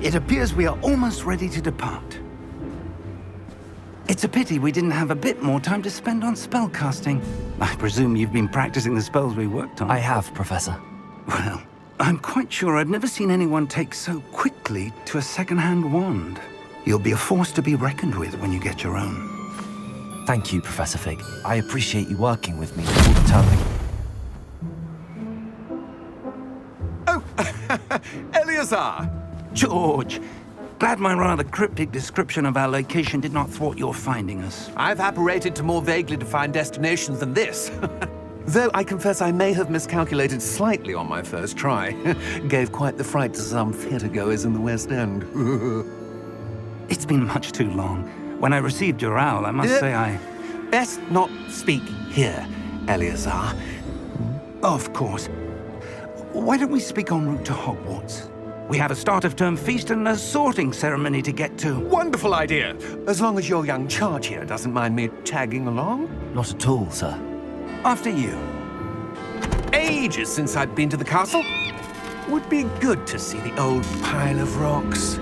It appears we are almost ready to depart. It's a pity we didn't have a bit more time to spend on spellcasting. I presume you've been practicing the spells we worked on. I have, Professor. Well, I'm quite sure I've never seen anyone take so quickly to a second-hand wand. You'll be a force to be reckoned with when you get your own. Thank you, Professor Fig. I appreciate you working with me all the time. Oh, Eleazar! George! Glad my rather cryptic description of our location did not thwart your finding us. I've apparated to more vaguely defined destinations than this. Though I confess I may have miscalculated slightly on my first try. Gave quite the fright to some theatre-goers in the West End. It's been much too long. When I received your owl, I must say I... Best not speak here, Eleazar. Of course. Why don't we speak en route to Hogwarts? We have a start-of-term feast and a sorting ceremony to get to. Wonderful idea! As long as your young charge here doesn't mind me tagging along. Not at all, sir. After you. Ages since I'd been to the castle. Would be good to see the old pile of rocks.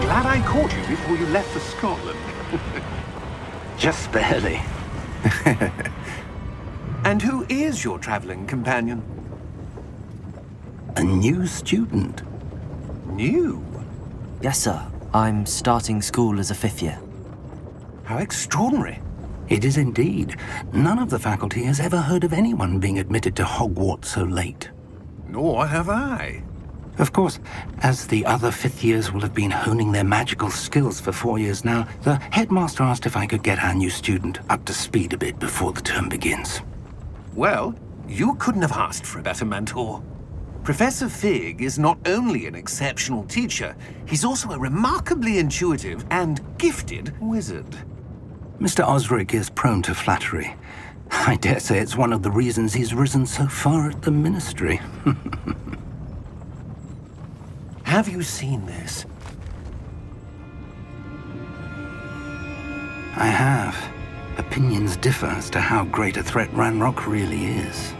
Glad I caught you before you left for Scotland. Just barely. And who is your traveling companion? A new student. New? Yes, sir. I'm starting school as a 5th year. How extraordinary. It is indeed. None of the faculty has ever heard of anyone being admitted to Hogwarts so late. Nor have I. Of course, as the other 5th years will have been honing their magical skills for 4 years now, the headmaster asked if I could get our new student up to speed a bit before the term begins. Well, you couldn't have asked for a better mentor. Professor Fig is not only an exceptional teacher, he's also a remarkably intuitive and gifted wizard. Mr. Osric is prone to flattery. I dare say it's one of the reasons he's risen so far at the ministry. Have you seen this? I have. Opinions differ as to how great a threat Ranrock really is.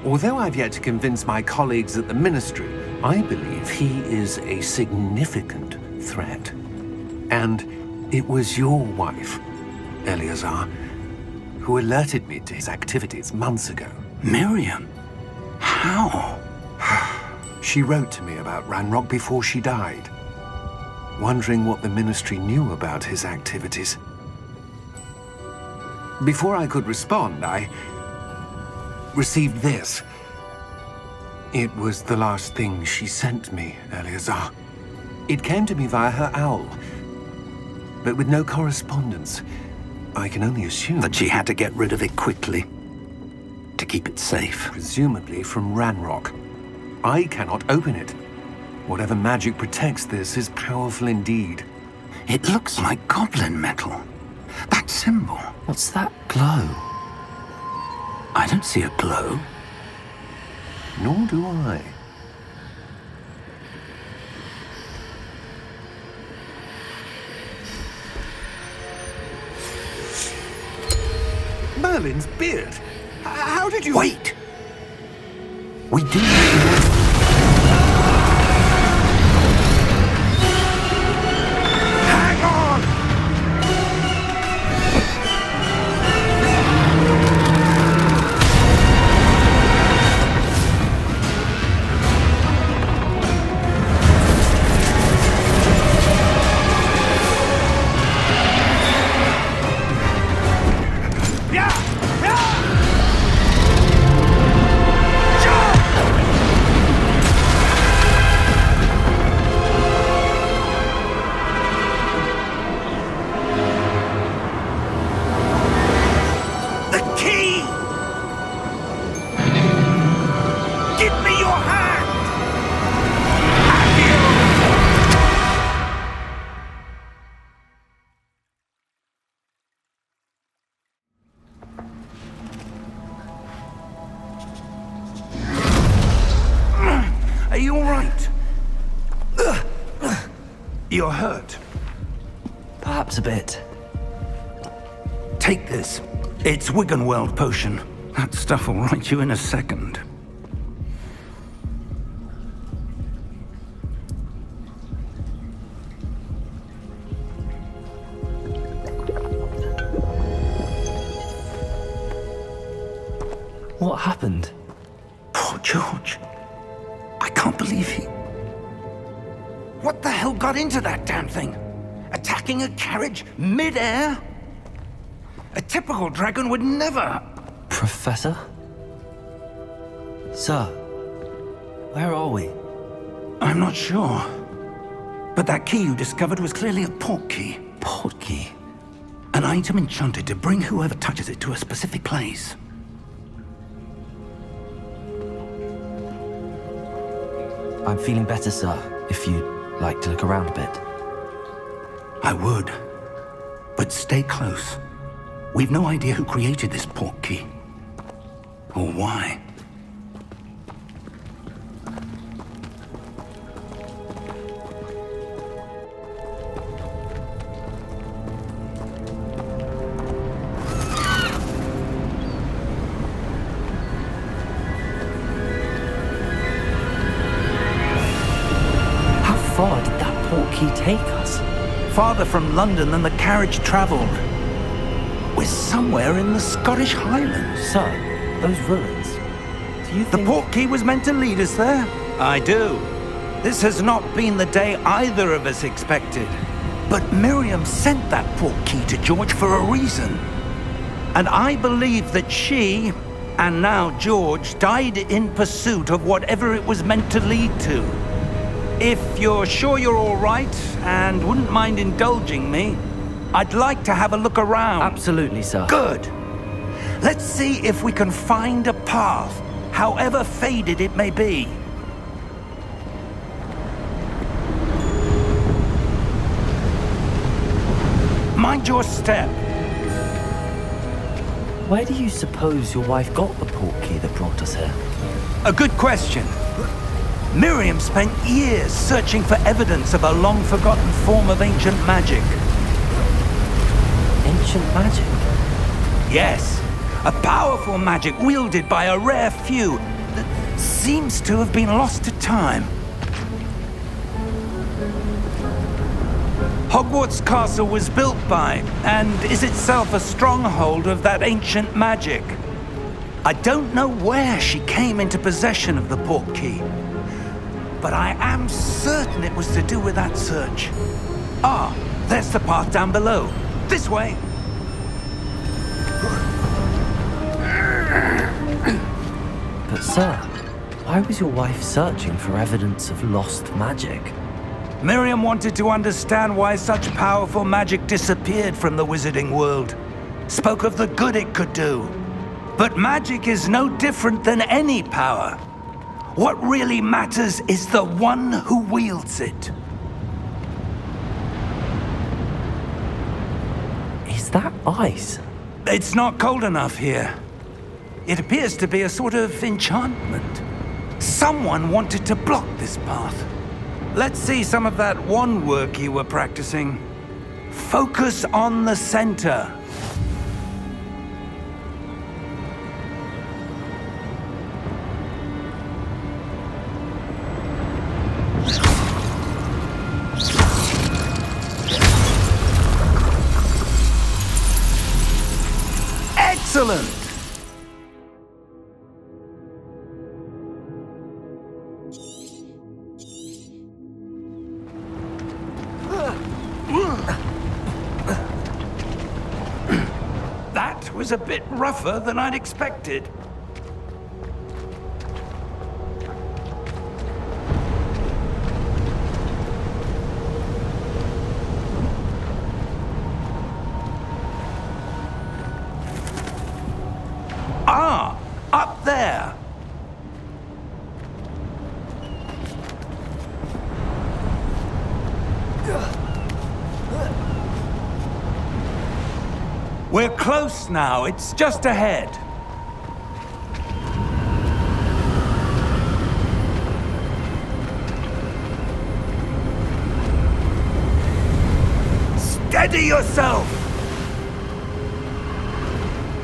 Although I've yet to convince my colleagues at the ministry, I believe he is a significant threat. And it was your wife, Eleazar, who alerted me to his activities months ago. Miriam? How? She wrote to me about Ranrock before she died, wondering what the ministry knew about his activities. Before I could respond, I received this. It was the last thing she sent me, Eleazar. It came to me via her owl, but with no correspondence. I can only assume That she had to get rid of it quickly, to keep it safe. presumably from Ranrock. I cannot open it. Whatever magic protects this is powerful indeed. It looks like goblin metal. That symbol. What's that glow? I don't see a glow. Nor do I. Merlin's beard. How did you... Wait! We do need to... Hang on! You're hurt. Perhaps a bit. Take this. It's Wiggenweld potion. That stuff will right you in a second. What happened? Poor George. I can't believe he... What the hell got into that damn thing? Attacking a carriage mid-air? A typical dragon would never... Professor? Sir, where are we? I'm not sure. But that key you discovered was clearly a port key. Port key? An item enchanted to bring whoever touches it to a specific place. I'm feeling better, sir, if you'd like to look around a bit. I would. But stay close. We've no idea who created this port key. Or why. How far did that port key take us? Farther from London than the carriage traveled. We're somewhere in the Scottish Highlands. Sir, those ruins. Do you The think... port key was meant to lead us there? I do. This has not been the day either of us expected. But Miriam sent that port key to George for a reason. And I believe that she, and now George, died in pursuit of whatever it was meant to lead to. If you're sure you're all right and wouldn't mind indulging me, I'd like to have a look around. Absolutely, sir. Good. Let's see if we can find a path, however faded it may be. Mind your step. Where do you suppose your wife got the port key that brought us here? A good question. Miriam spent years searching for evidence of a long-forgotten form of ancient magic. Ancient magic? Yes, a powerful magic wielded by a rare few that seems to have been lost to time. Hogwarts Castle was built by, and is itself a stronghold of that ancient magic. I don't know where she came into possession of the port key, but I am certain it was to do with that search. Ah, there's the path down below. This way. But sir, why was your wife searching for evidence of lost magic? Miriam wanted to understand why such powerful magic disappeared from the wizarding world. Spoke of the good it could do. But magic is no different than any power. What really matters is the one who wields it. Is that ice? It's not cold enough here. It appears to be a sort of enchantment. Someone wanted to block this path. Let's see some of that wand work you were practicing. Focus on the center. Excellent! That was a bit rougher than I'd expected. Ah, up there. We're close now. It's just ahead. Steady yourself!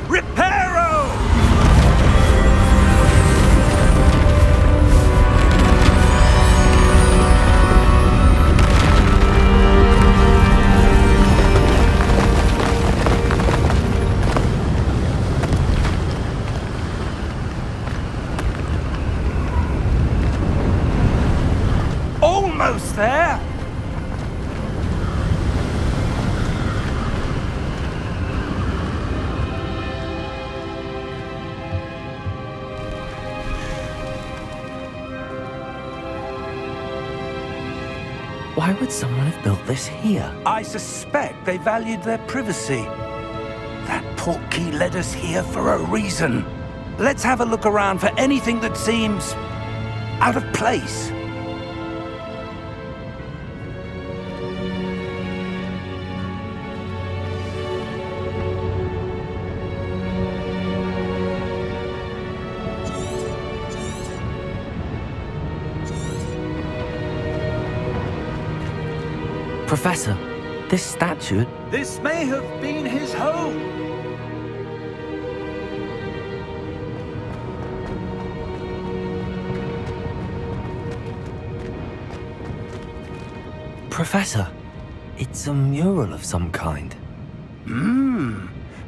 Reparo! Almost there! Why would someone have built this here? I suspect they valued their privacy. That portkey led us here for a reason. Let's have a look around for anything that seems out of place. Professor, this statue... This may have been his home. Professor, it's a mural of some kind.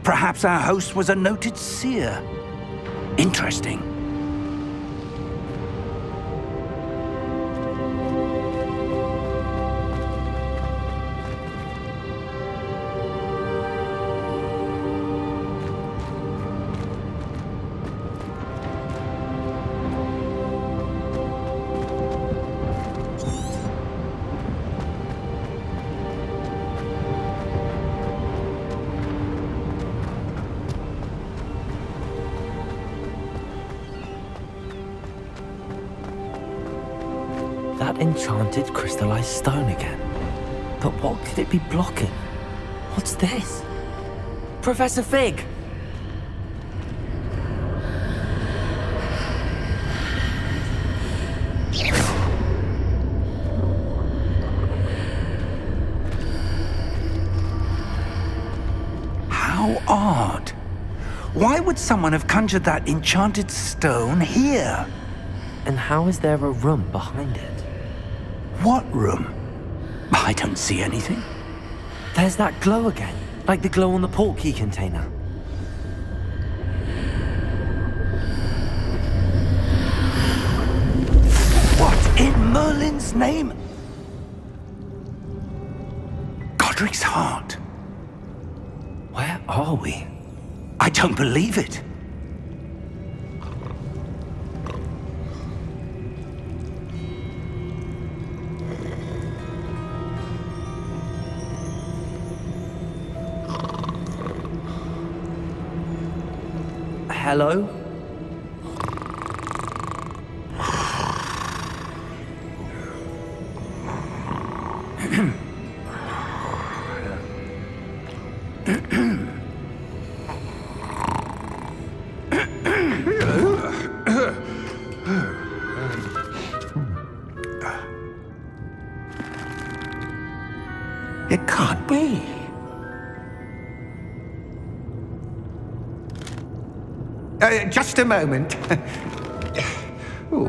Perhaps our host was a noted seer. Interesting. That enchanted crystallized stone again. But what could it be blocking? What's this? Professor Fig! How odd. Why would someone have conjured that enchanted stone here? And how is there a room behind it? What room? I don't see anything. There's that glow again, like the glow on the portkey container. What in Merlin's name? Godric's heart. Where are we? I don't believe it. Hello? It can't be. Just a moment. Ooh.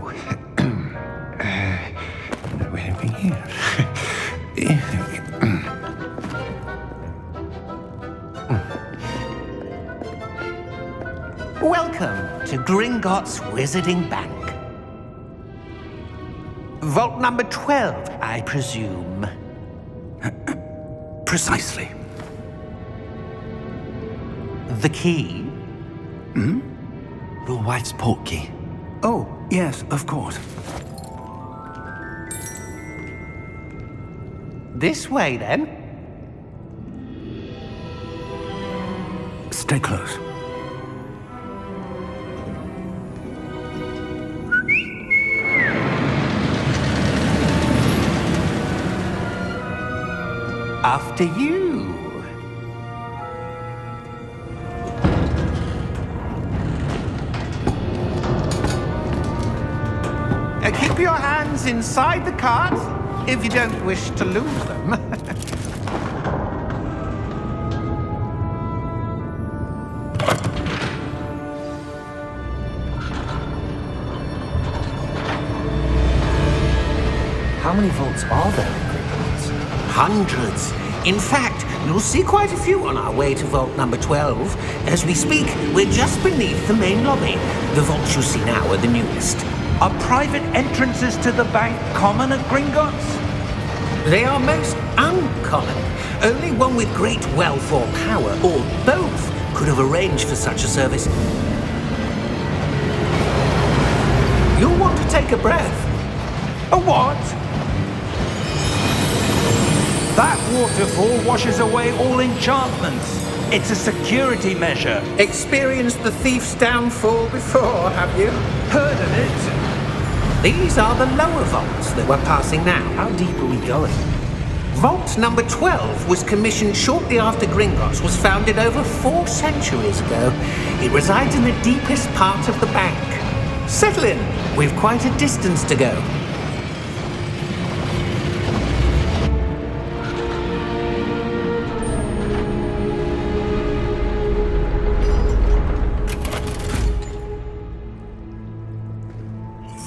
Where are we here? Welcome to Gringotts Wizarding Bank. Vault number 12, I presume. Precisely. The key? Your wife's portkey. Oh, yes, of course. This way, then. Stay close. After you. Keep your hands inside the cart if you don't wish to lose them. many vaults are there in Gringotts? Hundreds. In fact, you'll see quite a few on our way to vault number 12. As we speak, we're just beneath the main lobby. The vaults you see now are the newest. Are private entrances to the bank common at Gringotts? They are most uncommon. Only one with great wealth or power, or both, could have arranged for such a service. You'll want to take a breath. A what? That waterfall washes away all enchantments. It's a security measure. Experienced the thief's downfall before, have you? Heard of it? These are the lower vaults that we're passing now. How deep are we going? Vault number 12 was commissioned shortly after Gringotts was founded over 4 centuries ago. It resides in the deepest part of the bank. Settle in. We've quite a distance to go.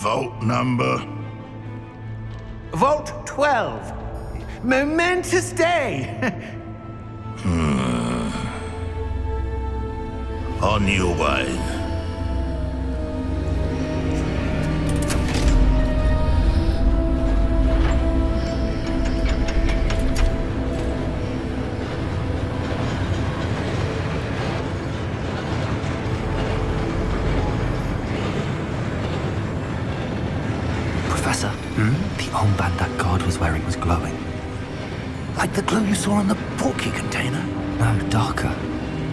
Vault number? Vault 12. Momentous day. On your way. Professor, the armband that guard was wearing was glowing. Like the glow you saw on the portkey container? No, darker.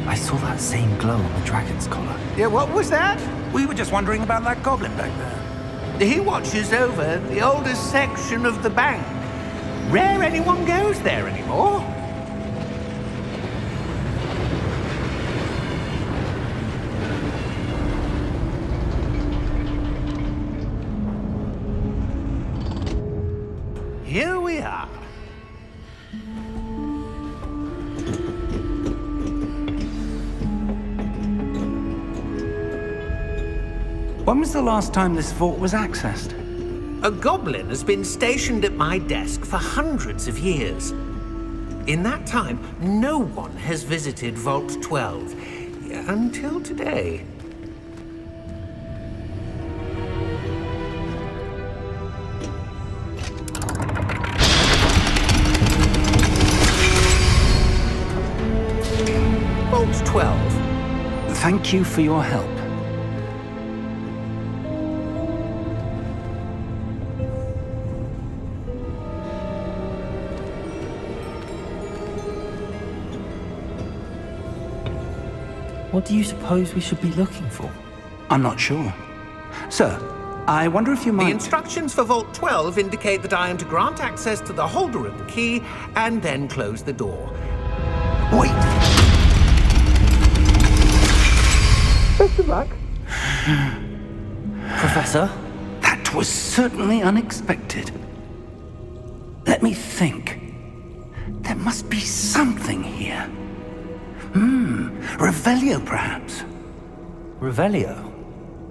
I saw that same glow on the dragon's collar. Yeah, what was that? We were just wondering about that goblin back there. He watches over the oldest section of the bank. Rare anyone goes there anymore. Here we are. When was the last time this vault was accessed? A goblin has been stationed at my desk for hundreds of years. In that time, no one has visited Vault 12 until today. Vault 12. Thank you for your help. What do you suppose we should be looking for? I'm not sure. Sir, I wonder if you might... The instructions for Vault 12 indicate that I am to grant access to the holder of the key and then close the door. Wait! Best of luck. Professor? That was certainly unexpected. Let me think. There must be something here. Revelio, perhaps? Revelio?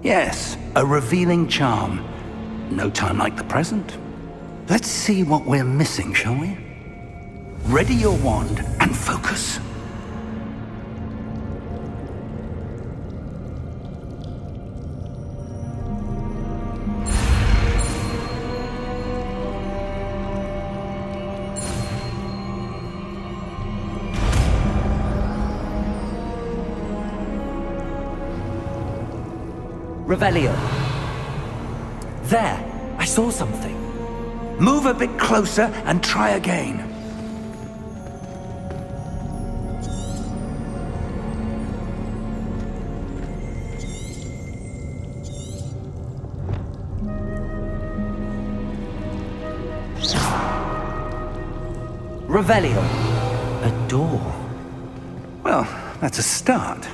Yes, a revealing charm. No time like the present. Let's see what we're missing, shall we? Ready your wand and focus. Revelio. There! I saw something. Move a bit closer and try again. Revelio. A door. Well, that's a start.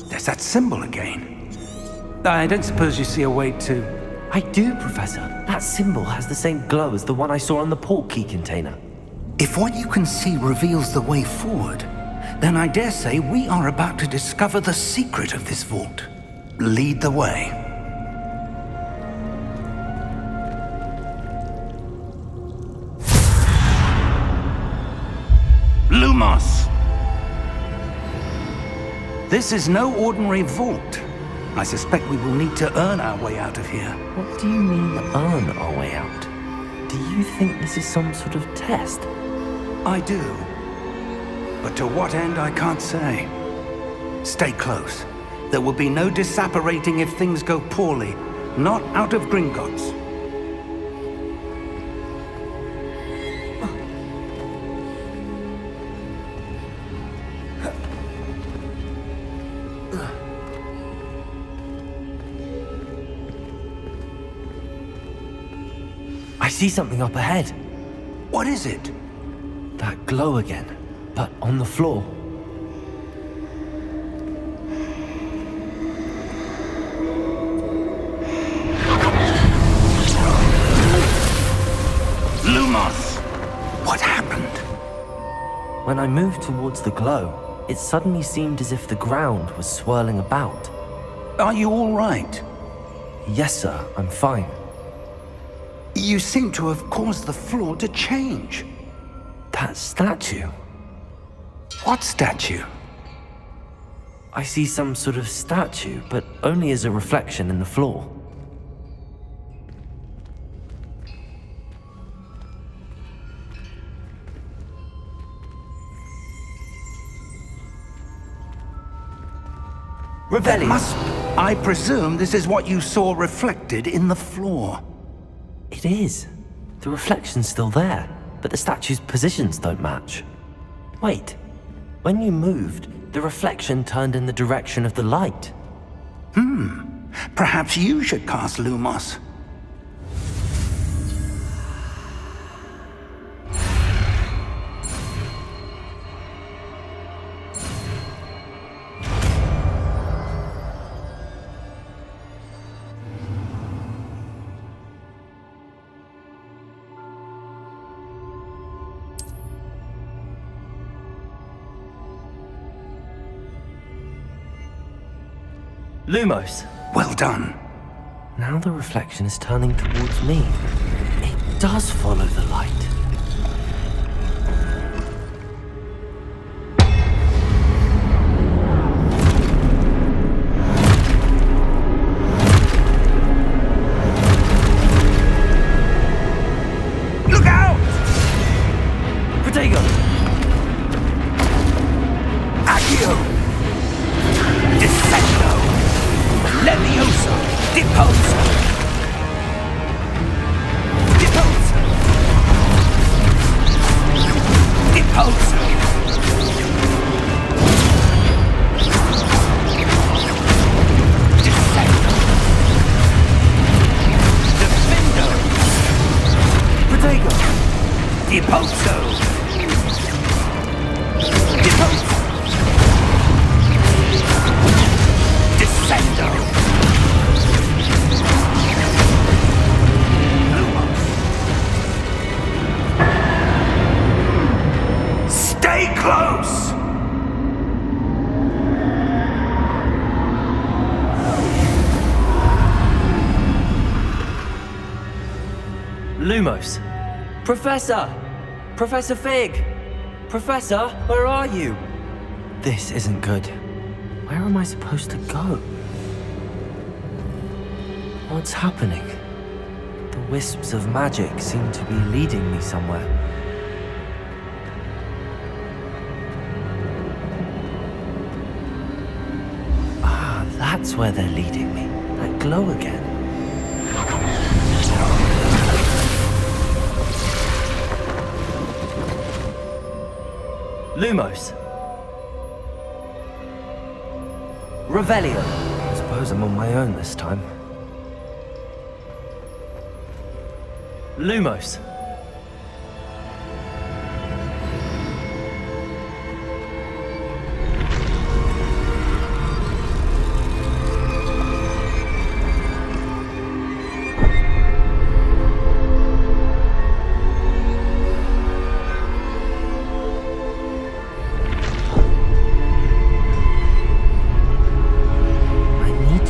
There's that symbol again. I don't suppose you see a way to... I do, Professor. That symbol has the same glow as the one I saw on the portkey container. If what you can see reveals the way forward, then I dare say we are about to discover the secret of this vault. Lead the way. This is no ordinary vault. I suspect we will need to earn our way out of here. What do you mean, earn our way out? Do you think this is some sort of test? I do. But to what end, I can't say. Stay close. There will be no disapparating if things go poorly. Not out of Gringotts. I see something up ahead. What is it? That glow again, but on the floor. Lumos! What happened? When I moved towards the glow, it suddenly seemed as if the ground was swirling about. Are you all right? Yes, sir, I'm fine. You seem to have caused the floor to change. That statue. What statue? I see some sort of statue, but only as a reflection in the floor. Revelio. I presume this is what you saw reflected in the floor. It is. The reflection's still there, but the statue's positions don't match. Wait. When you moved, the reflection turned in the direction of the light. Perhaps you should cast Lumos. Lumos. Well done. Now the reflection is turning towards me. It does follow the light. Look out! Protego! Accio! Descendo! Levioso! Deposo! Deposo! Deposo! Descendo! Defendo! Protego! Deposo! Deposo! Descendo! Stay close! Lumos. Professor! Professor Fig! Professor, where are you? This isn't good. Where am I supposed to go? What's happening? The wisps of magic seem to be leading me somewhere. Ah, that's where they're leading me. That glow again. Lumos. Revelio. I suppose I'm on my own this time. Lumos.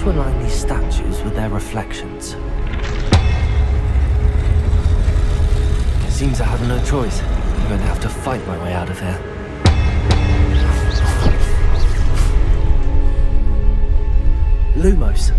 Align these statues with their reflections. It seems I have no choice. I'm going to have to fight my way out of here. Lumos.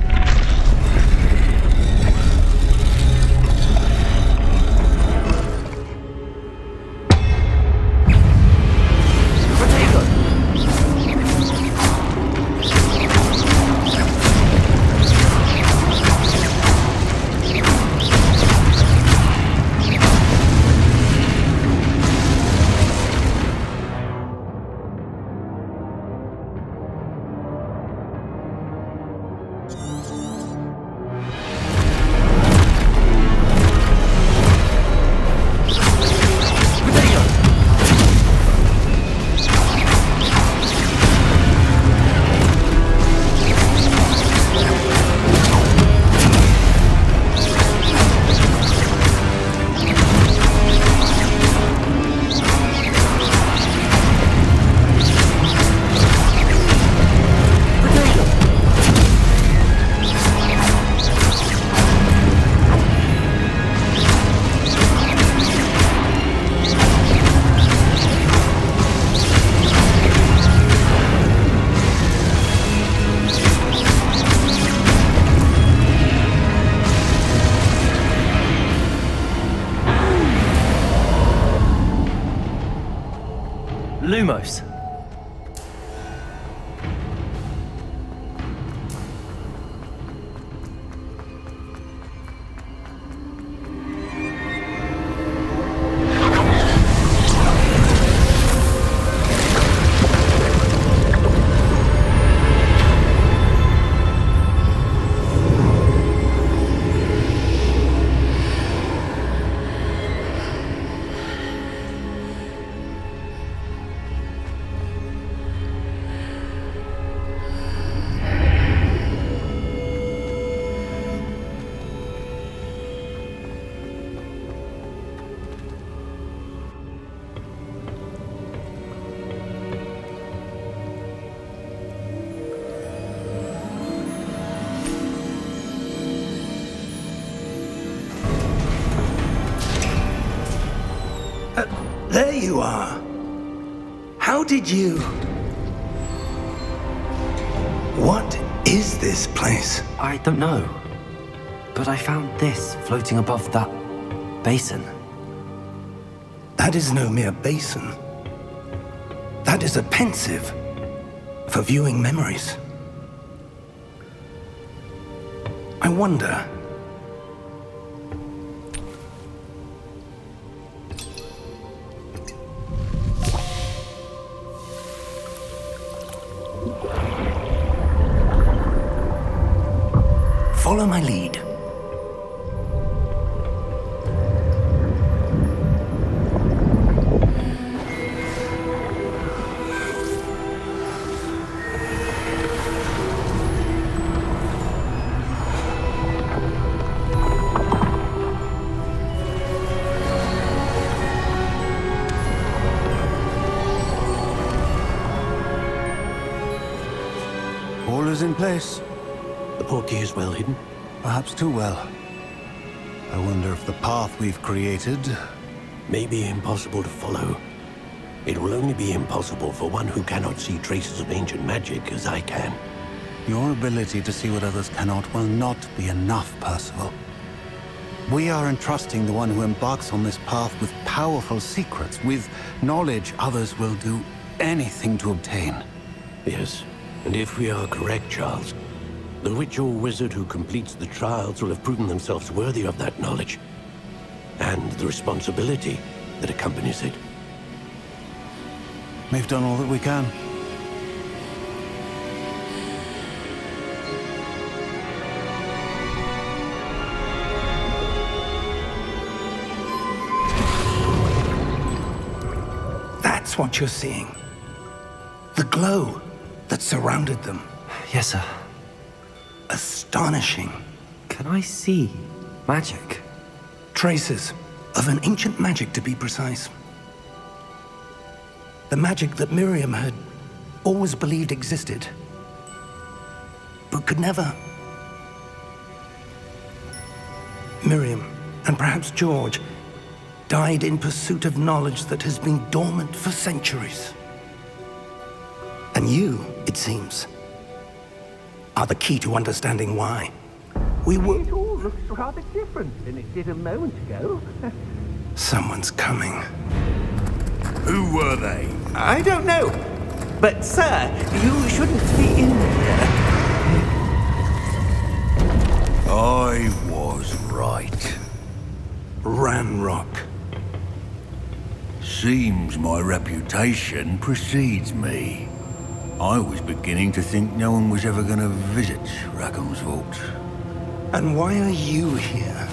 Lumos. There you are. How did you... What is this place? I don't know. But I found this floating above that basin. That is no mere basin. That is a pensive for viewing memories. I wonder... Follow my lead. All is in place. The portkey is well hidden. Perhaps too well. I wonder if the path we've created... May be impossible to follow. It will only be impossible for one who cannot see traces of ancient magic as I can. Your ability to see what others cannot will not be enough, Percival. We are entrusting the one who embarks on this path with powerful secrets, with knowledge others will do anything to obtain. Yes, and if we are correct, Charles, the witch or wizard who completes the trials will have proven themselves worthy of that knowledge, and the responsibility that accompanies it. We've done all that we can. That's what you're seeing. The glow that surrounded them. Yes, sir. Astonishing. Can I see magic? Traces of an ancient magic, to be precise. The magic that Miriam had always believed existed, but could never. Miriam, and perhaps George, died in pursuit of knowledge that has been dormant for centuries. And you, it seems, are the key to understanding why. We were... It all looks rather different than it did a moment ago. Someone's coming. Who were they? I don't know. But, sir, you shouldn't be in here. I was right. Ranrock. Seems my reputation precedes me. I was beginning to think no one was ever going to visit Rackham's vault. And why are you here?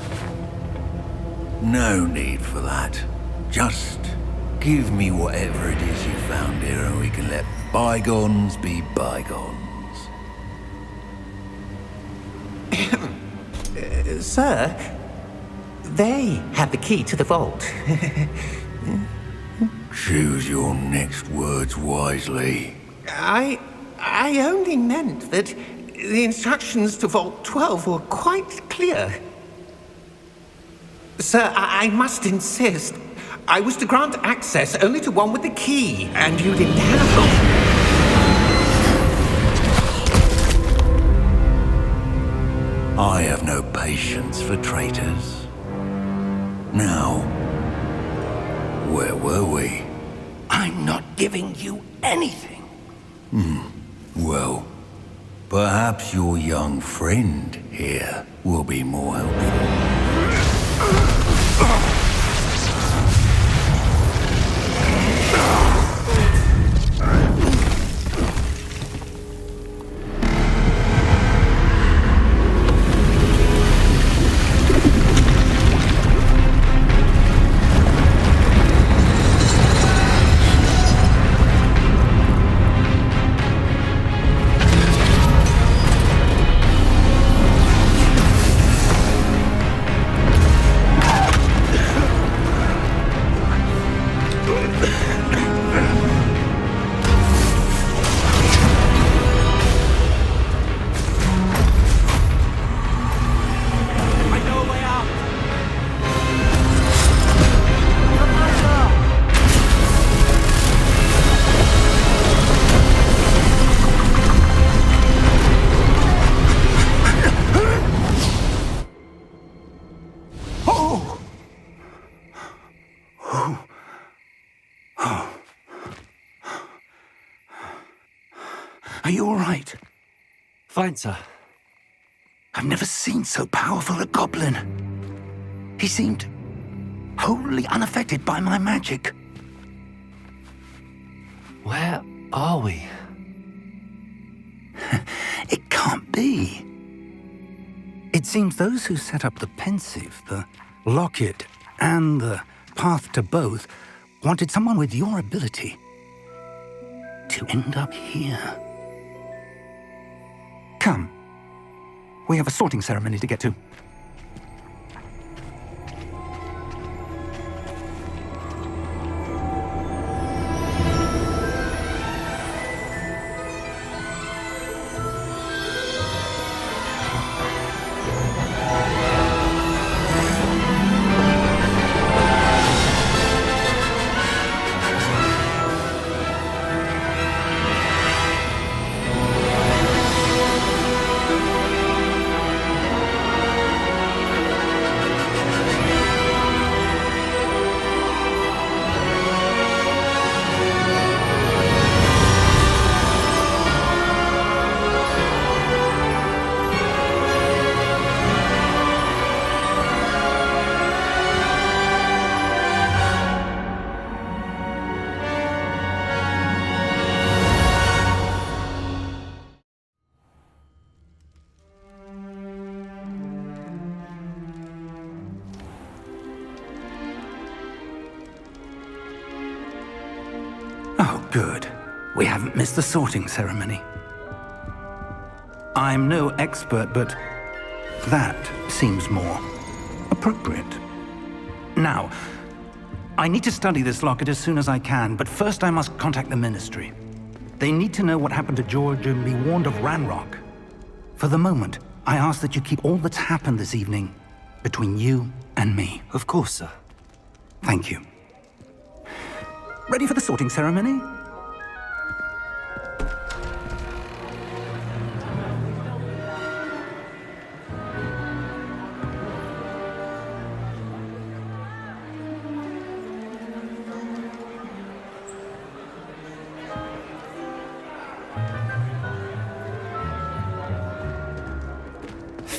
No need for that. Just give me whatever it is you found here and we can let bygones be bygones. Sir, they had the key to the vault. Choose your next words wisely. I only meant that the instructions to Vault 12 were quite clear. Sir, I must insist. I was to grant access only to one with the key, and you didn't have it. I have no patience for traitors. Now, where were we? I'm not giving you anything. Well, perhaps your young friend here will be more helpful. Are you all right? Fine, sir. I've never seen so powerful a goblin. He seemed wholly unaffected by my magic. Where are we? It can't be. It seems those who set up the pensive, the locket, and the path to both wanted someone with your ability to end up here. Come. We have a sorting ceremony to get to. Oh, good. We haven't missed the sorting ceremony. I'm no expert, but that seems more appropriate. Now, I need to study this locket as soon as I can, but first I must contact the Ministry. They need to know what happened to George and be warned of Ranrock. For the moment, I ask that you keep all that's happened this evening between you and me. Of course, sir. Thank you. Ready for the sorting ceremony?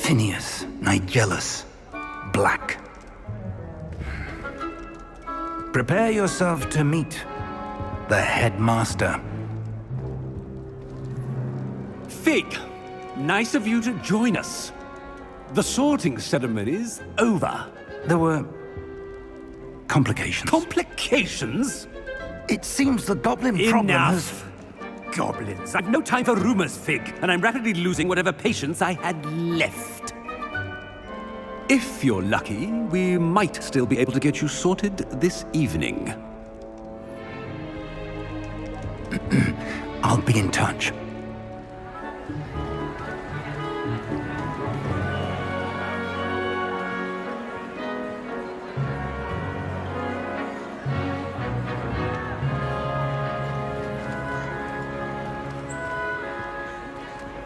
Phineas, Nigellus, Black. Prepare yourself to meet the headmaster. Fig, nice of you to join us. The sorting ceremony's over. There were complications. Complications? It seems the goblin problem has... Enough! Goblins. I've no time for rumors, Fig, and I'm rapidly losing whatever patience I had left. If you're lucky, we might still be able to get you sorted this evening. I'll be in touch.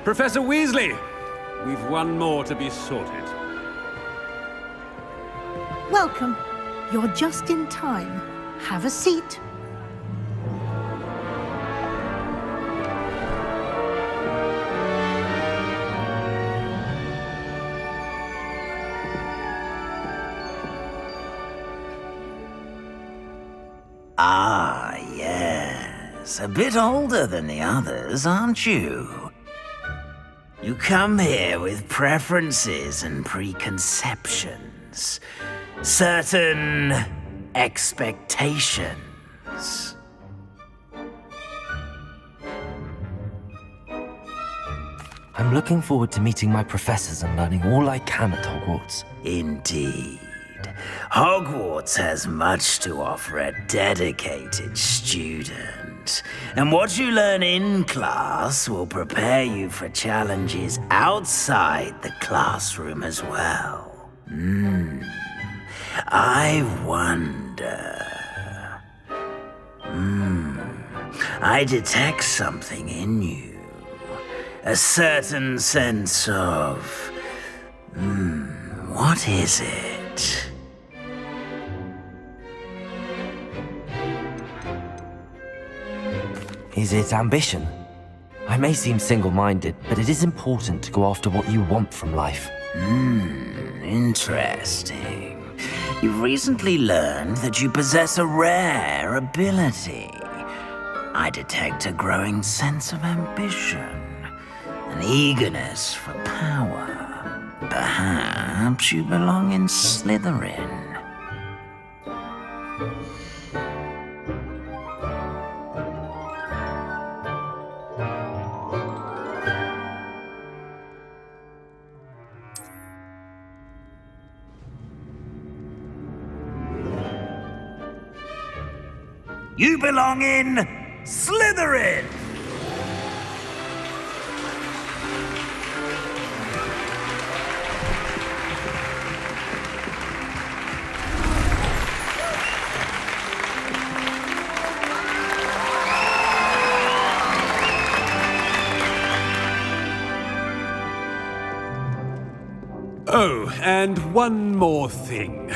Professor Weasley, we've one more to be sorted. Welcome. You're just in time. Have a seat. Ah, yes. A bit older than the others, aren't you? You come here with preferences and preconceptions. Certain expectations. I'm looking forward to meeting my professors and learning all I can at Hogwarts. Indeed. Hogwarts has much to offer a dedicated student. And what you learn in class will prepare you for challenges outside the classroom as well. I wonder... I detect something in you. A certain sense of... what is it? Is it ambition? I may seem single-minded, but it is important to go after what you want from life. Interesting. You've recently learned that you possess a rare ability. I detect a growing sense of ambition, an eagerness for power. Perhaps you belong in Slytherin. You belong in Slytherin! Oh, and one more thing.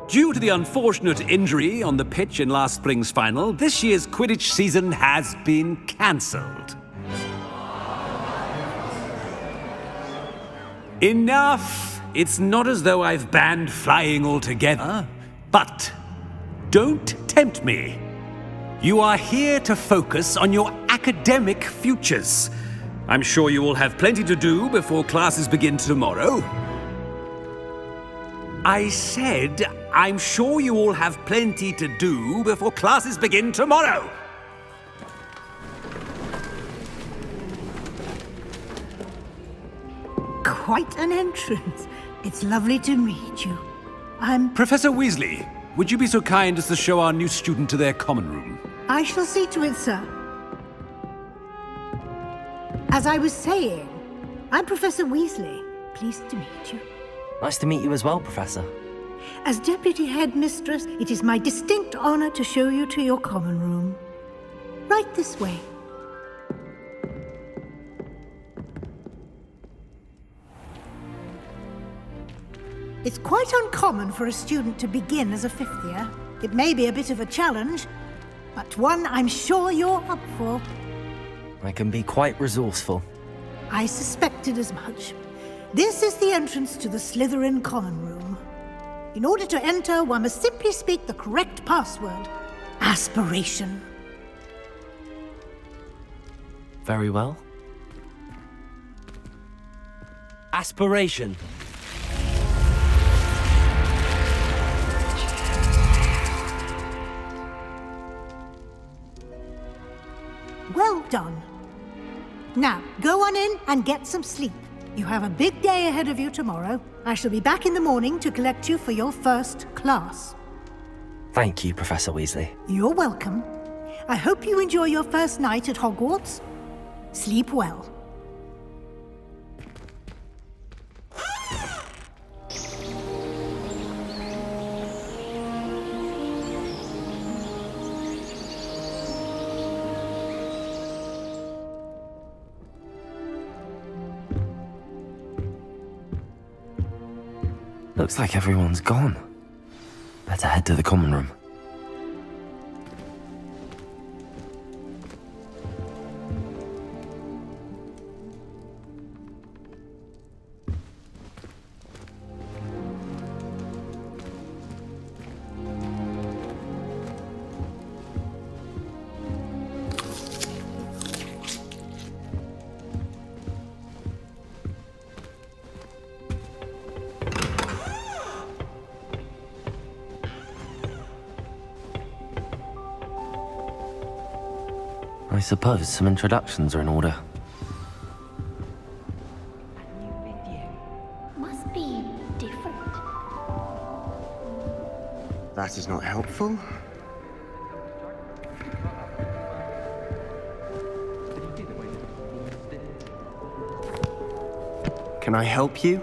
Due to the unfortunate injury on the pitch in last spring's final, this year's Quidditch season has been cancelled. Enough! It's not as though I've banned flying altogether, but don't tempt me. You are here to focus on your academic futures. I'm sure you will have plenty to do before classes begin tomorrow. I said, I'm sure you all have plenty to do before classes begin tomorrow. Quite an entrance. It's lovely to meet you. Professor Weasley, would you be so kind as to show our new student to their common room? I shall see to it, sir. As I was saying, I'm Professor Weasley. Pleased to meet you. Nice to meet you as well, Professor. As Deputy Headmistress, it is my distinct honor to show you to your common room. Right this way. It's quite uncommon for a student to begin as a fifth year. It may be a bit of a challenge, but one I'm sure you're up for. I can be quite resourceful. I suspected as much. This is the entrance to the Slytherin Common Room. In order to enter, one must simply speak the correct password. Aspiration. Very well. Aspiration. Well done. Now, go on in and get some sleep. You have a big day ahead of you tomorrow. I shall be back in the morning to collect you for your first class. Thank you, Professor Weasley. You're welcome. I hope you enjoy your first night at Hogwarts. Sleep well. Looks like everyone's gone. Better head to the common room. I suppose some introductions are in order. Must be different. That is not helpful. Can I help you?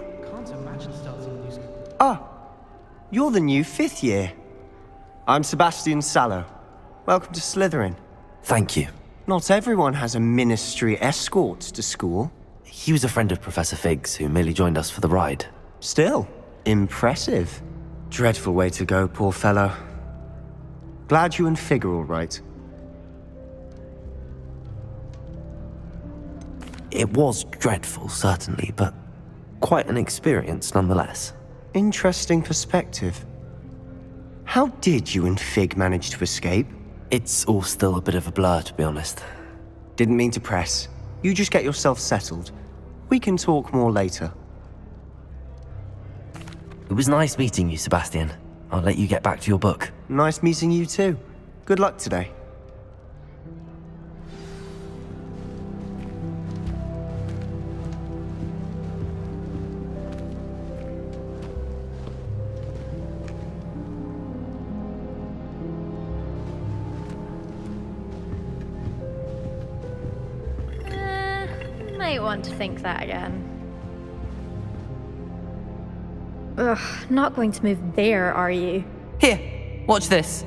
Ah, you're the new 5th year. I'm Sebastian Sallow. Welcome to Slytherin. Thank you. Not everyone has a ministry escort to school. He was a friend of Professor Fig's who merely joined us for the ride. Still, impressive. Dreadful way to go, poor fellow. Glad you and Fig are all right. It was dreadful, certainly, but quite an experience nonetheless. Interesting perspective. How did you and Fig manage to escape? It's all still a bit of a blur, to be honest. Didn't mean to press. You just get yourself settled. We can talk more later. It was nice meeting you, Sebastian. I'll let you get back to your book. Nice meeting you too. Good luck today. Might want to think that again. Ugh, not going to move there, are you? Here, watch this.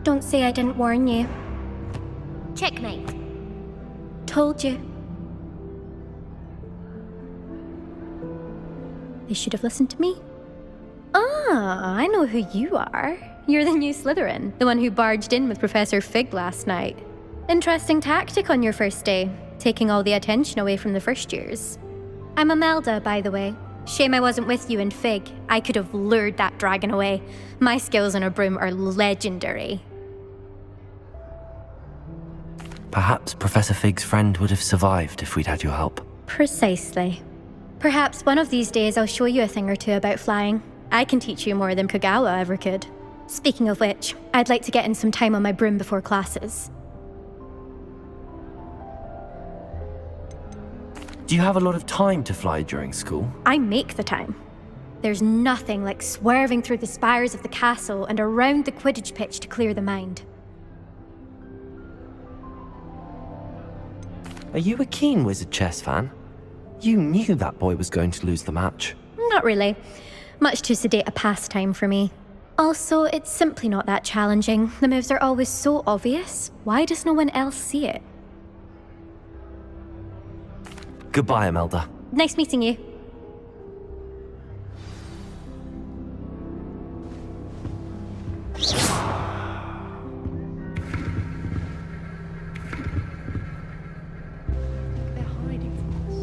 Don't say I didn't warn you. Checkmate. Told you. They should have listened to me. Ah, I know who you are. You're the new Slytherin, the one who barged in with Professor Fig last night. Interesting tactic on your first day, taking all the attention away from the first years. I'm Imelda, by the way. Shame I wasn't with you and Fig. I could have lured that dragon away. My skills on a broom are legendary. Perhaps Professor Fig's friend would have survived if we'd had your help. Precisely. Perhaps one of these days I'll show you a thing or two about flying. I can teach you more than Kagawa ever could. Speaking of which, I'd like to get in some time on my broom before classes. Do you have a lot of time to fly during school? I make the time. There's nothing like swerving through the spires of the castle and around the Quidditch pitch to clear the mind. Are you a keen Wizard chess fan? You knew that boy was going to lose the match. Not really. Much too sedate a pastime for me. Also, it's simply not that challenging. The moves are always so obvious. Why does no one else see it? Goodbye, Imelda. Nice meeting you. They're hiding from us.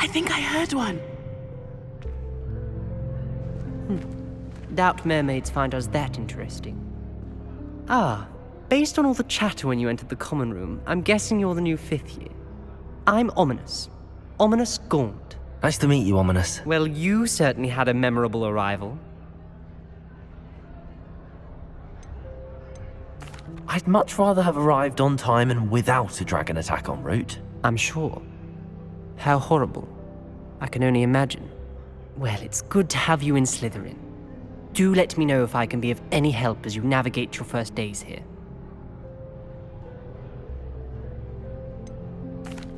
I think I heard one. Doubt mermaids find us that interesting. Ah, based on all the chatter when you entered the common room, I'm guessing you're the new 5th year. I'm Ominous. Ominous Gaunt. Nice to meet you, Ominous. Well, you certainly had a memorable arrival. I'd much rather have arrived on time and without a dragon attack en route. I'm sure. How horrible. I can only imagine. Well, it's good to have you in Slytherin. Do let me know if I can be of any help as you navigate your first days here.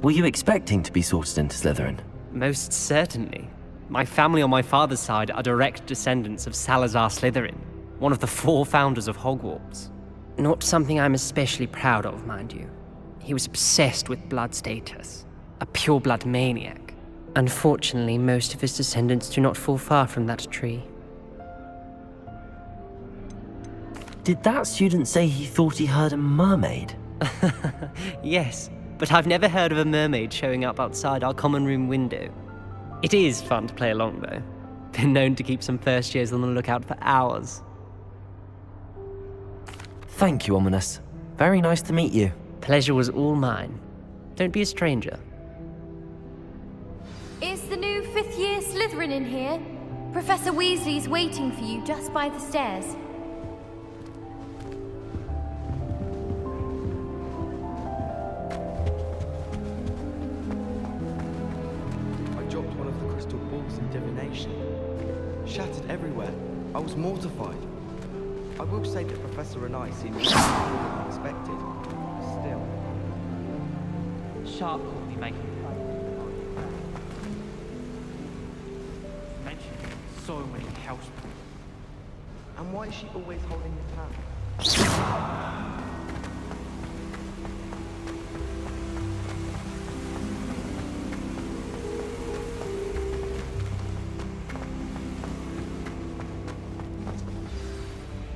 Were you expecting to be sorted into Slytherin? Most certainly. My family on my father's side are direct descendants of Salazar Slytherin, one of the 4 founders of Hogwarts. Not something I'm especially proud of, mind you. He was obsessed with blood status, a pure-blood maniac. Unfortunately, most of his descendants do not fall far from that tree. Did that student say he thought he heard a mermaid? Yes, but I've never heard of a mermaid showing up outside our common room window. It is fun to play along, though. Been known to keep some first years on the lookout for hours. Thank you, Ominous. Very nice to meet you. Pleasure was all mine. Don't be a stranger. Is the new 5th year Slytherin in here? Professor Weasley's waiting for you just by the stairs. I dropped one of the crystal balls in divination. Shattered everywhere. I was mortified. I will say that Professor and I seemed unexpected. Still. Sharp will be making fun. Mentioned so many house points. And why is she always holding his hand?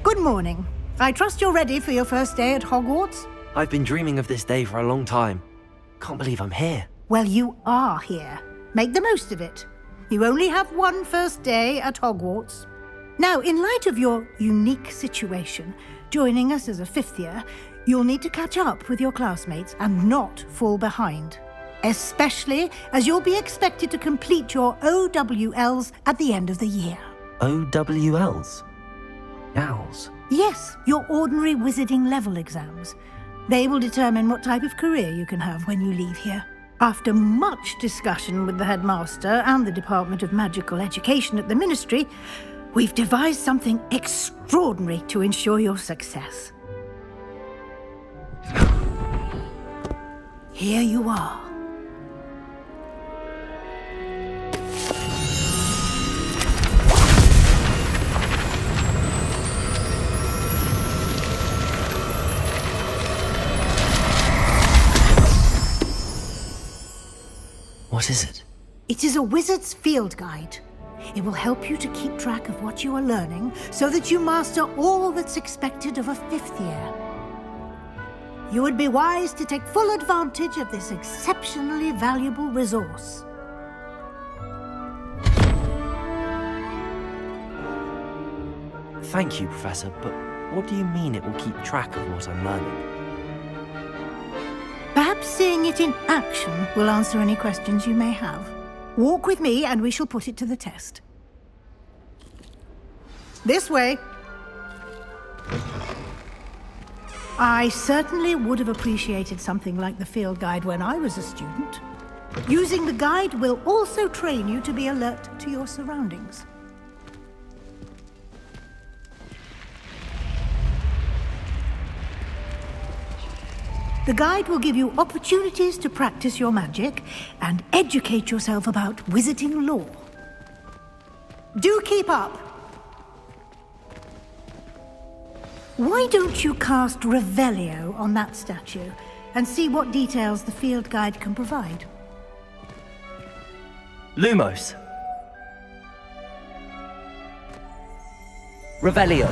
Good morning. I trust you're ready for your first day at Hogwarts? I've been dreaming of this day for a long time. Can't believe I'm here. Well, you are here. Make the most of it. You only have one first day at Hogwarts. Now, in light of your unique situation, joining us as a 5th year, you'll need to catch up with your classmates and not fall behind. Especially as you'll be expected to complete your OWLs at the end of the year. OWLs? Owls? Yes, your ordinary wizarding level exams. They will determine what type of career you can have when you leave here. After much discussion with the headmaster and the Department of Magical Education at the Ministry, we've devised something extraordinary to ensure your success. Here you are. What is it? It is a wizard's field guide. It will help you to keep track of what you are learning so that you master all that's expected of a 5th year. You would be wise to take full advantage of this exceptionally valuable resource. Thank you, Professor, but what do you mean it will keep track of what I'm learning? Perhaps seeing it in action will answer any questions you may have. Walk with me and we shall put it to the test. This way. I certainly would have appreciated something like the field guide when I was a student. Using the guide will also train you to be alert to your surroundings. The guide will give you opportunities to practice your magic and educate yourself about wizarding lore. Do keep up! Why don't you cast Revelio on that statue and see what details the field guide can provide? Lumos. Revelio.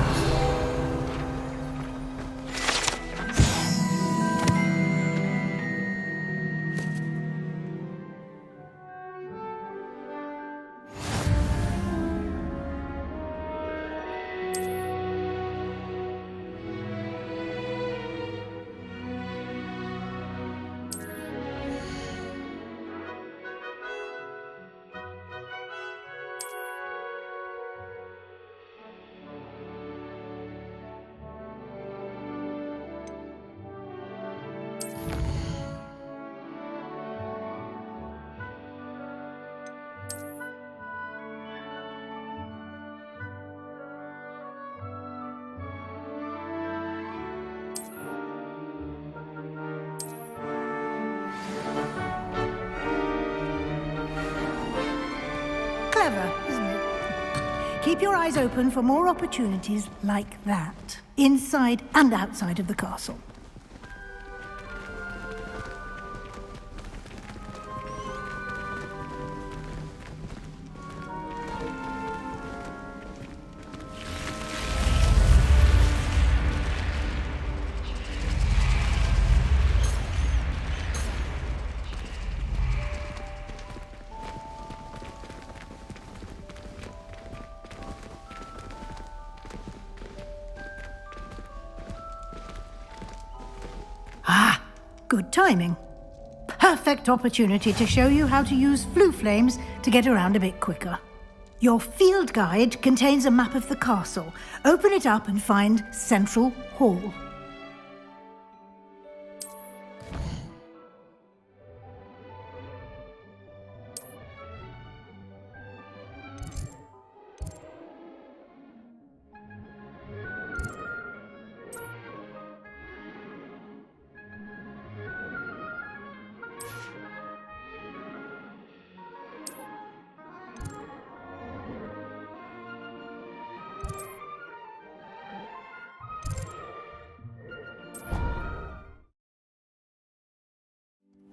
clever, isn't it? Keep your eyes open for more opportunities like that, inside and outside of the castle. Good timing. Perfect opportunity to show you how to use flue flames to get around a bit quicker. Your field guide contains a map of the castle. Open it up and find Central Hall.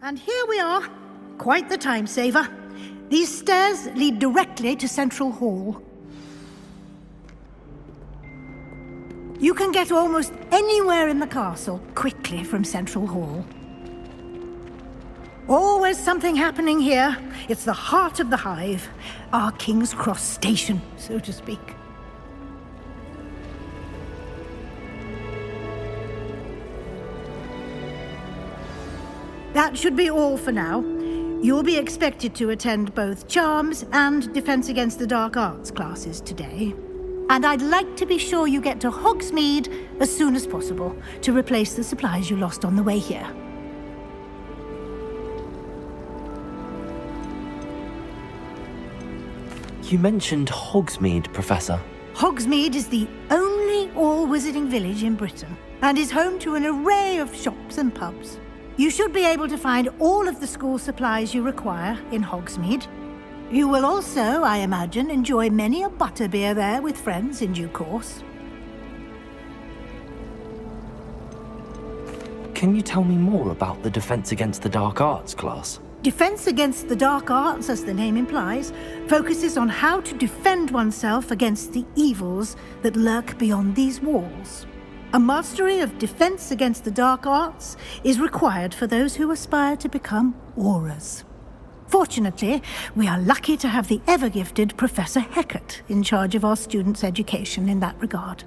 And here we are. Quite the time saver. These stairs lead directly to Central Hall. You can get almost anywhere in the castle quickly from Central Hall. Always something happening here. It's the heart of the hive. Our King's Cross station, so to speak. That should be all for now. You'll be expected to attend both Charms and Defense Against the Dark Arts classes today. And I'd like to be sure you get to Hogsmeade as soon as possible to replace the supplies you lost on the way here. You mentioned Hogsmeade, Professor. Hogsmeade is the only all-wizarding village in Britain and is home to an array of shops and pubs. You should be able to find all of the school supplies you require in Hogsmeade. You will also, I imagine, enjoy many a butterbeer there with friends in due course. Can you tell me more about the Defense Against the Dark Arts class? Defense Against the Dark Arts, as the name implies, focuses on how to defend oneself against the evils that lurk beyond these walls. A mastery of Defense Against the Dark Arts is required for those who aspire to become Aurors. Fortunately, we are lucky to have the ever-gifted Professor Hecat in charge of our students' education in that regard.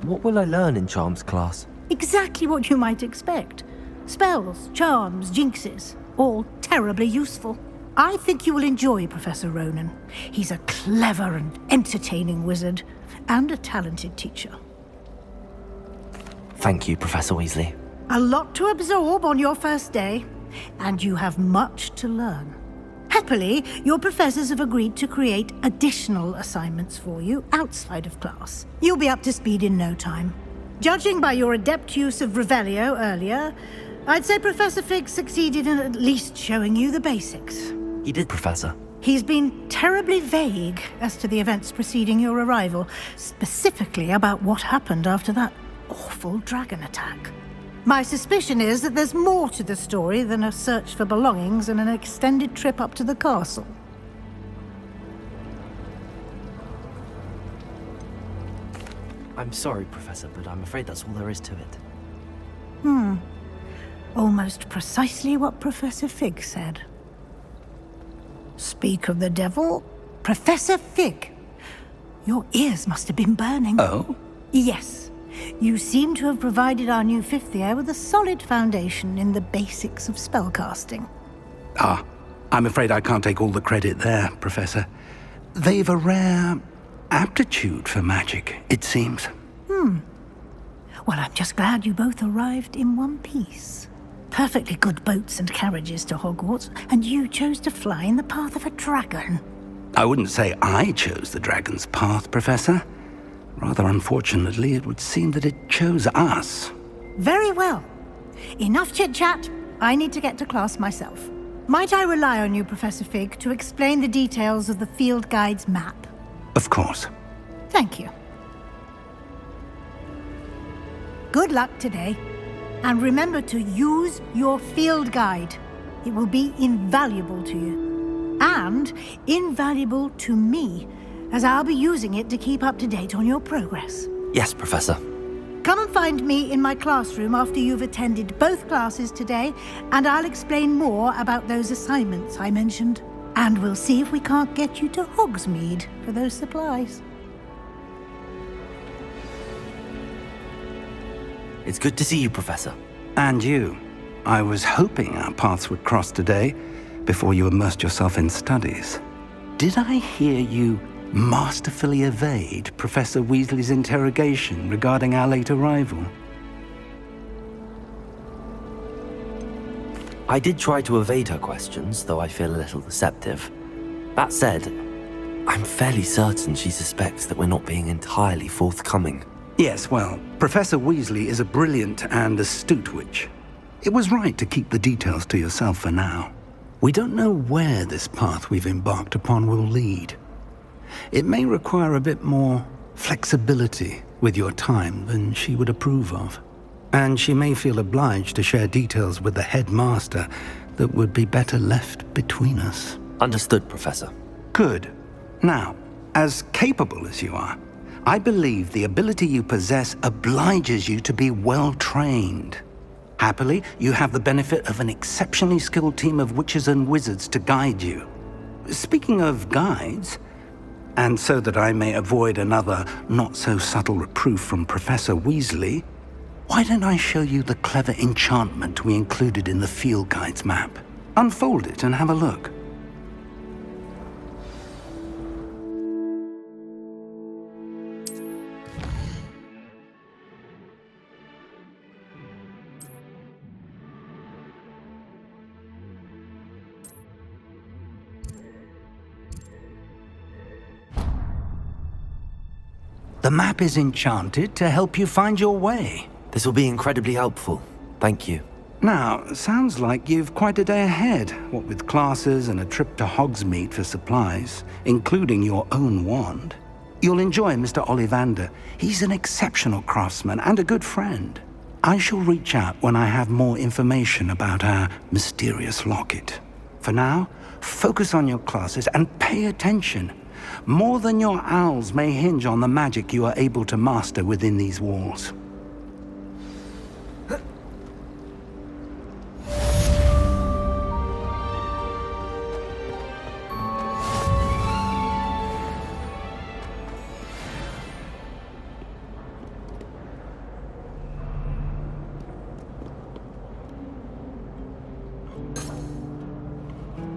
What will I learn in Charms class? Exactly what you might expect. Spells, charms, jinxes, all terribly useful. I think you will enjoy Professor Ronan. He's a clever and entertaining wizard, and a talented teacher. Thank you, Professor Weasley. A lot to absorb on your first day, and you have much to learn. Happily, your professors have agreed to create additional assignments for you outside of class. You'll be up to speed in no time. Judging by your adept use of Revelio earlier, I'd say Professor Fig succeeded in at least showing you the basics. He did, Professor. He's been terribly vague as to the events preceding your arrival, specifically about what happened after that awful dragon attack. My suspicion is that there's more to the story than a search for belongings and an extended trip up to the castle. I'm sorry, Professor, but I'm afraid that's all there is to it. Almost precisely what Professor Fig said. Speak of the devil, Professor Fig. Your ears must have been burning. Oh? Yes. You seem to have provided our new fifth year with a solid foundation in the basics of spellcasting. I'm afraid I can't take all the credit there, Professor. They've a rare aptitude for magic, it seems. Well, I'm just glad you both arrived in one piece. Perfectly good boats and carriages to Hogwarts, and you chose to fly in the path of a dragon. I wouldn't say I chose the dragon's path, Professor. Rather unfortunately, it would seem that it chose us. Very well. Enough chit-chat. I need to get to class myself. Might I rely on you, Professor Fig, to explain the details of the field guide's map? Of course. Thank you. Good luck today, and remember to use your field guide. It will be invaluable to you, and invaluable to me, as I'll be using it to keep up to date on your progress. Yes, Professor. Come and find me in my classroom after you've attended both classes today, and I'll explain more about those assignments I mentioned. And we'll see if we can't get you to Hogsmeade for those supplies. It's good to see you, Professor. And you. I was hoping our paths would cross today, before you immersed yourself in studies. Did I hear you masterfully evade Professor Weasley's interrogation regarding our late arrival? I did try to evade her questions, though I feel a little deceptive. That said, I'm fairly certain she suspects that we're not being entirely forthcoming. Yes, well, Professor Weasley is a brilliant and astute witch. It was right to keep the details to yourself for now. We don't know where this path we've embarked upon will lead. It may require a bit more flexibility with your time than she would approve of. And she may feel obliged to share details with the headmaster that would be better left between us. Understood, Professor. Good. Now, as capable as you are, I believe the ability you possess obliges you to be well trained. Happily, you have the benefit of an exceptionally skilled team of witches and wizards to guide you. Speaking of guides, and so that I may avoid another not-so-subtle reproof from Professor Weasley, why don't I show you the clever enchantment we included in the field guide's map? Unfold it and have a look. The map is enchanted to help you find your way. This will be incredibly helpful. Thank you. Now, sounds like you've quite a day ahead, what with classes and a trip to Hogsmeade for supplies, including your own wand. You'll enjoy Mr. Ollivander. He's an exceptional craftsman and a good friend. I shall reach out when I have more information about our mysterious locket. For now, focus on your classes and pay attention. More than your owls may hinge on the magic you are able to master within these walls.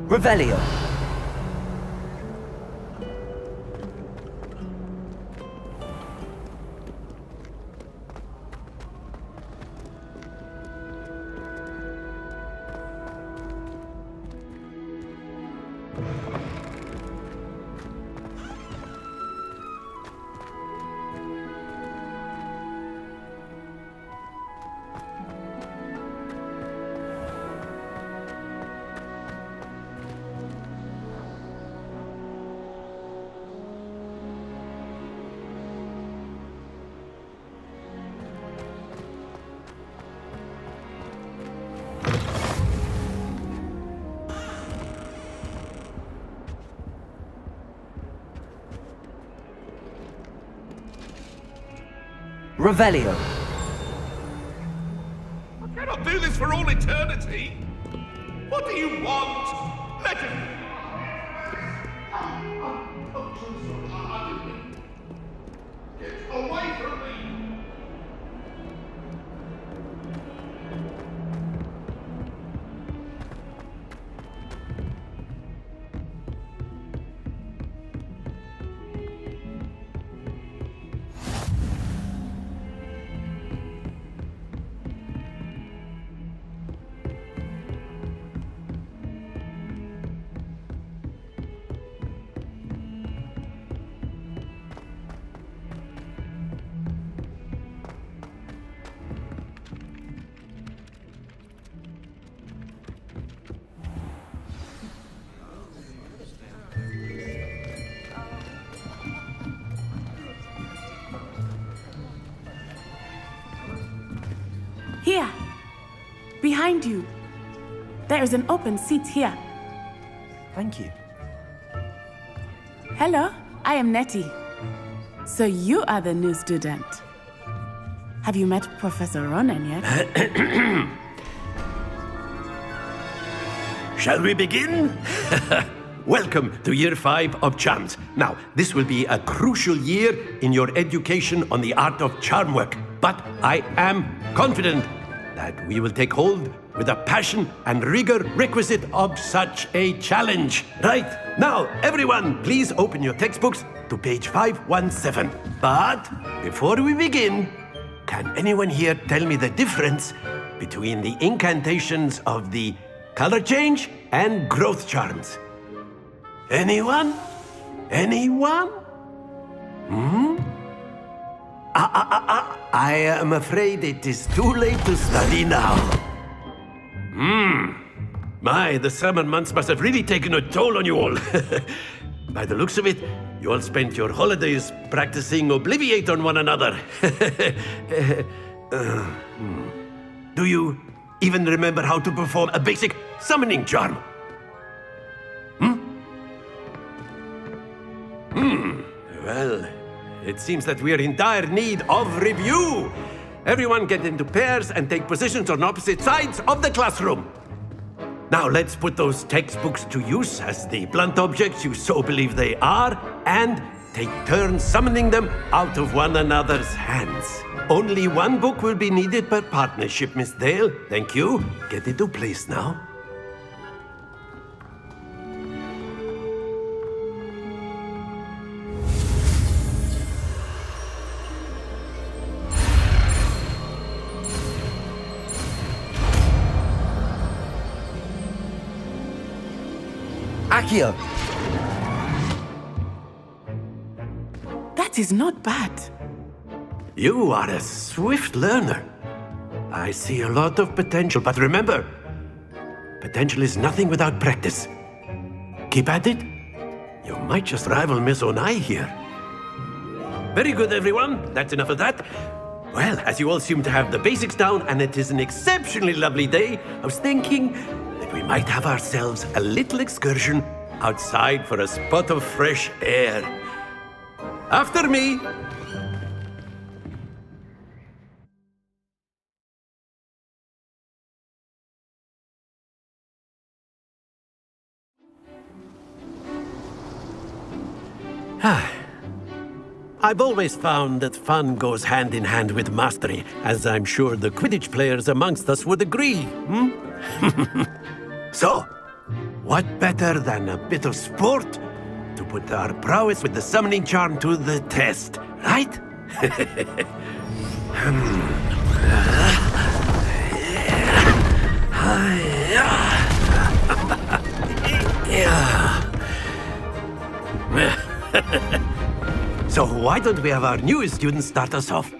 Revelio. Revelio. I cannot do this for all eternity. What do you want? Let it... Get away from me! behind you. There is an open seat here. Thank you. Hello, I am Nettie. So you are the new student. Have you met Professor Ronan yet? Shall we begin? Welcome to Year 5 of Charms. Now, this will be a crucial year in your education on the art of charm work. But I am confident that we will take hold with the passion and rigor requisite of such a challenge. Right, now, everyone, please open your textbooks to page 517. But before we begin, can anyone here tell me the difference between the incantations of the color change and growth charms? Anyone? Anyone? I am afraid it is too late to study now. My, the summer months must have really taken a toll on you all. By the looks of it, you all spent your holidays practicing Obliviate on one another. Do you even remember how to perform a basic summoning charm? Well, it seems that we are in dire need of review. Everyone get into pairs and take positions on opposite sides of the classroom. Now let's put those textbooks to use as the blunt objects you so believe they are, and take turns summoning them out of one another's hands. Only one book will be needed per partnership, Miss Dale. Thank you. Get into place now. Accio! That is not bad. You are a swift learner. I see a lot of potential, but remember, potential is nothing without practice. Keep at it. You might just rival Miss Onai here. Very good, everyone. That's enough of that. Well, as you all seem to have the basics down, and it is an exceptionally lovely day, I was thinking that we might have ourselves a little excursion outside for a spot of fresh air. After me. I've always found that fun goes hand in hand with mastery, as I'm sure the Quidditch players amongst us would agree. So, what better than a bit of sport to put our prowess with the summoning charm to the test, right? So why don't we have our newest student start us off?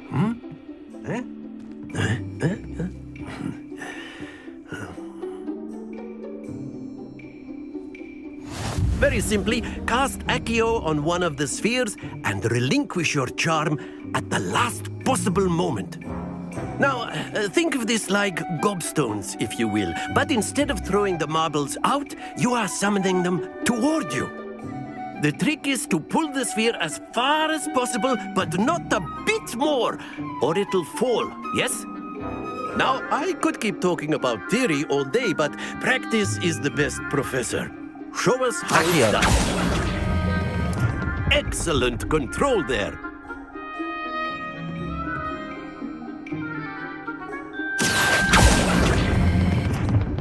Very simply, cast Accio on one of the spheres and relinquish your charm at the last possible moment. Now, think of this like gobstones, if you will, but instead of throwing the marbles out, you are summoning them toward you. The trick is to pull the sphere as far as possible, but not a bit more, or it'll fall, yes? Now, I could keep talking about theory all day, but practice is the best professor. Show us how it's done. Excellent control there.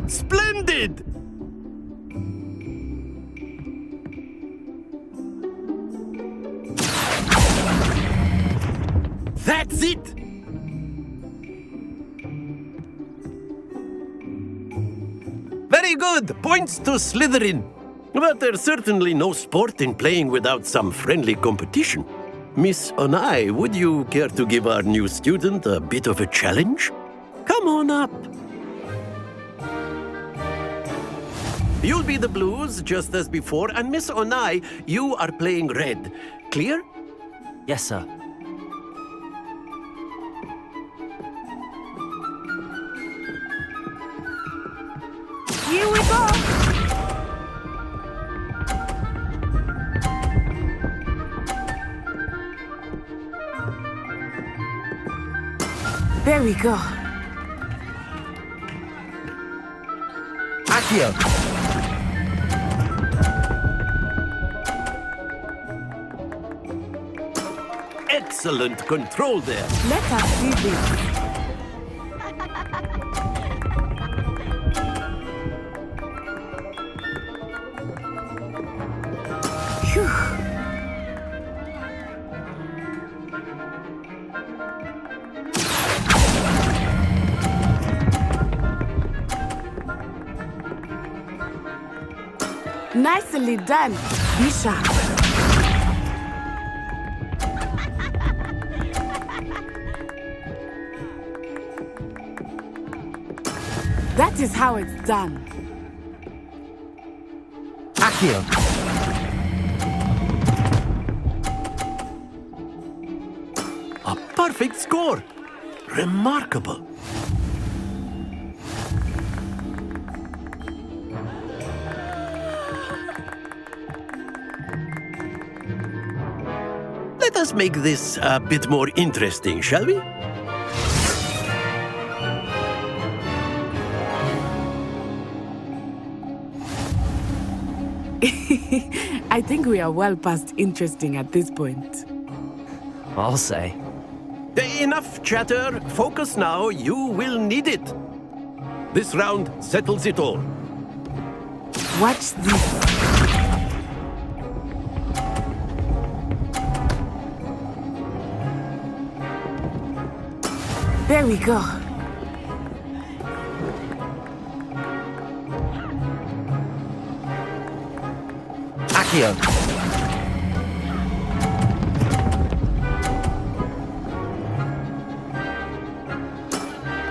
Splendid! That's it! Very good! Points to Slytherin. But there's certainly no sport in playing without some friendly competition. Miss Onai, would you care to give our new student a bit of a challenge? Come on up. You'll be the blues, just as before, and Miss Onai, you are playing red. Clear? Yes, sir. There we go. Accio! Excellent control there. Let us see this. Nicely done, Be sharp. That is how it's done. Accio! A perfect score. Remarkable. Let us make this a bit more interesting, shall we? I think we are well past interesting at this point. I'll say. Enough chatter. Focus now. You will need it. This round settles it all. Watch this. There we go. Accio!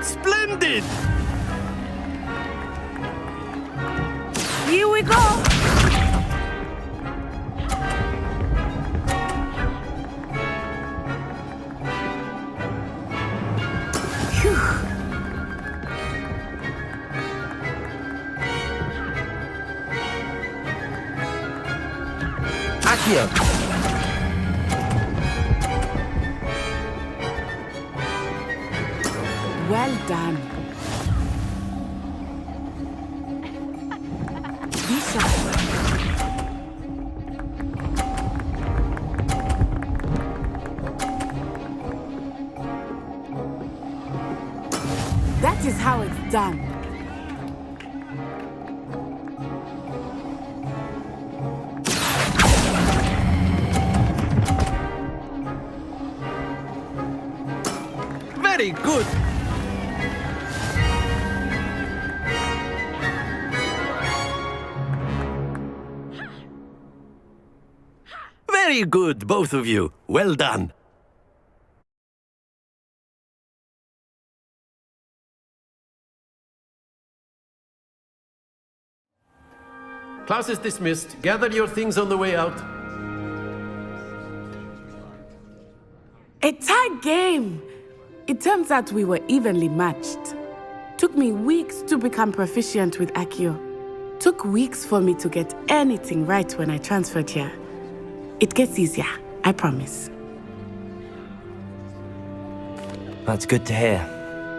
Splendid! Here we go. Accio! Well done. Be sharp. That is how it's done. Very good. Very good, both of you. Well done. Class is dismissed. Gather your things on the way out. A tight game. It turns out we were evenly matched. Took me weeks to become proficient with Accio. Took weeks for me to get anything right when I transferred here. It gets easier, I promise. That's good to hear.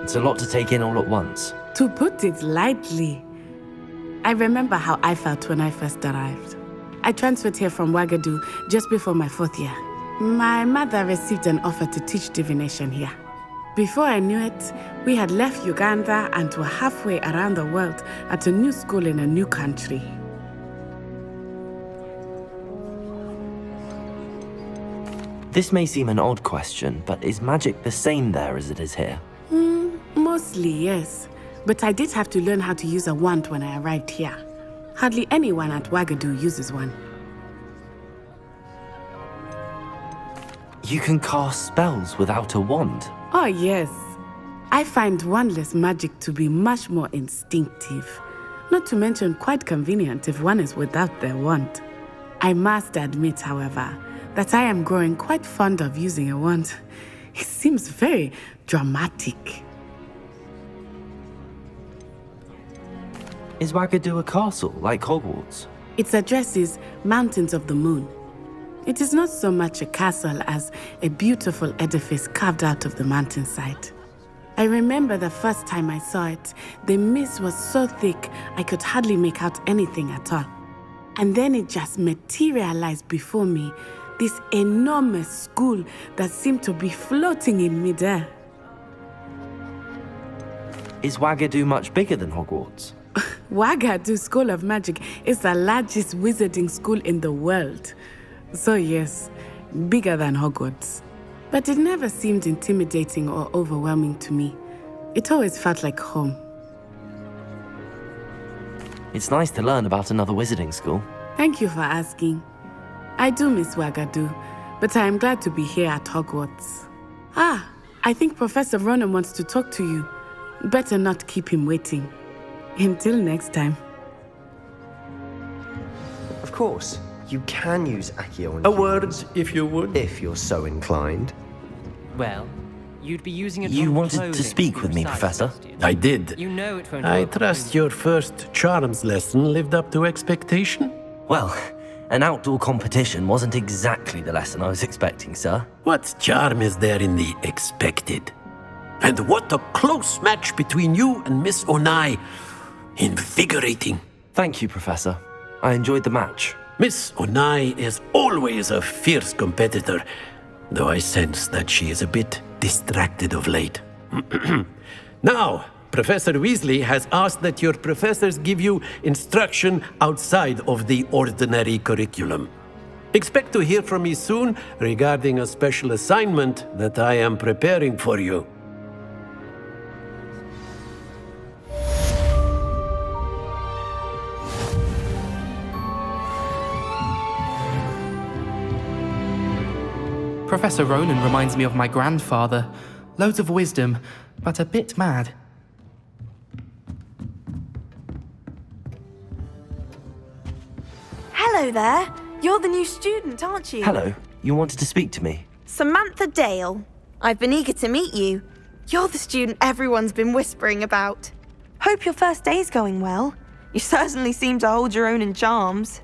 It's a lot to take in all at once. To put it lightly, I remember how I felt when I first arrived. I transferred here from Ouagadougou just before my 4th year. My mother received an offer to teach divination here. Before I knew it, we had left Uganda and were halfway around the world at a new school in a new country. This may seem an odd question, but is magic the same there as it is here? Mostly, yes. But I did have to learn how to use a wand when I arrived here. Hardly anyone at Ouagadougou uses one. You can cast spells without a wand? Oh, yes. I find wandless magic to be much more instinctive. Not to mention quite convenient if one is without their wand. I must admit, however, that I am growing quite fond of using a wand. It seems very dramatic. Is Ouagadougou a castle, like Hogwarts? Its address is Mountains of the Moon. It is not so much a castle as a beautiful edifice carved out of the mountainside. I remember the first time I saw it. The mist was so thick, I could hardly make out anything at all. And then it just materialized before me, this enormous school that seemed to be floating in midair. Is Wagadu much bigger than Hogwarts? Wagadu School of Magic is the largest wizarding school in the world. So yes, bigger than Hogwarts. But it never seemed intimidating or overwhelming to me. It always felt like home. It's nice to learn about another wizarding school. Thank you for asking. I do miss Wagadu, but I am glad to be here at Hogwarts. I think Professor Ronan wants to talk to you. Better not keep him waiting. Until next time. Of course, you can use Accio on A word, if you would. If you're so inclined. Well, you'd be using it. You wanted to speak with me, Professor? I did. You know it won't I work. trust your first charms lesson lived up to expectation? Well, an outdoor competition wasn't exactly the lesson I was expecting, sir. What charm is there in the expected? And what a close match between you and Miss Onai. Invigorating. Thank you, Professor. I enjoyed the match. Miss Onai is always a fierce competitor, though I sense that she is a bit distracted of late. Now, Professor Weasley has asked that your professors give you instruction outside of the ordinary curriculum. Expect to hear from me soon regarding a special assignment that I am preparing for you. Professor Ronan reminds me of my grandfather. Loads of wisdom, but a bit mad. Hello there. You're the new student, aren't you? Hello. You wanted to speak to me? Samantha Dale. I've been eager to meet you. You're the student everyone's been whispering about. Hope your first day's going well. You certainly seem to hold your own in charms.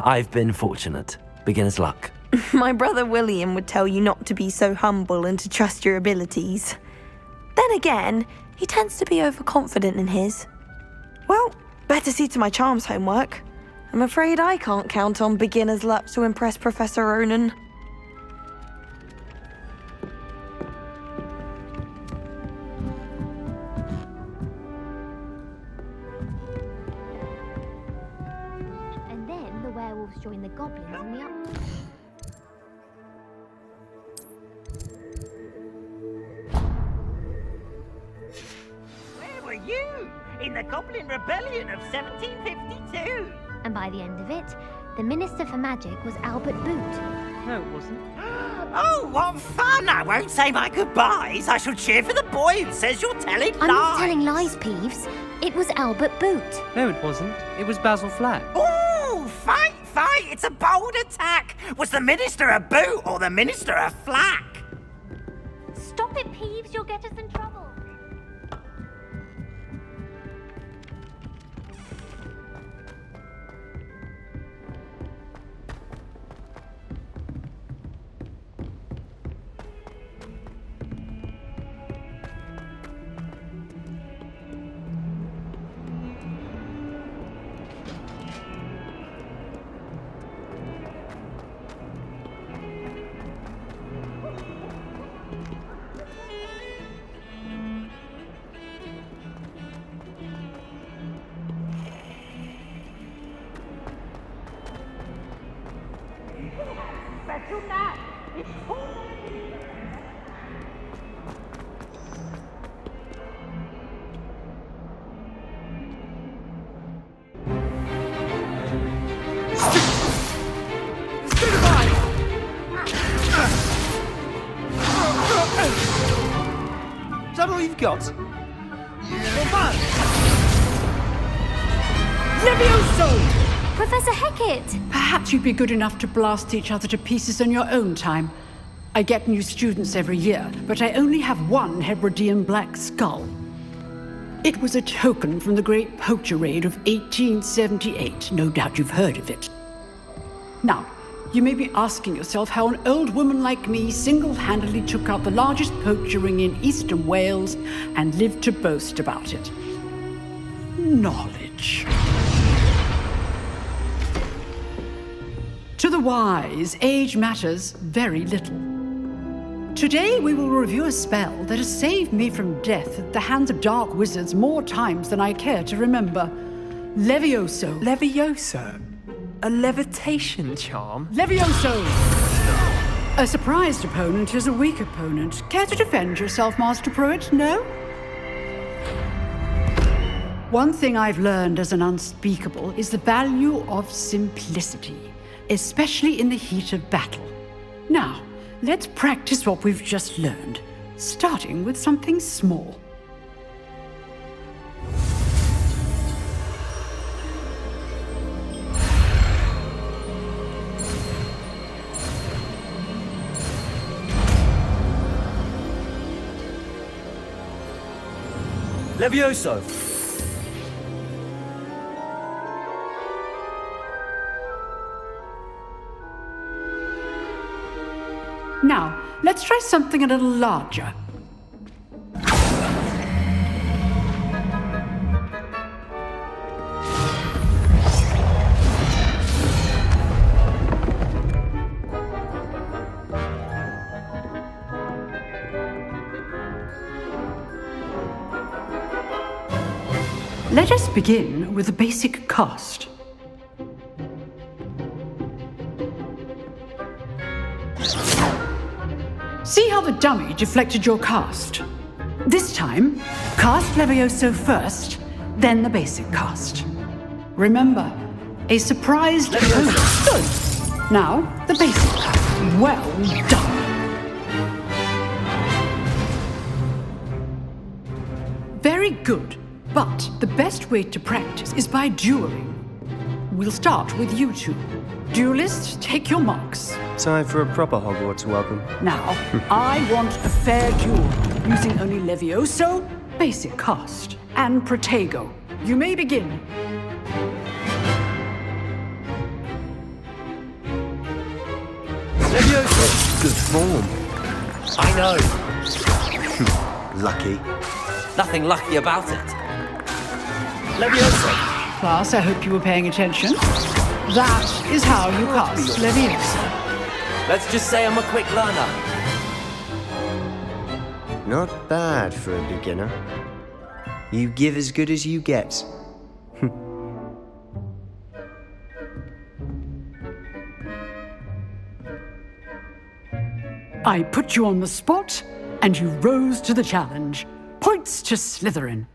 I've been fortunate. Beginner's luck. My brother William would tell you not to be so humble and to trust your abilities. Then again, he tends to be overconfident in his. Well, better see to my charms homework. I'm afraid I can't count on beginner's luck to impress Professor Ronan. And then the werewolves join the goblins in the up. Where were you? In the Goblin Rebellion of 1752. And by the end of it, the Minister for Magic was Albert Boot. No, it wasn't. Oh, what fun! I won't say my goodbyes. I shall cheer for the boy who says you're telling lies. I'm not telling lies, Peeves. It was Albert Boot. No, it wasn't. It was Basil Flack. Oh, fight, fight! It's a bold attack. Was the Minister a boot or the Minister a flack? Stop it, Peeves. You'll get us in trouble. Is that all you've got? Levioso! Professor Hecat! Perhaps you'd be good enough to blast each other to pieces on your own time. I get new students every year, but I only have one Hebridean black skull. It was a token from the Great Poacher Raid of 1878. No doubt you've heard of it. Now, You may be asking yourself how an old woman like me single-handedly took out the largest poacher ring in eastern Wales and lived to boast about it. Knowledge. To the wise, age matters very little. Today we will review a spell that has saved me from death at the hands of dark wizards more times than I care to remember. Levioso. Levioso? A levitation charm? Levioso! A surprised opponent is a weak opponent. Care to defend yourself, Master Pruitt? No? One thing I've learned as an unspeakable is the value of simplicity, especially in the heat of battle. Now, let's practice what we've just learned, starting with something small. Levioso! Now, let's try something a little larger. Let us begin with the basic cast. See how the dummy deflected your cast? This time, cast Levioso first, then the basic cast. Remember, a surprised opponent. Good. Now, the basic cast. Well done. Very good. But the best way to practice is by dueling. We'll start with you two. Duelists, take your marks. Time for a proper Hogwarts welcome. Now, I want a fair duel, using only Levioso, basic cast, and Protego. You may begin. Levioso! Good form. I know. Lucky. Nothing lucky about it. Leviosa! Class, I hope you were paying attention. That is how you cast Leviosa. Let's just say I'm a quick learner. Not bad for a beginner. You give as good as you get. I put you on the spot, and you rose to the challenge. Points to Slytherin.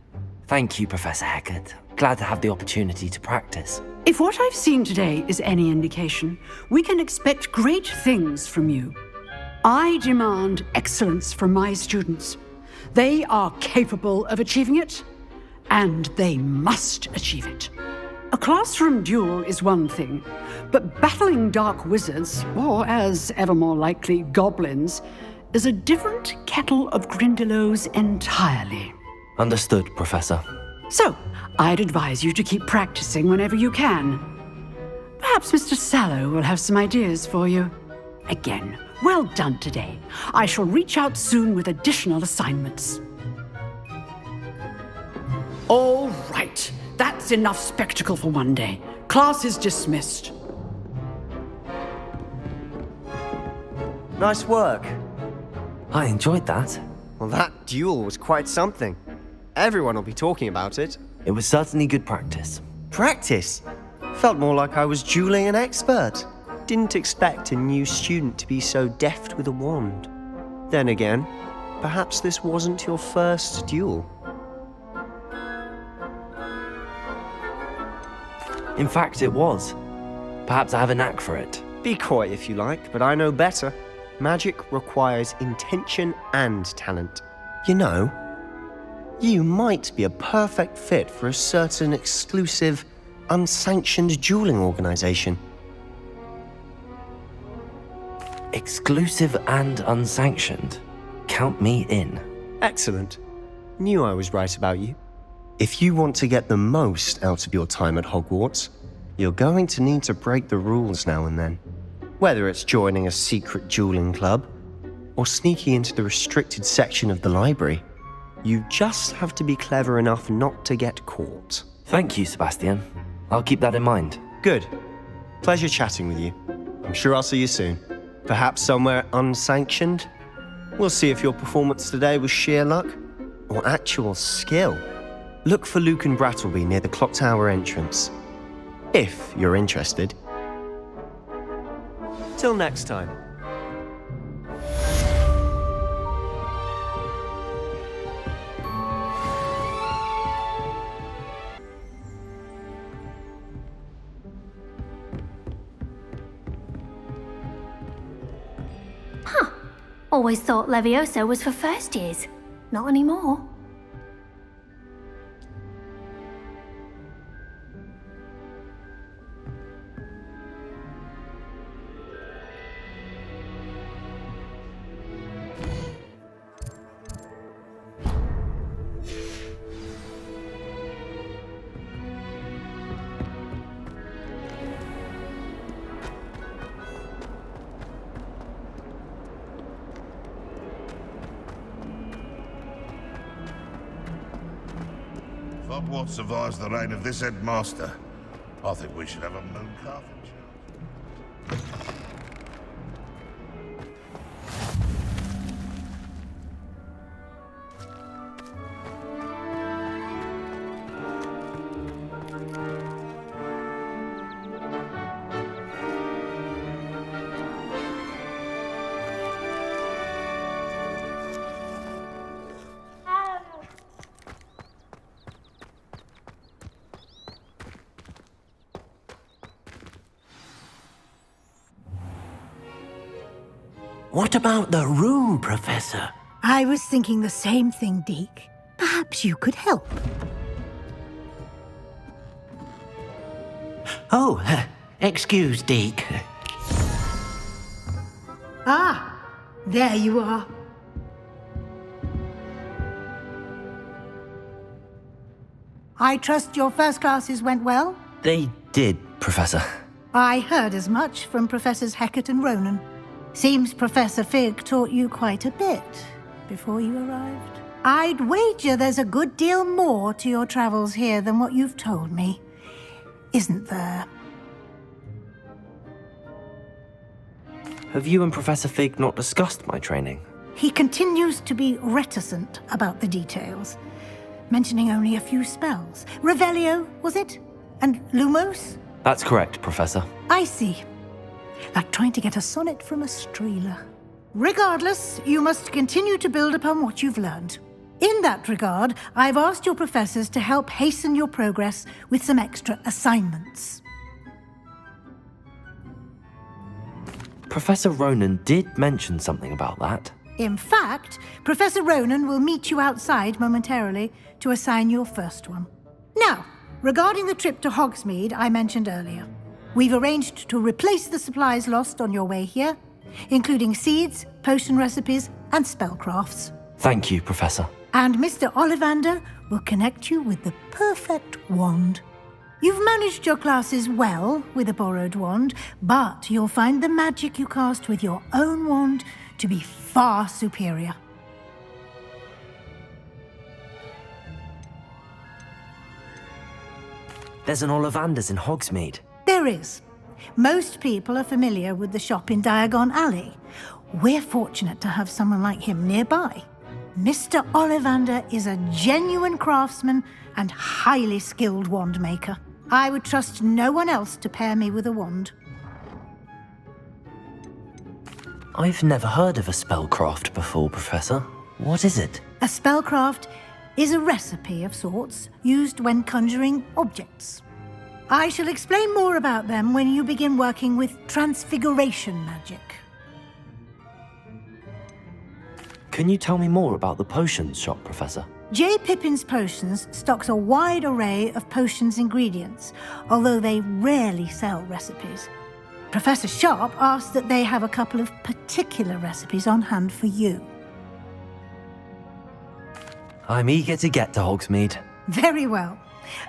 Thank you, Professor Hecat. Glad to have the opportunity to practice. If what I've seen today is any indication, we can expect great things from you. I demand excellence from my students. They are capable of achieving it, and they must achieve it. A classroom duel is one thing, but battling dark wizards, or as ever more likely, goblins, is a different kettle of Grindylows entirely. Understood, Professor. So, I'd advise you to keep practicing whenever you can. Perhaps Mr. Sallow will have some ideas for you. Again, well done today. I shall reach out soon with additional assignments. All right, that's enough spectacle for one day. Class is dismissed. Nice work. I enjoyed that. Well, that duel was quite something. Everyone will be talking about it. It was certainly good practice. Practice? Felt more like I was dueling an expert. Didn't expect a new student to be so deft with a wand. Then again, perhaps this wasn't your first duel. In fact, it was. Perhaps I have a knack for it. Be coy if you like, but I know better. Magic requires intention and talent. You know, you might be a perfect fit for a certain exclusive, unsanctioned dueling organization. Exclusive and unsanctioned? Count me in. Excellent. Knew I was right about you. If you want to get the most out of your time at Hogwarts, you're going to need to break the rules now and then. Whether it's joining a secret dueling club or sneaking into the restricted section of the library, you just have to be clever enough not to get caught. Thank you, Sebastian. I'll keep that in mind. Good. Pleasure chatting with you. I'm sure I'll see you soon. Perhaps somewhere unsanctioned? We'll see if your performance today was sheer luck or actual skill. Look for Luke and Brattleby near the clock tower entrance, if you're interested. Till next time. Always thought Levioso was for first years. Not anymore. Hogwarts survives the reign of this headmaster. I think we should have a moon calf in charge. What about the room, Professor? I was thinking the same thing, Deke. Perhaps you could help. Oh, excuse, Deke. Ah, there you are. I trust your first classes went well? They did, Professor. I heard as much from Professors Hecat and Ronan. Seems Professor Fig taught you quite a bit before you arrived. I'd wager there's a good deal more to your travels here than what you've told me. Isn't there? Have you and Professor Fig not discussed my training? He continues to be reticent about the details, mentioning only a few spells. Revelio, was it? And Lumos? That's correct, Professor. I see. Like trying to get a sonnet from a streeler. Regardless, you must continue to build upon what you've learned. In that regard, I've asked your professors to help hasten your progress with some extra assignments. Professor Ronan did mention something about that. In fact, Professor Ronan will meet you outside momentarily to assign your first one. Now, regarding the trip to Hogsmeade I mentioned earlier, we've arranged to replace the supplies lost on your way here, including seeds, potion recipes, and spellcrafts. Thank you, Professor. And Mr. Ollivander will connect you with the perfect wand. You've managed your classes well with a borrowed wand, but you'll find the magic you cast with your own wand to be far superior. There's an Ollivander's in Hogsmeade. There is. Most people are familiar with the shop in Diagon Alley. We're fortunate to have someone like him nearby. Mr. Ollivander is a genuine craftsman and highly skilled wand maker. I would trust no one else to pair me with a wand. I've never heard of a spellcraft before, Professor. What is it? A spellcraft is a recipe of sorts used when conjuring objects. I shall explain more about them when you begin working with transfiguration magic. Can you tell me more about the potions shop, Professor? J. Pippin's Potions stocks a wide array of potions ingredients, although they rarely sell recipes. Professor Sharp asks that they have a couple of particular recipes on hand for you. I'm eager to get to Hogsmeade. Very well.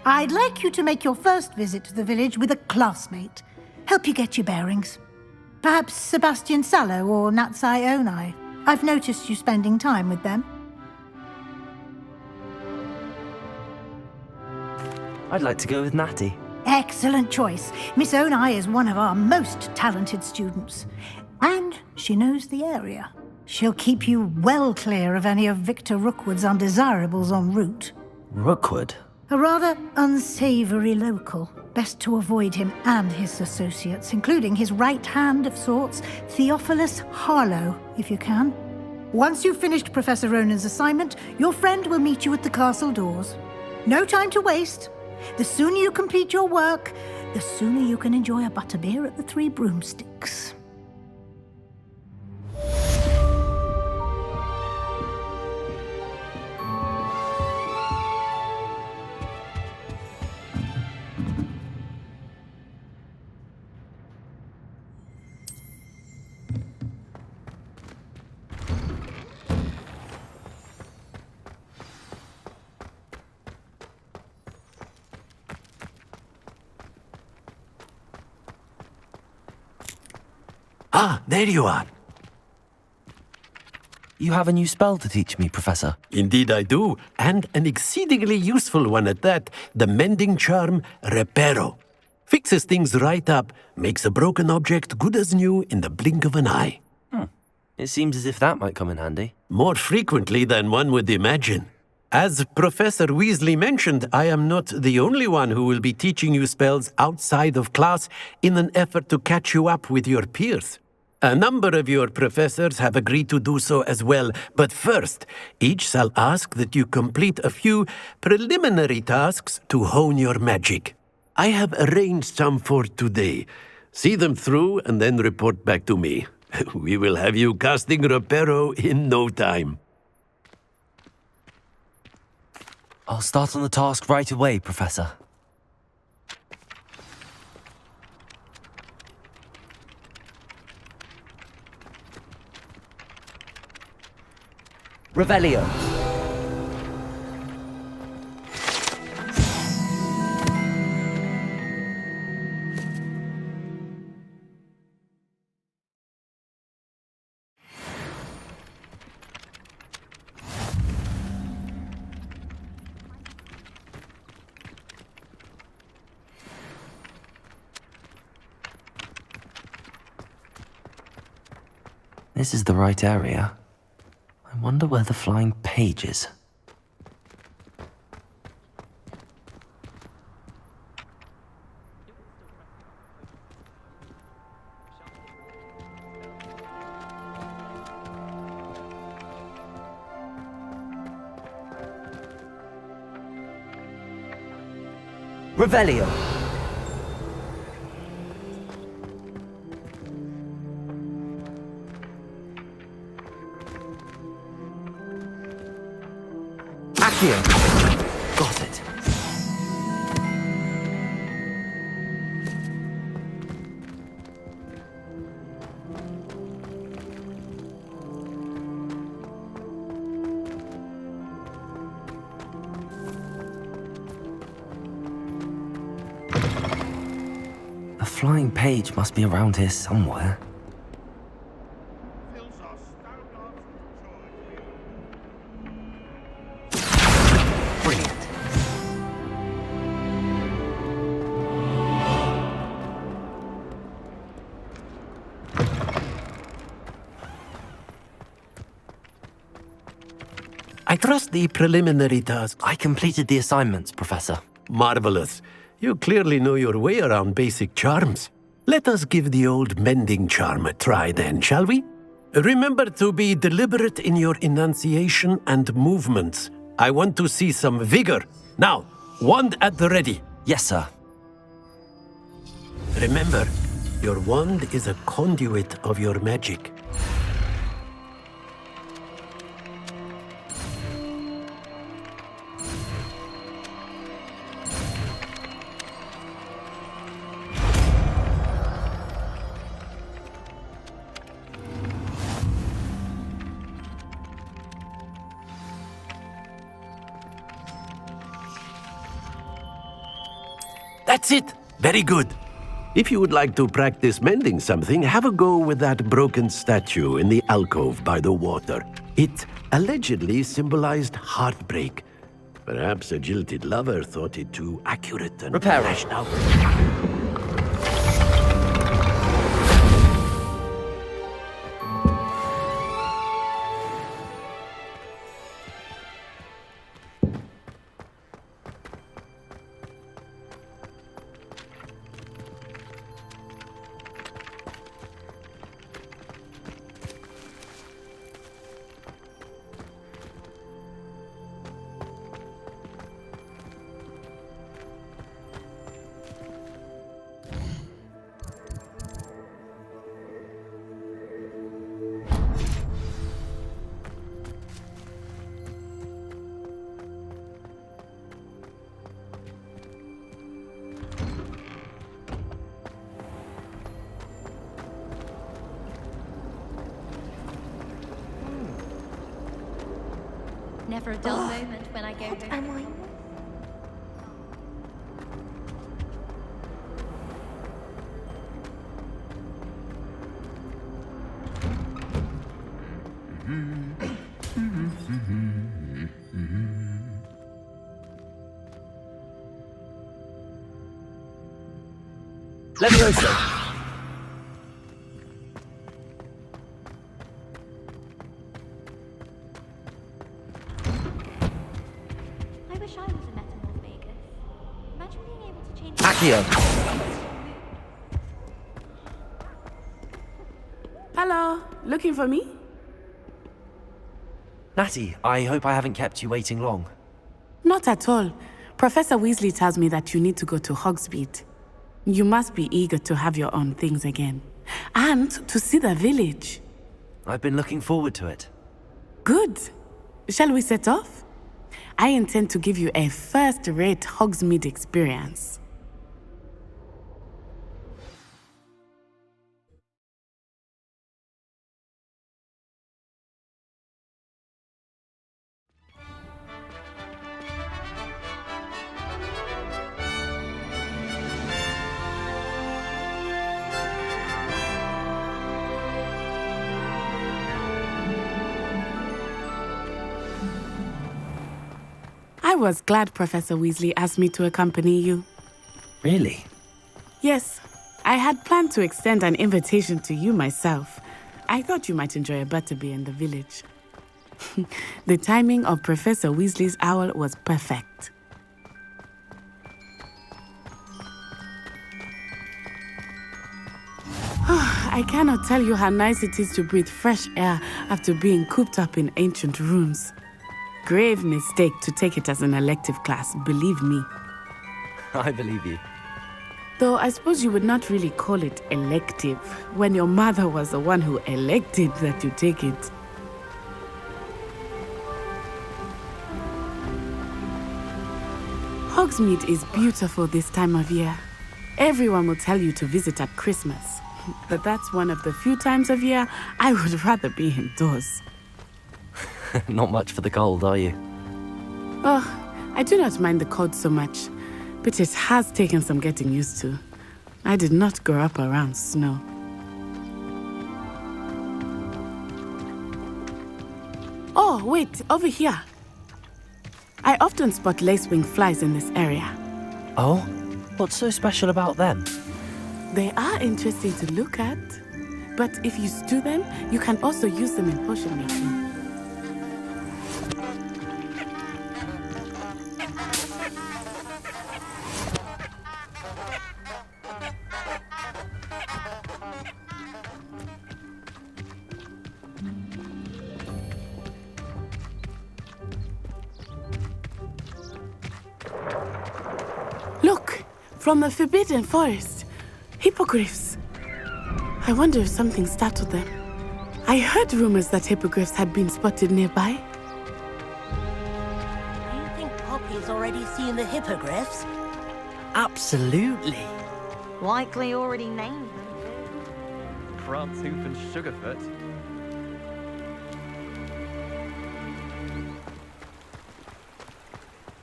I'd like you to make your first visit to the village with a classmate. Help you get your bearings. Perhaps Sebastian Sallow or Natsai Onai. I've noticed you spending time with them. I'd like to go with Natty. Excellent choice. Miss Onai is one of our most talented students. And she knows the area. She'll keep you well clear of any of Victor Rookwood's undesirables en route. Rookwood? A rather unsavory local. Best to avoid him and his associates, including his right hand of sorts, Theophilus Harlow, if you can. Once you've finished Professor Ronan's assignment, your friend will meet you at the castle doors. No time to waste. The sooner you complete your work, the sooner you can enjoy a butterbeer at the Three Broomsticks. Ah, there you are. You have a new spell to teach me, Professor. Indeed I do, and an exceedingly useful one at that. The mending charm, Reparo. Fixes things right up, makes a broken object good as new in the blink of an eye. It seems as if that might come in handy. More frequently than one would imagine. As Professor Weasley mentioned, I am not the only one who will be teaching you spells outside of class in an effort to catch you up with your peers. A number of your professors have agreed to do so as well, but first, each shall ask that you complete a few preliminary tasks to hone your magic. I have arranged some for today. See them through and then report back to me. We will have you casting Reparo in no time. I'll start on the task right away, Professor. Revelio. This is the right area. I wonder where the flying page is. Revelio. Accio. Got it. The flying page must be around here somewhere. I trust the preliminary tasks. I completed the assignments, Professor. Marvelous. You clearly know your way around basic charms. Let us give the old mending charm a try then, shall we? Remember to be deliberate in your enunciation and movements. I want to see some vigor. Now, wand at the ready. Yes, sir. Remember, your wand is a conduit of your magic. That's it. Very good. If you would like to practice mending something, have a go with that broken statue in the alcove by the water. It allegedly symbolized heartbreak. Perhaps a jilted lover thought it too accurate and Repair it. lashed out. Never a dull moment when I go home. Am I? Levioso! I wish I was a metamorph maker. Imagine being able to change. Accio! Hello, looking for me? Natty, I hope I haven't kept you waiting long. Not at all. Professor Weasley tells me that you need to go to Hogsmeade. You must be eager to have your own things again. And to see the village. I've been looking forward to it. Good. Shall we set off? I intend to give you a first-rate Hogsmeade experience. I was glad Professor Weasley asked me to accompany you. Really? Yes, I had planned to extend an invitation to you myself. I thought you might enjoy a butterbeer in the village. The timing of Professor Weasley's owl was perfect. I cannot tell you how nice it is to breathe fresh air after being cooped up in ancient rooms. Grave mistake to take it as an elective class, believe me. I believe you. Though I suppose you would not really call it elective when your mother was the one who elected that you take it. Hogsmeade is beautiful this time of year. Everyone will tell you to visit at Christmas, but that's one of the few times of year I would rather be indoors. Not much for the cold, are you? Oh, I do not mind the cold so much, but it has taken some getting used to. I did not grow up around snow. Oh, wait, over here. I often spot lacewing flies in this area. Oh? What's so special about them? They are interesting to look at, but if you stew them, you can also use them in potion making. Look, from the Forbidden Forest. Hippogriffs. I wonder if something startled them. I heard rumors that hippogriffs had been spotted nearby. Do you think Poppy's already seen the hippogriffs? Absolutely. Likely already named them. Prantooth and Sugarfoot.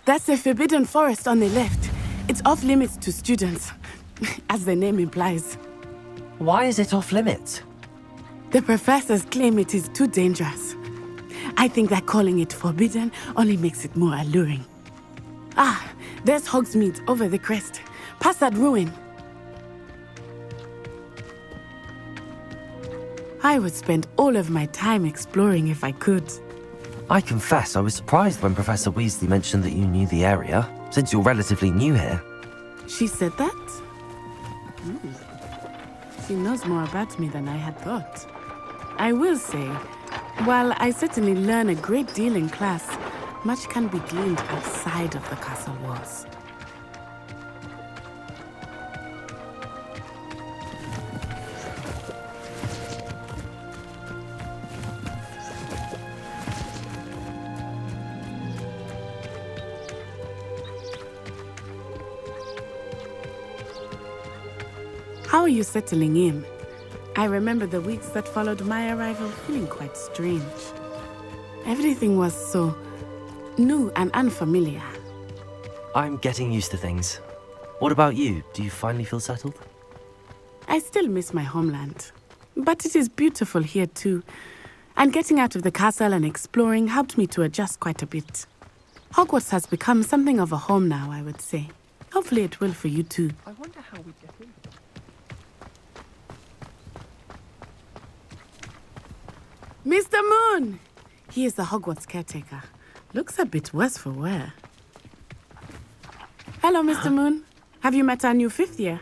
That's the Forbidden Forest on the left. It's off limits to students. as the name implies. Why is it off limits? The professors claim it is too dangerous. I think that calling it forbidden only makes it more alluring. Ah, there's Hogsmeade over the crest. Past that ruin. I would spend all of my time exploring if I could. I confess I was surprised when Professor Weasley mentioned that you knew the area, since you're relatively new here. She said that? She knows more about me than I had thought. I will say, while I certainly learn a great deal in class, much can be gleaned outside of the castle walls. How are you settling in? I remember the weeks that followed my arrival feeling quite strange. Everything was so new and unfamiliar. I'm getting used to things. What about you? Do you finally feel settled? I still miss my homeland, but it is beautiful here too. And getting out of the castle and exploring helped me to adjust quite a bit. Hogwarts has become something of a home now, I would say. Hopefully it will for you too. I wonder how we get in. Mr. Moon! He is the Hogwarts caretaker. Looks a bit worse for wear. Hello, Mr. Moon. Have you met our new fifth year?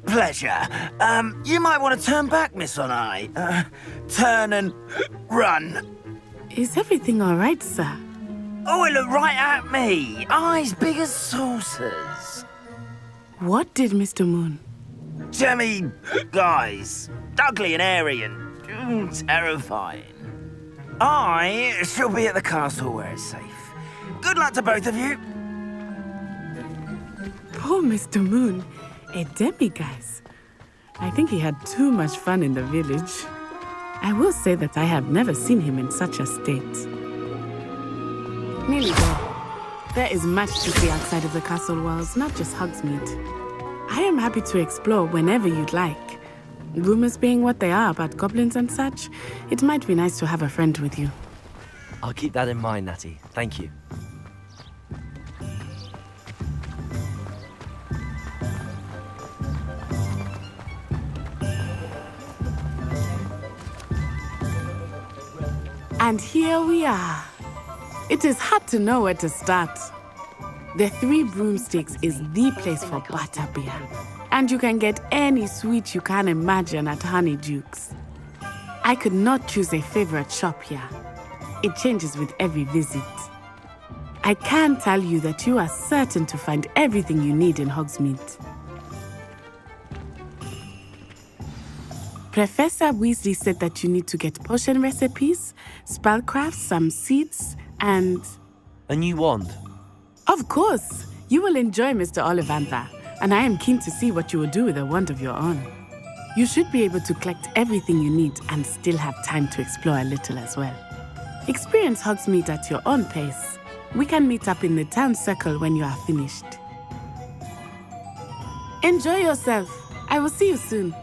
Pleasure. You might want to turn back, Miss Onai. Turn and run. Is everything all right, sir? Oh, it looked right at me. Eyes big as saucers. What did Mr. Moon? Jemmy guys. Ugly and airy and terrifying. I shall be at the castle where it's safe. Good luck to both of you. Poor Mr. Moon. A demiguise. I think he had too much fun in the village. I will say that I have never seen him in such a state. Nearly there. There is much to see outside of the castle walls, not just Hogsmeade. I am happy to explore whenever you'd like. Rumors being what they are about goblins and such, it might be nice to have a friend with you. I'll keep that in mind, Natty. Thank you. And here we are. It is hard to know where to start. The Three Broomsticks is the place for butterbeer. And you can get any sweet you can imagine at Honeydukes. I could not choose a favorite shop here. It changes with every visit. I can tell you that you are certain to find everything you need in Hogsmeade. Professor Weasley said that you need to get potion recipes, spellcrafts, some seeds, and... A new wand? Of course! You will enjoy Mr. Ollivandher, and I am keen to see what you will do with a wand of your own. You should be able to collect everything you need and still have time to explore a little as well. Experience Hogsmeade at your own pace. We can meet up in the town circle when you are finished. Enjoy yourself. I will see you soon.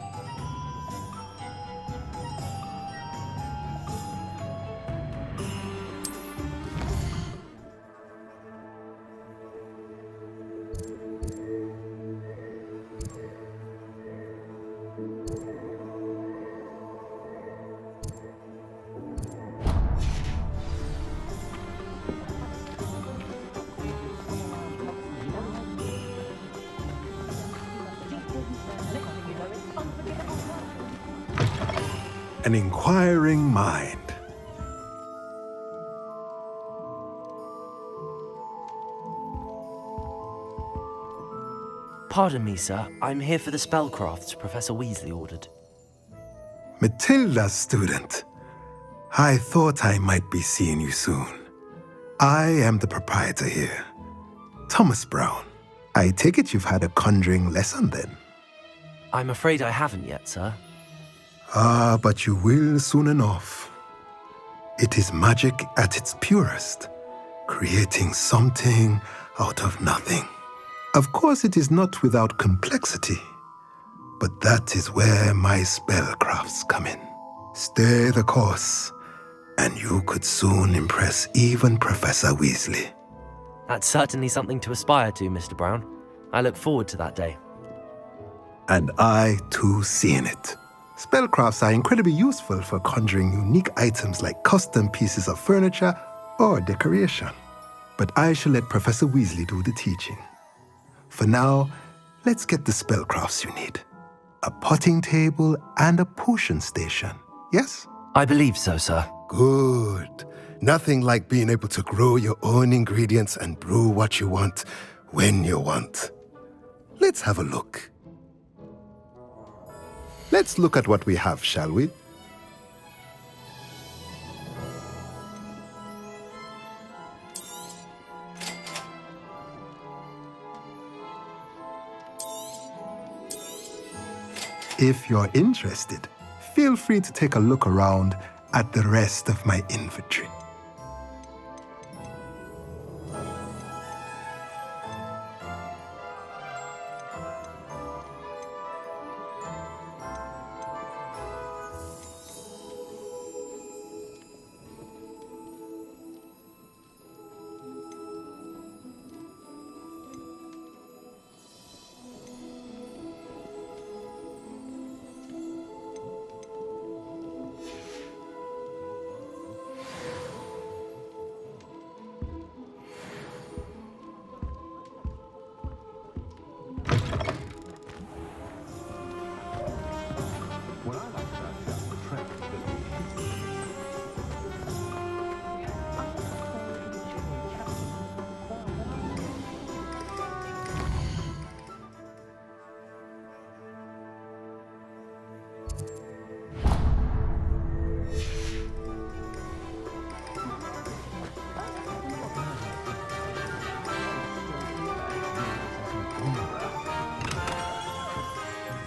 An inquiring mind. Pardon me, sir. I'm here for the spellcrafts Professor Weasley ordered. Matilda's student. I thought I might be seeing you soon. I am the proprietor here, Thomas Brown. I take it you've had a conjuring lesson then? I'm afraid I haven't yet, sir. Ah, but you will soon enough. It is magic at its purest, creating something out of nothing. Of course, it is not without complexity. But that is where my spellcrafts come in. Stay the course, and you could soon impress even Professor Weasley. That's certainly something to aspire to, Mr. Brown. I look forward to that day. And I, too, seen it. Spellcrafts are incredibly useful for conjuring unique items like custom pieces of furniture or decoration. But I shall let Professor Weasley do the teaching. For now, let's get the spellcrafts you need. A potting table and a potion station, yes? I believe so, sir. Good. Nothing like being able to grow your own ingredients and brew what you want, when you want. Let's have a look. Let's look at what we have, shall we? If you're interested, feel free to take a look around at the rest of my inventory.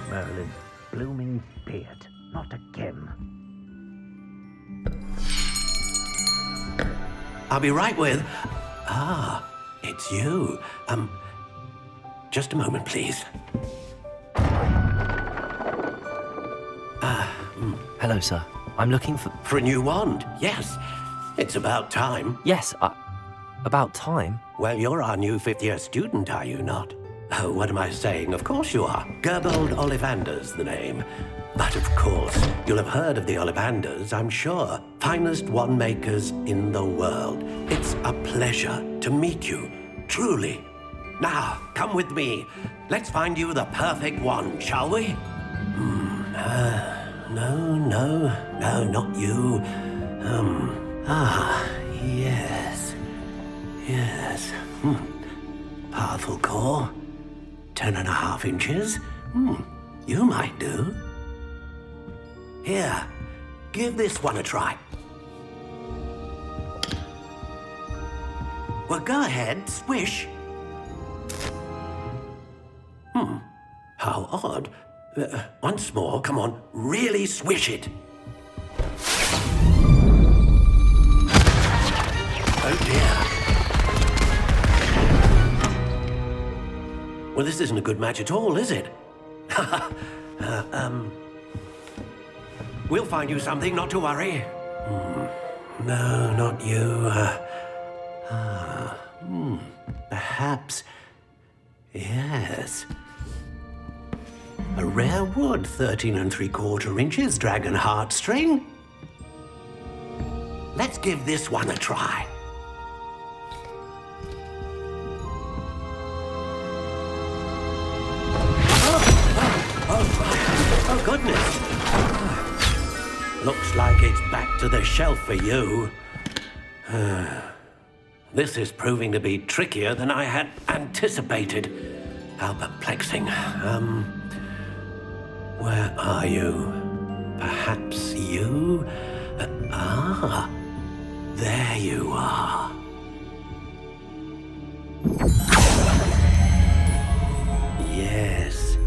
Merlin, blooming beard, not again. I'll be right with... Ah, it's you. Just a moment, please. Hello, sir. I'm looking for... For a new wand, yes. It's about time. Yes, about time? Well, you're our new fifth-year student, are you not? Oh, what am I saying? Of course you are. Gerbold Ollivander's the name. But of course, you'll have heard of the Ollivanders, I'm sure. Finest wand makers in the world. It's a pleasure to meet you, truly. Now, come with me. Let's find you the perfect wand, shall we? No, not you. Yes. Powerful core. 10.5 inches. You might do. Here, give this one a try. Well, go ahead, swish. How odd. Once more, come on, really swish it. Oh dear. Well, this isn't a good match at all, is it? We'll find you something, not to worry. No, not you. Perhaps... Yes. A rare wood, 13 3/4 inches, dragon heartstring. Let's give this one a try. Oh, goodness. Looks like it's back to the shelf for you. This is proving to be trickier than I had anticipated. How perplexing. Where are you? Perhaps you? There you are. Yes,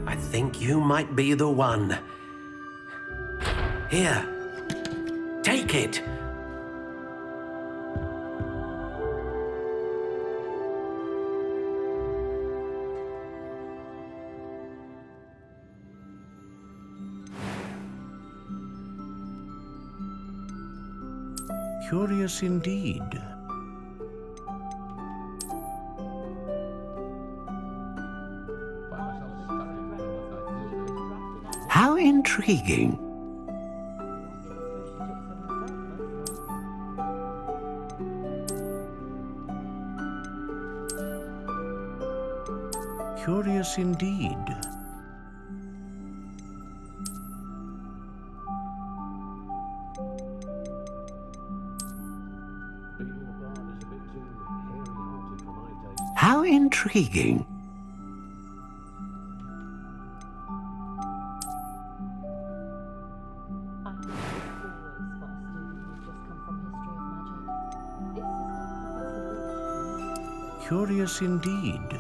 I think you might be the one. Here, take it. Curious indeed. How intriguing. Curious indeed. How intriguing. Curious indeed.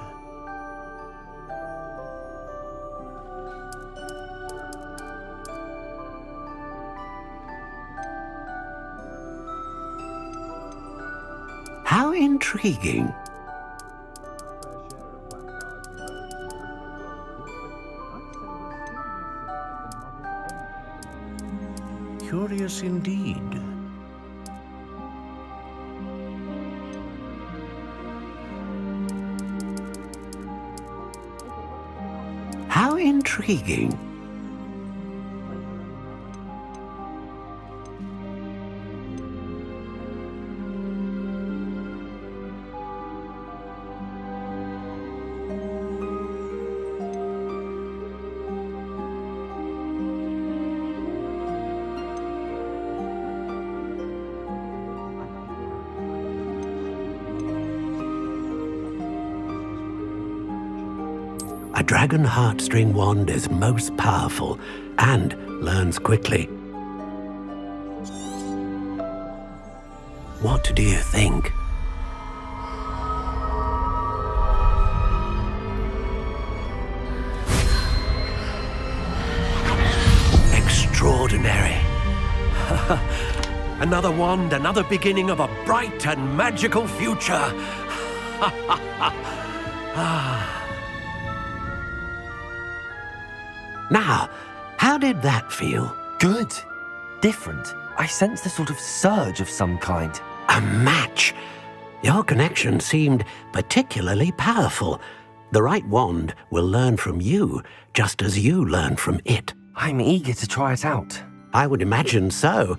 How intriguing. Curious indeed. How intriguing. A dragon heartstring wand is most powerful and learns quickly. What do you think? Extraordinary. Another wand, another beginning of a bright and magical future. Now, how did that feel? Good. Different. I sensed a sort of surge of some kind. A match. Your connection seemed particularly powerful. The right wand will learn from you, just as you learn from it. I'm eager to try it out. I would imagine so.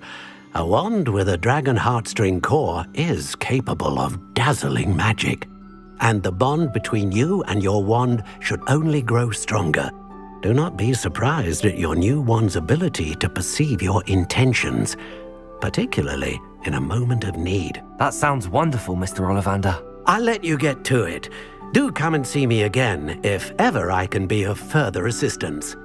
A wand with a dragon heartstring core is capable of dazzling magic. And the bond between you and your wand should only grow stronger. Do not be surprised at your new wand's ability to perceive your intentions, particularly in a moment of need. That sounds wonderful, Mr. Ollivander. I'll let you get to it. Do come and see me again if ever I can be of further assistance.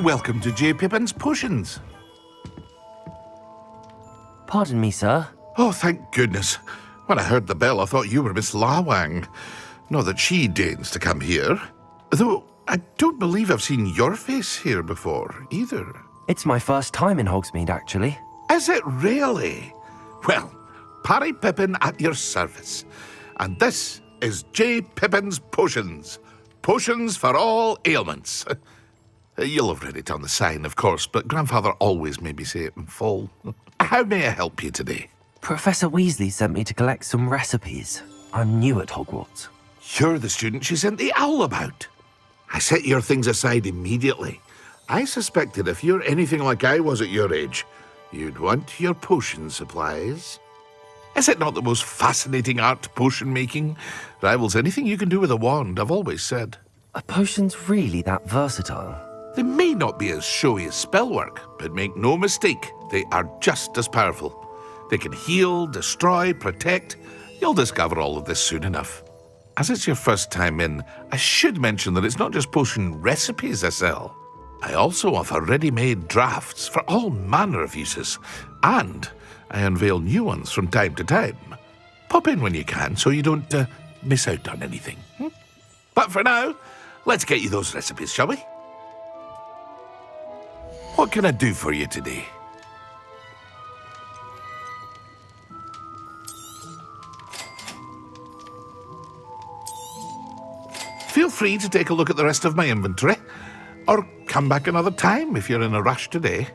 Welcome to J. Pippin's Potions. Pardon me, sir. Oh, thank goodness. When I heard the bell, I thought you were Miss Lawang. Not that she deigns to come here. Though, I don't believe I've seen your face here before, either. It's my first time in Hogsmeade, actually. Is it really? Well, Parry Pippin at your service. And this is J. Pippin's Potions. Potions for all ailments. You'll have read it on the sign, of course, but Grandfather always made me say it in full. How may I help you today? Professor Weasley sent me to collect some recipes. I'm new at Hogwarts. You're the student she sent the owl about. I set your things aside immediately. I suspected if you're anything like I was at your age, you'd want your potion supplies. Is it not the most fascinating art, potion making? Rivals anything you can do with a wand, I've always said. Are potions really that versatile? They may not be as showy as spellwork, but make no mistake, they are just as powerful. They can heal, destroy, protect. You'll discover all of this soon enough. As it's your first time in, I should mention that it's not just potion recipes I sell. I also offer ready-made drafts for all manner of uses, and I unveil new ones from time to time. Pop in when you can so you don't miss out on anything. But for now, let's get you those recipes, shall we? What can I do for you today? Feel free to take a look at the rest of my inventory, or come back another time if you're in a rush today.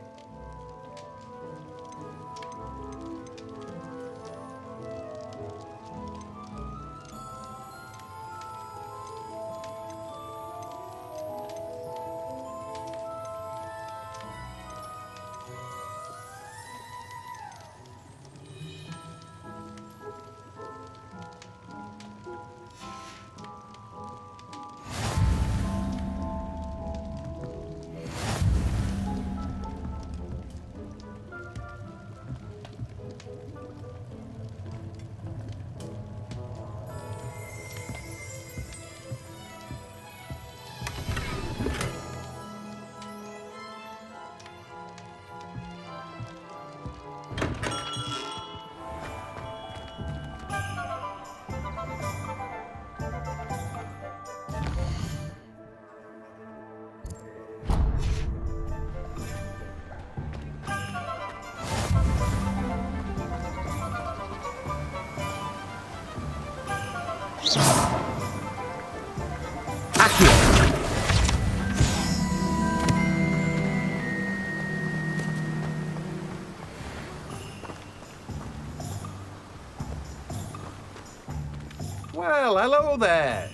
Well, hello there.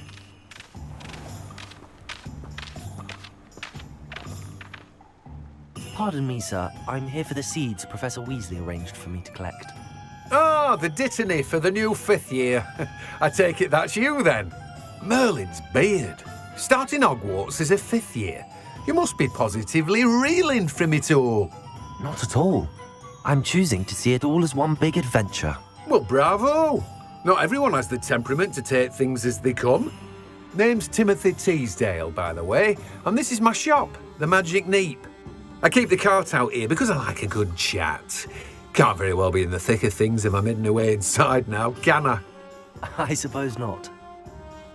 Pardon me, sir. I'm here for the seeds Professor Weasley arranged for me to collect. Ah, the dittany for the new 5th year. I take it that's you, then. Merlin's beard. Starting Hogwarts as a 5th year. You must be positively reeling from it all. Not at all. I'm choosing to see it all as one big adventure. Well, bravo. Not everyone has the temperament to take things as they come. Name's Timothy Teasdale, by the way, and this is my shop, the Magic Neep. I keep the cart out here because I like a good chat. Can't very well be in the thick of things if I'm hidden away inside now, can I? I suppose not.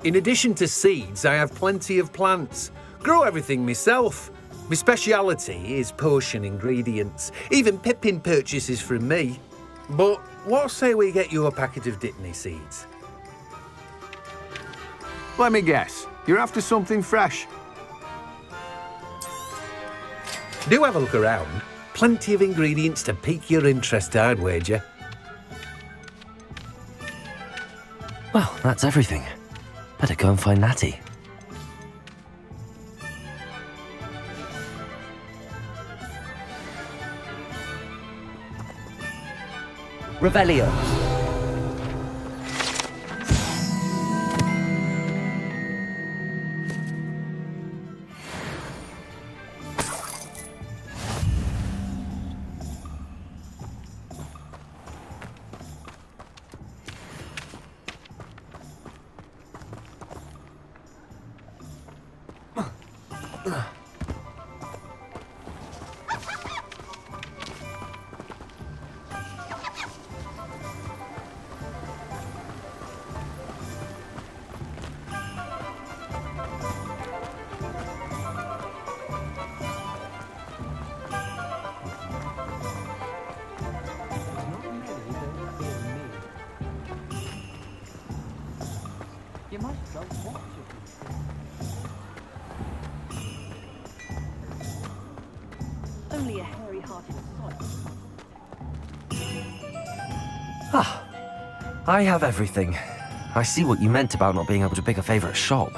In addition to seeds, I have plenty of plants. Grow everything myself. My speciality is potion ingredients. Even Pippin purchases from me. But what say we get you a packet of Dittany seeds? Let me guess. You're after something fresh. Do have a look around. Plenty of ingredients to pique your interest, I'd wager. Well, that's everything. Better go and find Natty. Revelio. You might as well watch it. Only a hairy-hearted sod. I have everything. I see what you meant about not being able to pick a favourite shop.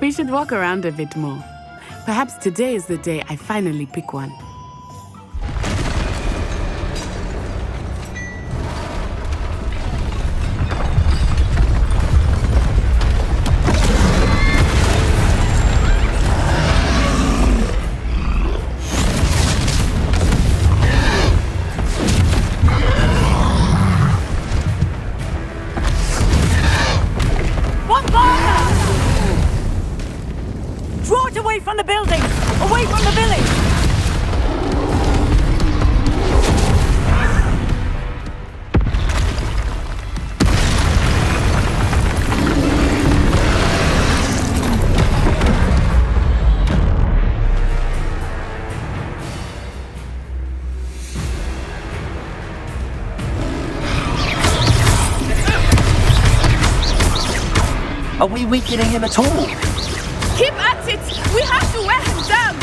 We should walk around a bit more. Perhaps today is the day I finally pick one. Away from the building! Away from the village! Are we weakening him at all? Keep at it! We have to wear him down!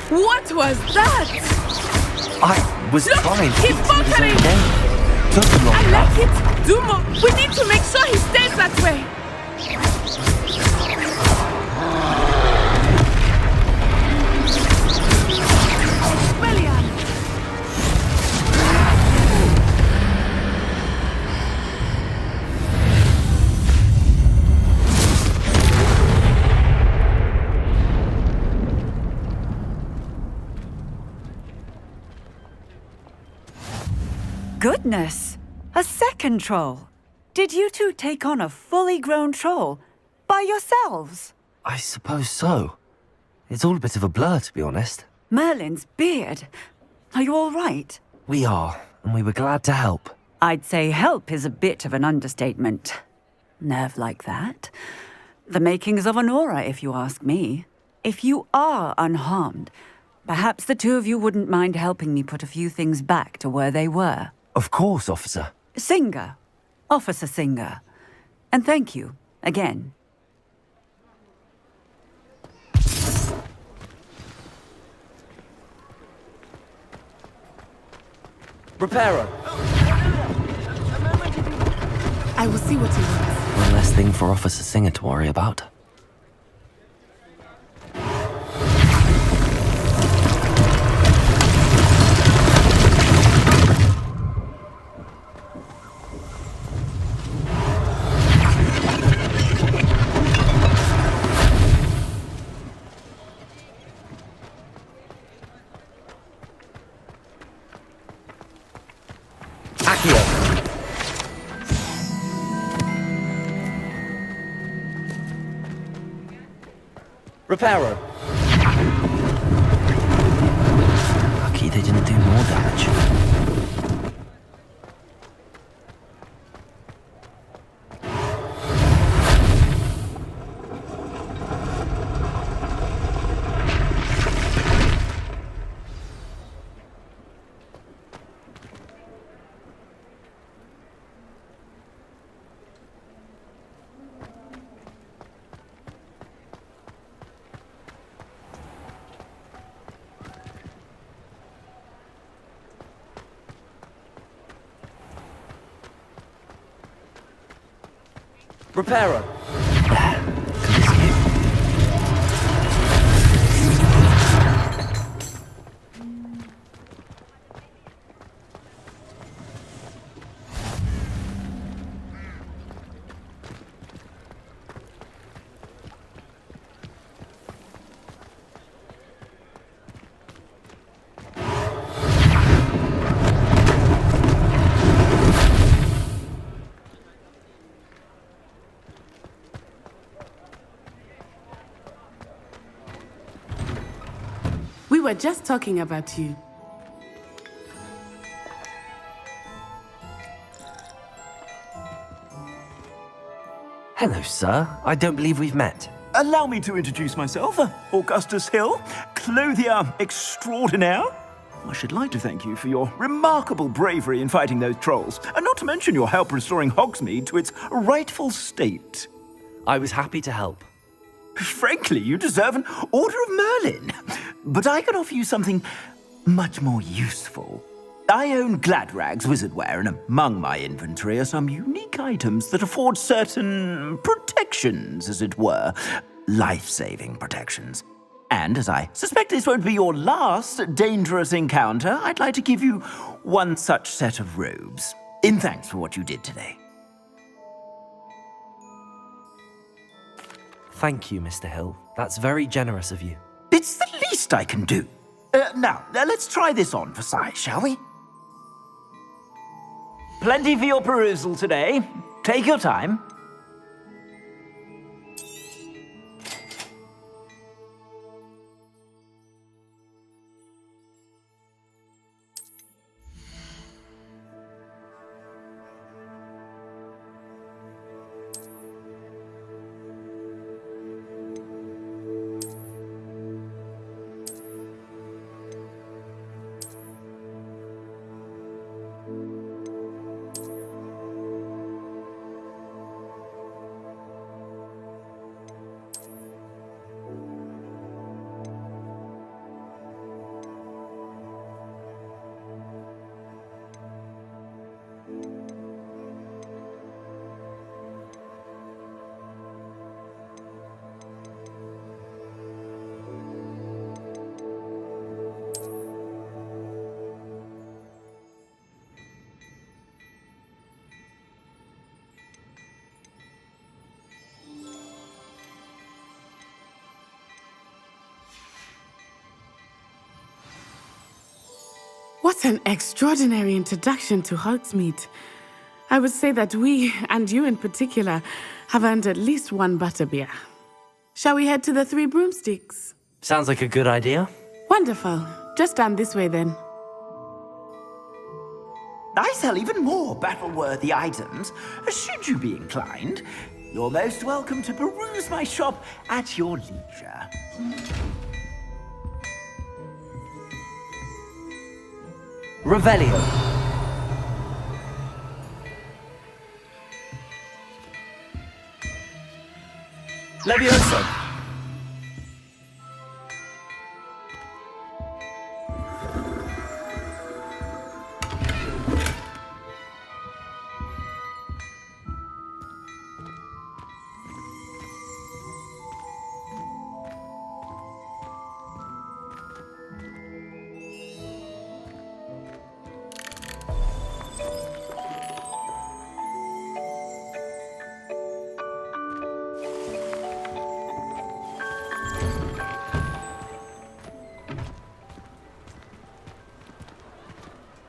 What was that? I was Look, trying to he's beat him with his own bunkering! game. Took him long I enough. like it! Do more! We need to make sure he stays that way! Goodness! A second troll! Did you two take on a fully grown troll? By yourselves? I suppose so. It's all a bit of a blur, to be honest. Merlin's beard. Are you all right? We are, and we were glad to help. I'd say help is a bit of an understatement. Nerve like that. The makings of an aura, if you ask me. If you are unharmed, perhaps the two of you wouldn't mind helping me put a few things back to where they were. Of course, officer. Singer. Officer Singer. And thank you, again. Reparo. I will see what he wants. One less thing for Officer Singer to worry about. Reparo. Lucky they didn't do more damage. Reparo. We were just talking about you. Hello, sir. I don't believe we've met. Allow me to introduce myself, Augustus Hill, clothier extraordinaire. I should like to thank you for your remarkable bravery in fighting those trolls, and not to mention your help restoring Hogsmeade to its rightful state. I was happy to help. Frankly, you deserve an Order of Merlin. But I can offer you something much more useful. I own Gladrag's wizardware, and among my inventory are some unique items that afford certain protections, as it were. Life-saving protections. And as I suspect this won't be your last dangerous encounter, I'd like to give you one such set of robes, in thanks for what you did today. Thank you, Mr. Hill. That's very generous of you. It's the least I can do. Now, let's try this on for size, shall we? Plenty for your perusal today. Take your time. What an extraordinary introduction to Hogsmeade. I would say that we, and you in particular, have earned at least one butterbeer. Shall we head to the Three Broomsticks? Sounds like a good idea. Wonderful. Just down this way then. I sell even more battle-worthy items, should you be inclined. You're most welcome to peruse my shop at your leisure. Revelio. Levioso.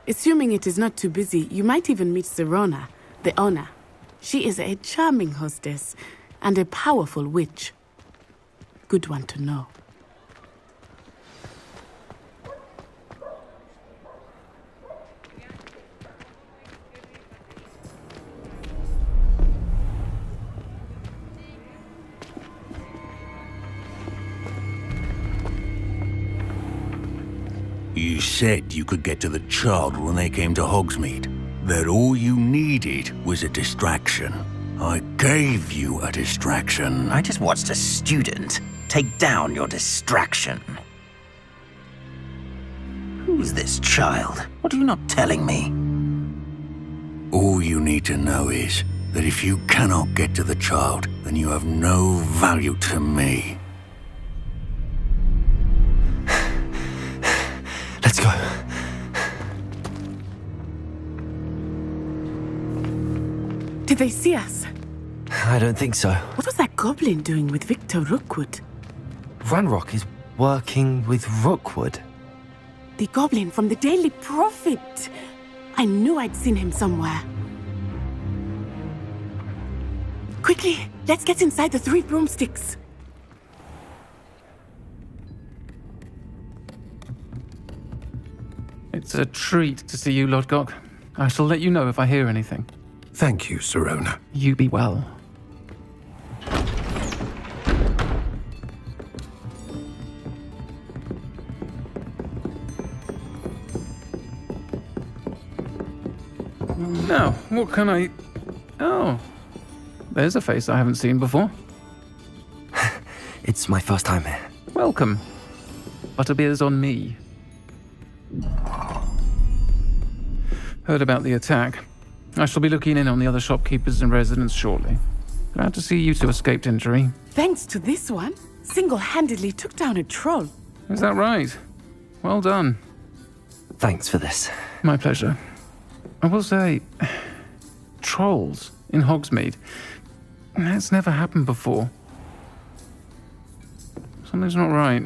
Assuming it is not too busy, you might even meet Sirona, the owner. She is a charming hostess and a powerful witch. Good one to know. You said you could get to the child when they came to Hogsmeade. That all you needed was a distraction. I gave you a distraction. I just watched a student take down your distraction. Who's this child? What are you not telling me? All you need to know is that if you cannot get to the child, then you have no value to me. Let's go. Did they see us? I don't think so. What was that goblin doing with Victor Rookwood? Ranrock is working with Rookwood. The goblin from the Daily Prophet. I knew I'd seen him somewhere. Quickly, let's get inside the Three Broomsticks. It's a treat to see you, Lodgok. I shall let you know if I hear anything. Thank you, Sirona. You be well. Now, what can I... Oh, there's a face I haven't seen before. It's my first time here. Welcome. Butterbeer's on me. Heard about the attack. I shall be looking in on the other shopkeepers and residents shortly. Glad to see you two escaped injury. Thanks to this one, single-handedly took down a troll. Is that right? Well done. Thanks for this. My pleasure. I will say, trolls in Hogsmeade. That's never happened before. Something's not right.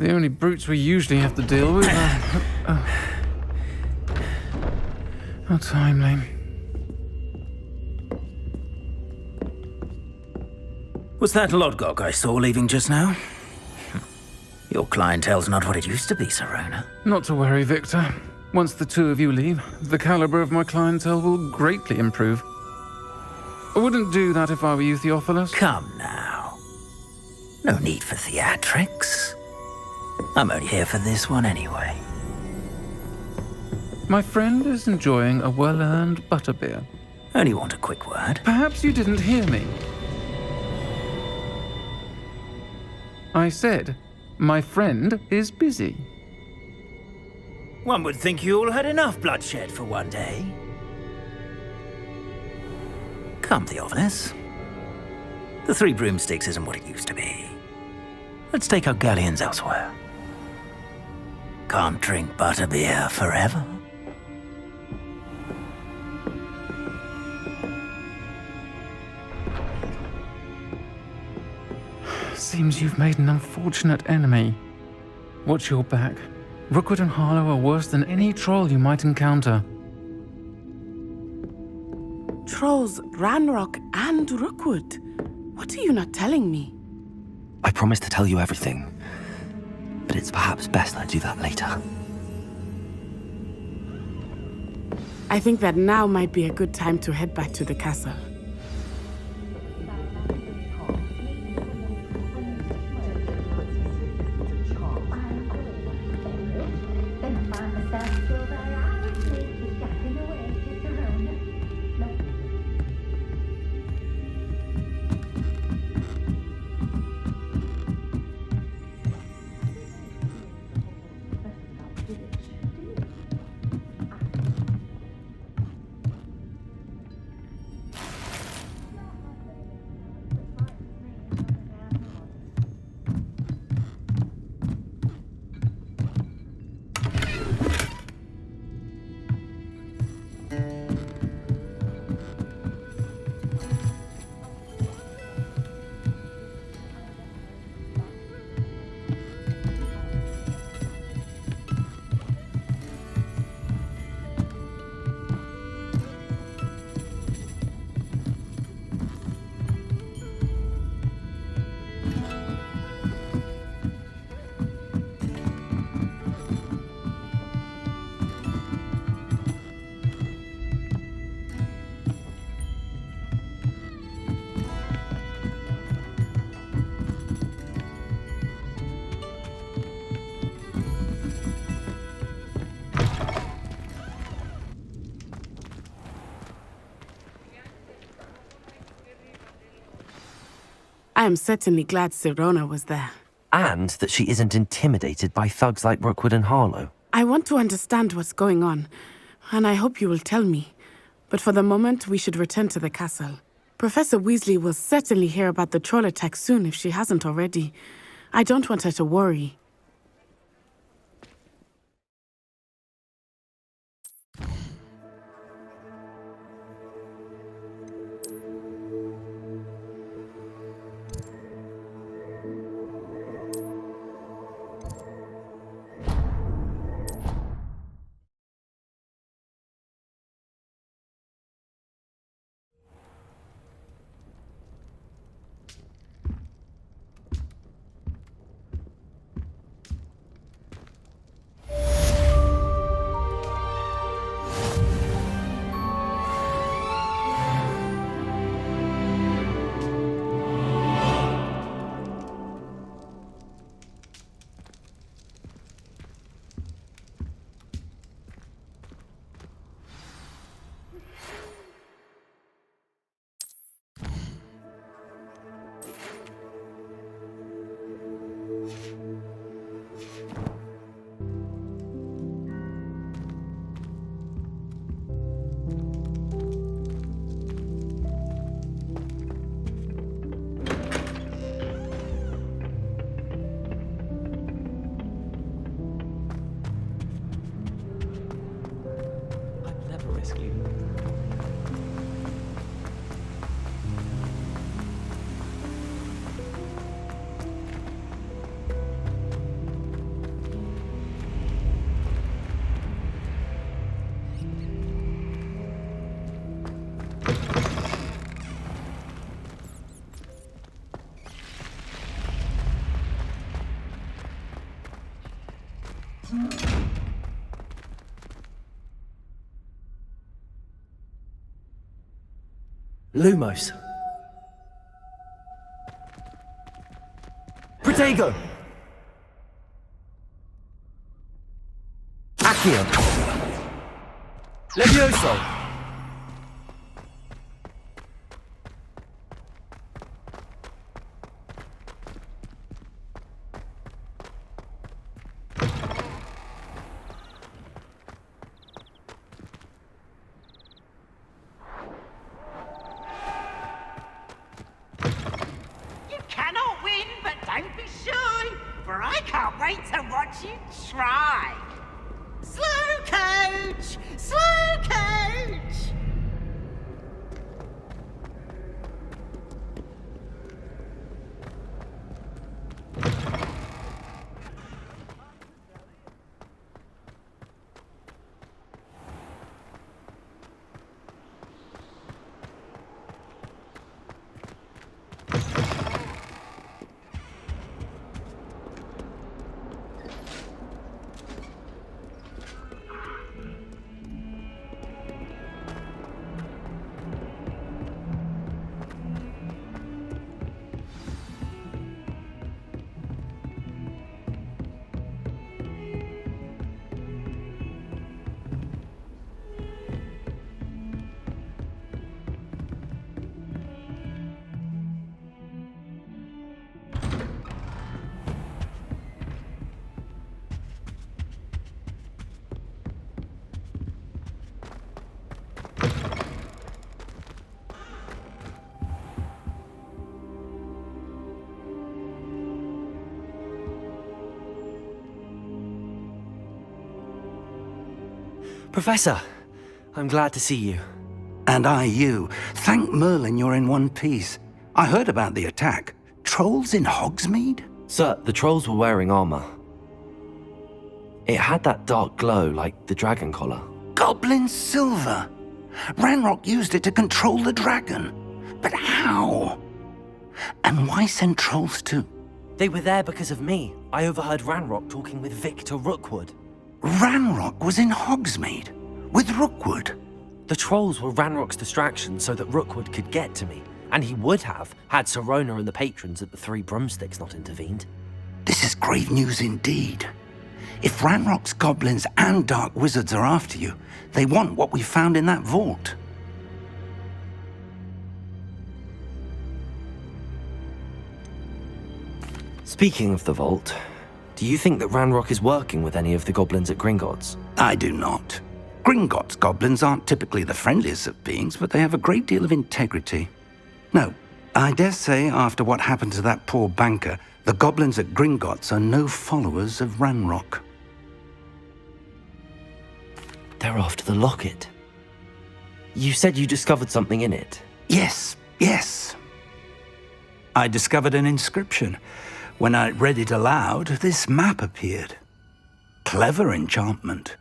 The only brutes we usually have to deal with are... How timely. Was that Lodgok I saw leaving just now? Your clientele's not what it used to be, Serona. Not to worry, Victor. Once the two of you leave, the caliber of my clientele will greatly improve. I wouldn't do that if I were you, Theophilus. Come now. No need for theatrics. I'm only here for this one anyway. My friend is enjoying a well-earned butterbeer. Only want a quick word. Perhaps you didn't hear me. I said, my friend is busy. One would think you all had enough bloodshed for one day. Come, Theophilus. The Three Broomsticks isn't what it used to be. Let's take our galleons elsewhere. Can't drink butterbeer forever. Seems you've made an unfortunate enemy. Watch your back. Rookwood and Harlow are worse than any troll you might encounter. Trolls, Ranrock, and Rookwood. What are you not telling me? I promised to tell you everything, but it's perhaps best I do that later. I think that now might be a good time to head back to the castle. I am certainly glad Serona was there. And that she isn't intimidated by thugs like Rookwood and Harlow. I want to understand what's going on, and I hope you will tell me. But for the moment, we should return to the castle. Professor Weasley will certainly hear about the troll attack soon if she hasn't already. I don't want her to worry. Lumos. Protego! Accio! Levioso! You cannot win, but don't be shy, for I can't wait to watch you try. Slow coach! Slow coach! Professor, I'm glad to see you. And I you. Thank Merlin you're in one piece. I heard about the attack. Trolls in Hogsmeade? Sir, the trolls were wearing armor. It had that dark glow like the dragon collar. Goblin silver! Ranrock used it to control the dragon. But how? And why send trolls too? They were there because of me. I overheard Ranrock talking with Victor Rookwood. Ranrock was in Hogsmeade? With Rookwood? The trolls were Ranrock's distraction so that Rookwood could get to me. And he would have, had Sirona and the patrons at the Three Broomsticks not intervened. This is grave news indeed. If Ranrock's goblins and dark wizards are after you, they want what we found in that vault. Speaking of the vault, do you think that Ranrock is working with any of the goblins at Gringotts? I do not. Gringotts goblins aren't typically the friendliest of beings, but they have a great deal of integrity. No, I dare say after what happened to that poor banker, the goblins at Gringotts are no followers of Ranrock. They're after the locket. You said you discovered something in it. Yes. I discovered an inscription. When I read it aloud, this map appeared. Clever enchantment.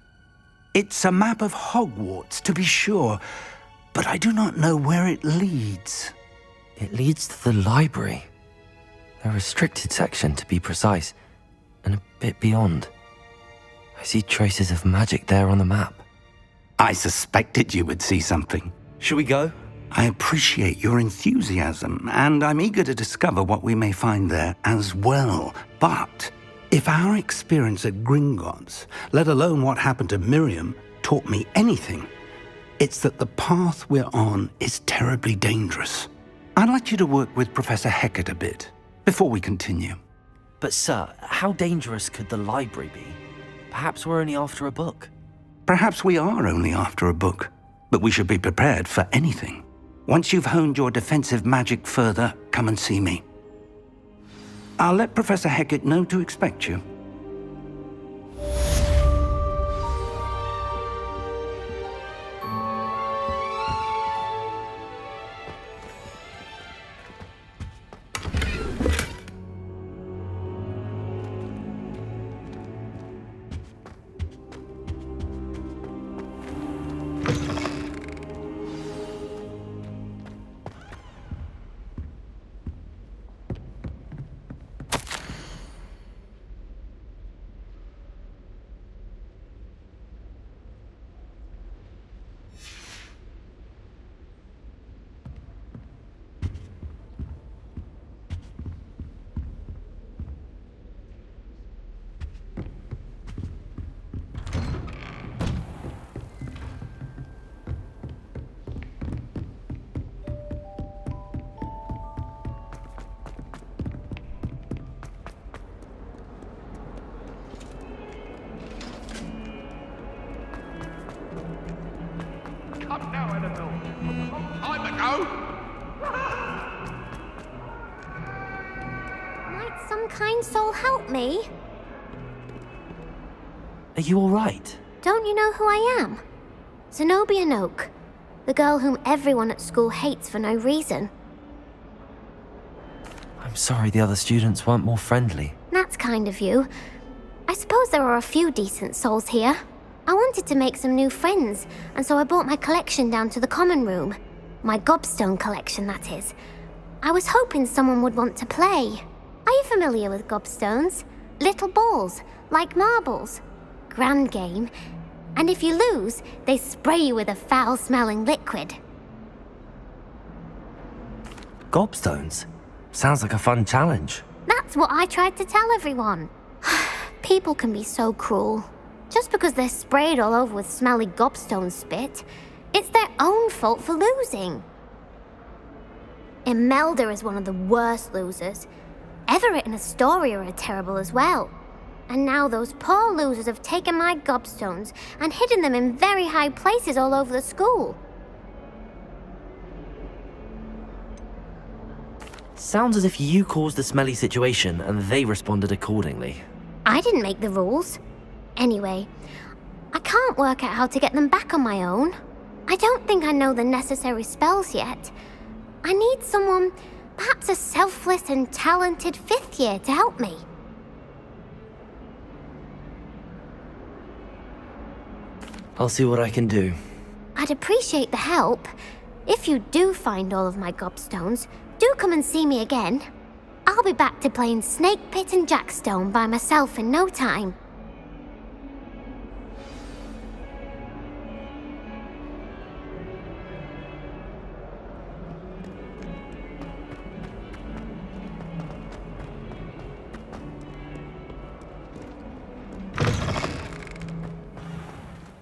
It's a map of Hogwarts, to be sure, but I do not know where it leads. It leads to the library. A restricted section, to be precise, and a bit beyond. I see traces of magic there on the map. I suspected you would see something. Shall we go? I appreciate your enthusiasm, and I'm eager to discover what we may find there as well. But if our experience at Gringotts, let alone what happened to Miriam, taught me anything, it's that the path we're on is terribly dangerous. I'd like you to work with Professor Hecat a bit before we continue. But sir, how dangerous could the library be? Perhaps we're only after a book. Perhaps we are only after a book, but we should be prepared for anything. Once you've honed your defensive magic further, come and see me. I'll let Professor Hecat know to expect you. now. Might some kind soul help me? Are you alright? Don't you know who I am? Zenobia Noak, the girl whom everyone at school hates for no reason. I'm sorry the other students weren't more friendly. That's kind of you. I suppose there are a few decent souls here. I wanted to make some new friends, and so I brought my collection down to the common room. My gobstone collection, that is. I was hoping someone would want to play. Are you familiar with gobstones? Little balls, like marbles. Grand game. And if you lose, they spray you with a foul-smelling liquid. Gobstones? Sounds like a fun challenge. That's what I tried to tell everyone. People can be so cruel. Just because they're sprayed all over with smelly gobstone spit, it's their own fault for losing. Imelda is one of the worst losers. Everett and Astoria are terrible as well. And now those poor losers have taken my gobstones and hidden them in very high places all over the school. Sounds as if you caused the smelly situation and they responded accordingly. I didn't make the rules. Anyway, I can't work out how to get them back on my own. I don't think I know the necessary spells yet. I need someone, perhaps a selfless and talented 5th year to help me. I'll see what I can do. I'd appreciate the help. If you do find all of my gobstones, do come and see me again. I'll be back to playing Snake Pit and Jackstone by myself in no time.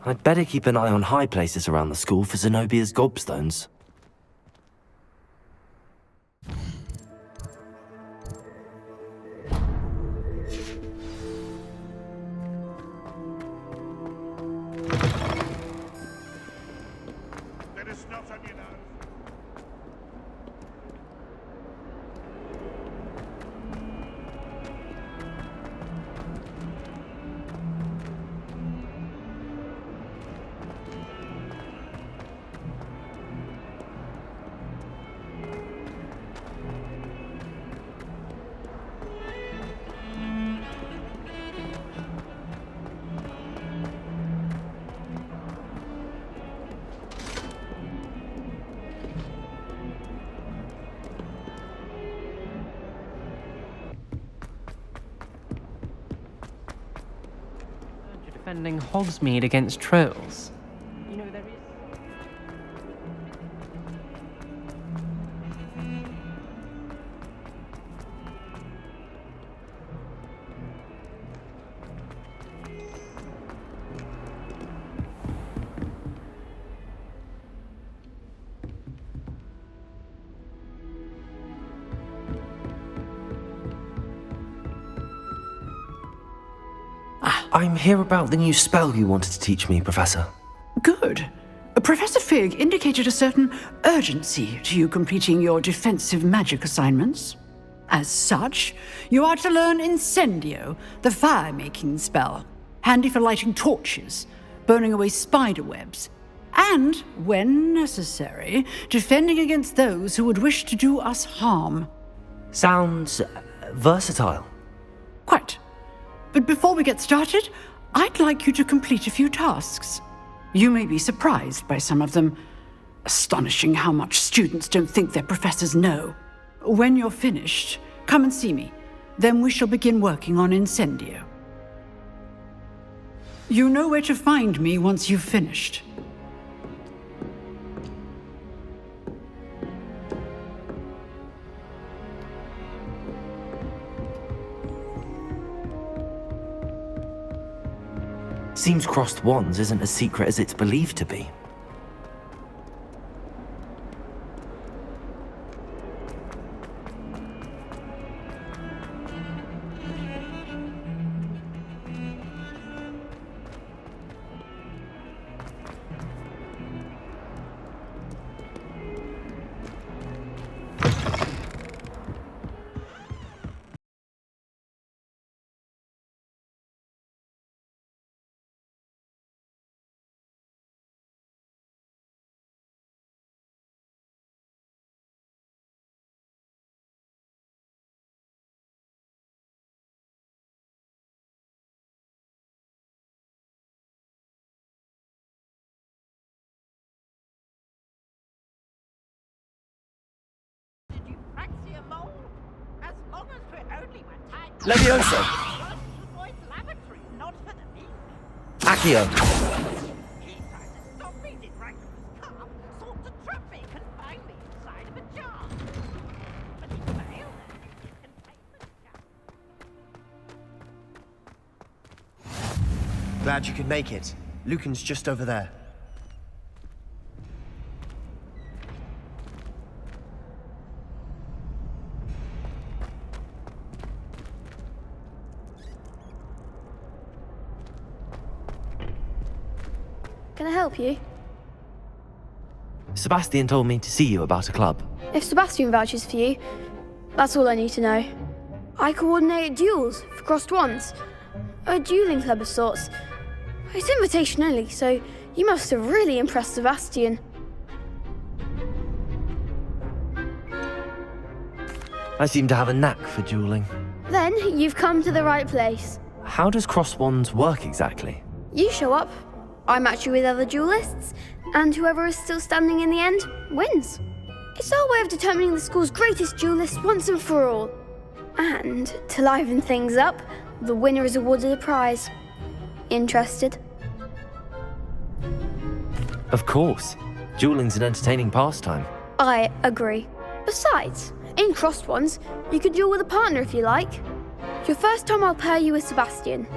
I'd better keep an eye on high places around the school for Zenobia's gobstones. Defending Hogsmeade against trolls. You know there is. I'm here about the new spell you wanted to teach me, Professor. Good. Professor Fig indicated a certain urgency to you completing your defensive magic assignments. As such, you are to learn Incendio, the fire-making spell, handy for lighting torches, burning away spider webs, and, when necessary, defending against those who would wish to do us harm. Sounds versatile. Quite. But before we get started, I'd like you to complete a few tasks. You may be surprised by some of them. Astonishing how much students don't think their professors know. When you're finished, come and see me. Then we shall begin working on Incendio. You know where to find me once you've finished. Seems crossed wands isn't as secret as it's believed to be. Levioso! Accio! Glad you could make it. Lucan's just over there. Can I help you? Sebastian told me to see you about a club. If Sebastian vouches for you, that's all I need to know. I coordinate duels for crossed wands. A dueling club of sorts. It's invitation only, so you must have really impressed Sebastian. I seem to have a knack for dueling. Then you've come to the right place. How does cross wands work exactly? You show up, I match you with other duelists, and whoever is still standing in the end wins. It's our way of determining the school's greatest duelist once and for all. And to liven things up, the winner is awarded a prize. Interested? Of course. Dueling's an entertaining pastime. I agree. Besides, in crossed ones, you could duel with a partner if you like. Your first time I'll pair you with Sebastian.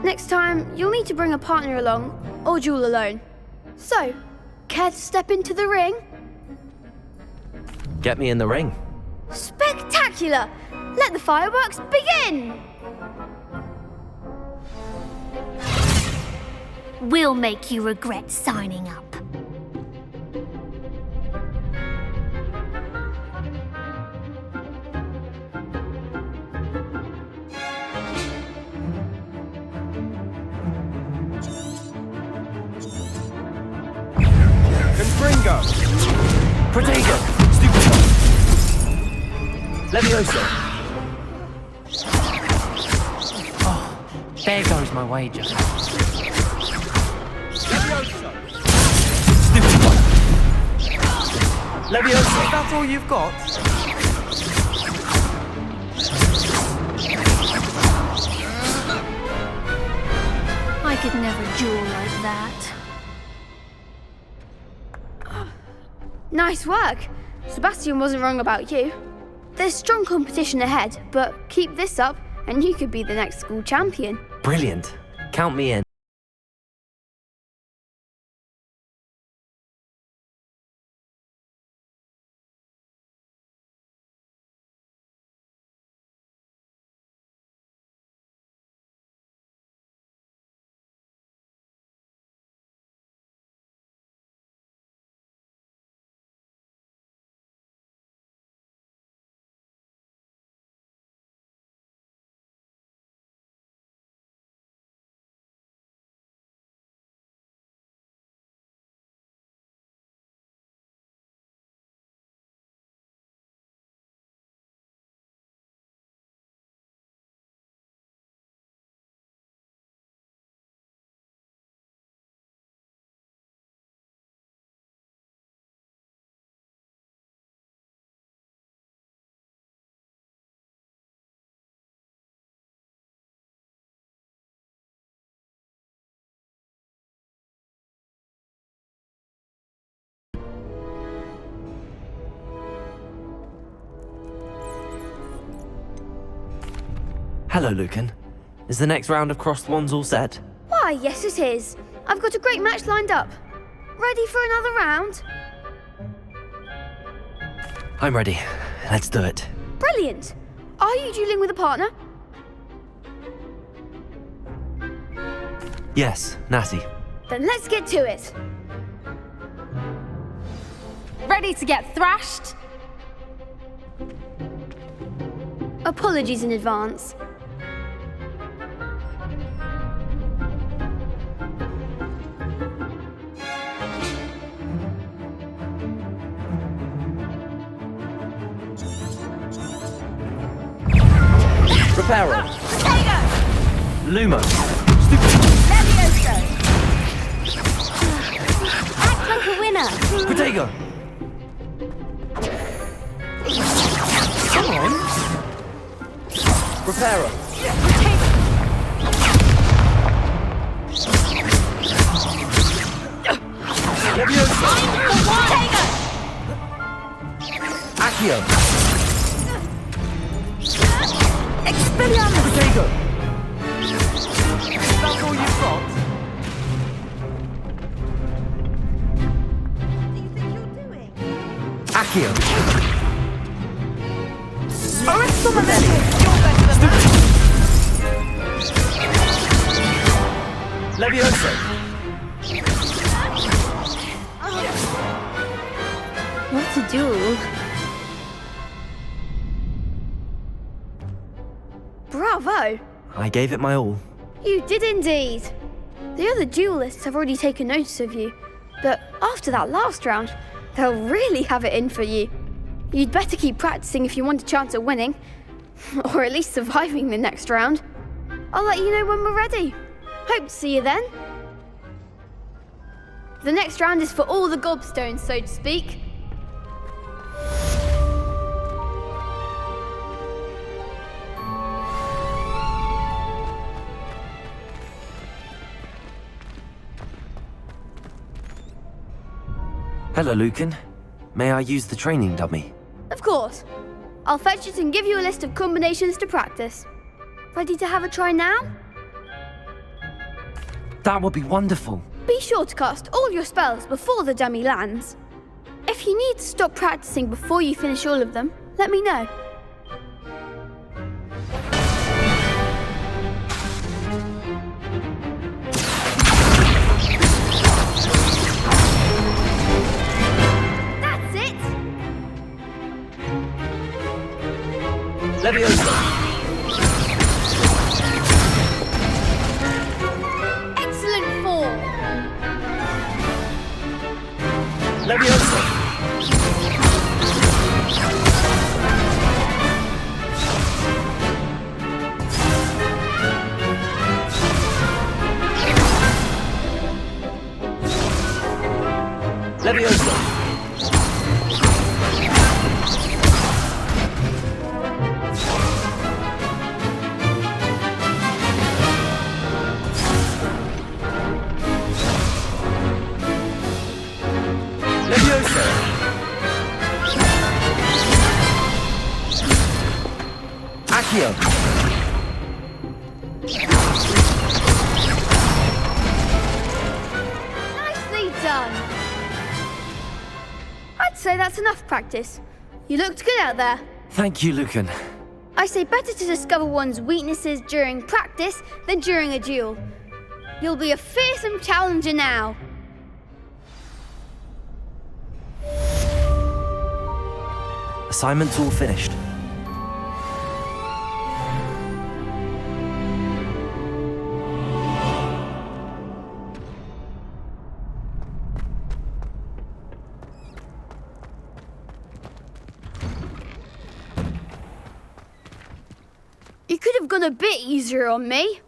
Next time, you'll need to bring a partner along, or duel alone. So, care to step into the ring? Get me in the ring. Spectacular! Let the fireworks begin! We'll make you regret signing up. Confringo! Protego! Stupido! Levioso! Oh, there goes my wager. Levioso! Stupido! Levioso! That's all you've got? I could never duel like that. Nice work. Sebastian wasn't wrong about you. There's strong competition ahead, but keep this up and you could be the next school champion. Brilliant. Count me in. Hello, Lucan. Is the next round of crossed wands all set? Why, yes it is. I've got a great match lined up. Ready for another round? I'm ready. Let's do it. Brilliant. Are you dueling with a partner? Yes, Natty. Then let's get to it. Ready to get thrashed? Apologies in advance. Reparo. Lumo. Levioso! Act like a winner. Protego. Come on. Prepare her. Leviosa! Accio! Expelliarmus! Protego! That's all you've got? Accio! You're better than that. Leviosa! What a duel. Bravo! I gave it my all. You did indeed. The other duelists have already taken notice of you, but after that last round, they'll really have it in for you. You'd better keep practicing if you want a chance at winning, or at least surviving the next round. I'll let you know when we're ready. Hope to see you then. The next round is for all the gobstones, so to speak. Hello, Lucan. May I use the training dummy? Of course. I'll fetch it and give you a list of combinations to practice. Ready to have a try now? That would be wonderful. Be sure to cast all your spells before the dummy lands. If you need to stop practicing before you finish all of them, let me know. That's it! Leviosa! Excellent form! Leviosa! Leviosa! Leviosa! Accio! Nicely done! I'd say that's enough practice. You looked good out there. Thank you, Lucan. I say better to discover one's weaknesses during practice than during a duel. You'll be a fearsome challenger now. Assignment's all finished. You could have gone a bit easier on me.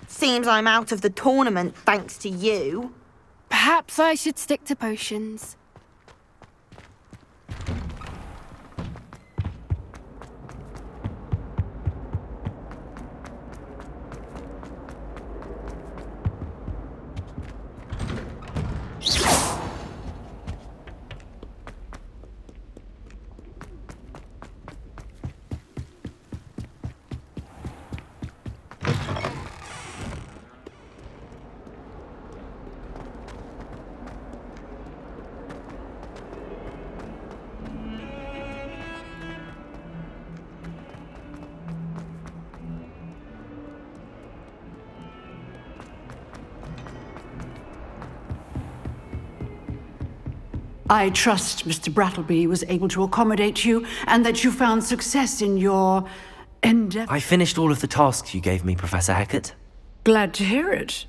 Seems I'm out of the tournament thanks to you. Perhaps I should stick to potions. I trust Mr. Brattleby was able to accommodate you and that you found success in your endeavor. I finished all of the tasks you gave me, Professor Hackett. Glad to hear it.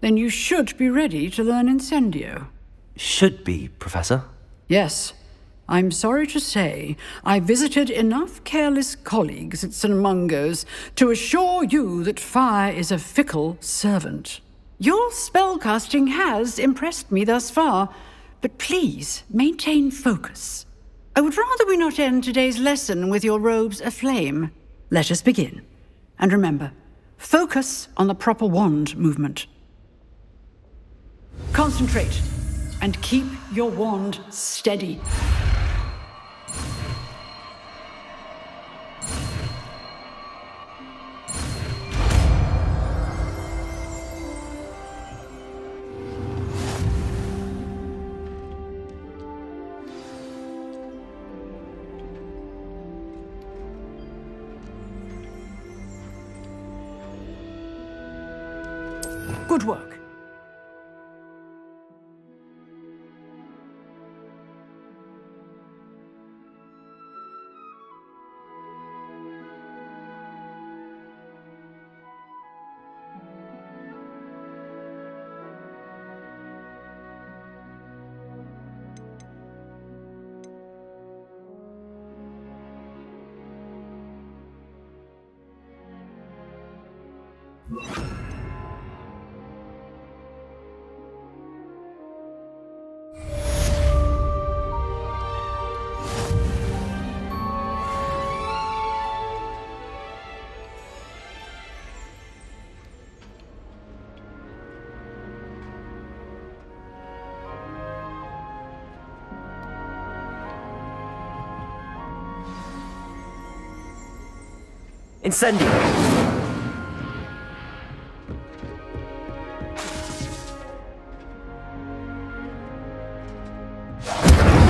Then you should be ready to learn Incendio. Should be, Professor. Yes. I'm sorry to say, I visited enough careless colleagues at St. Mungo's to assure you that fire is a fickle servant. Your spellcasting has impressed me thus far, but please maintain focus. I would rather we not end today's lesson with your robes aflame. Let us begin. And remember, focus on the proper wand movement. Concentrate, and keep your wand steady. Good work. Incendio!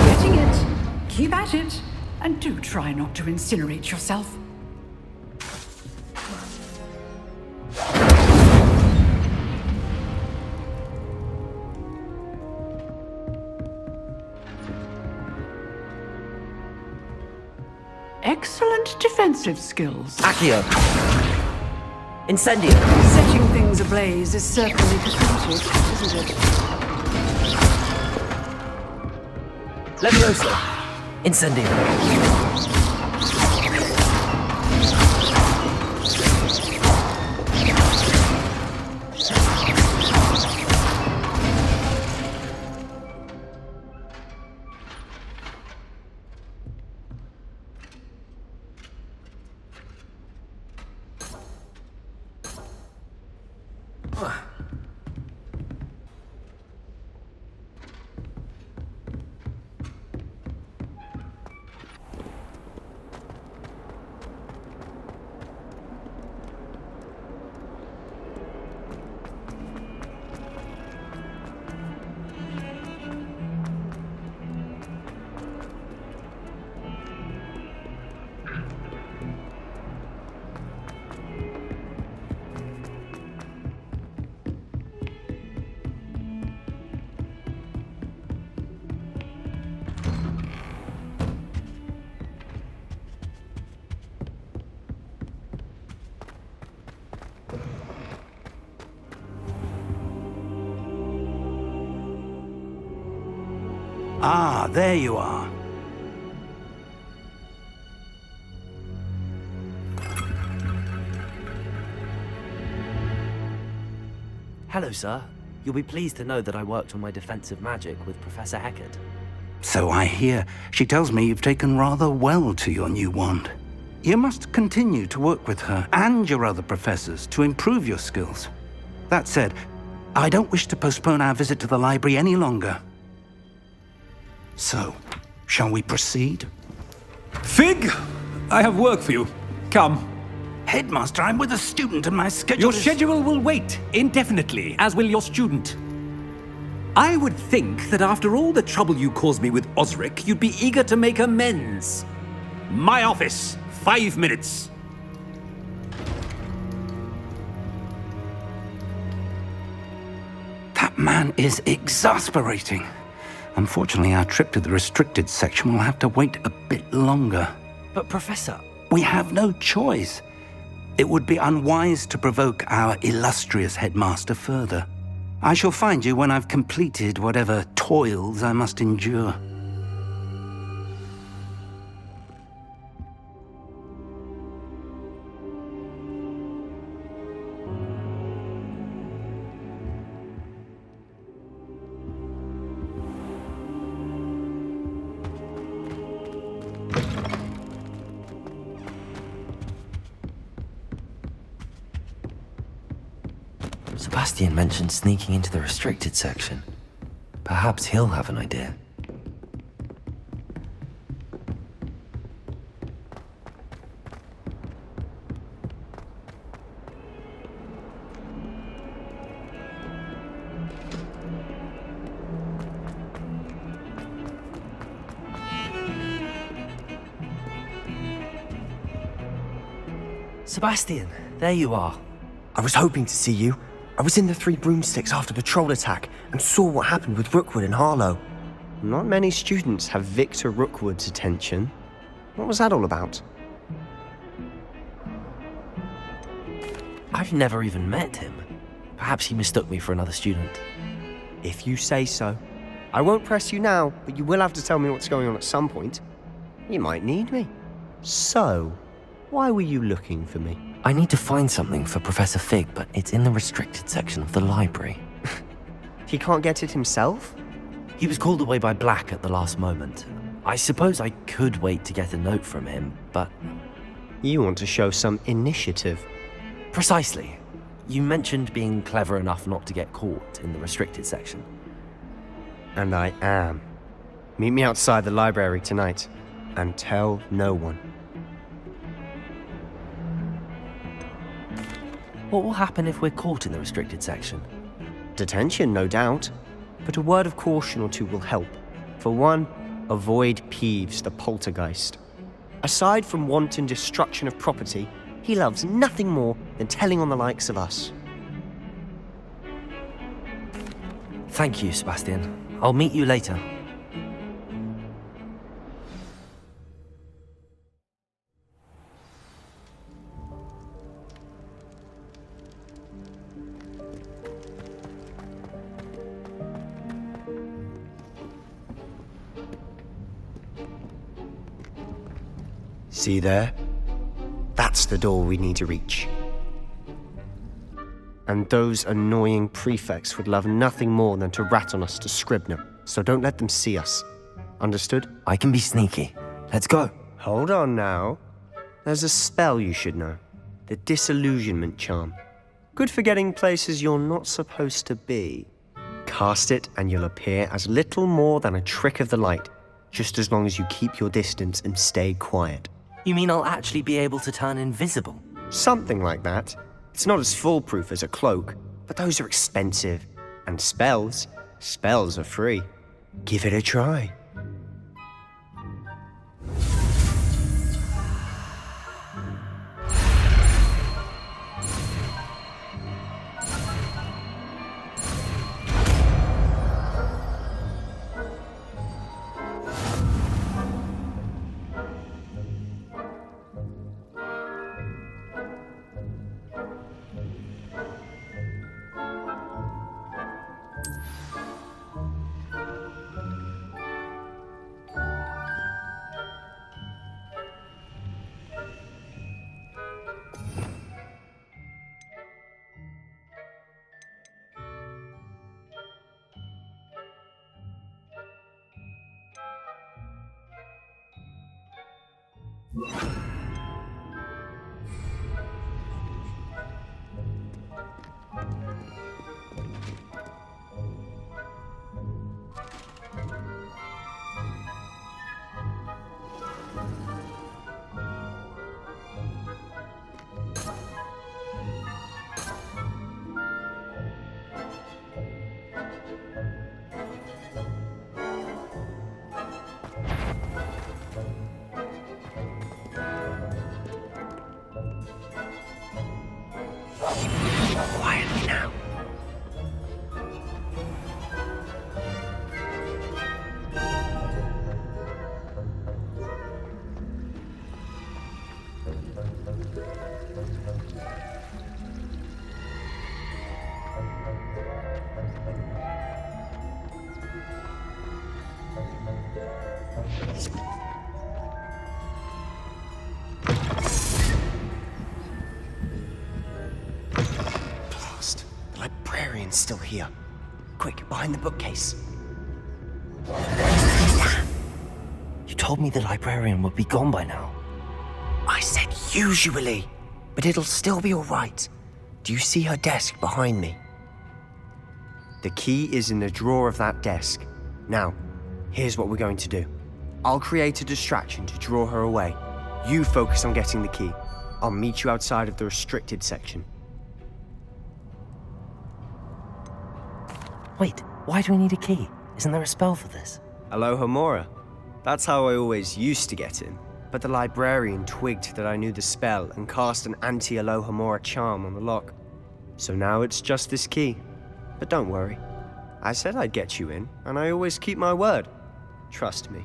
Getting it. Keep at it. And do try not to incinerate yourself. Excellent defensive skills. Accio! Incendio! Setting things ablaze is certainly cathartic, isn't it? Leviosa! Incendio! Ah, there you are. Hello, sir. You'll be pleased to know that I worked on my defensive magic with Professor Eckert. So I hear. She tells me you've taken rather well to your new wand. You must continue to work with her and your other professors to improve your skills. That said, I don't wish to postpone our visit to the library any longer. So, shall we proceed? Fig, I have work for you. Come. Headmaster, I'm with a student and my schedule Your is... schedule will wait indefinitely, as will your student. I would think that after all the trouble you caused me with Osric, you'd be eager to make amends. My office, 5 minutes. That man is exasperating. Unfortunately, our trip to the restricted section will have to wait a bit longer. But, Professor... We have no choice. It would be unwise to provoke our illustrious headmaster further. I shall find you when I've completed whatever toils I must endure. Sebastian mentioned sneaking into the restricted section. Perhaps he'll have an idea. Sebastian, there you are. I was hoping to see you. I was in the Three Broomsticks after the troll attack and saw what happened with Rookwood and Harlow. Not many students have Victor Rookwood's attention. What was that all about? I've never even met him. Perhaps he mistook me for another student. If you say so. I won't press you now, but you will have to tell me what's going on at some point. You might need me. So, why were you looking for me? I need to find something for Professor Fig, but it's in the restricted section of the library. He can't get it himself? He was called away by Black at the last moment. I suppose I could wait to get a note from him, but... You want to show some initiative. Precisely. You mentioned being clever enough not to get caught in the restricted section. And I am. Meet me outside the library tonight, and tell no one. What will happen if we're caught in the restricted section? Detention, no doubt. But a word of caution or two will help. For one, avoid Peeves, the poltergeist. Aside from wanton destruction of property, he loves nothing more than telling on the likes of us. Thank you, Sebastian. I'll meet you later. See there? That's the door we need to reach. And those annoying prefects would love nothing more than to rat on us to Scribner, so don't let them see us. Understood? I can be sneaky. Let's go. Hold on now. There's a spell you should know. The Disillusionment Charm. Good for getting places you're not supposed to be. Cast it and you'll appear as little more than a trick of the light, just as long as you keep your distance and stay quiet. You mean I'll actually be able to turn invisible? Something like that. It's not as foolproof as a cloak, but those are expensive. And spells are free. Give it a try. Quietly now. Still here. Quick, behind the bookcase. You told me the librarian would be gone by now. I said usually, but it'll still be all right. Do you see her desk behind me? The key is in the drawer of that desk. Now, here's what we're going to do. I'll create a distraction to draw her away. You focus on getting the key. I'll meet you outside of the restricted section. Wait, why do we need a key? Isn't there a spell for this? Alohomora. That's how I always used to get in. But the librarian twigged that I knew the spell and cast an anti-Alohomora charm on the lock. So now it's just this key. But don't worry. I said I'd get you in, and I always keep my word. Trust me.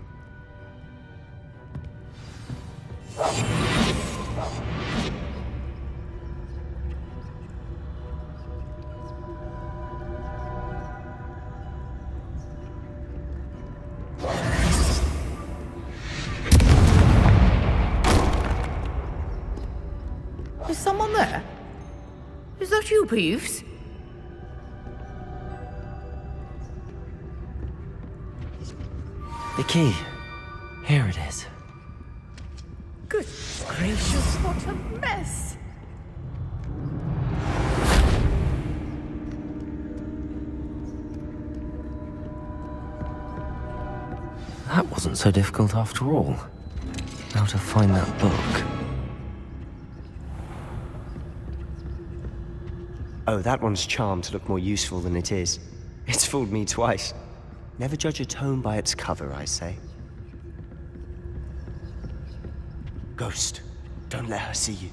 Is someone there? Is that you, Peeves? The key. Here it is. Good gracious, what a mess! That wasn't so difficult after all. Now to find that book. Oh, that one's charmed to look more useful than it is. It's fooled me twice. Never judge a tome by its cover, I say. Ghost, don't let her see you.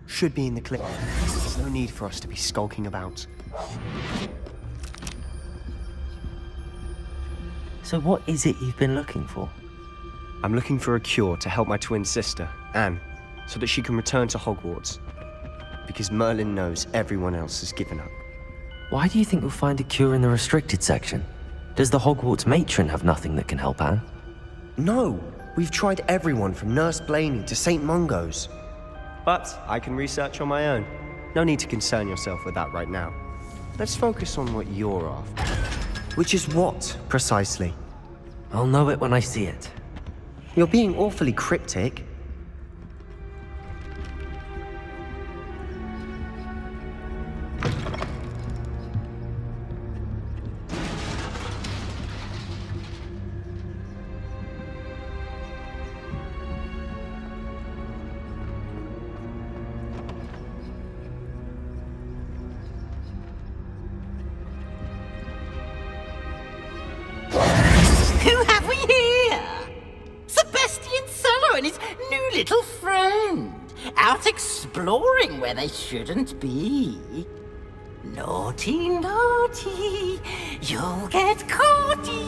Should be in the clip. No need for us to be skulking about. So what is it you've been looking for? I'm looking for a cure to help my twin sister, Anne, so that she can return to Hogwarts. Because Merlin knows everyone else has given up. Why do you think you'll find a cure in the restricted section? Does the Hogwarts matron have nothing that can help Anne? No! We've tried everyone from Nurse Blaney to St. Mungo's. But I can research on my own. No need to concern yourself with that right now. Let's focus on what you're after. Which is what, precisely? I'll know it when I see it. You're being awfully cryptic. Who have we here? Sebastian Solo and his new little friend. Out exploring where they shouldn't be. Naughty, naughty. You'll get caughty.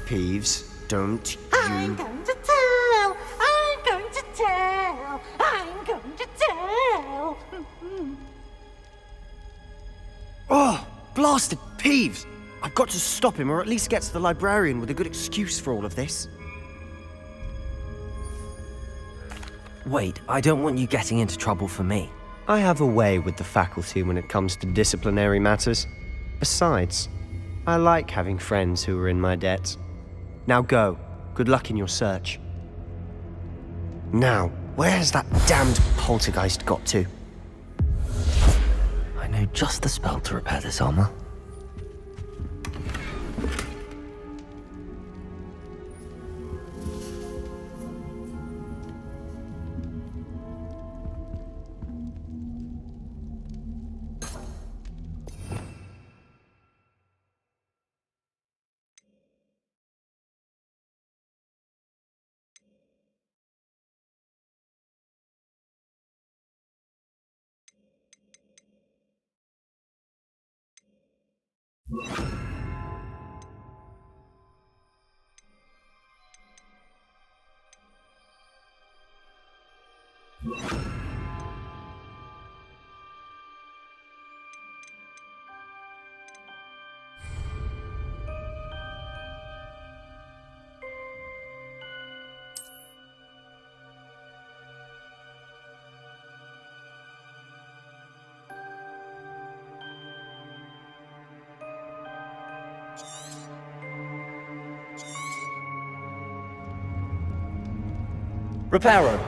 Peeves, don't I'm you... going to tell. I'm going to tell. I'm going to tell. Oh, blasted Peeves! I've got to stop him, or at least get to the librarian with a good excuse for all of this. Wait, I don't want you getting into trouble for me. I have a way with the faculty when it comes to disciplinary matters. Besides, I like having friends who are in my debt. Now go. Good luck in your search. Now, where's that damned poltergeist got to? I know just the spell to repair this armor. Reparo.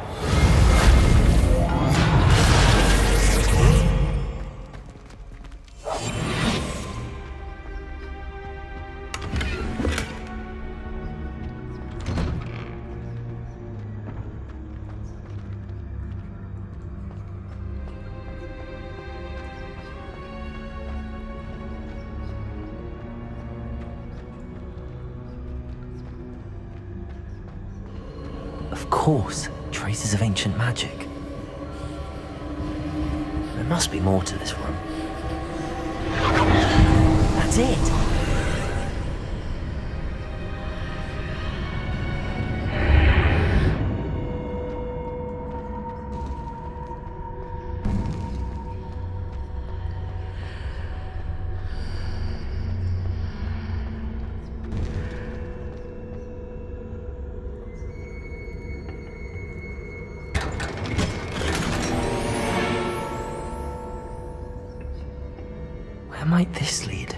Of course, traces of ancient magic. There must be more to this room. That's it! Where might this lead?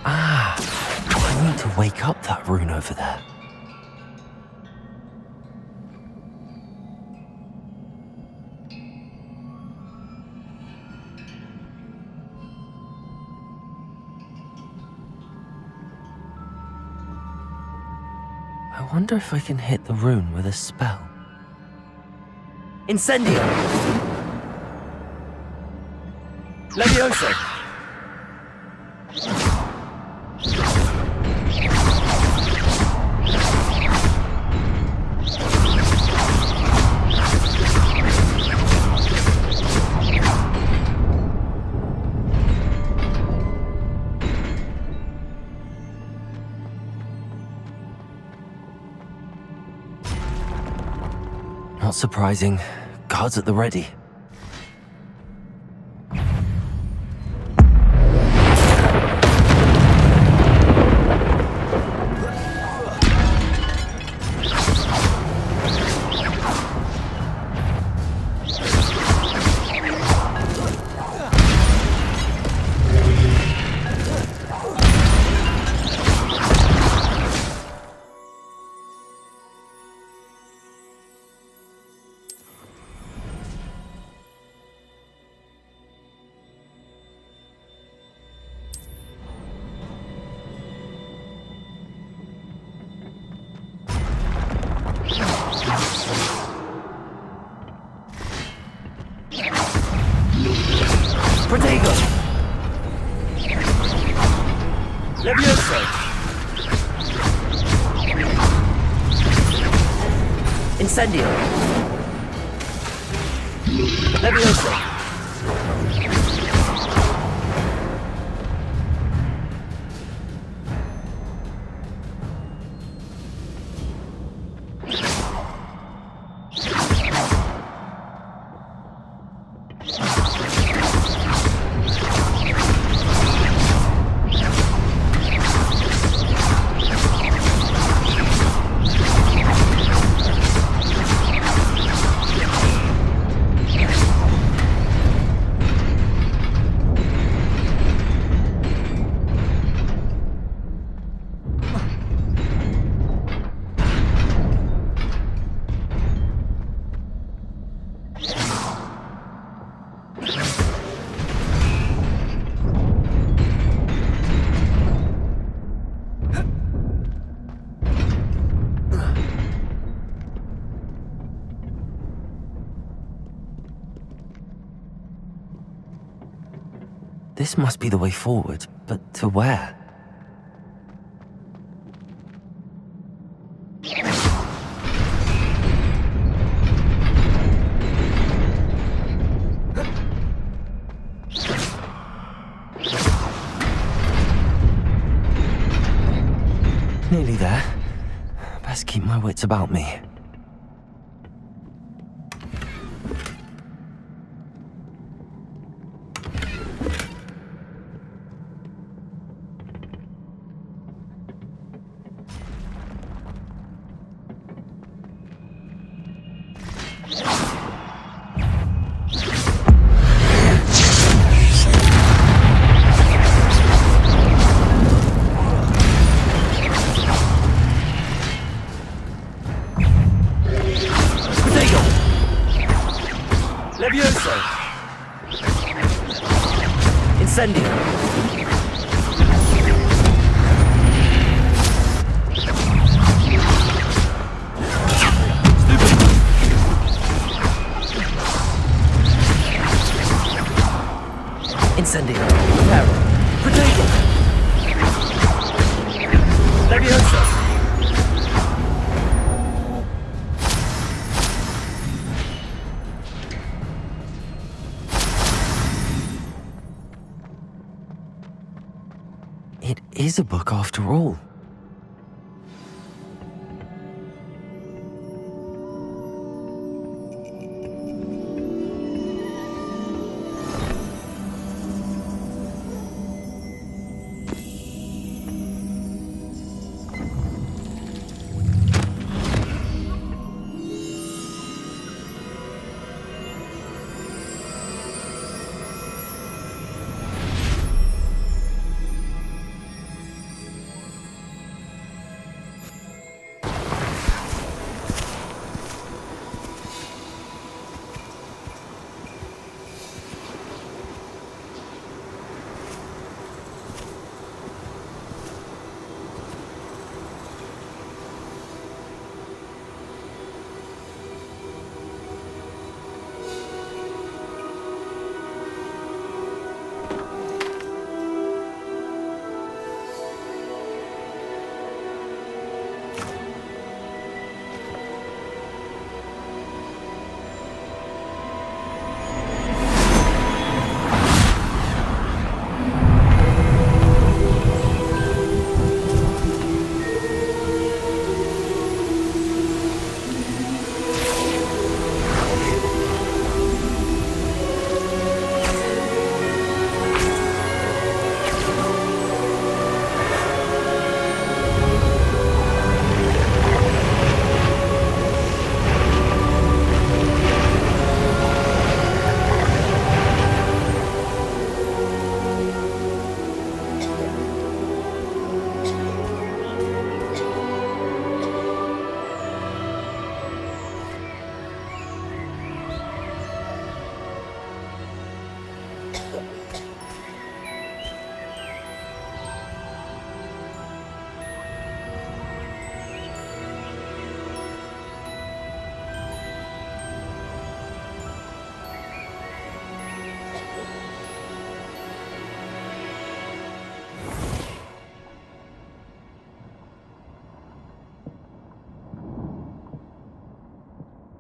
I need to wake up that rune over there. I wonder if I can hit the rune with a spell. Incendio! Levioso! Not surprising. Guards at the ready. Protego! Levioso! Incendio! Levioso! This must be the way forward, but to where? Nearly there. Best keep my wits about me. Levioso! Incendio! Incendio! Peril! Protego! Levioso! It is a book after all.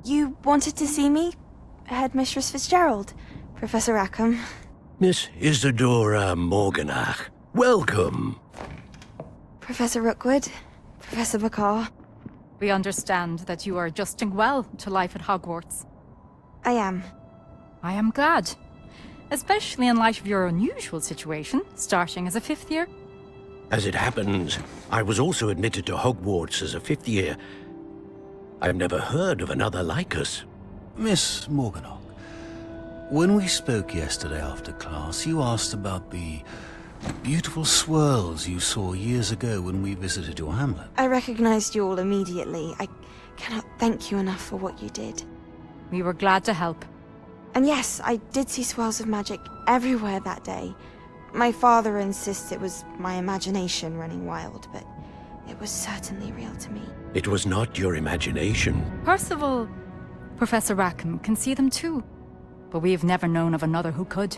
You wanted to see me? Headmistress Fitzgerald? Professor Rackham? Miss Isadora Morganach, welcome. Professor Rookwood? Professor McCaw? We understand that you are adjusting well to life at Hogwarts. I am. I am glad. Especially in light of your unusual situation, starting as a 5th year. As it happens, I was also admitted to Hogwarts as a 5th year. I've never heard of another like us. Miss Morganach, when we spoke yesterday after class, you asked about the beautiful swirls you saw years ago when we visited your hamlet. I recognized you all immediately. I cannot thank you enough for what you did. We were glad to help. And yes, I did see swirls of magic everywhere that day. My father insists it was my imagination running wild, but it was certainly real to me. It was not your imagination. Percival, Professor Rackham can see them too. But we have never known of another who could.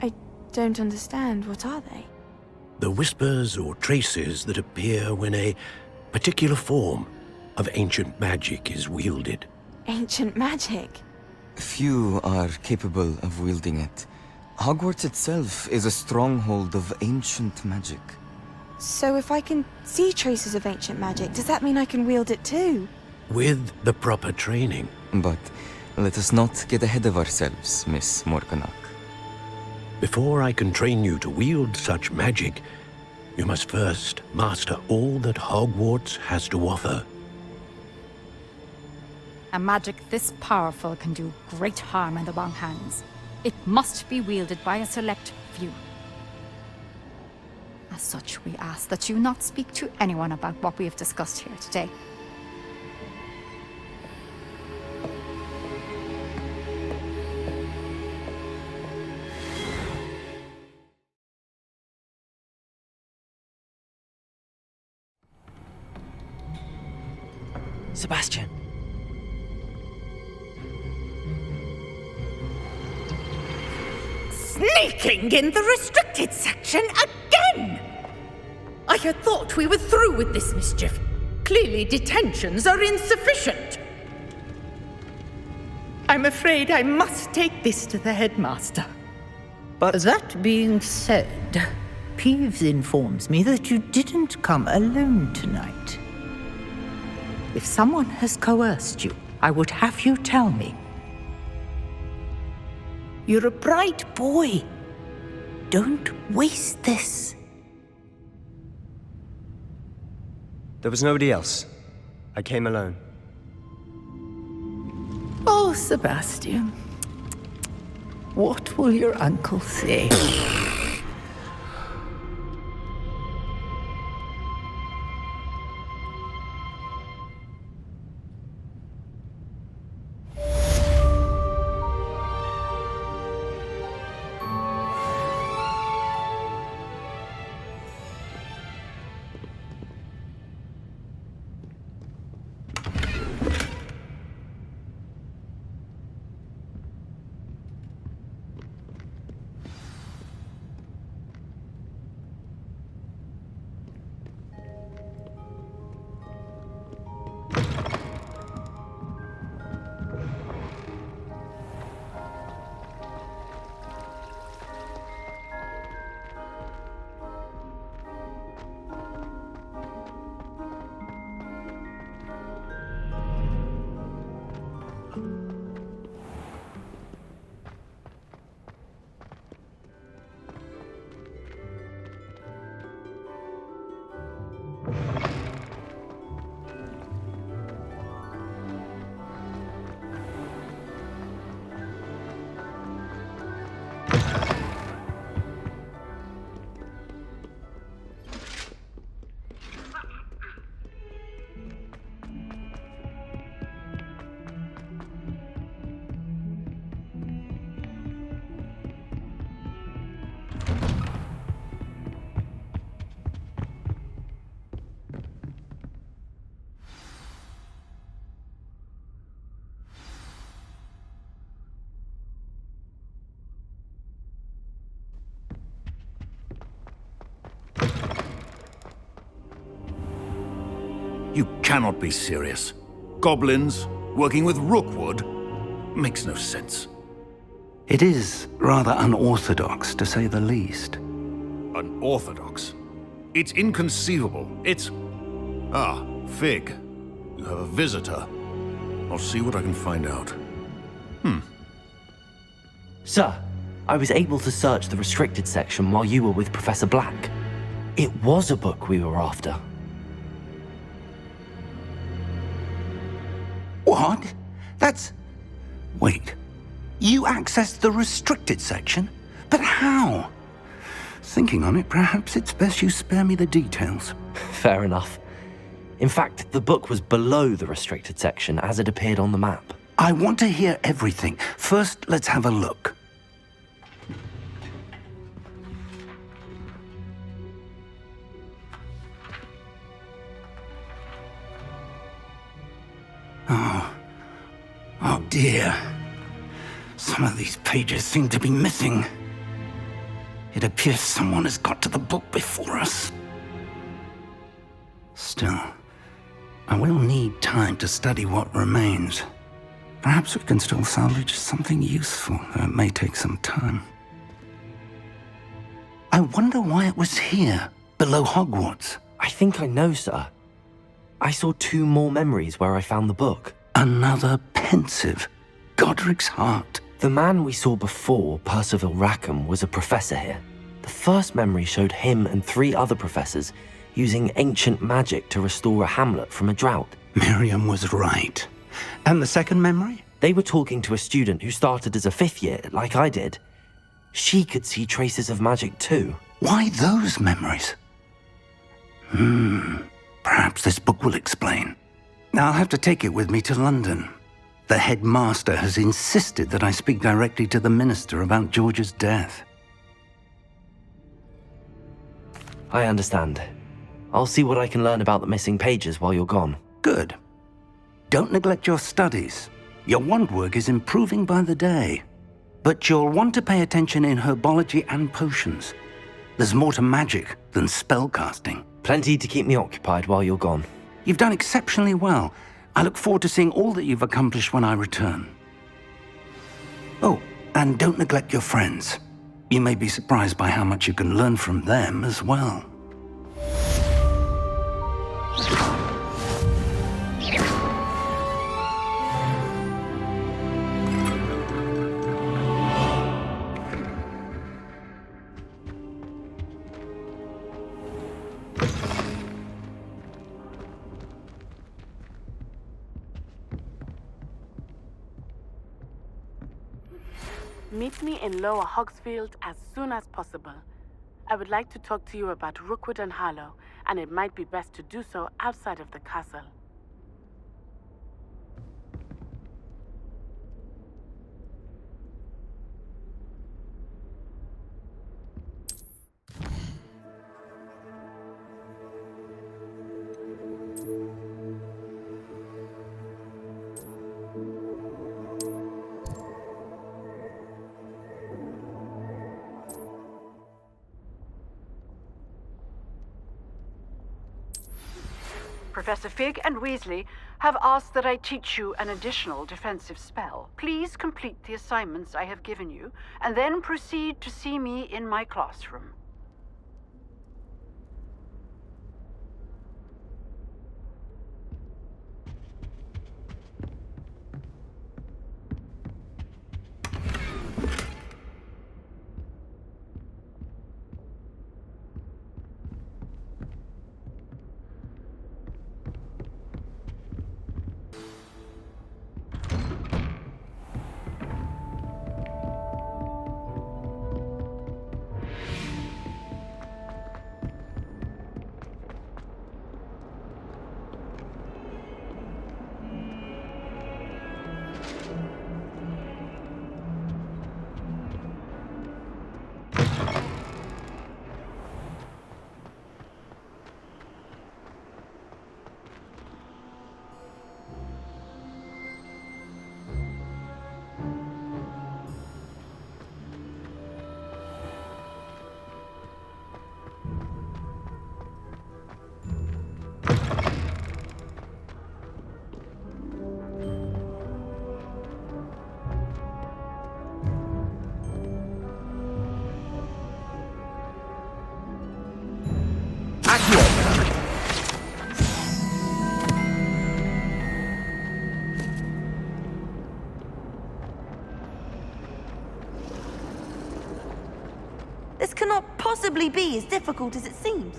I don't understand. What are they? The whispers or traces that appear when a particular form of ancient magic is wielded. Ancient magic? Few are capable of wielding it. Hogwarts itself is a stronghold of ancient magic. So if I can see traces of ancient magic, does that mean I can wield it too? With the proper training. But let us not get ahead of ourselves, Miss Morganach. Before I can train you to wield such magic, you must first master all that Hogwarts has to offer. A magic this powerful can do great harm in the wrong hands. It must be wielded by a select few. As such, we ask that you not speak to anyone about what we have discussed here today. Sebastian. Sneaking in the restricted section again! I had thought we were through with this mischief. Clearly detentions are insufficient. I'm afraid I must take this to the headmaster. But that being said, Peeves informs me that you didn't come alone tonight. If someone has coerced you, I would have you tell me. You're a bright boy. Don't waste this. There was nobody else. I came alone. Oh, Sebastian. What will your uncle say? You cannot be serious. Goblins working with Rookwood? Makes no sense. It is rather unorthodox, to say the least. Unorthodox? It's inconceivable. It's... Ah, Fig. You have a visitor. I'll see what I can find out. Sir, I was able to search the restricted section while you were with Professor Black. It was a book we were after. What? That's... Wait. You accessed the restricted section? But how? Thinking on it, perhaps it's best you spare me the details. Fair enough. In fact, the book was below the restricted section as it appeared on the map. I want to hear everything. First, let's have a look. Oh dear. Some of these pages seem to be missing. It appears someone has got to the book before us. Still, I will need time to study what remains. Perhaps we can still salvage something useful, though it may take some time. I wonder why it was here, below Hogwarts. I think I know, sir. I saw 2 more memories where I found the book. Another pensive. Godric's heart. The man we saw before, Percival Rackham, was a professor here. The first memory showed him and 3 other professors using ancient magic to restore a hamlet from a drought. Miriam was right. And the second memory? They were talking to a student who started as a 5th year, like I did. She could see traces of magic too. Why those memories? Perhaps this book will explain. I'll have to take it with me to London. The headmaster has insisted that I speak directly to the minister about George's death. I understand. I'll see what I can learn about the missing pages while you're gone. Good. Don't neglect your studies. Your wand work is improving by the day. But you'll want to pay attention in herbology and potions. There's more to magic than spellcasting. Plenty to keep me occupied while you're gone. You've done exceptionally well. I look forward to seeing all that you've accomplished when I return. Oh, and don't neglect your friends. You may be surprised by how much you can learn from them as well. Meet me in Lower Hogsfield as soon as possible. I would like to talk to you about Rookwood and Harlow, and it might be best to do so outside of the castle. Professor Fig and Weasley have asked that I teach you an additional defensive spell. Please complete the assignments I have given you, and then proceed to see me in my classroom. This cannot possibly be as difficult as it seems.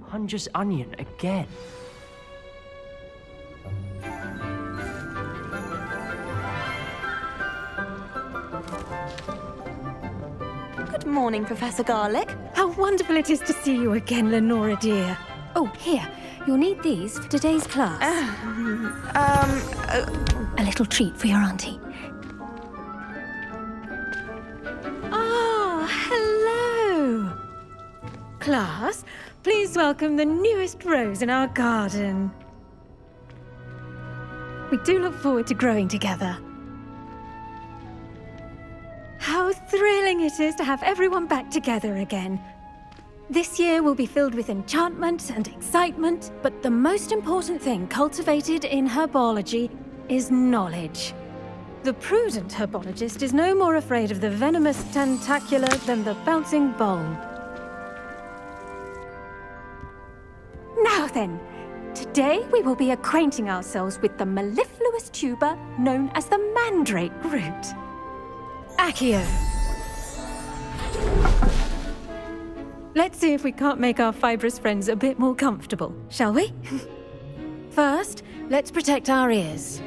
Hunger's onion again. Good morning, Professor Garlick. How wonderful it is to see you again, Lenora dear. Oh, here. You'll need these for today's class. A little treat for your auntie. Ah, hello. Class, please welcome the newest rose in our garden. We do look forward to growing together. How thrilling it is to have everyone back together again. This year will be filled with enchantment and excitement, but the most important thing cultivated in herbology is knowledge. The prudent herbologist is no more afraid of the venomous tentacula than the bouncing bulb. Now then, today we will be acquainting ourselves with the mellifluous tuber known as the mandrake root. Accio. Let's see if we can't make our fibrous friends a bit more comfortable, shall we? First, let's protect our ears.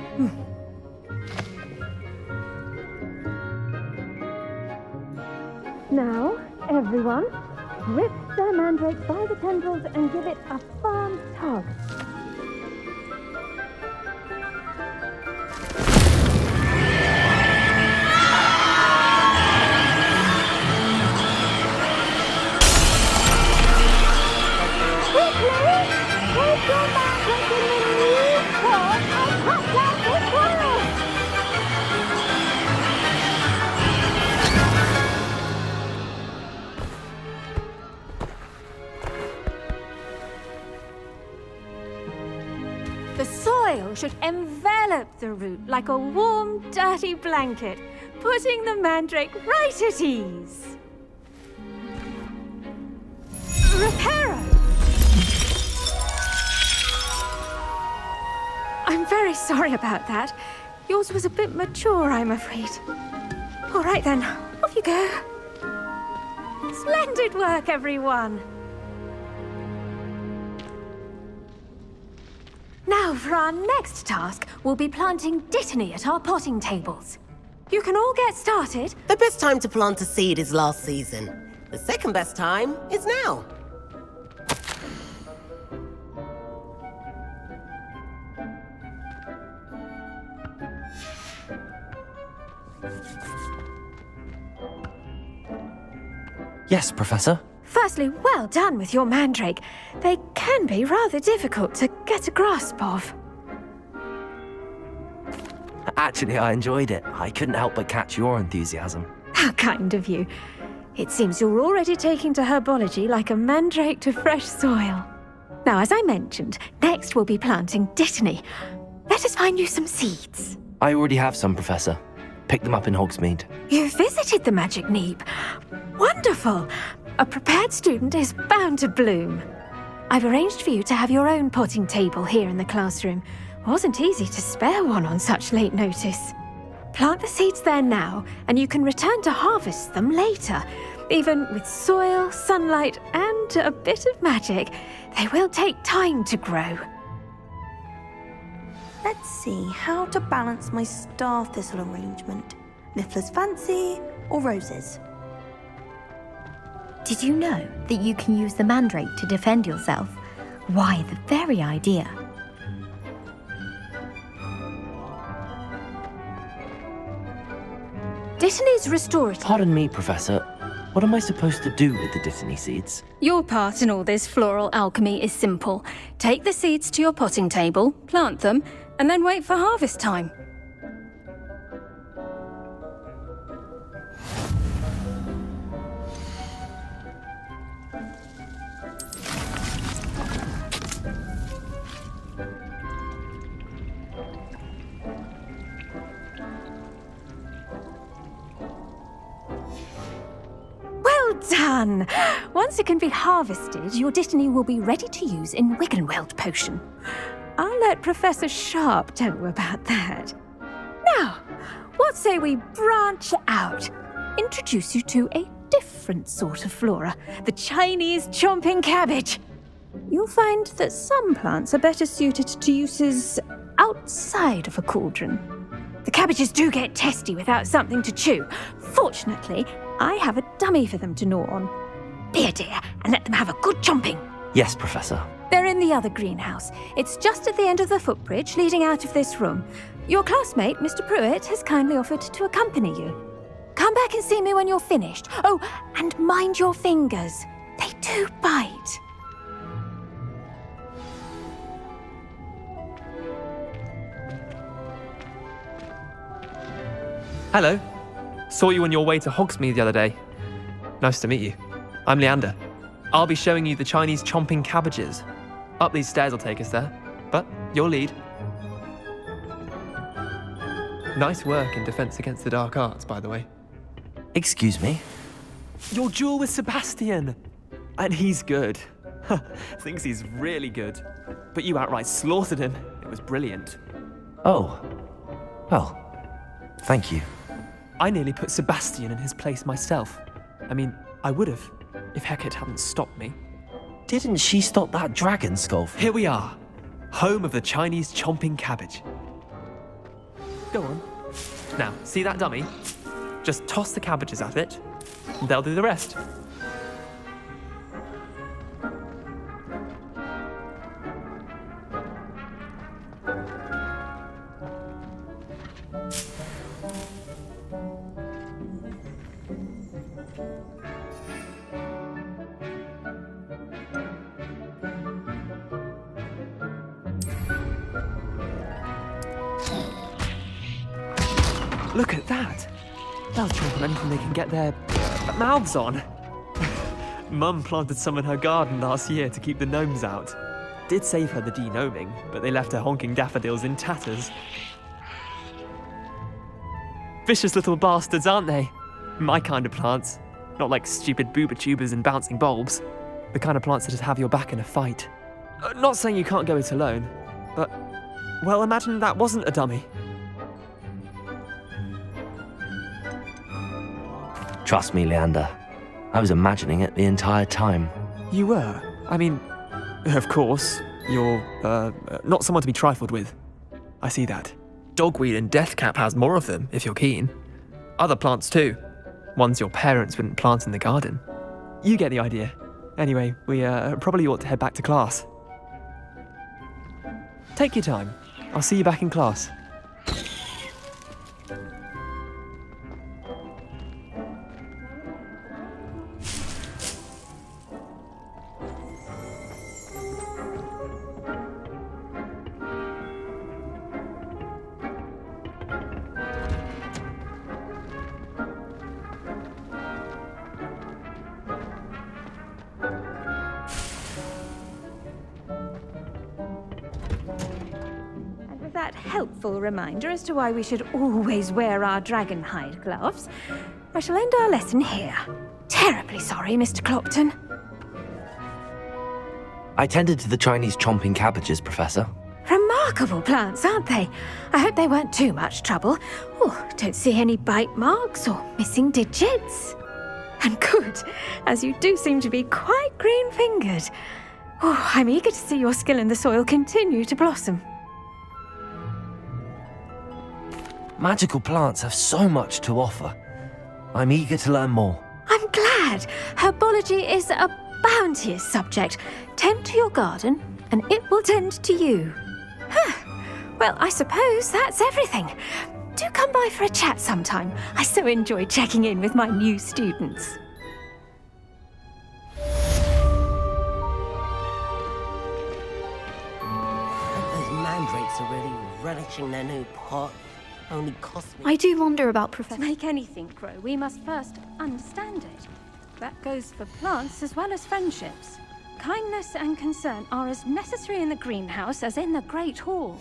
Now, everyone, grip the mandrake by the tendrils and give it a firm tug. The soil should envelop the root like a warm, dirty blanket, putting the mandrake right at ease. Reparo! I'm very sorry about that. Yours was a bit mature, I'm afraid. All right then, off you go. Splendid work, everyone. Now, for our next task, we'll be planting Dittany at our potting tables. You can all get started. The best time to plant a seed is last season. The second best time is now. Yes, Professor? Firstly, well done with your mandrake. They can be rather difficult to get a grasp of. Actually, I enjoyed it. I couldn't help but catch your enthusiasm. How kind of you. It seems you're already taking to herbology like a mandrake to fresh soil. Now, as I mentioned, next we'll be planting Dittany. Let us find you some seeds. I already have some, Professor. Picked them up in Hogsmeade. You visited the Magic Neep. Wonderful! A prepared student is bound to bloom. I've arranged for you to have your own potting table here in the classroom. Wasn't easy to spare one on such late notice. Plant the seeds there now, and you can return to harvest them later. Even with soil, sunlight, and a bit of magic, they will take time to grow. Let's see how to balance my star thistle arrangement. Niffler's fancy or roses? Did you know that you can use the mandrake to defend yourself? Why, the very idea. Dittany's restorative. Pardon me, Professor. What am I supposed to do with the Dittany seeds? Your part in all this floral alchemy is simple. Take the seeds to your potting table, plant them, and then wait for harvest time. Well done! Once it can be harvested, your Dittany will be ready to use in Wiggenweld potion. I'll let Professor Sharp tell you about that. Now, what say we branch out? Introduce you to a different sort of flora, the Chinese chomping cabbage. You'll find that some plants are better suited to uses outside of a cauldron. The cabbages do get testy without something to chew. Fortunately, I have a dummy for them to gnaw on. Be a dear and let them have a good chomping. Yes, Professor. They're in the other greenhouse. It's just at the end of the footbridge leading out of this room. Your classmate, Mr. Pruitt, has kindly offered to accompany you. Come back and see me when you're finished. Oh, and mind your fingers. They do bite. Hello. Saw you on your way to Hogsmeade the other day. Nice to meet you. I'm Leander. I'll be showing you the Chinese chomping cabbages. Up these stairs will take us there, but your lead. Nice work in Defense Against the Dark Arts, by the way. Excuse me? Your duel with Sebastian! And he's good. Thinks he's really good. But you outright slaughtered him. It was brilliant. Oh. Well, thank you. I nearly put Sebastian in his place myself. I mean, I would have, if Hecate hadn't stopped me. Didn't she stop that dragon skull? Here we are, home of the Chinese chomping cabbage. Go on. Now, see that dummy? Just toss the cabbages at it, and they'll do the rest. Look at that! They'll chomp on anything they can get their mouths on. Mum planted some in her garden last year to keep the gnomes out. Did save her the de-gnoming, but they left her honking daffodils in tatters. Vicious little bastards, aren't they? My kind of plants. Not like stupid booba tubers and bouncing bulbs. The kind of plants that just have your back in a fight. Not saying you can't go it alone, but, well, imagine that wasn't a dummy. Trust me, Leander. I was imagining it the entire time. You were? I mean, of course, you're, not someone to be trifled with. I see that. Dogweed and deathcap has more of them, if you're keen. Other plants too. Ones your parents wouldn't plant in the garden. You get the idea. Anyway, we probably ought to head back to class. Take your time. I'll see you back in class. That helpful reminder as to why we should always wear our dragonhide gloves, I shall end our lesson here. Terribly sorry, Mr. Clopton. I tended to the Chinese chomping cabbages, Professor. Remarkable plants, aren't they? I hope they weren't too much trouble. Oh, don't see any bite marks or missing digits. And good, as you do seem to be quite green-fingered. Oh, I'm eager to see your skill in the soil continue to blossom. Magical plants have so much to offer. I'm eager to learn more. I'm glad. Herbology is a bounteous subject. Tend to your garden, and it will tend to you. Well, I suppose that's everything. Do come by for a chat sometime. I so enjoy checking in with my new students. Those mandrakes are really relishing their new pot. Only cost me. I do wonder about Professor. To make anything grow, we must first understand it. That goes for plants as well as friendships. Kindness and concern are as necessary in the greenhouse as in the Great Hall.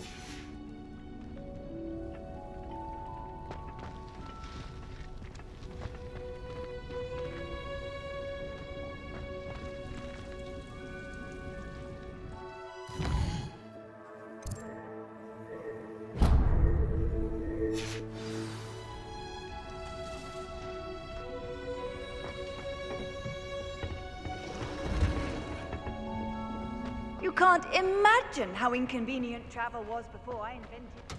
You can't imagine how inconvenient travel was before I invented it.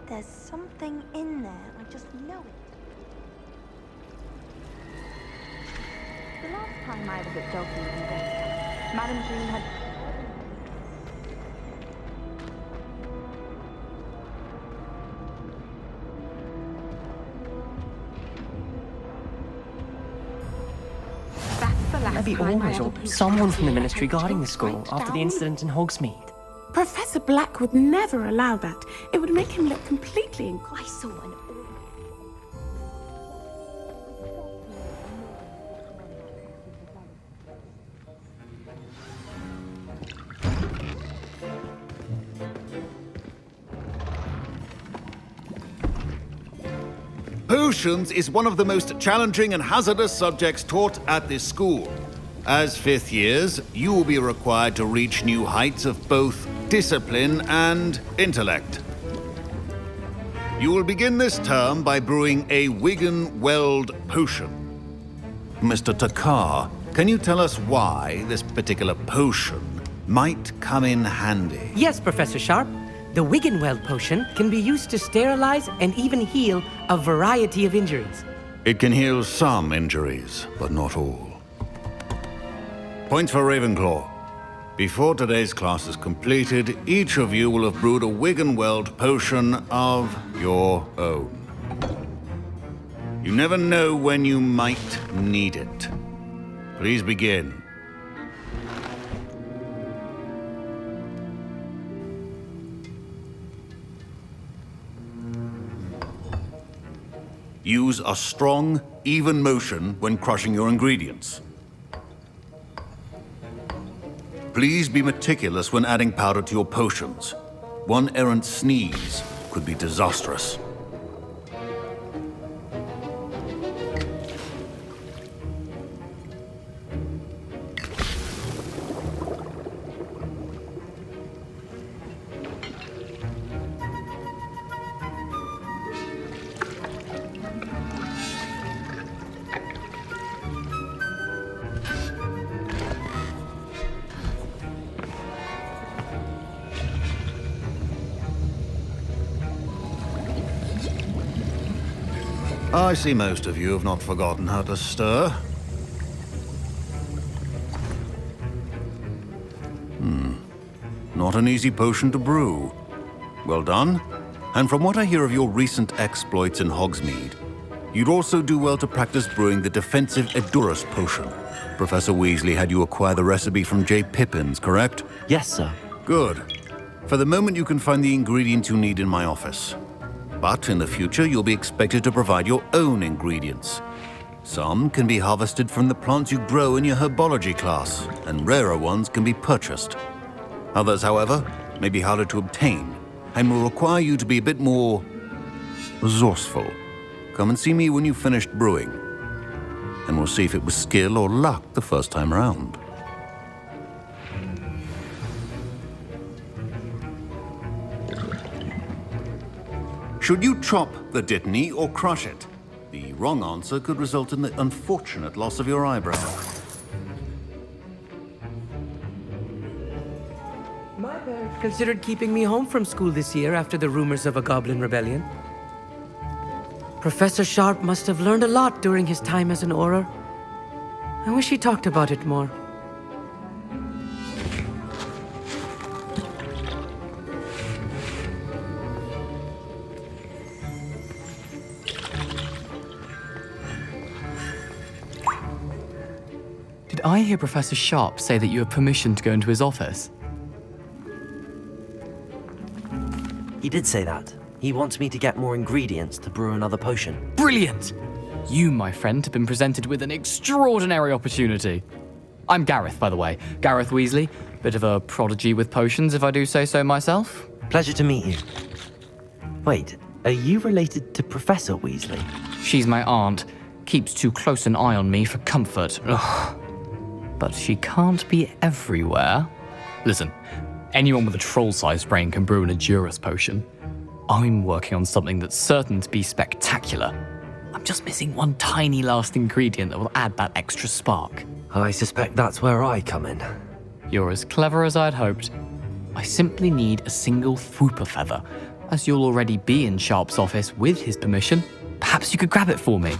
There's something in there. I just know it. The last time I was at Dogmead in Deathcap, Madame Green had... Maybe always, or someone from the ministry guarding the school after the incident in Hogsmeade. Professor Black would never allow that. It would make him look completely I saw an Potions is one of the most challenging and hazardous subjects taught at this school. As fifth years, you will be required to reach new heights of both discipline and intellect. You will begin this term by brewing a Wiggenweld potion. Mr. Takar, can you tell us why this particular potion might come in handy? Yes, Professor Sharp. The Wiggenweld potion can be used to sterilize and even heal a variety of injuries. It can heal some injuries, but not all. Points for Ravenclaw. Before today's class is completed, each of you will have brewed a Wiggenweld potion of your own. You never know when you might need it. Please begin. Use a strong, even motion when crushing your ingredients. Please be meticulous when adding powder to your potions. One errant sneeze could be disastrous. I see most of you have not forgotten how to stir. Not an easy potion to brew. Well done. And from what I hear of your recent exploits in Hogsmeade, you'd also do well to practice brewing the defensive Edurus potion. Professor Weasley had you acquire the recipe from J. Pippins, correct? Yes, sir. Good. For the moment, you can find the ingredients you need in my office. But in the future, you'll be expected to provide your own ingredients. Some can be harvested from the plants you grow in your herbology class, and rarer ones can be purchased. Others, however, may be harder to obtain, and will require you to be a bit more resourceful. Come and see me when you've finished brewing, and we'll see if it was skill or luck the first time around. Should you chop the Dittany or crush it? The wrong answer could result in the unfortunate loss of your eyebrow. My parents considered keeping me home from school this year after the rumors of a goblin rebellion. Professor Sharp must have learned a lot during his time as an Auror. I wish he talked about it more. Did I hear Professor Sharp say that you have permission to go into his office? He did say that. He wants me to get more ingredients to brew another potion. Brilliant! You, my friend, have been presented with an extraordinary opportunity. I'm Gareth, by the way. Gareth Weasley. Bit of a prodigy with potions, if I do say so myself. Pleasure to meet you. Wait, are you related to Professor Weasley? She's my aunt. Keeps too close an eye on me for comfort. Ugh. But she can't be everywhere. Listen, anyone with a troll-sized brain can brew an Edurus potion. I'm working on something that's certain to be spectacular. I'm just missing one tiny last ingredient that will add that extra spark. I suspect that's where I come in. You're as clever as I'd hoped. I simply need a single Fwooper feather. As you'll already be in Sharp's office with his permission, perhaps you could grab it for me.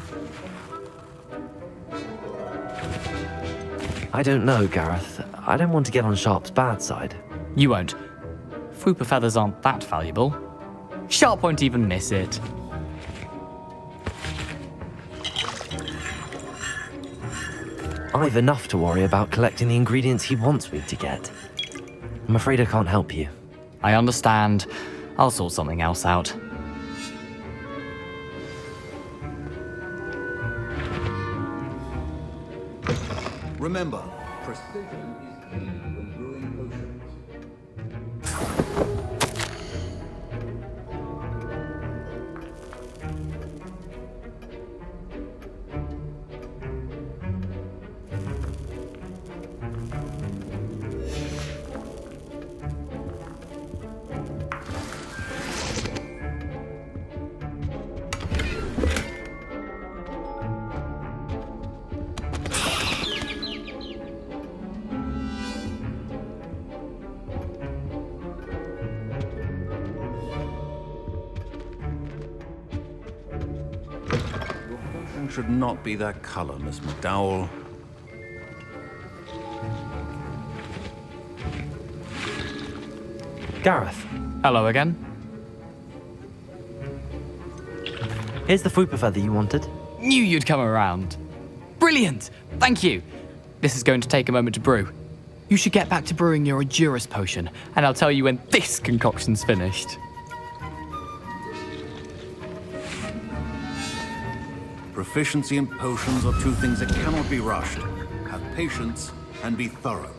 I don't know, Gareth. I don't want to get on Sharp's bad side. You won't. Fwooper feathers aren't that valuable. Sharp won't even miss it. I've enough to worry about collecting the ingredients he wants me to get. I'm afraid I can't help you. I understand. I'll sort something else out. Remember, precision is key when brewing potions. Should not be that color, Miss McDowell. Gareth. Hello again. Here's the Fupa feather you wanted. Knew you'd come around. Brilliant! Thank you. This is going to take a moment to brew. You should get back to brewing your Endurus potion, and I'll tell you when this concoction's finished. Proficiency in potions are two things that cannot be rushed. Have patience and be thorough.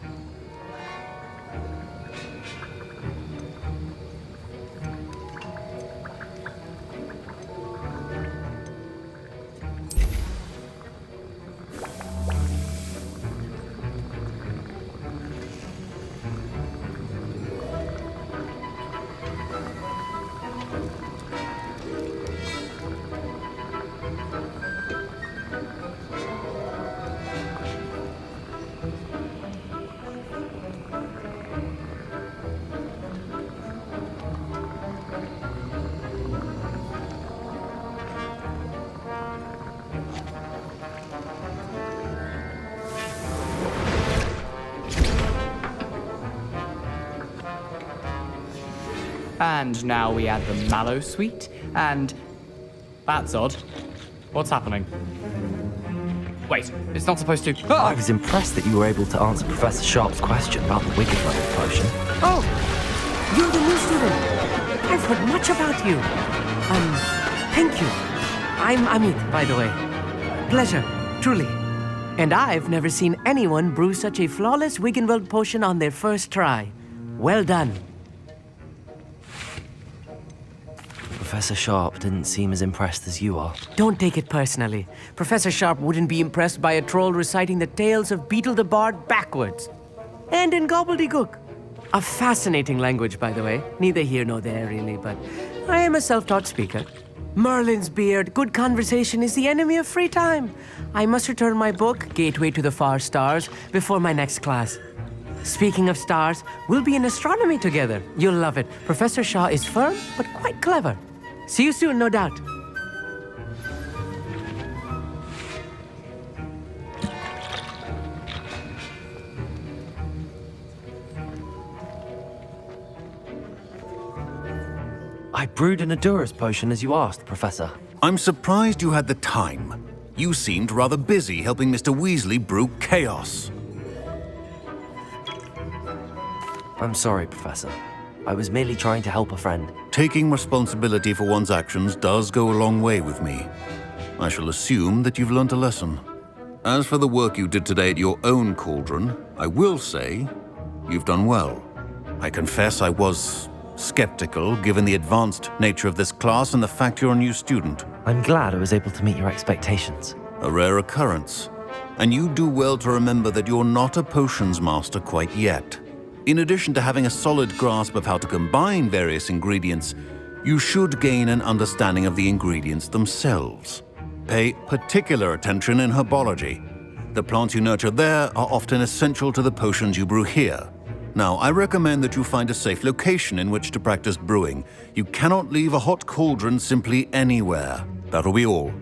And now we add the mallow sweet, and... That's odd. What's happening? Wait, it's not supposed to... I was impressed that you were able to answer Professor Sharp's question about the Wiggenweld potion. Oh, you're the new student. I've heard much about you. Thank you. I'm Amit, by the way. Pleasure, truly. And I've never seen anyone brew such a flawless Wiggenweld potion on their first try. Well done. Professor Sharp didn't seem as impressed as you are. Don't take it personally. Professor Sharp wouldn't be impressed by a troll reciting the tales of Beetle the Bard backwards. And in gobbledygook. A fascinating language, by the way. Neither here nor there, really, but I am a self-taught speaker. Merlin's beard, good conversation is the enemy of free time. I must return my book, Gateway to the Far Stars, before my next class. Speaking of stars, we'll be in astronomy together. You'll love it. Professor Shah is firm, but quite clever. See you soon, no doubt. I brewed an Endurus potion as you asked, Professor. I'm surprised you had the time. You seemed rather busy helping Mr. Weasley brew chaos. I'm sorry, Professor. I was merely trying to help a friend. Taking responsibility for one's actions does go a long way with me. I shall assume that you've learnt a lesson. As for the work you did today at your own cauldron, I will say you've done well. I confess I was skeptical given the advanced nature of this class and the fact you're a new student. I'm glad I was able to meet your expectations. A rare occurrence. And you do well to remember that you're not a potions master quite yet. In addition to having a solid grasp of how to combine various ingredients, you should gain an understanding of the ingredients themselves. Pay particular attention in herbology. The plants you nurture there are often essential to the potions you brew here. Now, I recommend that you find a safe location in which to practice brewing. You cannot leave a hot cauldron simply anywhere. That'll be all.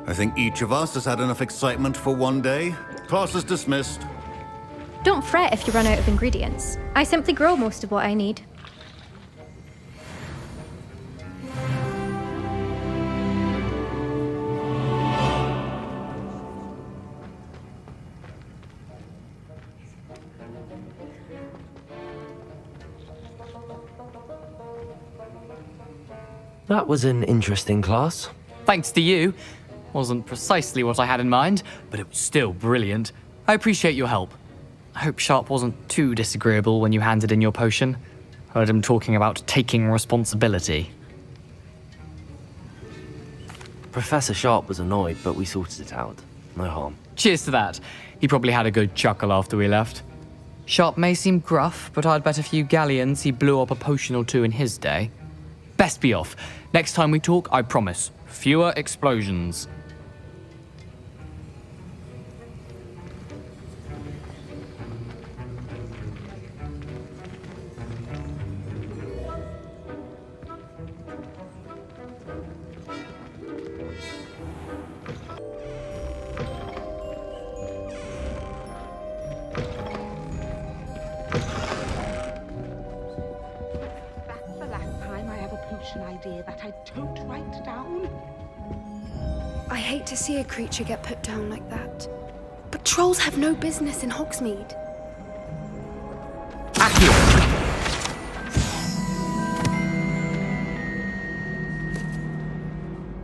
I think each of us has had enough excitement for one day. Class is dismissed. Don't fret if you run out of ingredients. I simply grow most of what I need. That was an interesting class. Thanks to you. Wasn't precisely what I had in mind, but it was still brilliant. I appreciate your help. I hope Sharp wasn't too disagreeable when you handed in your potion. Heard him talking about taking responsibility. Professor Sharp was annoyed, but we sorted it out. No harm. Cheers to that. He probably had a good chuckle after we left. Sharp may seem gruff, but I'd bet a few galleons he blew up a potion or two in his day. Best be off. Next time we talk, I promise, fewer explosions. That's the last time I have a potion idea that I don't write down. I hate to see a creature get put down like that. But trolls have no business in Hogsmeade.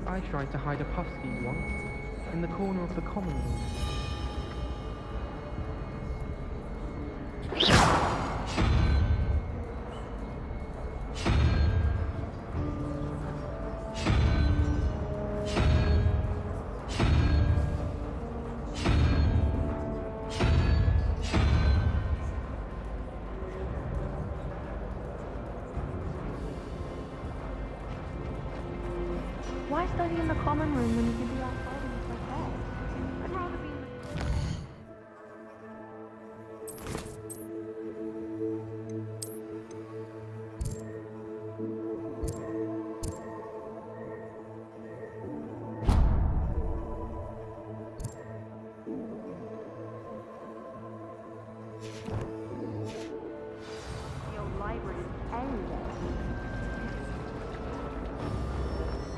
I tried to hide a puffskein once in the corner of the common room. Why study in the common room when you can be outside in the fresh air? I'd rather be in the... Your library's endless.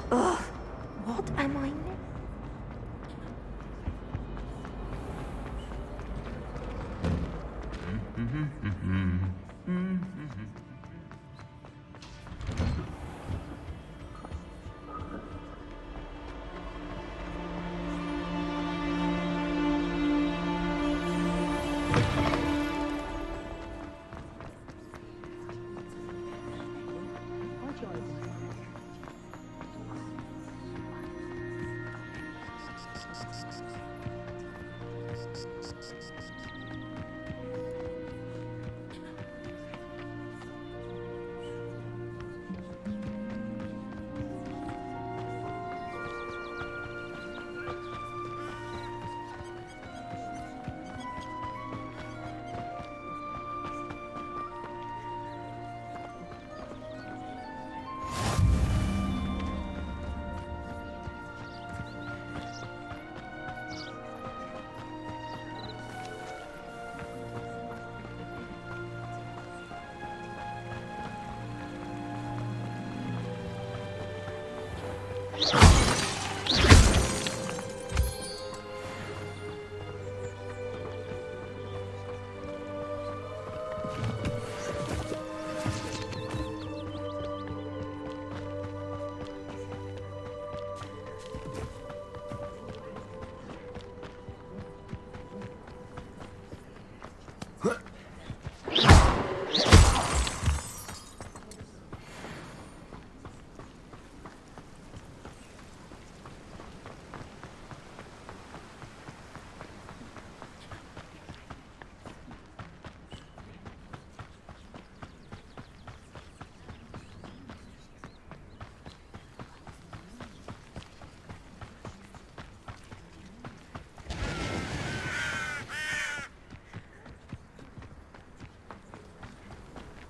Ugh, what am I missing?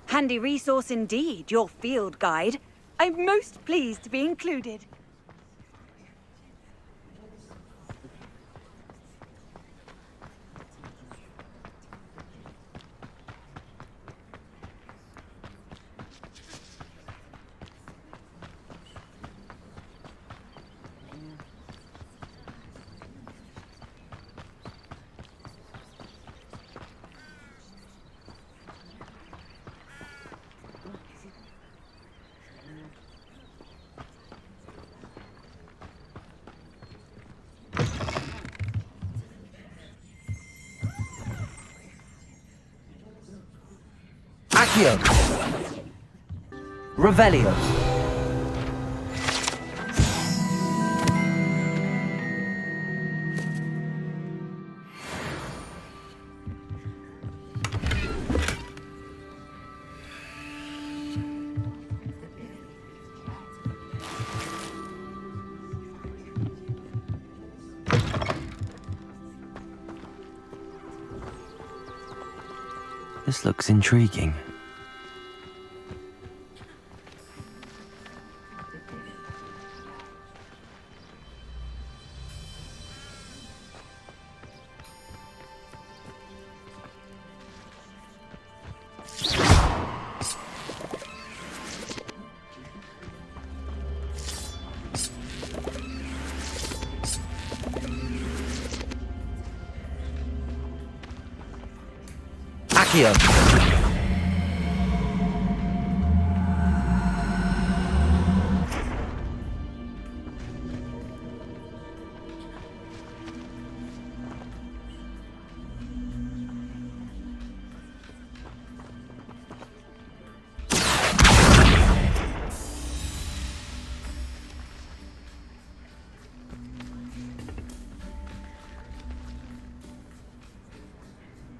Handy resource indeed, your field guide. I'm most pleased to be included. Accio! Revelio! This looks intriguing. Accio!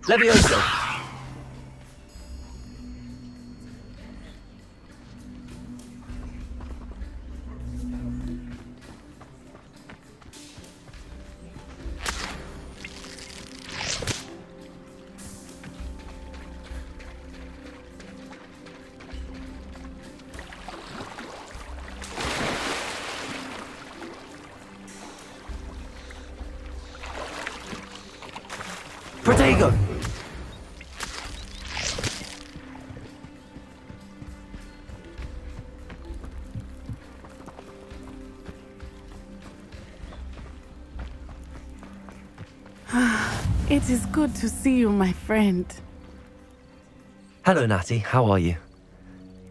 Levioso! Protego! It is good to see you, my friend. Hello, Natty. How are you?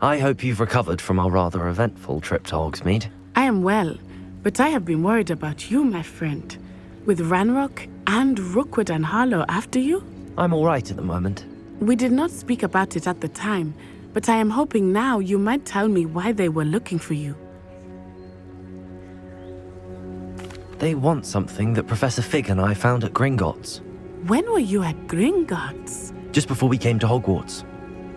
I hope you've recovered from our rather eventful trip to Hogsmeade. I am well, but I have been worried about you, my friend. With Ranrock and Rookwood and Harlow after you? I'm all right at the moment. We did not speak about it at the time, but I am hoping now you might tell me why they were looking for you. They want something that Professor Fig and I found at Gringotts. When were you at Gringotts? Just before we came to Hogwarts.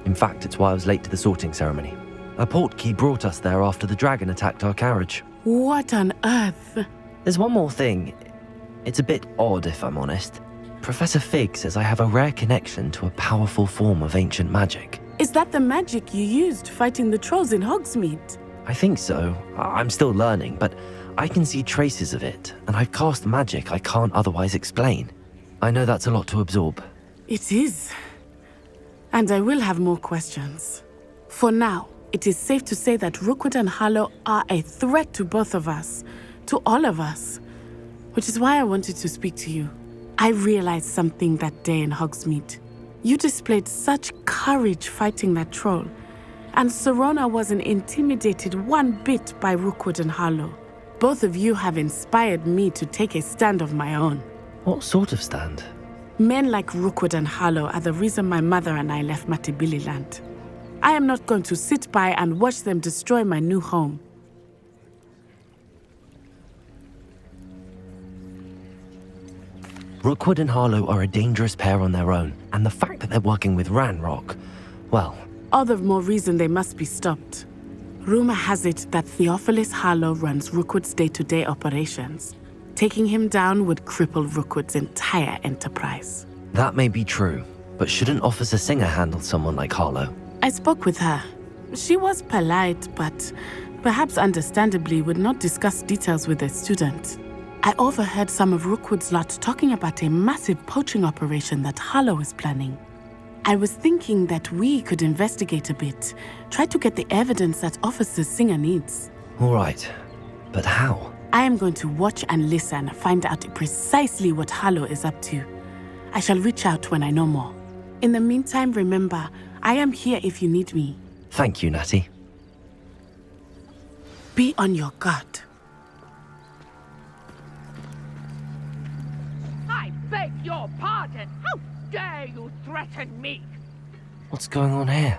In fact, it's why I was late to the sorting ceremony. A portkey brought us there after the dragon attacked our carriage. What on earth? There's one more thing. It's a bit odd, if I'm honest. Professor Fig says I have a rare connection to a powerful form of ancient magic. Is that the magic you used fighting the trolls in Hogsmeade? I think so. I'm still learning, but I can see traces of it, and I've cast magic I can't otherwise explain. I know that's a lot to absorb. It is. And I will have more questions. For now, it is safe to say that Rookwood and Harlow are a threat to both of us, to all of us, which is why I wanted to speak to you. I realized something that day in Hogsmeade. You displayed such courage fighting that troll, and Serona wasn't intimidated one bit by Rookwood and Harlow. Both of you have inspired me to take a stand of my own. What sort of stand? Men like Rookwood and Harlow are the reason my mother and I left Matabili Land. I am not going to sit by and watch them destroy my new home. Rookwood and Harlow are a dangerous pair on their own, and the fact that they're working with Ranrock, well... All the more reason they must be stopped. Rumor has it that Theophilus Harlow runs Rookwood's day-to-day operations. Taking him down would cripple Rookwood's entire enterprise. That may be true, but shouldn't Officer Singer handle someone like Harlow? I spoke with her. She was polite, but perhaps understandably would not discuss details with a student. I overheard some of Rookwood's lot talking about a massive poaching operation that Harlow is planning. I was thinking that we could investigate a bit, try to get the evidence that Officer Singer needs. All right, but how? I am going to watch and listen, find out precisely what Harlow is up to. I shall reach out when I know more. In the meantime, remember, I am here if you need me. Thank you, Natty. Be on your guard. I beg your pardon. How dare you threaten me? What's going on here?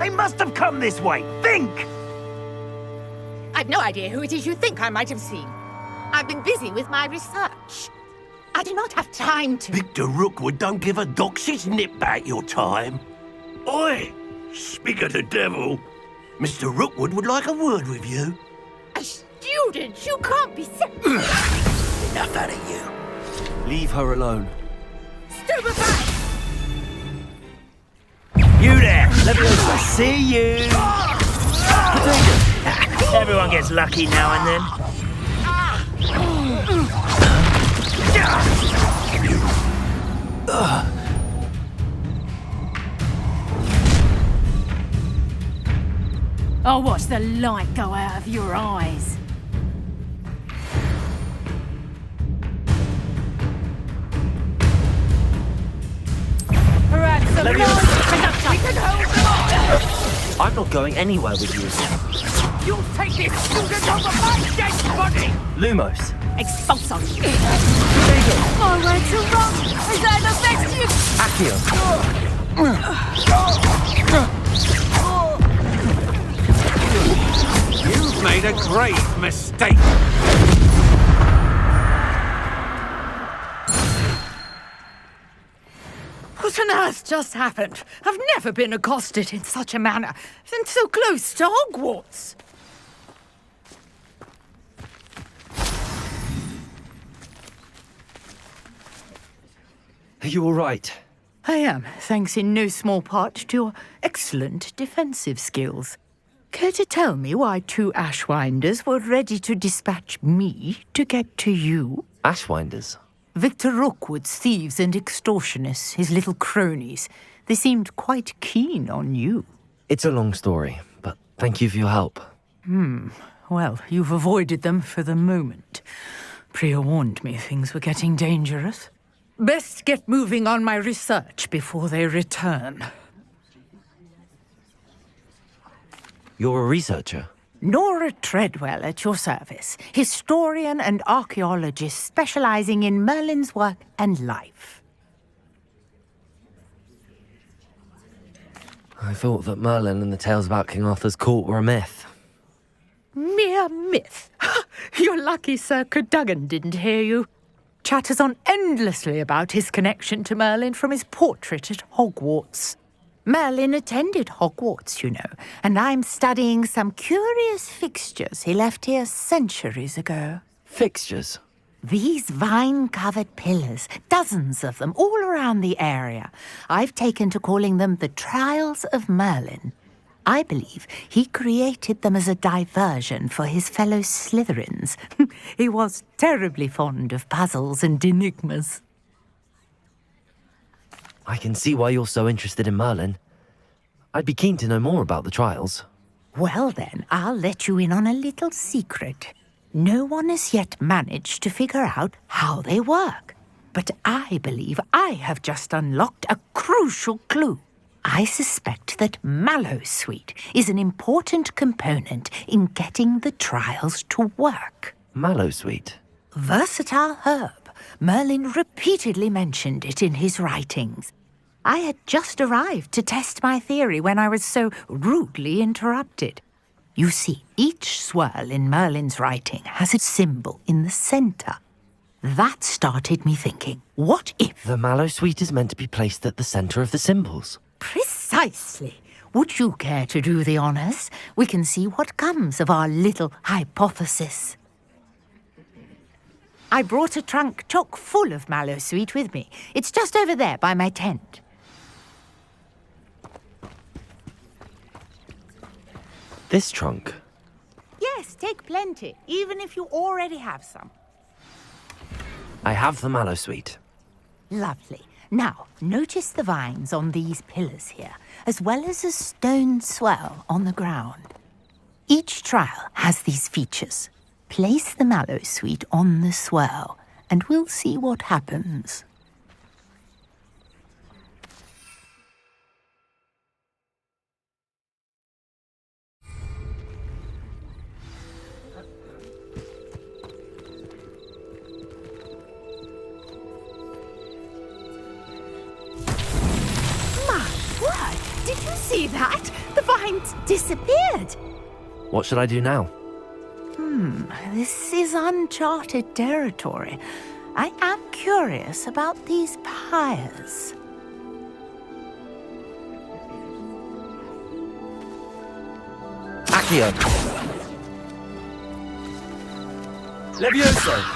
They must have come this way. Think! I've no idea who it is you think I might have seen. I've been busy with my research. I do not have time to... Victor Rookwood don't give a doxy's nip back your time. Oi! Speak of the devil. Mr. Rookwood would like a word with you. A student? You can't be so... Enough out of you. Leave her alone. Stupefy! You there! I see you! Everyone gets lucky now and then. I'll watch the light go out of your eyes. Perhaps some noise. We can hold them on. I'm not going anywhere with you. You'll take this student over my dead body! Lumos. Expulso. Oh, went too wrong. Is that affect you? Accio. You've made a grave mistake. What on earth just happened? I've never been accosted in such a manner, and so close to Hogwarts. Are you all right? I am, thanks in no small part to your excellent defensive skills. Care to tell me why 2 Ashwinders were ready to dispatch me to get to you? Ashwinders? Victor Rookwood's thieves and extortionists, his little cronies. They seemed quite keen on you. It's a long story, but thank you for your help. Well, you've avoided them for the moment. Priya warned me things were getting dangerous. Best get moving on my research before they return. You're a researcher? Nora Treadwell at your service, historian and archaeologist specializing in Merlin's work and life. I thought that Merlin and the tales about King Arthur's court were a myth. Mere myth. You're lucky Sir Cadogan didn't hear you. Chatters on endlessly about his connection to Merlin from his portrait at Hogwarts. Merlin attended Hogwarts, you know, and I'm studying some curious fixtures he left here centuries ago. Fixtures? These vine-covered pillars, dozens of them, all around the area. I've taken to calling them the Trials of Merlin. I believe he created them as a diversion for his fellow Slytherins. He was terribly fond of puzzles and enigmas. I can see why you're so interested in Merlin. I'd be keen to know more about the trials. Well then, I'll let you in on a little secret. No one has yet managed to figure out how they work. But I believe I have just unlocked a crucial clue. I suspect that Mallowsweet is an important component in getting the trials to work. Mallowsweet? Versatile herb. Merlin repeatedly mentioned it in his writings. I had just arrived to test my theory when I was so rudely interrupted. You see, each swirl in Merlin's writing has a symbol in the centre. That started me thinking, what if... The Mallowsweet is meant to be placed at the centre of the symbols. Precisely. Would you care to do the honours? We can see what comes of our little hypothesis. I brought a trunk chock full of Mallowsweet with me. It's just over there by my tent. This trunk? Yes, take plenty, even if you already have some. I have the Mallowsweet. Lovely. Now, notice the vines on these pillars here, as well as a stone swell on the ground. Each trial has these features. Place the Mallowsweet on the swell, and we'll see what happens. My word! Did you see that? The vine vines disappeared. What should I do now? This is uncharted territory. I am curious about these pyres. Accio! Levioso!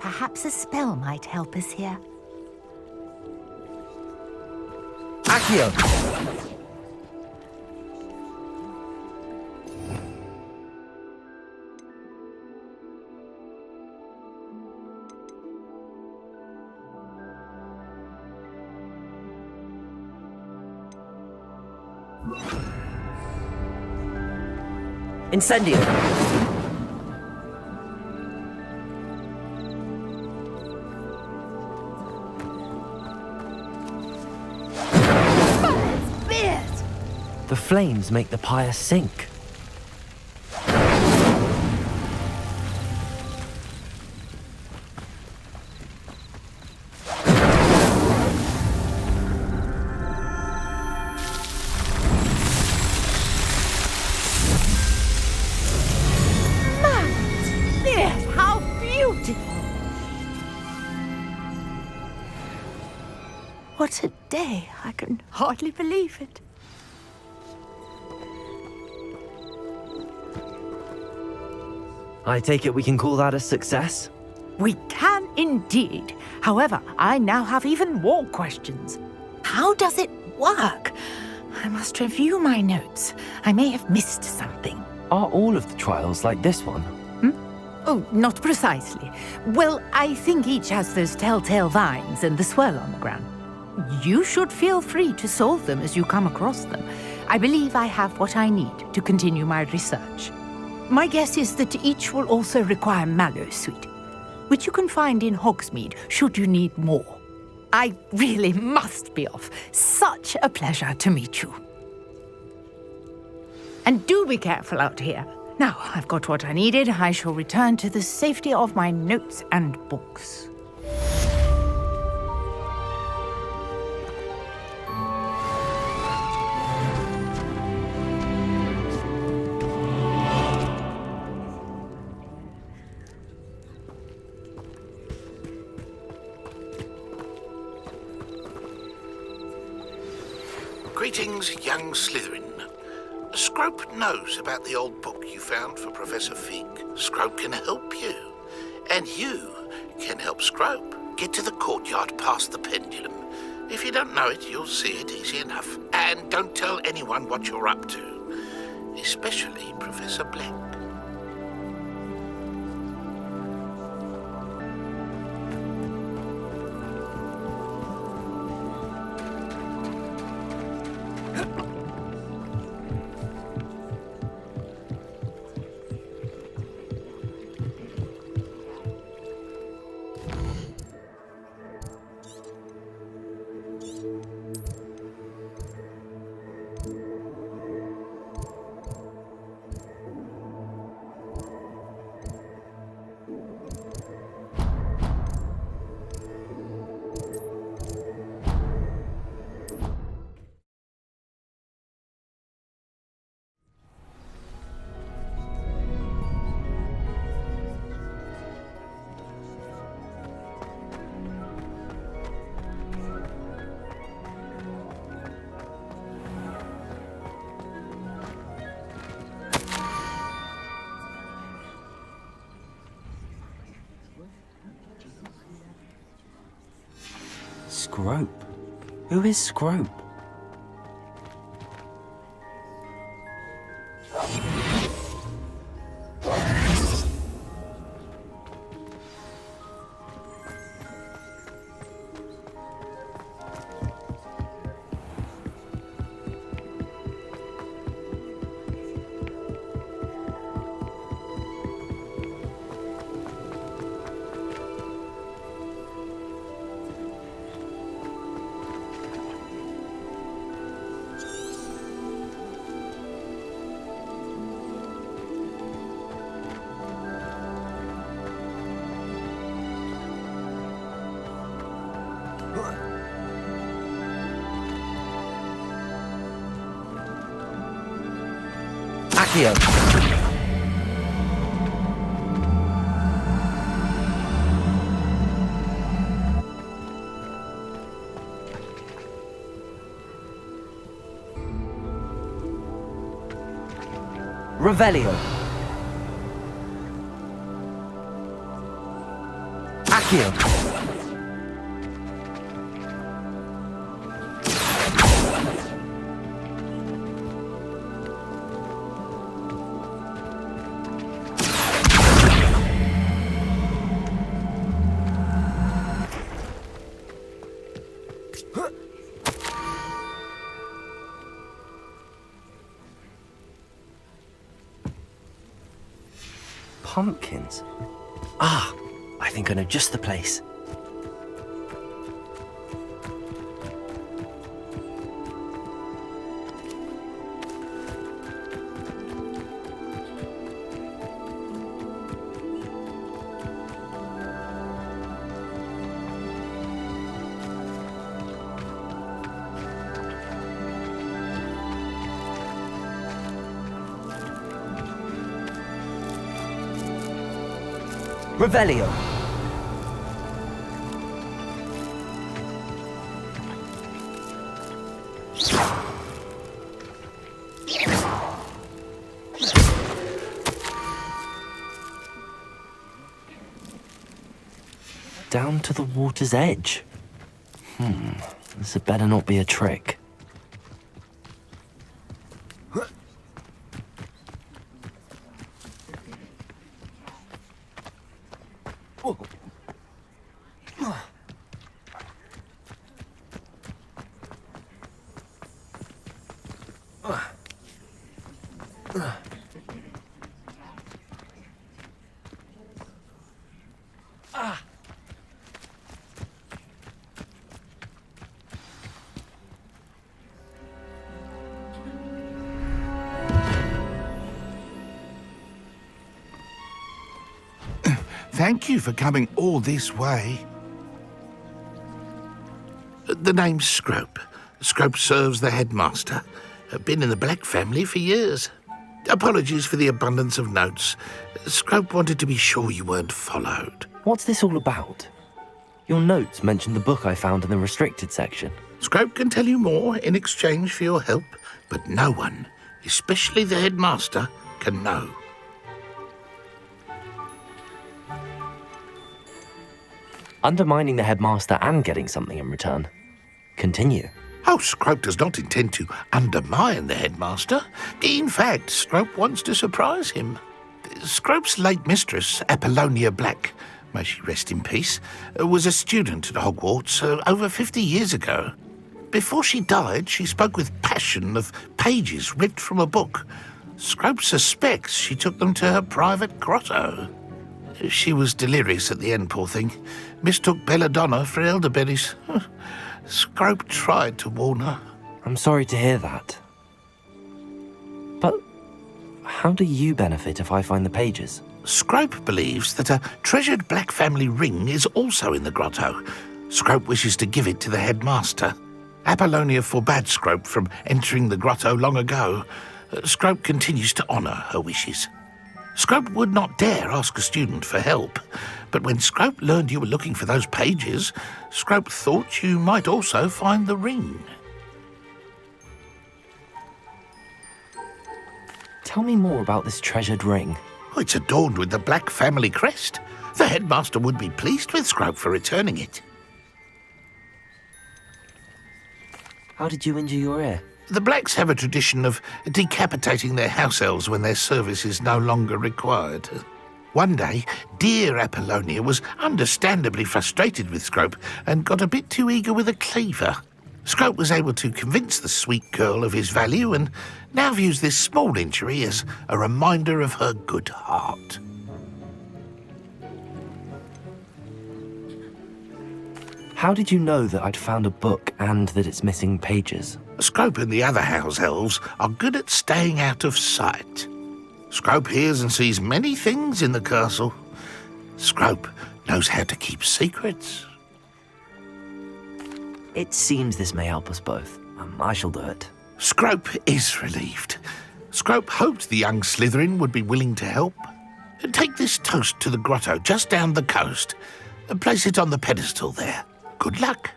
Perhaps a spell might help us here. Accio! Incendio! The flames make the pyre sink. Yes, how beautiful! What a day! I can hardly believe it. I take it we can call that a success? We can indeed. However, I now have even more questions. How does it work? I must review my notes. I may have missed something. Are all of the trials like this one? Oh, not precisely. Well, I think each has those telltale vines and the swirl on the ground. You should feel free to solve them as you come across them. I believe I have what I need to continue my research. My guess is that each will also require mallow sweet, which you can find in Hogsmeade should you need more. I really must be off. Such a pleasure to meet you. And do be careful out here. Now I've got what I needed, I shall return to the safety of my notes and books. Greetings, young Slytherin. Scrope knows about the old book you found for Professor Fig. Scrope can help you. And you can help Scrope get to the courtyard past the pendulum. If you don't know it, you'll see it easy enough. And don't tell anyone what you're up to. Especially Professor Black. Scrope? Who is Scrope? Accio. Revelio. Accio. Pumpkins? Ah, I think I know just the place. Revelio. Down to the water's edge. This had better not be a trick. Thank you for coming all this way. The name's Scrope. Scrope serves the headmaster. Been in the Black family for years. Apologies for the abundance of notes. Scrope wanted to be sure you weren't followed. What's this all about? Your notes mentioned the book I found in the restricted section. Scrope can tell you more in exchange for your help, but no one, especially the headmaster, can know. Undermining the headmaster and getting something in return. Continue. Oh, Scrope does not intend to undermine the headmaster. In fact, Scrope wants to surprise him. Scrope's late mistress, Apollonia Black, may she rest in peace, was a student at Hogwarts over 50 years ago. Before she died, she spoke with passion of pages ripped from a book. Scrope suspects she took them to her private grotto. She was delirious at the end, poor thing. Mistook belladonna for elderberries. Scrope tried to warn her. I'm sorry to hear that. But how do you benefit if I find the pages? Scrope believes that a treasured Black family ring is also in the grotto. Scrope wishes to give it to the headmaster. Apollonia forbade Scrope from entering the grotto long ago. Scrope continues to honour her wishes. Scrope would not dare ask a student for help, but when Scrope learned you were looking for those pages, Scrope thought you might also find the ring. Tell me more about this treasured ring. Oh, it's adorned with the Black family crest. The headmaster would be pleased with Scrope for returning it. How did you injure your ear? The Blacks have a tradition of decapitating their house elves when their service is no longer required. One day, dear Apollonia was understandably frustrated with Scrope and got a bit too eager with a cleaver. Scrope was able to convince the sweet girl of his value and now views this small injury as a reminder of her good heart. How did you know that I'd found a book and that it's missing pages? Scrope and the other house elves are good at staying out of sight. Scrope hears and sees many things in the castle. Scrope knows how to keep secrets. It seems this may help us both. I shall do it. Scrope is relieved. Scrope hoped the young Slytherin would be willing to help. Take this toast to the grotto just down the coast and place it on the pedestal there. Good luck.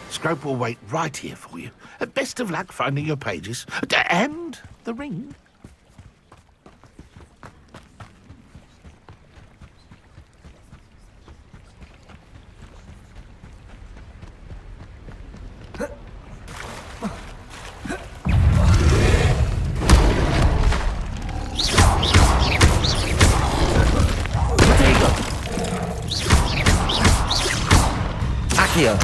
Scrope will wait right here for you. Best of luck finding your pages. And the ring. Accio.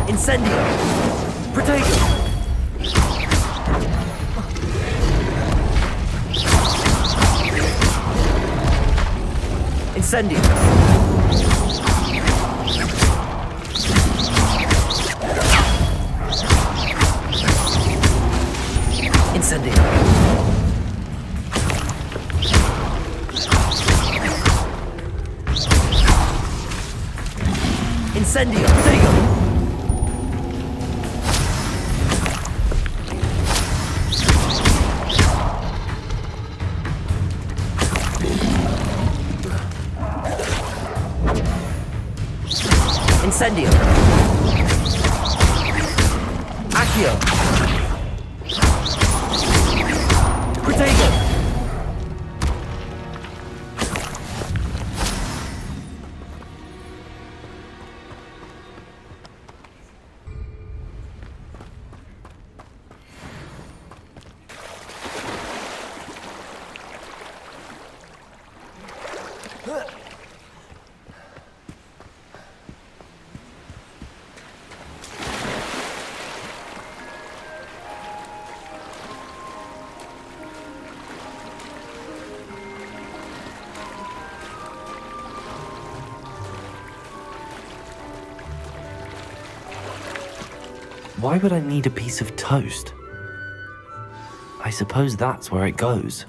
Incendio! Protego! Incendio! Incendio! Incendio! Protego! Incendio! Accio! Protego! Why would I need a piece of toast? I suppose that's where it goes.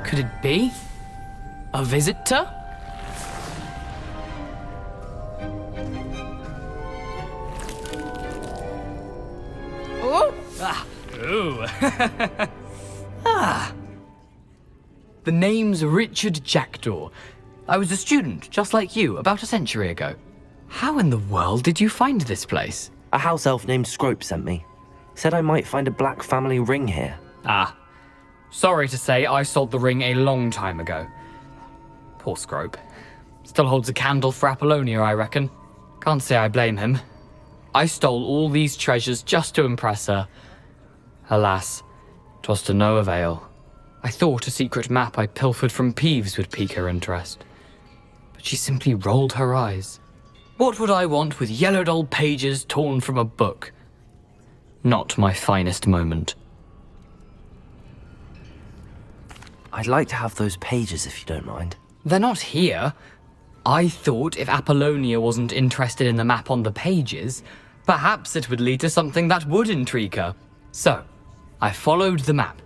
Could it be? A visitor? Oh! Ah. Ooh. Ah. The name's Richard Jackdaw. I was a student, just like you, about a century ago. How in the world did you find this place? A house elf named Scrope sent me. Said I might find a black family ring here. Ah. Sorry to say, I sold the ring a long time ago. Poor Scrope. Still holds a candle for Apollonia, I reckon. Can't say I blame him. I stole all these treasures just to impress her. Alas, 'twas to no avail. I thought a secret map I pilfered from Peeves would pique her interest. But she simply rolled her eyes. What would I want with yellowed old pages torn from a book? Not my finest moment. I'd like to have those pages if you don't mind. They're not here. I thought if Apollonia wasn't interested in the map on the pages, perhaps it would lead to something that would intrigue her. So, I followed the map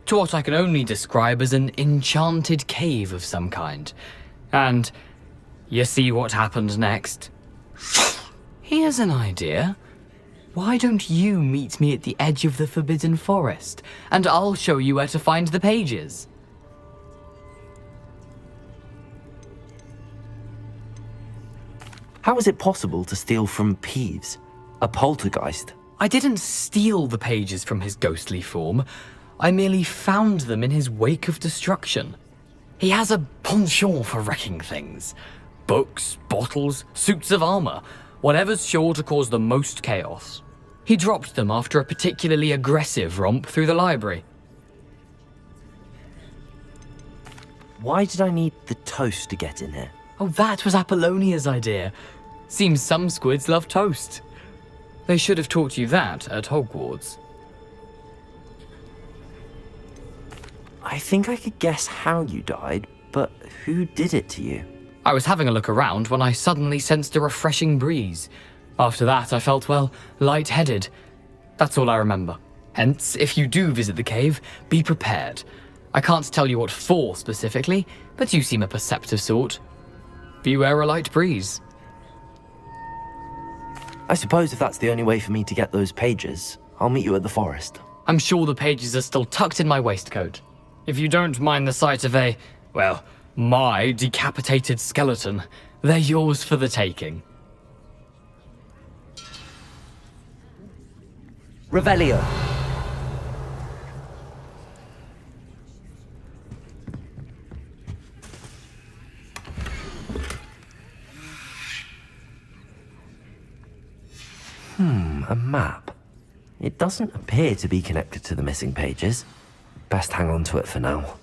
to what I can only describe as an enchanted cave of some kind. And you see what happened next? Here's an idea. Why don't you meet me at the edge of the Forbidden Forest, and I'll show you where to find the pages. How is it possible to steal from Peeves? A poltergeist? I didn't steal the pages from his ghostly form. I merely found them in his wake of destruction. He has a penchant for wrecking things. Books, bottles, suits of armor, whatever's sure to cause the most chaos. He dropped them after a particularly aggressive romp through the library. Why did I need the toast to get in here? Oh, that was Apollonia's idea. Seems some squids love toast. They should have taught you that at Hogwarts. I think I could guess how you died, but who did it to you? I was having a look around when I suddenly sensed a refreshing breeze. After that, I felt, well, lightheaded. That's all I remember. Hence, if you do visit the cave, be prepared. I can't tell you what for specifically, but you seem a perceptive sort. Beware a light breeze. I suppose if that's the only way for me to get those pages, I'll meet you at the forest. I'm sure the pages are still tucked in my waistcoat. If you don't mind the sight of my decapitated skeleton, they're yours for the taking. Revelio. A map. It doesn't appear to be connected to the missing pages. Best hang on to it for now.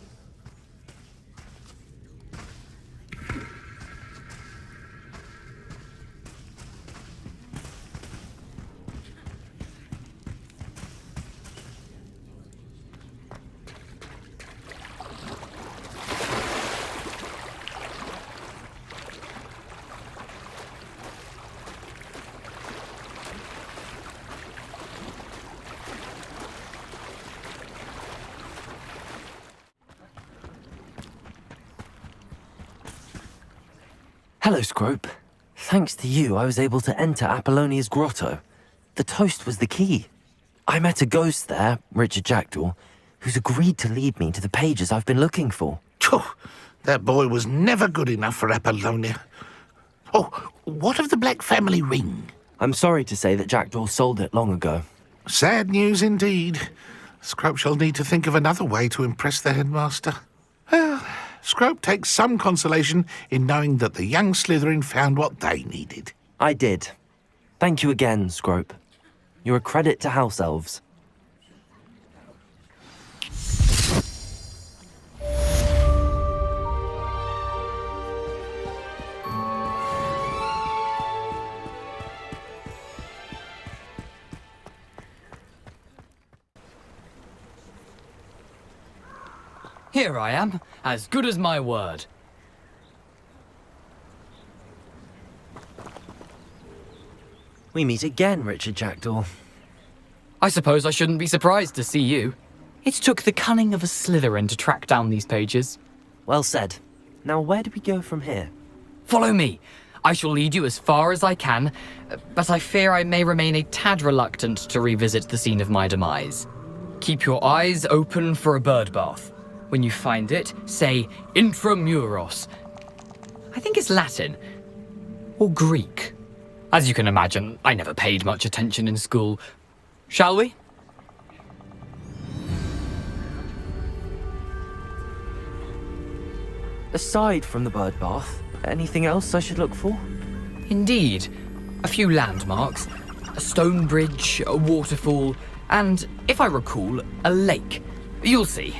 Hello, Scrope. Thanks to you, I was able to enter Apollonia's grotto. The toast was the key. I met a ghost there, Richard Jackdaw, who's agreed to lead me to the pages I've been looking for. That boy was never good enough for Apollonia. Oh, what of the Black family ring? I'm sorry to say that Jackdaw sold it long ago. Sad news indeed. Scrope shall need to think of another way to impress the headmaster. Well, Scrope takes some consolation in knowing that the young Slytherin found what they needed. I did. Thank you again, Scrope. You're a credit to House Elves. Here I am, as good as my word. We meet again, Richard Jackdaw. I suppose I shouldn't be surprised to see you. It took the cunning of a Slytherin to track down these pages. Well said. Now where do we go from here? Follow me. I shall lead you as far as I can, but I fear I may remain a tad reluctant to revisit the scene of my demise. Keep your eyes open for a bird bath. When you find it, say intramuros. I think it's Latin. Or Greek. As you can imagine, I never paid much attention in school. Shall we? Aside from the bird bath, anything else I should look for? Indeed. A few landmarks. A stone bridge, a waterfall, and, if I recall, a lake. You'll see.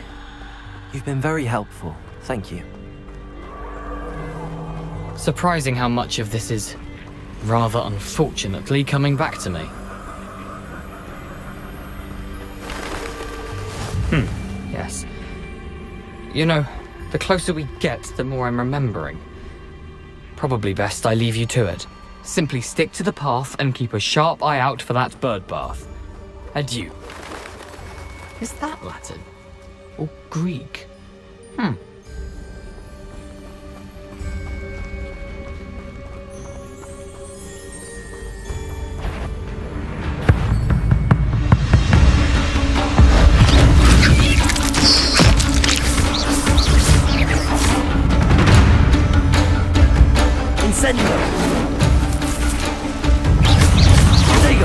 You've been very helpful. Thank you. Surprising how much of this is, rather unfortunately, coming back to me. Yes. You know, the closer we get, the more I'm remembering. Probably best I leave you to it. Simply stick to the path and keep a sharp eye out for that bird bath. Adieu. Is that Latin? Or Greek? Incendio! There you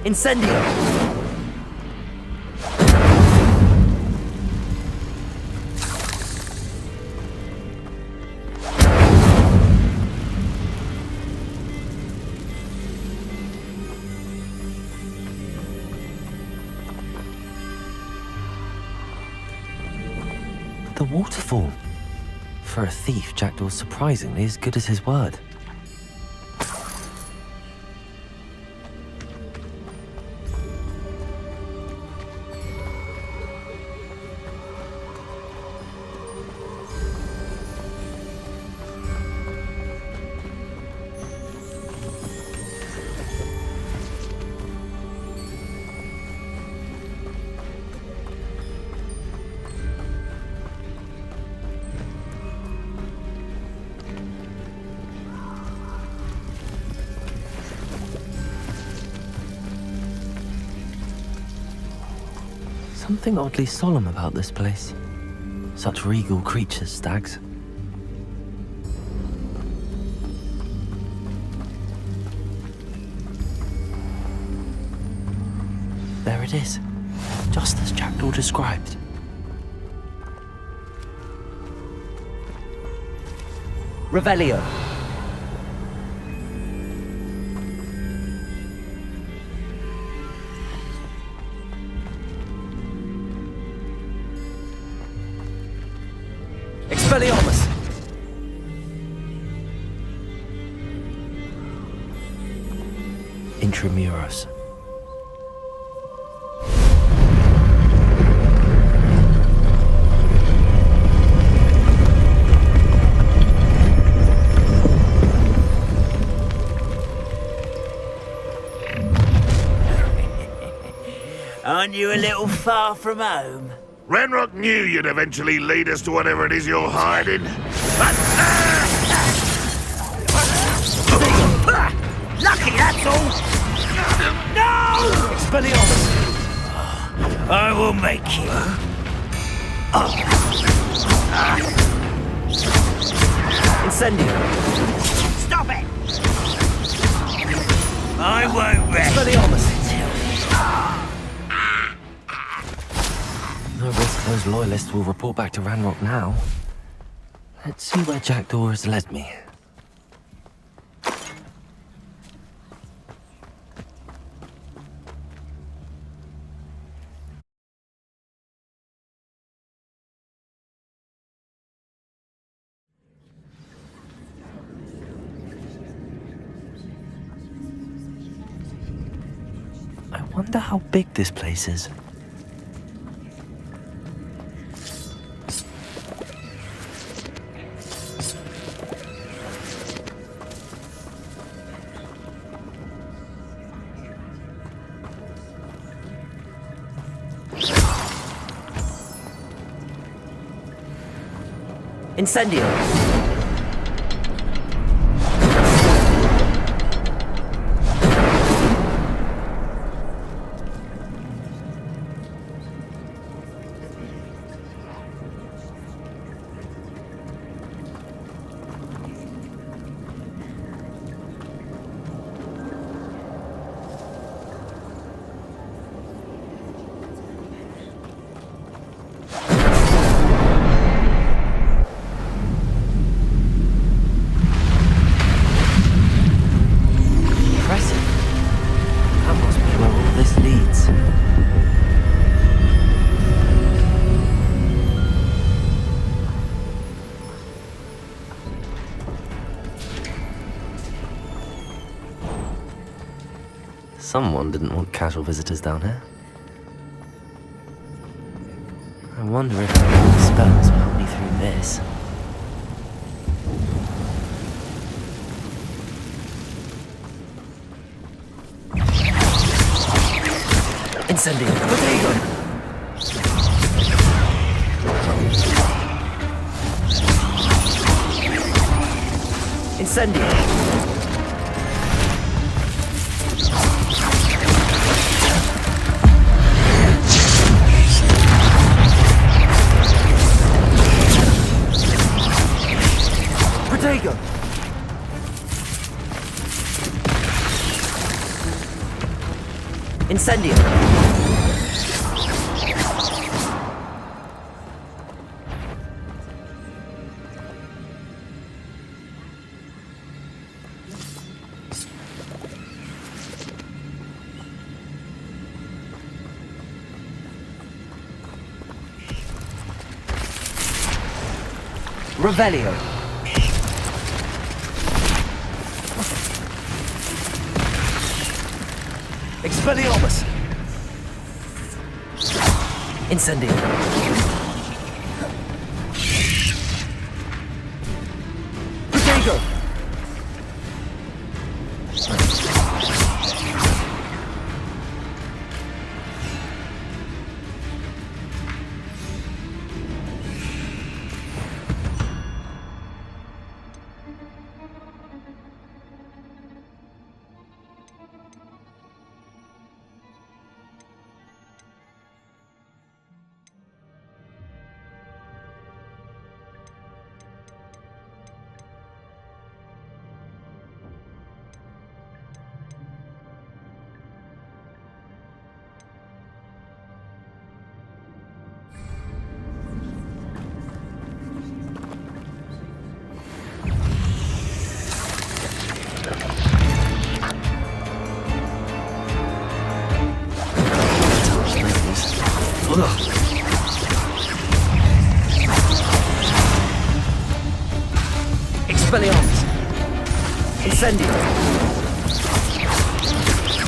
Incendio! The waterfall. For a thief, Jackdaw's surprisingly as good as his word. Something oddly solemn about this place. Such regal creatures, stags. There it is, just as Jackdaw described. Revelio. Expelliarmus! Intramuros. Aren't you a little far from home? Ranrock knew you'd eventually lead us to whatever it is you're hiding. Lucky, that's all! No! Expelliarmus! I will make you. Incendio! Stop it! I won't rest. Expelliarmus! No risk those loyalists will report back to Ranrock now. Let's see where Jackdaw has led me. I wonder how big this place is. Incendio! Someone didn't want casual visitors down here. I wonder if the spells will help me through this. Incendio! Potato! Incendio! Protego! Incendio! Revelio! Expelliarmus! Incendio! Protego! Expelliarmus! Incendio!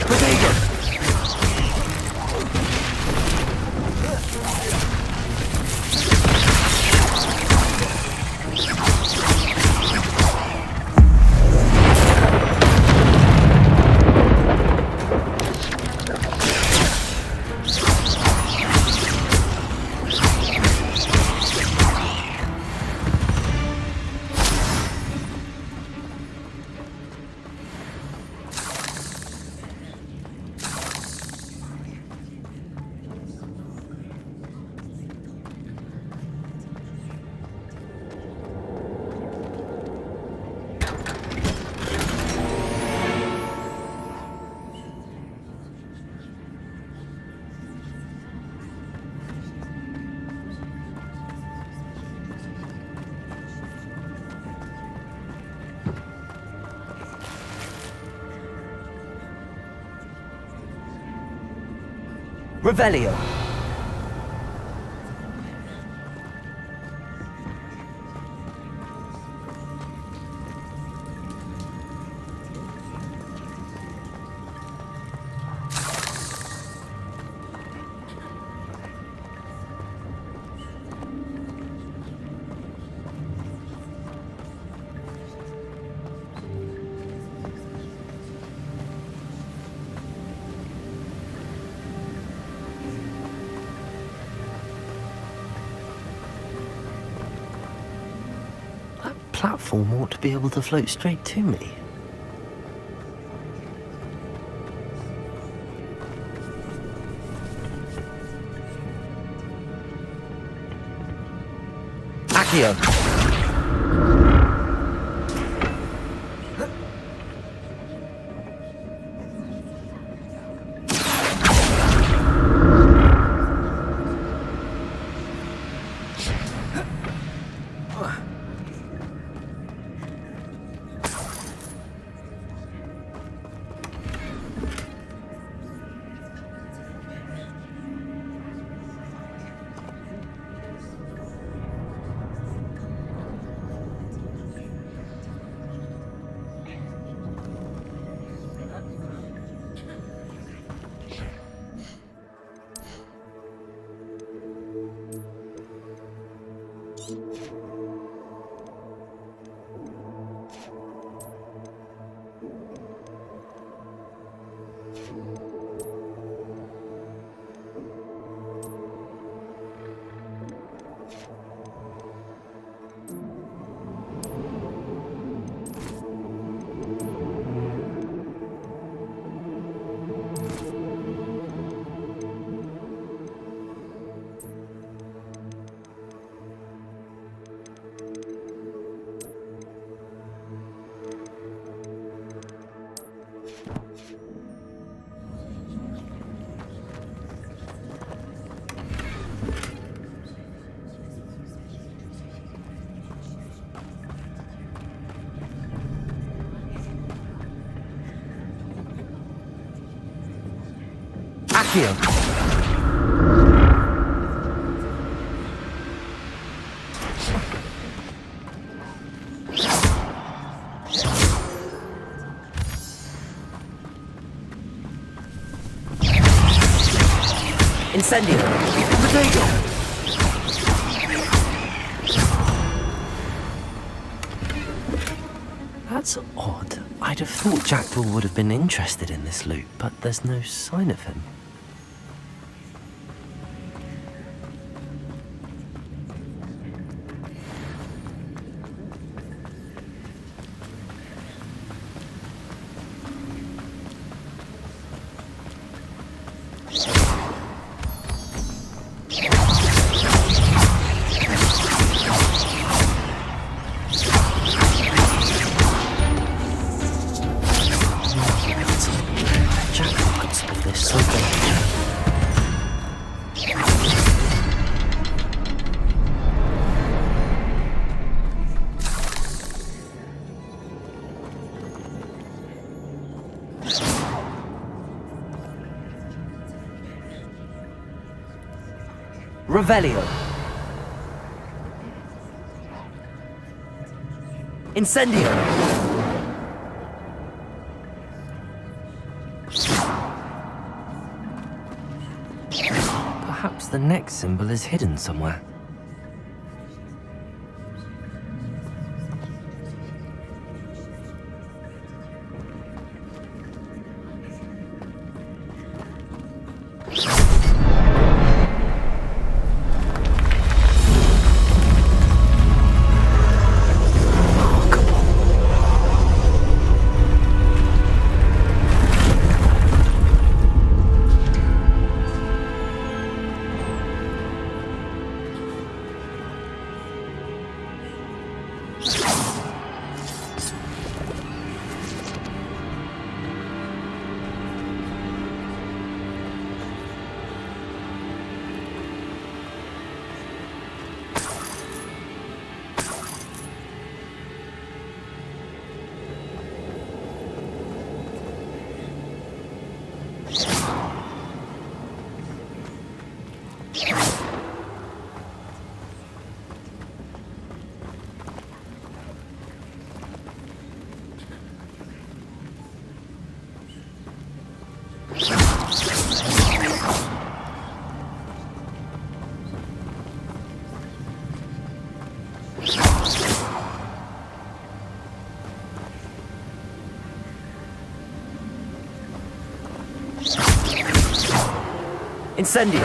Protego! Revelio! platform ought to be able to float straight to me. Accio! Accio! Incendio! Potato! That's odd. I'd have thought Jackdaw would have been interested in this loot, but there's no sign of him. Revelio. Incendio. Perhaps the next symbol is hidden somewhere. Incendio!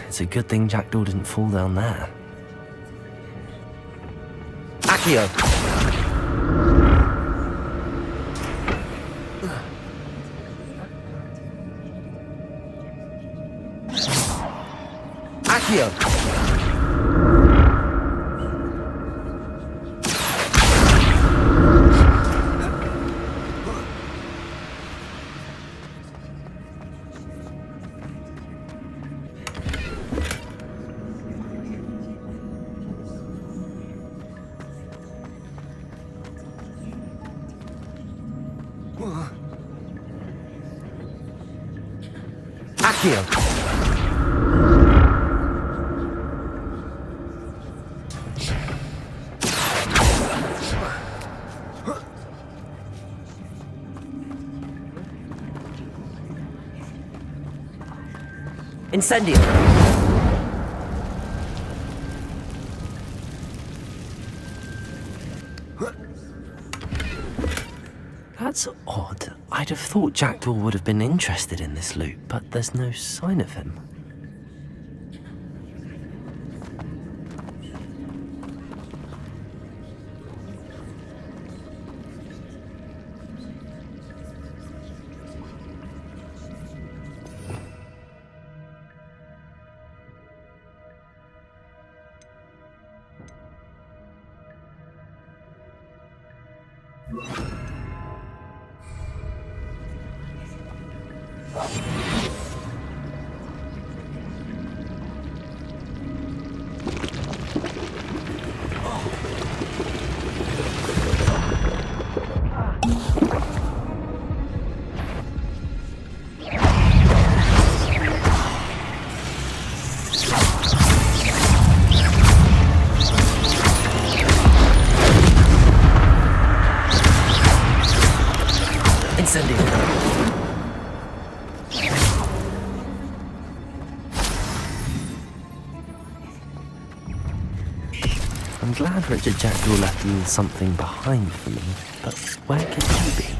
It's a good thing Jackdaw didn't fall down there. Accio! Accio! Accio! Incendio! That's odd. I'd have thought Jackdaw would have been interested in this loot, but there's no sign of him. I'm glad Richard Jackdaw left a little something behind for me, but where could he be?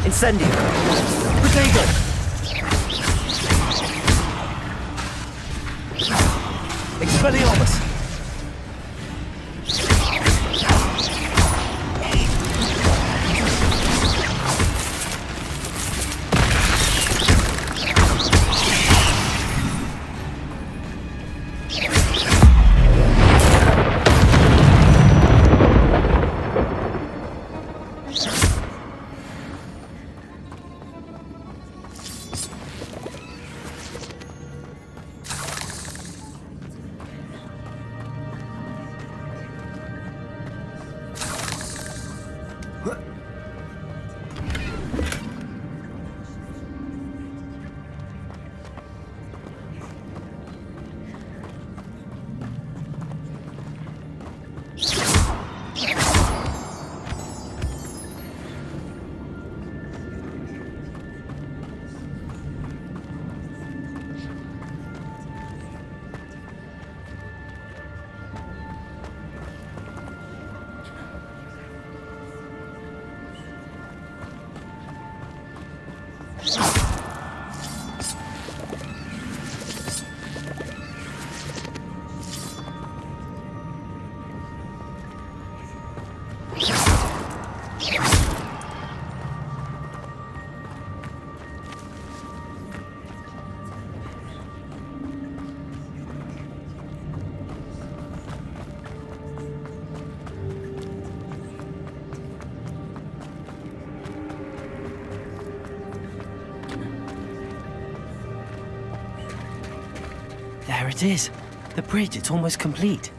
Incendio! Potato! Expelliarmus! There it is. The bridge, it's almost complete.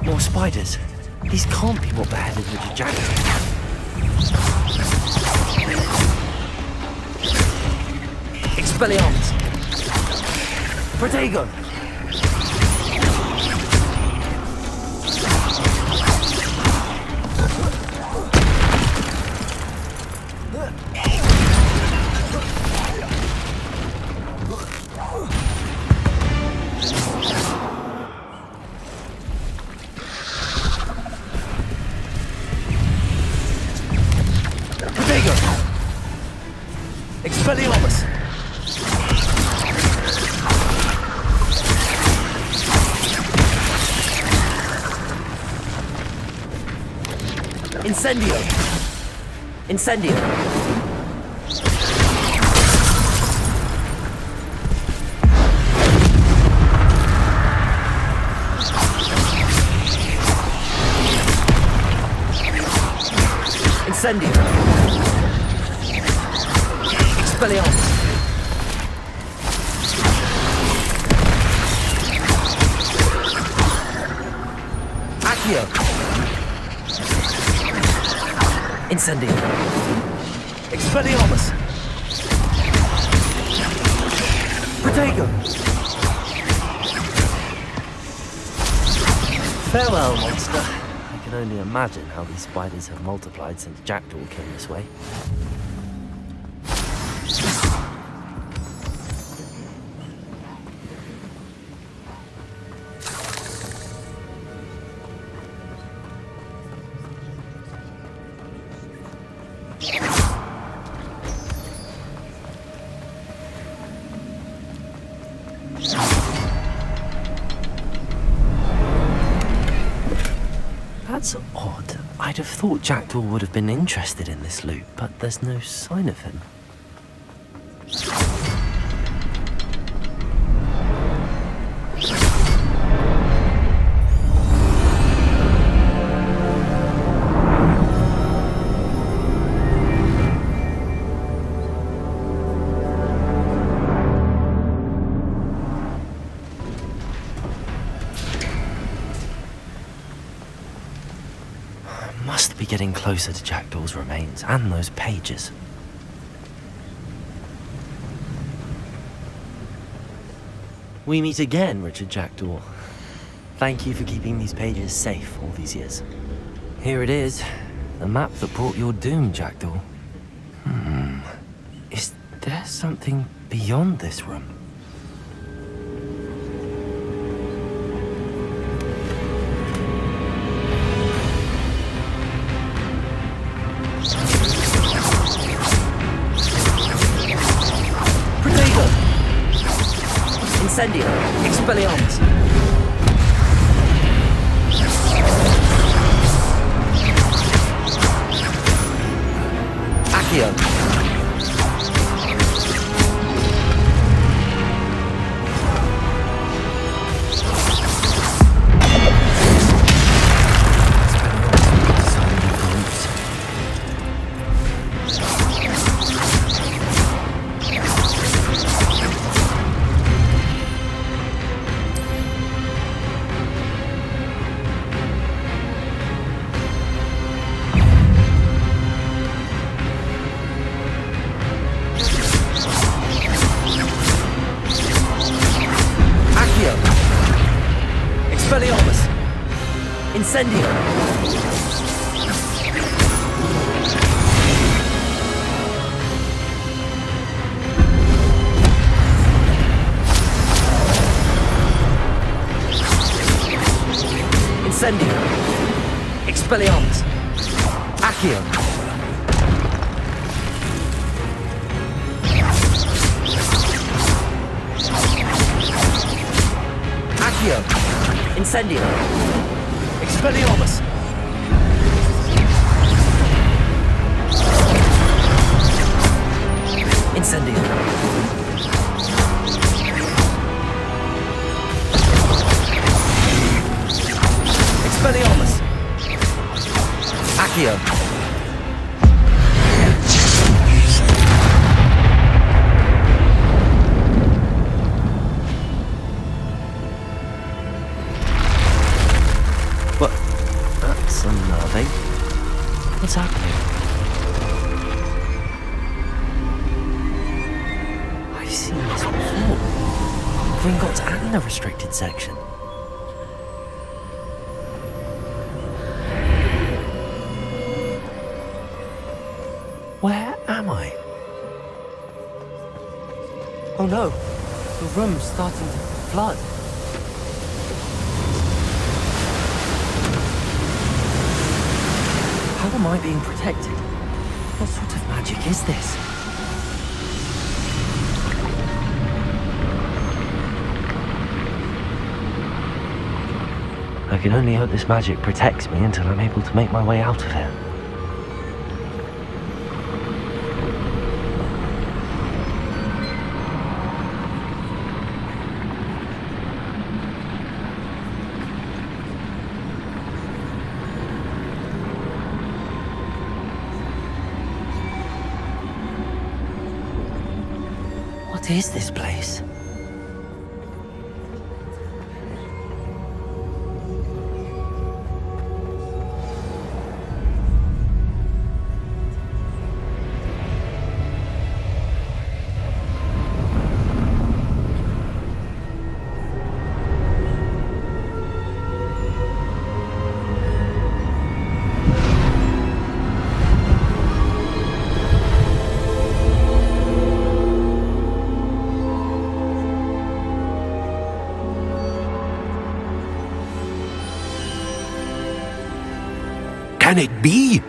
More spiders. These can't be what beheaded Richard Jackson. Expelliarmus! Protego! Expelliarmus! Incendio! Incendio! Incendio! Expelliarmus! Accio! Incendio! Expelliarmus! Protego! Farewell, monster. I can only imagine how these spiders have multiplied since Jackdaw came this way. That's odd. I'd have thought Jackdaw would have been interested in this loot, but there's no sign of him. Must be getting closer to Jackdaw's remains and those pages. We meet again, Richard Jackdaw. Thank you for keeping these pages safe all these years. Here it is, the map that brought your doom, Jackdaw. Is there something beyond this room? Incendio! Expelliarmus! Accio! Expelliarmus! Incendio! Incendio! Expelliarmus! Accio! Accio! Incendio! Expelliarmus! Incendio! Expelliarmus! Accio! seen this before? Gringotts and the restricted section. Where am I? Oh no, the room's starting to flood. How am I being protected? What sort of magic is this? I can only hope this magic protects me until I'm able to make my way out of here. What is this place? Can it be?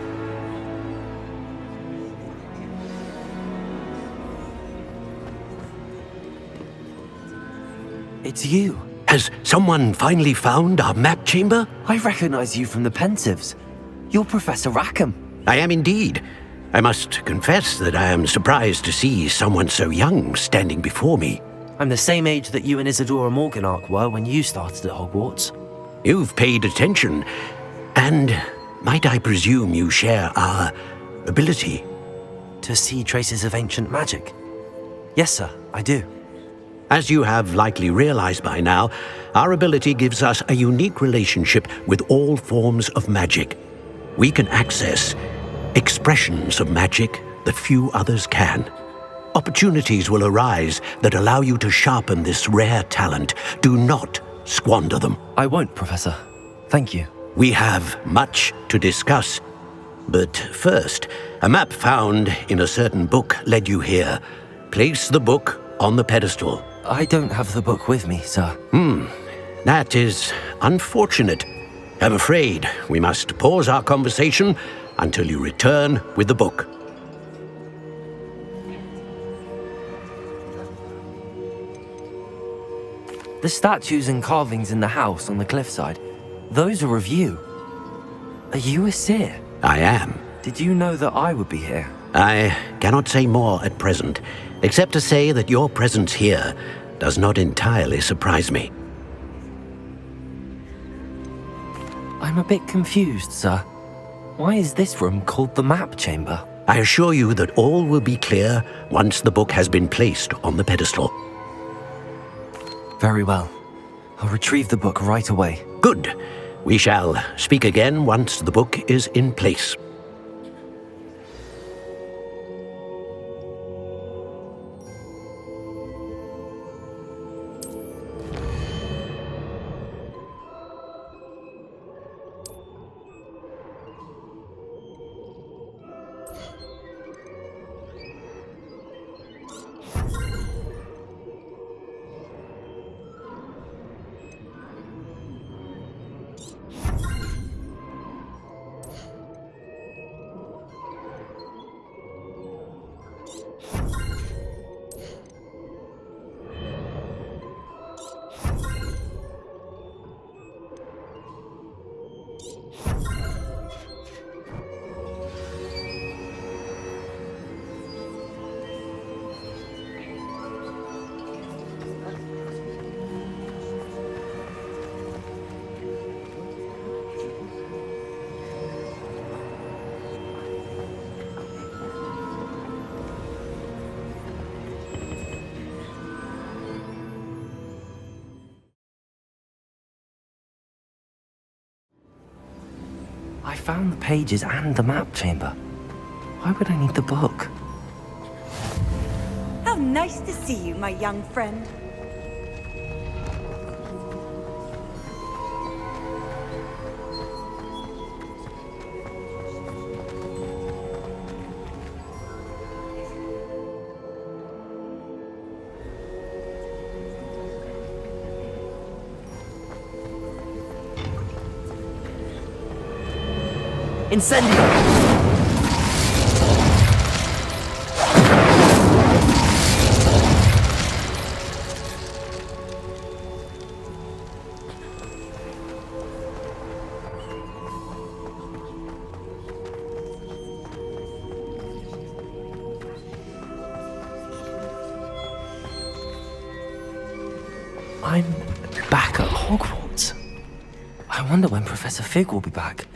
It's you. Has someone finally found our map chamber? I recognize you from the Pensives. You're Professor Rackham. I am indeed. I must confess that I am surprised to see someone so young standing before me. I'm the same age that you and Isadora Morganark were when you started at Hogwarts. You've paid attention, and might I presume you share our ability? To see traces of ancient magic? Yes, sir, I do. As you have likely realized by now, our ability gives us a unique relationship with all forms of magic. We can access expressions of magic that few others can. Opportunities will arise that allow you to sharpen this rare talent. Do not squander them. I won't, Professor. Thank you. We have much to discuss. But first, a map found in a certain book led you here. Place the book on the pedestal. I don't have the book with me, sir. That is unfortunate. I'm afraid we must pause our conversation until you return with the book. The statues and carvings in the house on the cliffside, those are of you. Are you a seer? I am. Did you know that I would be here? I cannot say more at present, except to say that your presence here does not entirely surprise me. I'm a bit confused, sir. Why is this room called the map chamber? I assure you that all will be clear once the book has been placed on the pedestal. Very well. I'll retrieve the book right away. Good. We shall speak again once the book is in place. I found the pages and the map chamber. Why would I need the book? How nice to see you, my young friend. Incendio! I'm back at Hogwarts. I wonder when Professor Fig will be back.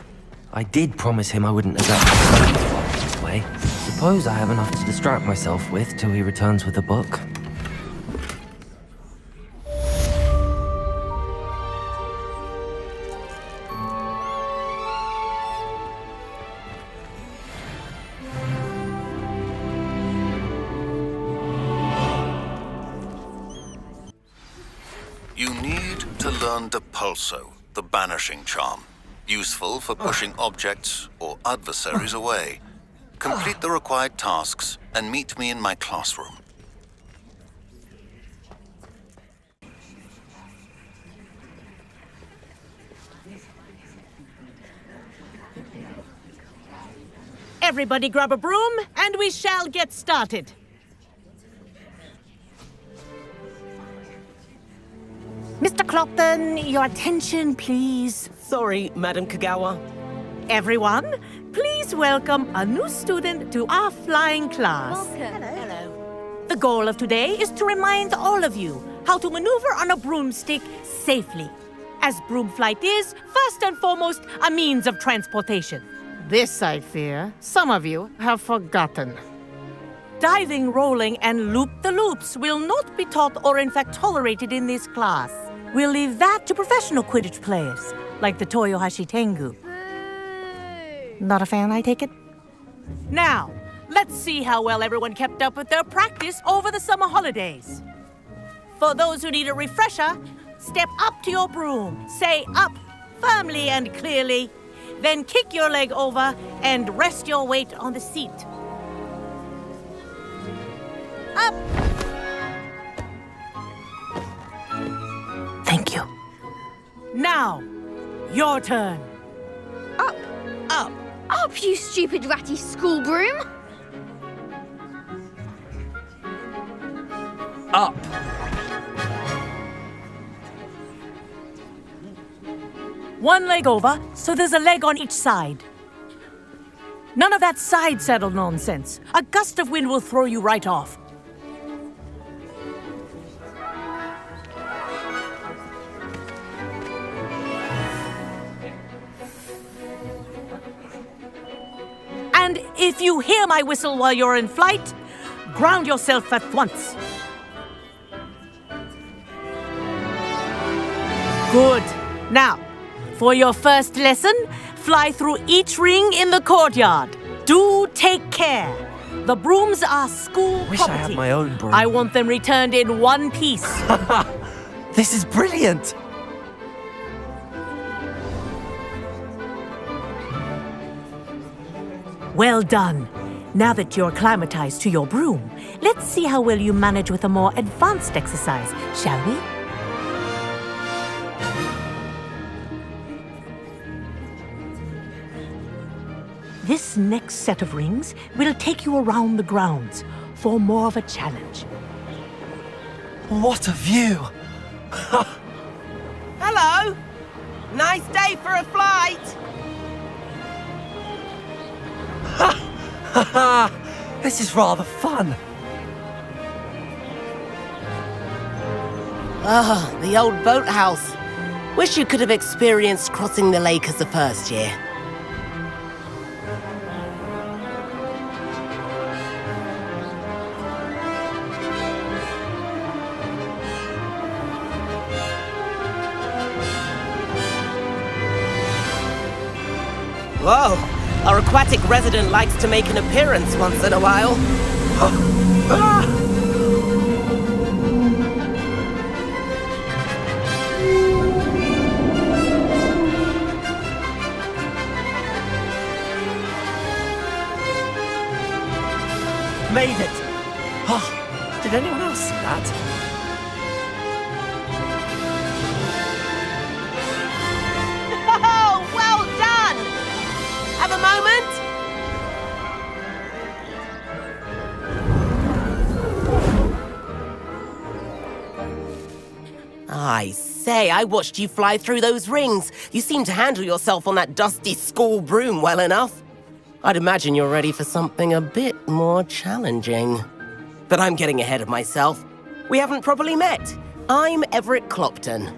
I did promise him I wouldn't neglect this way. Suppose I have enough to distract myself with till he returns with a book. You need to learn Depulso, the banishing charm. Useful for pushing objects or adversaries away. Complete the required tasks and meet me in my classroom. Everybody grab a broom, and we shall get started. Mr. Clopton, your attention, please. Sorry, Madam Kagawa. Everyone, please welcome a new student to our flying class. Welcome. Hello. The goal of today is to remind all of you how to maneuver on a broomstick safely, as broom flight is, first and foremost, a means of transportation. This, I fear, some of you have forgotten. Diving, rolling, and loop-the-loops will not be taught or in fact tolerated in this class. We'll leave that to professional Quidditch players, like the Toyohashi Tengu. Not a fan, I take it? Now, let's see how well everyone kept up with their practice over the summer holidays. For those who need a refresher, step up to your broom, say up firmly and clearly, then kick your leg over and rest your weight on the seat. Up! Thank you. Now, your turn. Up! Up! Up, you stupid ratty school broom! Up! One leg over, so there's a leg on each side. None of that side saddle nonsense. A gust of wind will throw you right off. And if you hear my whistle while you're in flight, ground yourself at once. Good. Now, for your first lesson, fly through each ring in the courtyard. Do take care. The brooms are school Wish property. I had my own broom. I want them returned in one piece. This is brilliant! Well done. Now that you're acclimatized to your broom, let's see how well you manage with a more advanced exercise, shall we? This next set of rings will take you around the grounds for more of a challenge. What a view! Hello! Nice day for a flight! This is rather fun. Ah, the old boathouse. Wish you could have experienced crossing the lake as the first year. Whoa! Our aquatic resident likes to make an appearance once in a while. Oh, did anyone else see that? Oh, well done! Have a moment? I say, I watched you fly through those rings. You seem to handle yourself on that dusty school broom well enough. I'd imagine you're ready for something a bit more challenging. But I'm getting ahead of myself. We haven't properly met. I'm Everett Clopton.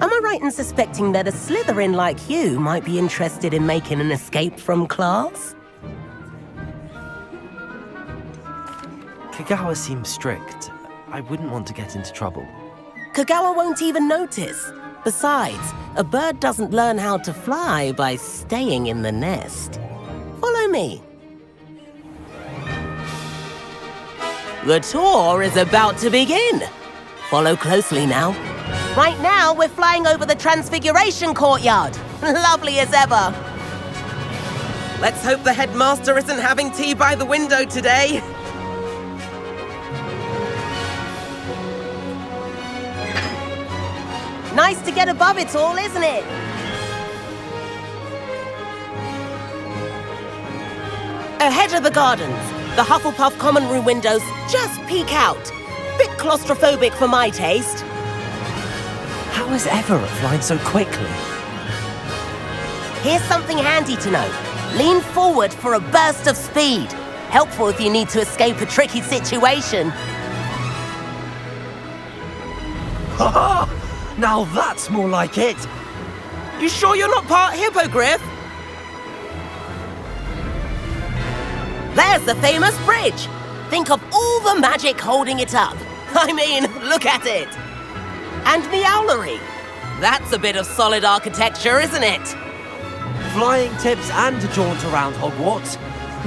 Am I right in suspecting that a Slytherin like you might be interested in making an escape from class? Kagawa seems strict. I wouldn't want to get into trouble. Kagawa won't even notice. Besides, a bird doesn't learn how to fly by staying in the nest. Follow me. The tour is about to begin. Follow closely now. Right now, we're flying over the Transfiguration Courtyard. Lovely as ever. Let's hope the headmaster isn't having tea by the window today. Nice to get above it all, isn't it? Ahead of the gardens, the Hufflepuff common room windows just peek out. Bit claustrophobic for my taste. How is Everett flying so quickly? Here's something handy to know. Lean forward for a burst of speed. Helpful if you need to escape a tricky situation. Ha! Now that's more like it! You sure you're not part hippogriff? There's the famous bridge. Think of all the magic holding it up. I mean, look at it. And the owlery. That's a bit of solid architecture, isn't it? Flying tips and a jaunt around Hogwarts.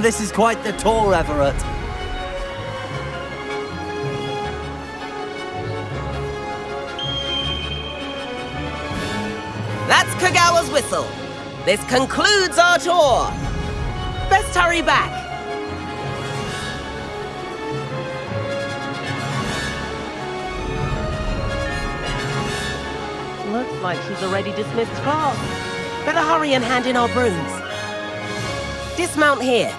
This is quite the tour, Everett. That's Kagawa's whistle. This concludes our tour. Best hurry back. Looks like she's already dismissed class. Better hurry and hand in our brooms. Dismount here.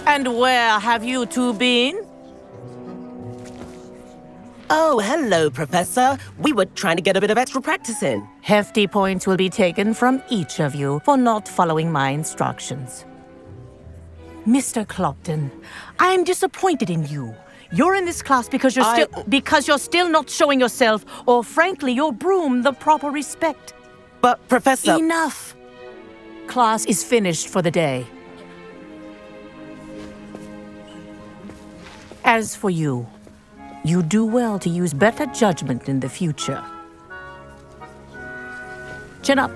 And where have you two been? Oh, hello, Professor. We were trying to get a bit of extra practice in. Hefty points will be taken from each of you for not following my instructions. Mr. Clopton, I am disappointed in you. You're in this class because you're still not showing yourself, or frankly, your broom, the proper respect. But, Professor... Enough! Class is finished for the day. As for you, you do well to use better judgment in the future. Chin up.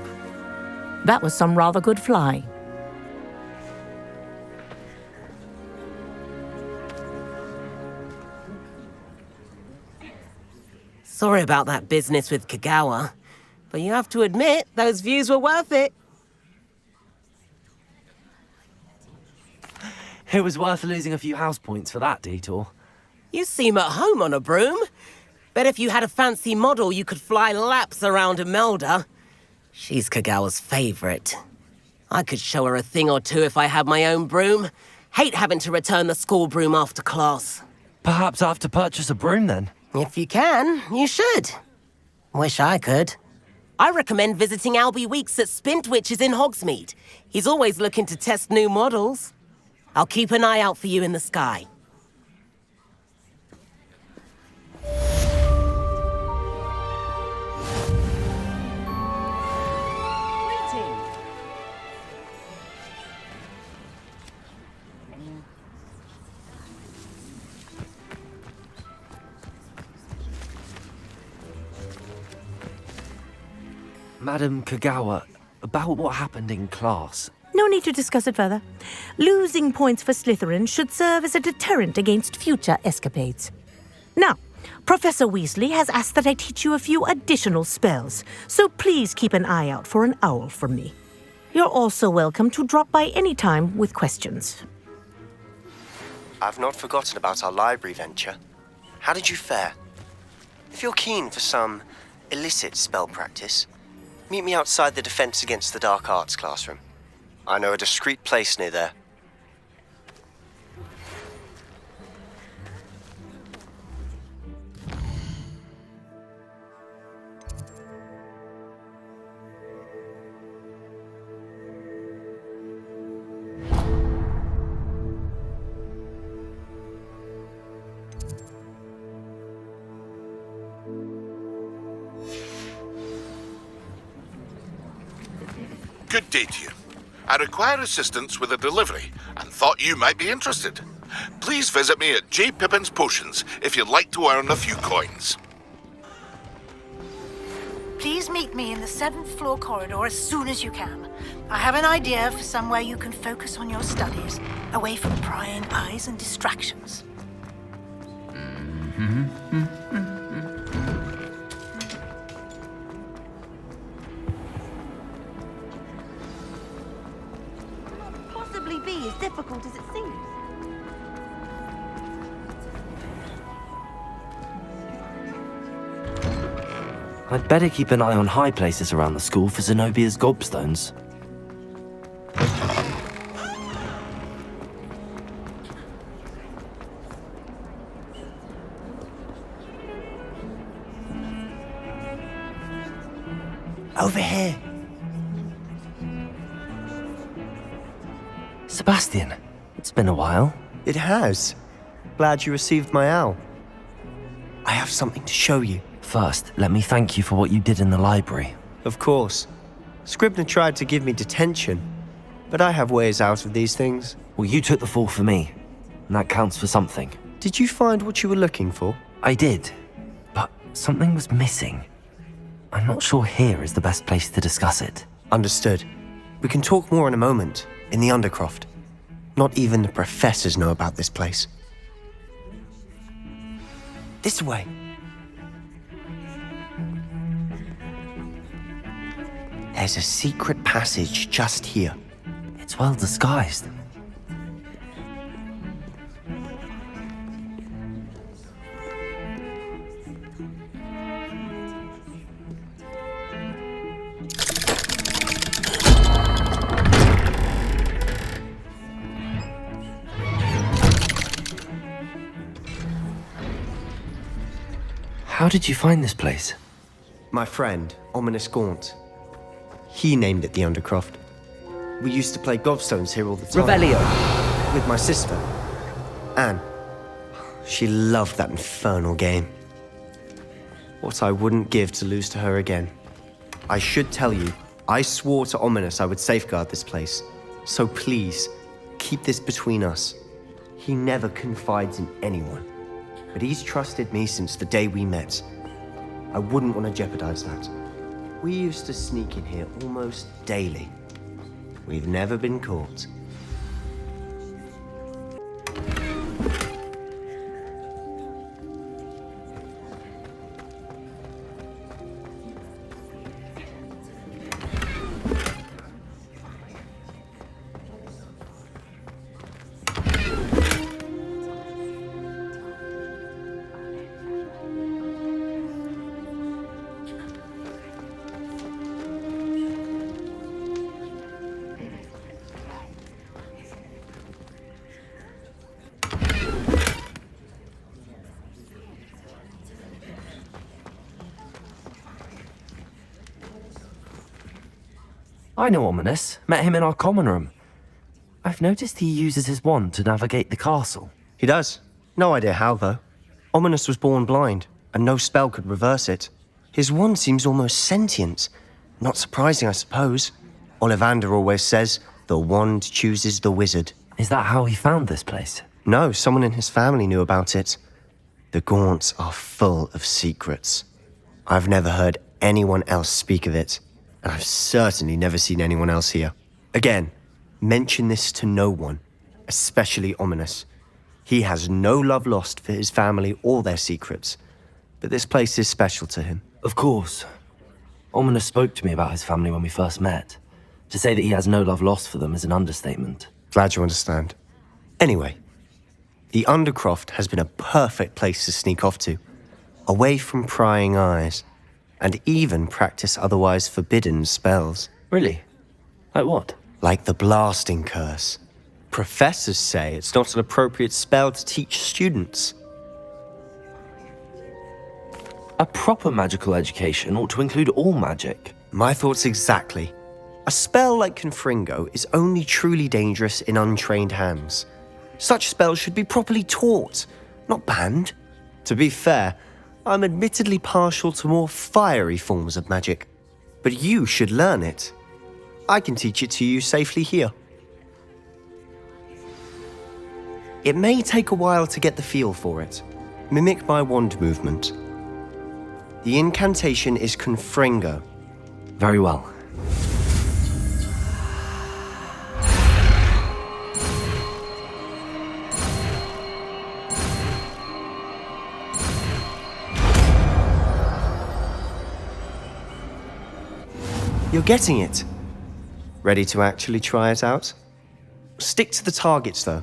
That was some rather good flying. Sorry about that business with Kagawa, but you have to admit, those views were worth it. It was worth losing a few house points for that detour. You seem at home on a broom. Bet if you had a fancy model, you could fly laps around Imelda. She's Kagawa's favorite. I could show her a thing or two if I had my own broom. Hate having to return the school broom after class. Perhaps I have to purchase a broom then? If you can, you should. Wish I could. I recommend visiting Albie Weeks at Spintwitches in Hogsmeade. He's always looking to test new models. I'll keep an eye out for you in the sky. Madam Kagawa, about what happened in class. No need to discuss it further. Losing points for Slytherin should serve as a deterrent against future escapades. Now, Professor Weasley has asked that I teach you a few additional spells, so please keep an eye out for an owl from me. You're also welcome to drop by any time with questions. I've not forgotten about our library venture. How did you fare? If you're keen for some illicit spell practice, meet me outside the Defense Against the Dark Arts classroom. I know a discreet place near there. Good day to you. I require assistance with a delivery and thought you might be interested. Please visit me at J. Pippin's Potions if you'd like to earn a few coins. Please meet me in the 7th floor corridor as soon as you can. I have an idea for somewhere you can focus on your studies, away from prying eyes and distractions. Possibly be as difficult as it seems. I'd better keep an eye on high places around the school for Zenobia's gobstones. Over here. Sebastian, it's been a while. It has. Glad you received my owl. I have something to show you. First, let me thank you for what you did in the library. Of course. Scribner tried to give me detention, but I have ways out of these things. Well, you took the fall for me, and that counts for something. Did you find what you were looking for? I did, but something was missing. I'm not sure here is the best place to discuss it. Understood. We can talk more in a moment, in the Undercroft. Not even the professors know about this place. This way. There's a secret passage just here. It's well disguised. How did you find this place? My friend, Ominous Gaunt. He named it the Undercroft. We used to play gobstones here all the time. Revelio. With my sister, Anne. She loved that infernal game. What I wouldn't give to lose to her again. I should tell you, I swore to Ominous I would safeguard this place. So please, keep this between us. He never confides in anyone. But he's trusted me since the day we met. I wouldn't want to jeopardize that. We used to sneak in here almost daily. We've never been caught. I know Ominous. Met him in our common room. I've noticed he uses his wand to navigate the castle. He does. No idea how, though. Ominous was born blind, and no spell could reverse it. His wand seems almost sentient. Not surprising, I suppose. Ollivander always says, the wand chooses the wizard. Is that how he found this place? No, someone in his family knew about it. The Gaunts are full of secrets. I've never heard anyone else speak of it. And I've certainly never seen anyone else here. Again, mention this to no one, especially Ominous. He has no love lost for his family or their secrets, but this place is special to him. Of course. Ominous spoke to me about his family when we first met. To say that he has no love lost for them is an understatement. Glad you understand. Anyway, the Undercroft has been a perfect place to sneak off to, away from prying eyes, and even practice otherwise forbidden spells. Really? Like what? Like the blasting curse. Professors say it's not an appropriate spell to teach students. A proper magical education ought to include all magic. My thoughts exactly. A spell like Confringo is only truly dangerous in untrained hands. Such spells should be properly taught, not banned. To be fair, I'm admittedly partial to more fiery forms of magic, but you should learn it. I can teach it to you safely here. It may take a while to get the feel for it. Mimic my wand movement. The incantation is Confringo. Very well. You're getting it. Ready to actually try it out? Stick to the targets, though.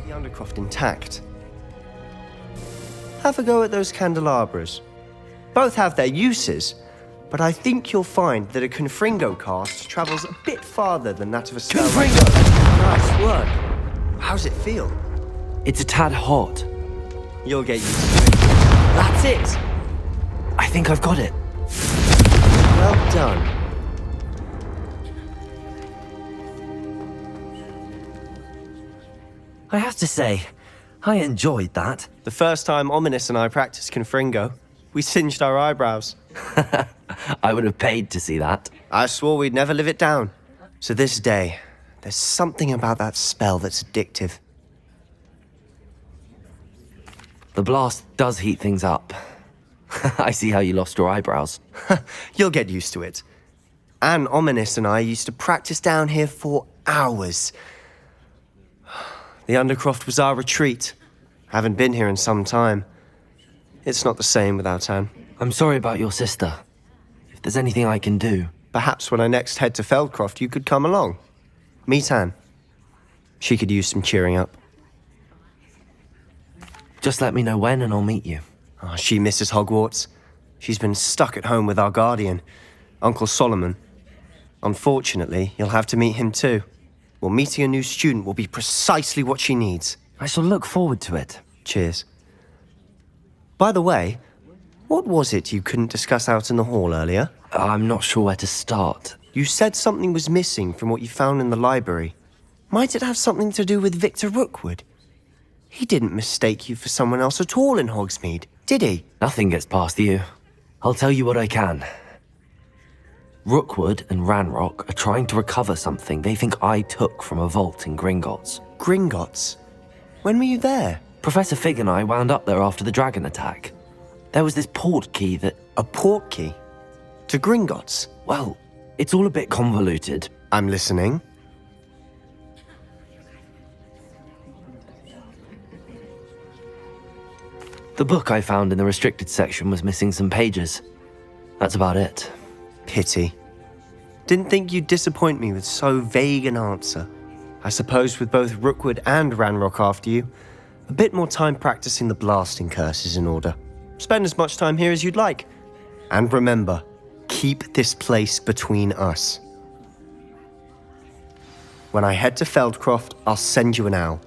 The Undercroft intact. Have a go at those candelabras. Both have their uses, but I think you'll find that a Confringo cast travels a bit farther than that of a spell. Confringo! Nice work. How's it feel? It's a tad hot. You'll get used to it. That's it! I think I've got it. Well done. I have to say, I enjoyed that. The first time Ominous and I practiced Confringo, we singed our eyebrows. I would have paid to see that. I swore we'd never live it down. So this day, there's something about that spell that's addictive. The blast does heat things up. I see how you lost your eyebrows. You'll get used to it. Anne, Ominous and I used to practice down here for hours. The Undercroft was our retreat. Haven't been here in some time. It's not the same without Anne. I'm sorry about your sister. If there's anything I can do... Perhaps when I next head to Feldcroft, you could come along. Meet Anne. She could use some cheering up. Just let me know when and I'll meet you. Oh, she misses Hogwarts. She's been stuck at home with our guardian, Uncle Solomon. Unfortunately, you'll have to meet him too. Well, meeting a new student will be precisely what she needs. I shall look forward to it. Cheers. By the way, what was it you couldn't discuss out in the hall earlier? I'm not sure where to start. You said something was missing from what you found in the library. Might it have something to do with Victor Rookwood? He didn't mistake you for someone else at all in Hogsmeade, did he? Nothing gets past you. I'll tell you what I can. Rookwood and Ranrock are trying to recover something they think I took from a vault in Gringotts. Gringotts? When were you there? Professor Fig and I wound up there after the dragon attack. There was this port key that... A port key? To Gringotts? Well, it's all a bit convoluted. I'm listening. The book I found in the restricted section was missing some pages. That's about it. Pity. Didn't think you'd disappoint me with so vague an answer. I suppose with both Rookwood and Ranrock after you, a bit more time practicing the blasting curse is in order. Spend as much time here as you'd like. And remember, keep this place between us. When I head to Feldcroft, I'll send you an owl.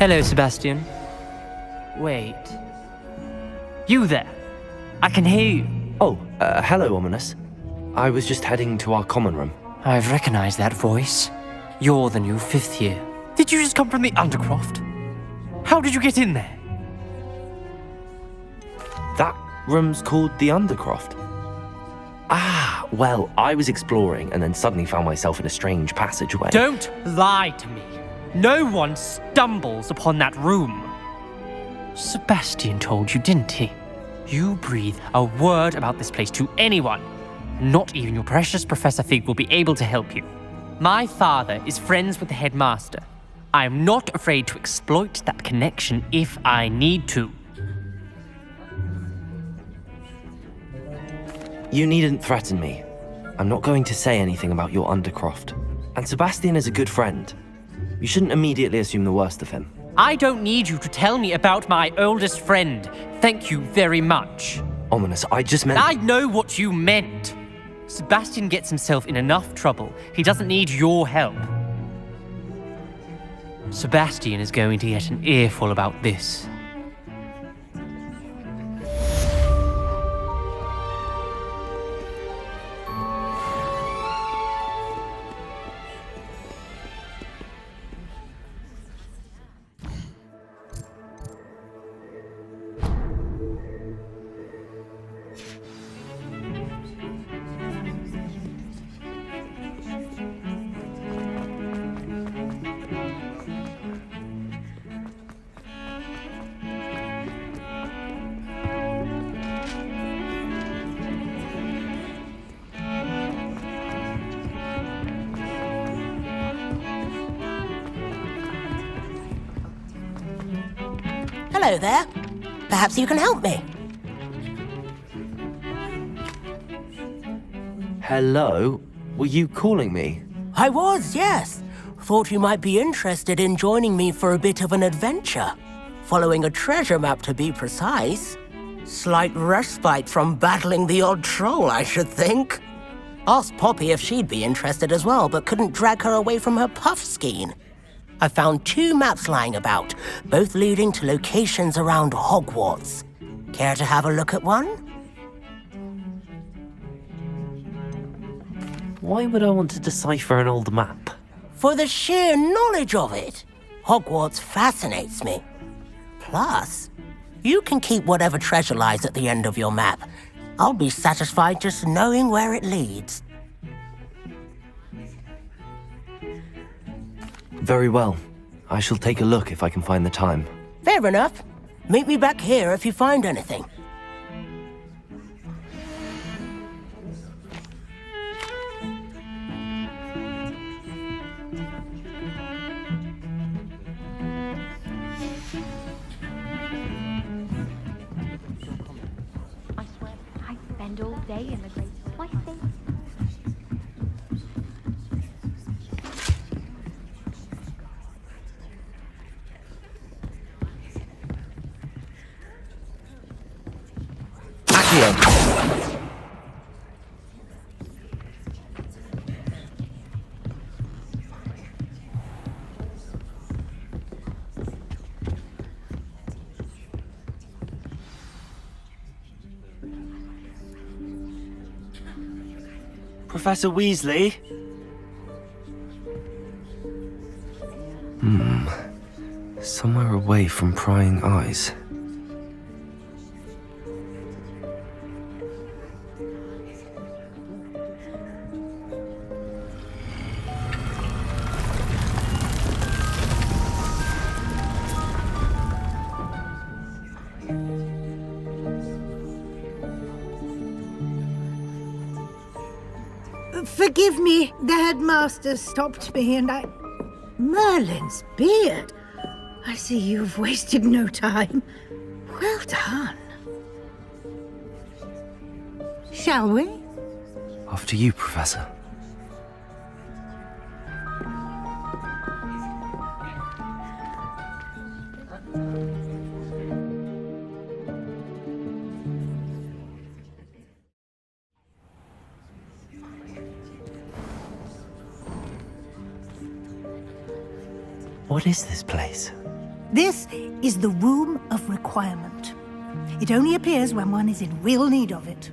Hello, Sebastian. Wait. You there? I can hear you. Oh, hello, Ominous. I was just heading to our common room. I've recognized that voice. You're the new 5th year. Did you just come from the Undercroft? How did you get in there? That room's called the Undercroft. Ah, well, I was exploring and then suddenly found myself in a strange passageway. Don't lie to me. No one stumbles upon that room. Sebastian told you, didn't he? You breathe a word about this place to anyone. Not even your precious Professor Fig will be able to help you. My father is friends with the headmaster. I am not afraid to exploit that connection if I need to. You needn't threaten me. I'm not going to say anything about your Undercroft. And Sebastian is a good friend. You shouldn't immediately assume the worst of him. I don't need you to tell me about my oldest friend. Thank you very much. Ominous, I just meant... I know what you meant. Sebastian gets himself in enough trouble. He doesn't need your help. Sebastian is going to get an earful about this. Hello there. Perhaps you can help me. Hello? Were you calling me? I was, yes. Thought you might be interested in joining me for a bit of an adventure. Following a treasure map, to be precise. Slight respite from battling the odd troll, I should think. Asked Poppy if she'd be interested as well, but couldn't drag her away from her puff skein. I found 2 maps lying about, both leading to locations around Hogwarts. Care to have a look at one? Why would I want to decipher an old map? For the sheer knowledge of it. Hogwarts fascinates me. Plus, you can keep whatever treasure lies at the end of your map. I'll be satisfied just knowing where it leads. Very well. I shall take a look if I can find the time. Fair enough. Meet me back here if you find anything. I swear, I spend all day in the great white thing. Professor Weasley? Somewhere away from prying eyes. Forgive me, the headmaster stopped me and I... Merlin's beard. I see you've wasted no time. Well done. Shall we? After you, Professor. What is this place? This is the Room of Requirement. It only appears when one is in real need of it.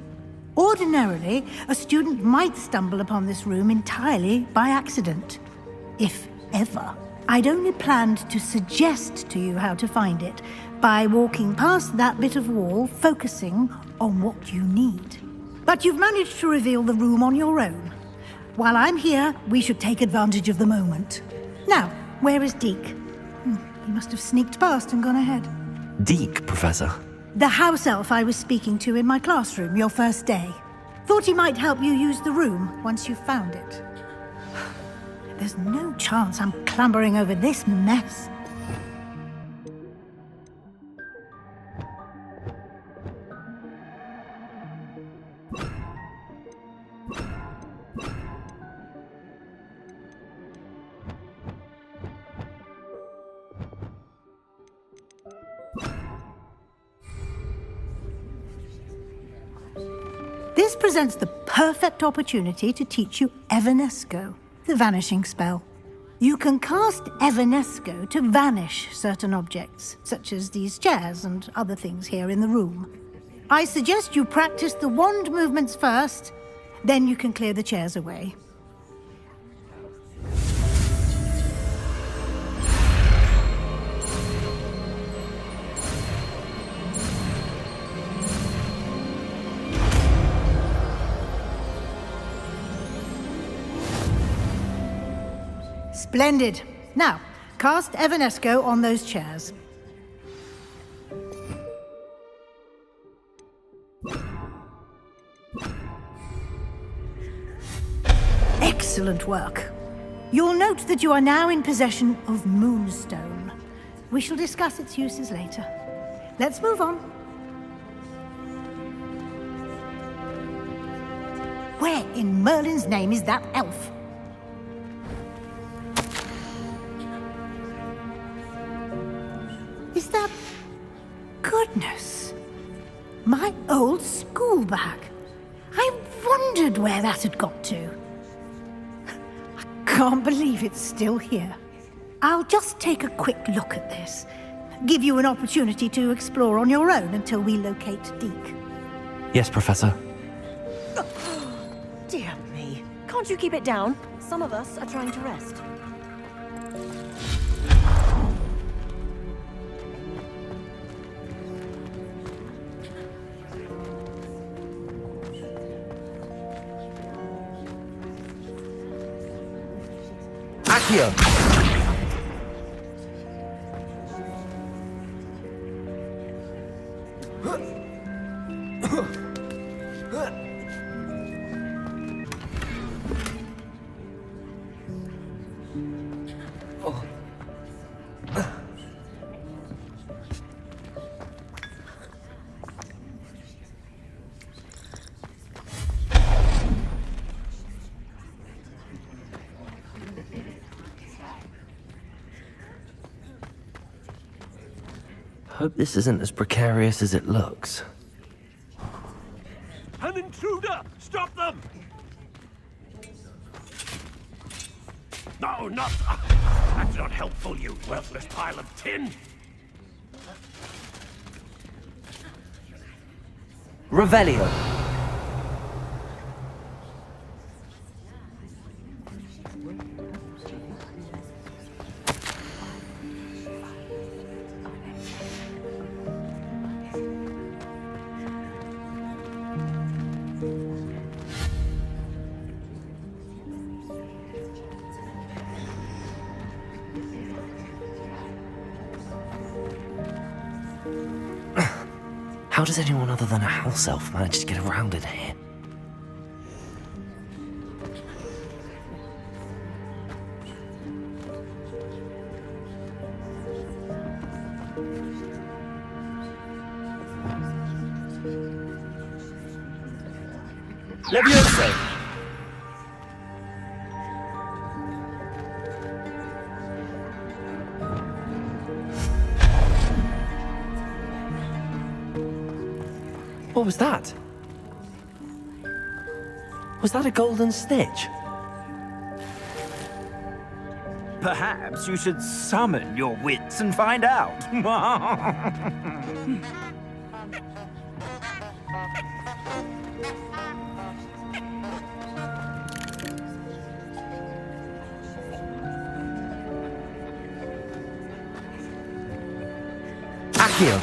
Ordinarily, a student might stumble upon this room entirely by accident. If ever. I'd only planned to suggest to you how to find it by walking past that bit of wall, focusing on what you need. But you've managed to reveal the room on your own. While I'm here, we should take advantage of the moment. Now, where is Deke? He must have sneaked past and gone ahead. Deke, Professor. The house elf I was speaking to in my classroom your first day. Thought he might help you use the room once you found it. There's no chance I'm clambering over this mess. This presents the perfect opportunity to teach you Evanesco, the vanishing spell. You can cast Evanesco to vanish certain objects, such as these chairs and other things here in the room. I suggest you practice the wand movements first, then you can clear the chairs away. Splendid. Now, cast Evanesco on those chairs. Excellent work. You'll note that you are now in possession of Moonstone. We shall discuss its uses later. Let's move on. Where in Merlin's name is that elf? Is that... Goodness. My old school bag. I wondered where that had got to. I can't believe it's still here. I'll just take a quick look at this. Give you an opportunity to explore on your own until we locate Deke. Yes, Professor. Dear me. Can't you keep it down? Some of us are trying to rest. Accio! Hope this isn't as precarious as it looks. An intruder! Stop them! No, not... That's not helpful, you worthless pile of tin! Revelio. How does anyone other than a house elf manage to get around in here? Levioso! What was that? Was that a golden snitch? Perhaps you should summon your wits and find out. Accio!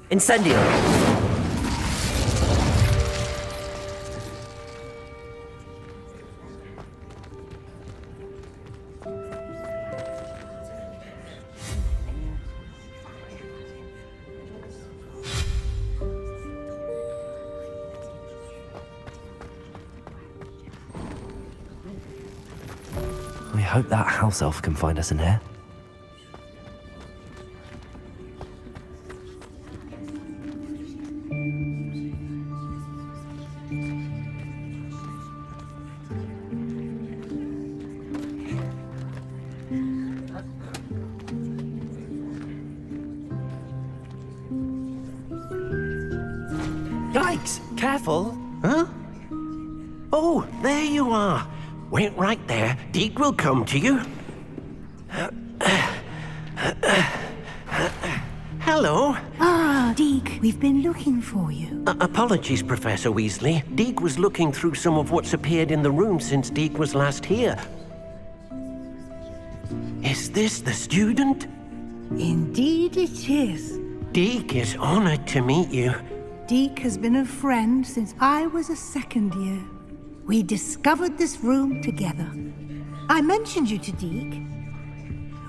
Incendio! I hope that house elf can find us in here. Yikes! Careful! Huh? Oh, there you are. Wait right there. Deke will come to you. Hello. Ah, Deke, we've been looking for you. Apologies, Professor Weasley. Deke was looking through some of what's appeared in the room since Deke was last here. Is this the student? Indeed it is. Deke is honored to meet you. Deke has been a friend since I was a second year. We discovered this room together. I mentioned you to Deke.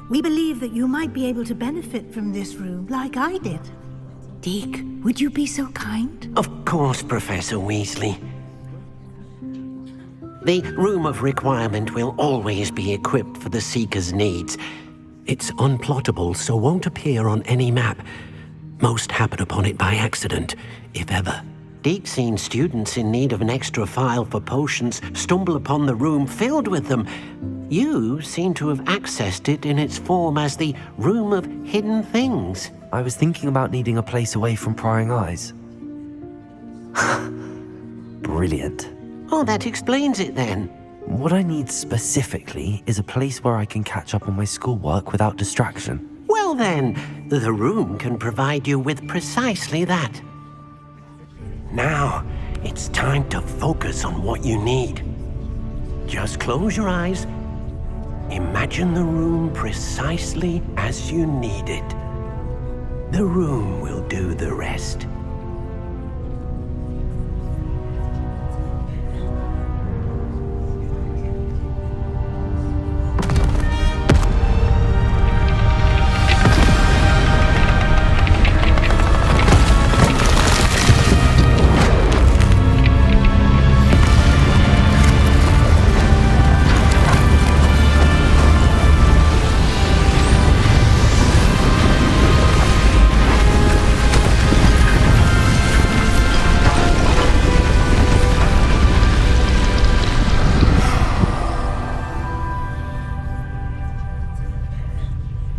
We believe that you might be able to benefit from this room like I did. Deke, would you be so kind? Of course, Professor Weasley. The Room of Requirement will always be equipped for the Seeker's needs. It's unplottable, so won't appear on any map. Most happen upon it by accident, if ever. Deke's seen students in need of an extra file for potions stumble upon the room filled with them. You seem to have accessed it in its form as the Room of Hidden Things. I was thinking about needing a place away from prying eyes. Brilliant. Oh, that explains it then. What I need specifically is a place where I can catch up on my schoolwork without distraction. Well then, the room can provide you with precisely that. Now, it's time to focus on what you need. Just close your eyes. Imagine the room precisely as you need it. The room will do the rest.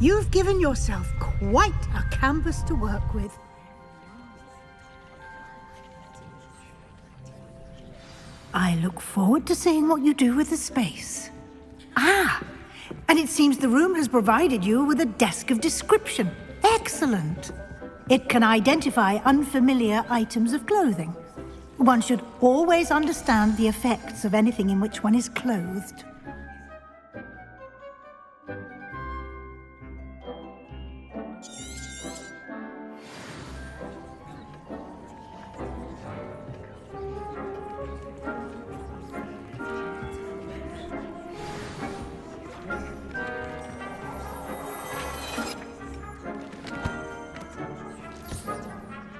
You've given yourself quite a canvas to work with. I look forward to seeing what you do with the space. Ah, and it seems the room has provided you with a desk of description. Excellent. It can identify unfamiliar items of clothing. One should always understand the effects of anything in which one is clothed.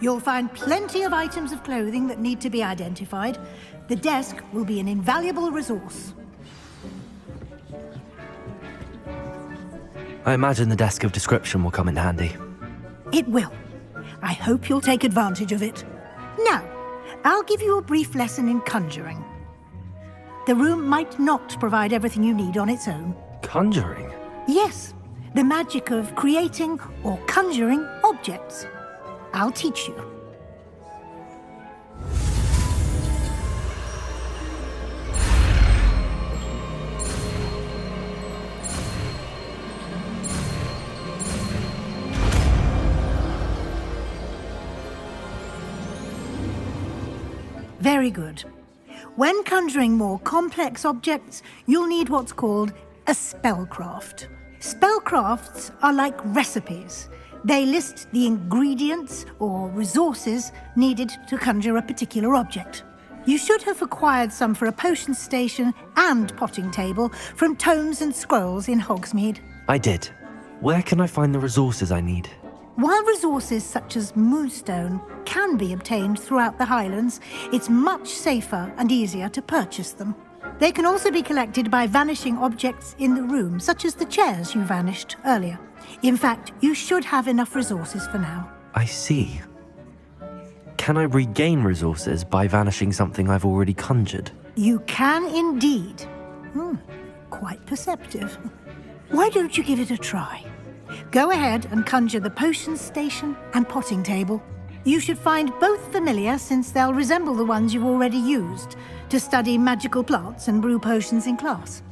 You'll find plenty of items of clothing that need to be identified. The desk will be an invaluable resource. I imagine the desk of description will come in handy. It will. I hope you'll take advantage of it. Now, I'll give you a brief lesson in conjuring. The room might not provide everything you need on its own. Conjuring? Yes, the magic of creating or conjuring objects. I'll teach you. Very good. When conjuring more complex objects, you'll need what's called a spellcraft. Spellcrafts are like recipes. They list the ingredients or resources needed to conjure a particular object. You should have acquired some for a potion station and potting table from tomes and scrolls in Hogsmeade. I did. Where can I find the resources I need? While resources such as moonstone can be obtained throughout the Highlands, it's much safer and easier to purchase them. They can also be collected by vanishing objects in the room, such as the chairs you vanished earlier. In fact, you should have enough resources for now. I see. Can I regain resources by vanishing something I've already conjured? You can indeed. Quite perceptive. Why don't you give it a try? Go ahead and conjure the potion station and potting table. You should find both familiar, since they'll resemble the ones you've already used to study magical plants and brew potions in class.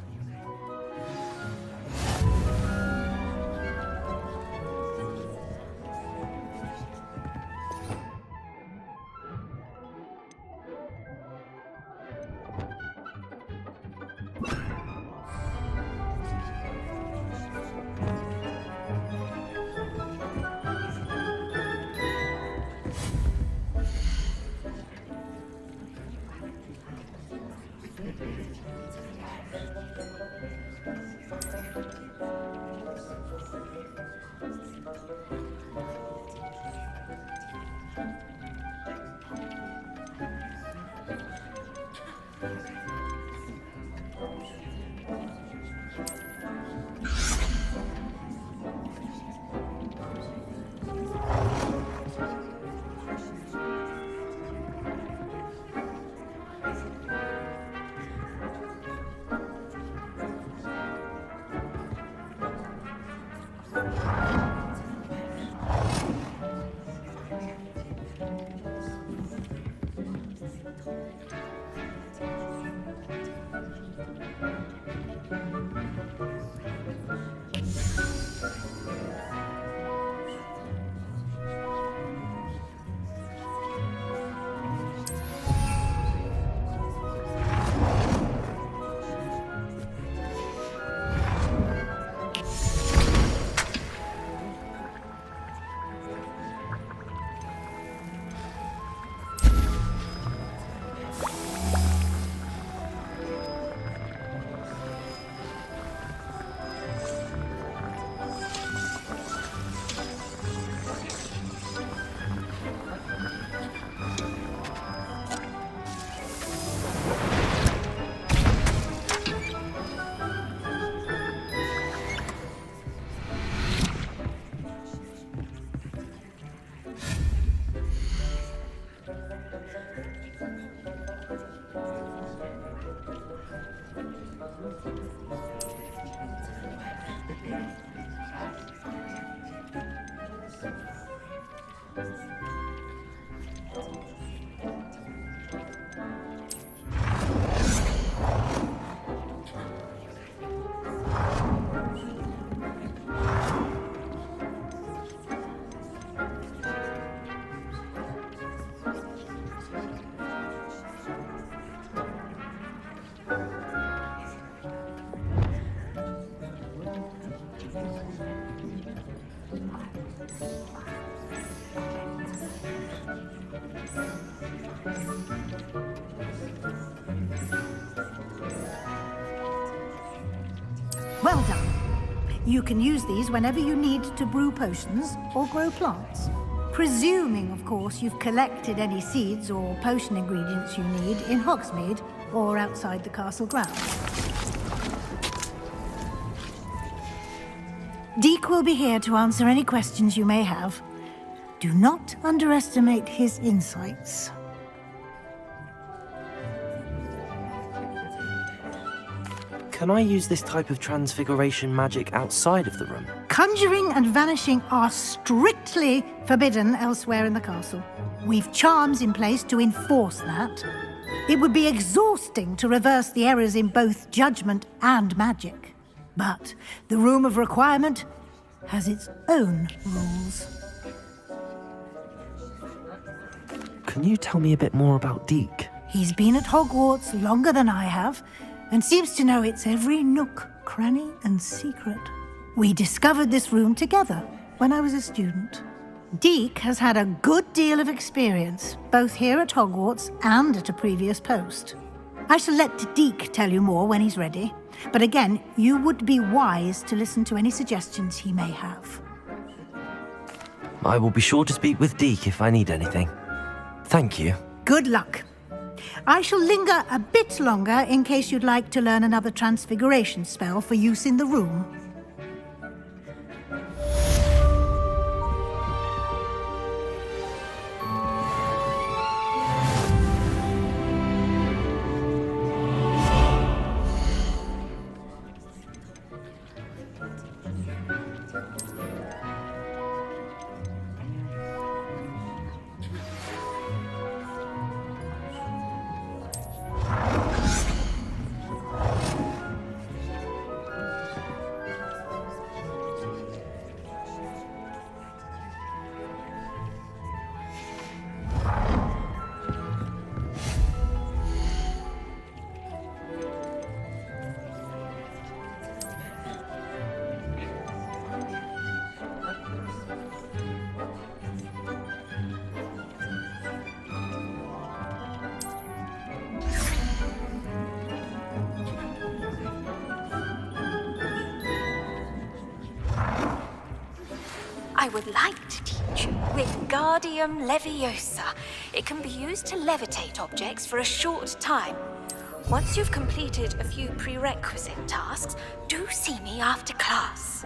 Well done. You can use these whenever you need to brew potions or grow plants. Presuming, of course, you've collected any seeds or potion ingredients you need in Hogsmeade or outside the castle grounds. Deke will be here to answer any questions you may have. Do not underestimate his insights. Can I use this type of transfiguration magic outside of the room? Conjuring and vanishing are strictly forbidden elsewhere in the castle. We've charms in place to enforce that. It would be exhausting to reverse the errors in both judgment and magic. But the Room of Requirement has its own rules. Can you tell me a bit more about Deke? He's been at Hogwarts longer than I have, and seems to know its every nook, cranny, and secret. We discovered this room together when I was a student. Deke has had a good deal of experience, both here at Hogwarts and at a previous post. I shall let Deke tell you more when he's ready, but again, you would be wise to listen to any suggestions he may have. I will be sure to speak with Deke if I need anything. Thank you. Good luck. I shall linger a bit longer in case you'd like to learn another transfiguration spell for use in the room. I would like to teach you Wingardium Leviosa. It can be used to levitate objects for a short time. Once you've completed a few prerequisite tasks, do see me after class.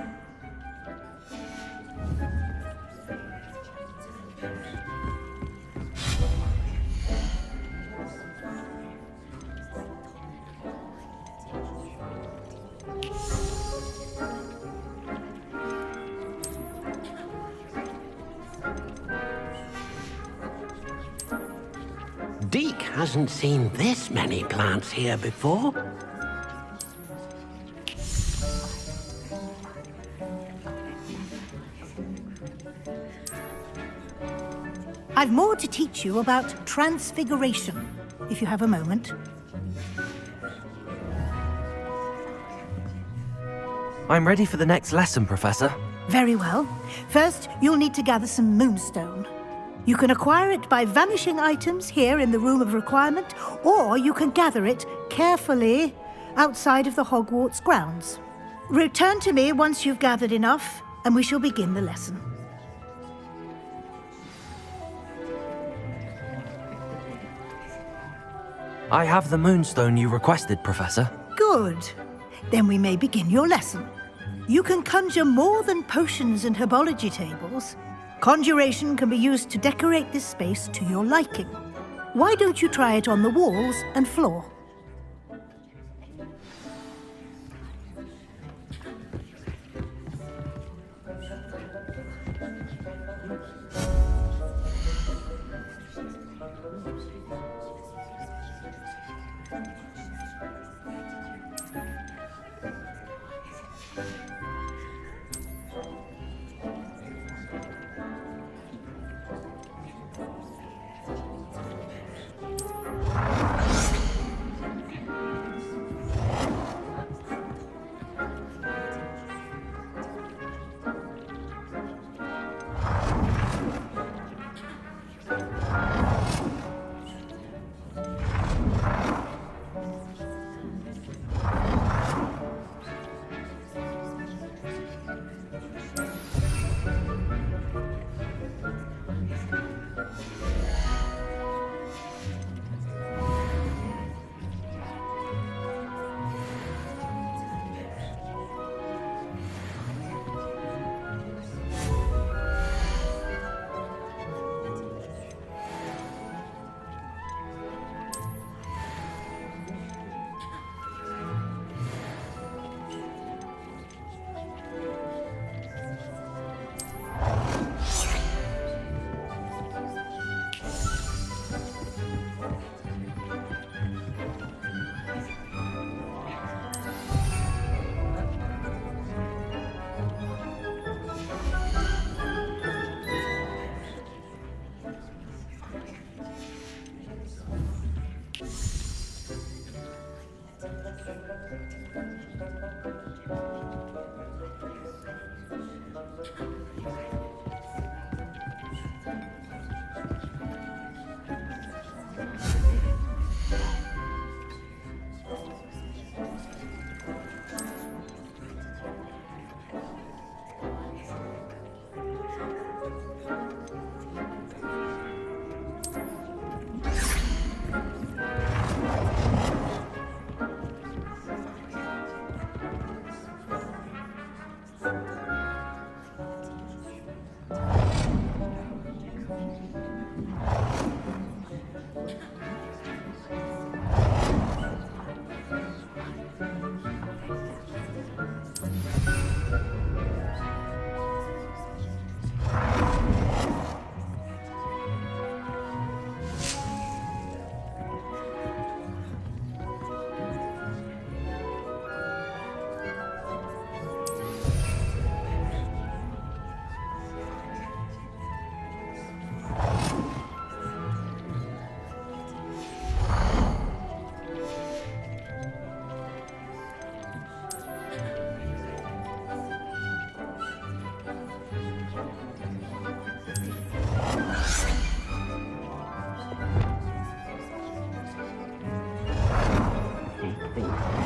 Deke hasn't seen this many plants here before. I've more to teach you about transfiguration, if you have a moment. I'm ready for the next lesson, Professor. Very well. First, you'll need to gather some moonstone. You can acquire it by vanishing items here in the Room of Requirement, or you can gather it carefully outside of the Hogwarts grounds. Return to me once you've gathered enough, and we shall begin the lesson. I have the moonstone you requested, Professor. Good. Then we may begin your lesson. You can conjure more than potions and herbology tables. Conjuration can be used to decorate this space to your liking. Why don't you try it on the walls and floor?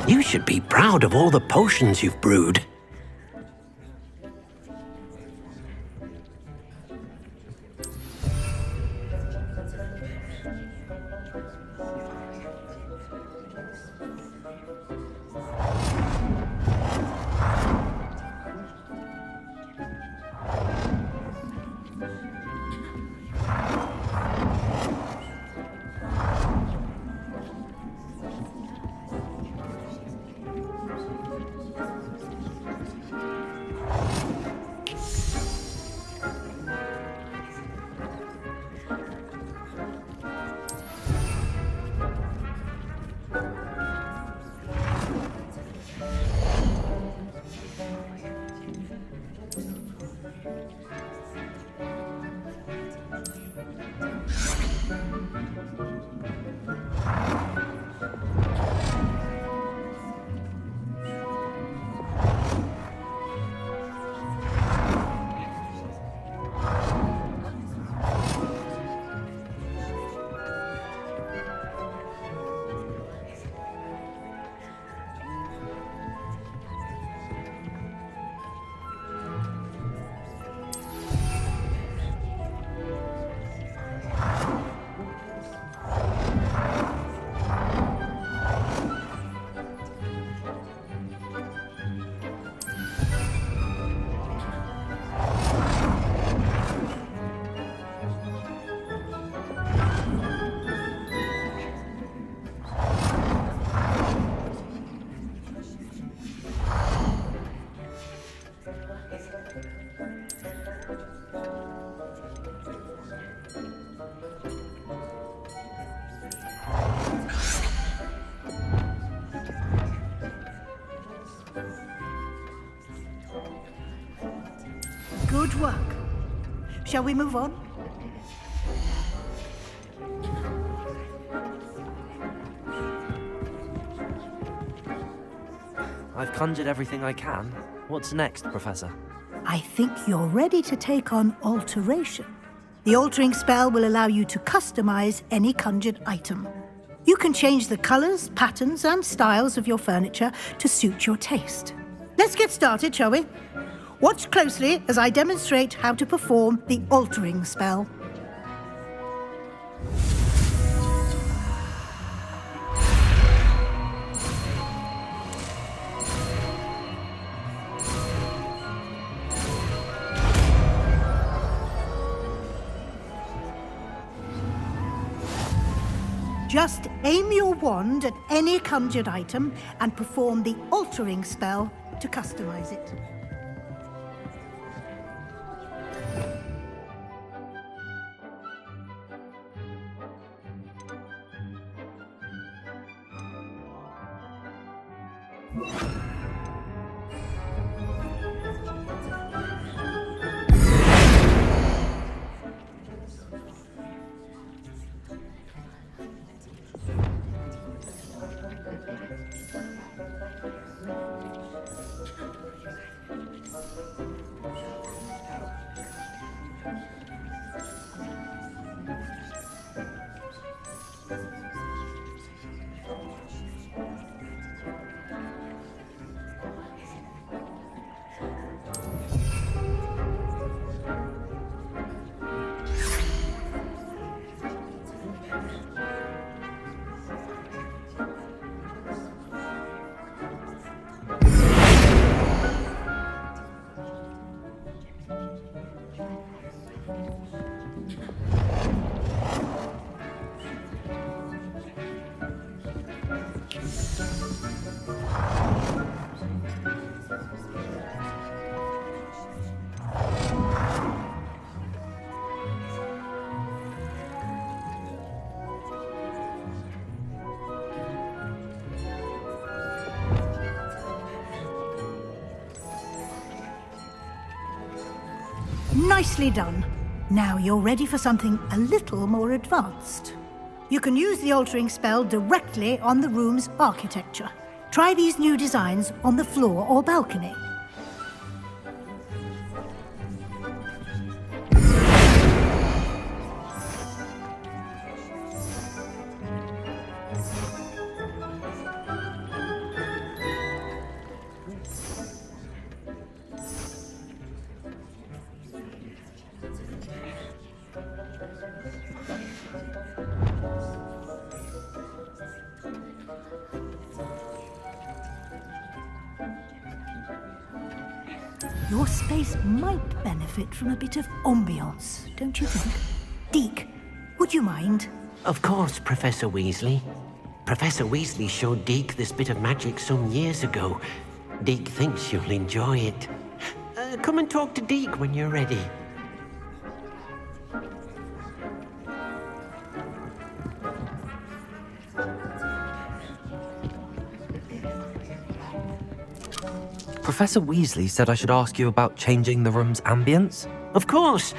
You should be proud of all the potions you've brewed. Good work. Shall we move on? I've conjured everything I can. What's next, Professor? I think you're ready to take on alteration. The altering spell will allow you to customize any conjured item. You can change the colors, patterns, and styles of your furniture to suit your taste. Let's get started, shall we? Watch closely as I demonstrate how to perform the altering spell. Just aim your wand at any conjured item and perform the altering spell to customize it. Nicely done. Now you're ready for something a little more advanced. You can use the altering spell directly on the room's architecture. Try these new designs on the floor or balcony. Your space might benefit from a bit of ambiance, don't you think? Deke, would you mind? Of course, Professor Weasley. Professor Weasley showed Deke this bit of magic some years ago. Deke thinks you'll enjoy it. Come and talk to Deke when you're ready. Professor Weasley said I should ask you about changing the room's ambience? Of course.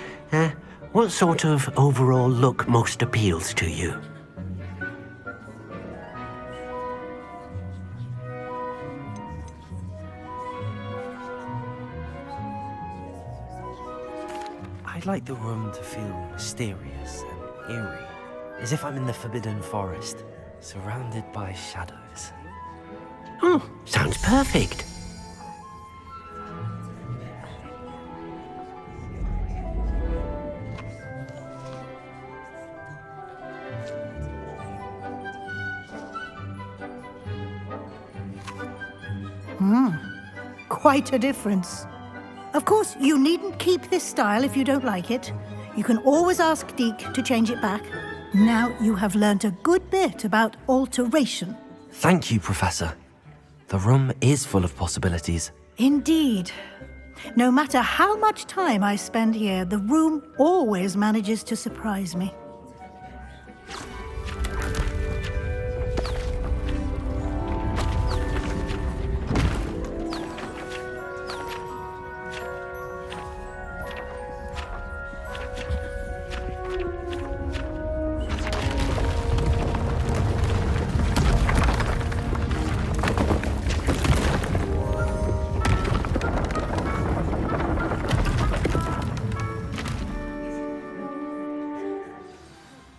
What sort of overall look most appeals to you? I'd like the room to feel mysterious and eerie, as if I'm in the Forbidden Forest, surrounded by shadows. Oh, sounds perfect. Quite a difference. Of course, you needn't keep this style if you don't like it. You can always ask Deke to change it back. Now you have learnt a good bit about alteration. Thank you, Professor. The room is full of possibilities. Indeed. No matter how much time I spend here, the room always manages to surprise me.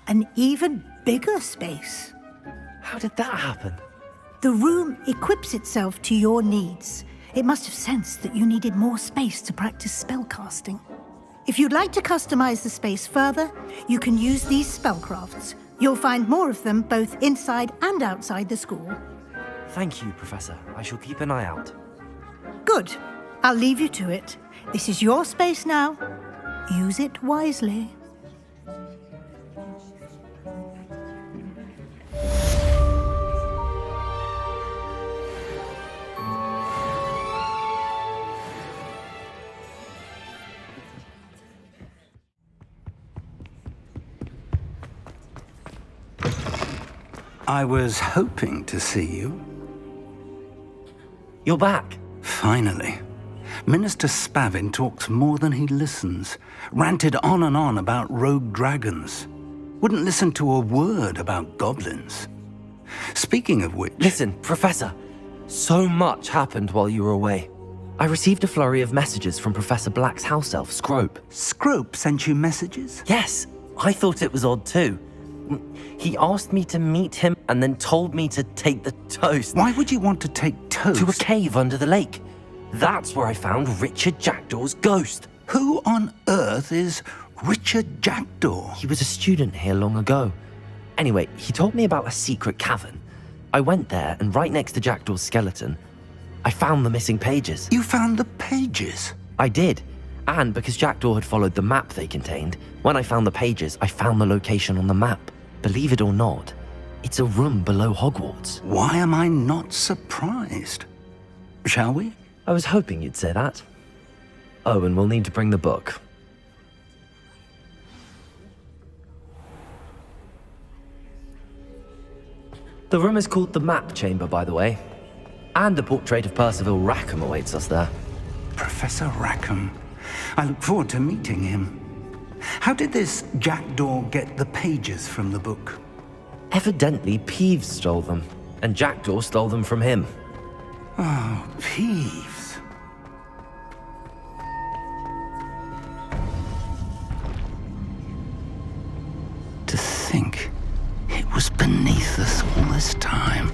An even bigger space. How did that happen? The room equips itself to your needs. It must have sensed that you needed more space to practice spellcasting. If you'd like to customize the space further, you can use these spellcrafts. You'll find more of them both inside and outside the school. Thank you, Professor. I shall keep an eye out. Good. I'll leave you to it. This is your space now. Use it wisely. I was hoping to see you. You're back. Finally. Minister Spavin talks more than he listens. Ranted on and on about rogue dragons. Wouldn't listen to a word about goblins. Speaking of which... Listen, Professor. So much happened while you were away. I received a flurry of messages from Professor Black's house elf, Scrope. Scrope sent you messages? Yes. I thought it was odd too. He asked me to meet him and then told me to take the toast. Why would you want to take toast? To a cave under the lake. That's where I found Richard Jackdaw's ghost. Who on earth is Richard Jackdaw? He was a student here long ago. Anyway, he told me about a secret cavern. I went there, and right next to Jackdaw's skeleton, I found the missing pages. You found the pages? I did. And because Jackdaw had followed the map they contained, when I found the pages, I found the location on the map. Believe it or not, it's a room below Hogwarts. Why am I not surprised? Shall we? I was hoping you'd say that. Oh, and we'll need to bring the book. The room is called the Map Chamber, by the way. And a portrait of Percival Rackham awaits us there. Professor Rackham. I look forward to meeting him. How did this Jackdaw get the pages from the book? Evidently, Peeves stole them, and Jackdaw stole them from him. Oh, Peeves. To think it was beneath us all this time.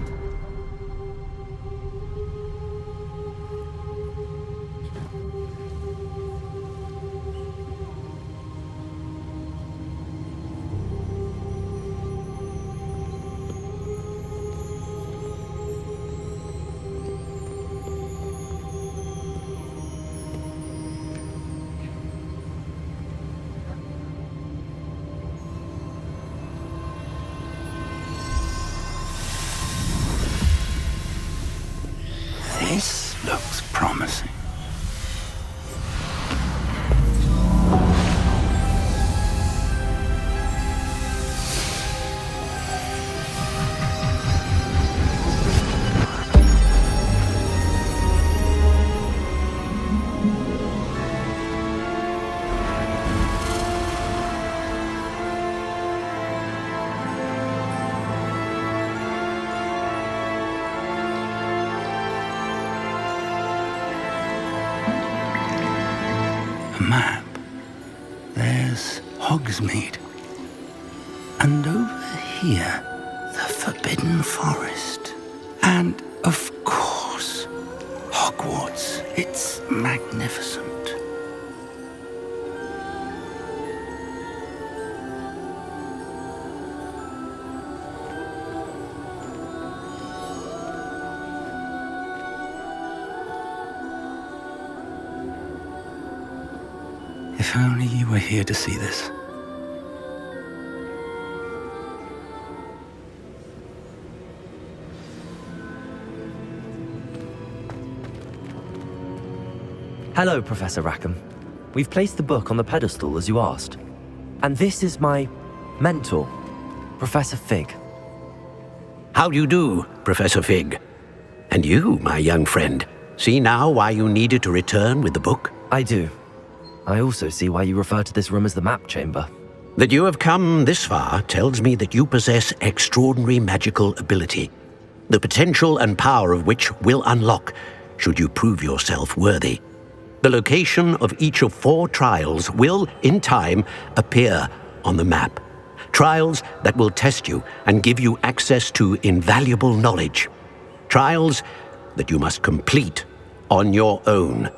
map, there's Hogsmeade. And over here, the Forbidden Forest. And, of course, Hogwarts. It's magnificent. If only you were here to see this. Hello, Professor Rackham. We've placed the book on the pedestal as you asked. And this is my mentor, Professor Fig. How do you do, Professor Fig? And you, my young friend, see now why you needed to return with the book? I do. I also see why you refer to this room as the map chamber. That you have come this far tells me that you possess extraordinary magical ability, the potential and power of which will unlock should you prove yourself worthy. The location of each of 4 trials will, in time, appear on the map. Trials that will test you and give you access to invaluable knowledge. Trials that you must complete on your own.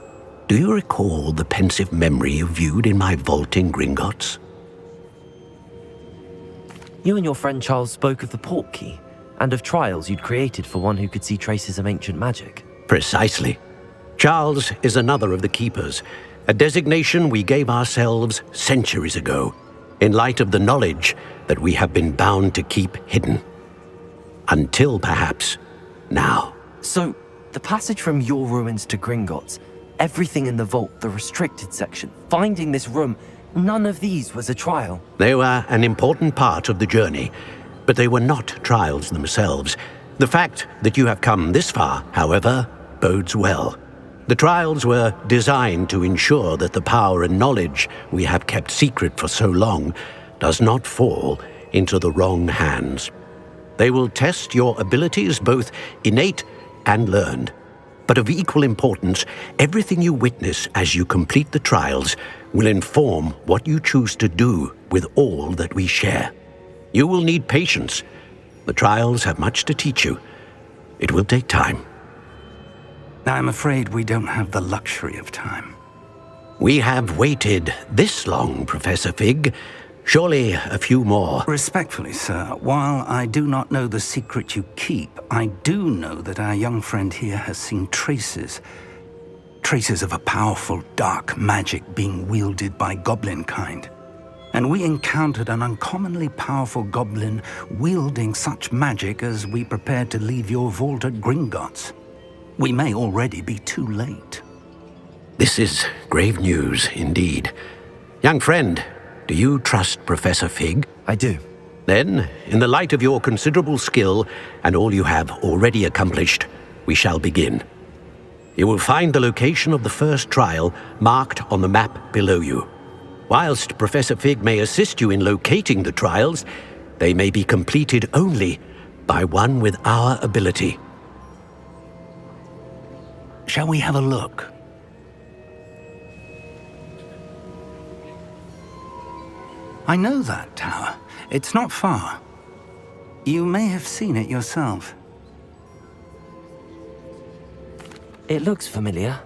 Do you recall the pensive memory you viewed in my vault in Gringotts? You and your friend Charles spoke of the port key, and of trials you'd created for one who could see traces of ancient magic. Precisely. Charles is another of the Keepers, a designation we gave ourselves centuries ago, in light of the knowledge that we have been bound to keep hidden. Until, perhaps, now. So, the passage from your ruins to Gringotts, everything in the vault, the restricted section, finding this room, none of these was a trial. They were an important part of the journey, but they were not trials themselves. The fact that you have come this far, however, bodes well. The trials were designed to ensure that the power and knowledge we have kept secret for so long does not fall into the wrong hands. They will test your abilities, both innate and learned. But of equal importance, everything you witness as you complete the trials will inform what you choose to do with all that we share. You will need patience. The trials have much to teach you. It will take time. I'm afraid we don't have the luxury of time. We have waited this long, Professor Fig. Surely a few more. Respectfully, sir, while I do not know the secret you keep, I do know that our young friend here has seen traces of a powerful dark magic being wielded by goblin kind. And we encountered an uncommonly powerful goblin wielding such magic as we prepared to leave your vault at Gringotts. We may already be too late. This is grave news indeed. Young friend, do you trust Professor Fig? I do. Then, in the light of your considerable skill and all you have already accomplished, we shall begin. You will find the location of the first trial marked on the map below you. Whilst Professor Fig may assist you in locating the trials, they may be completed only by one with our ability. Shall we have a look? I know that tower. It's not far. You may have seen it yourself. It looks familiar.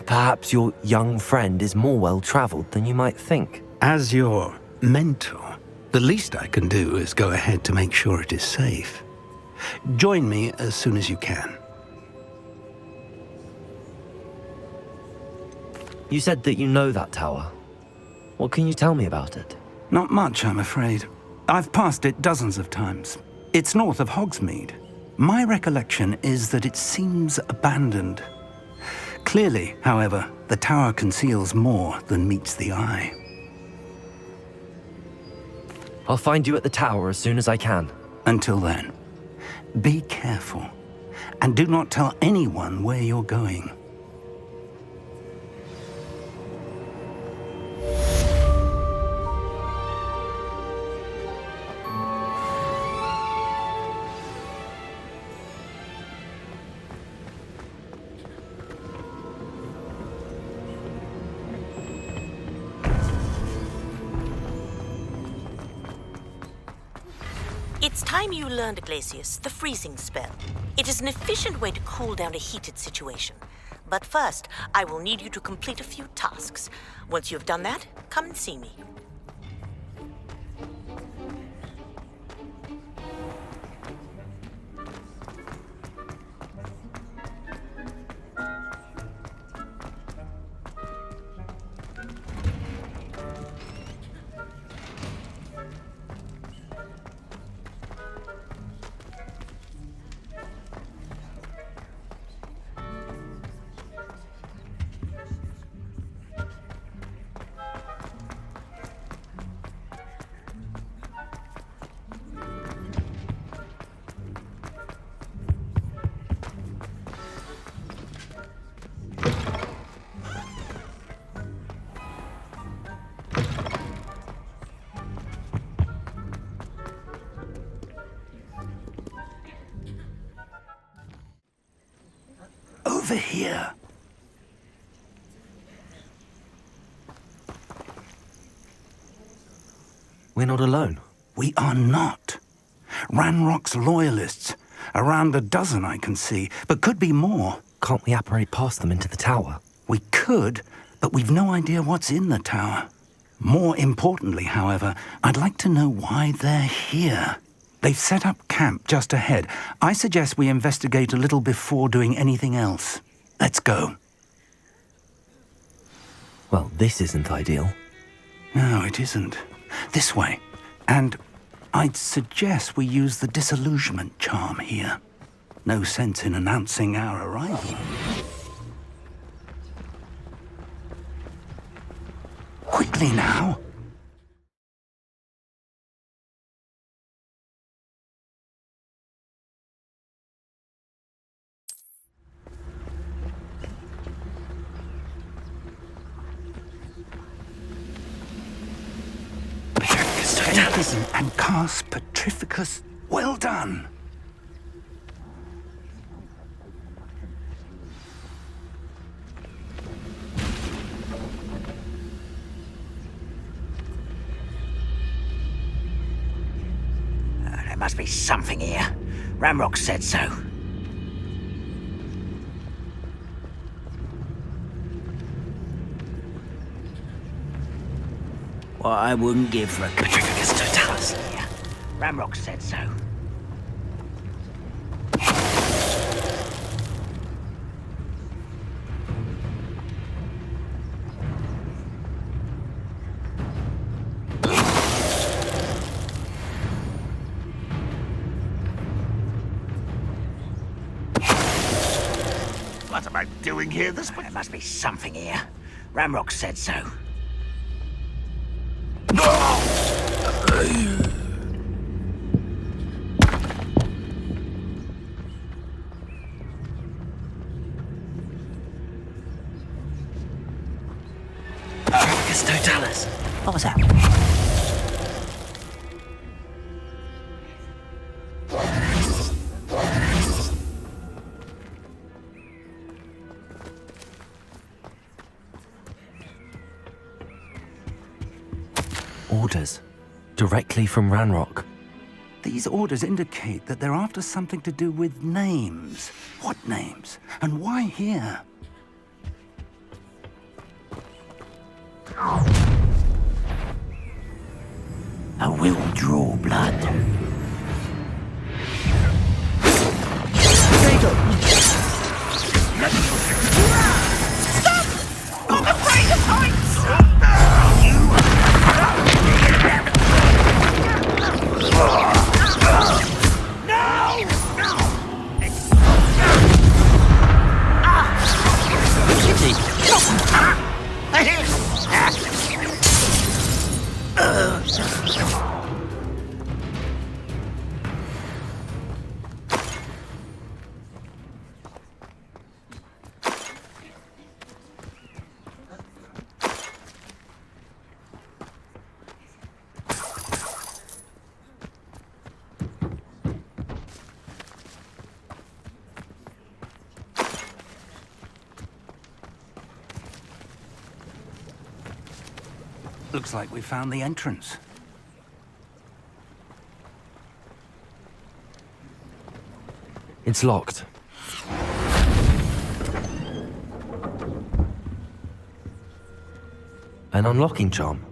Perhaps your young friend is more well-traveled than you might think. As your mentor, the least I can do is go ahead to make sure it is safe. Join me as soon as you can. You said that you know that tower. What can you tell me about it? Not much, I'm afraid. I've passed it dozens of times. It's north of Hogsmeade. My recollection is that it seems abandoned. Clearly, however, the tower conceals more than meets the eye. I'll find you at the tower as soon as I can. Until then, be careful, and do not tell anyone where you're going. It's time you learned, Iglesias, the freezing spell. It is an efficient way to cool down a heated situation. But first, I will need you to complete a few tasks. Once you have done that, come and see me. Over here. We're not alone. We are not. Ranrock's loyalists. Around a dozen I can see, but could be more. Can't we apparate past them into the tower? We could, but we've no idea what's in the tower. More importantly, however, I'd like to know why they're here. They've set up camp just ahead. I suggest we investigate a little before doing anything else. Let's go. Well, this isn't ideal. No, it isn't. This way. And I'd suggest we use the disillusionment charm here. No sense in announcing our arrival. Quickly now. And cast Petrificus. Well done. There must be something here. Ramrock said so. What I wouldn't give for a Petrificus totalis here. Ramrock said so. What am I doing here? There must be something here. Ramrock said so. Petrificus totalis. What was that? Orders. Directly from Ranrock. These orders indicate that they're after something to do with names. What names? And why here? I will draw blood. Stop! I'm afraid of heights! Looks like we found the entrance. It's locked. An unlocking charm.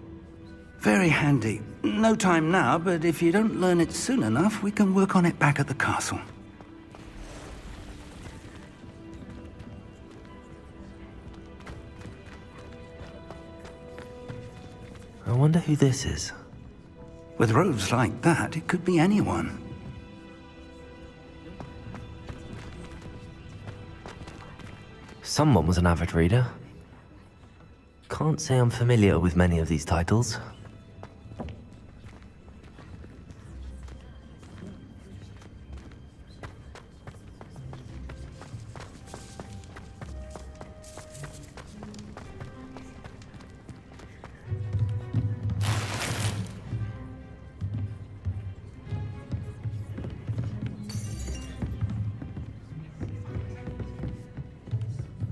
Very handy. No time now, but if you don't learn it soon enough, we can work on it back at the castle. I wonder who this is. With robes like that, it could be anyone. Someone was an avid reader. Can't say I'm familiar with many of these titles.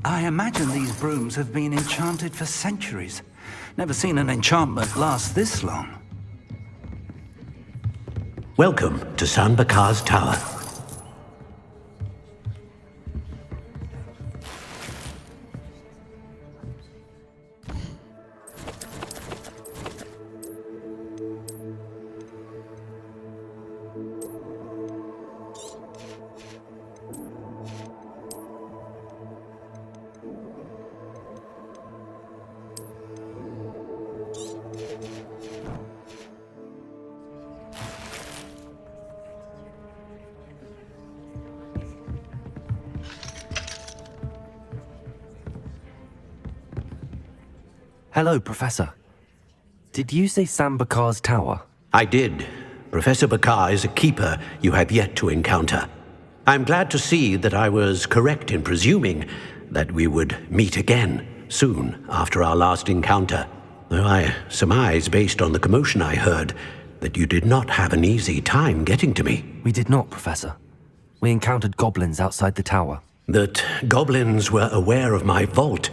I imagine these brooms have been enchanted for centuries. Never seen an enchantment last this long. Welcome to San Bakar's Tower. Hello, Professor. Did you say San Bakar's Tower? I did. Professor Bakar is a keeper you have yet to encounter. I'm glad to see that I was correct in presuming that we would meet again soon after our last encounter, though I surmise, based on the commotion I heard, that you did not have an easy time getting to me. We did not, Professor. We encountered goblins outside the tower. That goblins were aware of my vault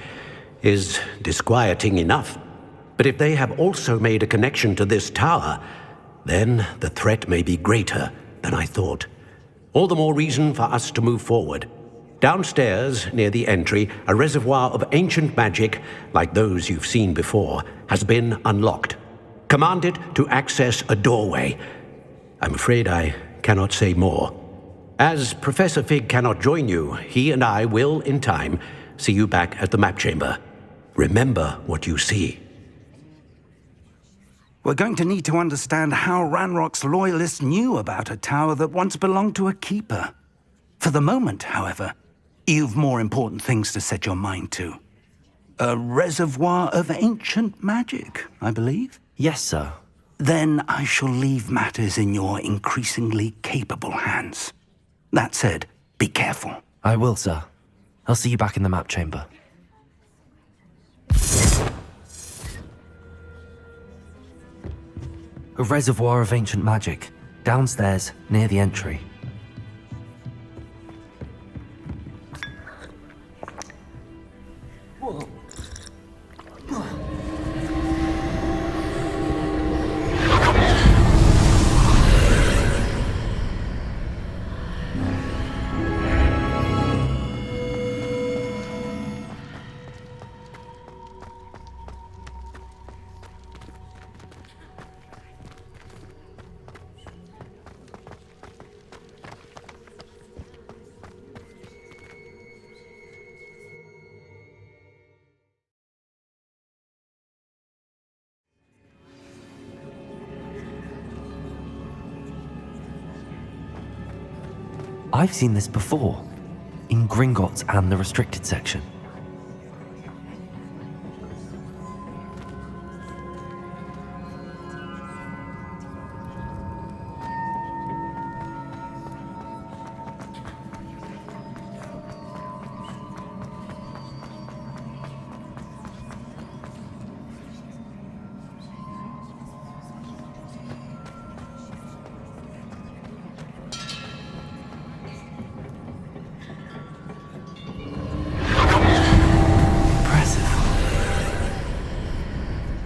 is disquieting enough. But if they have also made a connection to this tower, then the threat may be greater than I thought. All the more reason for us to move forward. Downstairs, near the entry, a reservoir of ancient magic, like those you've seen before, has been unlocked. Command it to access a doorway. I'm afraid I cannot say more. As Professor Fig cannot join you, he and I will, in time, see you back at the map chamber. Remember what you see. We're going to need to understand how Ranrock's loyalists knew about a tower that once belonged to a keeper. For the moment, however, you've more important things to set your mind to. A reservoir of ancient magic, I believe? Yes, sir. Then I shall leave matters in your increasingly capable hands. That said, be careful. I will, sir. I'll see you back in the map chamber. A reservoir of ancient magic, downstairs, near the entry. I've seen this before, in Gringotts and the restricted section.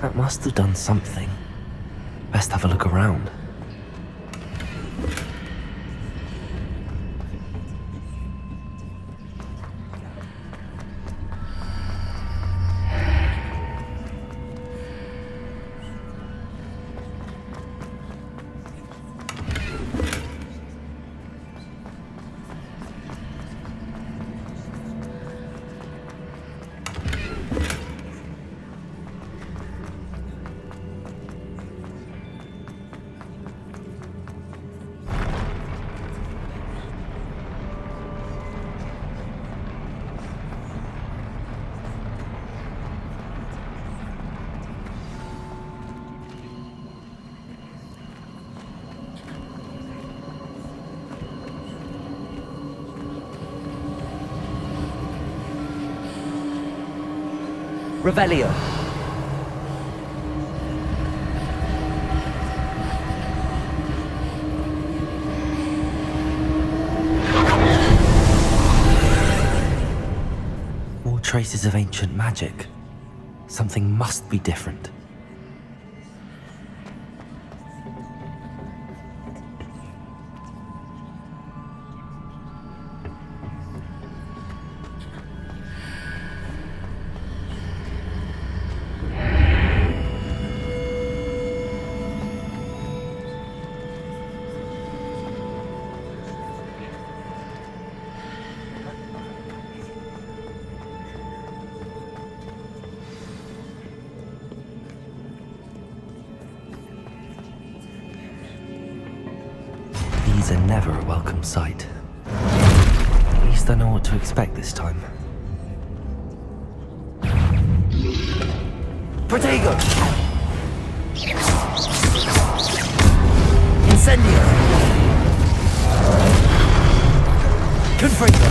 That must have done something. Best have a look around. Revelio. More traces of ancient magic. Something must be different. These are never a welcome sight. At least I know what to expect this time. Protego! Incendio! Confringo!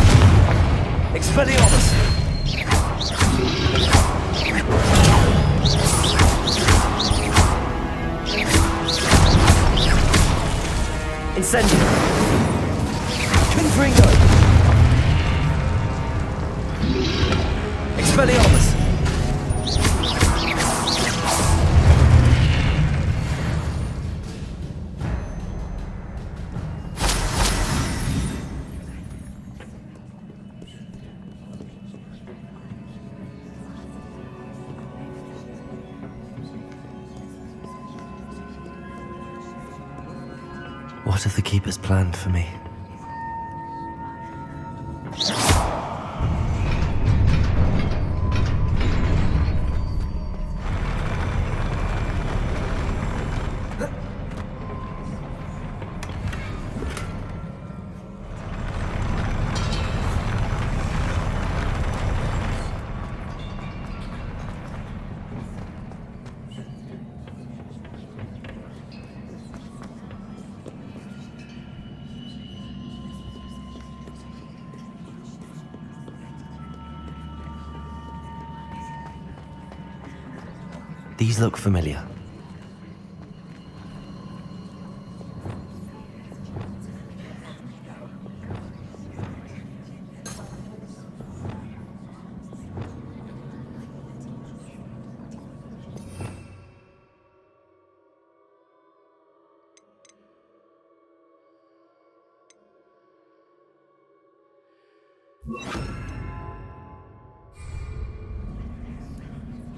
Expelliarmus! Incendio! Confringo! Expelliarmus! What have the Keepers planned for me? These look familiar.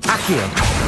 Accio!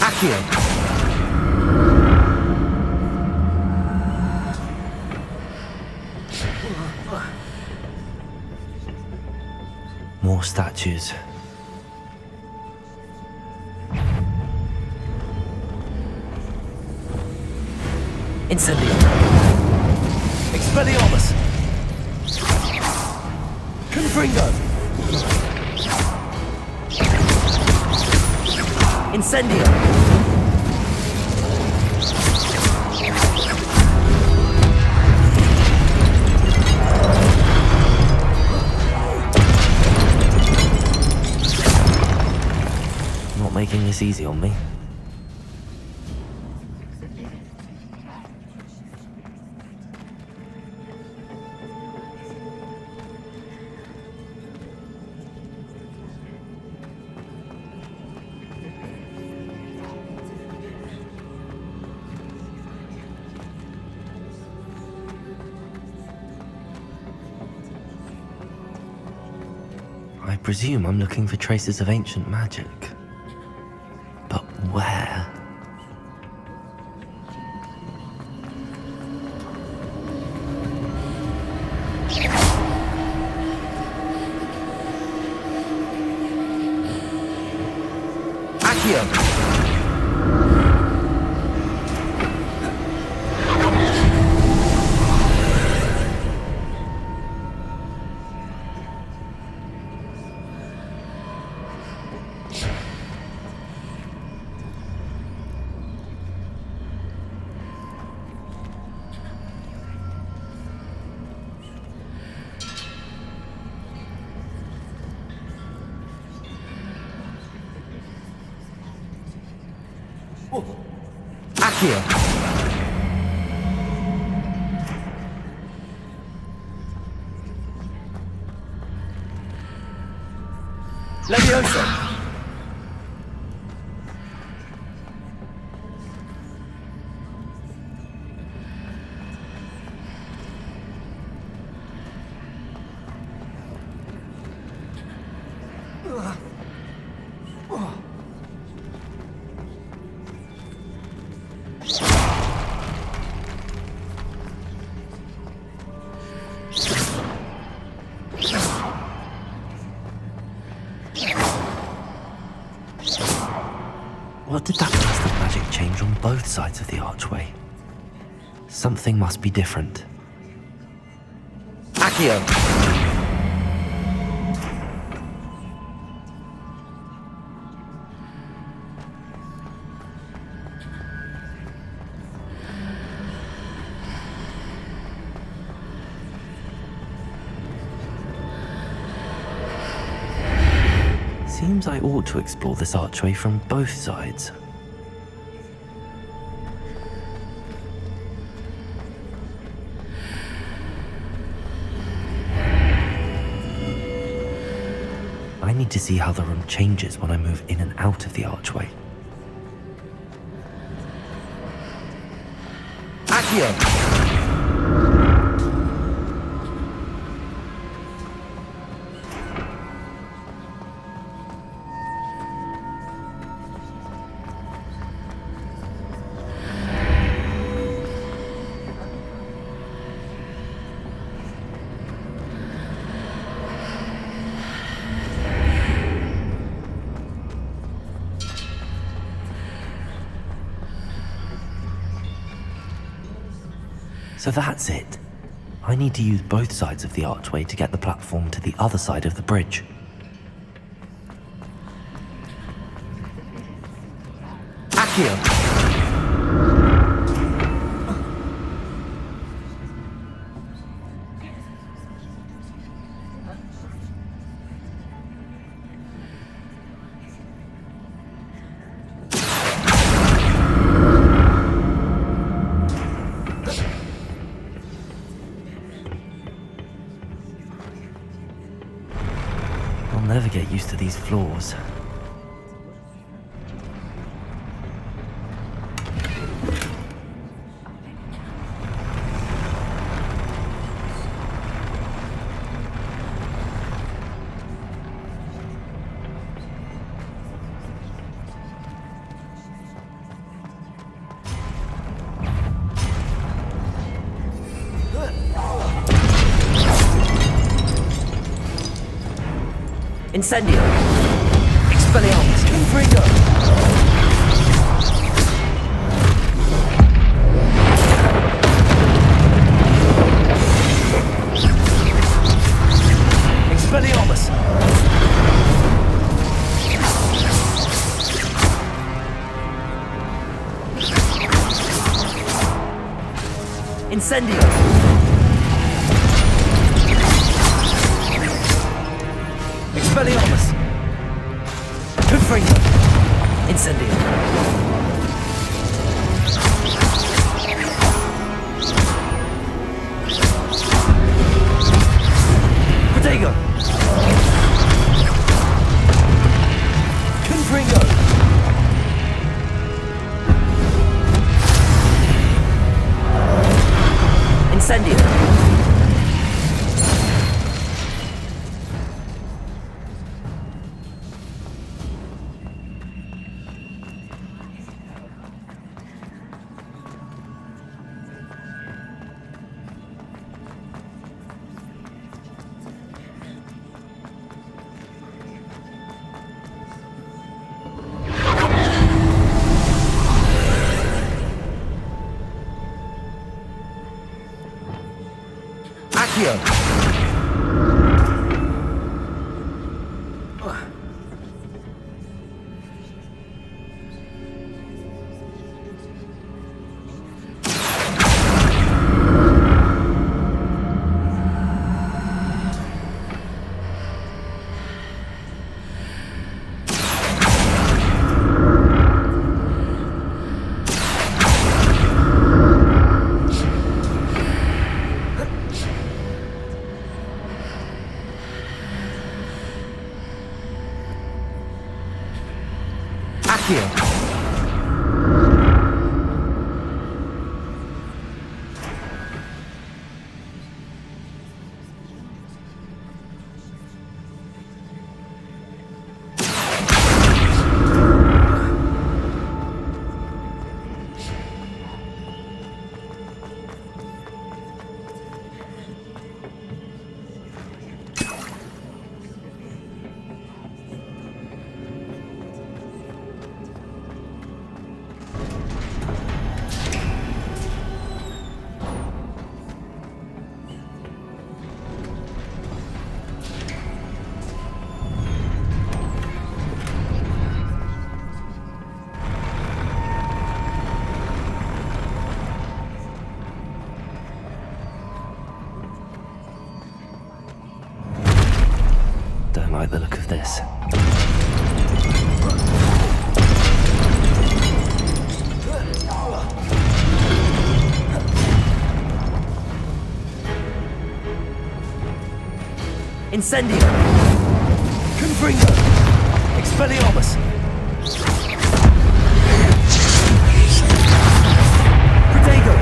Accio! More statues. Incendio! Expelliarmus! Confringo! Incendio! Not making this easy on me. presume I'm looking for traces of ancient magic. But where? Accio! Accio! Levioso! What did that burst of magic change on both sides of the archway? Something must be different. Accio! Seems I ought to explore this archway from both sides. I need to see how the room changes when I move in and out of the archway. Accio! So that's it. I need to use both sides of the archway to get the platform to the other side of the bridge. Accio! I'll never get used to these floors. Incendio! Expelliarmus! Confringo! Expelliarmus! Incendio! Expelliarmus! Confringo! Incendio! Protego! Confringo! Incendio! Don't like the look of this. Incendio! Confringo! Expelliarmus! Protego!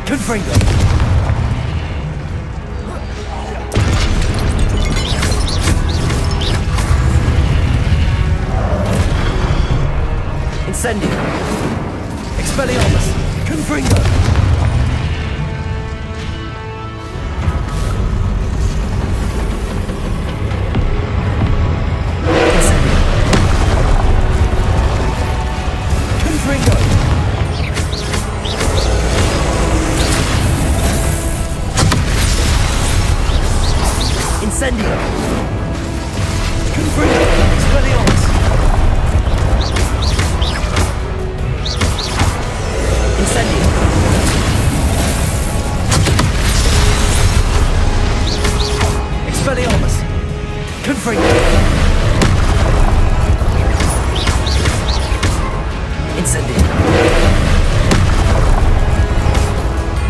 Confringo! Incendio! Expelliarmus! Confringo! Incendio! Confringo! Expelliarmus! Incendio! Expelliarmus! Confringo! Incendio!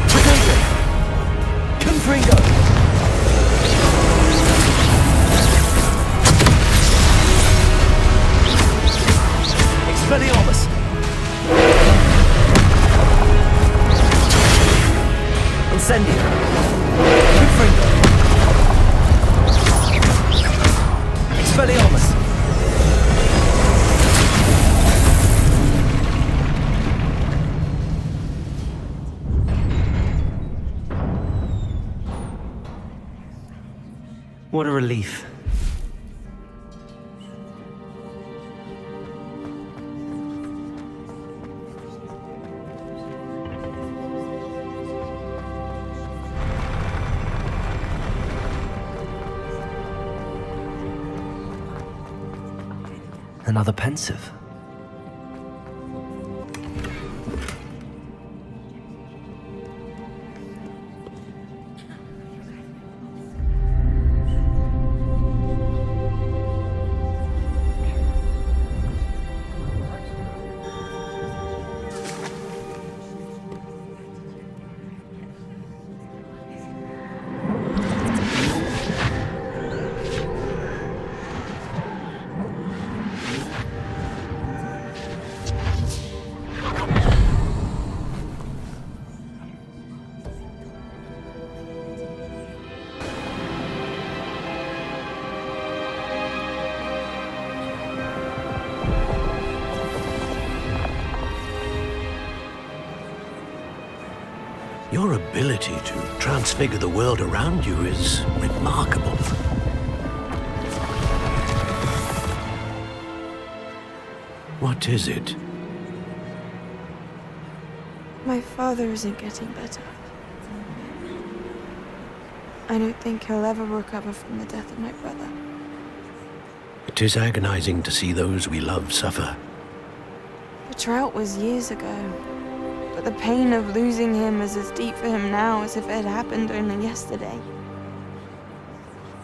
Protego! Confringo! Expelliarmus! Incendio! Confringo! Expelliarmus! What a relief. Another pensive. Your ability to transfigure the world around you is remarkable. What is it? My father isn't getting better. I don't think he'll ever recover from the death of my brother. It is agonizing to see those we love suffer. The drought was years ago, but the pain of losing him is as deep for him now as if it had happened only yesterday.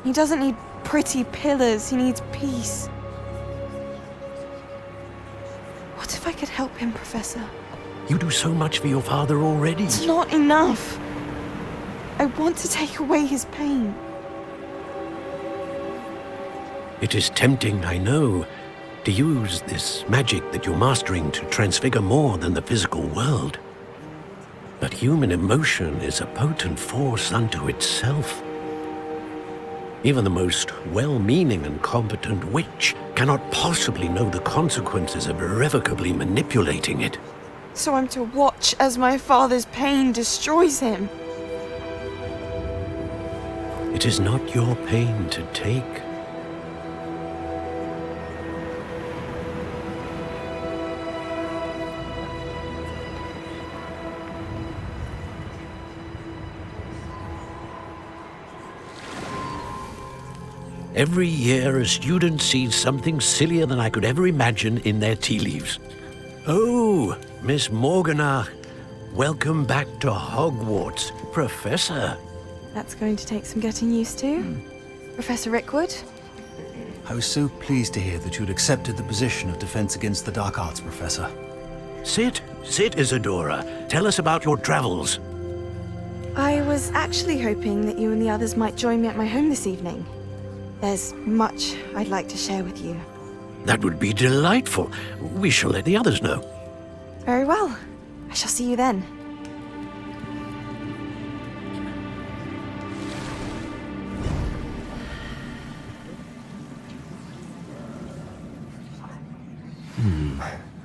He doesn't need pretty pillars, he needs peace. What if I could help him, Professor? You do so much for your father already. It's not enough. I want to take away his pain. It is tempting, I know, to use this magic that you're mastering to transfigure more than the physical world. But human emotion is a potent force unto itself. Even the most well-meaning and competent witch cannot possibly know the consequences of irrevocably manipulating it. So I'm to watch as my father's pain destroys him. It is not your pain to take. Every year, a student sees something sillier than I could ever imagine in their tea leaves. Oh, Miss Morganach, welcome back to Hogwarts, Professor. That's going to take some getting used to. Professor Rickwood? I was so pleased to hear that you'd accepted the position of Defense Against the Dark Arts, Professor. Sit, Isadora. Tell us about your travels. I was actually hoping that you and the others might join me at my home this evening. There's much I'd like to share with you. That would be delightful. We shall let the others know. Very well. I shall see you then.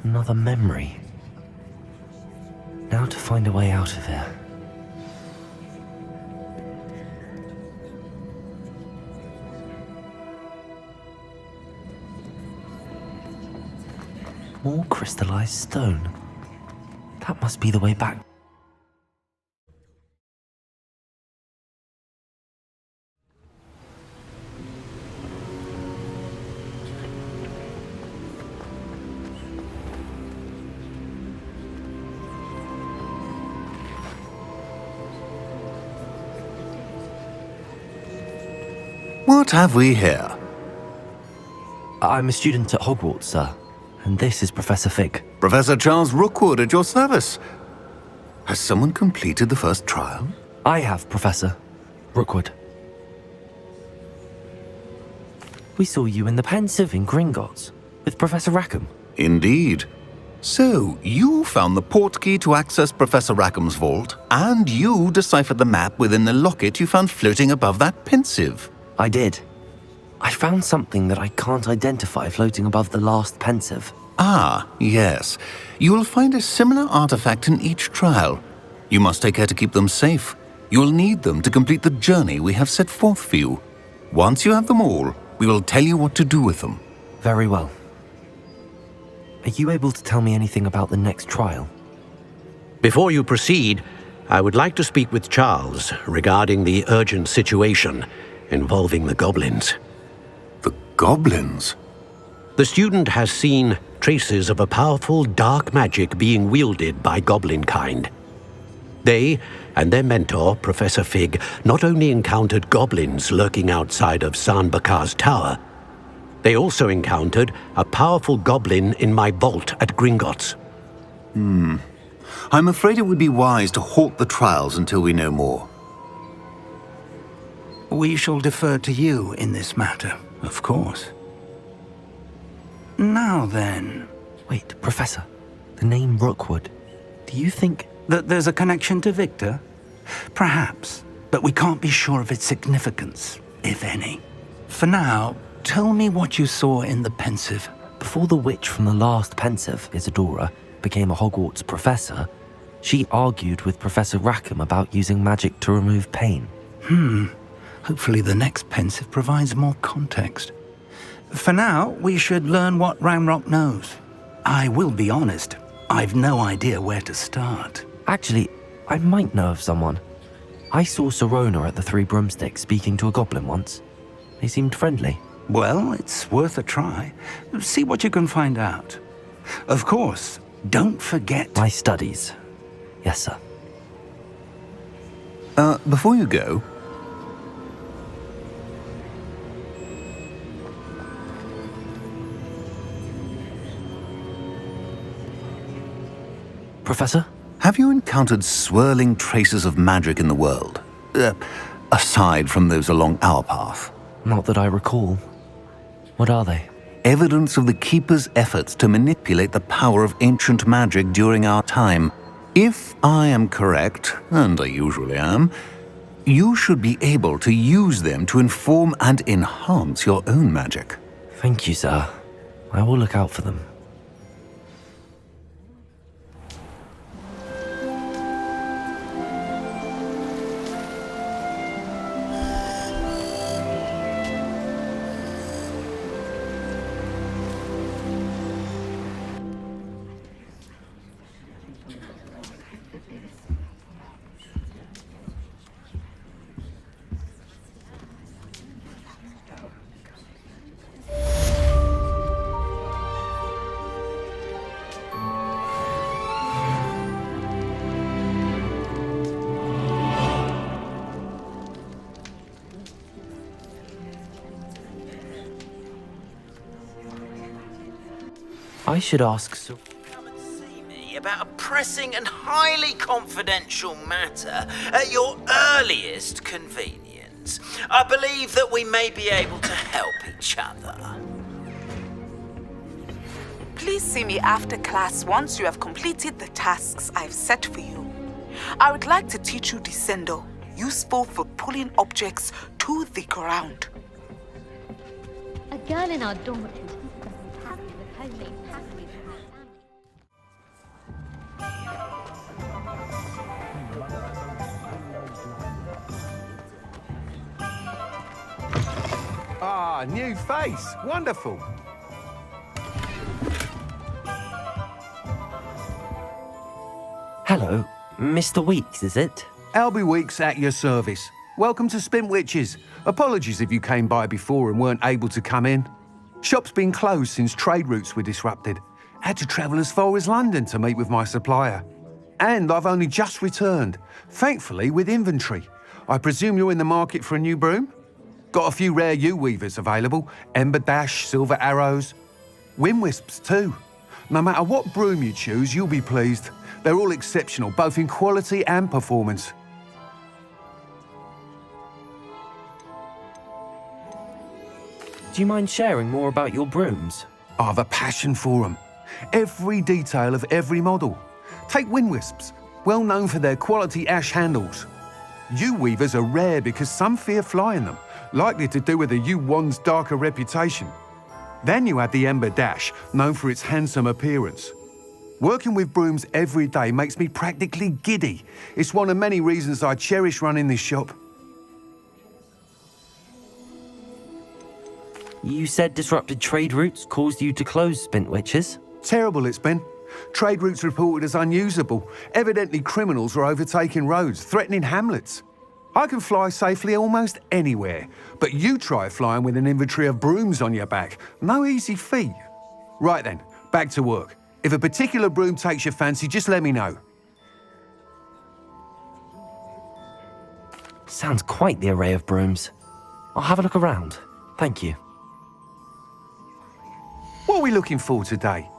Another memory. Now to find a way out of here. More crystallized stone. That must be the way back. What have we here? I'm a student at Hogwarts, sir. And this is Professor Fig. Professor Charles Rookwood at your service. Has someone completed the first trial? I have, Professor Rookwood. We saw you in the Pensive in Gringotts with Professor Rackham. Indeed. So, you found the portkey to access Professor Rackham's vault, and you deciphered the map within the locket you found floating above that Pensive. I did. I found something that I can't identify floating above the last Pensive. Ah, yes. You will find a similar artifact in each trial. You must take care to keep them safe. You will need them to complete the journey we have set forth for you. Once you have them all, we will tell you what to do with them. Very well. Are you able to tell me anything about the next trial? Before you proceed, I would like to speak with Charles regarding the urgent situation involving the goblins. The goblins? The student has seen traces of a powerful dark magic being wielded by goblin kind. They and their mentor, Professor Fig, not only encountered goblins lurking outside of San Bakar's tower, they also encountered a powerful goblin in my vault at Gringotts. I'm afraid it would be wise to halt the trials until we know more. We shall defer to you in this matter, of course. Now then... Wait, Professor. The name Rookwood. Do you think... that there's a connection to Victor? Perhaps, but we can't be sure of its significance, if any. For now, tell me what you saw in the Pensive. Before the witch from the last Pensive, Isadora, became a Hogwarts professor, she argued with Professor Rackham about using magic to remove pain. Hopefully the next Pensive provides more context. For now, we should learn what Ranrock knows. I will be honest, I've no idea where to start. Actually, I might know of someone. I saw Sirona at the Three Broomsticks speaking to a goblin once. They seemed friendly. Well, it's worth a try. See what you can find out. Of course, don't forget... My studies. Yes, sir. Before you go... Professor? Have you encountered swirling traces of magic in the world? Aside from those along our path? Not that I recall. What are they? Evidence of the Keeper's efforts to manipulate the power of ancient magic during our time. If I am correct, and I usually am, you should be able to use them to inform and enhance your own magic. Thank you, sir. I will look out for them. I should ask... Come and see me about a pressing and highly confidential matter at your earliest convenience. I believe that we may be able to help each other. Please see me after class once you have completed the tasks I've set for you. I would like to teach you Descendo, useful for pulling objects to the ground. A girl in our dormitory is happy with homemade pastries for her family. Ah, new face. Wonderful. Hello, Mr. Weeks, is it? Albie Weeks at your service. Welcome to Spintwitches. Apologies if you came by before and weren't able to come in. Shop's been closed since trade routes were disrupted. Had to travel as far as London to meet with my supplier. And I've only just returned, thankfully with inventory. I presume you're in the market for a new broom? Got a few rare U-weavers available. Ember Dash, Silver Arrows. Wind Wisps too. No matter what broom you choose, you'll be pleased. They're all exceptional, both in quality and performance. Do you mind sharing more about your brooms? I have a passion for them. Every detail of every model. Take Wind Wisps, well known for their quality ash handles. U-weavers are rare because some fear flying them, likely to do with the U-wand's darker reputation. Then you have the Ember Dash, known for its handsome appearance. Working with brooms every day makes me practically giddy. It's one of many reasons I cherish running this shop. You said disrupted trade routes caused you to close Spintwitches? Terrible it's been. Trade routes reported as unusable. Evidently criminals are overtaking roads, threatening hamlets. I can fly safely almost anywhere, but you try flying with an inventory of brooms on your back. No easy feat. Right then, back to work. If a particular broom takes your fancy, just let me know. Sounds quite the array of brooms. I'll have a look around. Thank you. What are we looking for today?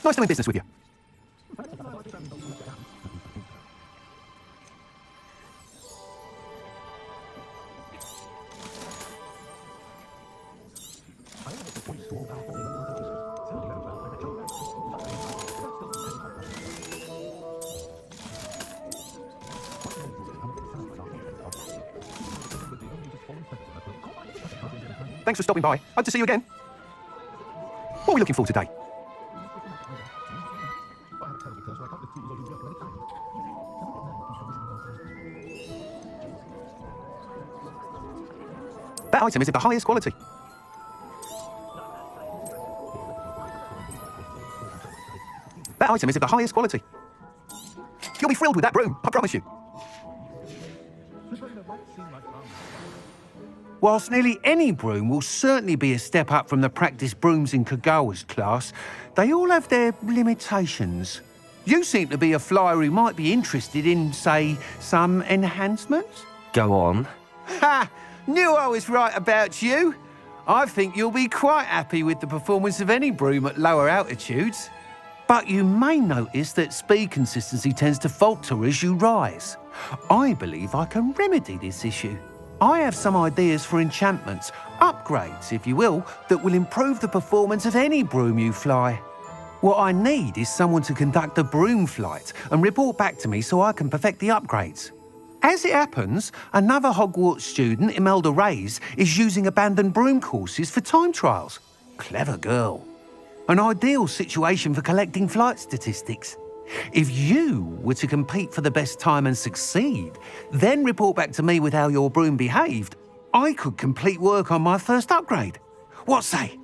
Nice doing business with you. Thanks for stopping by. Hope to see you again. What are we looking for today? That item is of the highest quality. That item is of the highest quality. You'll be thrilled with that broom, I promise you. Whilst nearly any broom will certainly be a step up from the practice brooms in Kagawa's class, they all have their limitations. You seem to be a flyer who might be interested in, say, some enhancements? Go on. Ha! Knew I was right about you. I think you'll be quite happy with the performance of any broom at lower altitudes. But you may notice that speed consistency tends to falter as you rise. I believe I can remedy this issue. I have some ideas for enchantments, upgrades, if you will, that will improve the performance of any broom you fly. What I need is someone to conduct a broom flight and report back to me so I can perfect the upgrades. As it happens, another Hogwarts student, Imelda Reyes, is using abandoned broom courses for time trials. Clever girl. An ideal situation for collecting flight statistics. If you were to compete for the best time and succeed, then report back to me with how your broom behaved, I could complete work on my first upgrade. What say?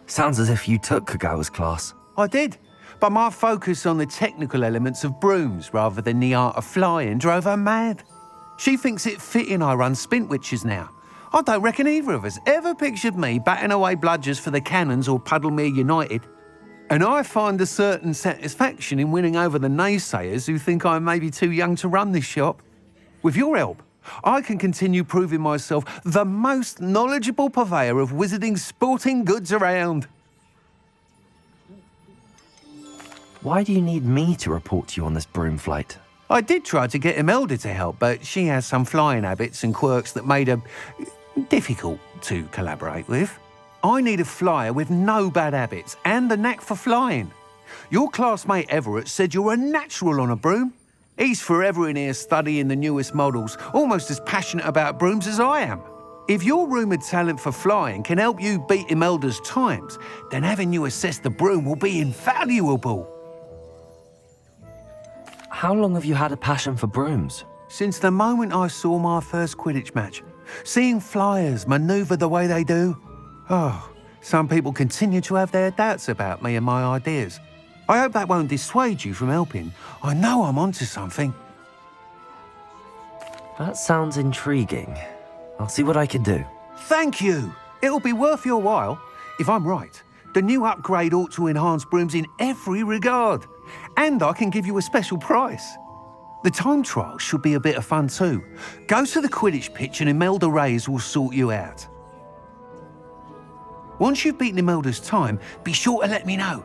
Sounds as if you took Kagawa's class. I did, but my focus on the technical elements of brooms rather than the art of flying drove her mad. She thinks it fitting I run Spintwitches now. I don't reckon either of us ever pictured me batting away bludgers for the Cannons or Puddlemere United. And I find a certain satisfaction in winning over the naysayers who think I'm maybe too young to run this shop. With your help, I can continue proving myself the most knowledgeable purveyor of wizarding sporting goods around. Why do you need me to report to you on this broom flight? I did try to get Imelda to help, but she has some flying habits and quirks that made her difficult to collaborate with. I need a flyer with no bad habits and the knack for flying. Your classmate Everett said you're a natural on a broom. He's forever in here studying the newest models, almost as passionate about brooms as I am. If your rumoured talent for flying can help you beat Imelda's times, then having you assess the broom will be invaluable. How long have you had a passion for brooms? Since the moment I saw my first Quidditch match. Seeing flyers manoeuvre the way they do. Oh, some people continue to have their doubts about me and my ideas. I hope that won't dissuade you from helping. I know I'm onto something. That sounds intriguing. I'll see what I can do. Thank you. It'll be worth your while. If I'm right, the new upgrade ought to enhance brooms in every regard. And I can give you a special price. The time trial should be a bit of fun too. Go to the Quidditch pitch and Imelda Reyes will sort you out. Once you've beaten Imelda's time, be sure to let me know.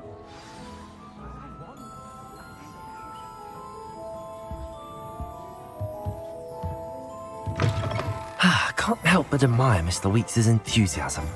I can't help but admire Mr. Weeks' enthusiasm.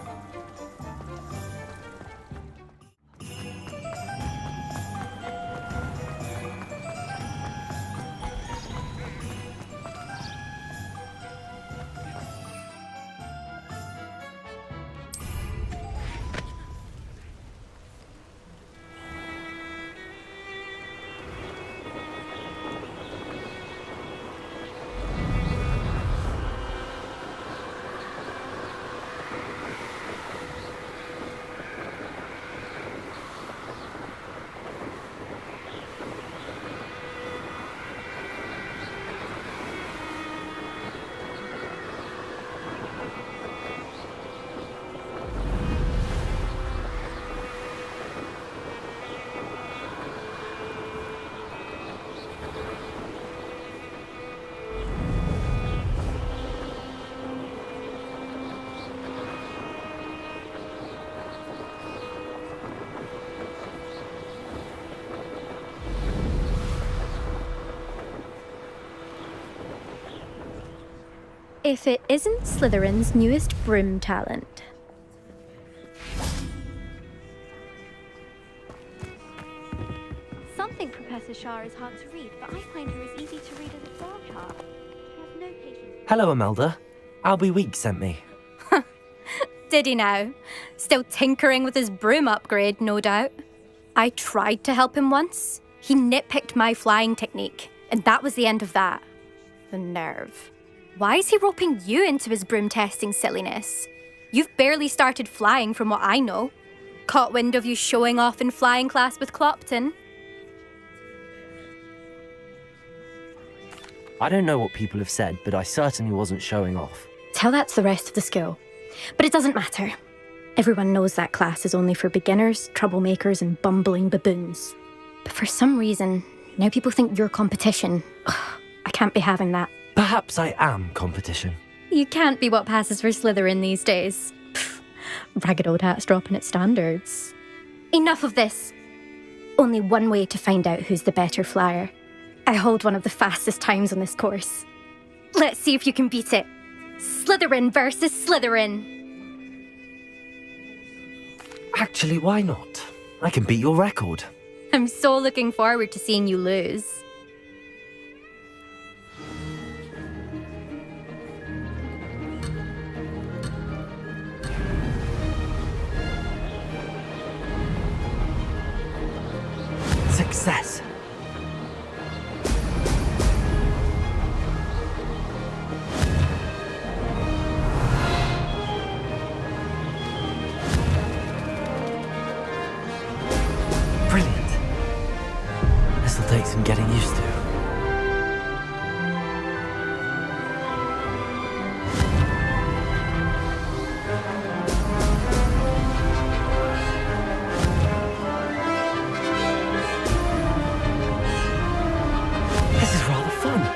If it isn't Slytherin's newest broom talent. Some think Professor Shah is hard to read, but I find her as easy to read as a bar chart. I have no patience. Hello, Imelda. Albie Weeks sent me. Did he now? Still tinkering with his broom upgrade, no doubt. I tried to help him once. He nitpicked my flying technique, and that was the end of that. The nerve. Why is he roping you into his broom testing silliness? You've barely started flying from what I know. Caught wind of you showing off in flying class with Clopton. I don't know what people have said, but I certainly wasn't showing off. Tell that to the rest of the school. But it doesn't matter. Everyone knows that class is only for beginners, troublemakers, and bumbling baboons. But for some reason, now people think you're competition. Ugh, I can't be having that. Perhaps I am competition. You can't be what passes for Slytherin these days. Pfft, ragged old hat's dropping its standards. Enough of this. Only one way to find out who's the better flyer. I hold one of the fastest times on this course. Let's see if you can beat it. Slytherin versus Slytherin. Actually, why not? I can beat your record. I'm so looking forward to seeing you lose. Success. Brilliant. This'll take some getting used to. This is rather fun.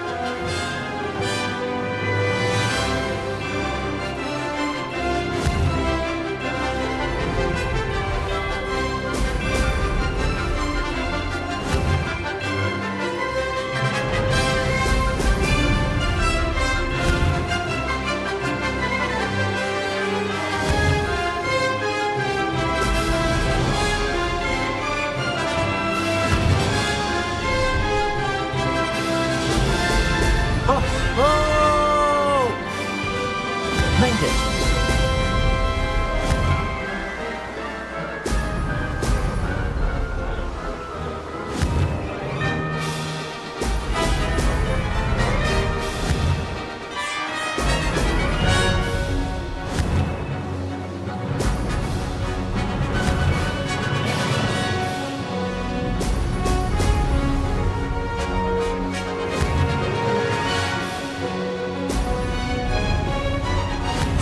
Made it.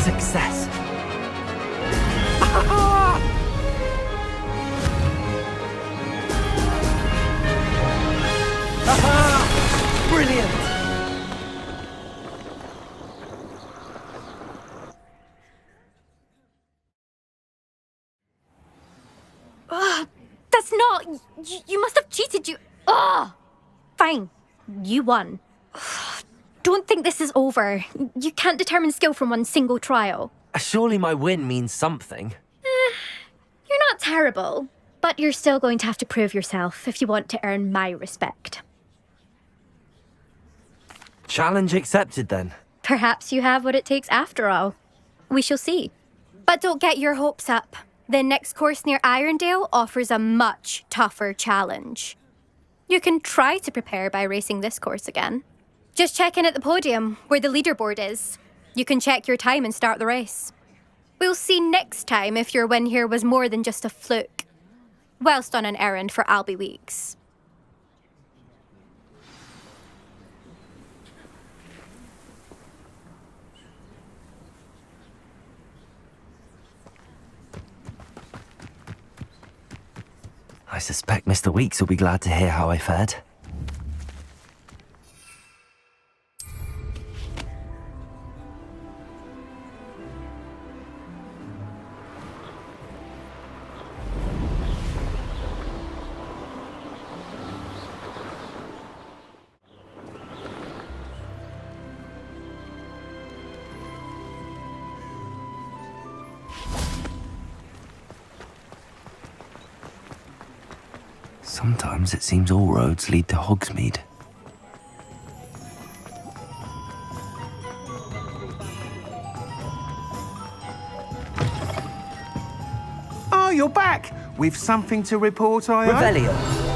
Success. Brilliant. That's not... You must have cheated, you... Ugh! Fine. You won. Don't think this is over. You can't determine skill from one single trial. Surely my win means something. You're not terrible, but you're still going to have to prove yourself if you want to earn my respect. Challenge accepted then. Perhaps you have what it takes after all. We shall see. But don't get your hopes up. The next course near Irondale offers a much tougher challenge. You can try to prepare by racing this course again. Just check in at the podium, where the leaderboard is. You can check your time and start the race. We'll see next time if your win here was more than just a fluke. Whilst on an errand for Albie Weeks. I suspect Mr. Weeks will be glad to hear how I fared. Sometimes it seems all roads lead to Hogsmeade. Oh, you're back! With something to report, I hope? Revelio.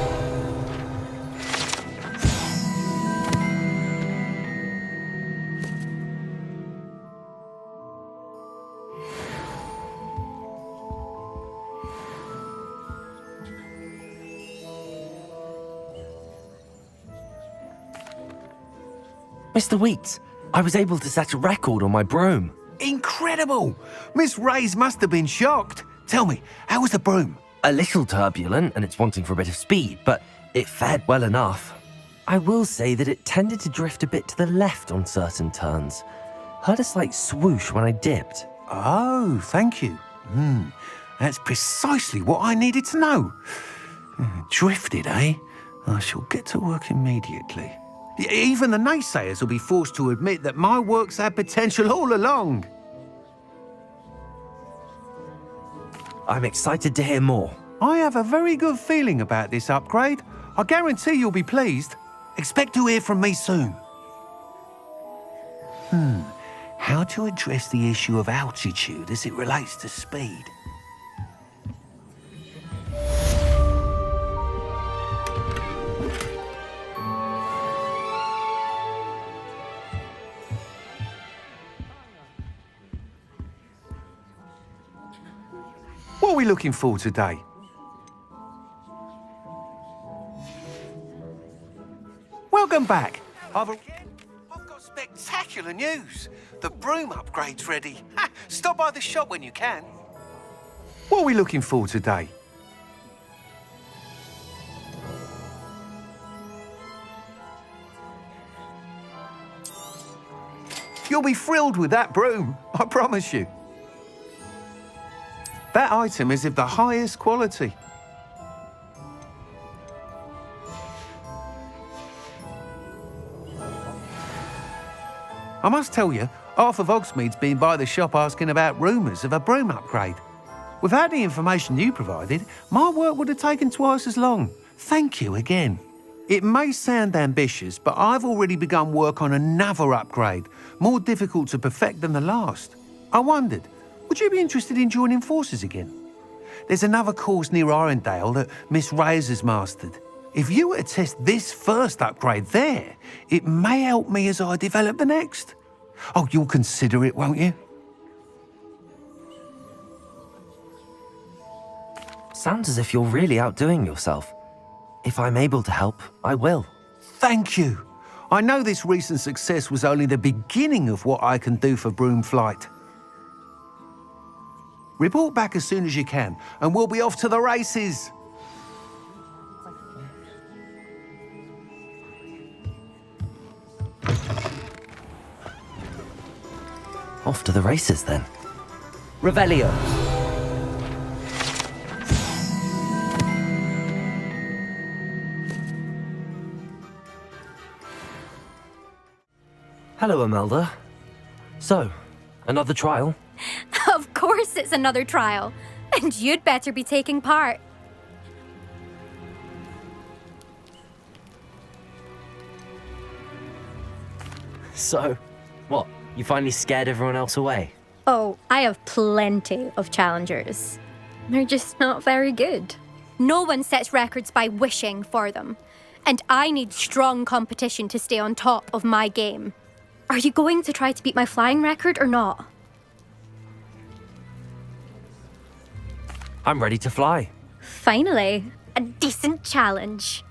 Mr. Weeks, I was able to set a record on my broom. Incredible! Miss Reyes must have been shocked. Tell me, how was the broom? A little turbulent and it's wanting for a bit of speed, but it fared well enough. I will say that it tended to drift a bit to the left on certain turns. Heard a slight swoosh when I dipped. Oh, thank you. That's precisely what I needed to know. Drifted, eh? I shall get to work immediately. Even the naysayers will be forced to admit that my work's had potential all along. I'm excited to hear more. I have a very good feeling about this upgrade. I guarantee you'll be pleased. Expect to hear from me soon. How to address the issue of altitude as it relates to speed? What are we looking for today? Welcome back. I've got spectacular news. The broom upgrade's ready. Stop by the shop when you can. What are we looking for today? You'll be thrilled with that broom, I promise you. That item is of the highest quality. I must tell you, half of Hogsmeade's been by the shop asking about rumours of a broom upgrade. Without the information you provided, my work would have taken twice as long. Thank you again. It may sound ambitious, but I've already begun work on another upgrade, more difficult to perfect than the last. I wondered, would you be interested in joining forces again? There's another course near Arendelle that Miss Reyes has mastered. If you were to test this first upgrade there, it may help me as I develop the next. Oh, you'll consider it, won't you? Sounds as if you're really outdoing yourself. If I'm able to help, I will. Thank you. I know this recent success was only the beginning of what I can do for broom flight. Report back as soon as you can, and we'll be off to the races. Off to the races, then. Revelio. Hello, Imelda. So, another trial? Of course it's another trial. And you'd better be taking part. So, what? You finally scared everyone else away? Oh, I have plenty of challengers. They're just not very good. No one sets records by wishing for them. And I need strong competition to stay on top of my game. Are you going to try to beat my flying record or not? I'm ready to fly. Finally, a decent challenge.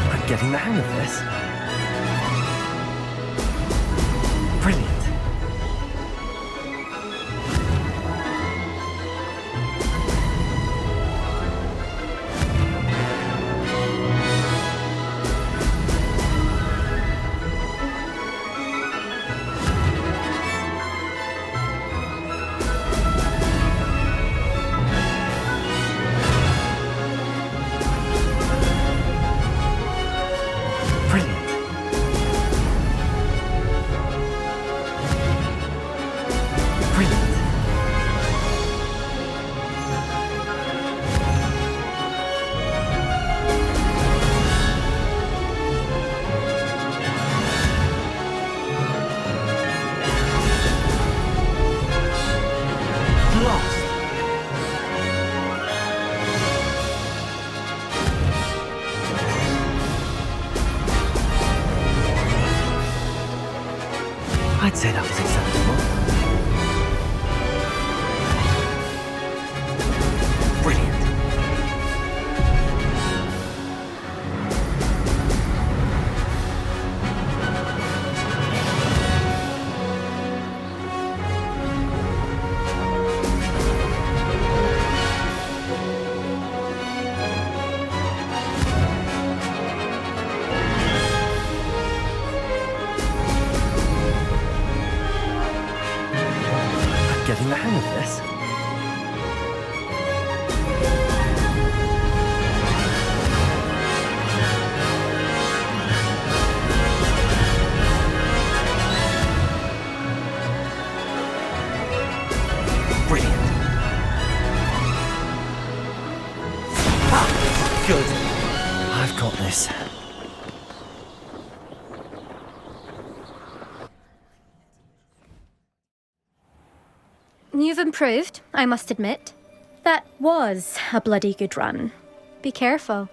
I'm getting the hang of this. Brilliant. Brilliant. I'd say that was acceptable. Brilliant. Getting the hang of this. Brilliant. Ah, good. I've got this. You've improved, I must admit. That was a bloody good run. Be careful.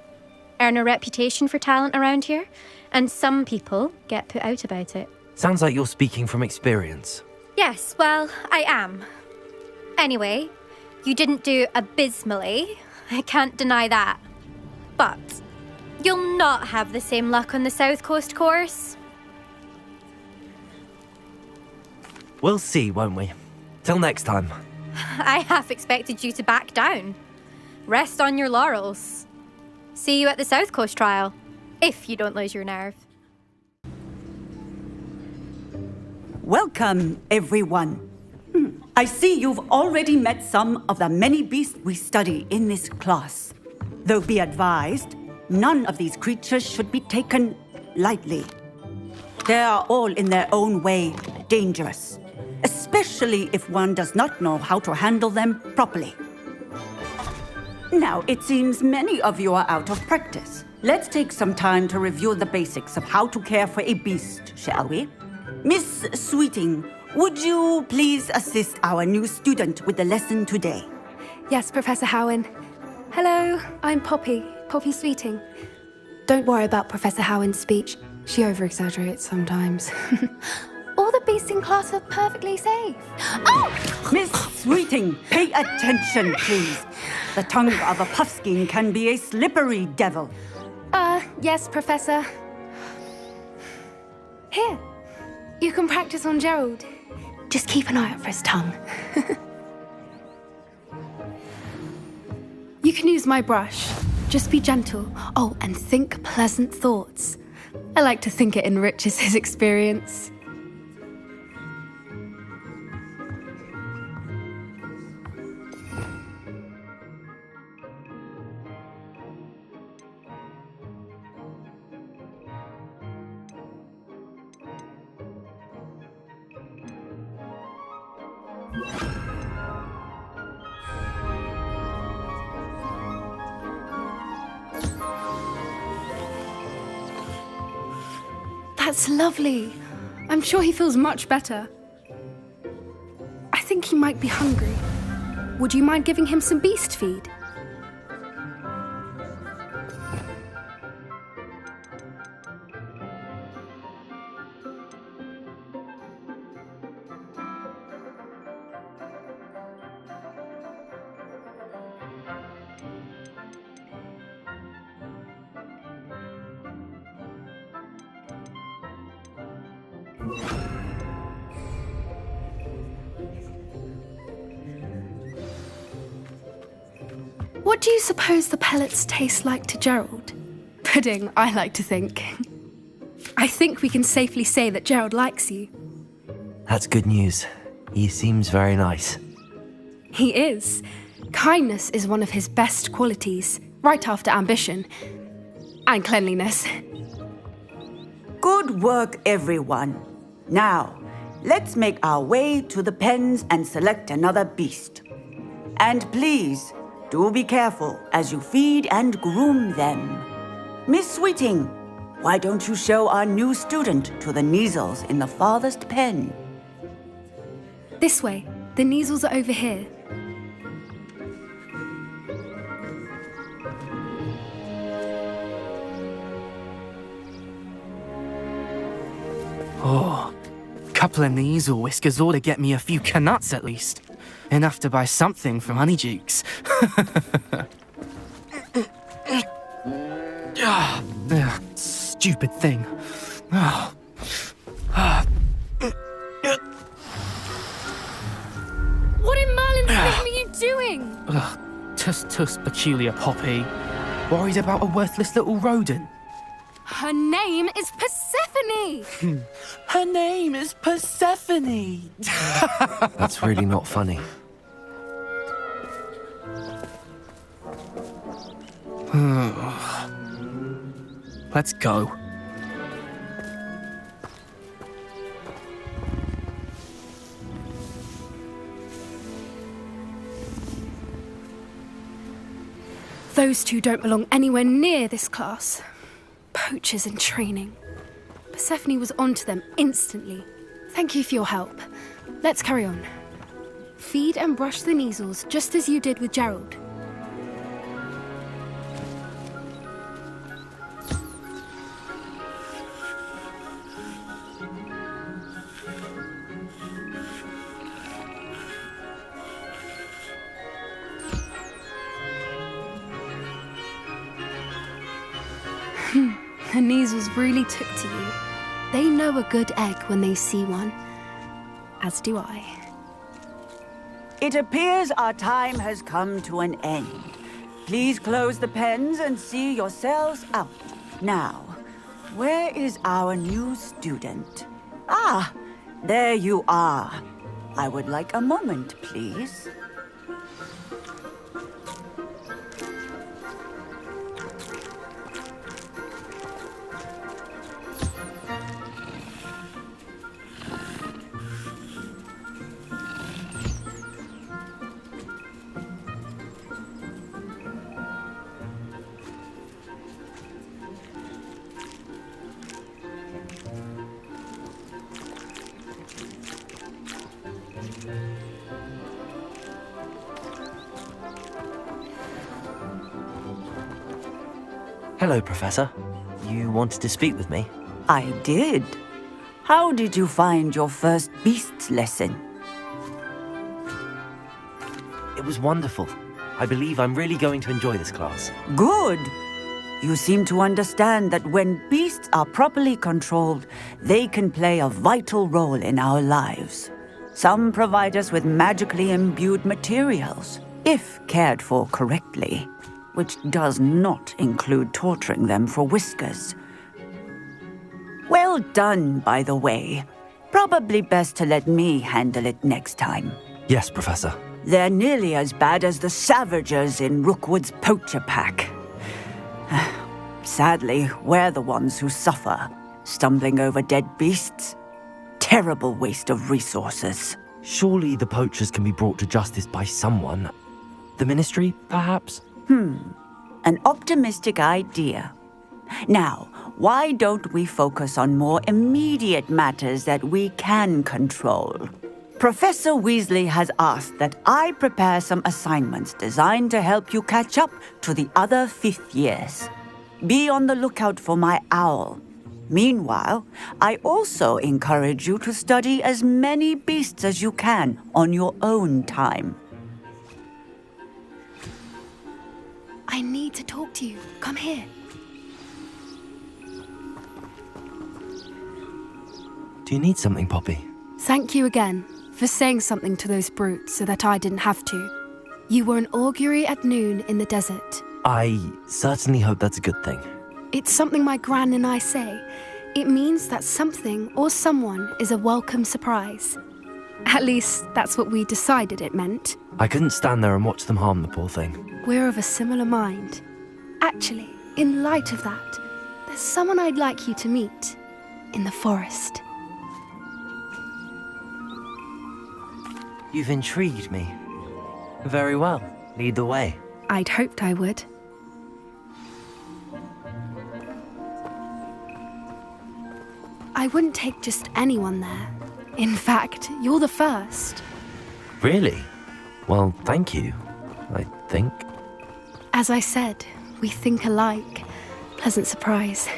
Earn a reputation for talent around here, and some people get put out about it. Sounds like you're speaking from experience. Yes, well, I am. Anyway, you didn't do abysmally. I can't deny that. But you'll not have the same luck on the South Coast course. We'll see, won't we? Till next time. I half expected you to back down. Rest on your laurels. See you at the South Coast trial, if you don't lose your nerve. Welcome, everyone. I see you've already met some of the many beasts we study in this class. Though be advised, none of these creatures should be taken lightly. They are all in their own way dangerous, especially if one does not know how to handle them properly. Now, it seems many of you are out of practice. Let's take some time to review the basics of how to care for a beast, shall we? Miss Sweeting, would you please assist our new student with the lesson today? Yes, Professor Howen. Hello, I'm Poppy Sweeting. Don't worry about Professor Howen's speech. She over-exaggerates sometimes. All the beasts in class are perfectly safe. Oh! Miss Sweeting, pay attention, please. The tongue of a puffskein can be a slippery devil. Yes, Professor. Here, you can practice on Gerald. Just keep an eye out for his tongue. You can use my brush. Just be gentle. Oh, and think pleasant thoughts. I like to think it enriches his experience. That's lovely. I'm sure he feels much better. I think he might be hungry. Would you mind giving him some beast feed? What do you suppose the pellets taste like to Gerald? Pudding, I like to think. I think we can safely say that Gerald likes you. That's good news. He seems very nice. He is. Kindness is one of his best qualities, right after ambition. And cleanliness. Good work, everyone. Now, let's make our way to the pens and select another beast. And please, do be careful as you feed and groom them. Miss Sweeting, why don't you show our new student to the Neasels in the farthest pen? This way. The Neasels are over here. Oh, cup couple of nasal whiskers ought to get me a few canuts at least. Enough to buy something from Honeydukes. Stupid thing. What in Merlin's name are you doing? Tus peculiar Poppy. Worried about a worthless little rodent. Her name is Persephone! Her name is Persephone! That's really not funny. Let's go. Those two don't belong anywhere near this class. Poachers in training. Persephone was onto them instantly. Thank you for your help. Let's carry on. Feed and brush the measles just as you did with Gerald. The measles really took to you. They know a good egg when they see one. As do I. It appears our time has come to an end. Please close the pens and see yourselves out. Now, where is our new student? Ah, there you are. I would like a moment, please. Hello, Professor. You wanted to speak with me? I did. How did you find your first beasts lesson? It was wonderful. I believe I'm really going to enjoy this class. Good. You seem to understand that when beasts are properly controlled, they can play a vital role in our lives. Some provide us with magically imbued materials, if cared for correctly, which does not include torturing them for whiskers. Well done, by the way. Probably best to let me handle it next time. Yes, Professor. They're nearly as bad as the Savagers in Rookwood's poacher pack. Sadly, we're the ones who suffer, stumbling over dead beasts. Terrible waste of resources. Surely the poachers can be brought to justice by someone. The Ministry, perhaps? An optimistic idea. Now, why don't we focus on more immediate matters that we can control? Professor Weasley has asked that I prepare some assignments designed to help you catch up to the other fifth years. Be on the lookout for my owl. Meanwhile, I also encourage you to study as many beasts as you can on your own time. I need to talk to you. Come here. Do you need something, Poppy? Thank you again for saying something to those brutes so that I didn't have to. You were an augury at noon in the desert. I certainly hope that's a good thing. It's something my gran and I say. It means that something or someone is a welcome surprise. At least, that's what we decided it meant. I couldn't stand there and watch them harm the poor thing. We're of a similar mind. Actually, in light of that, there's someone I'd like you to meet in the forest. You've intrigued me. Very well. Lead the way. I'd hoped I would. I wouldn't take just anyone there. In fact, you're the first. Really? Well, thank you, I think. As I said, we think alike. Pleasant surprise.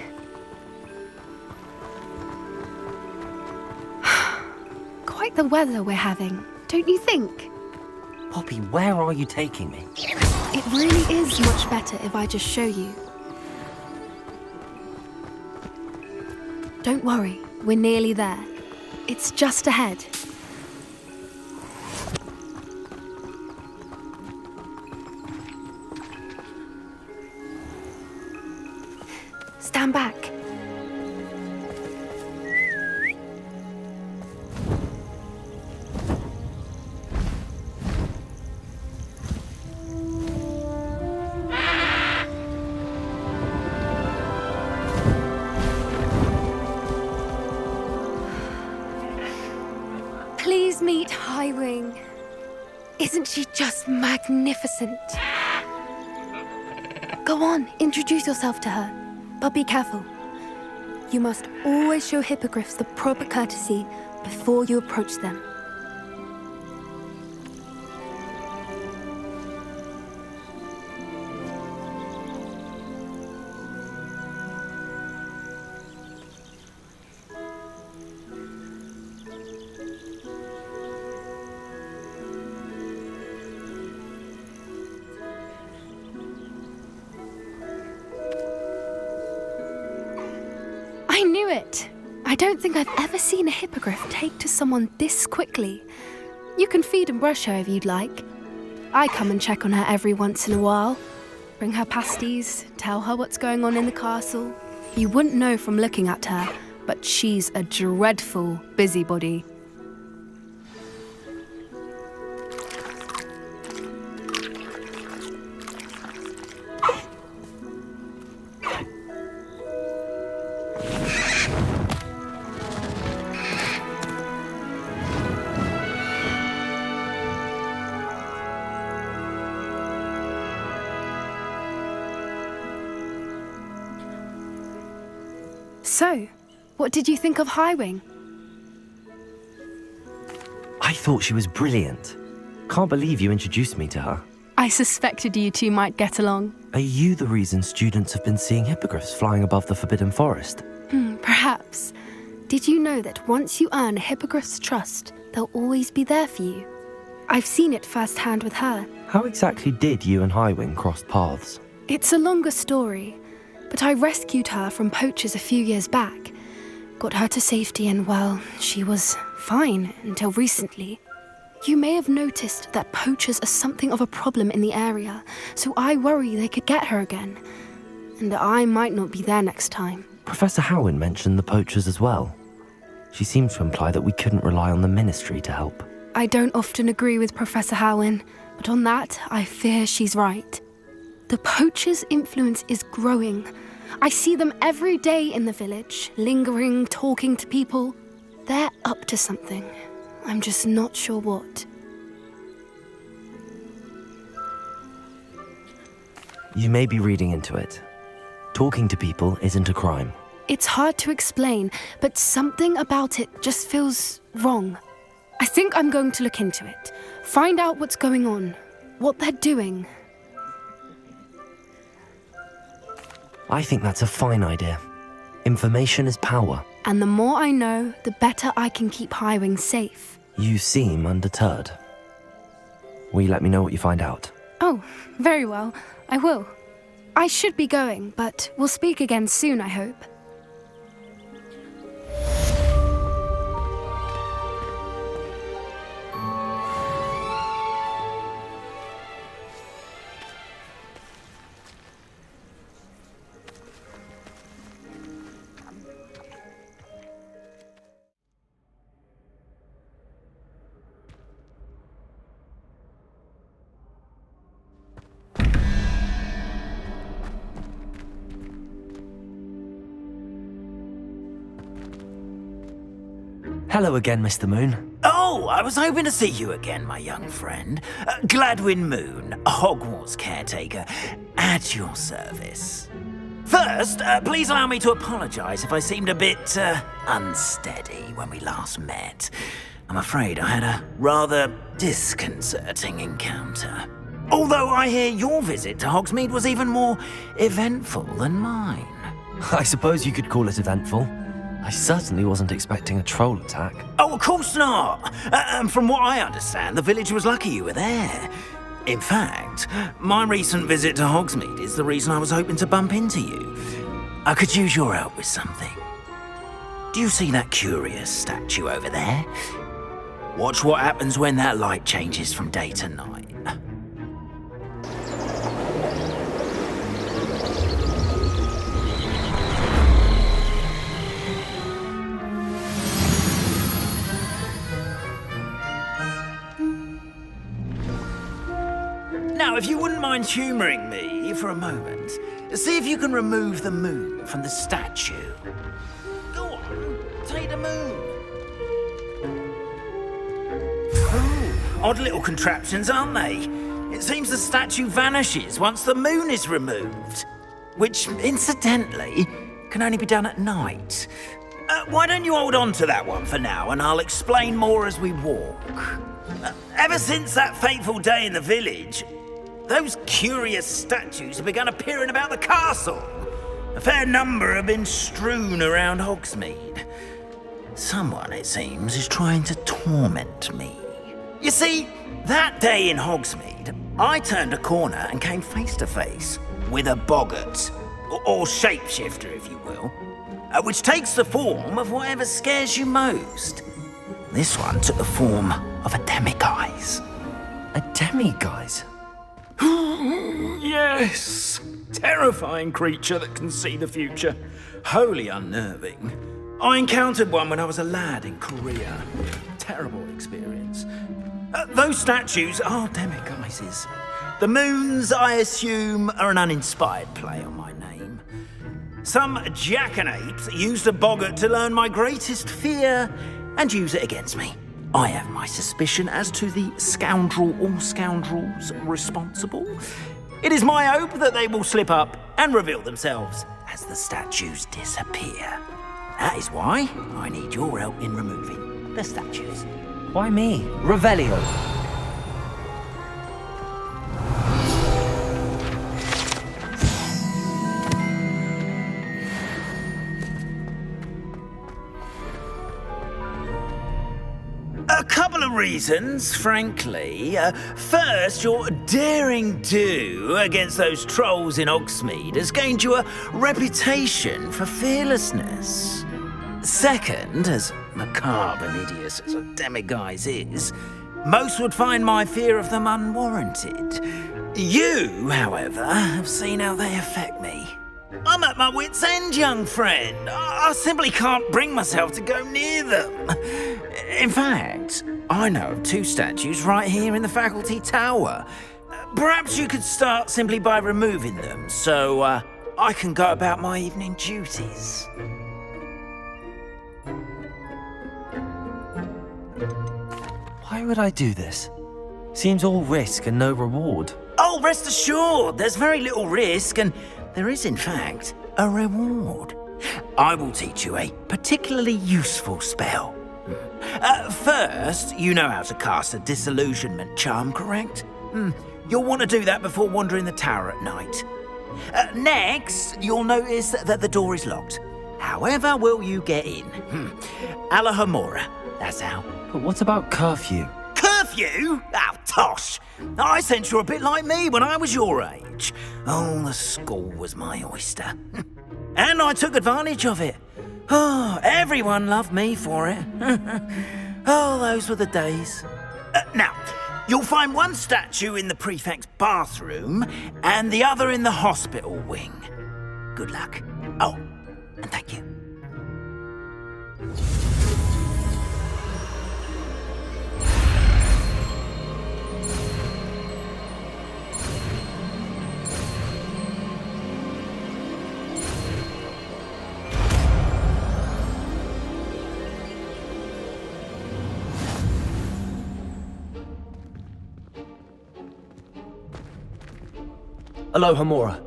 like the weather we're having, don't you think? Poppy, where are you taking me? It really is much better if I just show you. Don't worry, we're nearly there. It's just ahead. Stand back. Please meet Highwing. Isn't she just magnificent? Go on, introduce yourself to her. But be careful. You must always show hippogriffs the proper courtesy before you approach them. I knew it! I don't think I've ever seen a hippogriff take to someone this quickly. You can feed and brush her if you'd like. I come and check on her every once in a while. Bring her pasties, tell her what's going on in the castle. You wouldn't know from looking at her, but she's a dreadful busybody. So, what did you think of Highwing? I thought she was brilliant. Can't believe you introduced me to her. I suspected you two might get along. Are you the reason students have been seeing hippogriffs flying above the Forbidden Forest? Perhaps. Did you know that once you earn a hippogriff's trust, they'll always be there for you? I've seen it firsthand with her. How exactly did you and Highwing cross paths? It's a longer story, but I rescued her from poachers a few years back. Got her to safety and, well, she was fine until recently. You may have noticed that poachers are something of a problem in the area, so I worry they could get her again. And I might not be there next time. Professor Howin mentioned the poachers as well. She seemed to imply that we couldn't rely on the ministry to help. I don't often agree with Professor Howin, but on that, I fear she's right. The poachers' influence is growing. I see them every day in the village, lingering, talking to people. They're up to something. I'm just not sure what. You may be reading into it. Talking to people isn't a crime. It's hard to explain, but something about it just feels wrong. I think I'm going to look into it, find out what's going on, what they're doing. I think that's a fine idea. Information is power. And the more I know, the better I can keep Highwing safe. You seem undeterred. Will you let me know what you find out? Oh, very well. I will. I should be going, but we'll speak again soon, I hope. Hello again, Mr. Moon. Oh, I was hoping to see you again, my young friend. Gladwin Moon, Hogwarts caretaker, at your service. First, please allow me to apologize if I seemed a bit unsteady when we last met. I'm afraid I had a rather disconcerting encounter. Although I hear your visit to Hogsmeade was even more eventful than mine. I suppose you could call it eventful. I certainly wasn't expecting a troll attack. Oh, of course not. And from what I understand, the village was lucky you were there. In fact, my recent visit to Hogsmeade is the reason I was hoping to bump into you. I could use your help with something. Do you see that curious statue over there? Watch what happens when that light changes from day to night. Now, if you wouldn't mind humouring me for a moment, see if you can remove the moon from the statue. Go on, take the moon. Oh, odd little contraptions, aren't they? It seems the statue vanishes once the moon is removed. Which, incidentally, can only be done at night. Why don't you hold on to that one for now, and I'll explain more as we walk. Ever since that fateful day in the village, those curious statues have begun appearing about the castle. A fair number have been strewn around Hogsmeade. Someone, it seems, is trying to torment me. You see, that day in Hogsmeade, I turned a corner and came face to face with a boggart, or shapeshifter, if you will, which takes the form of whatever scares you most. This one took the form of a demiguise. A demiguise? Yes! Terrifying creature that can see the future. Wholly unnerving. I encountered one when I was a lad in Korea. Terrible experience. Those statues are demiguises. The moons, I assume, are an uninspired play on my name. Some jackanapes used a boggart to learn my greatest fear and use it against me. I have my suspicion as to the scoundrel or scoundrels responsible. It is my hope that they will slip up and reveal themselves as the statues disappear. That is why I need your help in removing the statues. Why me? Revelio. A couple of reasons, frankly. First, your daring do against those trolls in Hogsmeade has gained you a reputation for fearlessness. Second, as macabre and hideous as a demiguise is, most would find my fear of them unwarranted. You, however, have seen how they affect me. I'm at my wit's end, young friend. I simply can't bring myself to go near them. In fact, I know of two statues right here in the faculty tower. Perhaps you could start simply by removing them, so I can go about my evening duties. Why would I do this? Seems all risk and no reward. Oh, rest assured, there's very little risk, and there is, in fact, a reward. I will teach you a particularly useful spell. First, you know how to cast a disillusionment charm, correct? You'll want to do that before wandering the tower at night. Next, you'll notice that the door is locked. However will you get in? Alahomora, that's how. But what about curfew? Curfew? Oh, tosh! I sense you're a bit like me when I was your age. Oh, the school was my oyster. And I took advantage of it. Oh, everyone loved me for it. Oh, those were the days. Now, you'll find one statue in the prefect's bathroom and the other in the hospital wing. Good luck. Oh, and thank you. Alohomora.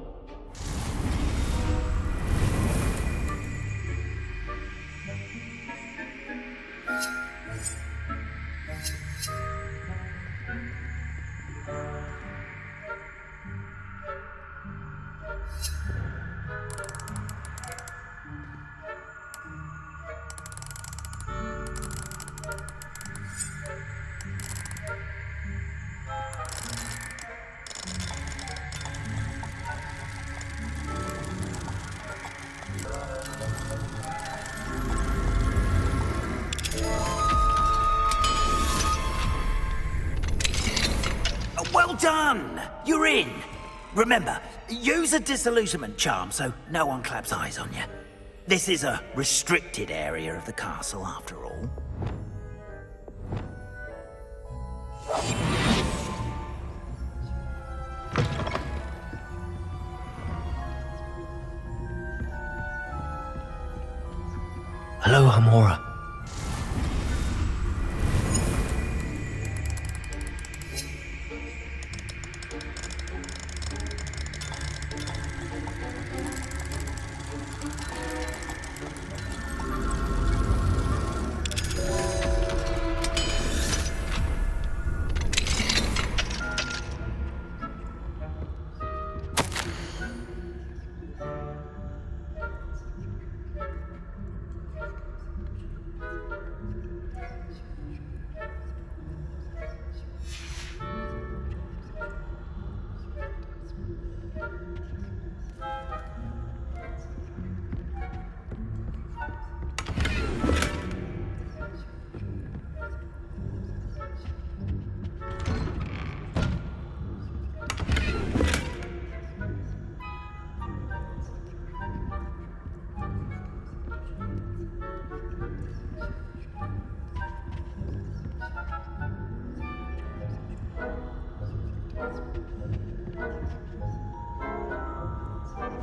you're in. Remember, use a disillusionment charm so no one claps eyes on you. This is a restricted area of the castle, after all. Hello, Hamora.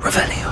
Revelio.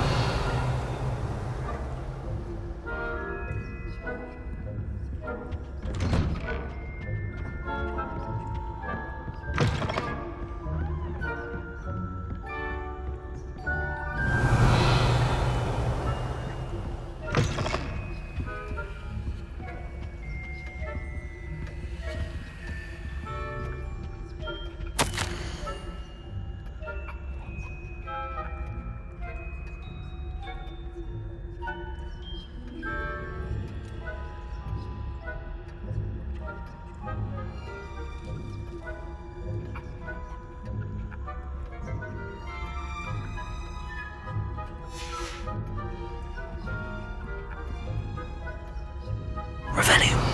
Revelio.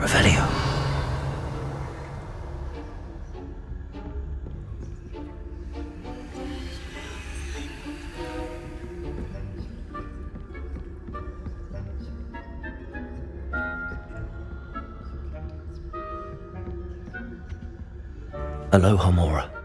Revelio. Hello, Hamora.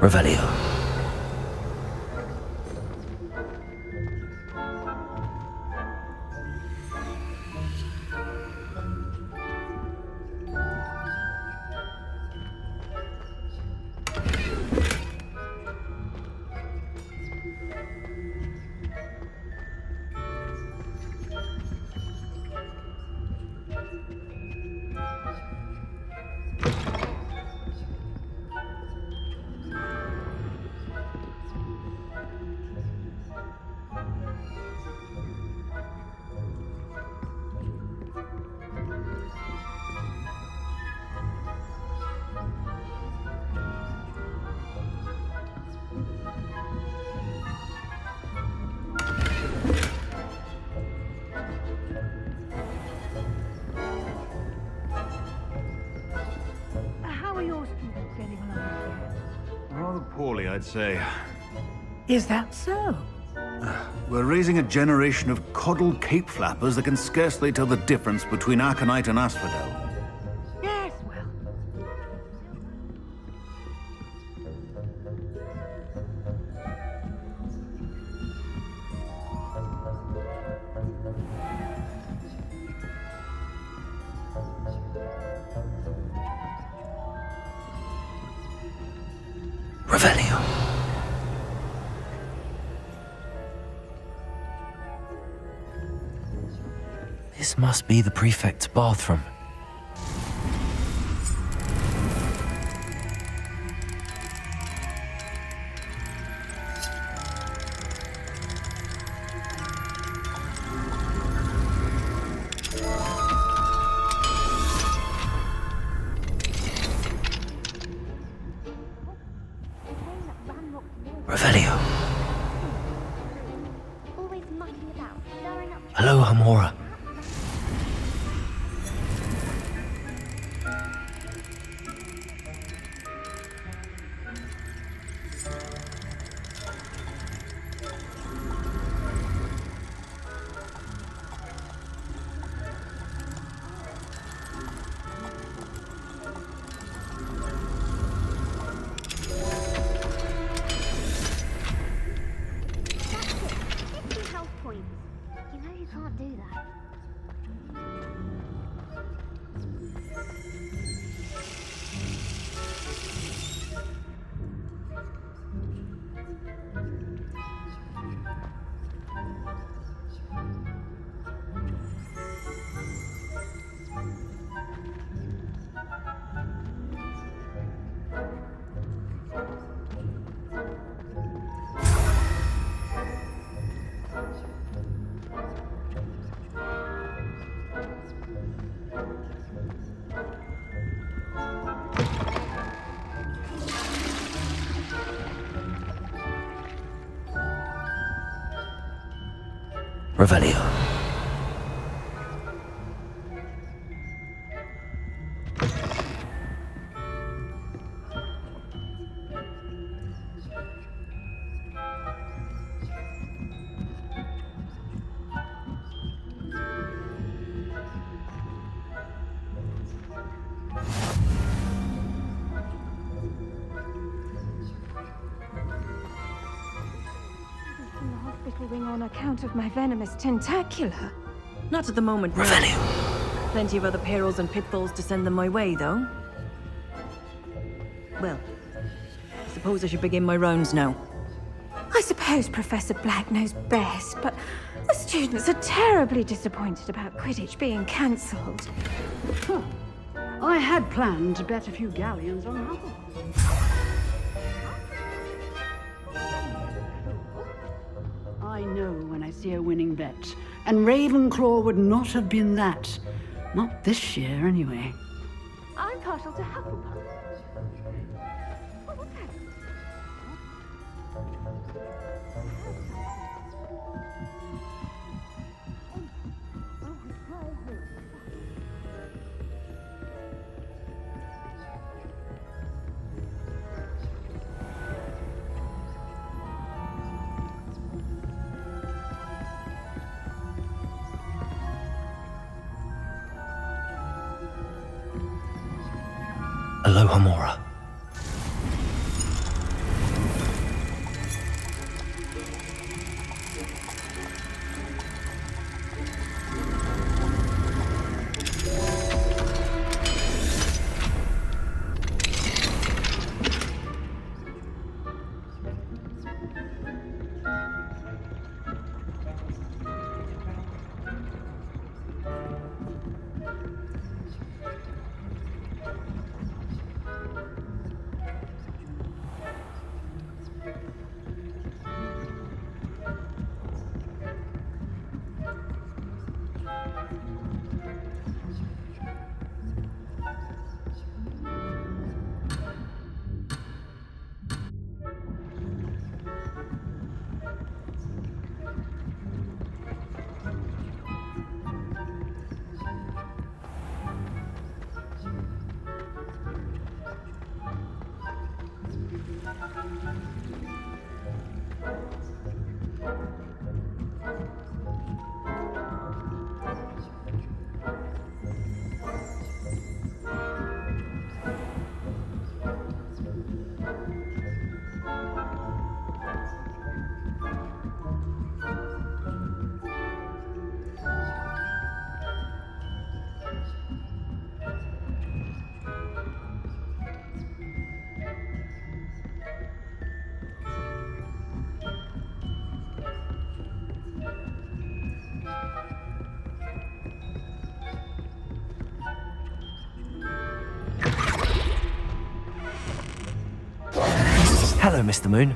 Revelio. are your students getting along here? Rather poorly, I'd say. Is that so? We're raising a generation of coddled cape flappers that can scarcely tell the difference between aconite and asphodel. Yes, well. Revelio. This must be the prefect's bathroom. Revelio. Always mucking about, stirring up. Hello, Hamora. Revelio. In the hospital wing on account of my venomous tentacula. Not at the moment. no. Plenty of other perils and pitfalls to send them my way, though. Well, I suppose I should begin my rounds now. I suppose Professor Black knows best, but the students are terribly disappointed about Quidditch being cancelled. Huh. I had planned to bet a few galleons on Hufflepuff. I know when I see a winning bet, and Ravenclaw would not have been that. Not this year, anyway. I'm partial to Hufflepuff. Aloha Mora. Hello, Mr. Moon.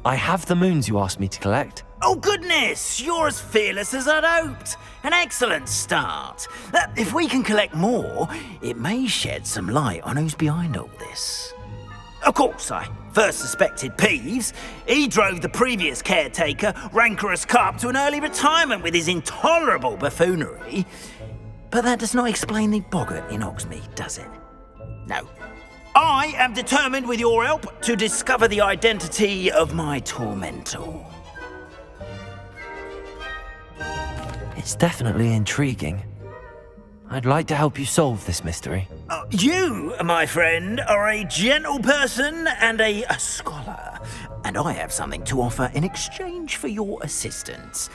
I have the moons you asked me to collect. Oh, goodness! You're as fearless as I'd hoped. An excellent start. If we can collect more, it may shed some light on who's behind all this. Of course, I first suspected Peeves. He drove the previous caretaker, Rancorous Carp, to an early retirement with his intolerable buffoonery. But that does not explain the boggart in Hogsmeade, does it? No. I am determined, with your help, to discover the identity of my tormentor. It's definitely intriguing. I'd like to help you solve this mystery. You, my friend, are a gentle person and a scholar, and I have something to offer in exchange for your assistance.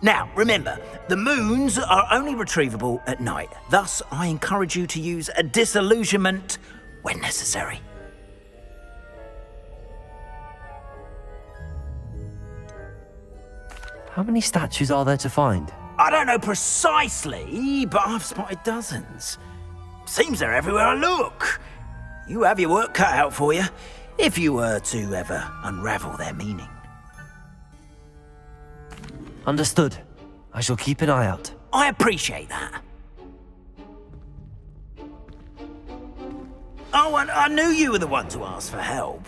Now, remember, the moons are only retrievable at night. Thus, I encourage you to use a disillusionment when necessary. How many statues are there to find? I don't know precisely, but I've spotted dozens. Seems they're everywhere I look. You have your work cut out for you, if you were to ever unravel their meaning. Understood. I shall keep an eye out. I appreciate that. Oh, and I knew you were the one to ask for help.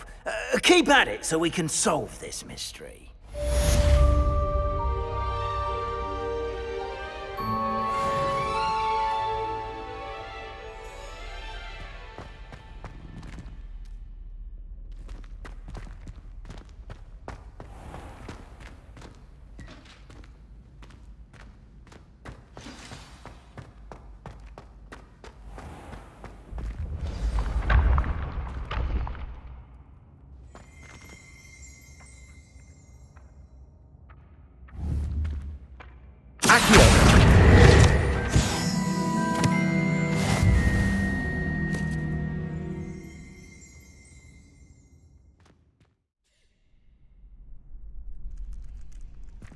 Keep at it so we can solve this mystery.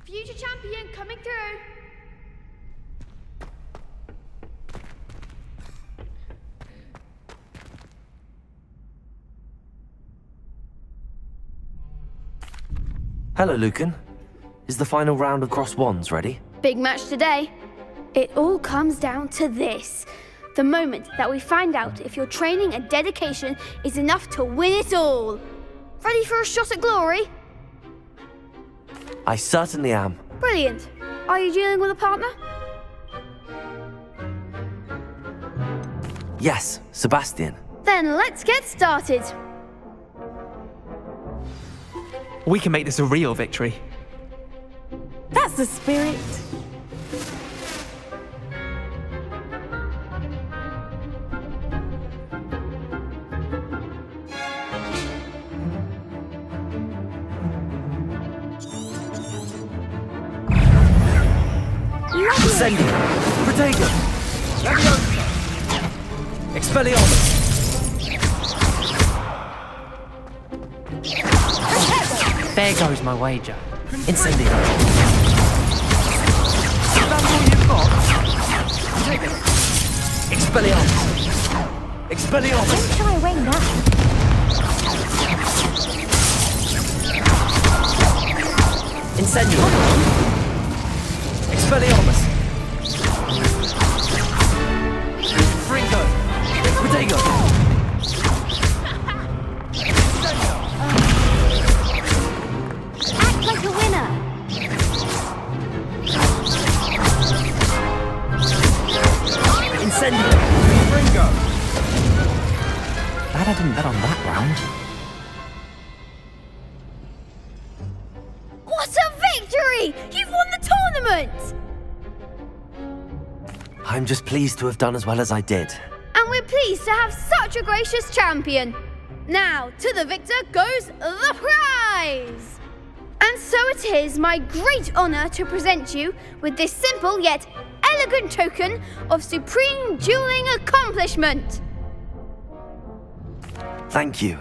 Future champion coming through. Hello, Lucan. Is the final round of Cross Wands ready? Big match today. It all comes down to this. The moment that we find out if your training and dedication is enough to win it all. Ready for a shot at glory? I certainly am. Brilliant. Are you dealing with a partner? Yes, Sebastian. Then let's get started. We can make this a real victory. That's the spirit. Ascending! Protego! Leviosa! Expelliarmus! There goes my wager. Incendio! Is that all you've got? Take it! Expelliarmus! Expelliarmus! Don't shy away now. Incendio! Expelliarmus! Fringo! Protego! Act like a winner. Incendio! Fringo! Glad I didn't bet on that round. What a victory! You've won the tournament! I'm just pleased to have done as well as I did. And we're pleased to have such a gracious champion. Now, to the victor goes the prize! And so it is my great honour to present you with this simple yet elegant token of supreme dueling accomplishment. Thank you.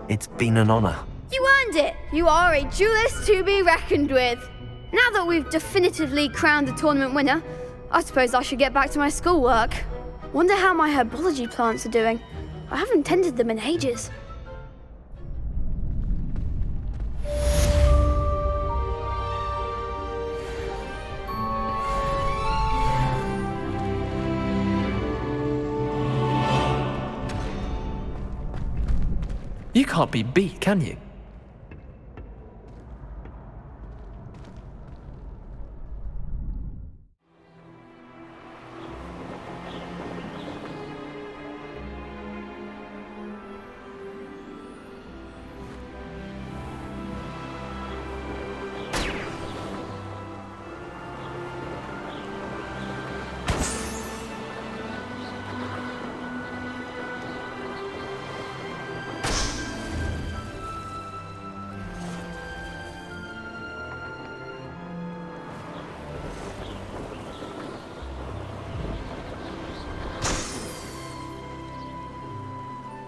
It's been an honor. You earned it. You are a duelist to be reckoned with. Now that we've definitively crowned the tournament winner, I suppose I should get back to my schoolwork. Wonder how my herbology plants are doing. I haven't tended them in ages. You can't be beat, can you?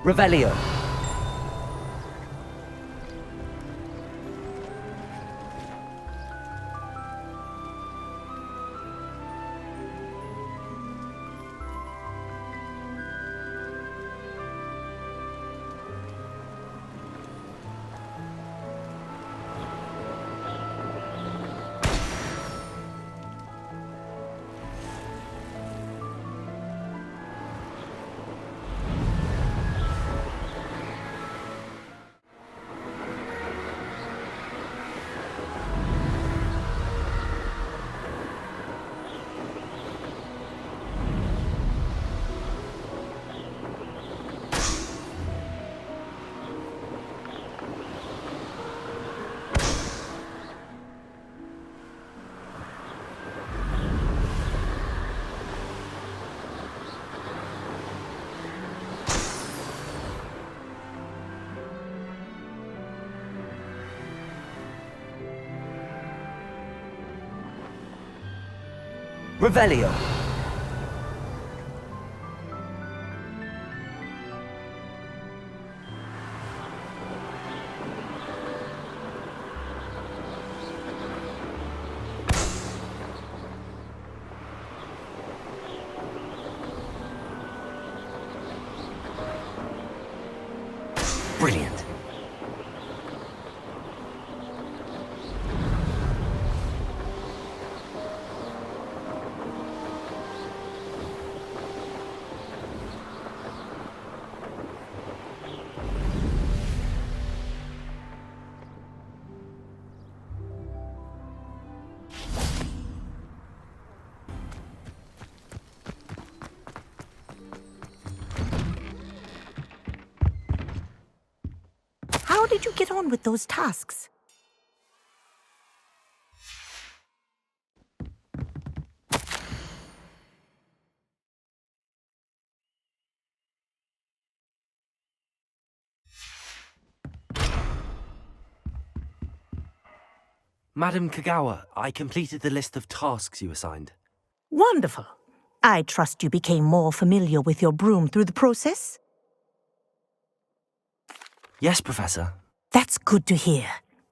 Revelio. Revelio. Brilliant. How did you get on with those tasks? Madam Kagawa, I completed the list of tasks you assigned. Wonderful. I trust you became more familiar with your broom through the process? Yes, Professor. That's good to hear.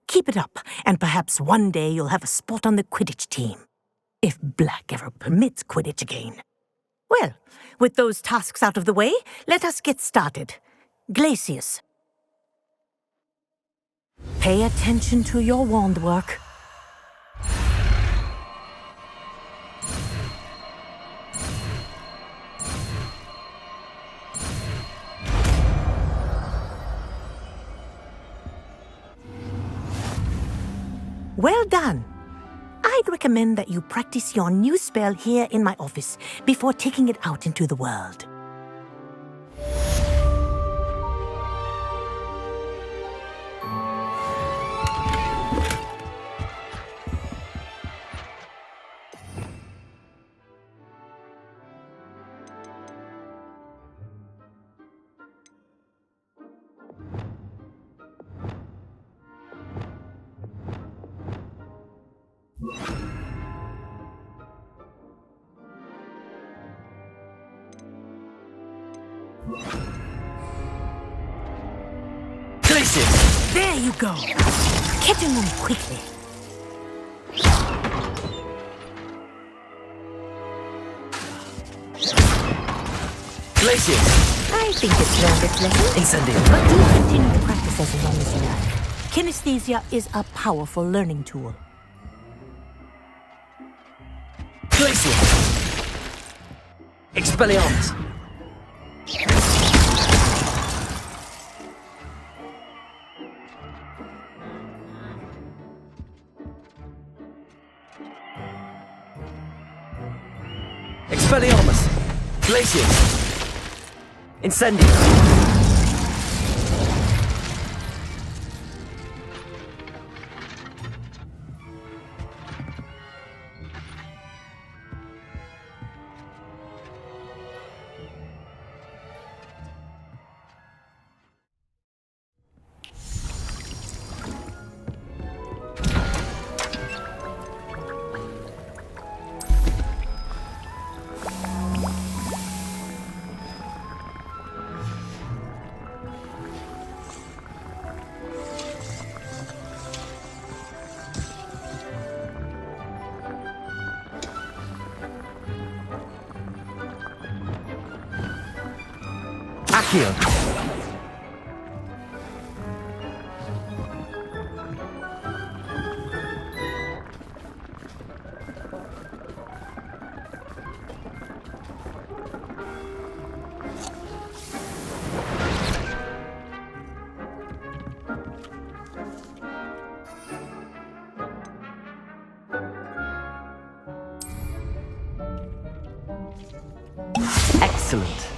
Keep it up, and perhaps one day you'll have a spot on the Quidditch team. If Black ever permits Quidditch again. Well, with those tasks out of the way, let us get started. Glacius. Pay attention to your wand work. Well done. I'd recommend that you practice your new spell here in my office before taking it out into the world. Glacius! There you go. Catching them quickly. Glacius! I think it's learned its lesson. Incendio. But do continue to practice as long as you like. Kinesthesia is a powerful learning tool. Glacius! Expelliarmus! Ignition! Incendio! Accio! Excellent.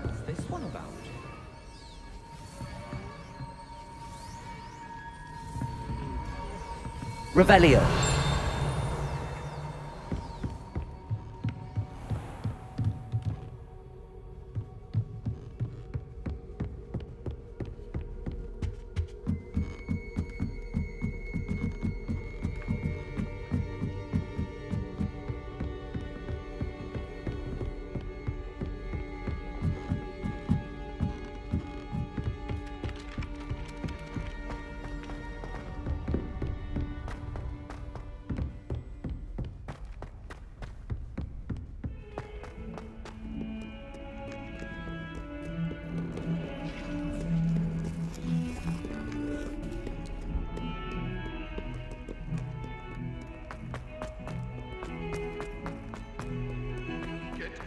What's this one about? Revelio.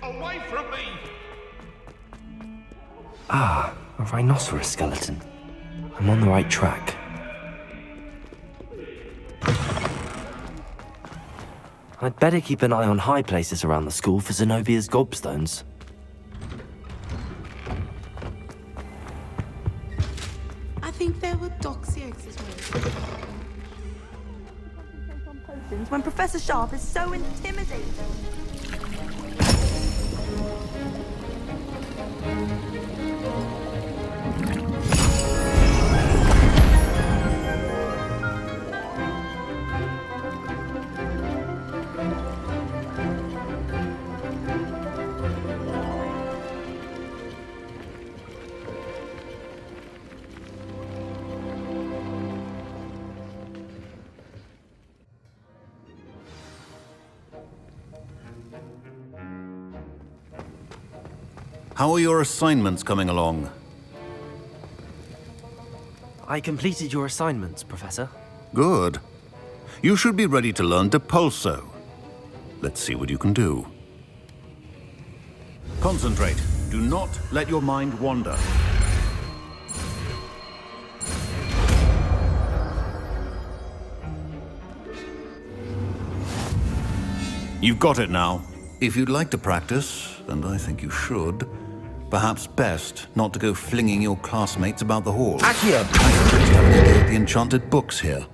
Away from me! Ah, a rhinoceros skeleton. I'm on the right track. I'd better keep an eye on high places around the school for Zenobia's gobstones. I think there were doxy eggs as well. When Professor Sharp is so intimidating. How are your assignments coming along? I completed your assignments, Professor. Good. You should be ready to learn Depulso. Let's see what you can do. Concentrate. Do not let your mind wander. You've got it now. If you'd like to practice, and I think you should, perhaps best not to go flinging your classmates about the hall. Accio! I suggest having a go at the enchanted books here.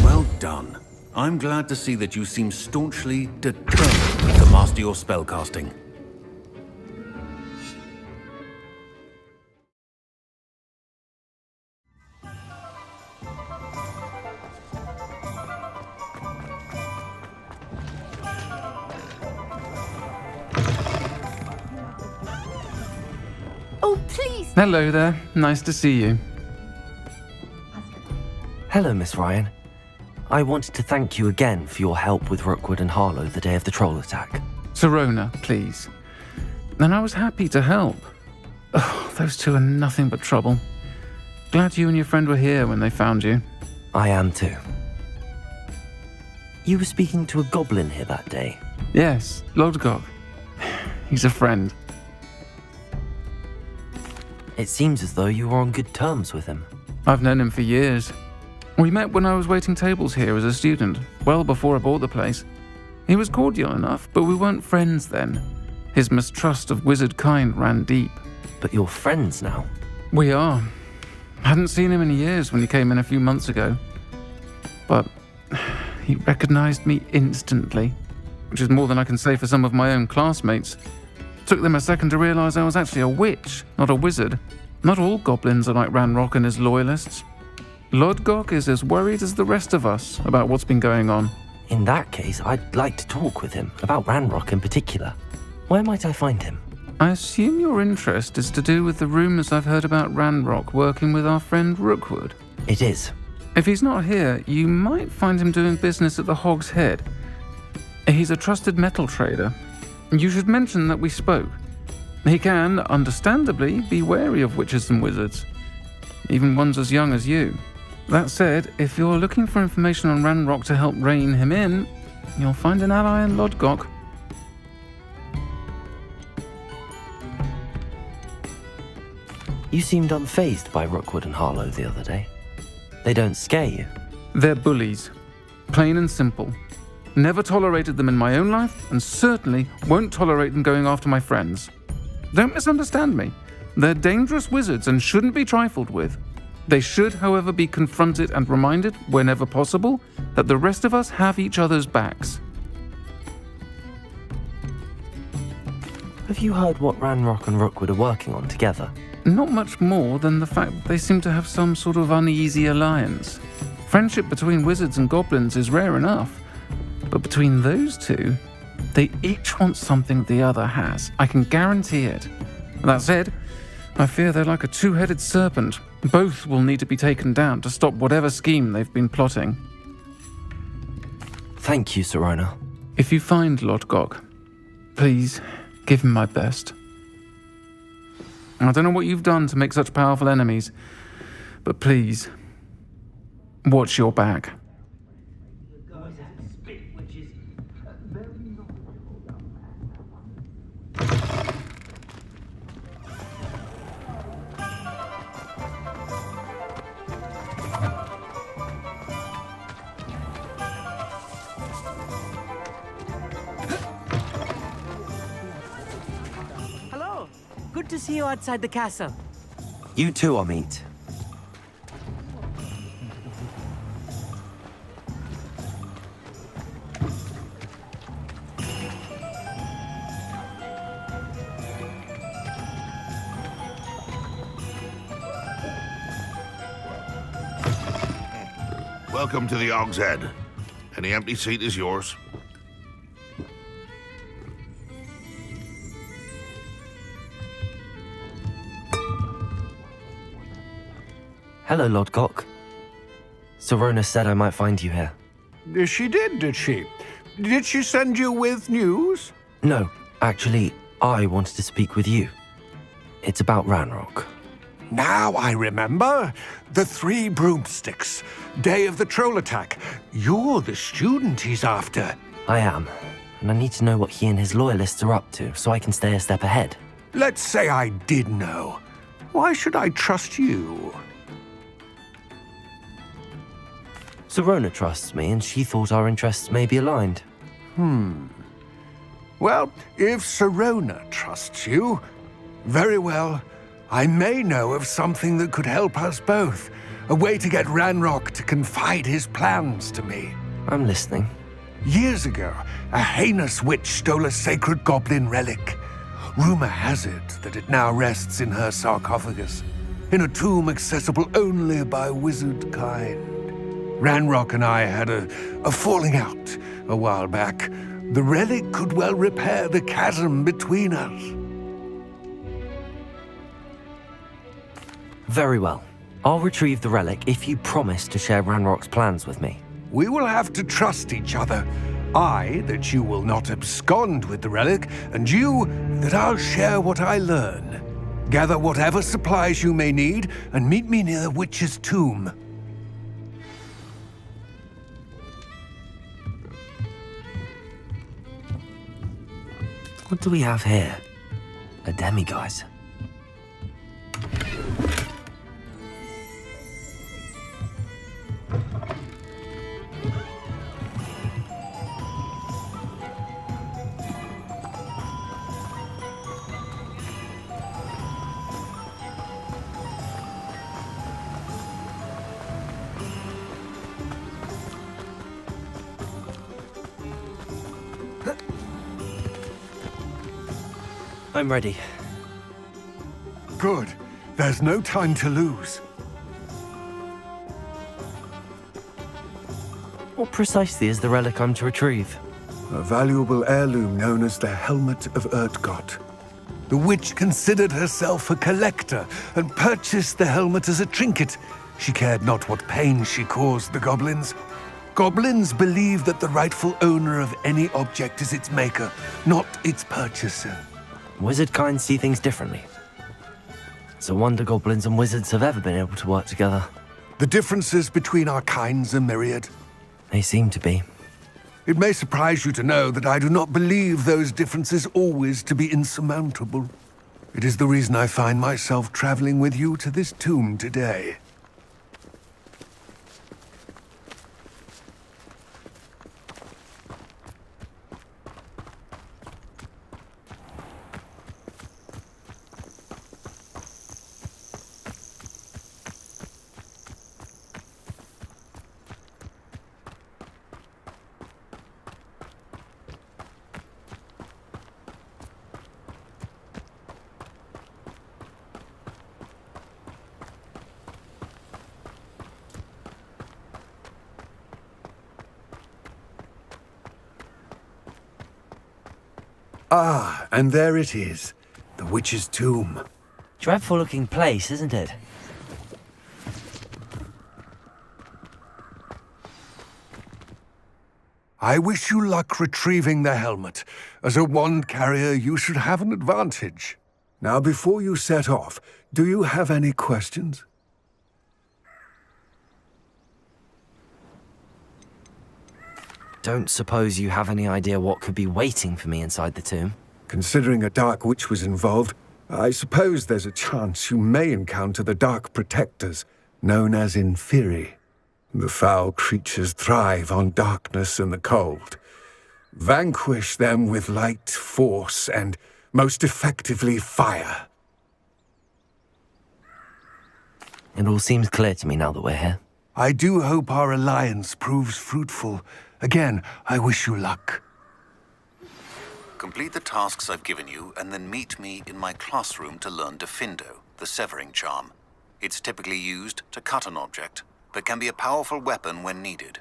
Well done. I'm glad to see that you seem staunchly determined to master your spellcasting. Oh, please! Hello there. Nice to see you. Hello, Miss Ryan. I wanted to thank you again for your help with Rookwood and Harlow the day of the troll attack. Serona, please. And I was happy to help. Oh, those two are nothing but trouble. Glad you and your friend were here when they found you. I am too. You were speaking to a goblin here that day. Yes, Lodgok. He's a friend. It seems as though you were on good terms with him. I've known him for years. We met when I was waiting tables here as a student, well before I bought the place. He was cordial enough, but we weren't friends then. His mistrust of wizard kind ran deep. But you're friends now? We are. Hadn't seen him in years when he came in a few months ago. But he recognized me instantly, which is more than I can say for some of my own classmates. Took them a second to realize I was actually a witch, not a wizard. Not all goblins are like Ranrock and his loyalists. Lodgok is as worried as the rest of us about what's been going on. In that case, I'd like to talk with him, about Ranrock in particular. Where might I find him? I assume your interest is to do with the rumors I've heard about Ranrock working with our friend Rookwood. It is. If he's not here, you might find him doing business at the Hog's Head. He's a trusted metal trader. You should mention that we spoke. He can, understandably, be wary of witches and wizards, even ones as young as you. That said, if you're looking for information on Ranrock to help rein him in, you'll find an ally in Lodgok. You seemed unfazed by Rookwood and Harlow the other day. They don't scare you. They're bullies. Plain and simple. Never tolerated them in my own life, and certainly won't tolerate them going after my friends. Don't misunderstand me. They're dangerous wizards and shouldn't be trifled with. They should, however, be confronted and reminded, whenever possible, that the rest of us have each other's backs. Have you heard what Ranrock and Rookwood are working on together? Not much more than the fact that they seem to have some sort of uneasy alliance. Friendship between wizards and goblins is rare enough, but between those two, they each want something the other has. I can guarantee it. That said, I fear they're like a two-headed serpent. Both will need to be taken down to stop whatever scheme they've been plotting. Thank you, Serona. If you find Lodgok, please give him my best. I don't know what you've done to make such powerful enemies, but please, watch your back. Hello. Good to see you outside the castle. You too, Amit. Welcome to the Hog's Head. Any empty seat is yours. Hello, Lodgok. Serona said I might find you here. She did she? Did she send you with news? No, actually, I wanted to speak with you. It's about Ranrock. Now I remember. The 3 broomsticks. Day of the troll attack. You're the student he's after. I am, and I need to know what he and his loyalists are up to so I can stay a step ahead. Let's say I did know. Why should I trust you? Serona trusts me, and she thought our interests may be aligned. Well, if Serona trusts you, very well. I may know of something that could help us both. A way to get Ranrock to confide his plans to me. I'm listening. Years ago, a heinous witch stole a sacred goblin relic. Rumor has it that it now rests in her sarcophagus, in a tomb accessible only by wizard kind. Ranrock and I had a falling out a while back. The relic could well repair the chasm between us. Very well. I'll retrieve the relic if you promise to share Ranrock's plans with me. We will have to trust each other. I, that you will not abscond with the relic, and you, that I'll share what I learn. Gather whatever supplies you may need, and meet me near the witch's tomb. What do we have here? A demiguise. I'm ready. Good. There's no time to lose. What precisely is the relic I'm to retrieve? A valuable heirloom known as the Helmet of Urtgott. The witch considered herself a collector and purchased the helmet as a trinket. She cared not what pain she caused the goblins. Goblins believe that the rightful owner of any object is its maker, not its purchaser. Wizard kind see things differently. It's a wonder goblins and wizards have ever been able to work together. The differences between our kinds are myriad. They seem to be. It may surprise you to know that I do not believe those differences always to be insurmountable. It is the reason I find myself traveling with you to this tomb today. Ah, and there it is. The witch's tomb. Dreadful looking place, isn't it? I wish you luck retrieving the helmet. As a wand carrier, you should have an advantage. Now, before you set off, do you have any questions? Don't suppose you have any idea what could be waiting for me inside the tomb? Considering a dark witch was involved, I suppose there's a chance you may encounter the Dark Protectors, known as Inferi. The foul creatures thrive on darkness and the cold. Vanquish them with light, force, and, most effectively, fire. It all seems clear to me now that we're here. I do hope our alliance proves fruitful. Again, I wish you luck. Complete the tasks I've given you, and then meet me in my classroom to learn Defindo, the severing charm. It's typically used to cut an object, but can be a powerful weapon when needed.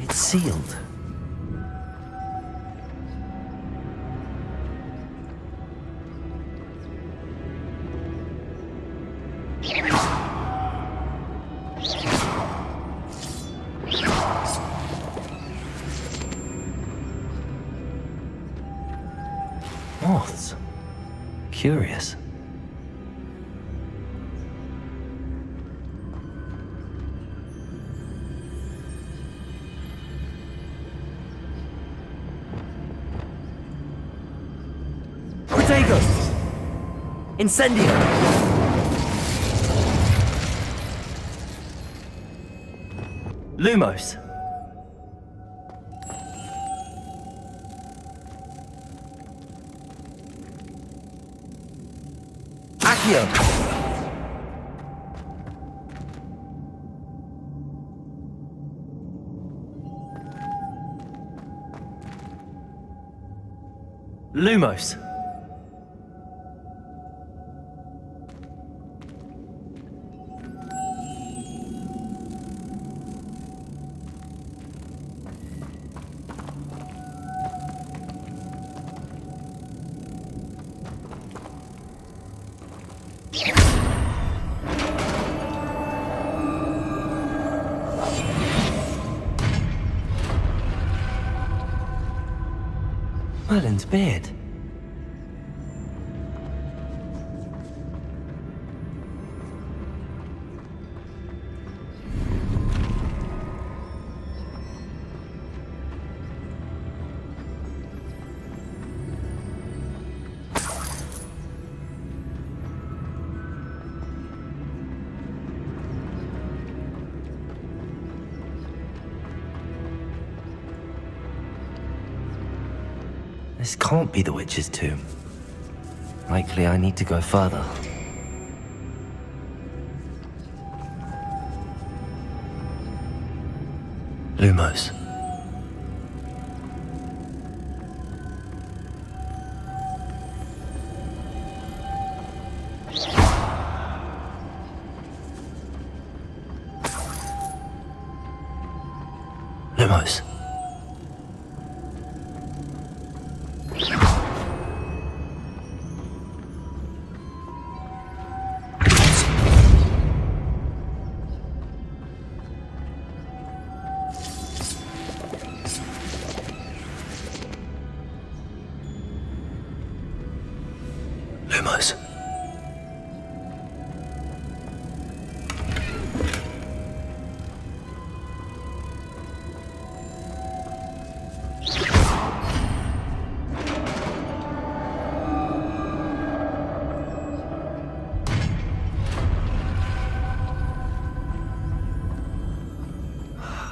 It's sealed. Moths. Curious. Protego! Incendio! Lumos. Accio. Lumos. Merlin's beard. This can't be the witch's tomb. Likely I need to go further. Lumos. Lumos. Lumos.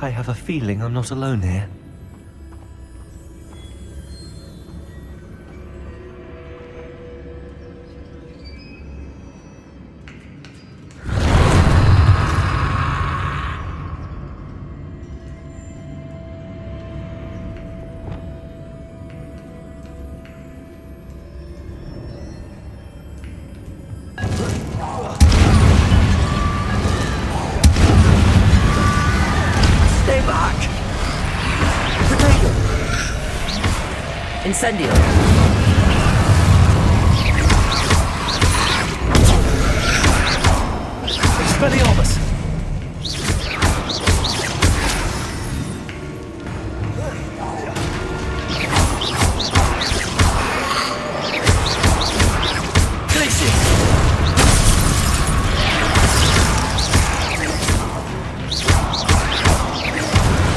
I have a feeling I'm not alone here. Stay back! Protego! Incendio! Expelliarmus!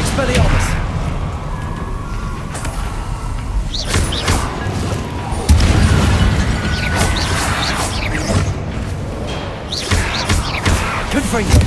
Expelliarmus! Confringo!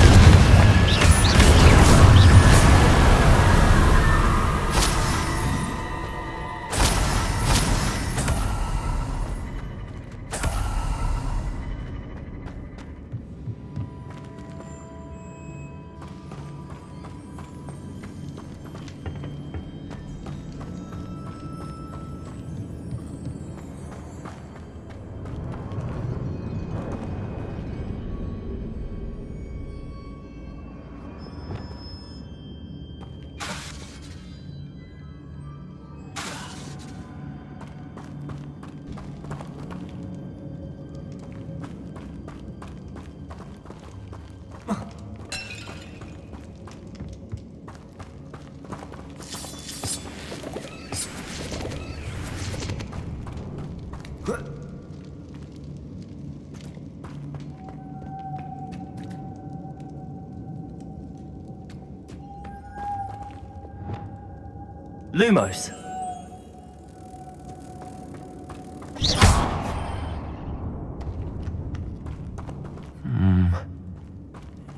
Lumos.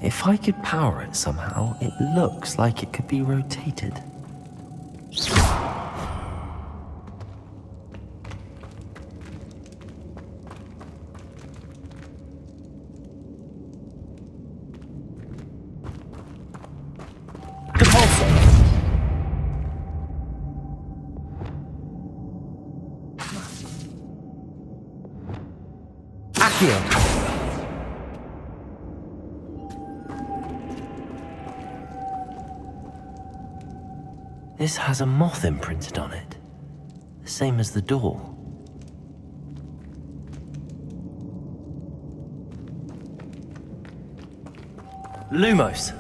If I could power it somehow, it looks like it could be rotated. This has a moth imprinted on it, the same as the door. Lumos.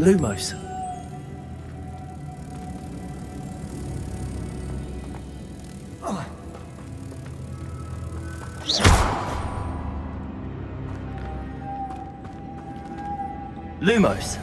Lumos. Lumos.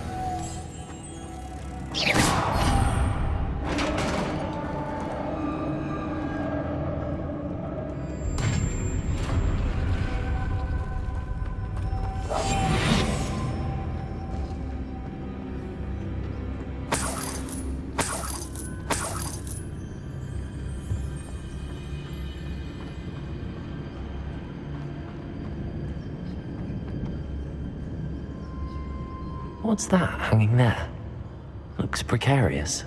What's that hanging there? Looks precarious.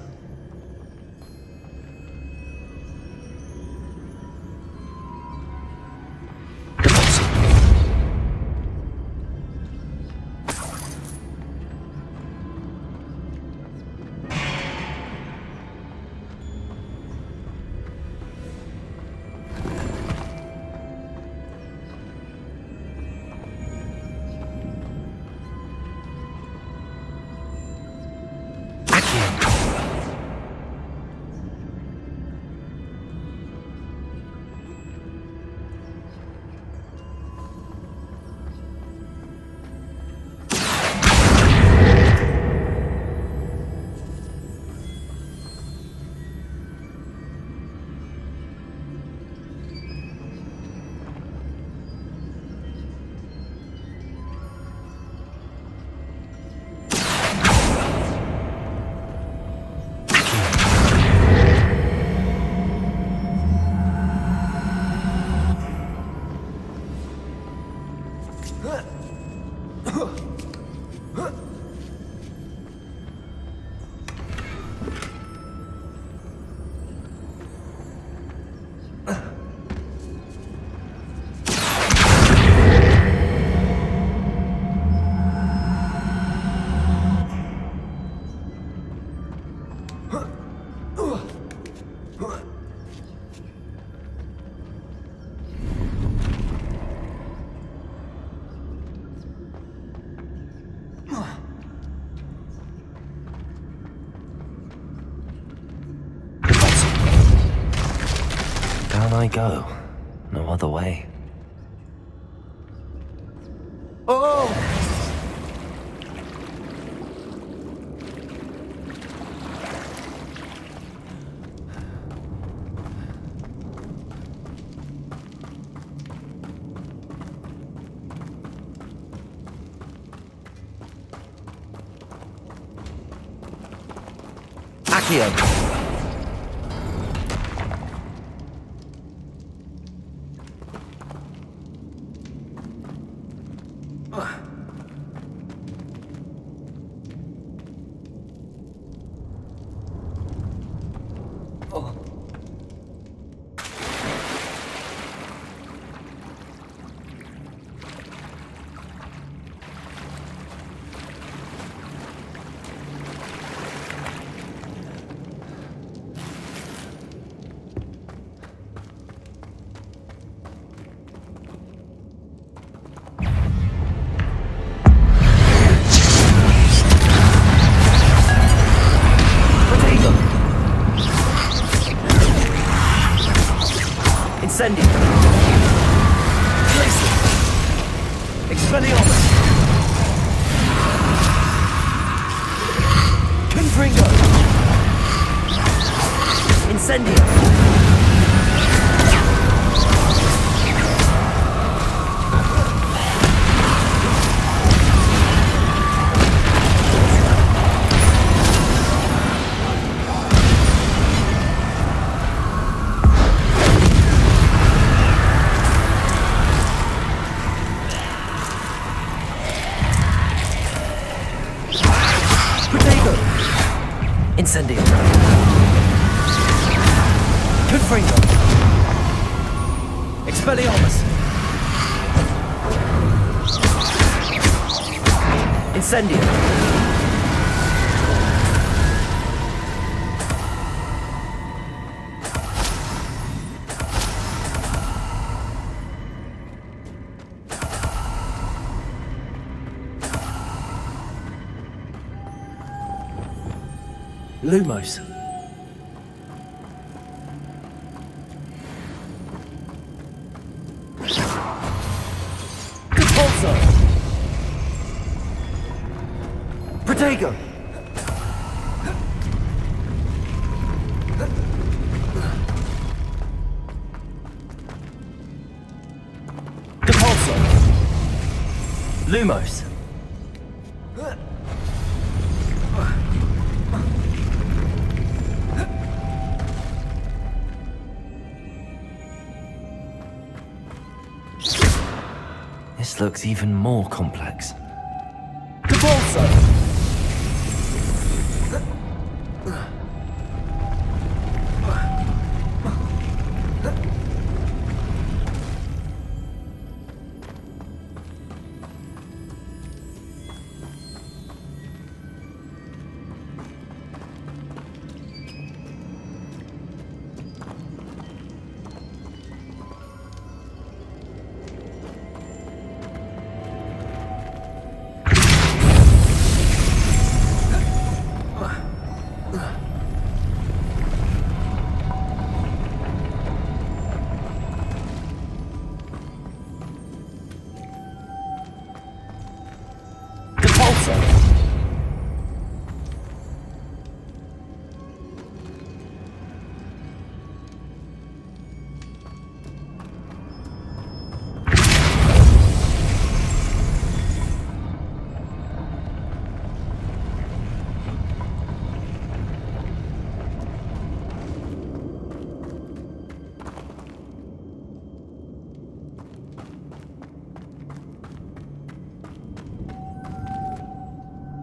Down I go. No other way. Oh! Accio! Incendio. Confringo. Expelliarmus. Incendio. Lumos. Compulso. Protego. Compulso. Lumos. This looks even more complex. Compulso.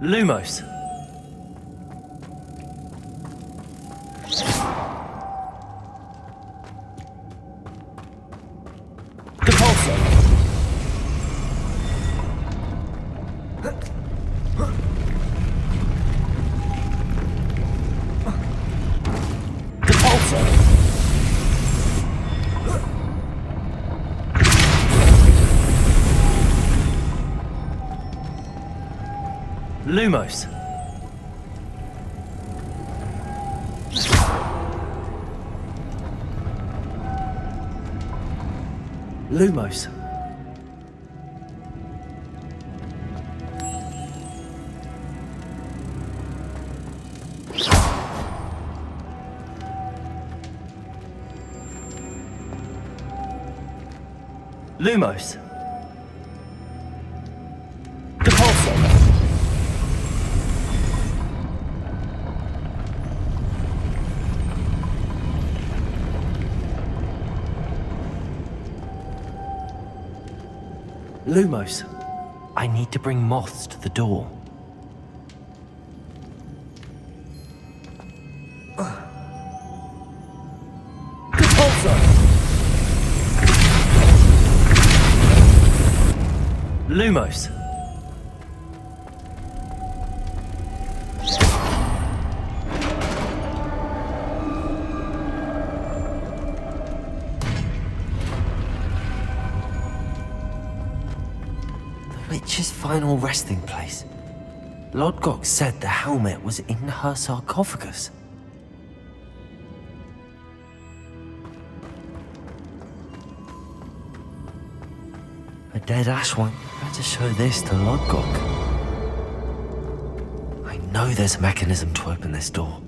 Lumos. Compulso. Compulso. Lumos. Lumos. Lumos. Compulso. Lumos. I need to bring moths to the door. Compulso. Lumos. The witch's final resting place. Lodgok said the helmet was in her sarcophagus. A dead Ashwan. Better show this to Lodgok. I know there's a mechanism to open this door.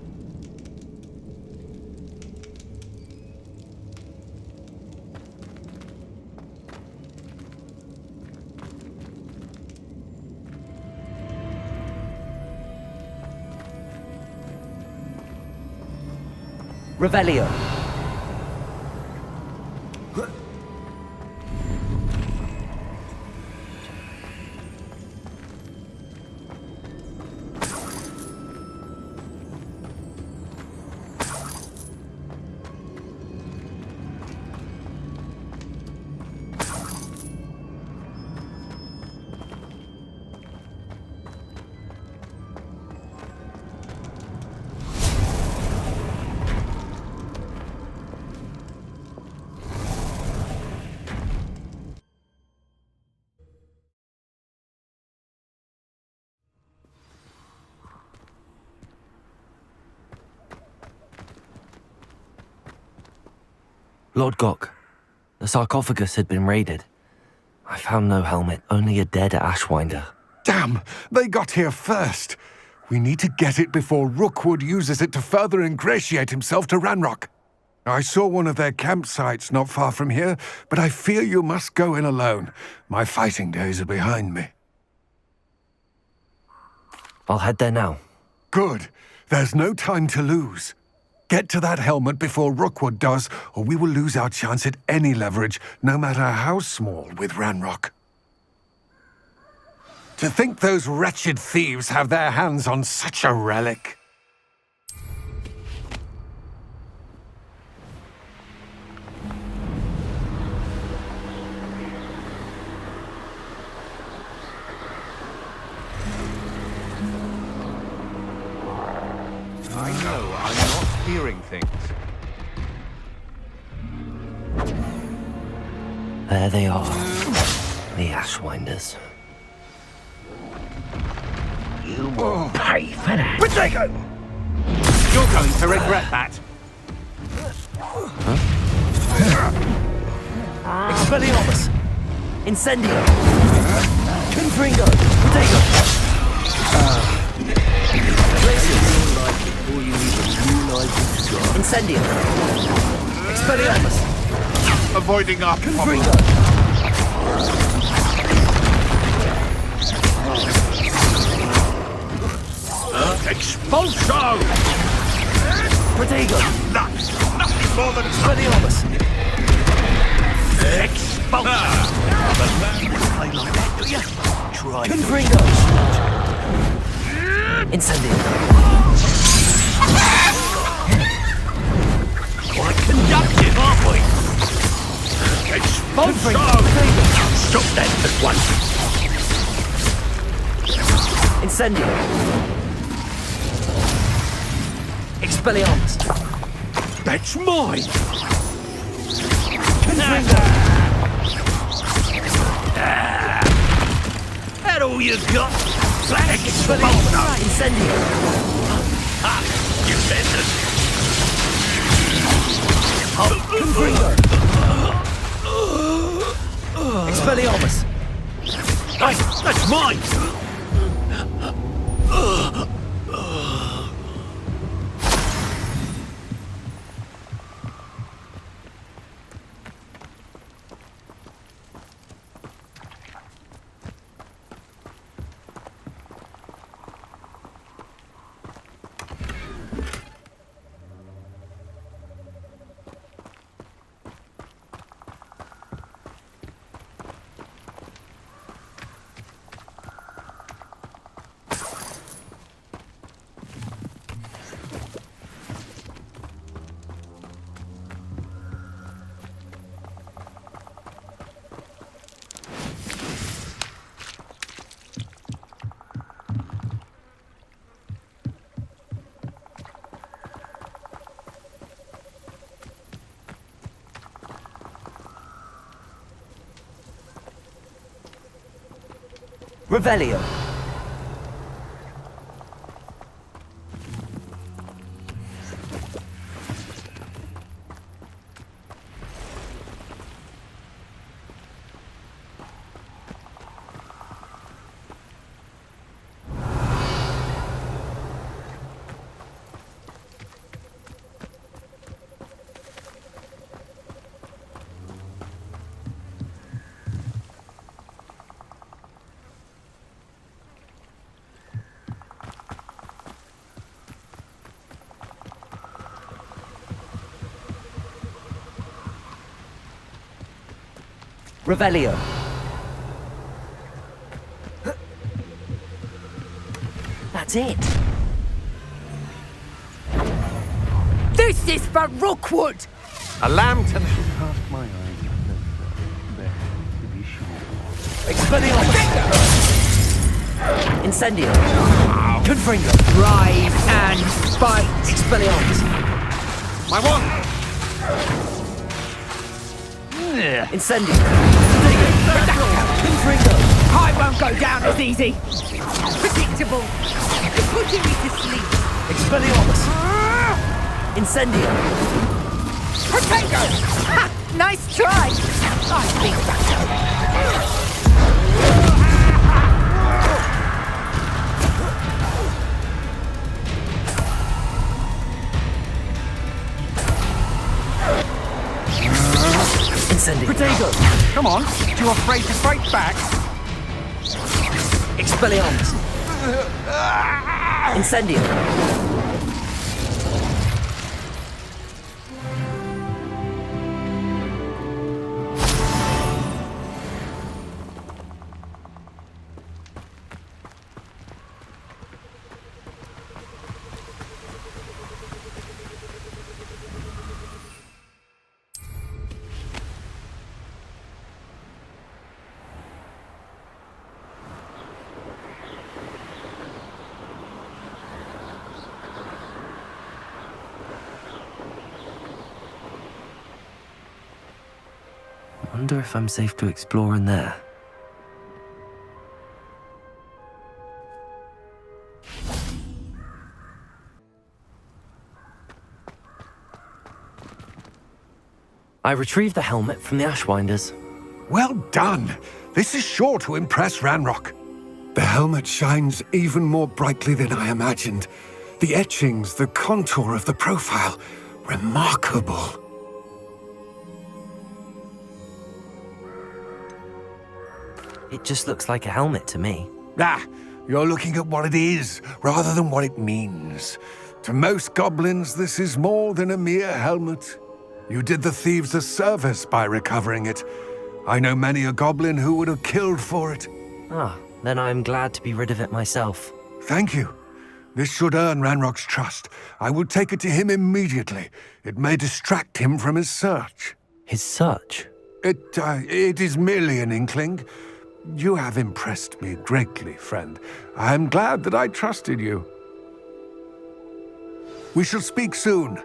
Revelio. Lord Gok, the sarcophagus had been raided. I found no helmet, only a dead Ashwinder. Damn! They got here first. We need to get it before Rookwood uses it to further ingratiate himself to Ranrock. I saw one of their campsites not far from here, but I fear you must go in alone. My fighting days are behind me. I'll head there now. Good. There's no time to lose. Get to that helmet before Rookwood does, or we will lose our chance at any leverage, no matter how small, with Ranrock. To think those wretched thieves have their hands on such a relic. I know, I'm not hearing things. There they are. The Ashwinders. You will pay for that. Potato! You're going to regret that. Expelliarmus! Incendio! Confringo! Potato! Incendio! Expelliarmus! Avoiding our Confringo! Expulso! Protego! Nothing more than Expelliarmus! Expulso! Play like that, do you? Try. Confringo! Incendio! Quite conductive, aren't we? Expulso! Stop that at once. Incendio! Expelliarmus! That's mine. Confringo! That all you got? Expelliarmus! Incendio! You better. Confringo! Expelliarmus! That's mine. Revelio! Revelio! That's it! This is for Rookwood! A lamb to... Expelliarmus! Incendio! Confringo! Rise and fight! Expelliarmus! My one! Incendio! Confringo! I won't go down as easy! Predictable! Putting me to sleep! Expelliarmus! Incendio! Protego! Ha! Nice try! I think Incendio. Protego! Come on, you afraid to fight back? Expelliarmus. Incendio. Wonder if I'm safe to explore in there. I retrieved the helmet from the Ashwinders. Well done. This is sure to impress Ranrock. The helmet shines even more brightly than I imagined. The etchings, the contour of the profile, remarkable. It just looks like a helmet to me. Ah, you're looking at what it is, rather than what it means. To most goblins, this is more than a mere helmet. You did the thieves a service by recovering it. I know many a goblin who would have killed for it. Ah, then I'm glad to be rid of it myself. Thank you. This should earn Ranrock's trust. I will take it to him immediately. It may distract him from his search. His search? It is merely an inkling. You have impressed me greatly, friend. I am glad that I trusted you. We shall speak soon.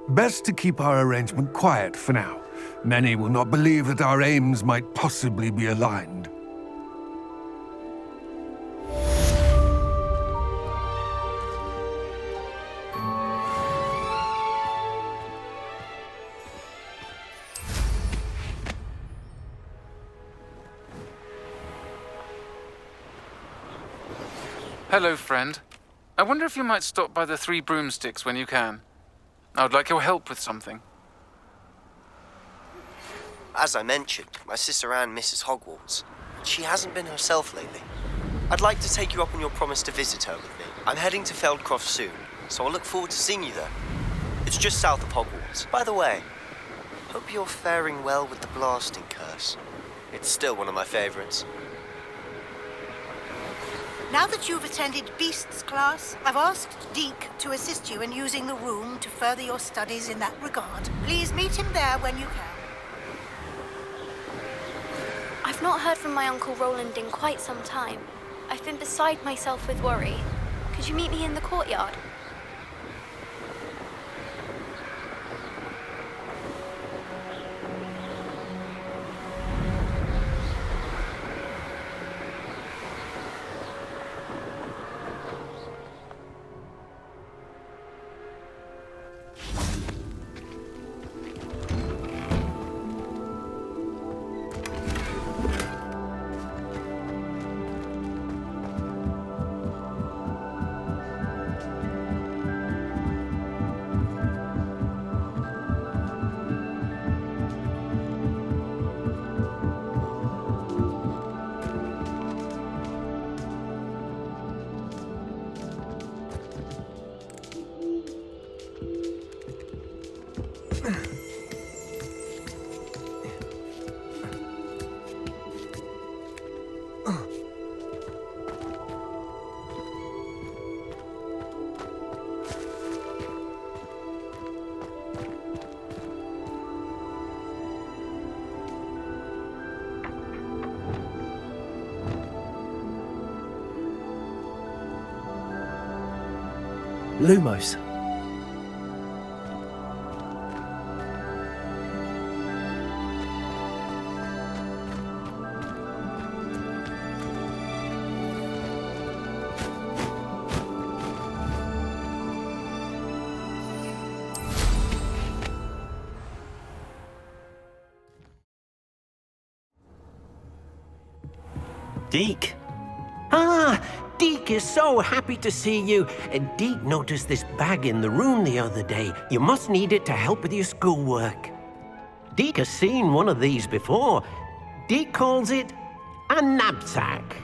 Best to keep our arrangement quiet for now. Many will not believe that our aims might possibly be aligned. Hello, friend. I wonder if you might stop by the Three Broomsticks when you can. I would like your help with something. As I mentioned, my sister Anne misses Hogwarts. She hasn't been herself lately. I'd like to take you up on your promise to visit her with me. I'm heading to Feldcroft soon, so I'll look forward to seeing you there. It's just south of Hogwarts. By the way, hope you're faring well with the blasting curse. It's still one of my favorites. Now that you've attended Beasts class, I've asked Deke to assist you in using the room to further your studies in that regard. Please meet him there when you can. I've not heard from my Uncle Roland in quite some time. I've been beside myself with worry. Could you meet me in the courtyard? Lumos. Deke? Ah, Deke is so happy to see you. Deke noticed this bag in the room the other day. You must need it to help with your schoolwork. Deke has seen one of these before. Deke calls it a knapsack.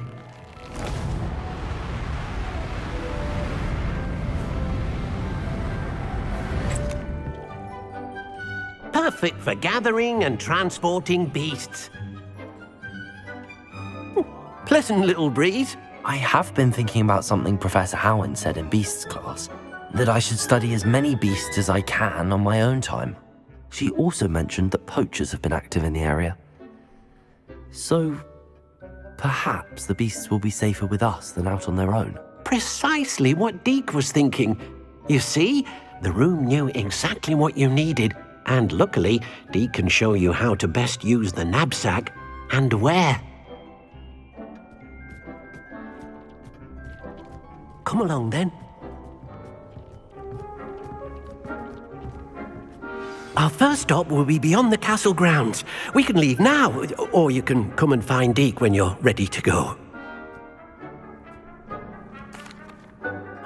Perfect for gathering and transporting beasts. Pleasant little breeze. I have been thinking about something Professor Howin said in Beasts class, that I should study as many beasts as I can on my own time. She also mentioned that poachers have been active in the area. So, perhaps the beasts will be safer with us than out on their own. Precisely what Deke was thinking. You see, the room knew exactly what you needed, and luckily, Deke can show you how to best use the knapsack and where. Come along then. Our first stop will be beyond the castle grounds. We can leave now, or you can come and find Deke when you're ready to go.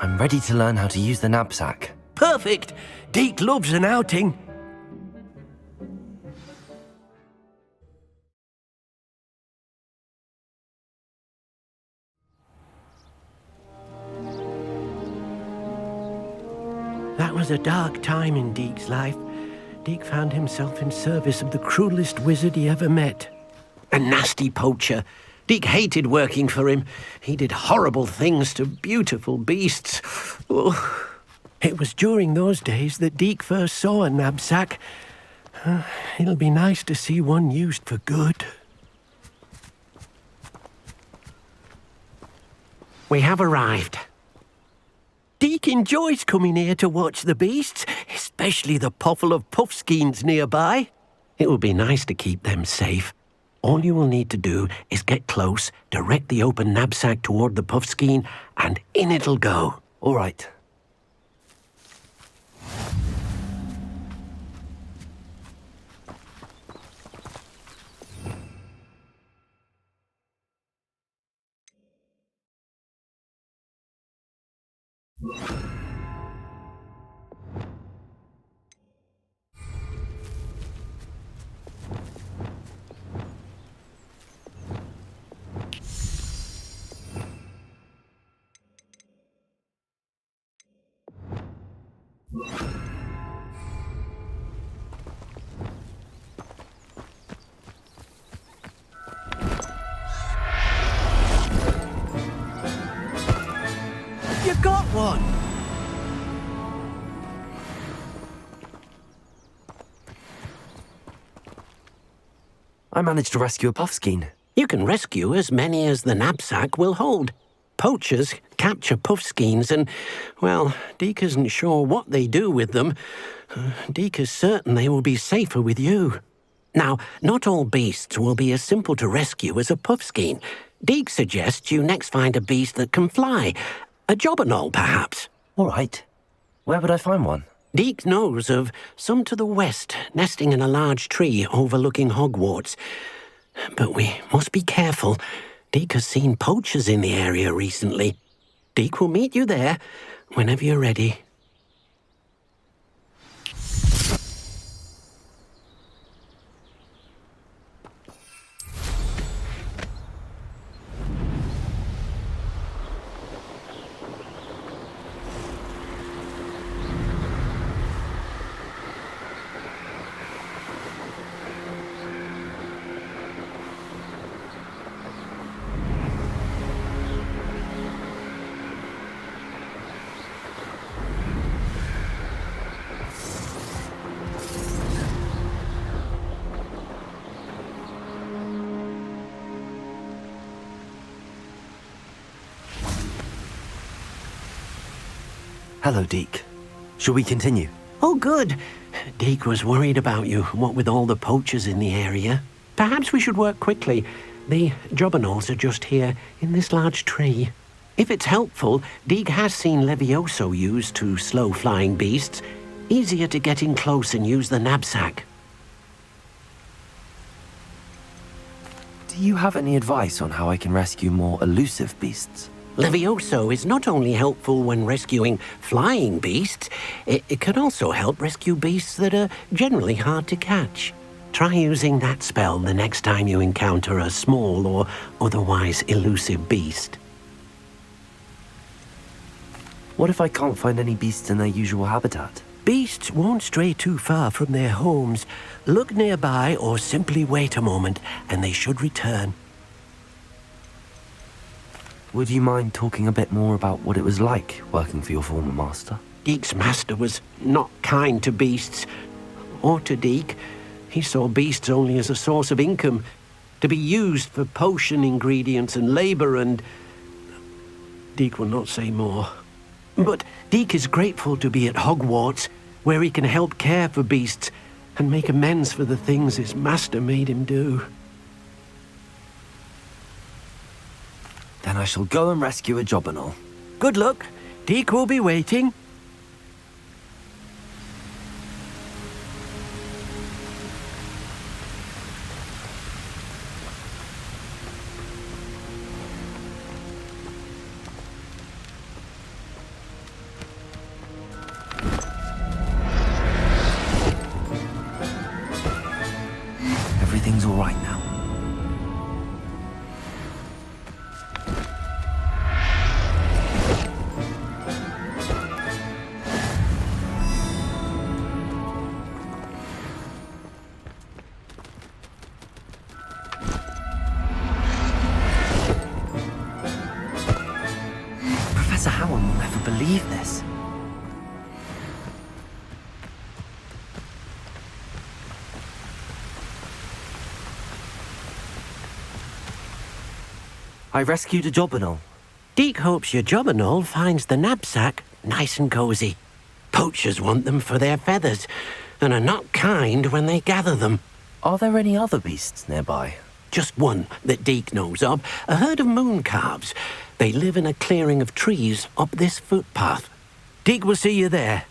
I'm ready to learn how to use the knapsack. Perfect! Deke loves an outing. That was a dark time in Deke's life. Deke found himself in service of the cruelest wizard he ever met. A nasty poacher. Deke hated working for him. He did horrible things to beautiful beasts. Oh. It was during those days that Deke first saw a knapsack. It'll be nice to see one used for good. We have arrived. Deke enjoys coming here to watch the beasts, especially the potful of puffskeins nearby. It will be nice to keep them safe. All you will need to do is get close, direct the open knapsack toward the puffskein, and in it'll go. All right. You got one! I managed to rescue a puffskein. You can rescue as many as the knapsack will hold. Poachers capture puffskeins and, well, Deke isn't sure what they do with them. Deke is certain they will be safer with you. Now, not all beasts will be as simple to rescue as a puffskein. Deke suggests you next find a beast that can fly. A jobberknoll, perhaps. All right. Where would I find one? Deke knows of some to the west, nesting in a large tree overlooking Hogwarts. But we must be careful. Deke has seen poachers in the area recently. Deke will meet you there whenever you're ready. Hello, Deke. Shall we continue? Oh, good. Deke was worried about you, what with all the poachers in the area. Perhaps we should work quickly. The jobberknolls are just here, in this large tree. If it's helpful, Deke has seen Levioso used to slow flying beasts. Easier to get in close and use the knapsack. Do you have any advice on how I can rescue more elusive beasts? Levioso is not only helpful when rescuing flying beasts, it can also help rescue beasts that are generally hard to catch. Try using that spell the next time you encounter a small or otherwise elusive beast. What if I can't find any beasts in their usual habitat? Beasts won't stray too far from their homes. Look nearby or simply wait a moment and they should return. Would you mind talking a bit more about what it was like working for your former master? Deek's master was not kind to beasts, or to Deek. He saw beasts only as a source of income, to be used for potion ingredients and labor, and Deek will not say more. But Deek is grateful to be at Hogwarts, where he can help care for beasts and make amends for the things his master made him do. Then I shall go and rescue a job and all. Good luck. Deek will be waiting. Everything's all right now. Professor Howard will never believe this. I rescued a Jobberknoll. Deek hopes your Jobberknoll finds the knapsack nice and cozy. Poachers want them for their feathers, and are not kind when they gather them. Are there any other beasts nearby? Just one that Deek knows of, a herd of moon calves. They live in a clearing of trees up this footpath. Deek will see you there.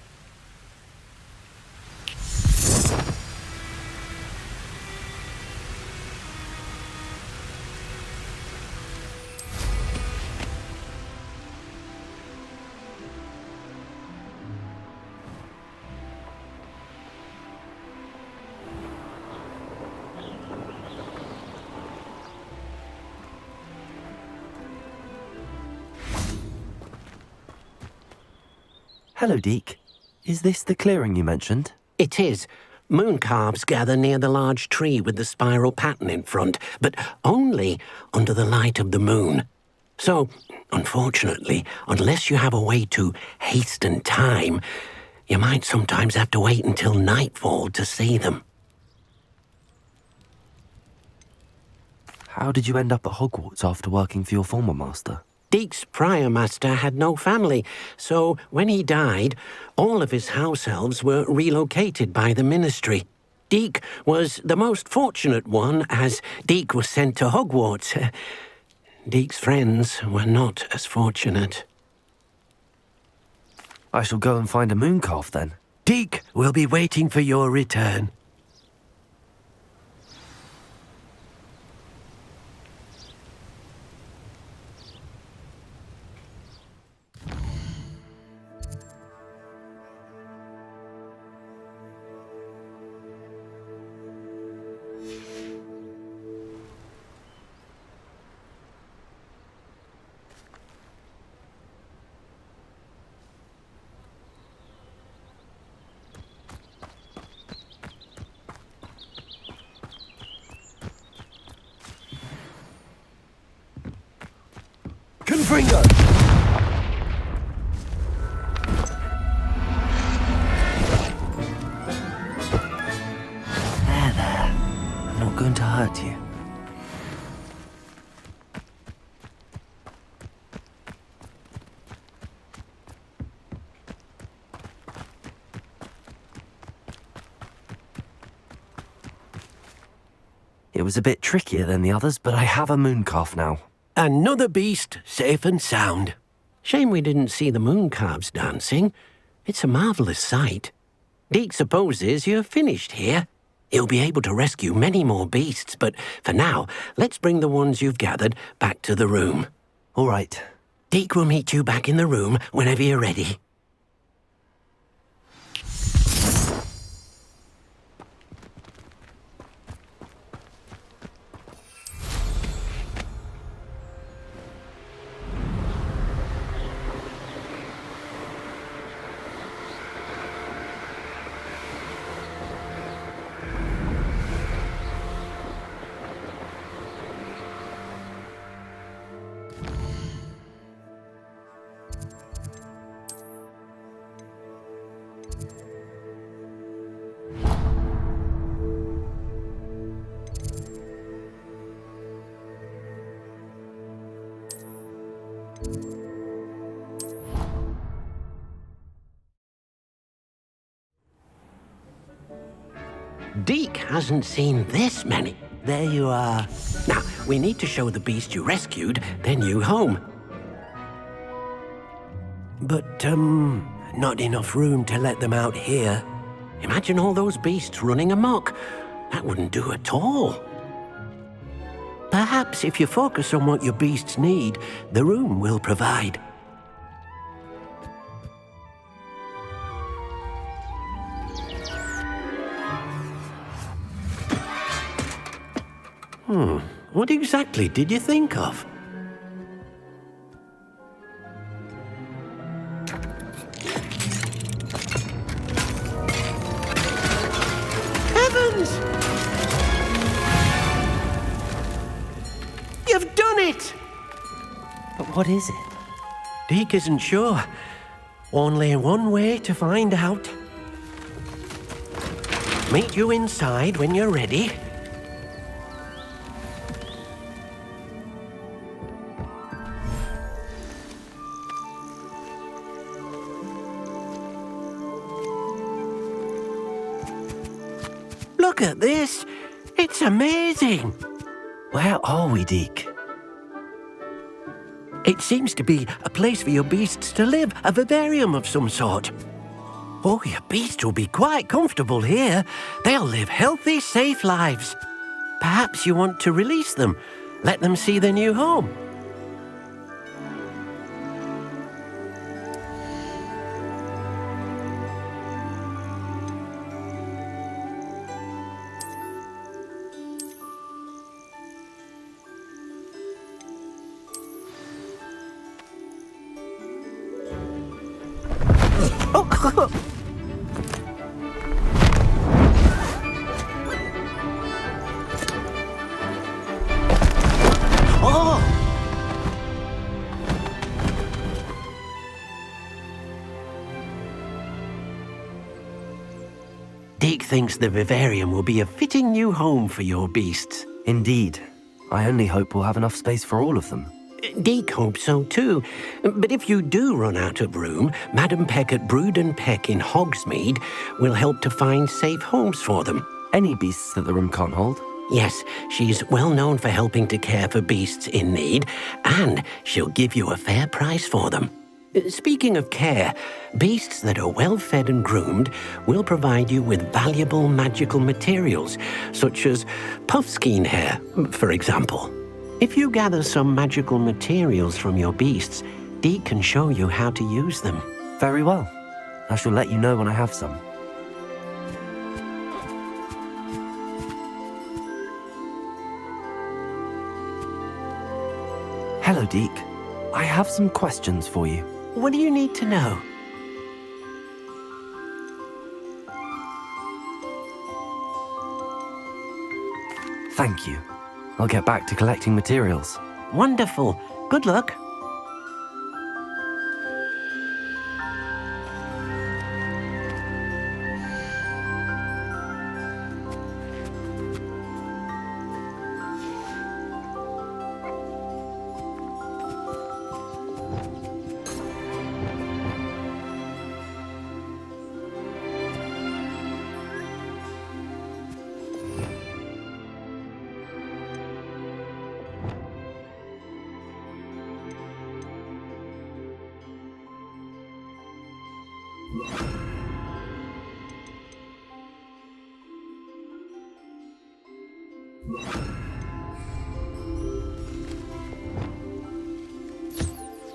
Hello, Deek. Is this the clearing you mentioned? It is. Moon calves gather near the large tree with the spiral pattern in front, but only under the light of the moon. So, unfortunately, unless you have a way to hasten time, you might sometimes have to wait until nightfall to see them. How did you end up at Hogwarts after working for your former master? Deek's prior master had no family, so when he died, all of his house elves were relocated by the ministry. Deek was the most fortunate one, as Deek was sent to Hogwarts. Deek's friends were not as fortunate. I shall go and find a mooncalf then. Deek will be waiting for your return. Confringo! There. I'm not going to hurt you. It was a bit trickier than the others, but I have a mooncalf now. Another beast, safe and sound. Shame we didn't see the moon calves dancing. It's a marvellous sight. Deek supposes you're finished here. He'll be able to rescue many more beasts, but for now, let's bring the ones you've gathered back to the room. All right. Deke will meet you back in the room whenever you're ready. Deke hasn't seen this many. There you are. Now, we need to show the beast you rescued their new home. But, not enough room to let them out here. Imagine all those beasts running amok. That wouldn't do at all. Perhaps if you focus on what your beasts need, the room will provide. What exactly did you think of? Heavens! You've done it! But what is it? Deke isn't sure. Only one way to find out. Meet you inside when you're ready. Look at this! It's amazing! Where are we, Deke? It seems to be a place for your beasts to live, a vivarium of some sort. Oh, your beasts will be quite comfortable here. They'll live healthy, safe lives. Perhaps you want to release them, let them see their new home. Deke thinks the vivarium will be a fitting new home for your beasts. Indeed. I only hope we'll have enough space for all of them. Deke hopes so too. But if you do run out of room, Madam Peck at Brood and Peck in Hogsmeade will help to find safe homes for them. Any beasts that the room can't hold? Yes, she's well known for helping to care for beasts in need, and she'll give you a fair price for them. Speaking of care, beasts that are well fed and groomed will provide you with valuable magical materials, such as puffskein hair, for example. If you gather some magical materials from your beasts, Deke can show you how to use them. Very well. I shall let you know when I have some. Hello, Deke. I have some questions for you. What do you need to know? Thank you. I'll get back to collecting materials. Wonderful. Good luck.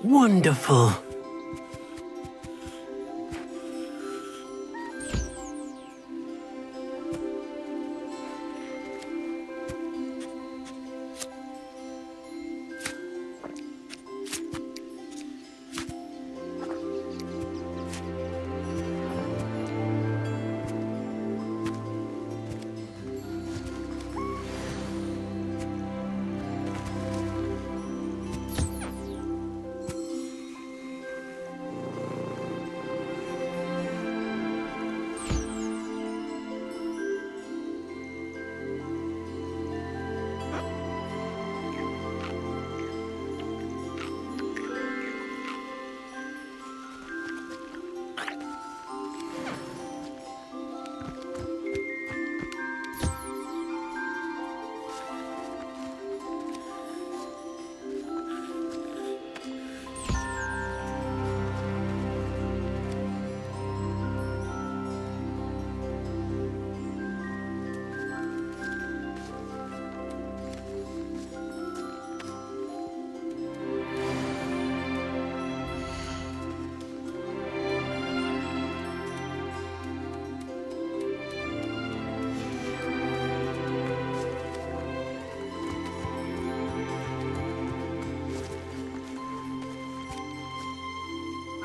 Wonderful.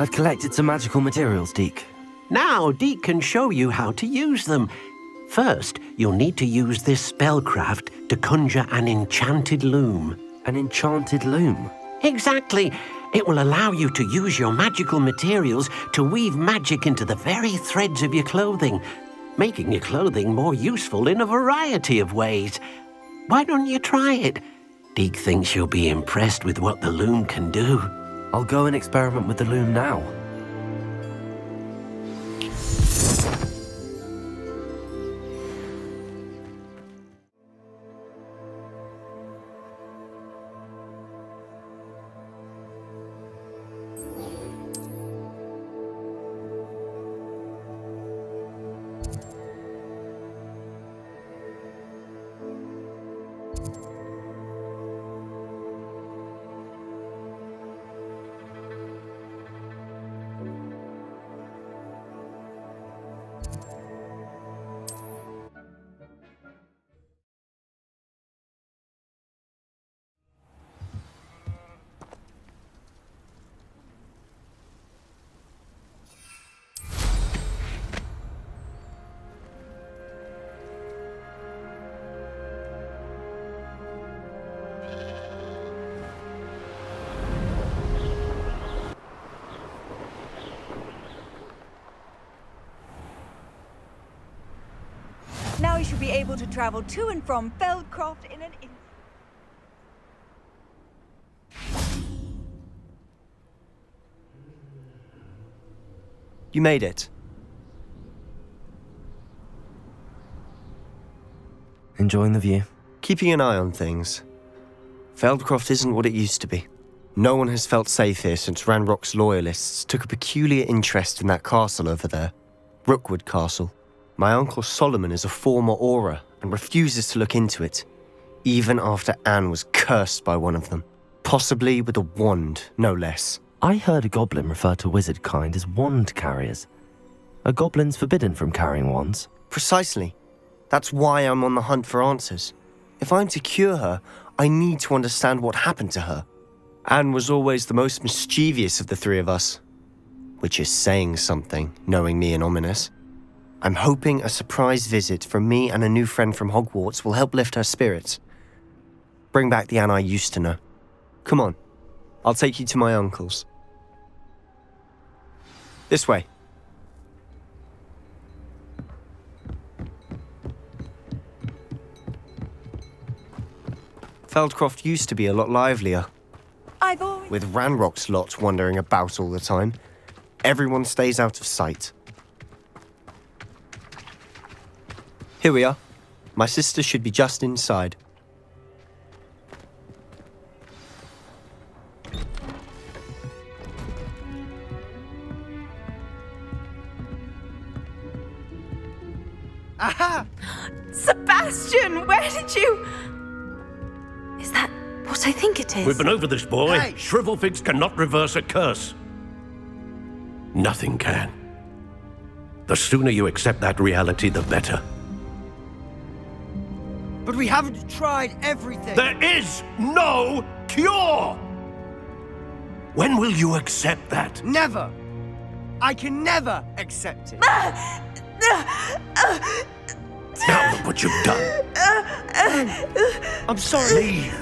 I've collected some magical materials, Deke. Now, Deke can show you how to use them. First, you'll need to use this spellcraft to conjure an enchanted loom. An enchanted loom? Exactly. It will allow you to use your magical materials to weave magic into the very threads of your clothing, making your clothing more useful in a variety of ways. Why don't you try it? Deke thinks you'll be impressed with what the loom can do. I'll go and experiment with the loom now. Now you should be able to travel to and from Feldcroft in an You made it. Enjoying the view? Keeping an eye on things. Feldcroft isn't what it used to be. No one has felt safe here since Ranrock's loyalists took a peculiar interest in that castle over there. Rookwood Castle. My uncle Solomon is a former Auror and refuses to look into it, even after Anne was cursed by one of them. Possibly with a wand, no less. I heard a goblin refer to wizard kind as wand carriers. Are goblins forbidden from carrying wands? Precisely. That's why I'm on the hunt for answers. If I'm to cure her, I need to understand what happened to her. Anne was always the most mischievous of the three of us. Which is saying something, knowing me and ominous. I'm hoping a surprise visit from me and a new friend from Hogwarts will help lift her spirits. Bring back the Anne I used to know. Come on, I'll take you to my uncle's. This way. Feldcroft used to be a lot livelier. With Ranrock's lot wandering about all the time. Everyone stays out of sight. Here we are. My sister should be just inside. Aha! Sebastian, where did you... Is that what I think it is. We've been over this, boy. Hey. Shrivelfigs cannot reverse a curse. Nothing can. The sooner you accept that reality, the better. But we haven't tried everything. There is no cure! When will you accept that? Never. I can never accept it. Now look what you've done. I'm sorry. Leave.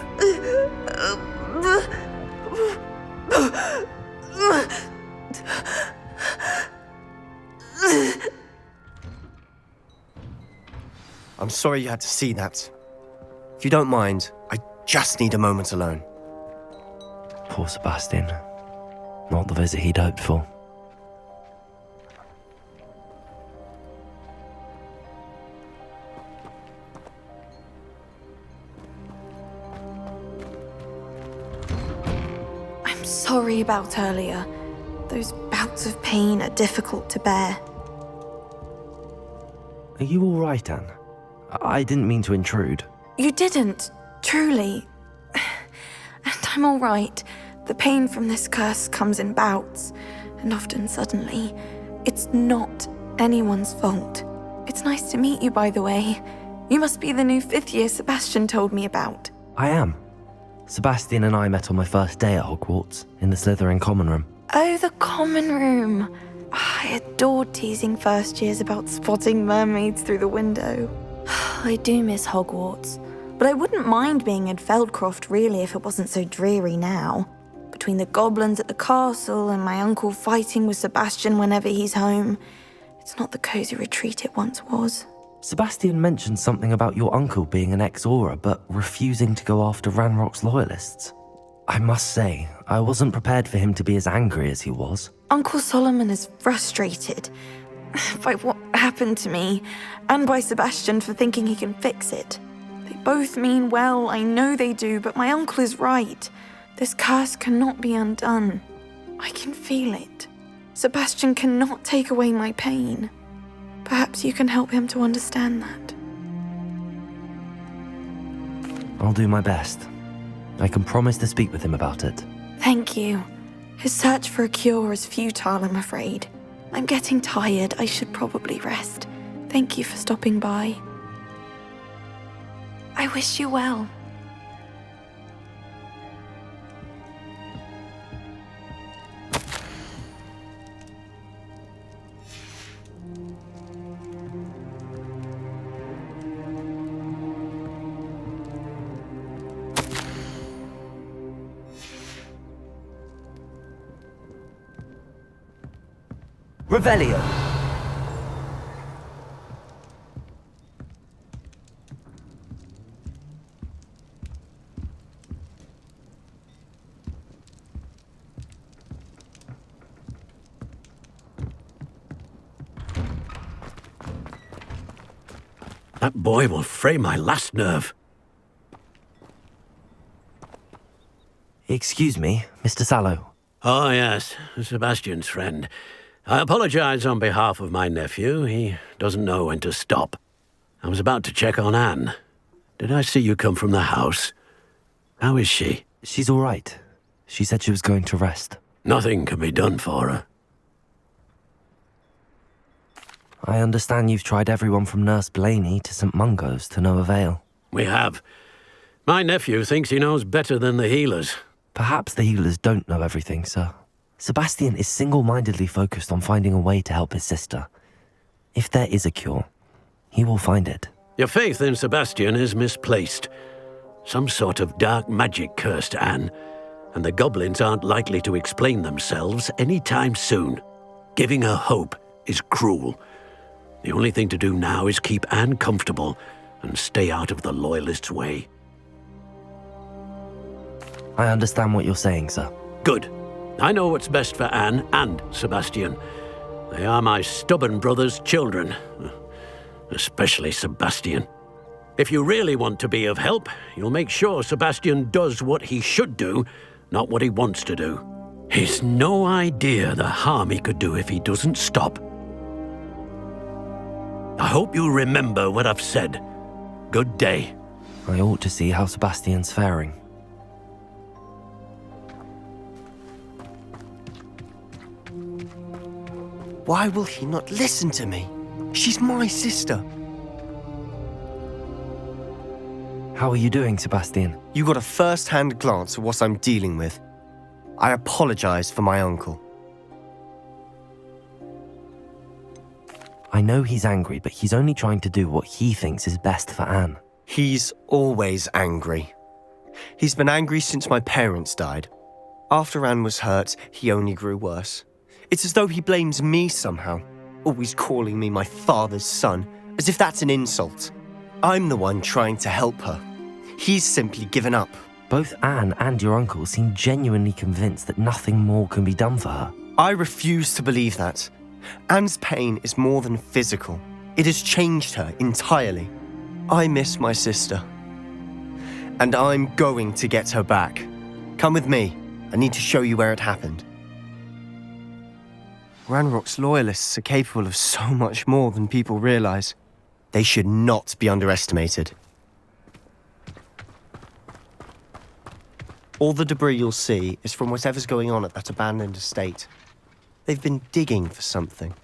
I'm sorry you had to see that. If you don't mind, I just need a moment alone. Poor Sebastian. Not the visit he'd hoped for. I'm sorry about earlier. Those bouts of pain are difficult to bear. Are you all right, Anne? I didn't mean to intrude. You didn't, truly. And I'm all right. The pain from this curse comes in bouts, and often suddenly. It's not anyone's fault. It's nice to meet you, by the way. You must be the new 5th year Sebastian told me about. I am. Sebastian and I met on my first day at Hogwarts, in the Slytherin common room. Oh, the common room. I adored teasing first years about spotting mermaids through the window. I do miss Hogwarts, but I wouldn't mind being in Feldcroft really if it wasn't so dreary now. Between the goblins at the castle and my uncle fighting with Sebastian whenever he's home, it's not the cozy retreat it once was. Sebastian mentioned something about your uncle being an ex-Auror, but refusing to go after Ranrock's loyalists. I must say, I wasn't prepared for him to be as angry as he was. Uncle Solomon is frustrated by what happened to me, and by Sebastian for thinking he can fix it. They both mean well, I know they do, but my uncle is right. This curse cannot be undone. I can feel it. Sebastian cannot take away my pain. Perhaps you can help him to understand that. I'll do my best. I can promise to speak with him about it. Thank you. His search for a cure is futile, I'm afraid. I'm getting tired. I should probably rest. Thank you for stopping by. I wish you well. Revelio. That boy will fray my last nerve. Excuse me, Mr. Sallow. Oh, yes, Sebastian's friend. I apologize on behalf of my nephew. He doesn't know when to stop. I was about to check on Anne. Did I see you come from the house? How is she? She's all right. She said she was going to rest. Nothing can be done for her. I understand you've tried everyone from Nurse Blaney to St. Mungo's to no avail. We have. My nephew thinks he knows better than the healers. Perhaps the healers don't know everything, sir. Sebastian is single-mindedly focused on finding a way to help his sister. If there is a cure, he will find it. Your faith in Sebastian is misplaced. Some sort of dark magic cursed Anne, and the goblins aren't likely to explain themselves anytime soon. Giving her hope is cruel. The only thing to do now is keep Anne comfortable and stay out of the Loyalists' way. I understand what you're saying, sir. Good. I know what's best for Anne and Sebastian. They are my stubborn brother's children. Especially Sebastian. If you really want to be of help, you'll make sure Sebastian does what he should do, not what he wants to do. He's no idea the harm he could do if he doesn't stop. I hope you remember what I've said. Good day. I ought to see how Sebastian's faring. Why will he not listen to me? She's my sister. How are you doing, Sebastian? You got a first-hand glance at what I'm dealing with. I apologize for my uncle. I know he's angry, but he's only trying to do what he thinks is best for Anne. He's always angry. He's been angry since my parents died. After Anne was hurt, he only grew worse. It's as though he blames me somehow, always calling me my father's son, as if that's an insult. I'm the one trying to help her. He's simply given up. Both Anne and your uncle seem genuinely convinced that nothing more can be done for her. I refuse to believe that. Anne's pain is more than physical. It has changed her entirely. I miss my sister. And I'm going to get her back. Come with me. I need to show you where it happened. Ranrock's loyalists are capable of so much more than people realize. They should not be underestimated. All the debris you'll see is from whatever's going on at that abandoned estate. They've been digging for something.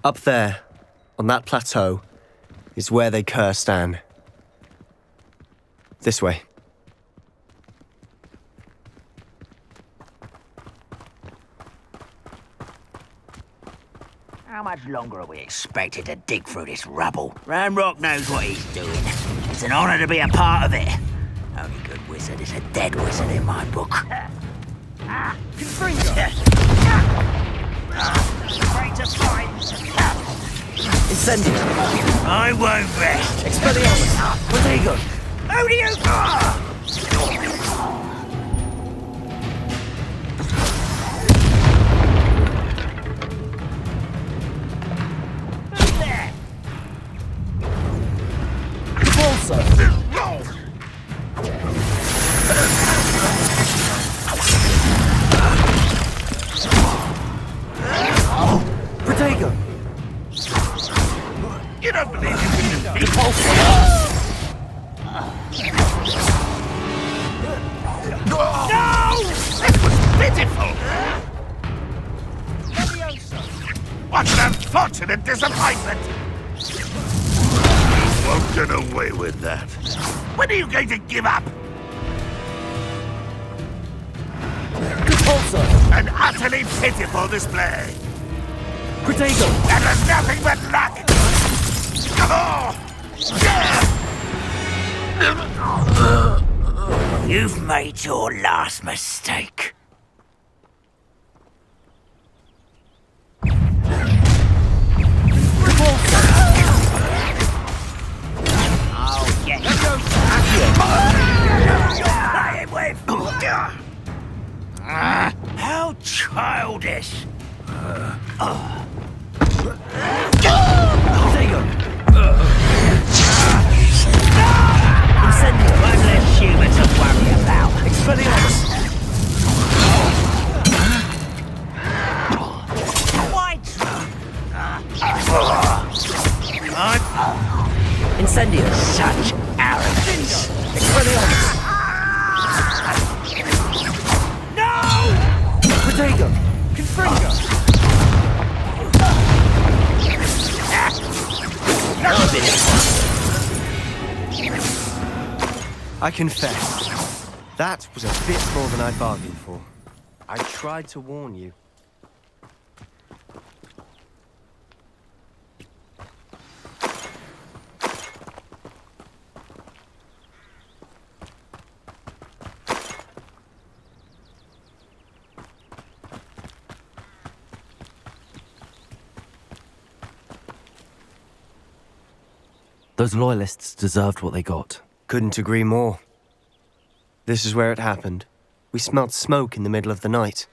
Up there, on that plateau, is where they cursed Anne. This way. How much longer are we expected to dig through this rubble? Ranrock knows what he's doing. It's an honor to be a part of it. Only good wizard is a dead wizard in my book. Confringo! Afraid to fight. Incendio! I won't rest. Expelliarmus! Protego! Who do you... Protego! You don't believe you can defeat No! This was pitiful! What an unfortunate disappointment! You won't get away with that. When are you going to give up? An utterly pitiful display. Protego! That was nothing but luck! You've made your last mistake. I'll get you. Playing with. How childish. Protego! Incendio! One less human to worry about. Expelliarmus! Incendio! Such arrogance. Expelliarmus! No! Protego! Confringo! I confess, that was a bit more than I bargained for. I tried to warn you. Those loyalists deserved what they got. Couldn't agree more. This is where it happened. We smelled smoke in the middle of the night.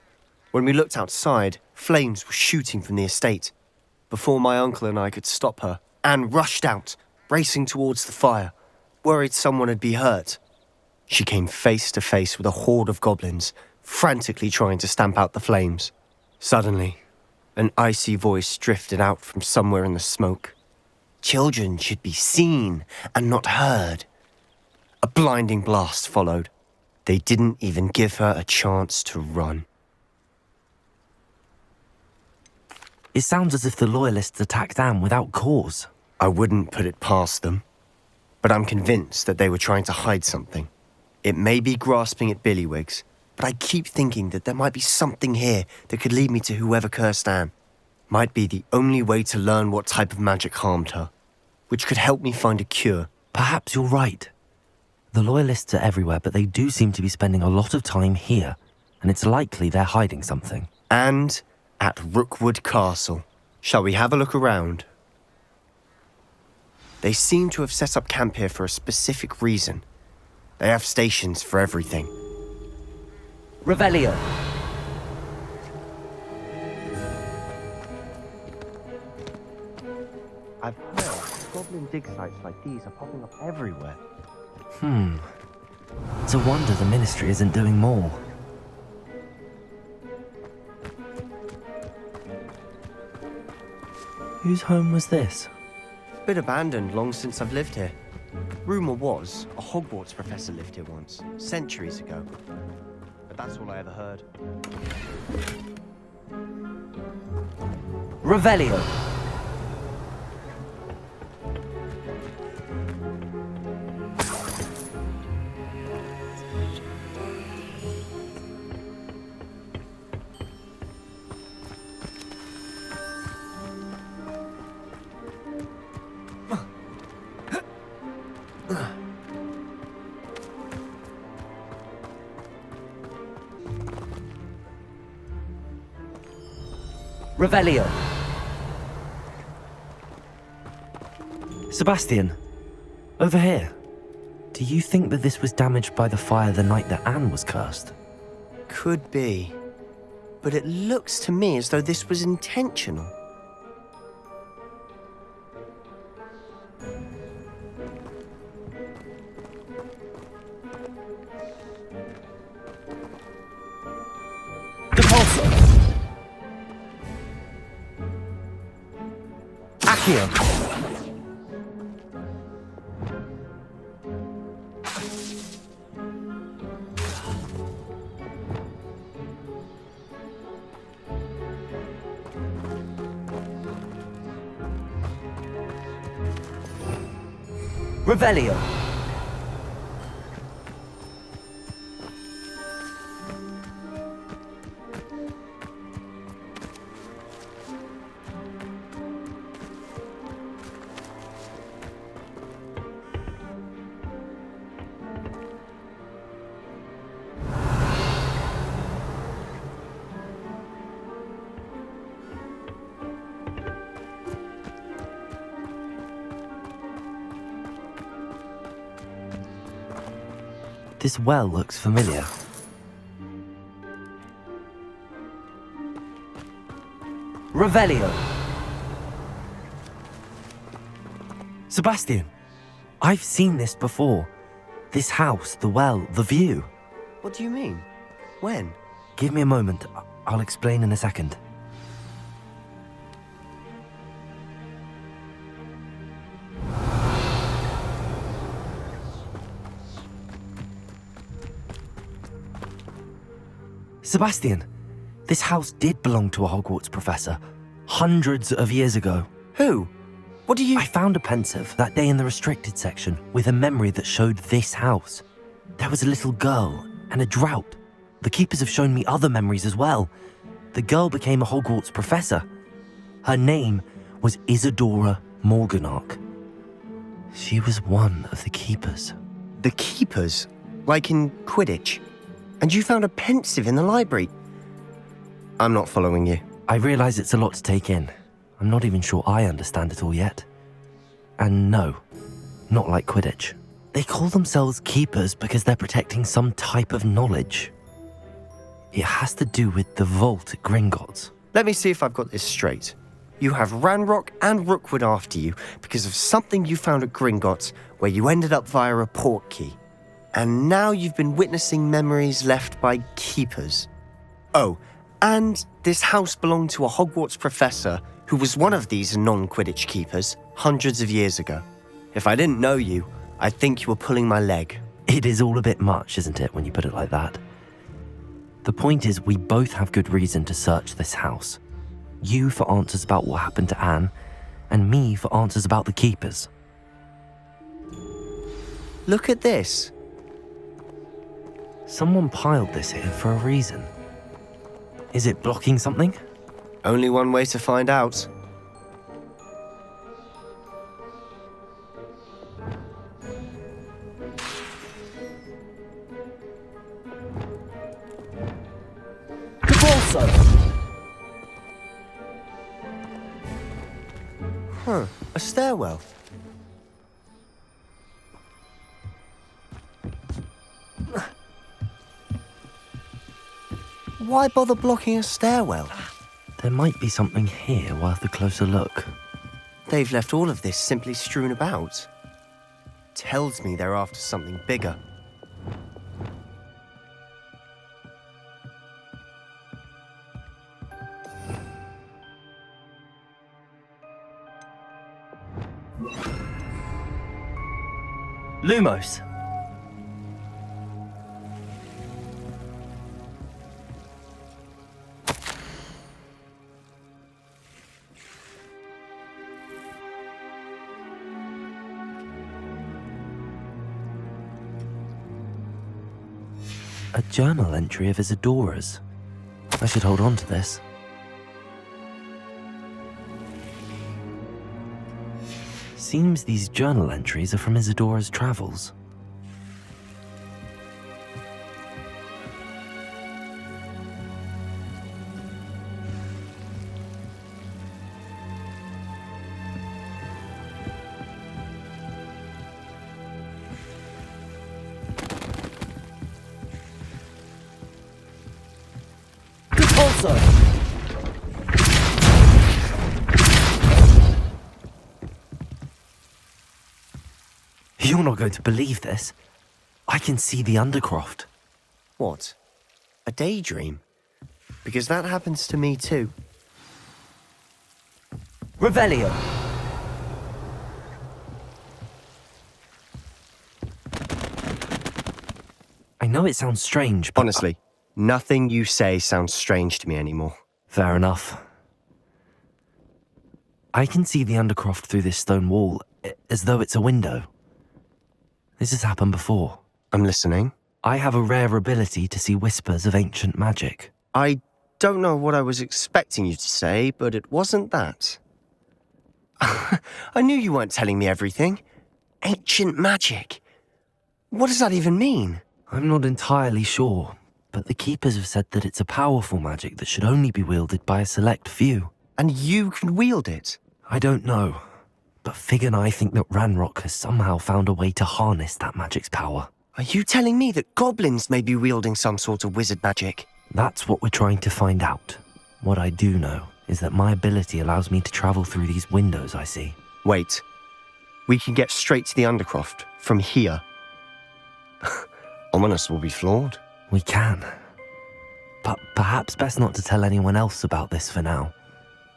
When we looked outside, flames were shooting from the estate. Before my uncle and I could stop her, Anne rushed out, racing towards the fire, worried someone had been hurt. She came face to face with a horde of goblins, frantically trying to stamp out the flames. Suddenly, an icy voice drifted out from somewhere in the smoke. Children should be seen and not heard. A blinding blast followed. They didn't even give her a chance to run. It sounds as if the Loyalists attacked Anne without cause. I wouldn't put it past them, but I'm convinced that they were trying to hide something. It may be grasping at billywhigs, but I keep thinking that there might be something here that could lead me to whoever cursed Anne. Might be the only way to learn what type of magic harmed her, which could help me find a cure. Perhaps you're right. The Loyalists are everywhere, but they do seem to be spending a lot of time here, and it's likely they're hiding something. And at Rookwood Castle. Shall we have a look around? They seem to have set up camp here for a specific reason. They have stations for everything. Revelio. I've heard goblin dig sites like these are popping up everywhere. It's a wonder the Ministry isn't doing more. Whose home was this? Been abandoned long since I've lived here. Rumour was a Hogwarts professor lived here once, centuries ago. But that's all I ever heard. Revelio. Revelio. Sebastian, over here. Do you think that this was damaged by the fire the night that Anne was cursed? Could be. But it looks to me as though this was intentional. Accio. Revelio. This well looks familiar. Revelio. Sebastian, I've seen this before. This house, the well, the view. What do you mean? When? Give me a moment. I'll explain in a second. Sebastian, this house did belong to a Hogwarts professor, hundreds of years ago. Who? What do you... I found a pensive that day in the restricted section with a memory that showed this house. There was a little girl and a drought. The keepers have shown me other memories as well. The girl became a Hogwarts professor. Her name was Isadora Morganach. She was one of the keepers. The keepers? Like in Quidditch? And you found a pensive in the library? I'm not following you. I realize it's a lot to take in. I'm not even sure I understand it all yet. And no, not like Quidditch. They call themselves keepers because they're protecting some type of knowledge. It has to do with the vault at Gringotts. Let me see if I've got this straight. You have Ranrock and Rookwood after you because of something you found at Gringotts where you ended up via a portkey. And now you've been witnessing memories left by keepers. Oh, and this house belonged to a Hogwarts professor who was one of these non-Quidditch keepers hundreds of years ago. If I didn't know you, I'd think you were pulling my leg. It is all a bit much, isn't it, when you put it like that? The point is, we both have good reason to search this house. You for answers about what happened to Anne, and me for answers about the keepers. Look at this. Someone piled this here for a reason. Is it blocking something? Only one way to find out. Huh, a stairwell. Why bother blocking a stairwell? There might be something here worth a closer look. They've left all of this simply strewn about. Tells me they're after something bigger. Lumos! A journal entry of Isadora's. I should hold on to this. Seems these journal entries are from Isadora's travels. You're not going to believe this. I can see the Undercroft. What? A daydream? Because that happens to me too. Revelio! I know it sounds strange, but... Honestly, nothing you say sounds strange to me anymore. Fair enough. I can see the Undercroft through this stone wall, as though it's a window. This has happened before. I'm listening. I have a rare ability to see whispers of ancient magic. I don't know what I was expecting you to say, but it wasn't that. I knew you weren't telling me everything. Ancient magic. What does that even mean? I'm not entirely sure, but the Keepers have said that it's a powerful magic that should only be wielded by a select few. And you can wield it? I don't know. But Fig and I think that Ranrock has somehow found a way to harness that magic's power. Are you telling me that goblins may be wielding some sort of wizard magic? That's what we're trying to find out. What I do know is that my ability allows me to travel through these windows I see. Wait. We can get straight to the Undercroft from here. Ominous will be floored. We can. But perhaps best not to tell anyone else about this for now.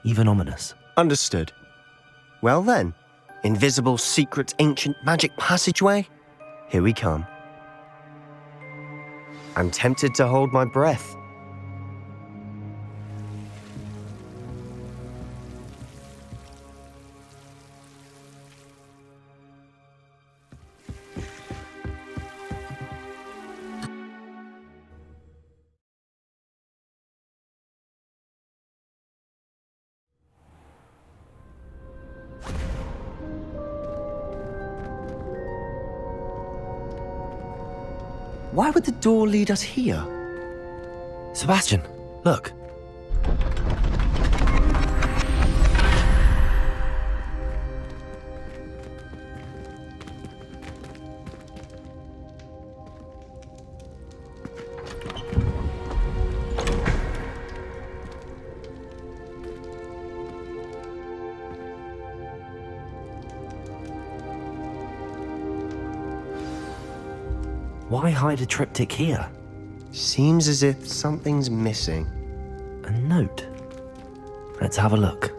Even Ominous. Understood. Well then, invisible, secret, ancient magic passageway? Here we come. I'm tempted to hold my breath. Why would the door lead us here? Sebastian, look. Why hide a triptych here? Seems as if something's missing. A note. Let's have a look.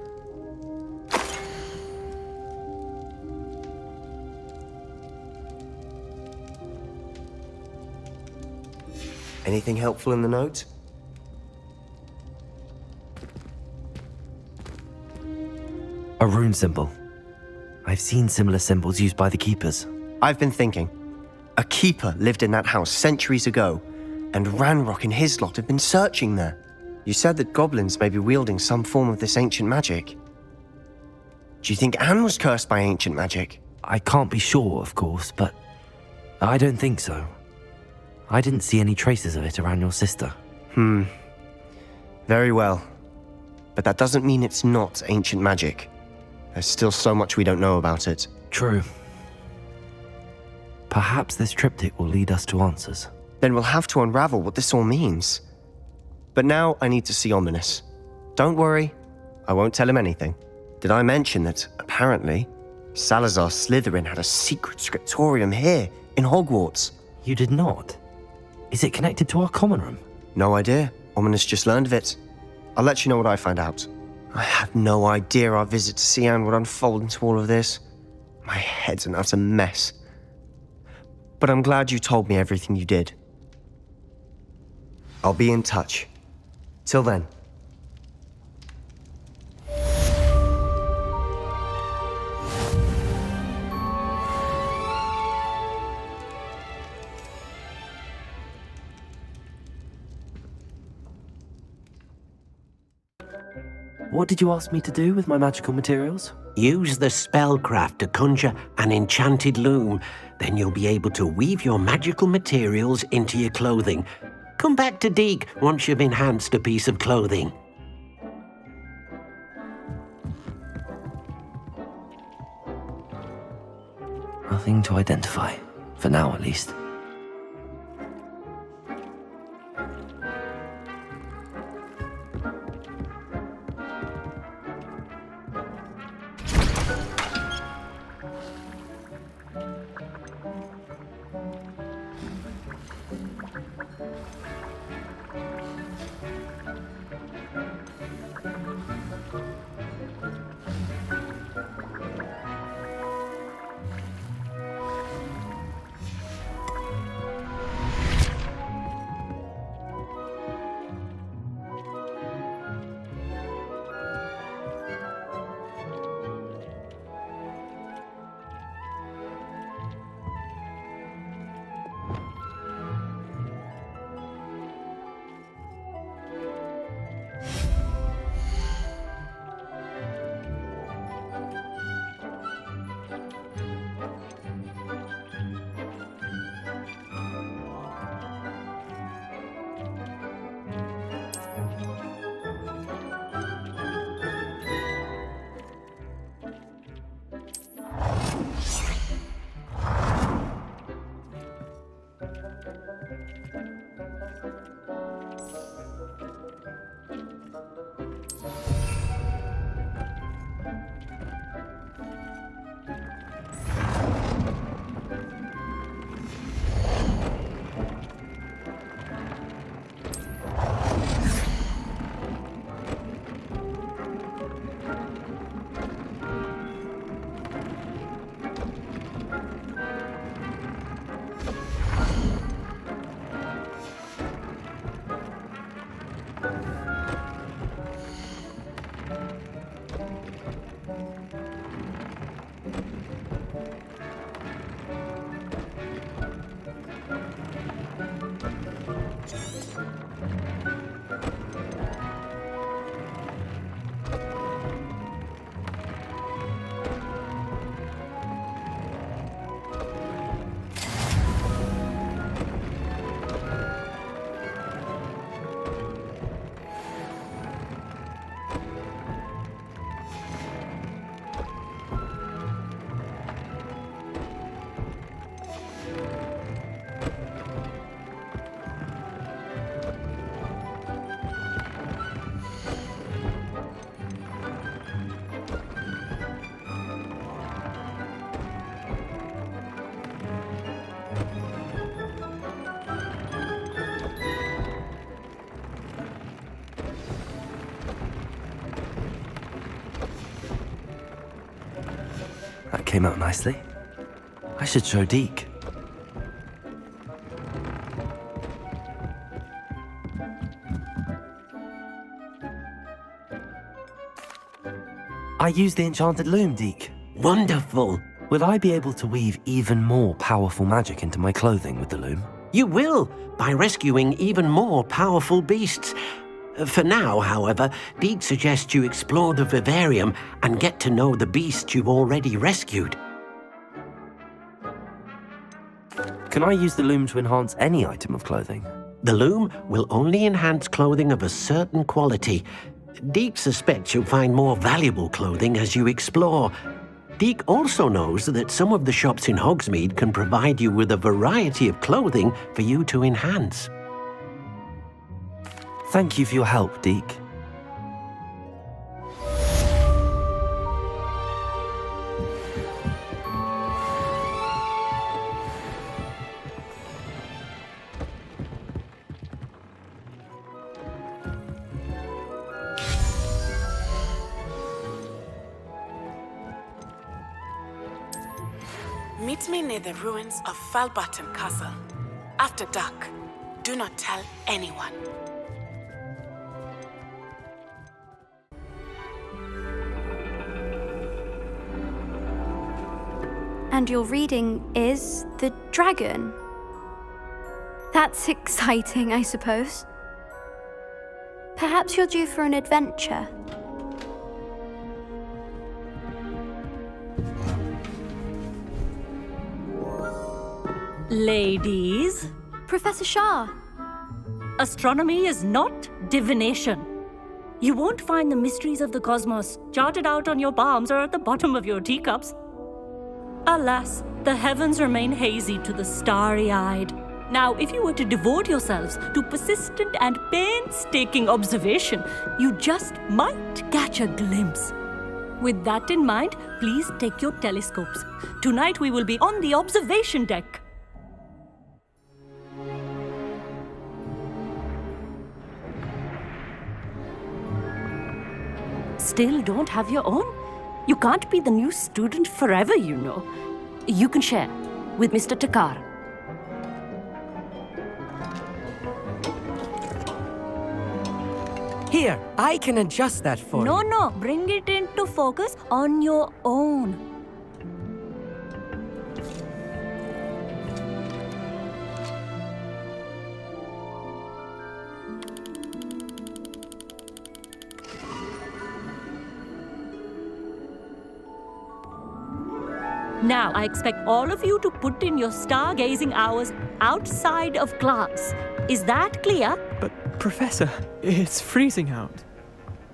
Anything helpful in the note? A rune symbol. I've seen similar symbols used by the keepers. I've been thinking. A keeper lived in that house centuries ago, and Ranrock and his lot have been searching there. You said that goblins may be wielding some form of this ancient magic. Do you think Anne was cursed by ancient magic? I can't be sure, of course, but I don't think so. I didn't see any traces of it around your sister. Very well. But that doesn't mean it's not ancient magic. There's still so much we don't know about it. True. Perhaps this triptych will lead us to answers. Then we'll have to unravel what this all means. But now I need to see Ominous. Don't worry, I won't tell him anything. Did I mention that, apparently, Salazar Slytherin had a secret scriptorium here in Hogwarts? You did not? Is it connected to our common room? No idea. Ominous just learned of it. I'll let you know what I find out. I had no idea our visit to see Anne would unfold into all of this. My head's an utter mess. But I'm glad you told me everything you did. I'll be in touch. Till then. What did you ask me to do with my magical materials? Use the spellcraft to conjure an enchanted loom. Then you'll be able to weave your magical materials into your clothing. Come back to Deke once you've enhanced a piece of clothing. Nothing to identify. For now, at least. That came out nicely. I should show Deke. I use the enchanted loom, Deke. Wonderful. Will I be able to weave even more powerful magic into my clothing with the loom? You will, by rescuing even more powerful beasts. For now, however, Deke suggests you explore the vivarium and get to know the beasts you've already rescued. Can I use the loom to enhance any item of clothing? The loom will only enhance clothing of a certain quality. Deke suspects you'll find more valuable clothing as you explore. Deke also knows that some of the shops in Hogsmeade can provide you with a variety of clothing for you to enhance. Thank you for your help, Deke. Meet me near the ruins of Falbottom Castle. After dark. Do not tell anyone. And your reading is The Dragon. That's exciting, I suppose. Perhaps you're due for an adventure. Ladies. Professor Shah. Astronomy is not divination. You won't find the mysteries of the cosmos charted out on your palms or at the bottom of your teacups. Alas, the heavens remain hazy to the starry-eyed. Now, if you were to devote yourselves to persistent and painstaking observation, you just might catch a glimpse. With that in mind, please take your telescopes. Tonight we will be on the observation deck. Still don't have your own? You can't be the new student forever, you know. You can share with Mr. Takar. Here, I can adjust that for you. No, bring it into focus on your own. Now, I expect all of you to put in your stargazing hours outside of class. Is that clear? But, Professor, it's freezing out.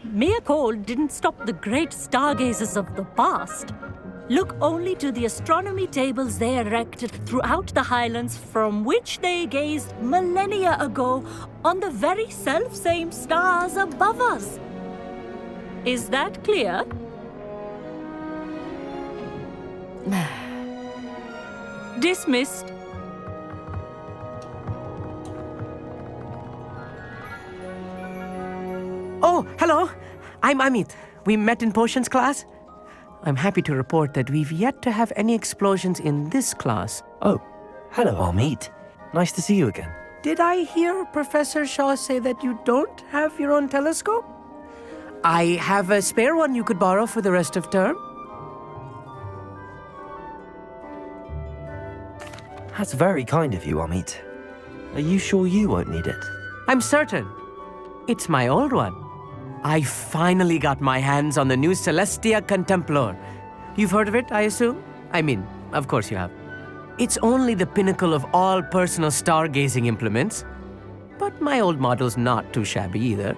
Mere cold didn't stop the great stargazers of the past. Look only to the astronomy tables they erected throughout the Highlands from which they gazed millennia ago on the very self-same stars above us. Is that clear? Dismissed. Oh, hello. I'm Amit. We met in potions class. I'm happy to report that we've yet to have any explosions in this class. Oh, hello, Amit. Nice to see you again. Did I hear Professor Shaw say that you don't have your own telescope? I have a spare one you could borrow for the rest of term. That's very kind of you, Amit. Are you sure you won't need it? I'm certain. It's my old one. I finally got my hands on the new Celestia Contemplor. You've heard of it, I assume? I mean, of course you have. It's only the pinnacle of all personal stargazing implements. But my old model's not too shabby either.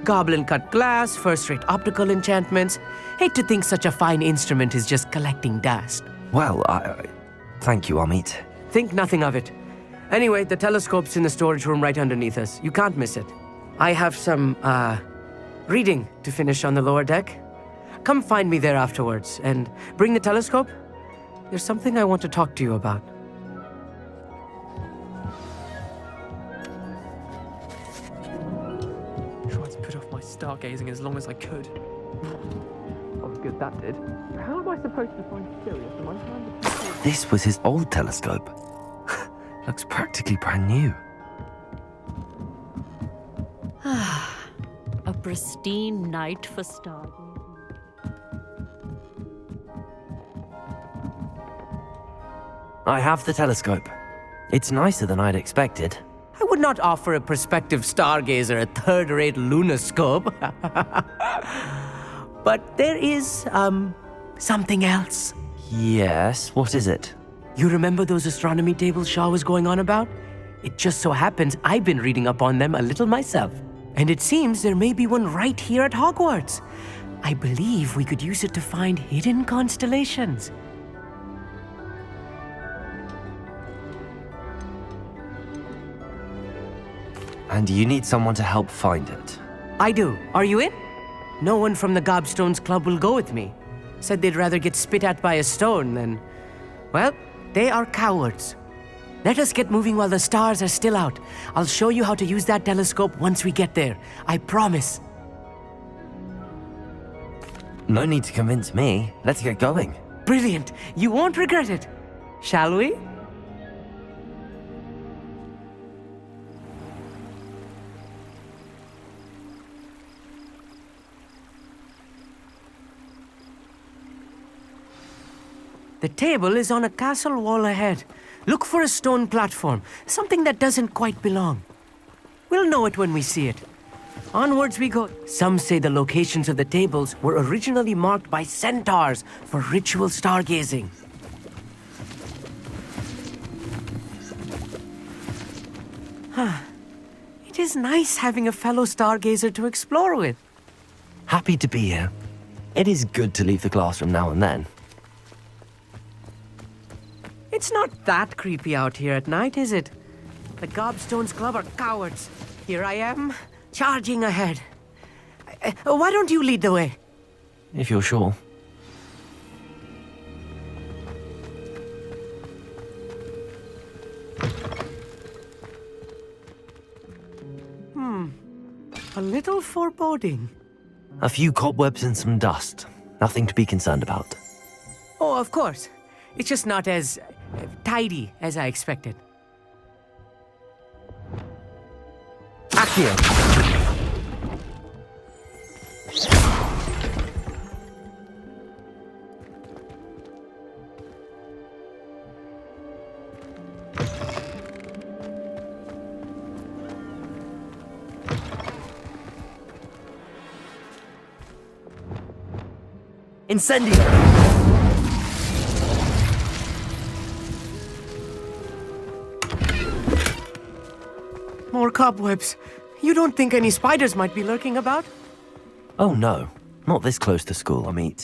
Goblin-cut glass, first-rate optical enchantments. Hate to think such a fine instrument is just collecting dust. Well, thank you, Amit. Think nothing of it. Anyway, the telescope's in the storage room right underneath us. You can't miss it. I have some, reading to finish on the lower deck. Come find me there afterwards, and bring the telescope. There's something I want to talk to you about. Tried to put off my stargazing as long as I could. That was good, that did. How am I supposed to find Sirius? Am I trying to... This was his old telescope. Looks practically brand new. A pristine night for stargazing. I have the telescope. It's nicer than I'd expected. I would not offer a prospective stargazer a third-rate lunoscope. But there is, something else. Yes, what is it? You remember those astronomy tables Shaw was going on about? It just so happens I've been reading up on them a little myself. And it seems there may be one right here at Hogwarts. I believe we could use it to find hidden constellations. And you need someone to help find it. I do. Are you in? No one from the Gobstones Club will go with me. Said they'd rather get spit at by a stone than... Well, they are cowards. Let us get moving while the stars are still out. I'll show you how to use that telescope once we get there. I promise. No need to convince me. Let's get going. Brilliant. You won't regret it. Shall we? The table is on a castle wall ahead. Look for a stone platform, something that doesn't quite belong. We'll know it when we see it. Onwards we go. Some say the locations of the tables were originally marked by centaurs for ritual stargazing. It is nice having a fellow stargazer to explore with. Happy to be here. It is good to leave the classroom now and then. It's not that creepy out here at night, is it? The Gobstones Club are cowards. Here I am, charging ahead. Why don't you lead the way? If you're sure. A little foreboding. A few cobwebs and some dust. Nothing to be concerned about. Oh, of course. It's just not as tidy as I expected. Accio! Incendio! More cobwebs. You don't think any spiders might be lurking about? Oh no, not this close to school, I mean.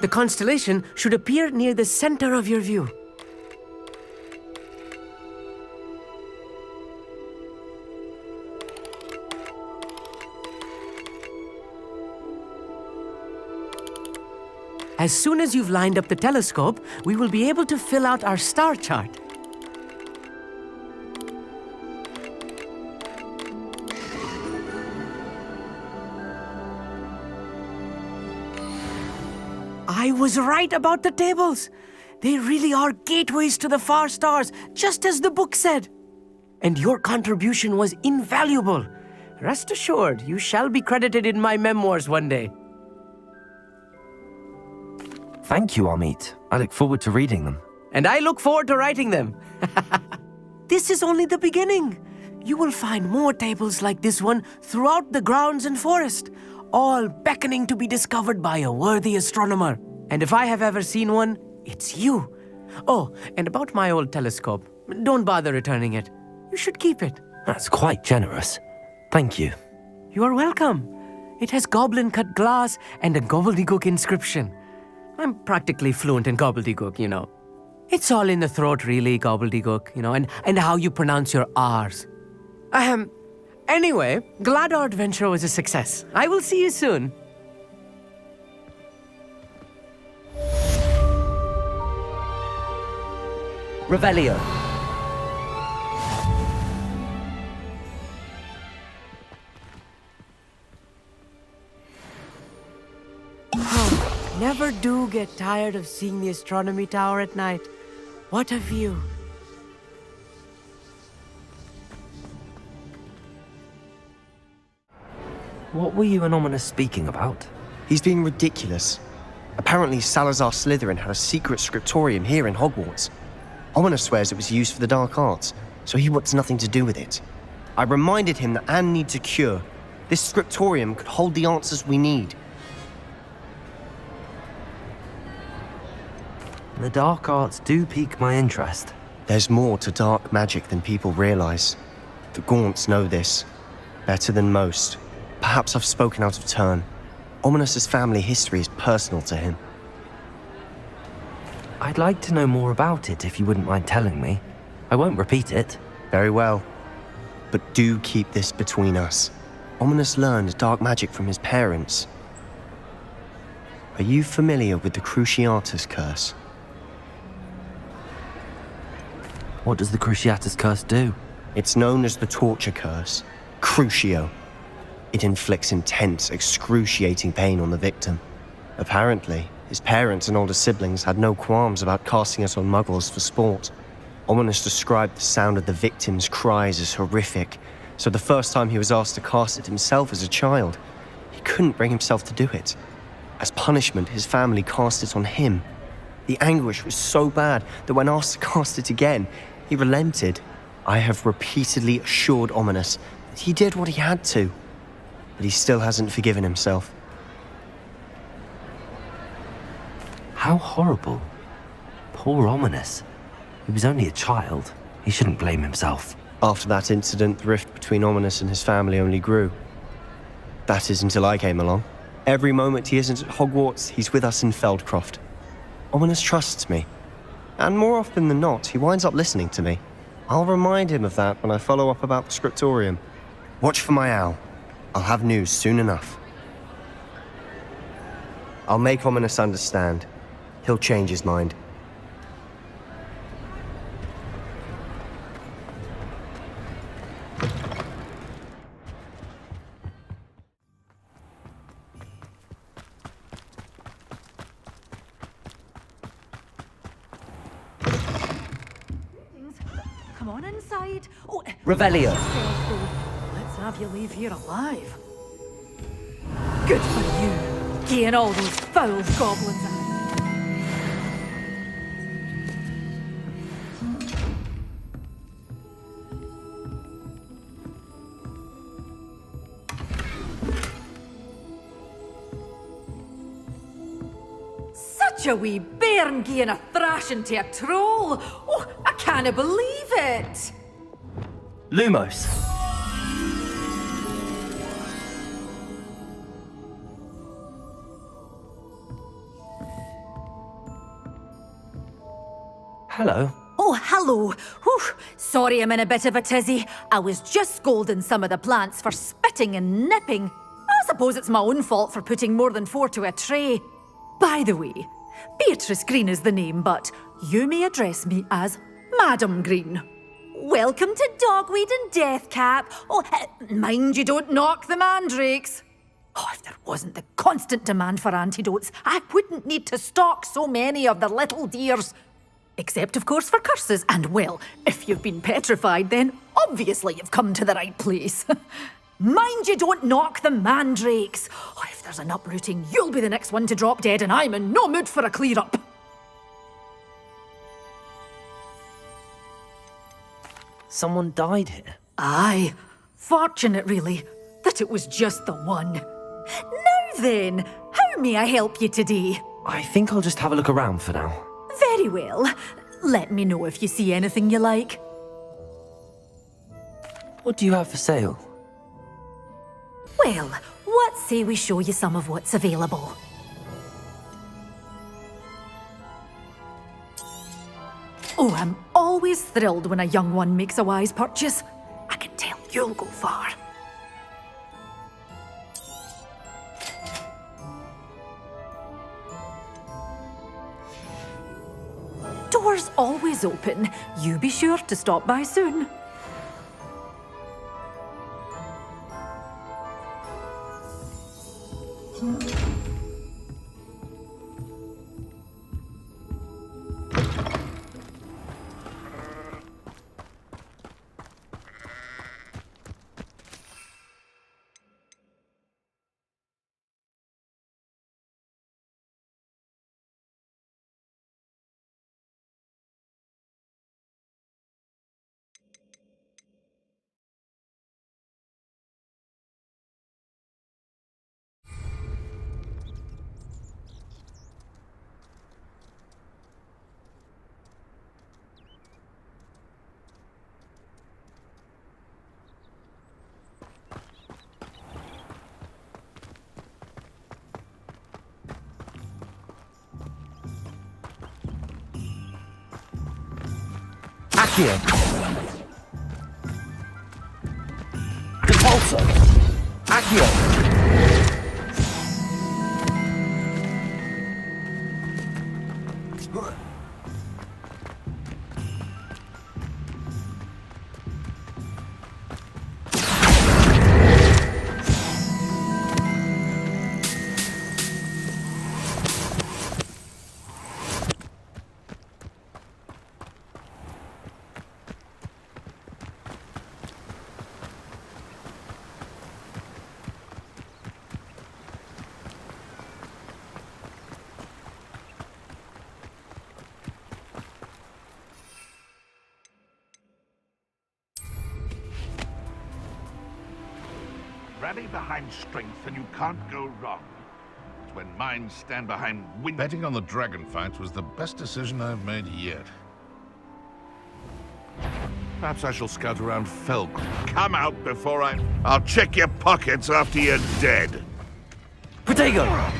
The constellation should appear near the center of your view. As soon as you've lined up the telescope, we will be able to fill out our star chart. I was right about the tables. They really are gateways to the far stars, just as the book said. And your contribution was invaluable. Rest assured, you shall be credited in my memoirs one day. Thank you, Amit. I look forward to reading them. And I look forward to writing them. This is only the beginning. You will find more tables like this one throughout the grounds and forest, all beckoning to be discovered by a worthy astronomer. And if I have ever seen one, it's you. Oh, and about my old telescope, don't bother returning it. You should keep it. That's quite generous. Thank you. You are welcome. It has goblin-cut glass and a gobbledygook inscription. I'm practically fluent in gobbledygook, you know. It's all in the throat, really, gobbledygook, you know, and how you pronounce your R's. Anyway, glad our adventure was a success. I will see you soon. Revelio. Never do get tired of seeing the astronomy tower at night. What a view. What were you and Ominous speaking about? He's being ridiculous. Apparently, Salazar Slytherin had a secret scriptorium here in Hogwarts. Ominous swears it was used for the dark arts, so he wants nothing to do with it. I reminded him that Anne needs a cure. This scriptorium could hold the answers we need. The dark arts do pique my interest. There's more to dark magic than people realize. The Gaunts know this. Better than most. Perhaps I've spoken out of turn. Ominous's family history is personal to him. I'd like to know more about it if you wouldn't mind telling me. I won't repeat it. Very well. But do keep this between us. Ominous learned dark magic from his parents. Are you familiar with the Cruciatus Curse? What does the Cruciatus Curse do? It's known as the Torture Curse. Crucio. It inflicts intense, excruciating pain on the victim. Apparently, his parents and older siblings had no qualms about casting it on muggles for sport. Ominous described the sound of the victim's cries as horrific, so the first time he was asked to cast it himself as a child, he couldn't bring himself to do it. As punishment, his family cast it on him. The anguish was so bad that when asked to cast it again, he relented. I have repeatedly assured Ominous that he did what he had to, but he still hasn't forgiven himself. How horrible. Poor Ominous. He was only a child. He shouldn't blame himself. After that incident, the rift between Ominous and his family only grew. That is until I came along. Every moment he isn't at Hogwarts, he's with us in Feldcroft. Ominous trusts me. And more often than not, he winds up listening to me. I'll remind him of that when I follow up about the scriptorium. Watch for my owl. I'll have news soon enough. I'll make Ominous understand. He'll change his mind. Come on inside. Oh, Revelio. Let's have you leave here alive. Good for you. Getting all those foul goblins out. Such a wee bairn giving a thrashing to a troll. Oh, I can't believe it. Lumos. Hello. Oh, hello. Whew. Sorry I'm in a bit of a tizzy. I was just scolding some of the plants for spitting and nipping. I suppose it's my own fault for putting more than 4 to a tray. By the way, Beatrice Green is the name, but you may address me as Madam Green. Welcome to Dogweed and Deathcap. Oh, mind you don't knock the mandrakes. Oh, if there wasn't the constant demand for antidotes, I wouldn't need to stock so many of the little dears. Except, of course, for curses. And, well, if you've been petrified, then obviously you've come to the right place. Mind you don't knock the mandrakes. Oh, if there's an uprooting, you'll be the next one to drop dead, and I'm in no mood for a clear-up. Someone died here. Aye. Fortunate, really, that it was just the one. Now then, how may I help you today? I think I'll just have a look around for now. Very well. Let me know if you see anything you like. What do you have for sale? Well, what say we show you some of what's available? Oh, I'm always thrilled when a young one makes a wise purchase. I can tell you'll go far. door's always open. You be sure to stop by soon. Accio. Repulsor. Accio. Rally behind strength and you can't go wrong. It's when minds stand behind wind. Betting on the dragon fights was the best decision I've made yet. Perhaps I shall scout around Felk. Come out before I'll check your pockets after you're dead. Protego!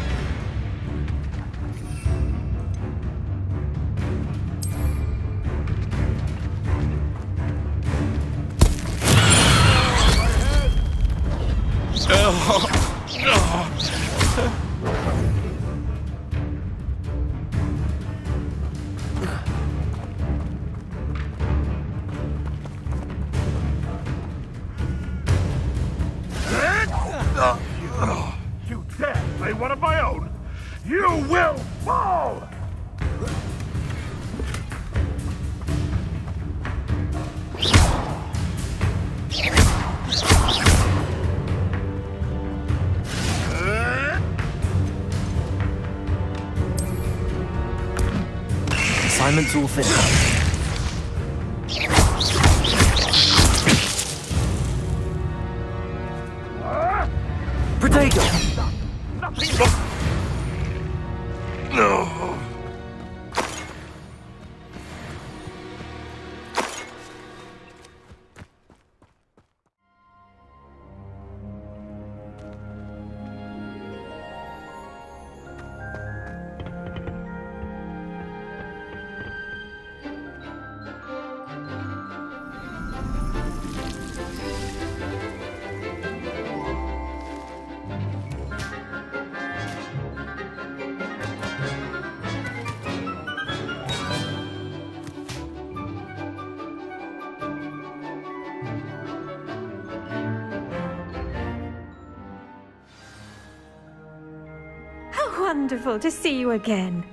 You dare play one of my own? You will fall! Assignment's all finished. Protego! Nothing but... No. Wonderful to see you again.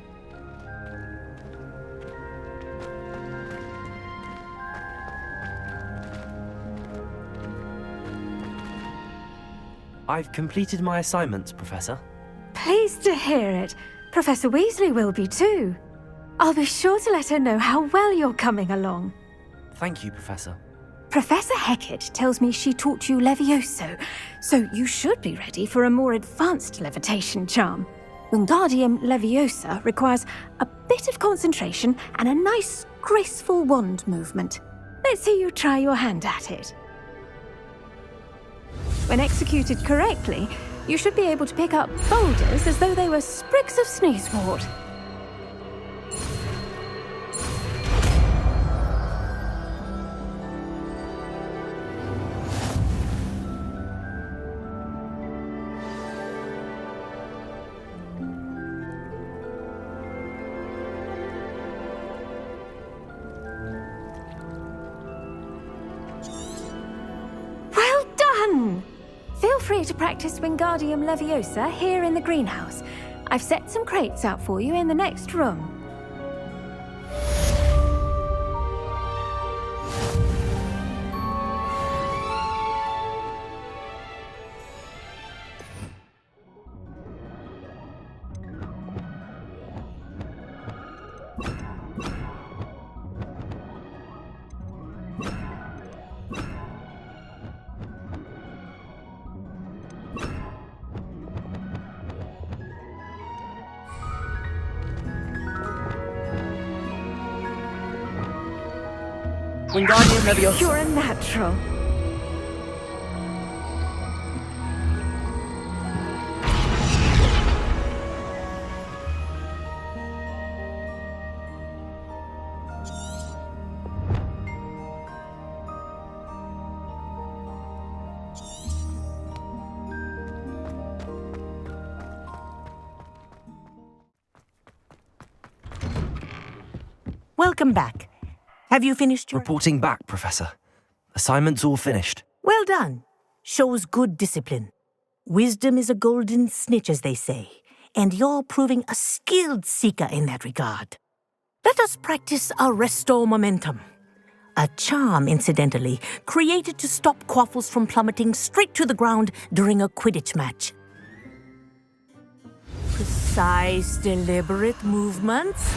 I've completed my assignments, Professor. Pleased to hear it. Professor Weasley will be too. I'll be sure to let her know how well you're coming along. Thank you, Professor. Professor Hecat tells me she taught you Levioso, so you should be ready for a more advanced levitation charm. Wingardium Leviosa requires a bit of concentration and a nice, graceful wand movement. Let's see you try your hand at it. When executed correctly, you should be able to pick up boulders as though they were sprigs of sneezewort. free to practice Wingardium Leviosa here in the greenhouse. I've set some crates out for you in the next room. Wingardium Leviosa. You're a natural. Welcome back. Have you finished your... Reporting back, Professor. Assignment's all finished. Well done. Shows good discipline. Wisdom is a golden snitch, as they say, and you're proving a skilled seeker in that regard. Let us practice our Restore Momentum. A charm, incidentally, created to stop quaffles from plummeting straight to the ground during a Quidditch match. Precise, deliberate movements.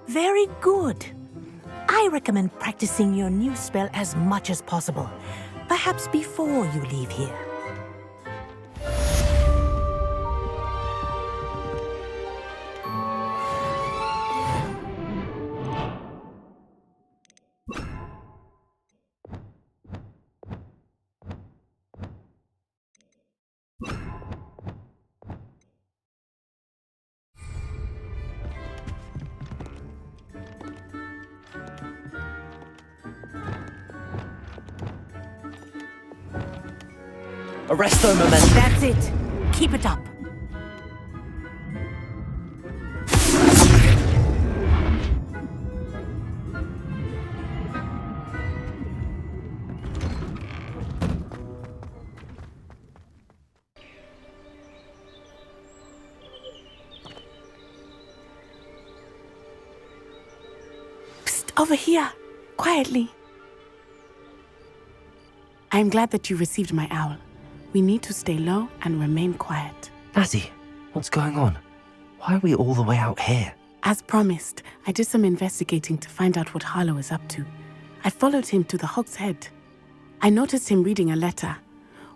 Very good. I recommend practicing your new spell as much as possible, perhaps before you leave here. Arresto Momentum. That's it. Keep it up. Psst, over here. Quietly. I'm glad that you received my owl. We need to stay low and remain quiet. Natty, what's going on? Why are we all the way out here? As promised, I did some investigating to find out what Harlow is up to. I followed him to the Hog's Head. I noticed him reading a letter.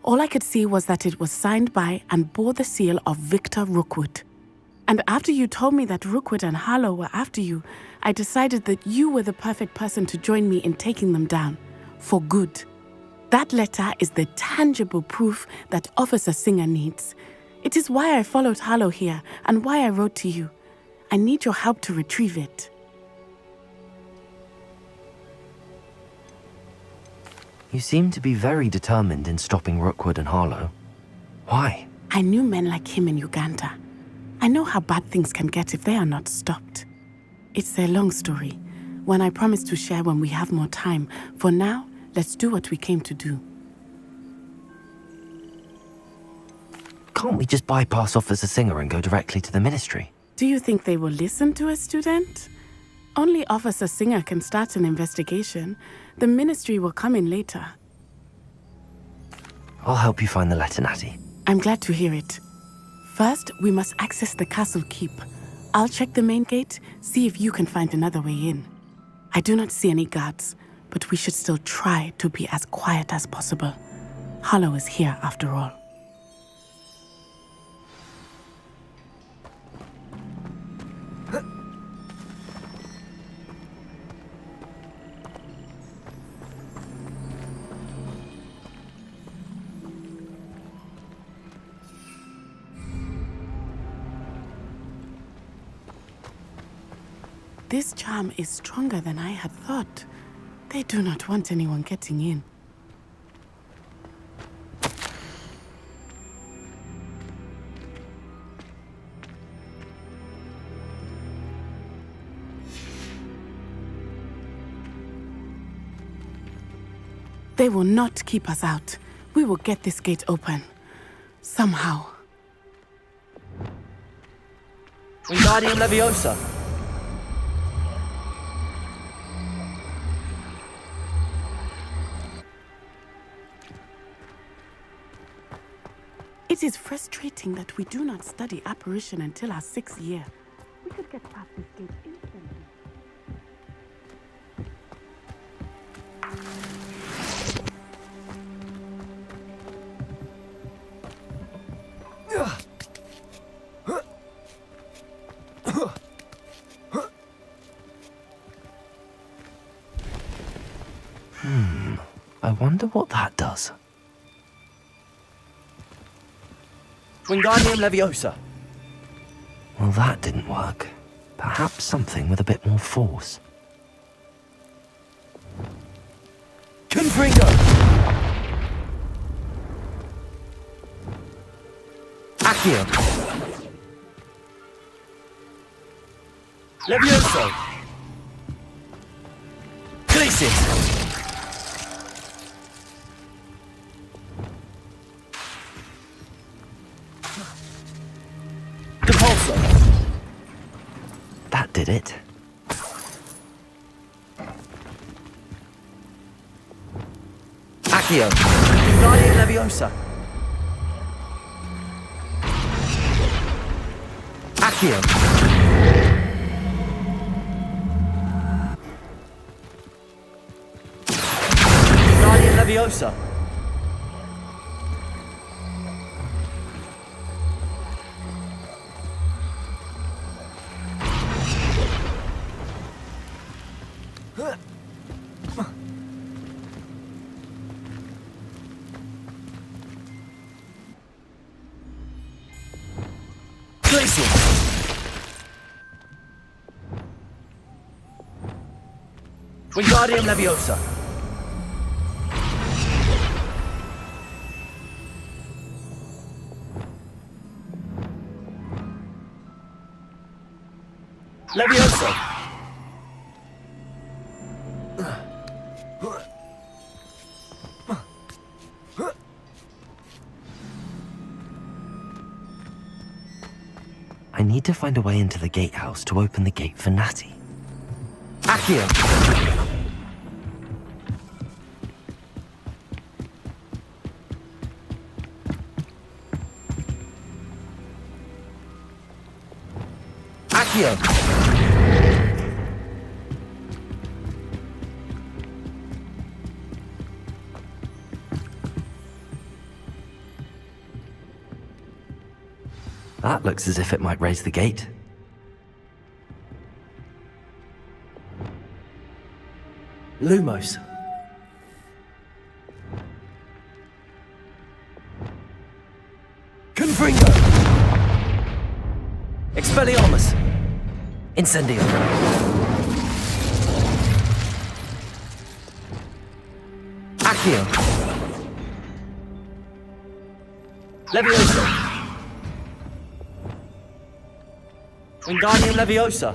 All I could see was that it was signed by and bore the seal of Victor Rookwood. And after you told me that Rookwood and Harlow were after you, I decided that you were the perfect person to join me in taking them down. For good. That letter is the tangible proof that Officer Singer needs. It is why I followed Harlow here and why I wrote to you. I need your help to retrieve it. You seem to be very determined in stopping Rookwood and Harlow. Why? I knew men like him in Uganda. I know how bad things can get if they are not stopped. It's a long story, one I promise to share when we have more time. For now, let's do what we came to do. Can't we just bypass Officer Singer and go directly to the Ministry? Do you think they will listen to a student? Only Officer Singer can start an investigation. The Ministry will come in later. I'll help you find the letter, Natty. I'm glad to hear it. First, we must access the castle keep. I'll check the main gate, see if you can find another way in. I do not see any guards, but we should still try to be as quiet as possible. Harlow is here after all. This charm is stronger than I had thought. They do not want anyone getting in. They will not keep us out. We will get this gate open. Somehow. Wingardium Leviosa. It is frustrating that we do not study apparition until our 6th year. We could get past this gate instantly. I wonder what that does. Wingardium Leviosa. Well, that didn't work. Perhaps something with a bit more force. Confringo. Accio. Levioso. Glacis. That did it. Accio. Wingardium Leviosa. Accio. Wingardium Leviosa. Wingardium Leviosa. Leviosa. I need to find a way into the gatehouse to open the gate for Natty. Accio. Accio. That looks as if it might raise the gate. Lumos. Confringo. Expelliarmus. Incendio. Accio. Leviosa. Wingardium Leviosa.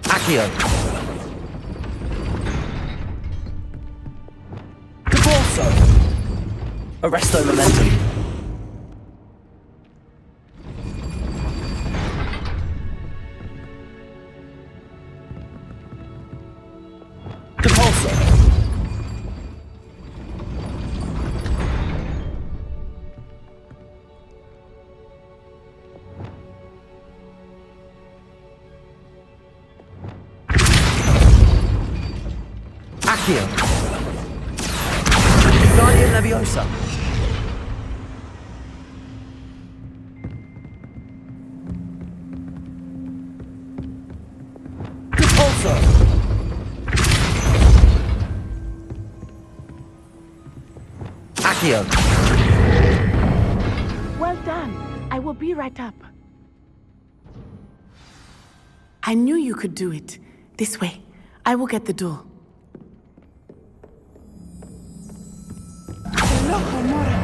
Accio. Caborso. Arresto Momentum. Accio. Guardian Leviosa. Repulsor. Accio. Well done. I will be right up. I knew you could do it. This way. I will get the door. Hello, Homura.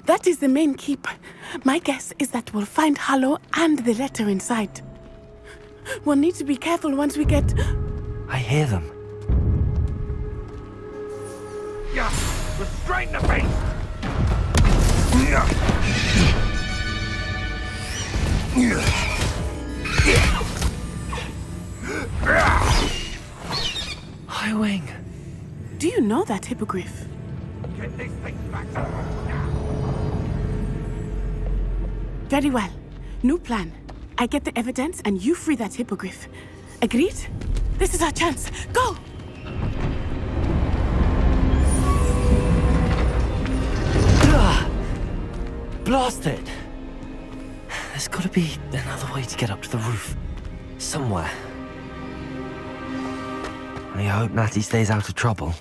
That is the main keep. My guess is that we'll find Hallow and the letter inside. We'll need to be careful once we get... I hear them. Yeah, restrain the beast! Highwing. Do you know that hippogriff? Get this thing back. Very well. New plan. I get the evidence and you free that hippogriff. Agreed? This is our chance. Go! Blasted! There's gotta be another way to get up to the roof. Somewhere. I hope Natty stays out of trouble.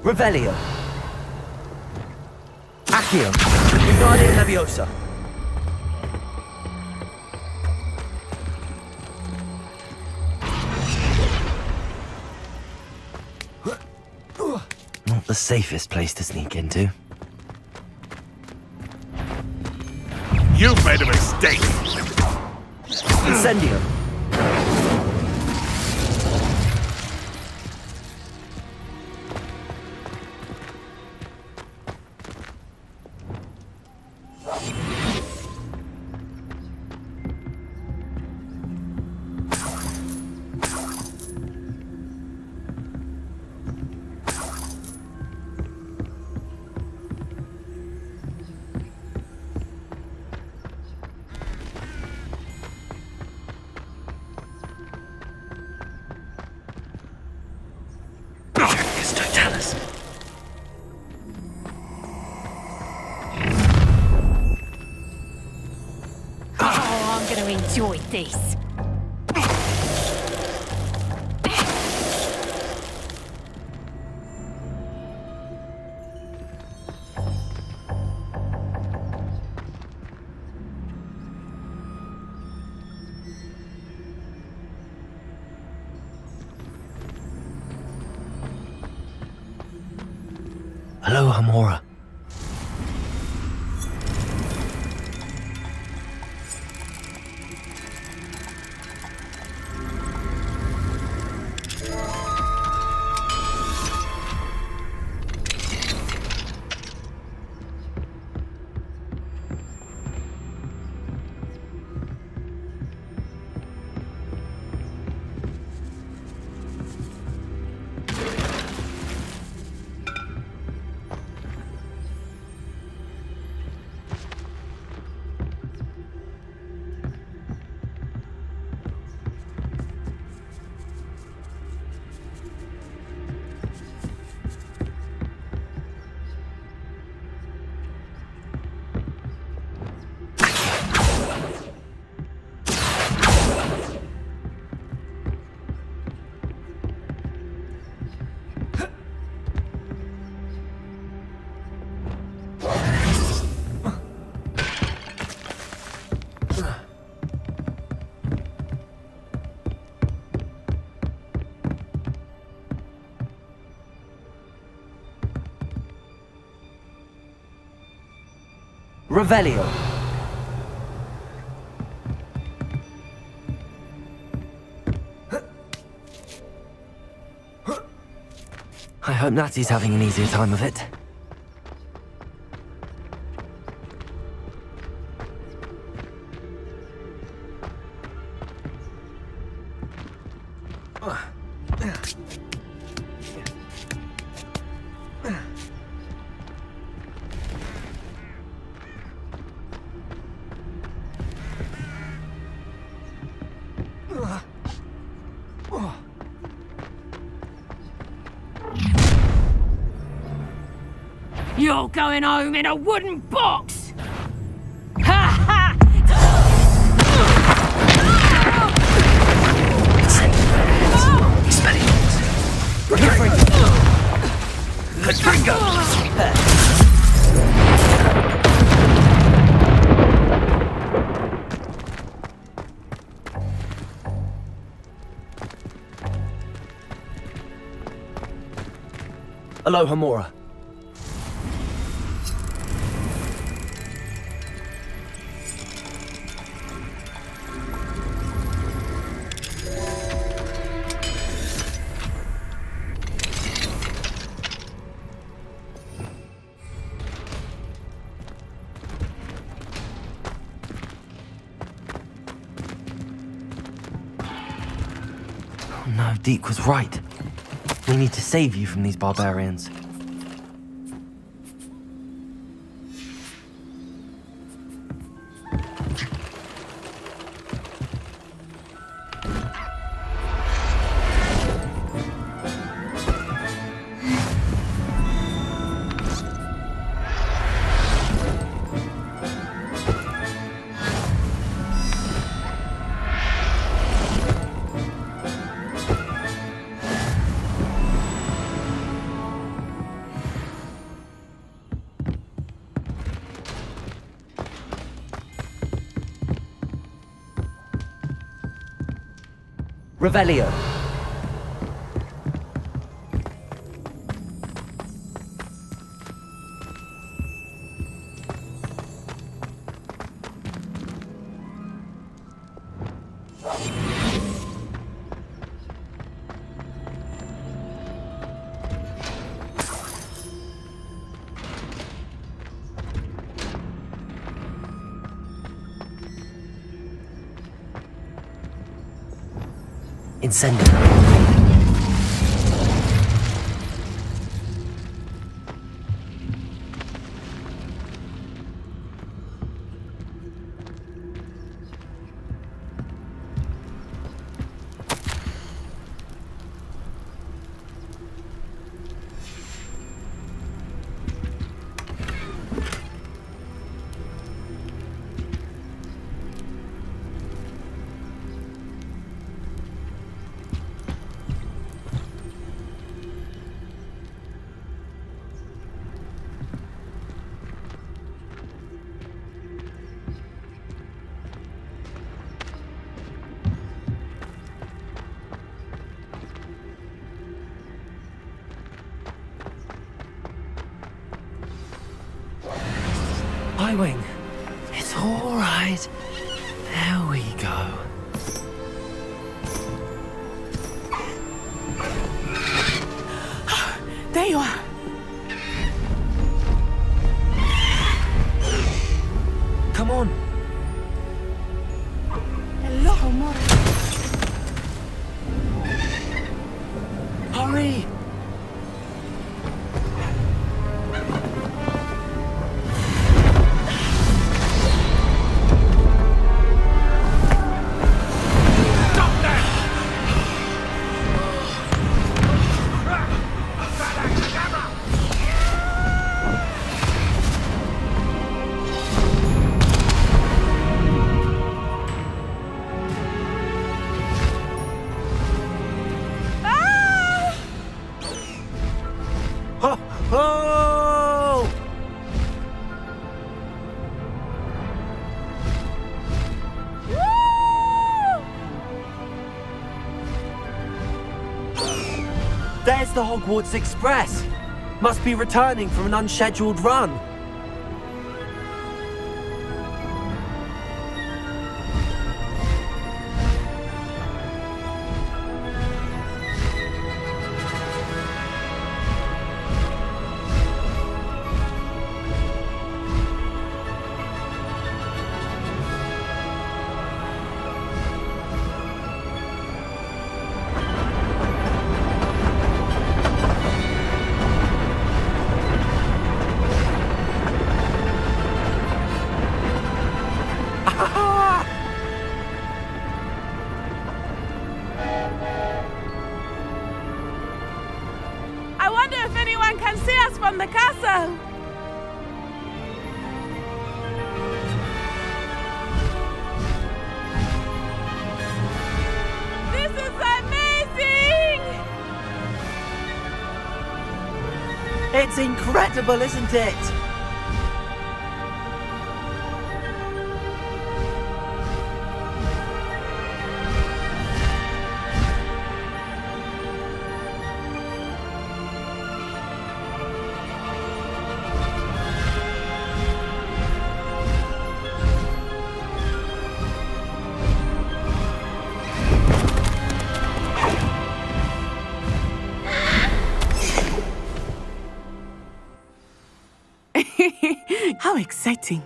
Revelio. Accio. Guardian Leviosa. Not the safest place to sneak into. You've made a mistake! Incendio. Enjoy this. Hello, Hamora. Revelio. I hope Natty's having an easier time of it. You're going home in a wooden box! Ha ha! Aloha Mora. No, Deke was right. We need to save you from these barbarians. Revelio. Incendio. Wing. It's all right. There we go. There you are. Come on. Hello, Mora. Hurry. There's the Hogwarts Express. Must be returning from an unscheduled run. well. This is amazing! It's incredible, isn't it? How exciting.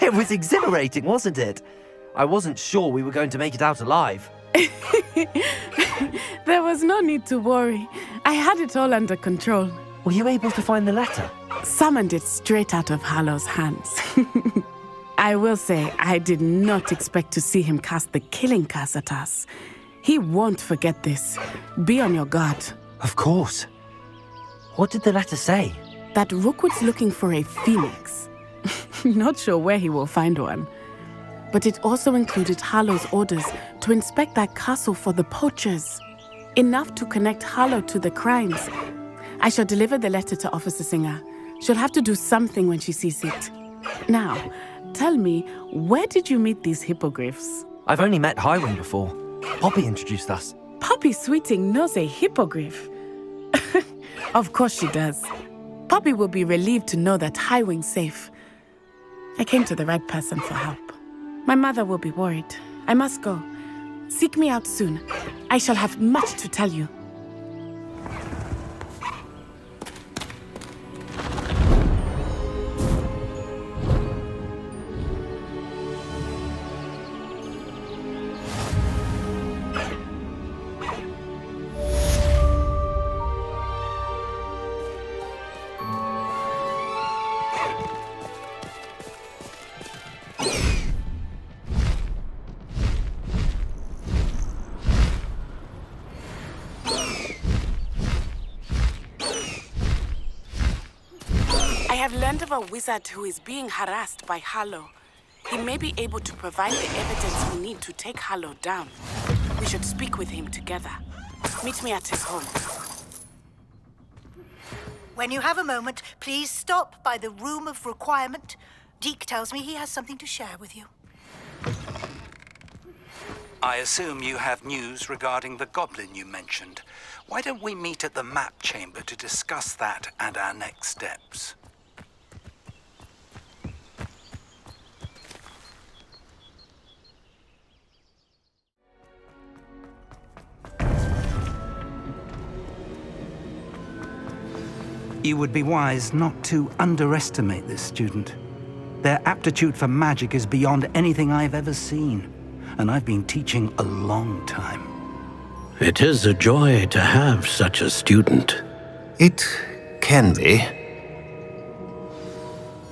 It was exhilarating, wasn't it? I wasn't sure we were going to make it out alive. There was no need to worry. I had it all under control. Were you able to find the letter? Summoned it straight out of Harlow's hands. I will say, I did not expect to see him cast the killing curse at us. He won't forget this. Be on your guard. Of course. What did the letter say? That Rookwood's looking for a phoenix. Not sure where he will find one. But it also included Harlow's orders to inspect that castle for the poachers. Enough to connect Harlow to the crimes. I shall deliver the letter to Officer Singer. She'll have to do something when she sees it. Now, tell me, where did you meet these hippogriffs? I've only met Highwing before. Poppy introduced us. Poppy Sweeting knows a hippogriff. Of course she does. Poppy will be relieved to know that Highwing's safe. I came to the right person for help. My mother will be worried. I must go. Seek me out soon. I shall have much to tell you. I have learned of a wizard who is being harassed by Harlow. He may be able to provide the evidence we need to take Harlow down. We should speak with him together. Meet me at his home. When you have a moment, please stop by the room of requirement. Deke tells me he has something to share with you. I assume you have news regarding the goblin you mentioned. Why don't we meet at the map chamber to discuss that and our next steps? You would be wise not to underestimate this student. Their aptitude for magic is beyond anything I've ever seen, and I've been teaching a long time. It is a joy to have such a student. It can be.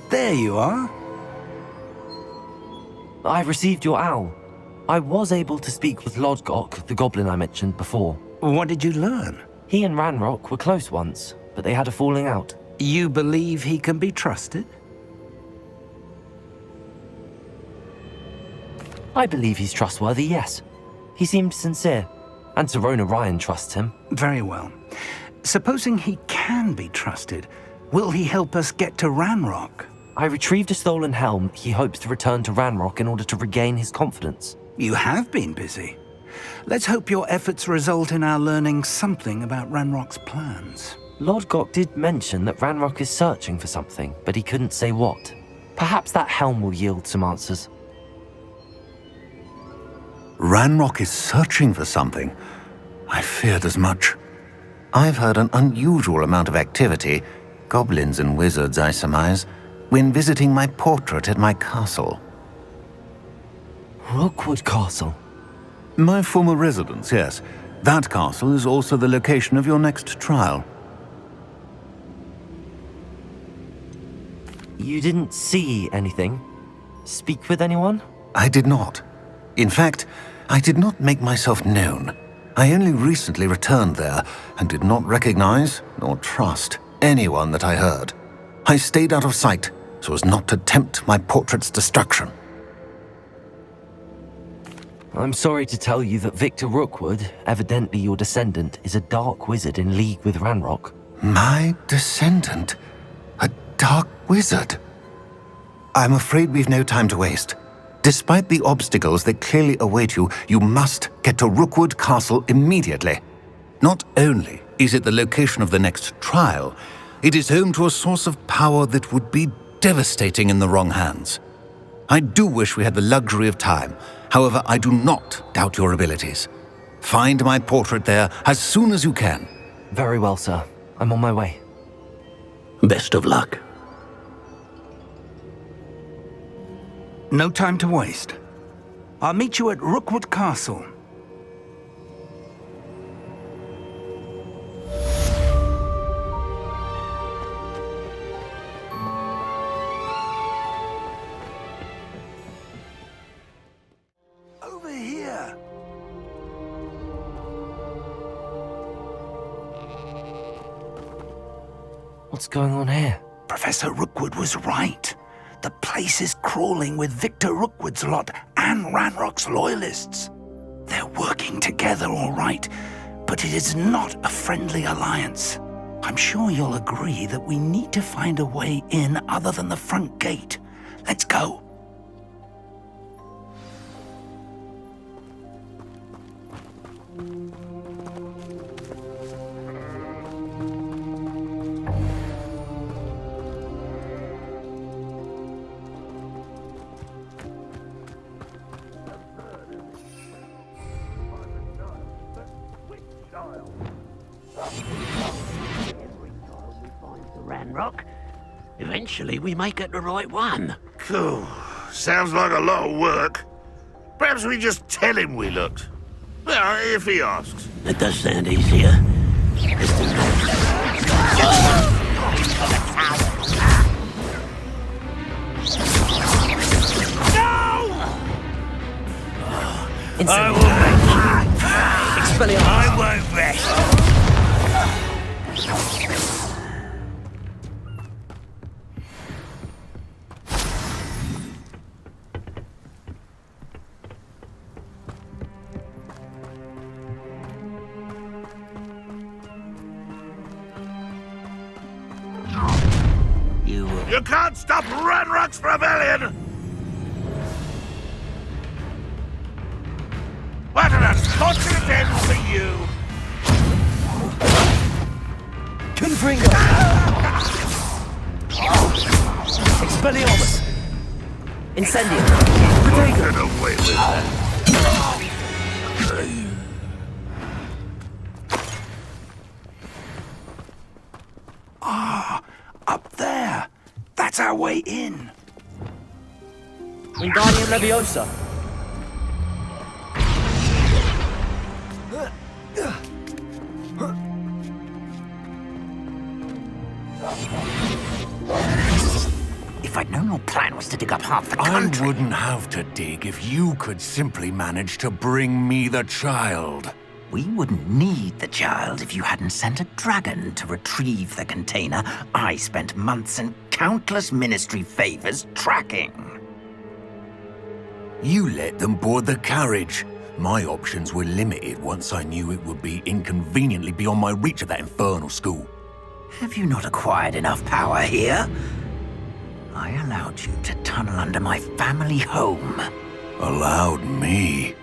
There you are. I received your owl. I was able to speak with Lodgok, the goblin I mentioned before. What did you learn? He and Ranrock were close once, but they had a falling out. You believe he can be trusted? I believe he's trustworthy, yes. He seemed sincere, and Serona Ryan trusts him. Very well. Supposing he can be trusted, will he help us get to Ranrock? I retrieved a stolen helm he hopes to return to Ranrock in order to regain his confidence. You have been busy. Let's hope your efforts result in our learning something about Ranrock's plans. Lodgok did mention that Ranrock is searching for something, but he couldn't say what. Perhaps that helm will yield some answers. Ranrock is searching for something. I feared as much. I've heard an unusual amount of activity, goblins and wizards, I surmise, when visiting my portrait at my castle. Rookwood Castle? My former residence, yes. That castle is also the location of your next trial. You didn't see anything? Speak with anyone? I did not. In fact, I did not make myself known. I only recently returned there and did not recognize nor trust anyone that I heard. I stayed out of sight so as not to tempt my portrait's destruction. I'm sorry to tell you that Victor Rookwood, evidently your descendant, is a dark wizard in league with Ranrock. My descendant? A dark wizard? I'm afraid we've no time to waste. Despite the obstacles that clearly await you, you must get to Rookwood Castle immediately. Not only is it the location of the next trial, it is home to a source of power that would be devastating in the wrong hands. I do wish we had the luxury of time. However, I do not doubt your abilities. Find my portrait there as soon as you can. Very well, sir. I'm on my way. Best of luck. No time to waste. I'll meet you at Rookwood Castle. Over here. What's going on here? Professor Rookwood was right. The place is crawling with Victor Rookwood's lot and Ranrock's loyalists. They're working together, all right, but it is not a friendly alliance. I'm sure you'll agree that we need to find a way in other than the front gate. Let's go. Ranrock. Eventually we may get the right one. Cool. Sounds like a lot of work. Perhaps we just tell him we looked. Well, if he asks. That does sound easier. Let's do that. I will make I won't rest. You can't stop Ranrock's rebellion! What an unfortunate end for you! Confringo! Expelliarmus! Incendium! Get away with that! Ah, up there. That's our way in. Wingardium Leviosa! If I'd known your plan was to dig up half the country... I wouldn't have to dig if you could simply manage to bring me the child. We wouldn't need the child if you hadn't sent a dragon to retrieve the container I spent months and countless ministry favors tracking. You let them board the carriage. My options were limited once I knew it would be inconveniently beyond my reach at that infernal school. Have you not acquired enough power here? I allowed you to tunnel under my family home. Allowed me?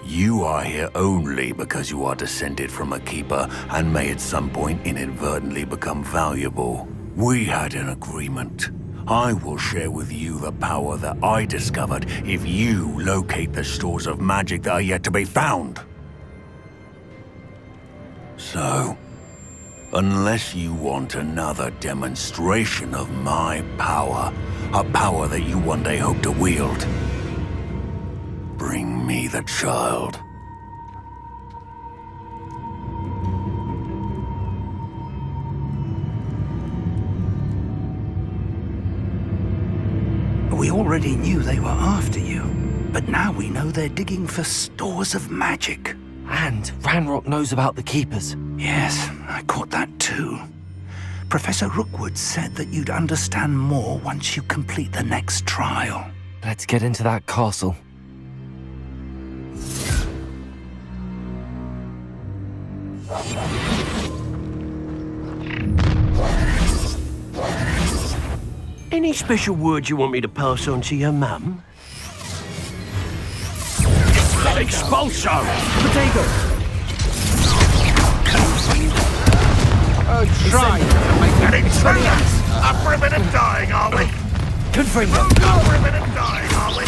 You are here only because you are descended from a keeper and may at some point inadvertently become valuable. We had an agreement. I will share with you the power that I discovered if you locate the stores of magic that are yet to be found. So, unless you want another demonstration of my power, a power that you one day hope to wield, bring me the child. We already knew they were after you, but now we know they're digging for stores of magic. And Ranrock knows about the Keepers. Yes, I caught that too. Professor Rookwood said that you'd understand more once you complete the next trial. Let's get into that castle. Any special words you want me to pass on to your mum? Expulso! Potato! Try to make that experience. Up for a bit of dying, are we? Confringo! Up for a bit of dying, are we?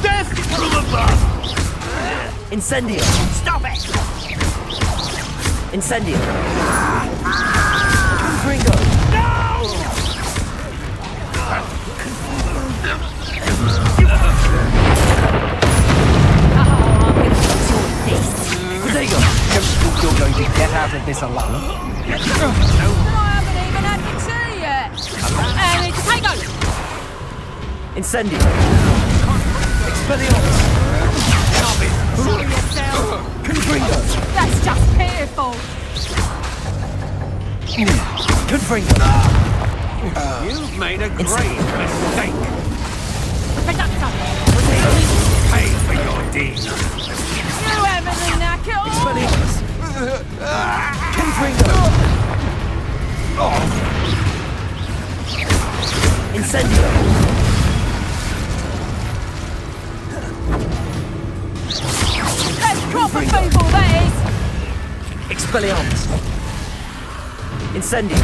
Death to the bus! Incendio! Stop it! Incendio! Confringo! Potato! Don't think you're going to get out of this alone. I haven't even had the tea yet. And potato! Incendio! Expelliarmus! Show yourself. Confringo! That's just pitiful. Confringo! You've made a great mistake. Potato! Pay for your deeds. You haven't the knack at all. Expelliarmus! Confringo! Incendio! That's proper people, that is. Expelliarmus! Incendio!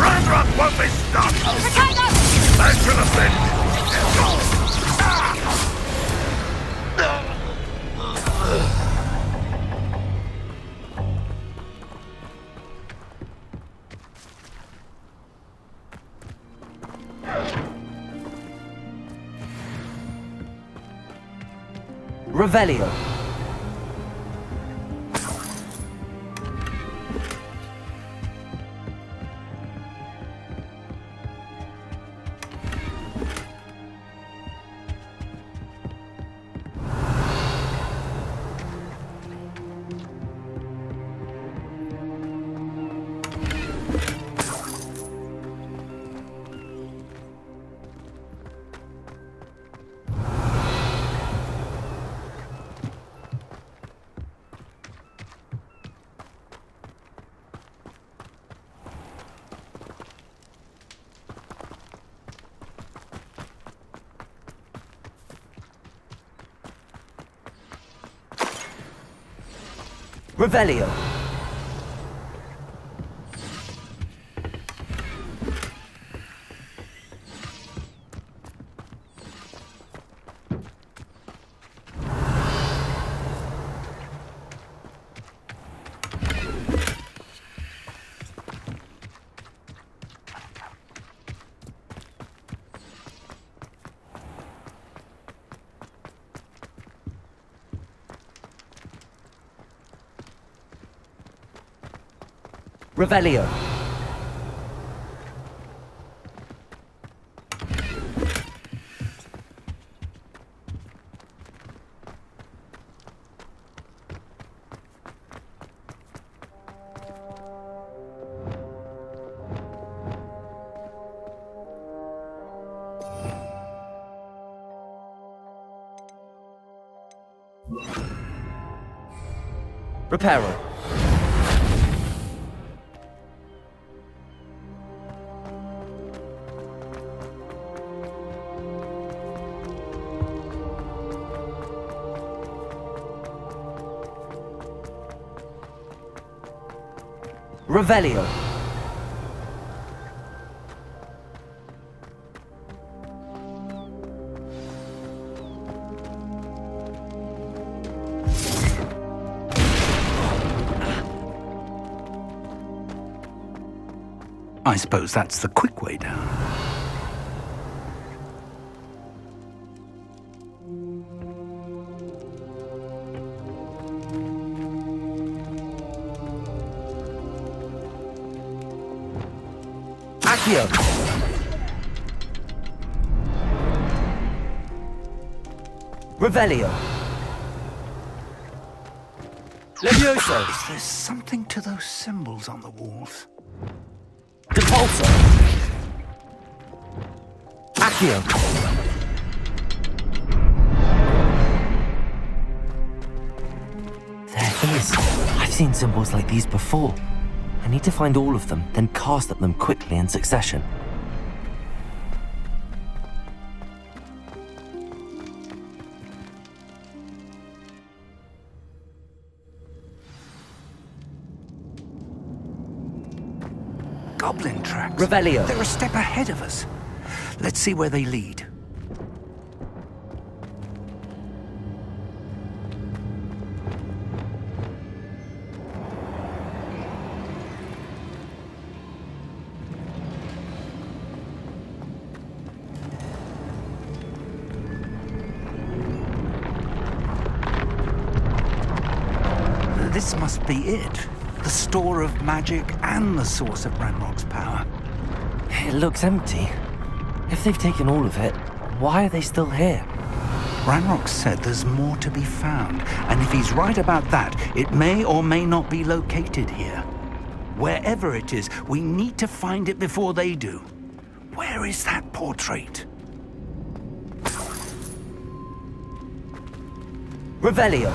Ranrock won't be stopped. Potato! Back to the pit. Revelio! Revelio! Revelio! Reparo! Revelio! I suppose that's the quick way down. Accio! Revelio! Levioso! Is there something to those symbols on the walls? Depulso! Accio! There is. I've seen symbols like these before. I need to find all of them, then cast at them quickly in succession. Goblin tracks. Revelio. They're a step ahead of us. Let's see where they lead. This must be it. The store of magic and the source of Ranrock's power. It looks empty. If they've taken all of it, why are they still here? Ranrock said there's more to be found, and if he's right about that, it may or may not be located here. Wherever it is, we need to find it before they do. Where is that portrait? Revelio.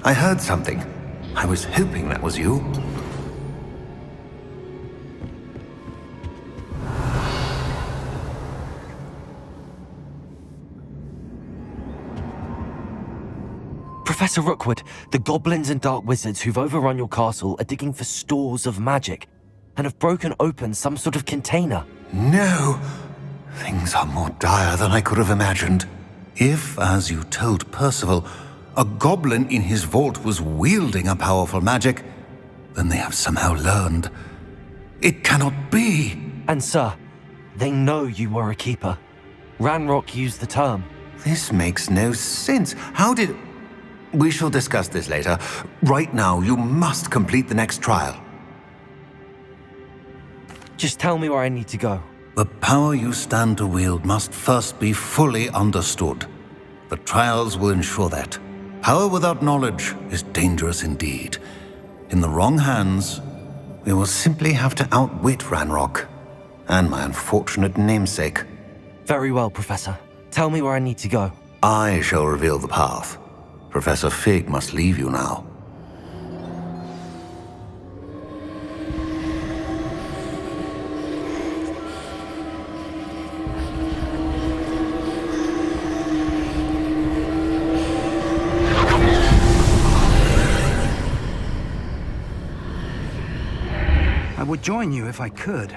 I heard something. I was hoping that was you. Professor Rookwood, the goblins and dark wizards who've overrun your castle are digging for stores of magic and have broken open some sort of container. No! Things are more dire than I could have imagined. If, as you told Percival, a goblin in his vault was wielding a powerful magic, then they have somehow learned. It cannot be! And sir, they know you were a keeper. Ranrock used the term. This makes no sense. How did... We shall discuss this later. Right now, you must complete the next trial. Just tell me where I need to go. The power you stand to wield must first be fully understood. The trials will ensure that. Power without knowledge is dangerous indeed. In the wrong hands, we will simply have to outwit Ranrock and my unfortunate namesake. Very well, Professor. Tell me where I need to go. I shall reveal the path. Professor Fig must leave you now. I would join you if I could.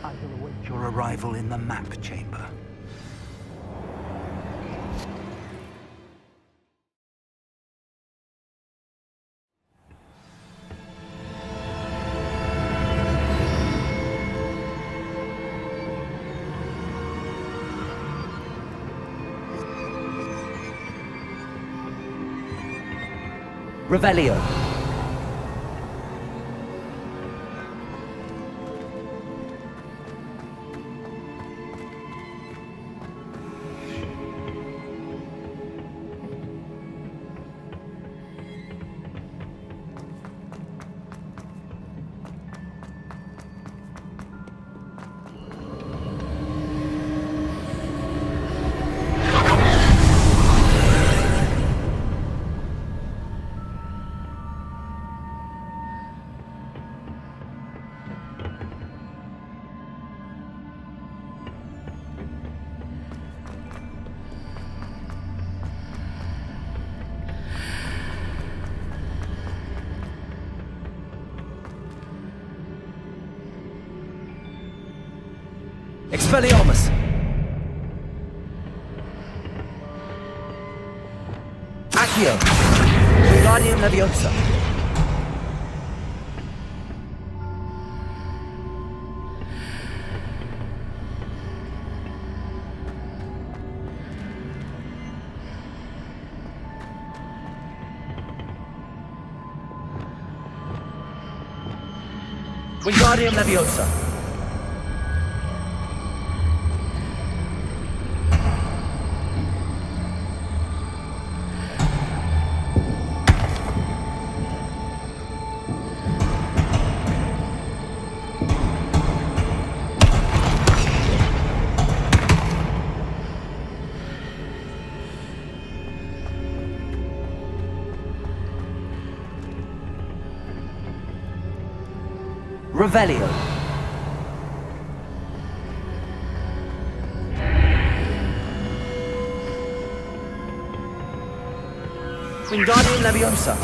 I will await your arrival in the map chamber. Revelio. Expelliarmus! Accio! Wingardium Leviosa! Wingardium Leviosa! Revelio. Wingardium Leviosa.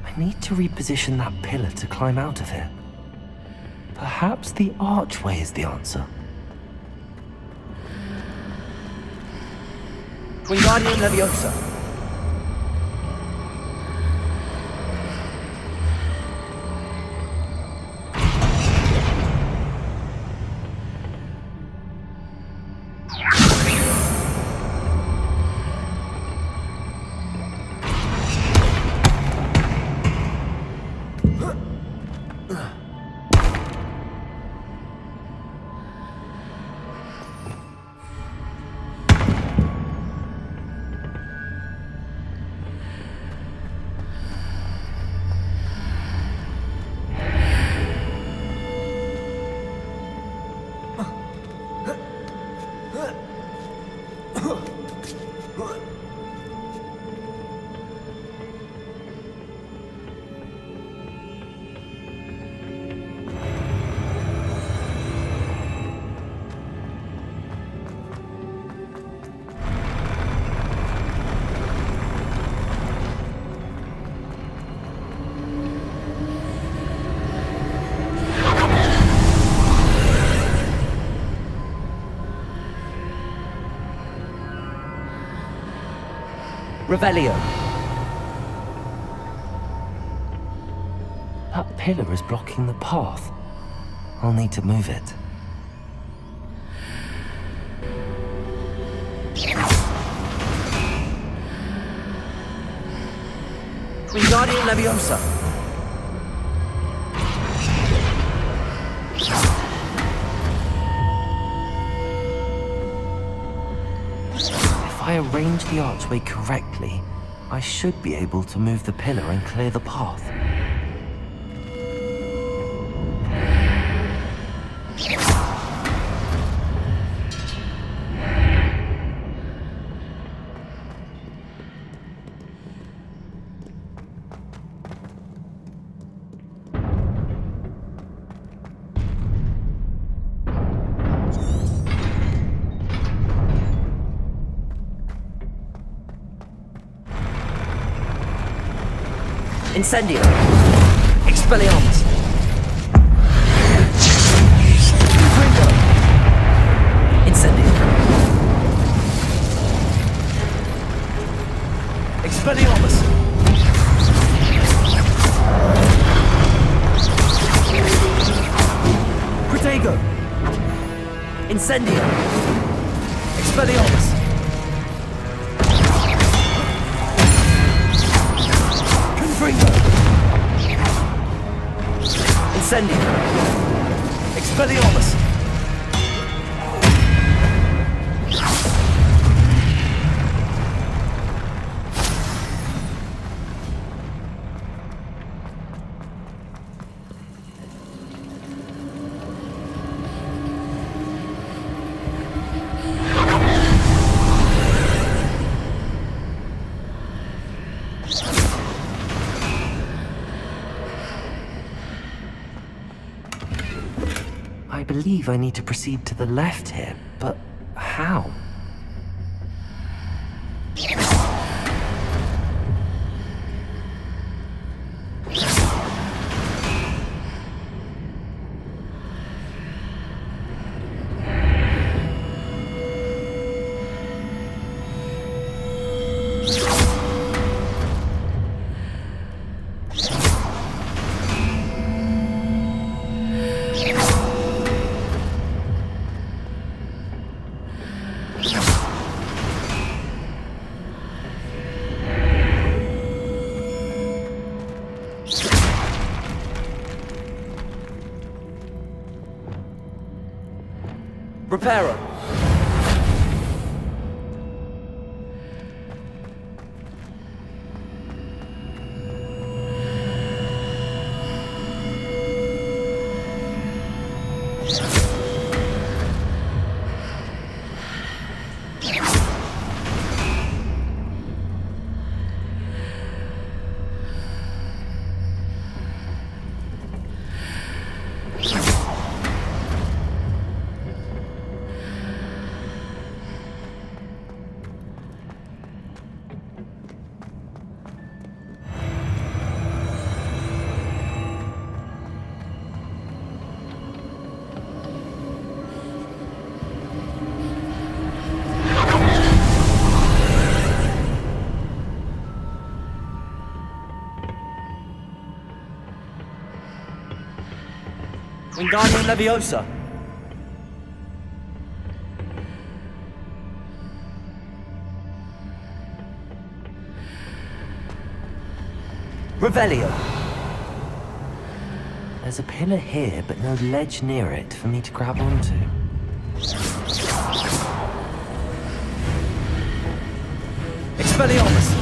I need to reposition that pillar to climb out of here. Perhaps the archway is the answer. Wingardium Leviosa. Revelio. That pillar is blocking the path. I'll need to move it. Wingardium Leviosa. If I arrange the archway correctly, I should be able to move the pillar and clear the path. Incendio. Expelliarmus. Incendio. Expelliarmus. Protego. Incendio. Expelliarmus. Incendio. Expelliarmus. I believe I need to proceed to the left here, but how? Reparo. Wingardium Leviosa. Revelio. There's a pillar here, but no ledge near it for me to grab onto. Expelliarmus.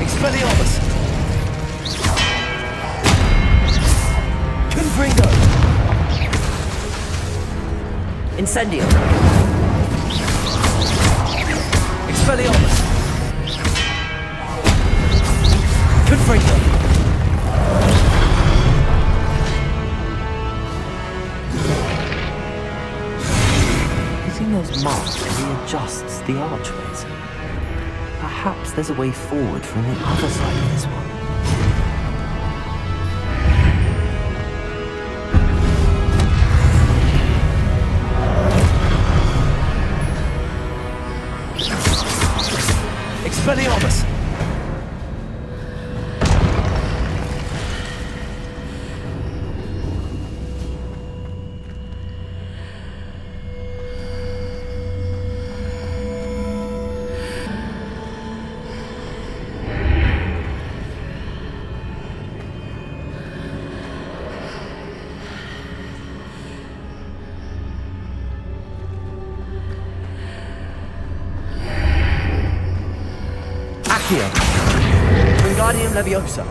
Expelliarmus! Confringo! Incendio! Expelliarmus! Confringo! Using those marks readjusts the archways. Perhaps there's a way forward from the other side of this one. Expelliarmus! Accio. Wingardium Leviosa.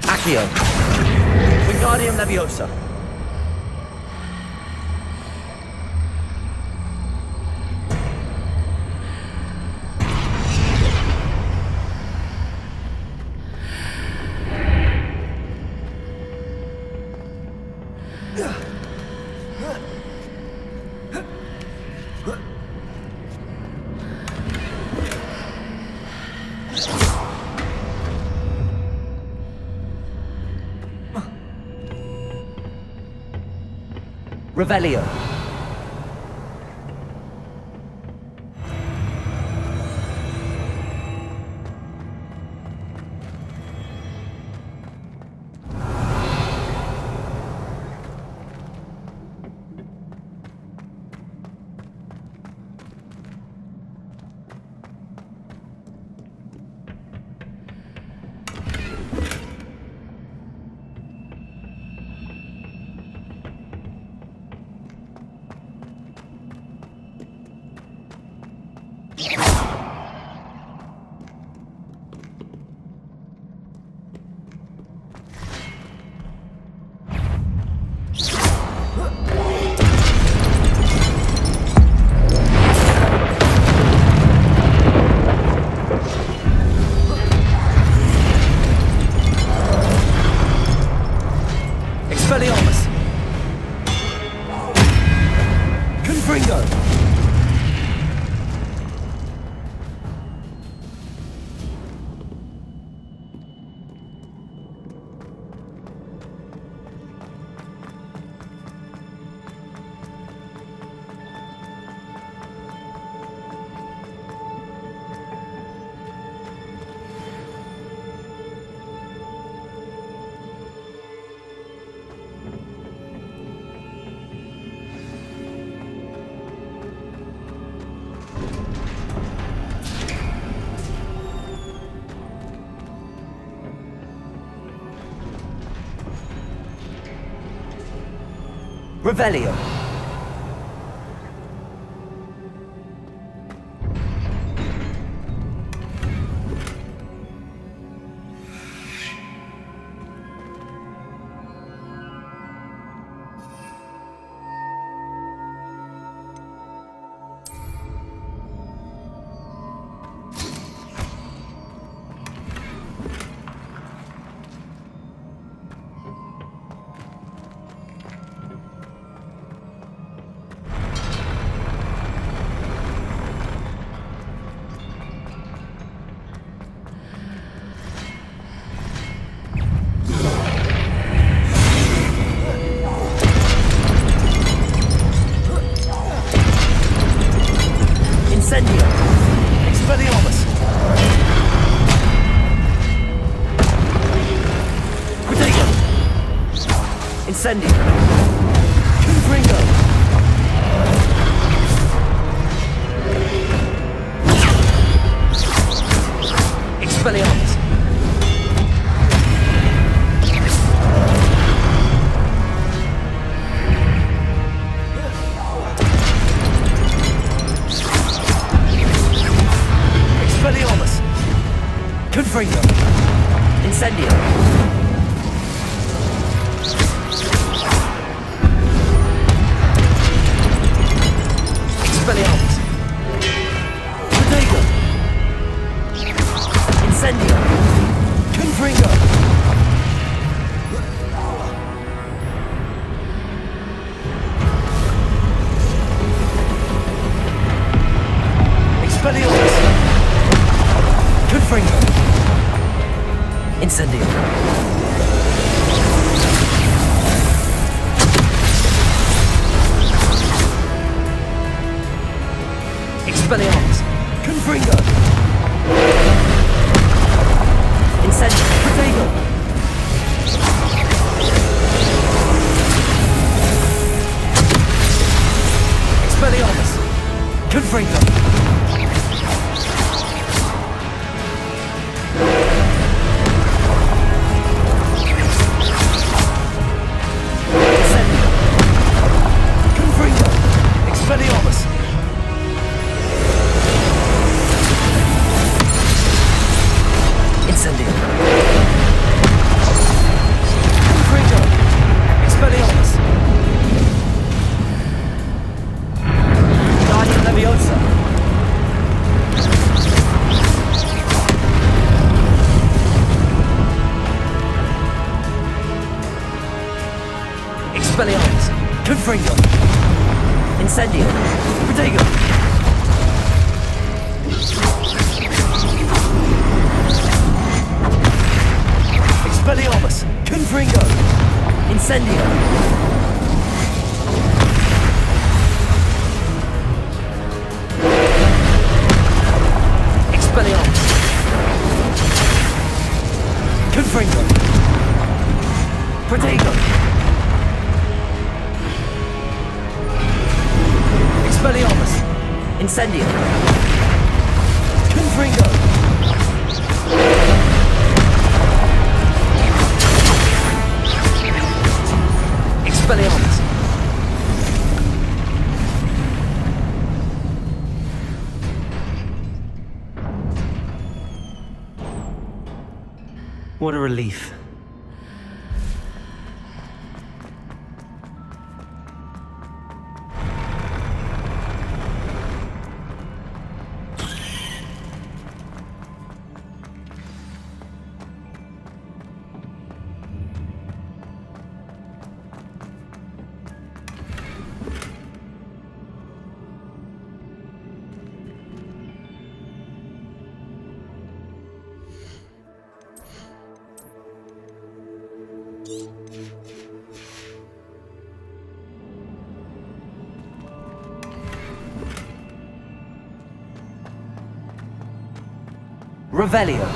Accio. Wingardium Leviosa. Revelio. Expelliarmus! Confringo! Revelio. Incendio! Expelliarmus! Protego! Incendio! Confringo! Expelliarmus! Expelliarmus! Confringo! Incendio! Expelliarmus! Protego! Incendio! Confringo! Expelliarmus! Confringo! Incendio! Expelliarmus! Confringo! Incendio! Protego! Expelliarmus! Confringo! Expelliarmus! Incendio! Confringo! Expelliarmus! Guardian Leviosa! Expelliarmus! Confringo! Incendio! Protego! Expelliarmus! Confringo! Incendio! Expelliarmus! Confringo! Protego! Expelliarmus! Incendio! Confringo! Expelliarmus! What a relief. Revelio.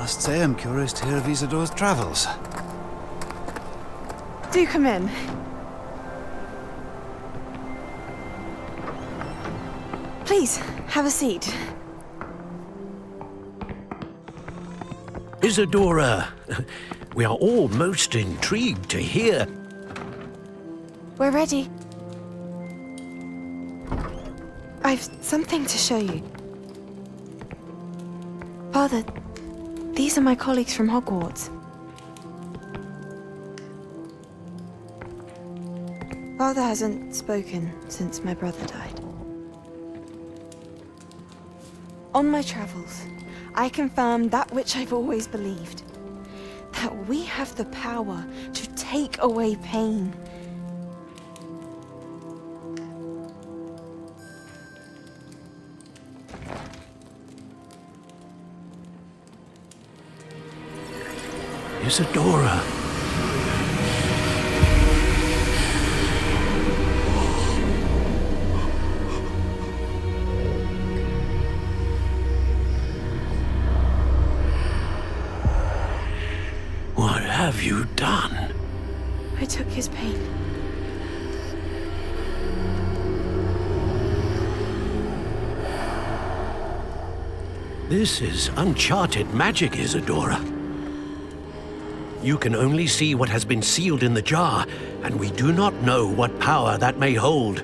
Must say I'm curious to hear of Isidore's travels. Do come in. Please, have a seat. Isadora, we are all most intrigued to hear. We're ready. I've something to show you. Father, these are my colleagues from Hogwarts. Father hasn't spoken since my brother died. On my travels, I confirmed that which I've always believed. That we have the power to take away pain. Isadora. What have you done? I took his pain. This is uncharted magic, Isadora. You can only see what has been sealed in the jar, and we do not know what power that may hold.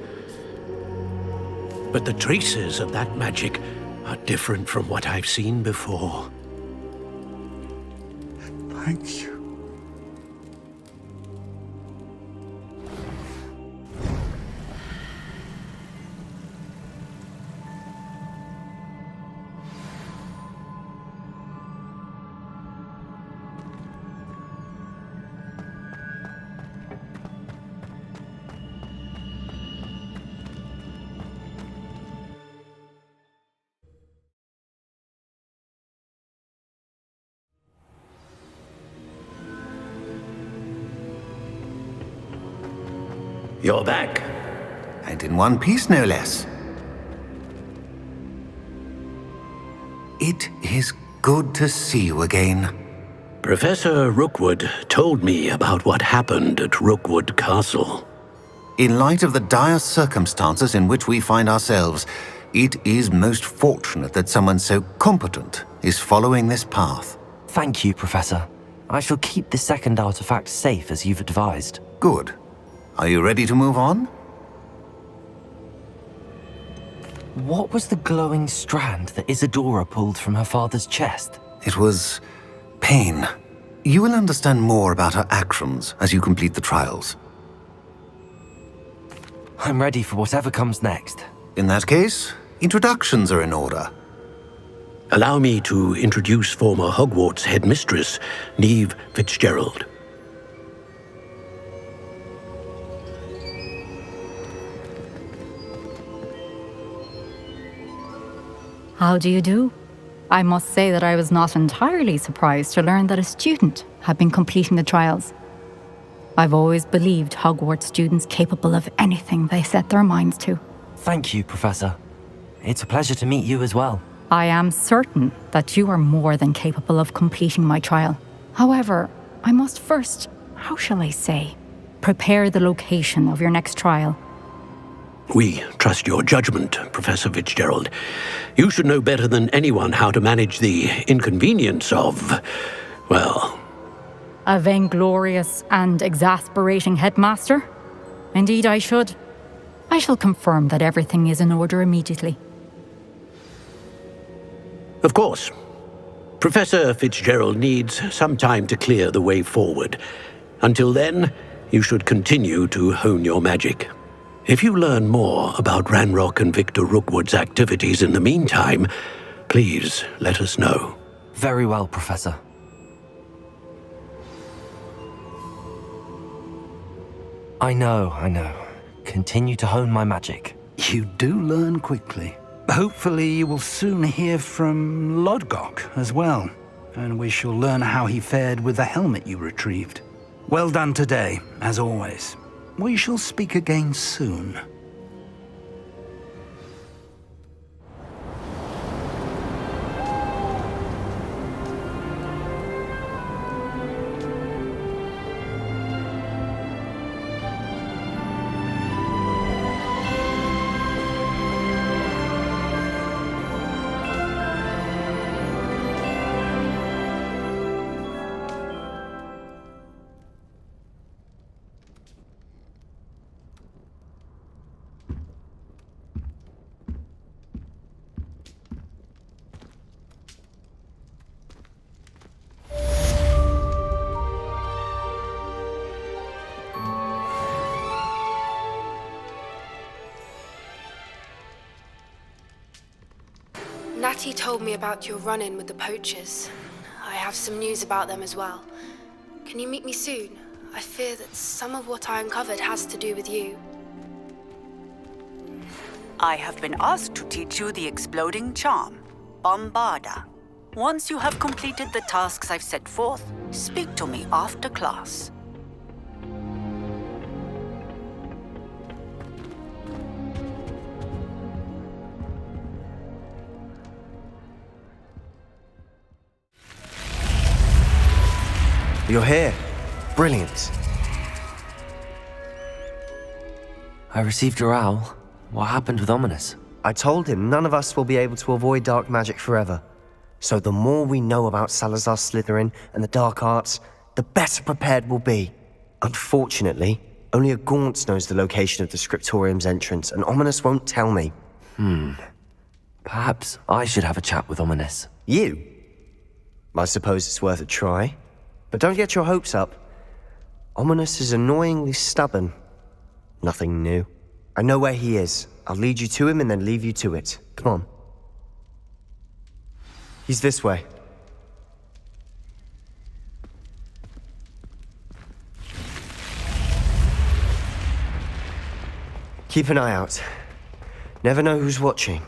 But the traces of that magic are different from what I've seen before. Thank you. You're back. And in one piece, no less. It is good to see you again. Professor Rookwood told me about what happened at Rookwood Castle. In light of the dire circumstances in which we find ourselves, it is most fortunate that someone so competent is following this path. Thank you, Professor. I shall keep the second artifact safe as you've advised. Good. Are you ready to move on? What was the glowing strand that Isadora pulled from her father's chest? It was pain. You will understand more about her actions as you complete the trials. I'm ready for whatever comes next. In that case, introductions are in order. Allow me to introduce former Hogwarts headmistress, Neve Fitzgerald. How do you do? I must say that I was not entirely surprised to learn that a student had been completing the trials. I've always believed Hogwarts students capable of anything they set their minds to. Thank you, Professor. It's a pleasure to meet you as well. I am certain that you are more than capable of completing my trial. However, I must first, how shall I say, prepare the location of your next trial. We trust your judgment, Professor Fitzgerald. You should know better than anyone how to manage the inconvenience of, well... A vainglorious and exasperating headmaster? Indeed I should. I shall confirm that everything is in order immediately. Of course. Professor Fitzgerald needs some time to clear the way forward. Until then, you should continue to hone your magic. If you learn more about Ranrock and Victor Rookwood's activities in the meantime, please let us know. Very well, Professor. I know. Continue to hone my magic. You do learn quickly. Hopefully you will soon hear from Lodgok as well, and we shall learn how he fared with the helmet you retrieved. Well done today, as always. We shall speak again soon. Ratty told me about your run-in with the poachers. I have some news about them as well. Can you meet me soon? I fear that some of what I uncovered has to do with you. I have been asked to teach you the exploding charm, Bombarda. Once you have completed the tasks I've set forth, speak to me after class. You're here. Brilliant. I received your owl. What happened with Ominous? I told him none of us will be able to avoid dark magic forever. So the more we know about Salazar Slytherin and the dark arts, the better prepared we'll be. Unfortunately, only a Gaunt knows the location of the Scriptorium's entrance, and Ominous won't tell me. Perhaps I should have a chat with Ominous. You? I suppose it's worth a try. But don't get your hopes up. Ominous is annoyingly stubborn. Nothing new. I know where he is. I'll lead you to him and then leave you to it. Come on. He's this way. Keep an eye out. Never know who's watching.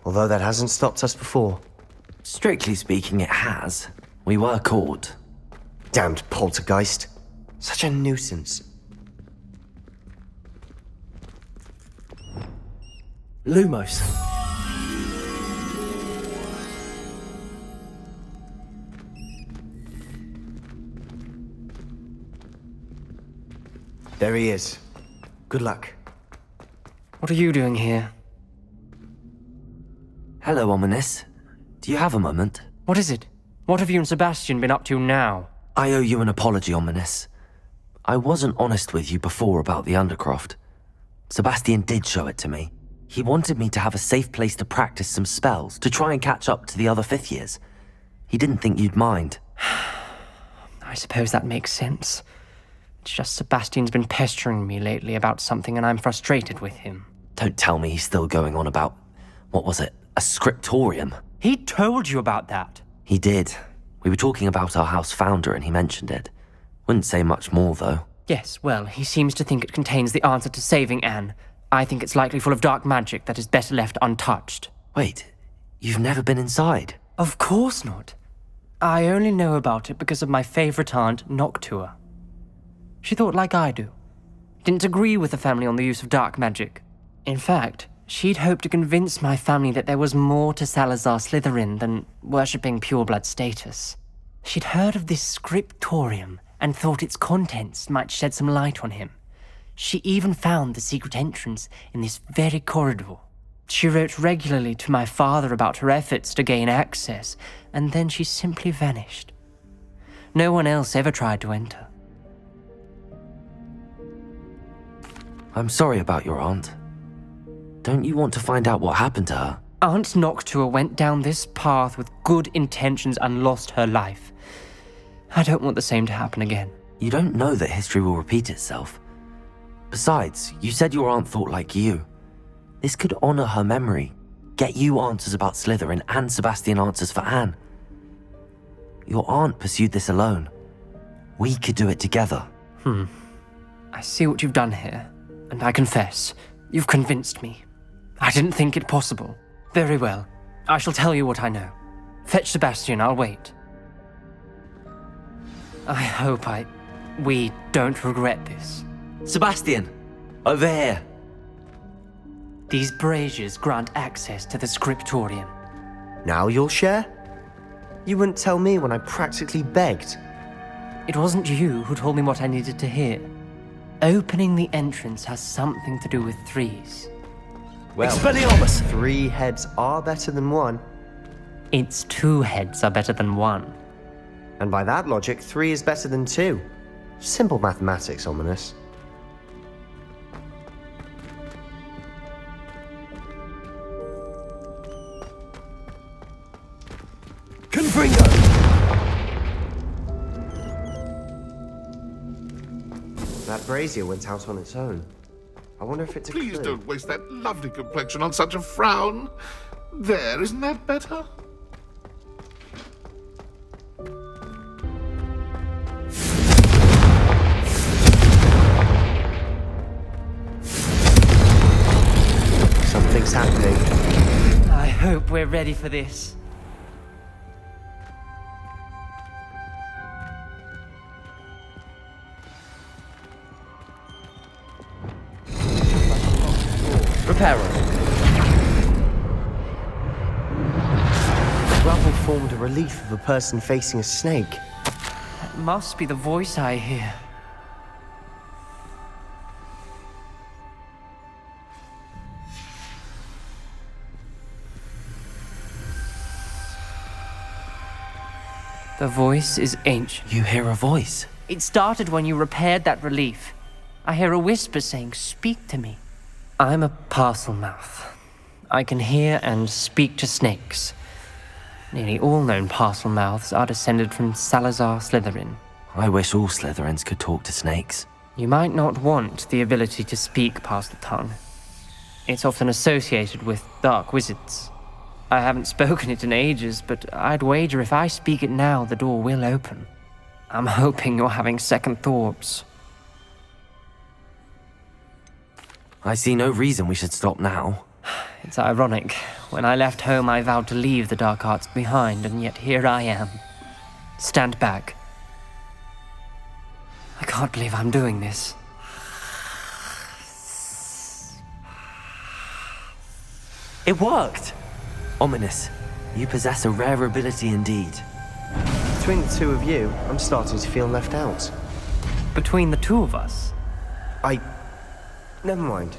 Although that hasn't stopped us before. Strictly speaking, it has. We were caught. Damned poltergeist. Such a nuisance. Lumos. There he is. Good luck. What are you doing here? Hello, Ominous. Do you have a moment? What is it? What have you and Sebastian been up to now? I owe you an apology, Ominous. I wasn't honest with you before about the Undercroft. Sebastian did show it to me. He wanted me to have a safe place to practice some spells, to try and catch up to the other fifth years. He didn't think you'd mind. I suppose that makes sense. It's just Sebastian's been pestering me lately about something and I'm frustrated with him. Don't tell me he's still going on about, what was it, a scriptorium? He told you about that. He did. We were talking about our house founder and he mentioned it. Wouldn't say much more, though. Yes, well, he seems to think it contains the answer to saving Anne. I think it's likely full of dark magic that is better left untouched. Wait, you've never been inside? Of course not. I only know about it because of my favorite aunt, Noctua. She thought like I do. Didn't agree with the family on the use of dark magic. In fact, she'd hoped to convince my family that there was more to Salazar Slytherin than worshipping pureblood status. She'd heard of this scriptorium and thought its contents might shed some light on him. She even found the secret entrance in this very corridor. She wrote regularly to my father about her efforts to gain access, and then she simply vanished. No one else ever tried to enter. I'm sorry about your aunt. Don't you want to find out what happened to her? Aunt Noctua went down this path with good intentions and lost her life. I don't want the same to happen again. You don't know that history will repeat itself. Besides, you said your aunt thought like you. This could honor her memory, get you answers about Slytherin and Sebastian answers for Anne. Your aunt pursued this alone. We could do it together. I see what you've done here, and I confess, you've convinced me. I didn't think it possible. Very well, I shall tell you what I know. Fetch Sebastian, I'll wait. I hope we don't regret this. Sebastian! Over here! These braziers grant access to the scriptorium. Now you'll share? You wouldn't tell me when I practically begged. It wasn't you who told me what I needed to hear. Opening the entrance has something to do with threes. Well, Expelliarmus! 3 heads are better than 1. Its 2 heads are better than 1. And by that logic, 3 is better than 2. Simple mathematics, Ominous. Confringo! That brazier went out on its own. I wonder if it's a Please clue. don't waste that lovely complexion on such a frown. There, isn't that better? Something's happening. I hope we're ready for this. Reparo. The rubble formed a relief of a person facing a snake. That must be the voice I hear. The voice is ancient. You hear a voice? It started when you repaired that relief. I hear a whisper saying, "Speak to me." I'm a parcel mouth. I can hear and speak to snakes. Nearly all known parcel mouths are descended from Salazar Slytherin. I wish all Slytherins could talk to snakes. You might not want the ability to speak past the tongue. It's often associated with dark wizards. I haven't spoken it in ages, but I'd wager if I speak it now, the door will open. I'm hoping you're having second thoughts. I see no reason we should stop now. It's ironic. When I left home, I vowed to leave the dark arts behind, and yet here I am. Stand back. I can't believe I'm doing this. It worked! Ominous. You possess a rare ability indeed. Between the two of you, I'm starting to feel left out. Between the two of us? Never mind.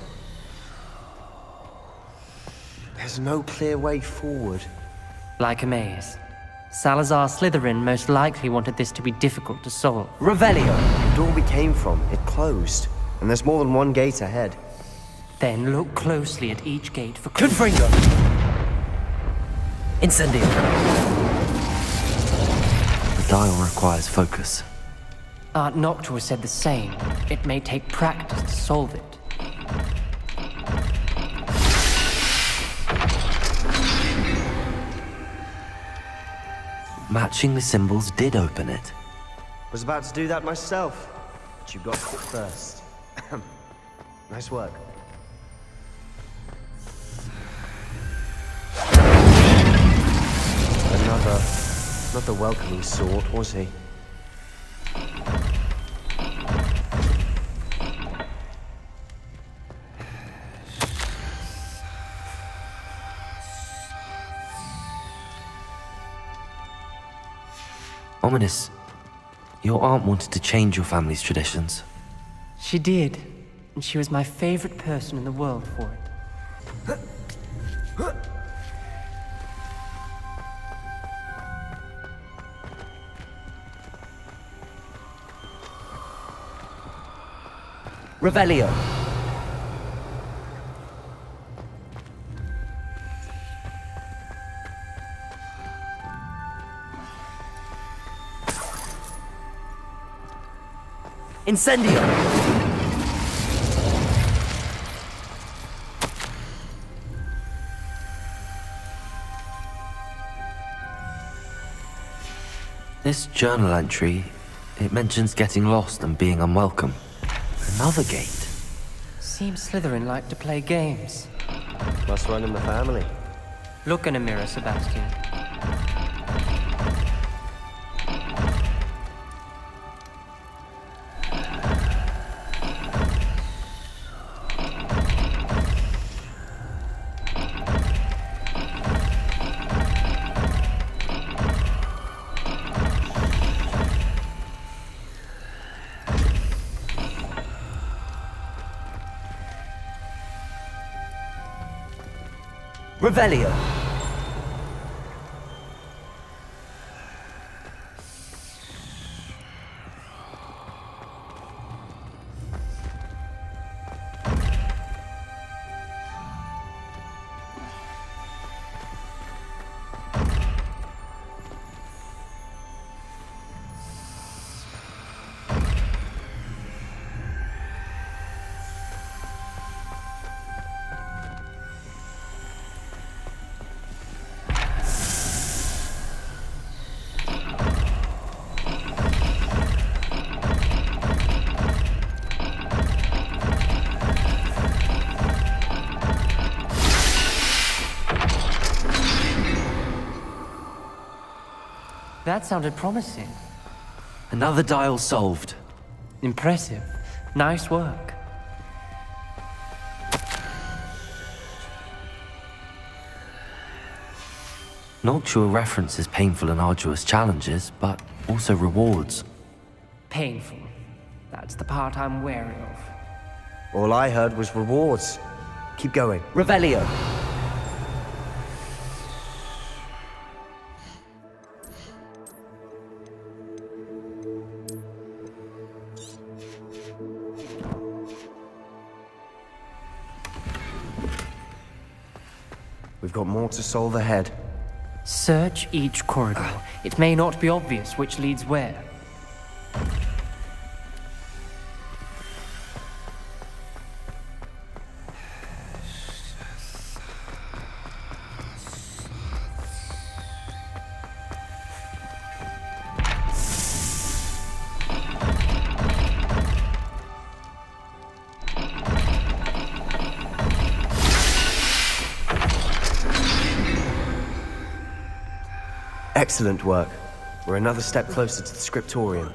There's no clear way forward. Like a maze. Salazar Slytherin most likely wanted this to be difficult to solve. Revelio! The door we came from, it closed. And there's more than one gate ahead. Then look closely at each gate for Confringo! Incendio! The dial requires focus. Art Noctua said the same. It may take practice to solve it. Matching the symbols did open it. Was about to do that myself, but you got it first. Nice work. Not the welcoming sort, was he? Ominous. Your aunt wanted to change your family's traditions. She did, and she was my favorite person in the world for it. Revelio! Incendio! This journal entry, it mentions getting lost and being unwelcome. Another gate. Seems Slytherin like to play games. Must run in the family. Look in a mirror, Sebastian. Revelio! That sounded promising. Another dial solved. Impressive. Nice work. Noctua references painful and arduous challenges, but also rewards. Painful. That's the part I'm wary of. All I heard was rewards. Keep going. Revelio. We've got more to solve ahead. Search each corridor. It may not be obvious which leads where. Excellent work. We're another step closer to the scriptorium.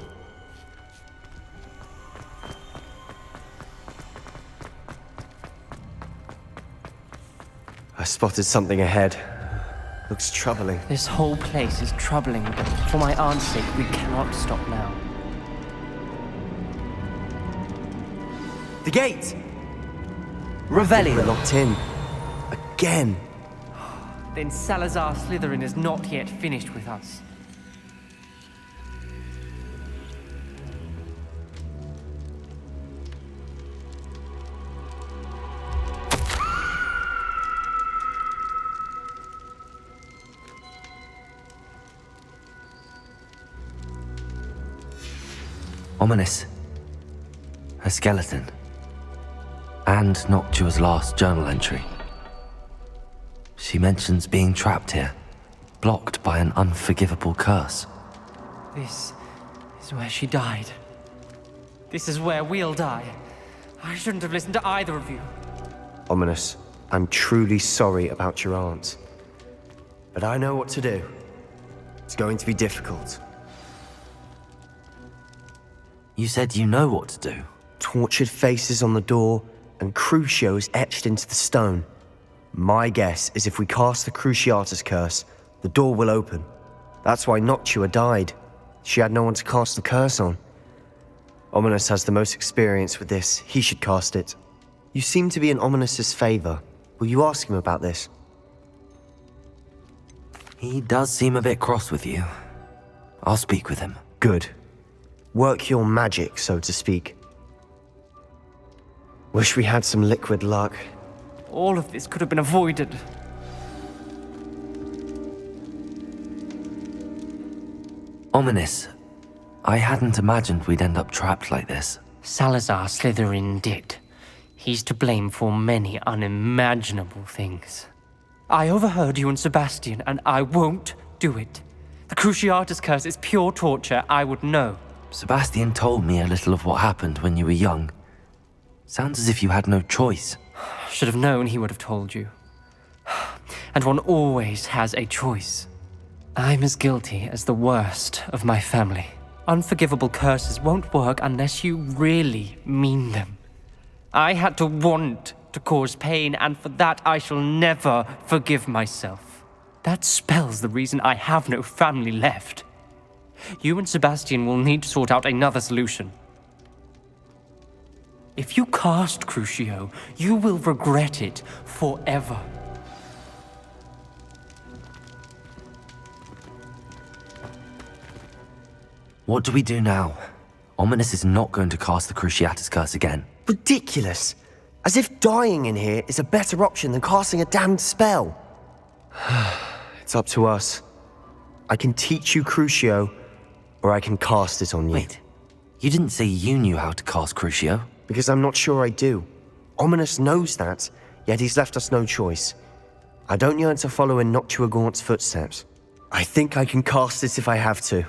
I spotted something ahead. Looks troubling. This whole place is troubling, but for my aunt's sake, we cannot stop now. The gate! Revelio. We're locked in. Again. Then Salazar Slytherin is not yet finished with us. Ominous. A skeleton. And Noctua's last journal entry. She mentions being trapped here, blocked by an unforgivable curse. This is where she died. This is where we'll die. I shouldn't have listened to either of you. Ominous, I'm truly sorry about your aunt. But I know what to do. It's going to be difficult. You said you know what to do. Tortured faces on the door, and Crucio etched into the stone. My guess is if we cast the Cruciatus curse, the door will open. That's why Noctua died. She had no one to cast the curse on. Ominous has the most experience with this. He should cast it. You seem to be in Ominous's favor. Will you ask him about this? He does seem a bit cross with you. I'll speak with him. Good. Work your magic, so to speak. Wish we had some liquid luck. All of this could have been avoided. Ominous. I hadn't imagined we'd end up trapped like this. Salazar Slytherin did. He's to blame for many unimaginable things. I overheard you and Sebastian, and I won't do it. The Cruciatus curse is pure torture. I would know. Sebastian told me a little of what happened when you were young. Sounds as if you had no choice. Should have known he would have told you. And one always has a choice. I'm as guilty as the worst of my family. Unforgivable curses won't work unless you really mean them. I had to want to cause pain, and for that I shall never forgive myself. That spells the reason I have no family left. You and Sebastian will need to sort out another solution. If you cast Crucio, you will regret it forever. What do we do now? Ominous is not going to cast the Cruciatus curse again. Ridiculous! As if dying in here is a better option than casting a damned spell. It's up to us. I can teach you Crucio, or I can cast it on you. Wait, you didn't say you knew how to cast Crucio? Because I'm not sure I do. Ominous knows that, yet he's left us no choice. I don't yearn to follow in Noctua Gaunt's footsteps. I think I can cast it if I have to.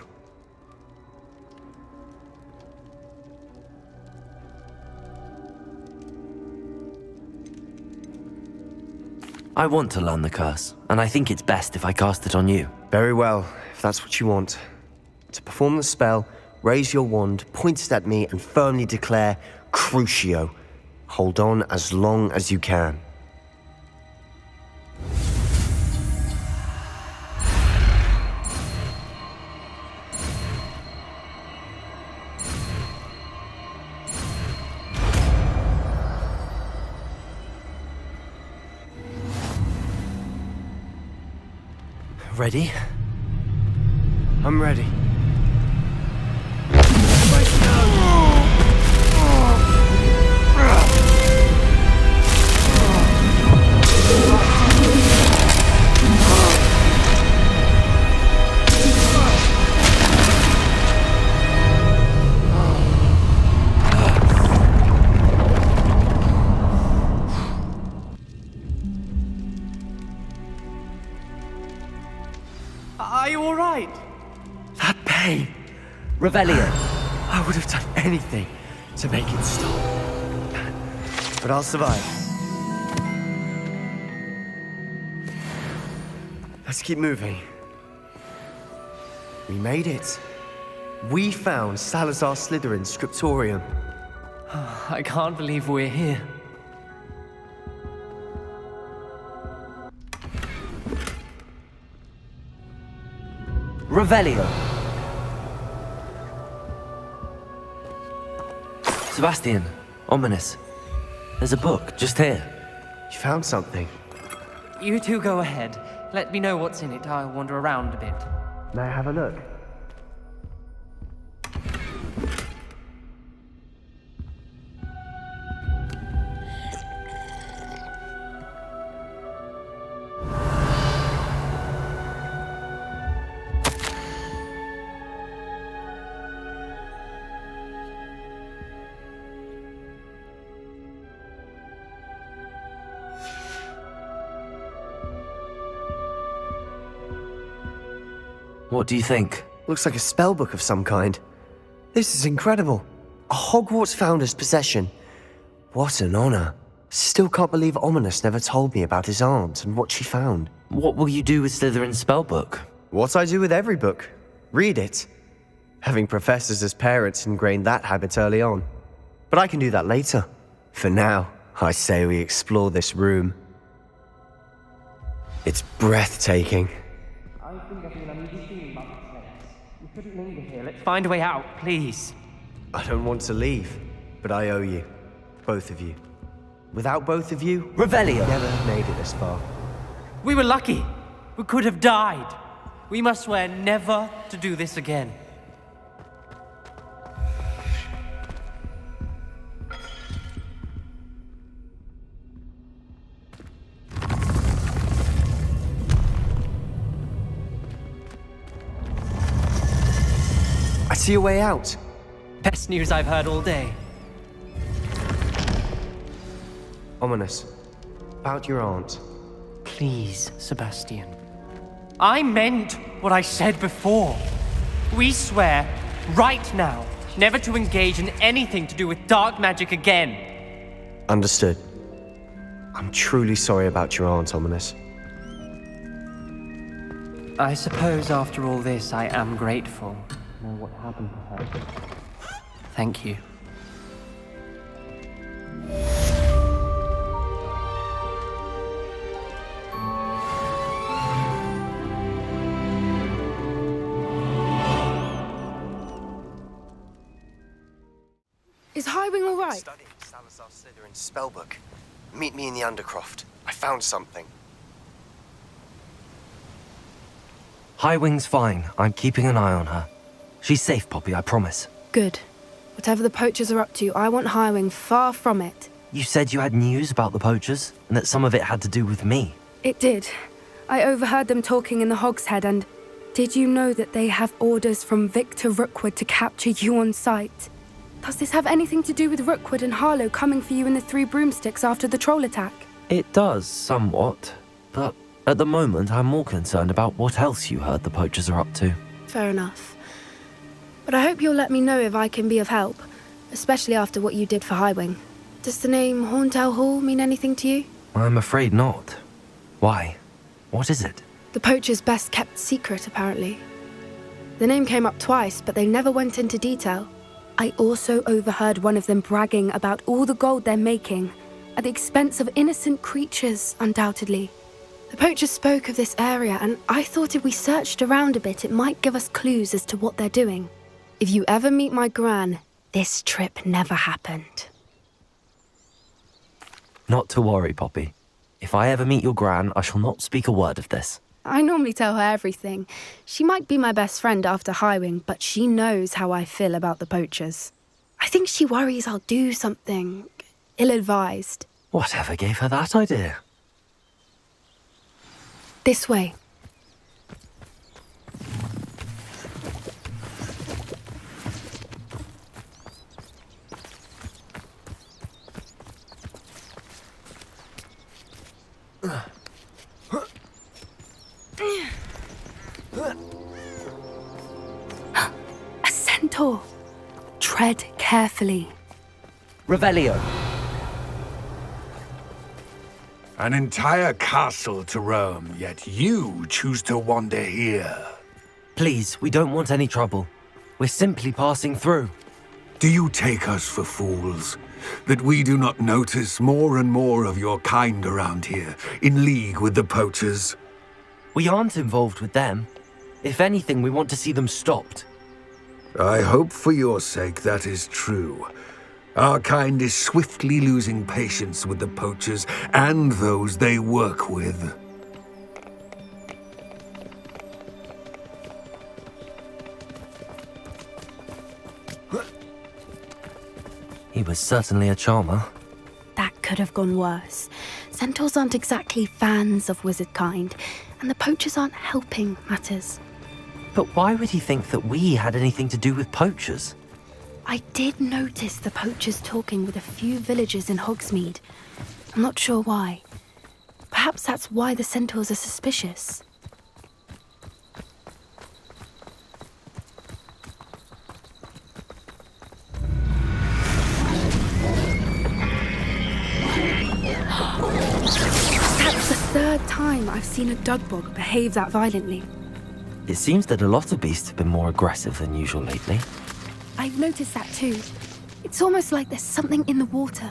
I want to learn the curse, and I think it's best if I cast it on you. Very well, if that's what you want. To perform the spell, raise your wand, point it at me, and firmly declare Crucio. Hold on as long as you can. Ready? I'm ready. Are you all right? That pain! Revelio. I would have done anything to make it stop. But I'll survive. Let's keep moving. We made it. We found Salazar Slytherin's scriptorium. I can't believe we're here. Revelio. Sebastian, ominous. There's a book just here. You found something. You two go ahead. Let me know what's in it. I'll wander around a bit. May I have a look? What do you think? Looks like a spellbook of some kind. This is incredible. A Hogwarts founder's possession. What an honor. Still can't believe Ominous never told me about his aunt and what she found. What will you do with Slytherin's spellbook? What I do with every book. Read it. Having professors as parents ingrained that habit early on. But I can do that later. For now, I say we explore this room. It's breathtaking. I think I feel an uneasy feeling about this place. We couldn't linger here. Let's find a way out, please. I don't want to leave, but I owe you. Both of you. Without both of you, Revelio. Never have made it this far. We were lucky. We could have died. We must swear never to do this again. I see a way out. Best news I've heard all day. Ominous. About your aunt. Please, Sebastian. I meant what I said before. We swear, right now, never to engage in anything to do with dark magic again. Understood. I'm truly sorry about your aunt, Ominous. I suppose after all this, I am grateful. Know what happened to her. Thank you. Is Highwing all right? Studying Salazar Slytherin's spellbook. Meet me in the Undercroft. I found something. Highwing's fine. I'm keeping an eye on her. She's safe, Poppy, I promise. Good. Whatever the poachers are up to, I want Highwing far from it. You said you had news about the poachers, and that some of it had to do with me. It did. I overheard them talking in the Hogshead, and did you know that they have orders from Victor Rookwood to capture you on sight? Does this have anything to do with Rookwood and Harlow coming for you in the Three Broomsticks after the troll attack? It does, somewhat. But at the moment, I'm more concerned about what else you heard the poachers are up to. Fair enough. But I hope you'll let me know if I can be of help, especially after what you did for Highwing. Does the name Hauntow Hall mean anything to you? I'm afraid not. Why? What is it? The poacher's best kept secret, apparently. The name came up twice, but they never went into detail. I also overheard one of them bragging about all the gold they're making, at the expense of innocent creatures, undoubtedly. The poacher spoke of this area, and I thought if we searched around a bit, it might give us clues as to what they're doing. If you ever meet my gran, this trip never happened. Not to worry, Poppy. If I ever meet your gran, I shall not speak a word of this. I normally tell her everything. She might be my best friend after Highwing, but she knows how I feel about the poachers. I think she worries I'll do something ill-advised. Whatever gave her that idea? This way. A centaur. Tread carefully. Revelio. An entire castle to roam, yet you choose to wander here. Please, we don't want any trouble. We're simply passing through. Do you take us for fools? That we do not notice more and more of your kind around here, in league with the poachers? We aren't involved with them. If anything, we want to see them stopped. I hope for your sake that is true. Our kind is swiftly losing patience with the poachers and those they work with. He was certainly a charmer. That could have gone worse. Centaurs aren't exactly fans of wizard kind, and the poachers aren't helping matters. But why would he think that we had anything to do with poachers? I did notice the poachers talking with a few villagers in Hogsmeade. I'm not sure why. Perhaps that's why the centaurs are suspicious. That's the third time I've seen a dugbog behave that violently. It seems that a lot of beasts have been more aggressive than usual lately. I've noticed that too. It's almost like there's something in the water.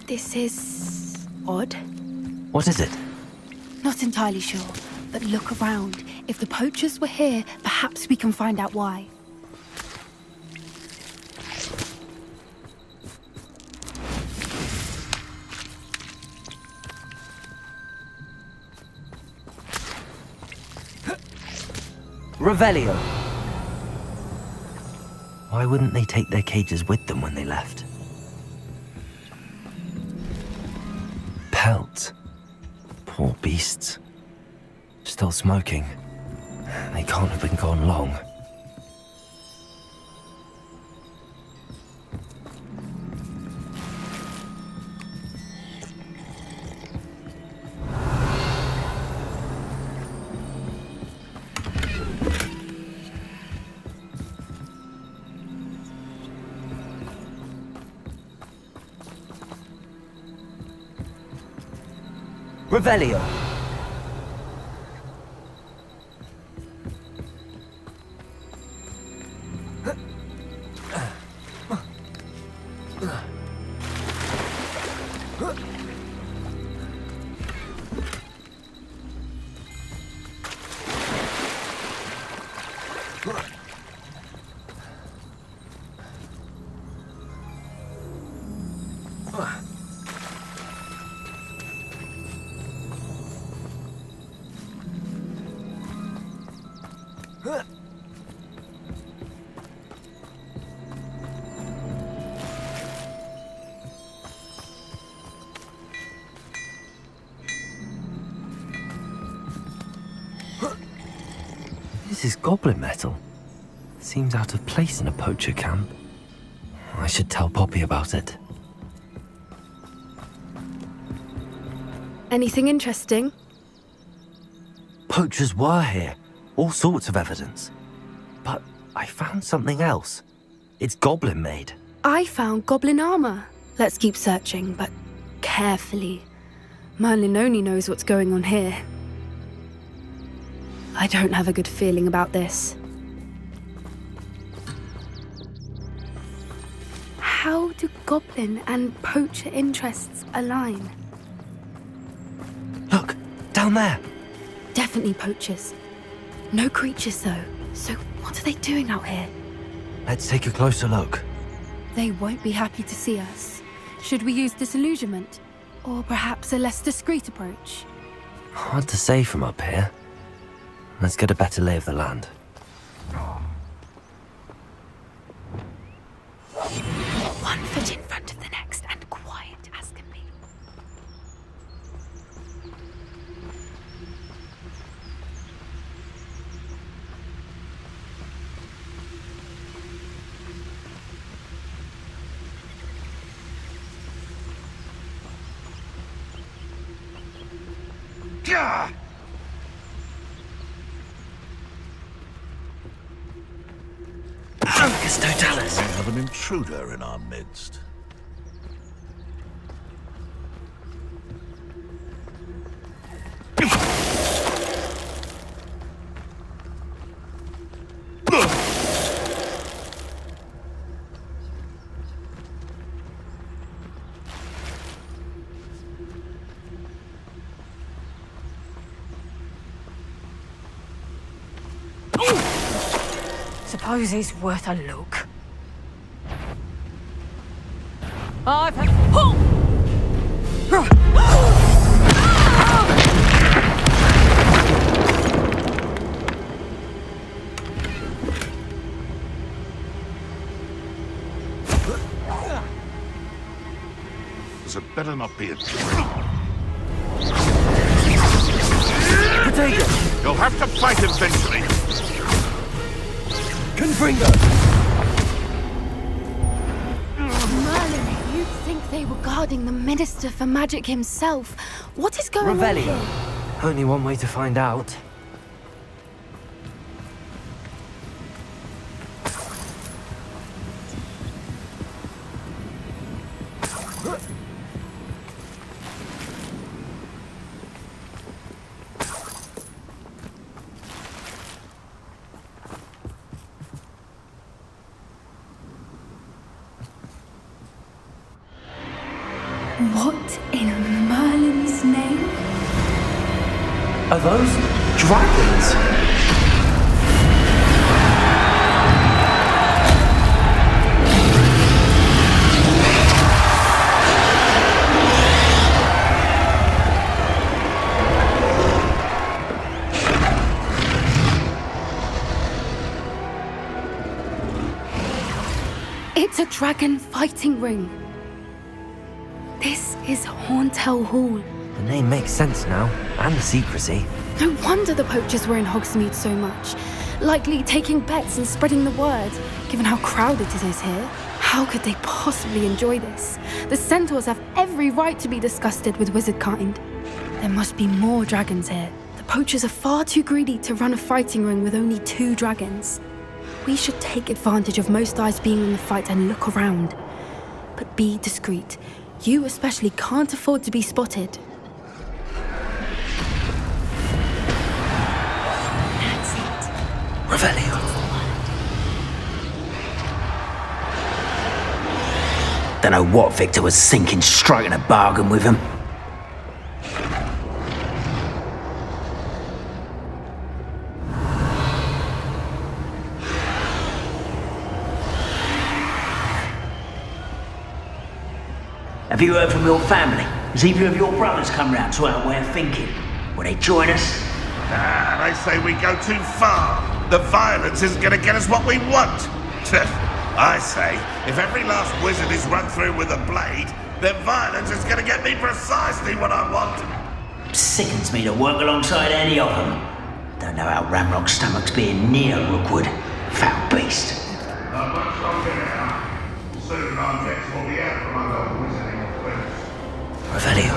This is odd. What is it? Not entirely sure, but look around. If the poachers were here, perhaps we can find out why. Revelio. Why wouldn't they take their cages with them when they left? Pelts. Poor beasts. Still smoking. They can't have been gone long. Revelio. This is goblin metal. Seems out of place in a poacher camp. I should tell Poppy about it. Anything interesting? Poachers were here. All sorts of evidence. But I found something else. It's goblin made. I found goblin armor. Let's keep searching, but carefully. Merlin only knows what's going on here. I don't have a good feeling about this. How do goblin and poacher interests align? Look, down there. Definitely poachers. No creatures, though. So what are they doing out here? Let's take a closer look. They won't be happy to see us. Should we use disillusionment? Or perhaps a less discreet approach? Hard to say from up here. Let's get a better lay of the land. One foot in front of the next and quiet as can be. Gah! Focus Totalis! We have an intruder in our midst. Suppose he's worth a look. I've had... This had better not be a Potato! You'll have to fight eventually. Confringo! Merlin, you'd think they were guarding the Minister for Magic himself. What is going on Revelio. here? Only one way to find out. What in Merlin's name? Are those dragons? It's a dragon fighting ring. This is Hauntel Hall. The name makes sense now, and the secrecy. No wonder the poachers were in Hogsmeade so much. Likely taking bets and spreading the word, given how crowded it is here. How could they possibly enjoy this? The centaurs have every right to be disgusted with wizard kind. There must be more dragons here. The poachers are far too greedy to run a fighting ring with only 2 dragons. We should take advantage of most eyes being on the fight and look around. But be discreet. You especially can't afford to be spotted. That's it. Revelio. Don't know what Victor was thinking, striking a bargain with him. Have you heard from your family? Has either of your brothers come round to our way of thinking? Will they join us? They say we go too far. The violence isn't going to get us what we want. I say, if every last wizard is run through with a blade, then violence is going to get me precisely what I want. Sickens me to work alongside any of them. Don't know how Ramrock's stomach's being near Rookwood. Foul beast. Not much longer now. Soon our text will be out from under wizarding of Revelio.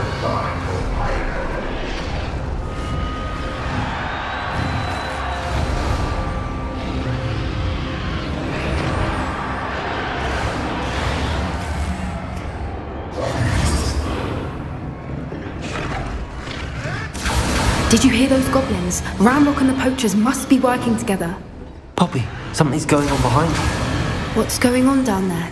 Did you hear those goblins? Ramrock and the poachers must be working together. Poppy, something's going on behind you. What's going on down there?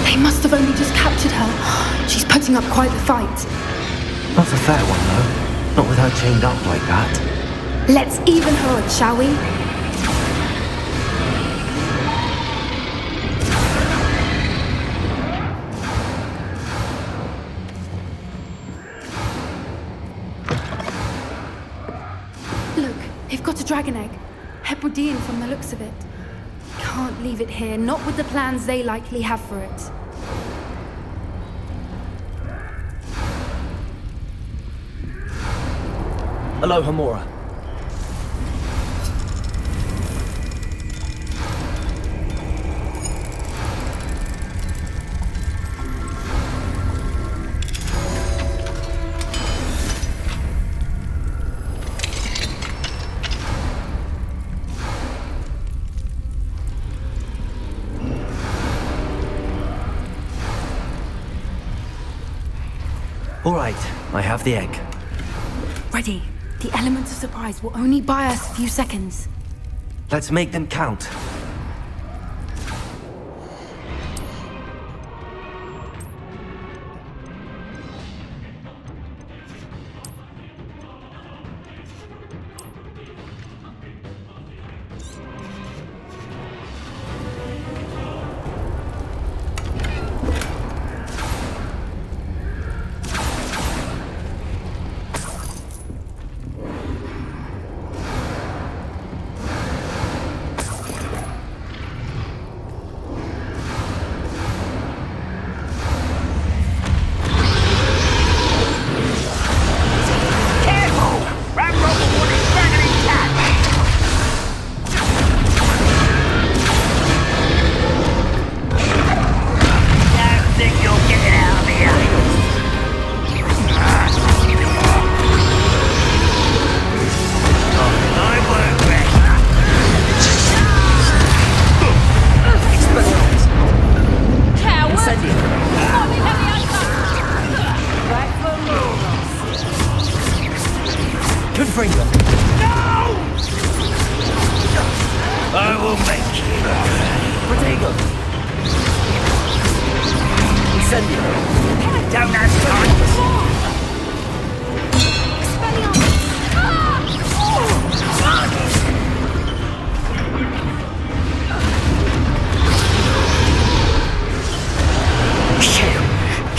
They must have only just captured her. She's putting up quite the fight. Not a fair one, though. Not with her chained up like that. Let's even her odds, shall we? Look, they've got a dragon egg. Hebridean from the looks of it. Can't leave it here, not with the plans they likely have for it. Hello, Hamora. All right, I have the egg. Ready. The element of surprise will only buy us a few seconds. Let's make them count.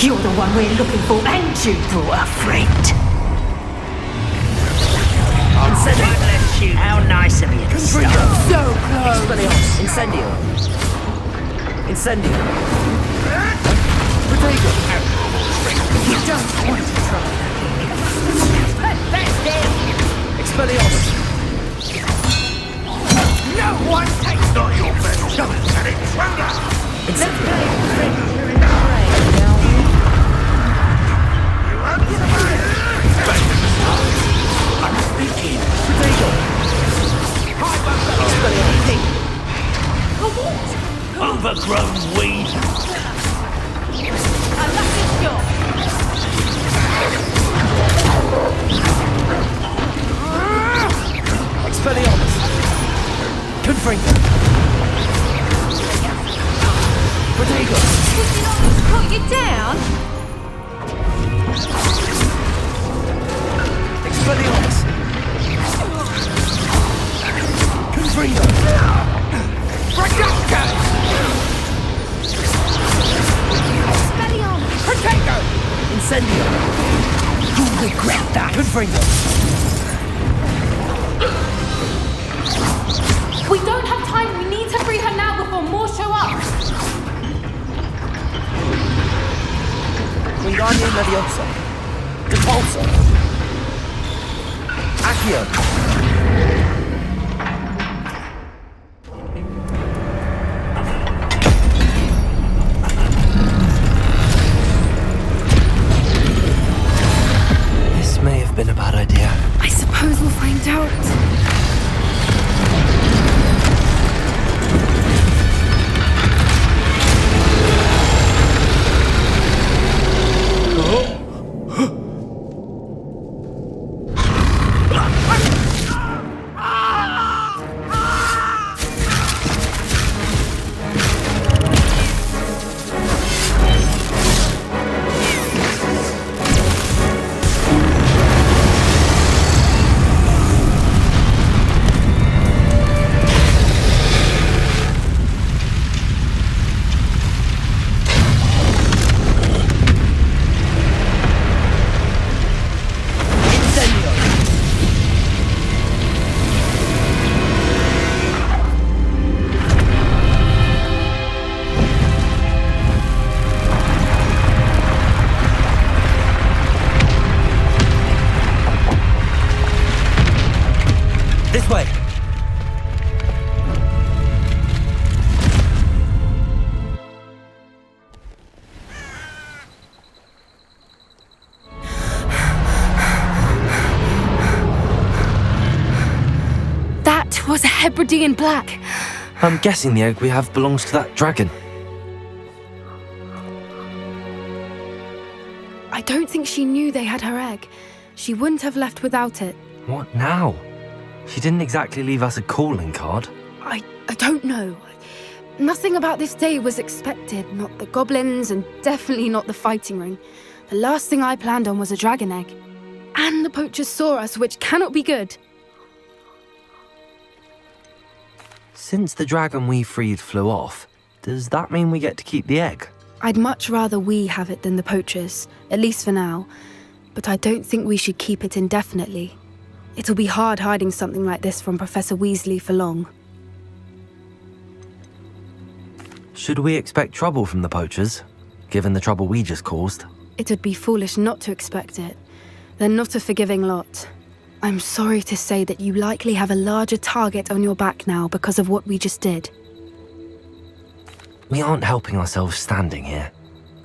You're the one we're looking for, and you brought a friend. How nice of you to stop. So close. Expelliarmus, Incendio. Incendio. Protego. You don't want to try. That's it. Expelliarmus. No one takes not your best shot at intruder! Incendio. I'm thinking. Overgrown weed. Expelliarmus. Confringo. Protego. Put you down? Expelliarmus. Confringo. Expelliarmus. Protego. Incendio. You'll regret that. Confringo. We don't have time. We need to free her now before more show up. Wingardium Leviosa. Depulso. Accio. This may have been a bad idea. I suppose we'll find out. 'Twas a Hebridean black. I'm guessing the egg we have belongs to that dragon. I don't think she knew they had her egg. She wouldn't have left without it. What now? She didn't exactly leave us a calling card. I don't know. Nothing about this day was expected. Not the goblins, and definitely not the fighting ring. The last thing I planned on was a dragon egg. And the poachers saw us, which cannot be good. Since the dragon we freed flew off, does that mean we get to keep the egg? I'd much rather we have it than the poachers, at least for now. But I don't think we should keep it indefinitely. It'll be hard hiding something like this from Professor Weasley for long. Should we expect trouble from the poachers, given the trouble we just caused? It would be foolish not to expect it. They're not a forgiving lot. I'm sorry to say that you likely have a larger target on your back now because of what we just did. We aren't helping ourselves standing here.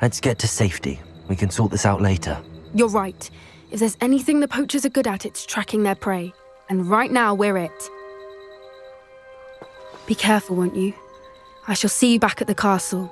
Let's get to safety. We can sort this out later. You're right. If there's anything the poachers are good at, it's tracking their prey. And right now, we're it. Be careful, won't you? I shall see you back at the castle.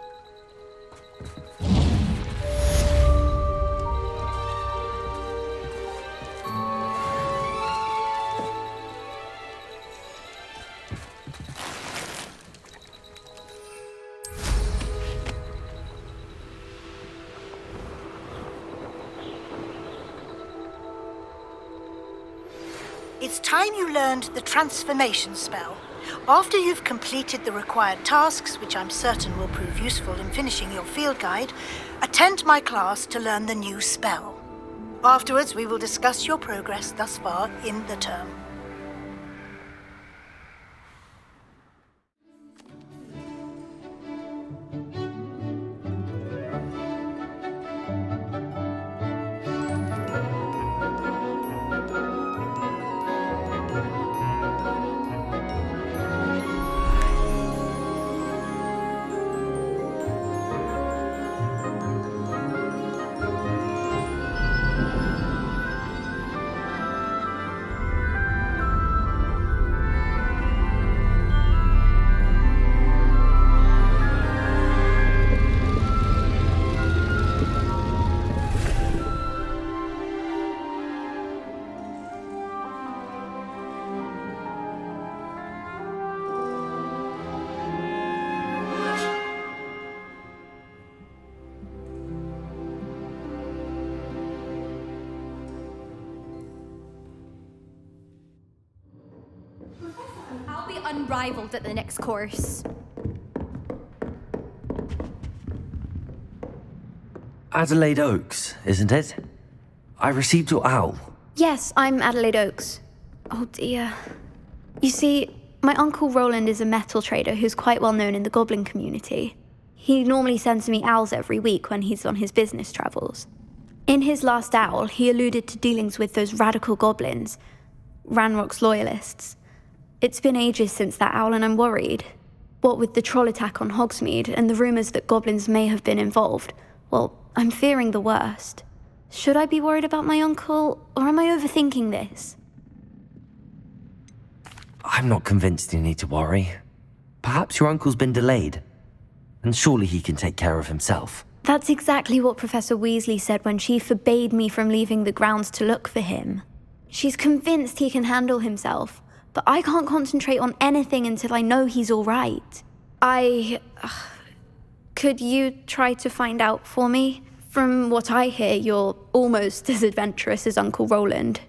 It's time you learned the transformation spell. After you've completed the required tasks, which I'm certain will prove useful in finishing your field guide, attend my class to learn the new spell. Afterwards, we will discuss your progress thus far in the term. I'll be unrivaled at the next course. Adelaide Oaks, isn't it? I received your owl. Yes, I'm Adelaide Oaks. Oh dear. You see, my Uncle Roland is a metal trader who's quite well known in the goblin community. He normally sends me owls every week when he's on his business travels. In his last owl, he alluded to dealings with those radical goblins, Ranrock's loyalists. It's been ages since that owl and I'm worried. What with the troll attack on Hogsmeade and the rumours that goblins may have been involved, well, I'm fearing the worst. Should I be worried about my uncle, or am I overthinking this? I'm not convinced you need to worry. Perhaps your uncle's been delayed, and surely he can take care of himself. That's exactly what Professor Weasley said when she forbade me from leaving the grounds to look for him. She's convinced he can handle himself, but I can't concentrate on anything until I know he's all right. Could you try to find out for me? From what I hear, you're almost as adventurous as Uncle Roland.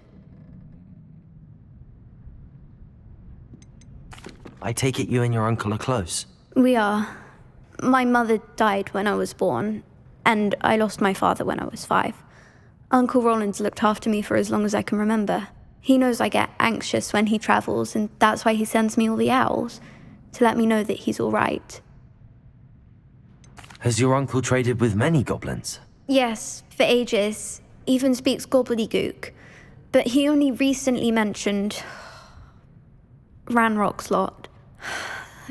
I take it you and your uncle are close. We are. My mother died when I was born, and I lost my father when I was 5. Uncle Roland's looked after me for as long as I can remember. He knows I get anxious when he travels, and that's why he sends me all the owls, to let me know that he's all right. Has your uncle traded with many goblins? Yes, for ages. Even speaks gobbledygook. But he only recently mentioned Ranrock's lot,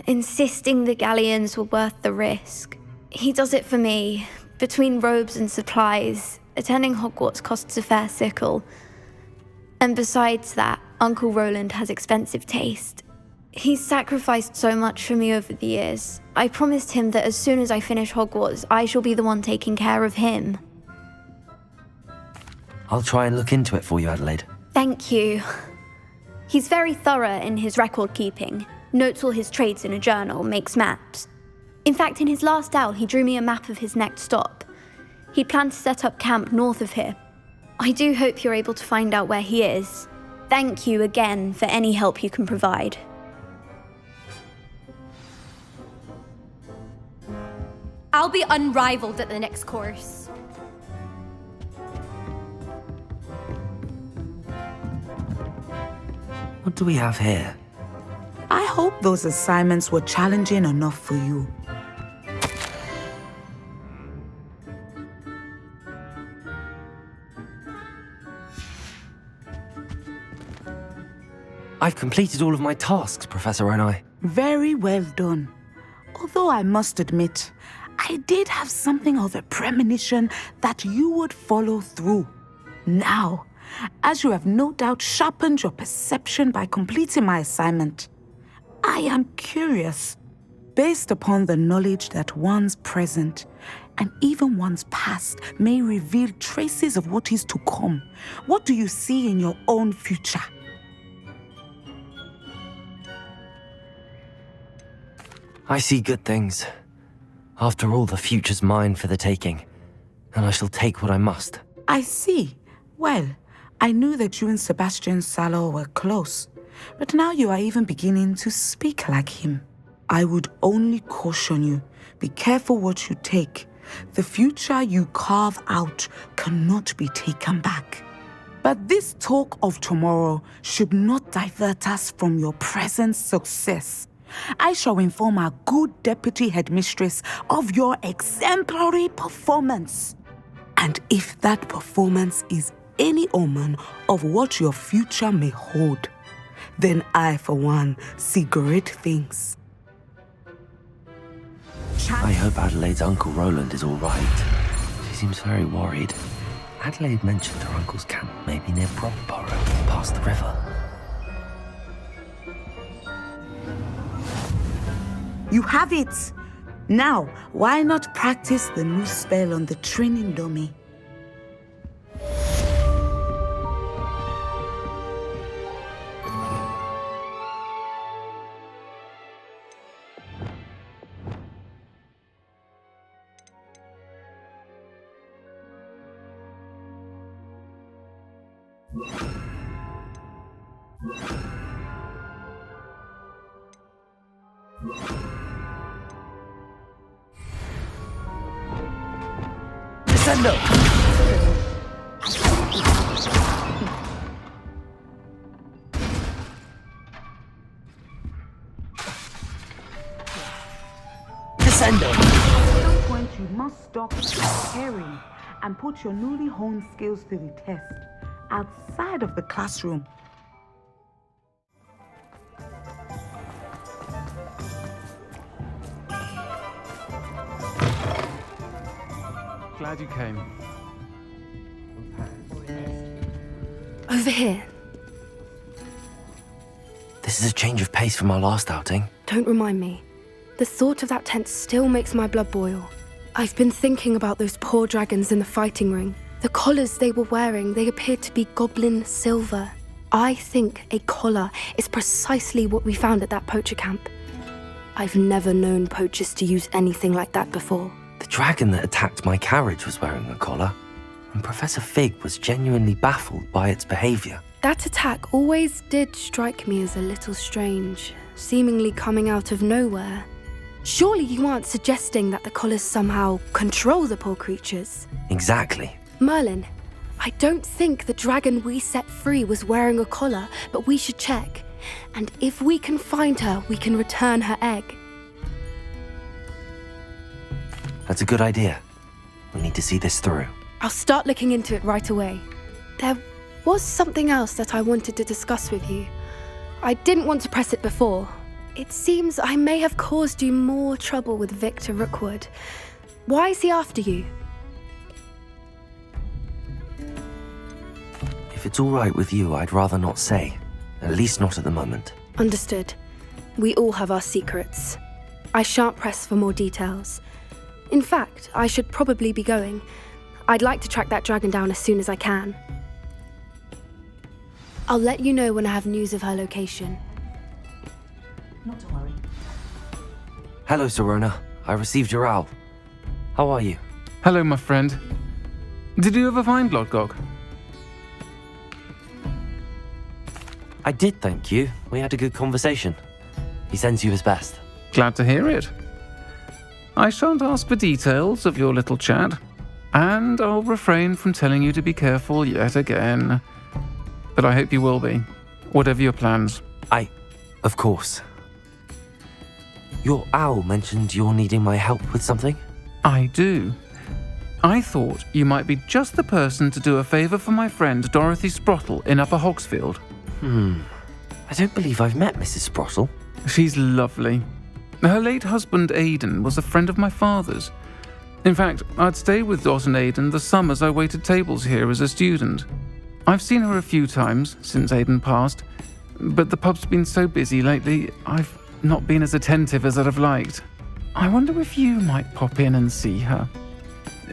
insisting the galleons were worth the risk. He does it for me. Between robes and supplies, attending Hogwarts costs a fair sickle. And besides that, Uncle Roland has expensive taste. He's sacrificed so much for me over the years. I promised him that as soon as I finish Hogwarts, I shall be the one taking care of him. I'll try and look into it for you, Adelaide. Thank you. He's very thorough in his record keeping. Notes all his trades in a journal, makes maps. In fact, in his last owl, he drew me a map of his next stop. He planned to set up camp north of here. I do hope you're able to find out where he is. Thank you again for any help you can provide. I'll be unrivaled at the next course. What do we have here? I hope those assignments were challenging enough for you. I've completed all of my tasks, Professor Onai. Very well done. Although I must admit, I did have something of a premonition that you would follow through. Now, as you have no doubt sharpened your perception by completing my assignment, I am curious, based upon the knowledge that one's present and even one's past may reveal traces of what is to come. What do you see in your own future? I see good things. After all, the future's mine for the taking, and I shall take what I must. I see. Well, I knew that you and Sebastian Sallow were close, but now you are even beginning to speak like him. I would only caution you, be careful what you take. The future you carve out cannot be taken back. But this talk of tomorrow should not divert us from your present success. I shall inform our good deputy headmistress of your exemplary performance. And if that performance is any omen of what your future may hold, then I, for one, see great things. I hope Adelaide's Uncle Roland is all right. She seems very worried. Adelaide mentioned her uncle's camp may be near Brockborough, past the river. You have it! Now, why not practice the new spell on the training dummy? Descendo! Descendo! At some point, you must stop caring and put your newly honed skills to the test outside of the classroom. Glad you came. Over here. This is a change of pace from our last outing. Don't remind me. The thought of that tent still makes my blood boil. I've been thinking about those poor dragons in the fighting ring. The collars they were wearing, they appeared to be goblin silver. I think a collar is precisely what we found at that poacher camp. I've never known poachers to use anything like that before. The dragon that attacked my carriage was wearing a collar, and Professor Fig was genuinely baffled by its behavior. That attack always did strike me as a little strange, seemingly coming out of nowhere. Surely you aren't suggesting that the collars somehow control the poor creatures? Exactly. Merlin, I don't think the dragon we set free was wearing a collar, but we should check. And if we can find her, we can return her egg. That's a good idea. We need to see this through. I'll start looking into it right away. There was something else that I wanted to discuss with you. I didn't want to press it before. It seems I may have caused you more trouble with Victor Rookwood. Why is he after you? If it's all right with you, I'd rather not say. At least not at the moment. Understood. We all have our secrets. I shan't press for more details. In fact, I should probably be going. I'd like to track that dragon down as soon as I can. I'll let you know when I have news of her location. Not to worry. Hello, Sirona. I received your owl. How are you? Hello, my friend. Did you ever find Lodgok? I did, thank you. We had a good conversation. He sends you his best. Glad to hear it. I shan't ask for details of your little chat, and I'll refrain from telling you to be careful yet again. But I hope you will be, whatever your plans. Of course. Your owl mentioned you're needing my help with something? I do. I thought you might be just the person to do a favour for my friend Dorothy Sprottle in Upper Hogsfield. I don't believe I've met Mrs. Sprottle. She's lovely. Her late husband Aidan was a friend of my father's. In fact, I'd stay with Dot and Aidan the summers I waited tables here as a student. I've seen her a few times since Aidan passed, but the pub's been so busy lately, I've not been as attentive as I'd have liked. I wonder if you might pop in and see her.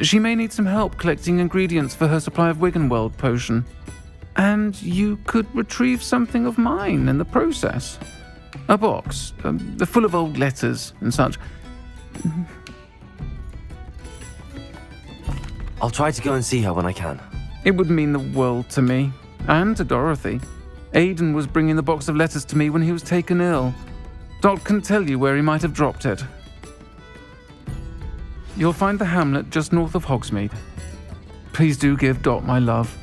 She may need some help collecting ingredients for her supply of Wiggenweld potion. And you could retrieve something of mine in the process. A box, full of old letters and such. I'll try to go and see her when I can. It would mean the world to me, and to Dorothy. Aidan was bringing the box of letters to me when he was taken ill. Dot can tell you where he might have dropped it. You'll find the hamlet just north of Hogsmeade. Please do give Dot my love.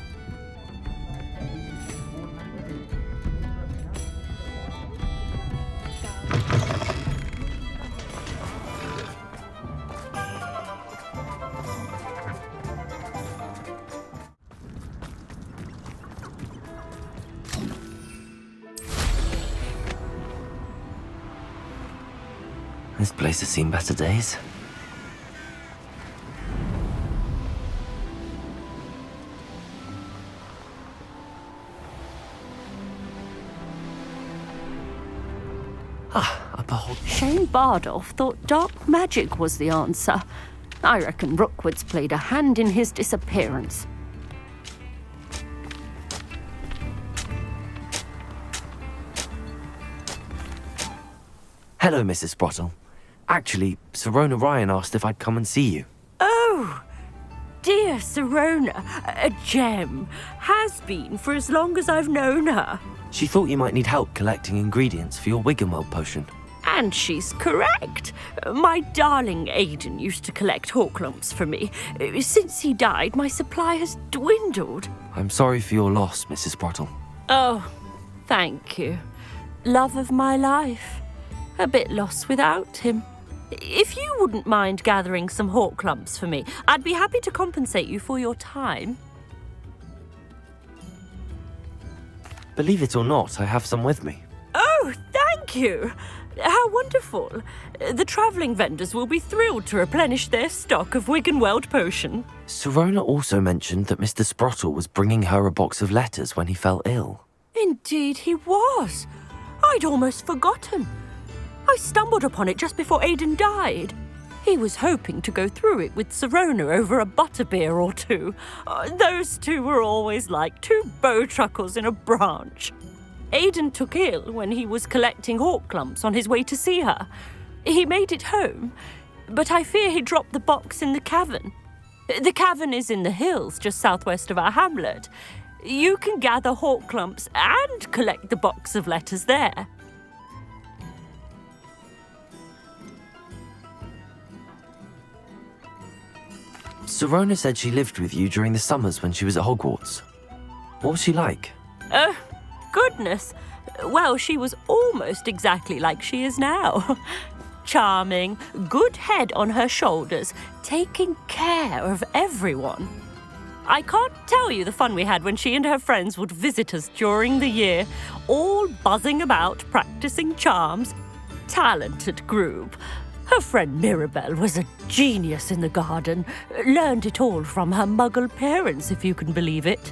This place has seen better days. Shane Bardolph thought dark magic was the answer. I reckon Rookwood's played a hand in his disappearance. Hello, Mrs. Sprottle. Actually, Sirona Ryan asked if I'd come and see you. Oh, dear Sirona, a gem. Has been for as long as I've known her. She thought you might need help collecting ingredients for your Wiggenweld potion. And she's correct. My darling Aidan used to collect Horklumps for me. Since he died, my supply has dwindled. I'm sorry for your loss, Mrs. Sprottle. Oh, thank you. Love of my life. A bit lost without him. If you wouldn't mind gathering some Horklumps for me, I'd be happy to compensate you for your time. Believe it or not, I have some with me. Oh, thank you. How wonderful. The travelling vendors will be thrilled to replenish their stock of Wiggenweld potion. Sirona also mentioned that Mr. Sprottle was bringing her a box of letters when he fell ill. Indeed he was. I'd almost forgotten. I stumbled upon it just before Aidan died. He was hoping to go through it with Sirona over a butterbeer or two. Those two were always like two bowtruckles in a branch. Aidan took ill when he was collecting Horklumps on his way to see her. He made it home, but I fear he dropped the box in the cavern. The cavern is in the hills just southwest of our hamlet. You can gather Horklumps and collect the box of letters there. Sirona said she lived with you during the summers when she was at Hogwarts. What was she like? Goodness. Well, she was almost exactly like she is now. Charming, good head on her shoulders, taking care of everyone. I can't tell you the fun we had when she and her friends would visit us during the year, all buzzing about, practicing charms. Talented group. Her friend Mirabelle was a genius in the garden. Learned it all from her muggle parents, if you can believe it.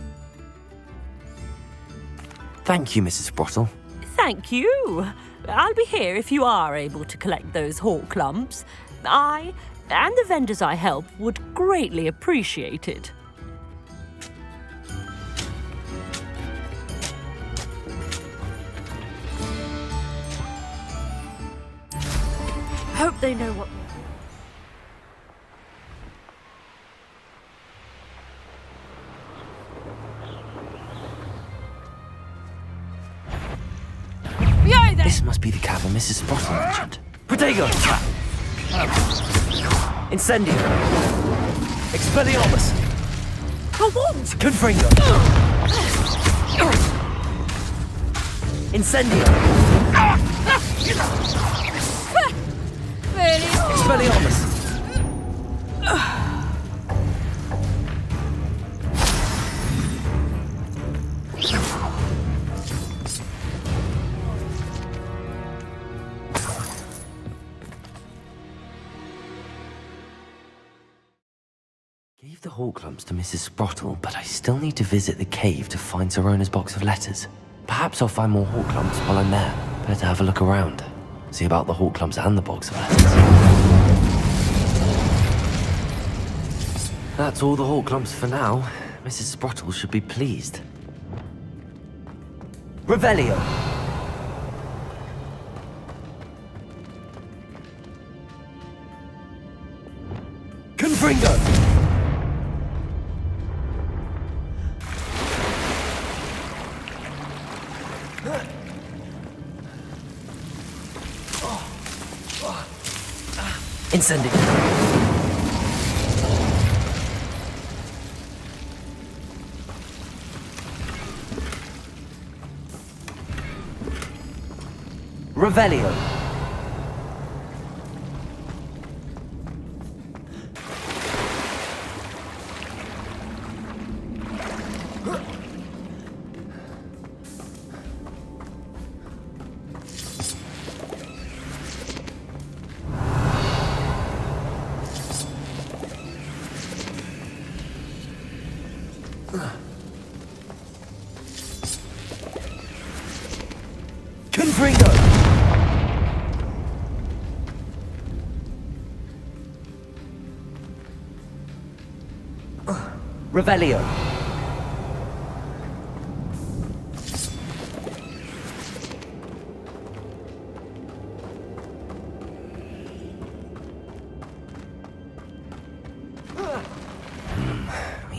Thank you, Mrs. Sprottle. Thank you. I'll be here if you are able to collect those hawk lumps. I and the vendors I help would greatly appreciate it. Hope they know what... This must be the cabin Mrs. Sprottle mentioned. Protego! Incendio! Expelliarmus! For what? Confringo! Incendio! Really? Expelliarmus! Gave the hawk lumps to Mrs. Sprottle, but I still need to visit the cave to find Sorona's box of letters. Perhaps I'll find more hawk lumps while I'm there. Better have a look around. See about the hawk lumps and the box of letters. That's all the hawk lumps for now. Mrs. Sprottle should be pleased. Revelio! Confringo! Incendio! Revelio! Confringo! Revelio!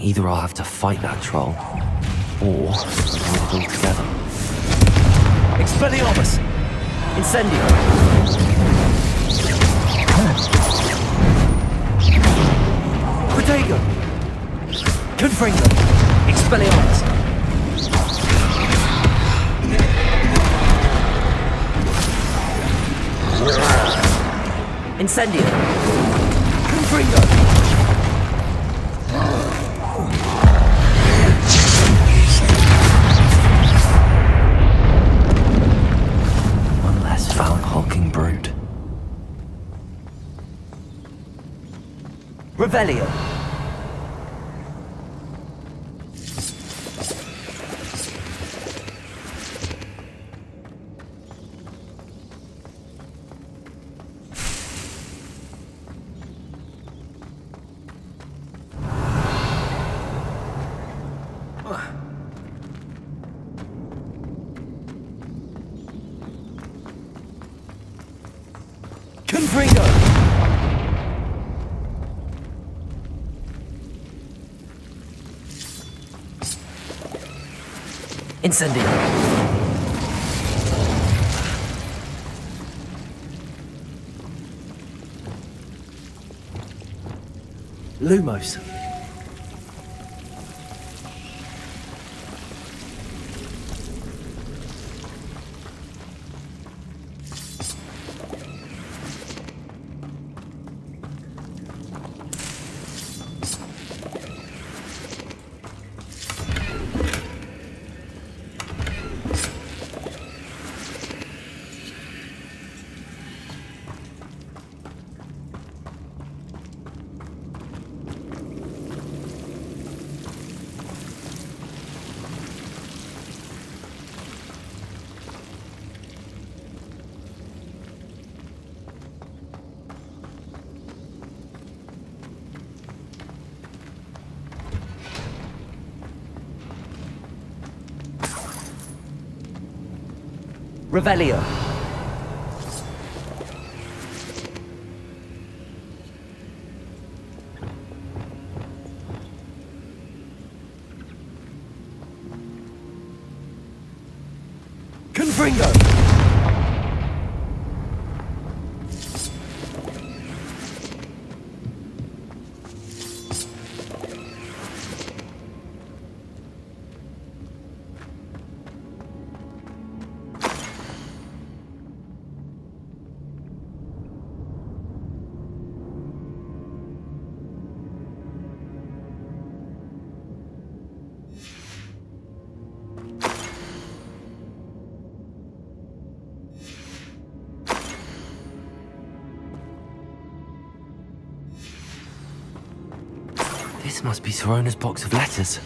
Either I'll have to fight that troll, or hold it all together. Expelliarmus! Incendio! Protego! Confringo! Expelliarmus! Incendio! Confringo! Foul hulking brute. Revelio! Confringo! Incendio! Lumos! Revelio. Confringo! This must be Sirona's box of letters.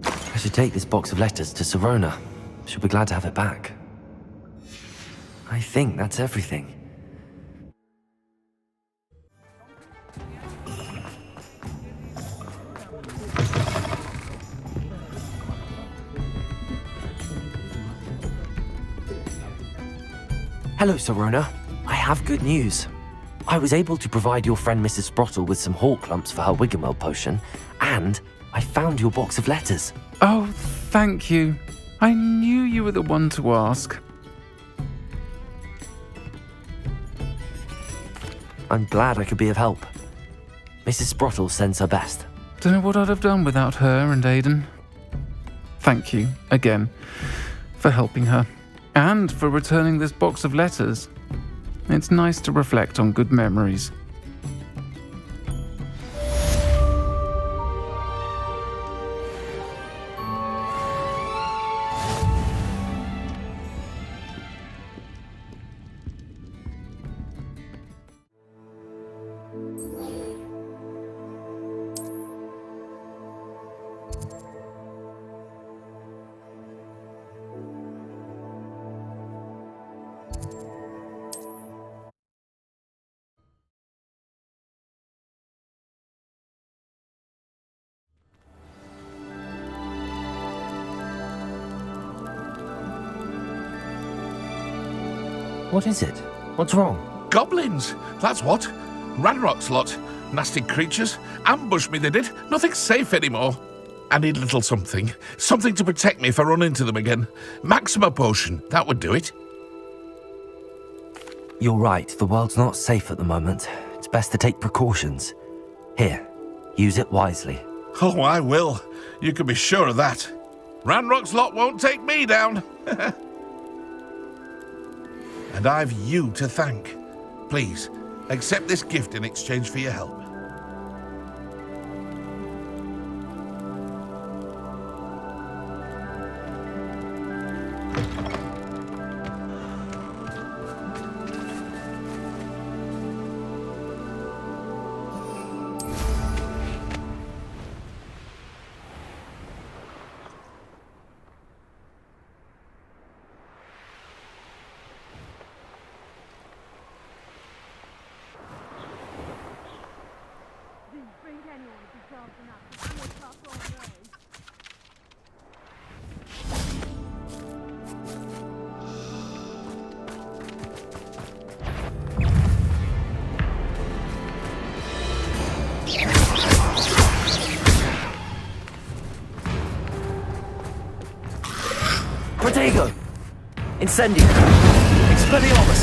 I should take this box of letters to Sirona. She'll be glad to have it back. I think that's everything. Hello, Sirona. I have good news. I was able to provide your friend Mrs. Sprottle with some hawk lumps for her Wiggenweld potion, and I found your box of letters. Oh, thank you. I knew you were the one to ask. I'm glad I could be of help. Mrs. Sprottle sends her best. Don't know what I'd have done without her and Aidan. Thank you, again, for helping her, and for returning this box of letters. It's nice to reflect on good memories. What is it? What's wrong? Goblins! That's what. Ranrock's lot. Nasty creatures. Ambushed me, they did. Nothing's safe anymore. I need a little something. Something to protect me if I run into them again. Maxima potion. That would do it. You're right. The world's not safe at the moment. It's best to take precautions. Here, use it wisely. Oh, I will. You can be sure of that. Ranrock's lot won't take me down. And I've you to thank. Please, accept this gift in exchange for your help. Protego! Incendio! Expelliarmus!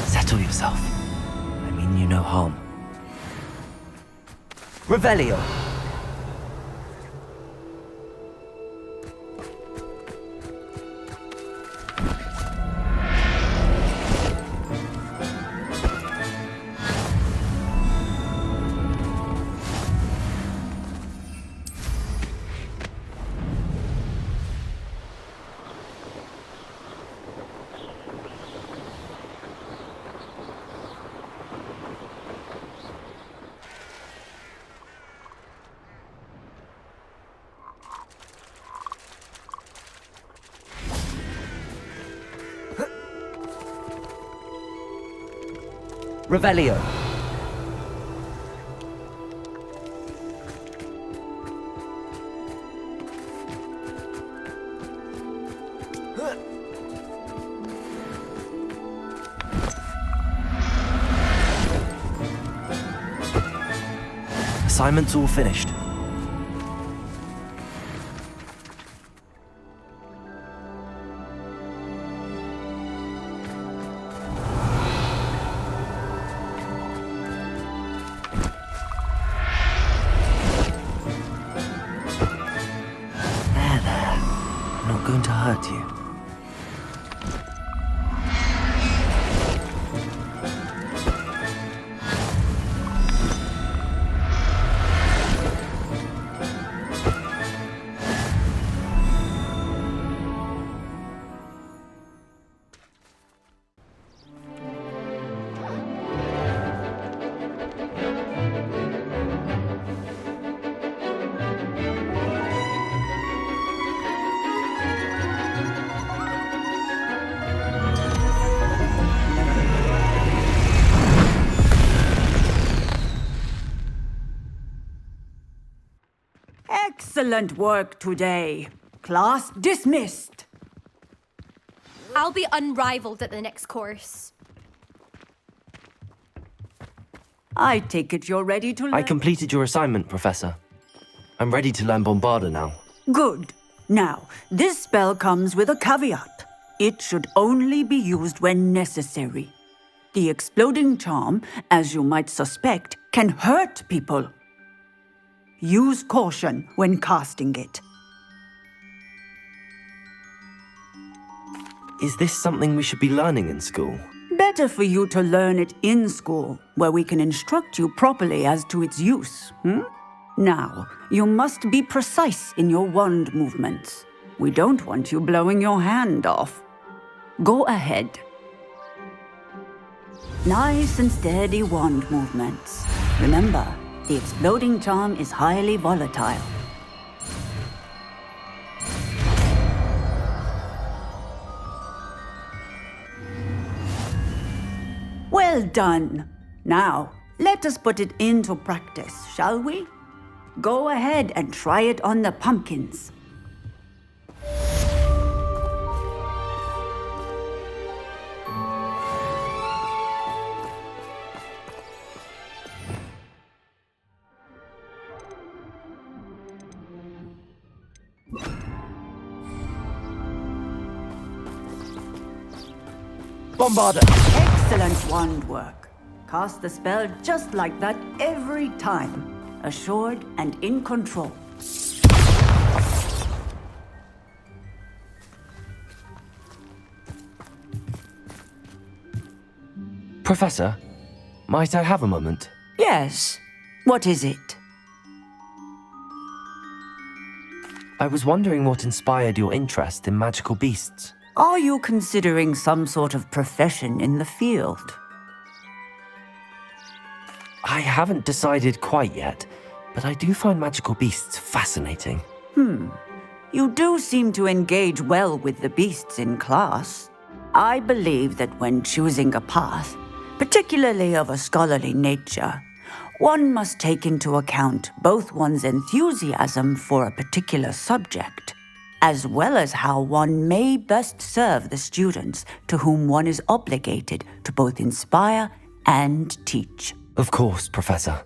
Settle yourself. I mean you no harm. Revelio! Revelio. Assignment's all finished. There. Not going to hurt you. Excellent work today. Class dismissed. I'll be unrivaled at the next course. I take it you're ready to learn. I completed your assignment, Professor. I'm ready to learn Bombarda now. Good. Now, this spell comes with a caveat. It should only be used when necessary. The exploding charm, as you might suspect, can hurt people. Use caution when casting it. Is this something we should be learning in school? Better for you to learn it in school, where we can instruct you properly as to its use. Now, you must be precise in your wand movements. We don't want you blowing your hand off. Go ahead. Nice and steady wand movements. Remember, the exploding charm is highly volatile. Well done. Now, let us put it into practice, shall we? Go ahead and try it on the pumpkins. Bombarda! Excellent wand work. Cast the spell just like that every time. Assured and in control. Professor, might I have a moment? Yes. What is it? I was wondering what inspired your interest in magical beasts. Are you considering some sort of profession in the field? I haven't decided quite yet, but I do find magical beasts fascinating. You do seem to engage well with the beasts in class. I believe that when choosing a path, particularly of a scholarly nature, one must take into account both one's enthusiasm for a particular subject, as well as how one may best serve the students to whom one is obligated to both inspire and teach. Of course, Professor.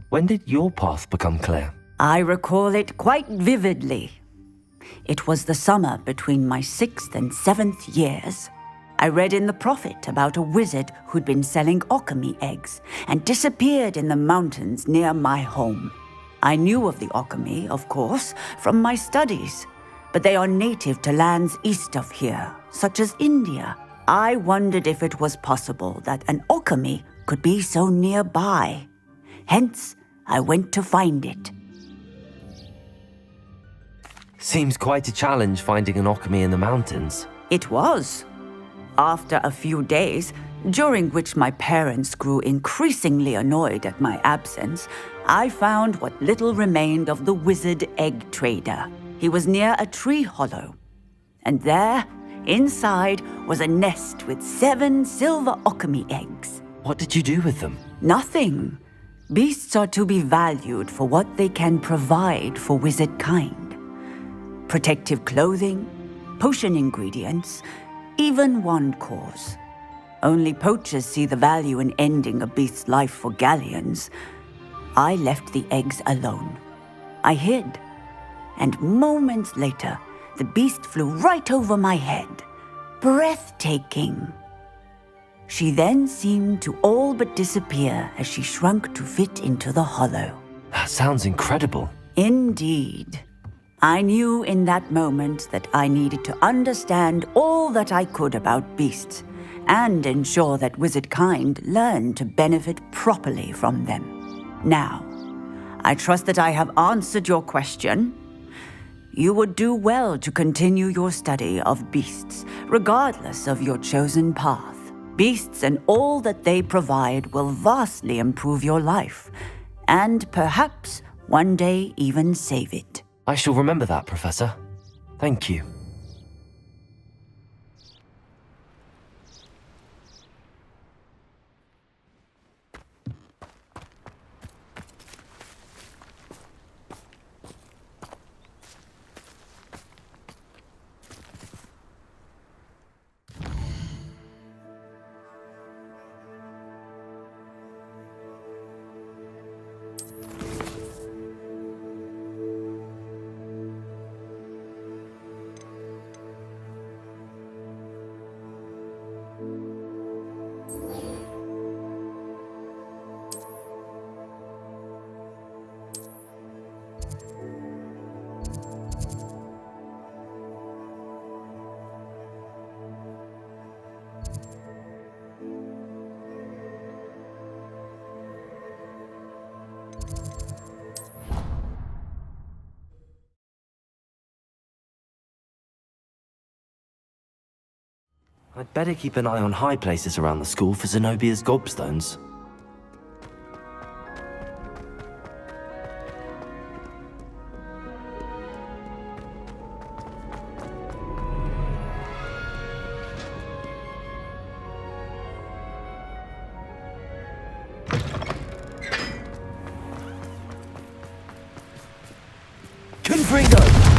When did your path become clear? I recall it quite vividly. It was the summer between my 6th and 7th years. I read in the Prophet about a wizard who'd been selling alchemy eggs and disappeared in the mountains near my home. I knew of the alchemy, of course, from my studies, but they are native to lands east of here, such as India. I wondered if it was possible that an alchemy could be so nearby. Hence, I went to find it. Seems quite a challenge finding an alchemy in the mountains. It was. After a few days, during which my parents grew increasingly annoyed at my absence, I found what little remained of the wizard egg trader. He was near a tree hollow. And there, inside, was a nest with 7 silver alchemy eggs. What did you do with them? Nothing. Beasts are to be valued for what they can provide for wizard kind. Protective clothing, potion ingredients, even wand cores. Only poachers see the value in ending a beast's life for galleons. I left the eggs alone. I hid. And moments later, the beast flew right over my head. Breathtaking. She then seemed to all but disappear as she shrunk to fit into the hollow. That sounds incredible. Indeed. I knew in that moment that I needed to understand all that I could about beasts and ensure that wizard kind learned to benefit properly from them. Now, I trust that I have answered your question. You would do well to continue your study of beasts, regardless of your chosen path. Beasts and all that they provide will vastly improve your life, and perhaps one day even save it. I shall remember that, Professor. Thank you. I'd better keep an eye on high places around the school for Zenobia's gobstones. Confringo!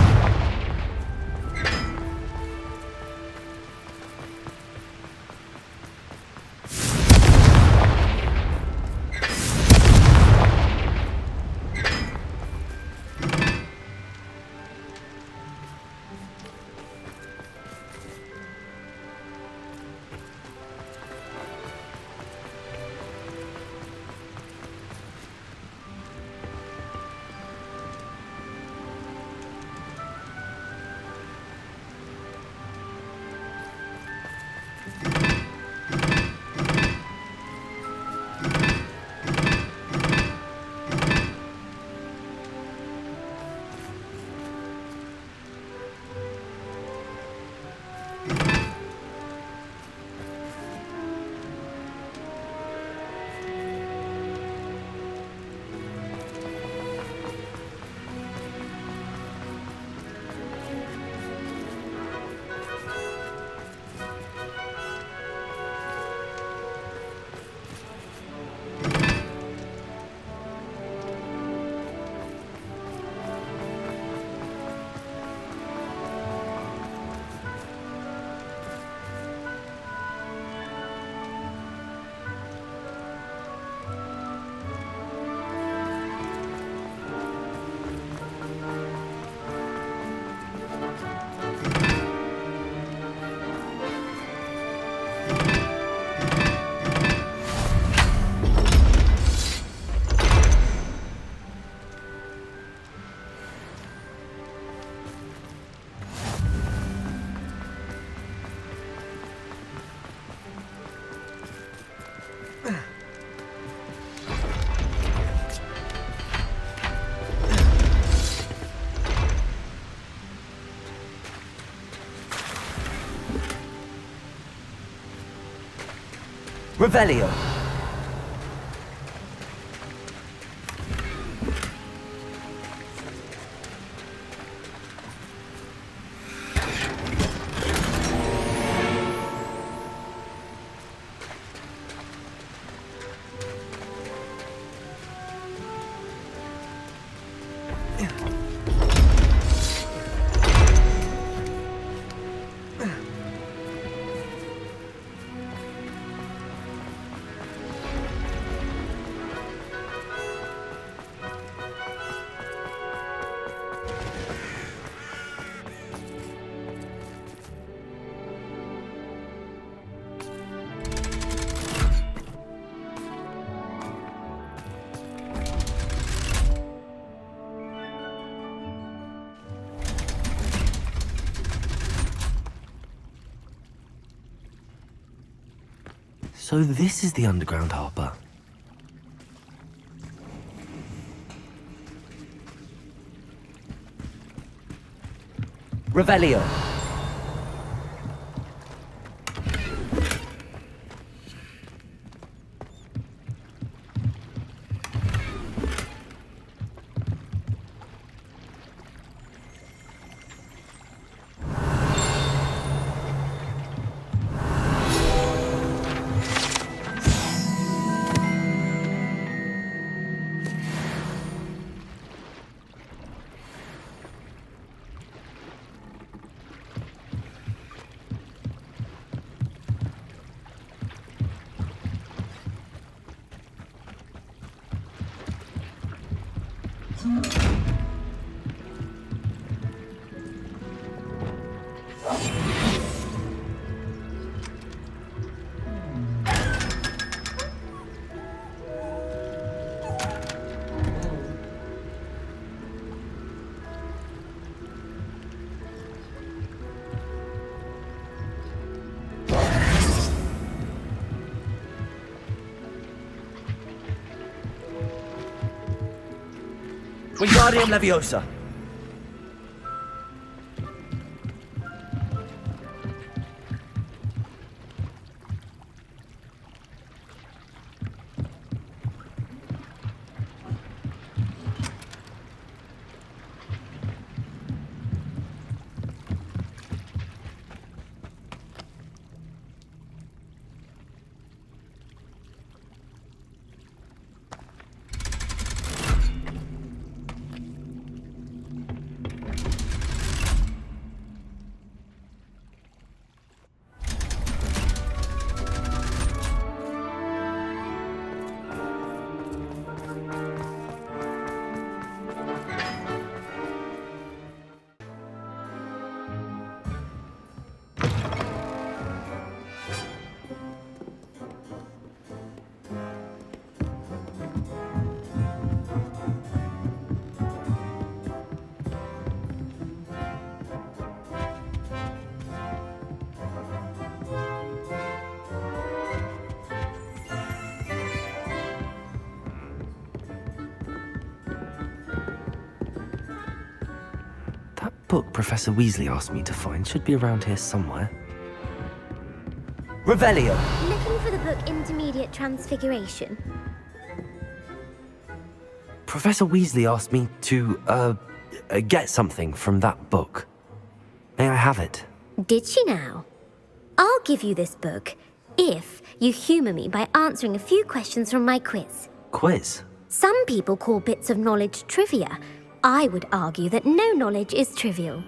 Revelio. So this is the underground harbour. Revelio. Wingardium Leviosa. Book Professor Weasley asked me to find should be around here somewhere. Revelio. Looking for the book Intermediate Transfiguration. Professor Weasley asked me to, get something from that book. May I have it? Did she now? I'll give you this book if you humour me by answering a few questions from my quiz. Quiz? Some people call bits of knowledge trivia. I would argue that no knowledge is trivial.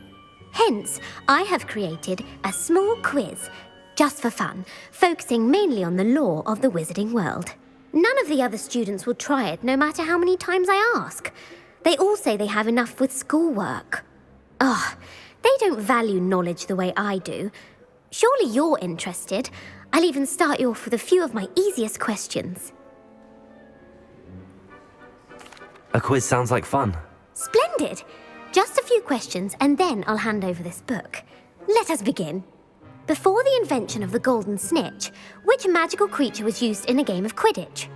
Hence, I have created a small quiz, just for fun, focusing mainly on the lore of the wizarding world. None of the other students will try it, no matter how many times I ask. They all say they have enough with schoolwork. Ugh, they don't value knowledge the way I do. Surely you're interested. I'll even start you off with a few of my easiest questions. A quiz sounds like fun. Splendid! Just a few questions and then I'll hand over this book. Let us begin. Before the invention of the golden snitch, which magical creature was used in a game of Quidditch?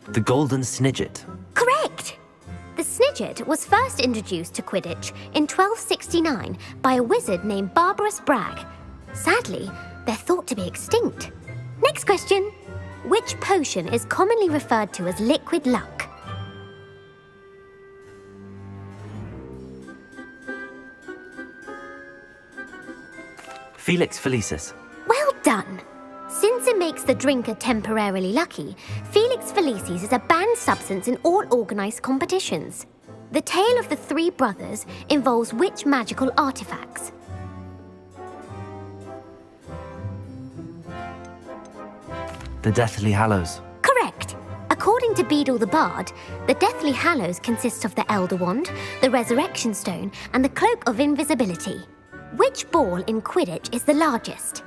The golden snidget. Correct! The snidget was first introduced to Quidditch in 1269 by a wizard named Barbarous Bragg. Sadly, they're thought to be extinct. Next question. Which potion is commonly referred to as liquid luck? Felix Felicis. Well done. Since it may makes the drinker temporarily lucky, Felix Felicis is a banned substance in all organised competitions. The tale of the three brothers involves which magical artifacts? The Deathly Hallows. Correct. According to Beadle the Bard, the Deathly Hallows consists of the Elder Wand, the Resurrection Stone, and the Cloak of Invisibility. Which ball in Quidditch is the largest?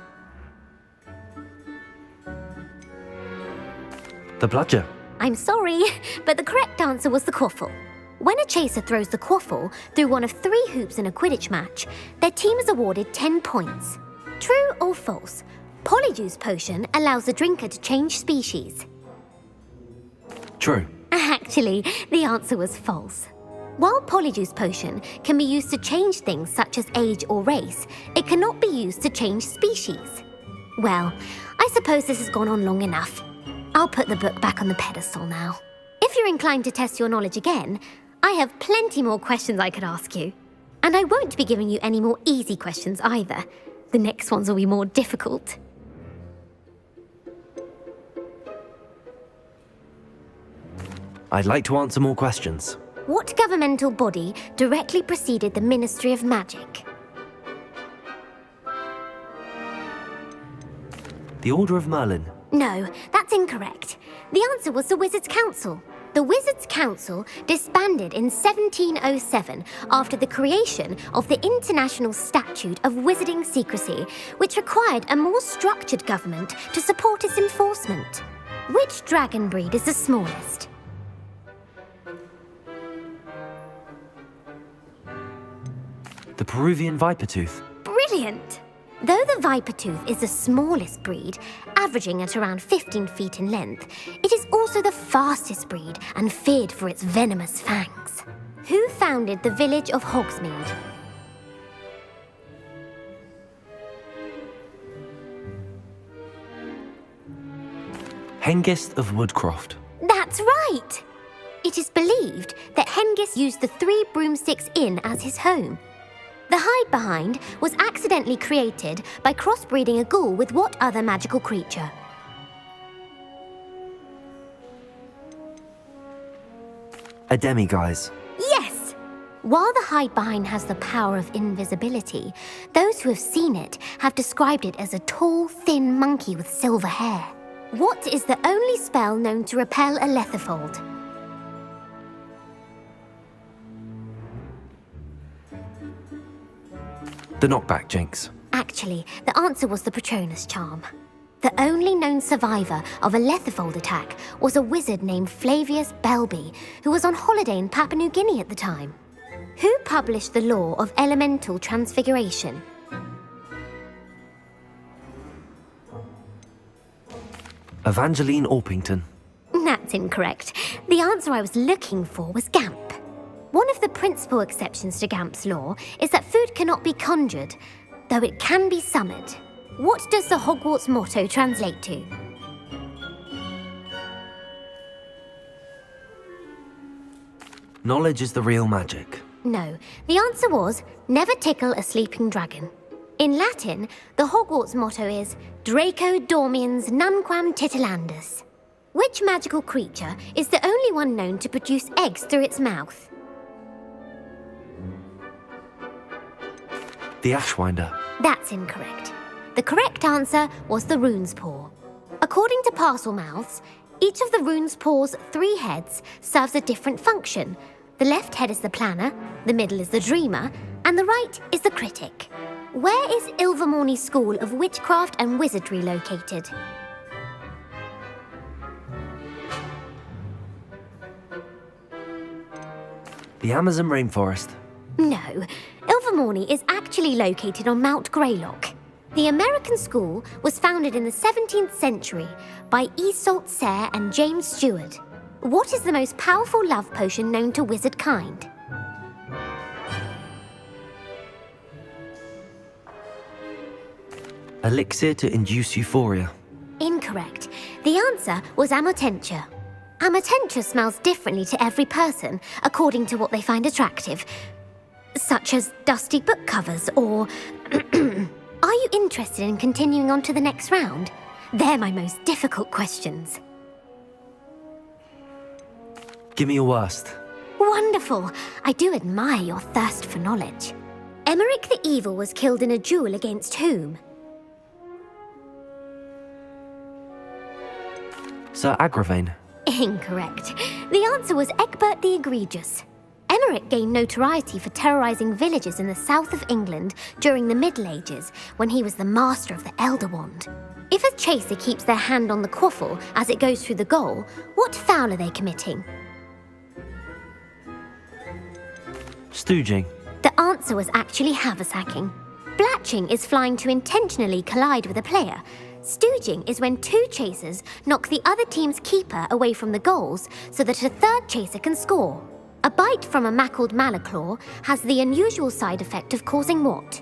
The Bludger. I'm sorry, but the correct answer was the Quaffle. When a chaser throws the Quaffle through one of 3 hoops in a Quidditch match, their team is awarded 10 points. True or false? Polyjuice Potion allows the drinker to change species. True. Actually, the answer was false. While Polyjuice Potion can be used to change things such as age or race, it cannot be used to change species. Well, I suppose this has gone on long enough. I'll put the book back on the pedestal now. If you're inclined to test your knowledge again, I have plenty more questions I could ask you. And I won't be giving you any more easy questions either. The next ones will be more difficult. I'd like to answer more questions. What governmental body directly preceded the Ministry of Magic? The Order of Merlin. No, that's incorrect. The answer was the Wizards' Council. The Wizards' Council disbanded in 1707 after the creation of the International Statute of Wizarding Secrecy, which required a more structured government to support its enforcement. Which dragon breed is the smallest? The Peruvian Vipertooth. Brilliant! Though the Vipertooth is the smallest breed, averaging at around 15 feet in length, it is also the fastest breed and feared for its venomous fangs. Who founded the village of Hogsmeade? Hengist of Woodcroft. That's right! It is believed that Hengist used the 3 Broomsticks Inn as his home. The Hide-Behind was accidentally created by crossbreeding a ghoul with what other magical creature? A Demiguise. Yes! While the Hide-Behind has the power of invisibility, those who have seen it have described it as a tall, thin monkey with silver hair. What is the only spell known to repel a Lethifold? The Knockback Jinx. Actually, the answer was the Patronus Charm. The only known survivor of a Lethifold attack was a wizard named Flavius Belby, who was on holiday in Papua New Guinea at the time. Who published the law of elemental transfiguration? Evangeline Orpington. That's incorrect. The answer I was looking for was Gamp. One of the principal exceptions to Gamp's law is that food cannot be conjured, though it can be summoned. What does the Hogwarts motto translate to? Knowledge is the real magic. No, the answer was, never tickle a sleeping dragon. In Latin, the Hogwarts motto is Draco Dormiens Nunquam Titilandus. Which magical creature is the only one known to produce eggs through its mouth? The Ashwinder. That's incorrect. The correct answer was the Rune's Paw. According to Parselmouths, each of the Rune's Paw's 3 heads serves a different function. The left head is the planner, the middle is the dreamer, and the right is the critic. Where is Ilvermorny School of Witchcraft and Wizardry located? The Amazon rainforest. No, Ilvermorny is actually located on Mount Greylock. The American school was founded in the 17th century by Iseult Sayre and James Stewart. What is the most powerful love potion known to wizard kind? Elixir to induce euphoria. Incorrect. The answer was Amotentia. Amotentia smells differently to every person, according to what they find attractive, such as dusty book covers or... Are you interested in continuing on to the next round? They're my most difficult questions. Give me your worst. Wonderful. I do admire your thirst for knowledge. Emmerich the Evil was killed in a duel against whom? Sir Agravain. Incorrect. The answer was Egbert the Egregious. Emmerich gained notoriety for terrorizing villages in the south of England during the Middle Ages, when he was the master of the Elder Wand. If a chaser keeps their hand on the quaffle as it goes through the goal, what foul are they committing? Stooging. The answer was actually haversacking. Blatching is flying to intentionally collide with a player. Stooging is when two chasers knock the other team's keeper away from the goals so that a third chaser can score. A bite from a mackled malaclaw has the unusual side effect of causing what?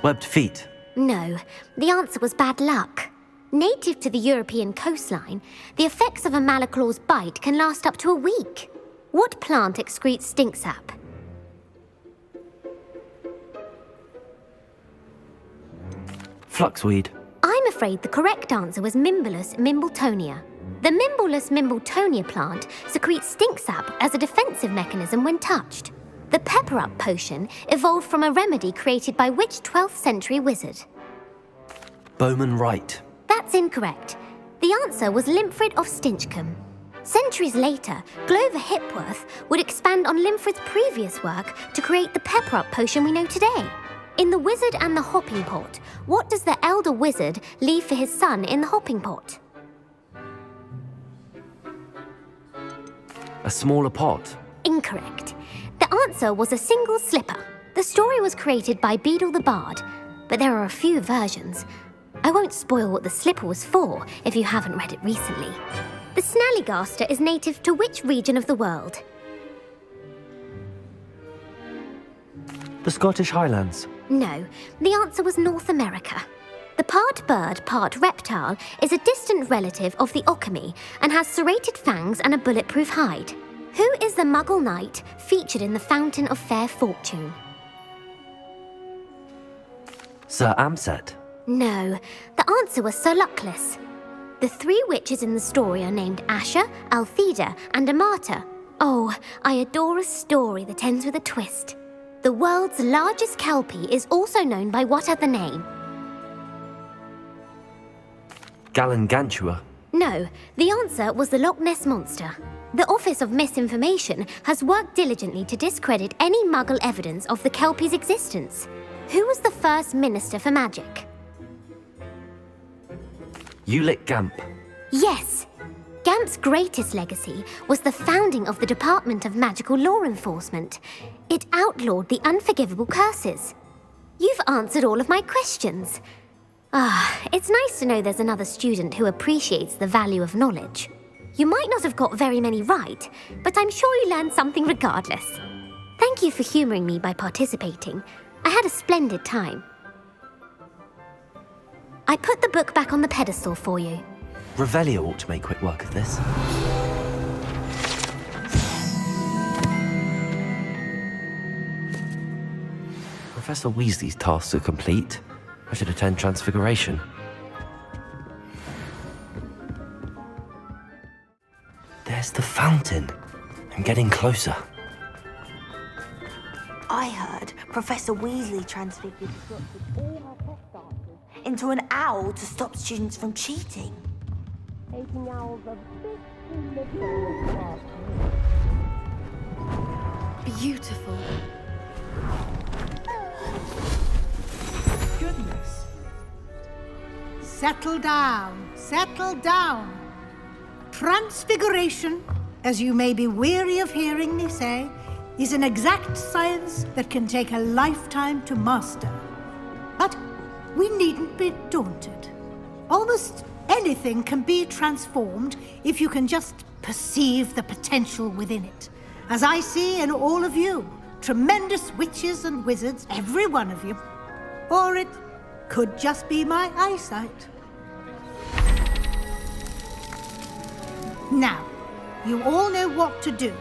Webbed feet. No, the answer was bad luck. Native to the European coastline, the effects of a malaclaw's bite can last up to a week. What plant excretes stink sap? Fluxweed. I'm afraid the correct answer was Mimbulus mimbletonia. The Mimbulus mimbletonia plant secretes stink sap as a defensive mechanism when touched. The pepper-up potion evolved from a remedy created by which 12th century wizard? Bowman Wright. That's incorrect. The answer was Limfrid of Stinchcombe. Centuries later, Glover Hipworth would expand on Limfrid's previous work to create the pepper-up potion we know today. In The Wizard and the Hopping Pot, what does the elder wizard leave for his son in the hopping pot? A smaller pot. Incorrect. The answer was a single slipper. The story was created by Beadle the Bard, but there are a few versions. I won't spoil what the slipper was for if you haven't read it recently. The Snallygaster is native to which region of the world? The Scottish Highlands. No, the answer was North America. The part bird, part reptile is a distant relative of the Occamy and has serrated fangs and a bulletproof hide. Who is the Muggle knight featured in the Fountain of Fair Fortune? Sir Amset. No, the answer was Sir Luckless. The three witches in the story are named Asher, Altheda, and Amata. Oh, I adore a story that ends with a twist. The world's largest kelpie is also known by what other name? Gallangantua. No, the answer was the Loch Ness Monster. The Office of Misinformation has worked diligently to discredit any Muggle evidence of the kelpie's existence. Who was the first Minister for Magic? Ulick Gamp. Yes! Gamp's greatest legacy was the founding of the Department of Magical Law Enforcement. It outlawed the unforgivable curses. You've answered all of my questions. It's nice to know there's another student who appreciates the value of knowledge. You might not have got very many right, but I'm sure you learned something regardless. Thank you for humouring me by participating. I had a splendid time. I put the book back on the pedestal for you. Revelio ought to make quick work of this. Professor Weasley's tasks are complete. I should attend Transfiguration. There's the fountain. I'm getting closer. I heard Professor Weasley transfigured Brooke with all her test answers into an owl to stop students from cheating. Making owls a bit Beautiful. Goodness. Settle down, settle down. Transfiguration, as you may be weary of hearing me say, is an exact science that can take a lifetime to master. But we needn't be daunted. Almost anything can be transformed if you can just perceive the potential within it. As I see in all of you, tremendous witches and wizards, every one of you. Or it could just be my eyesight. Now, you all know what to do.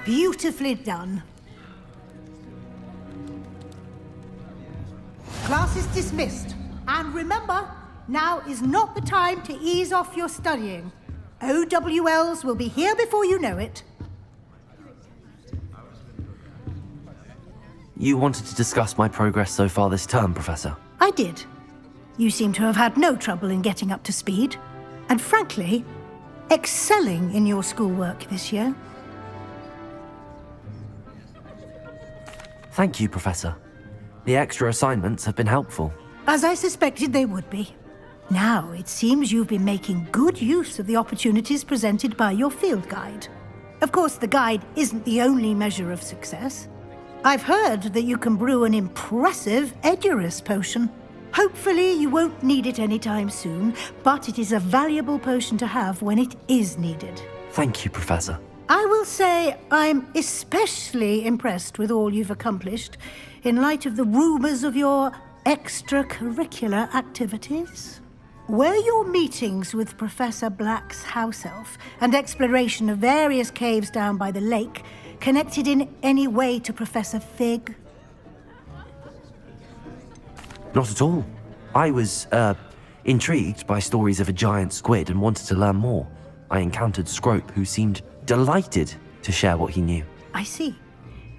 Beautifully done. Class is dismissed. And remember, now is not the time to ease off your studying. OWLs will be here before you know it. You wanted to discuss my progress so far this term, Professor? I did. You seem to have had no trouble in getting up to speed. And frankly, excelling in your schoolwork this year. Thank you, Professor. The extra assignments have been helpful. As I suspected they would be. Now, it seems you've been making good use of the opportunities presented by your field guide. Of course, the guide isn't the only measure of success. I've heard that you can brew an impressive Edurus potion. Hopefully, you won't need it anytime soon, but it is a valuable potion to have when it is needed. Thank you, Professor. I will say I'm especially impressed with all you've accomplished in light of the rumors of your extracurricular activities. Were your meetings with Professor Black's house elf and exploration of various caves down by the lake connected in any way to Professor Fig? Not at all. I was, intrigued by stories of a giant squid and wanted to learn more. I encountered Scrope, who seemed delighted to share what he knew. I see.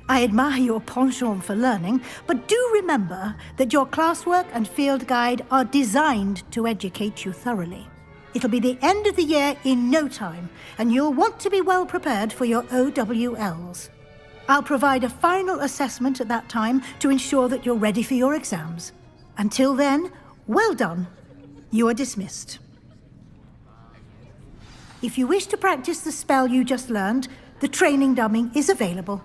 I admire your penchant for learning, but do remember that your classwork and field guide are designed to educate you thoroughly. It'll be the end of the year in no time, and you'll want to be well prepared for your OWLs. I'll provide a final assessment at that time to ensure that you're ready for your exams. Until then, well done. You are dismissed. If you wish to practice the spell you just learned, the training dummy is available.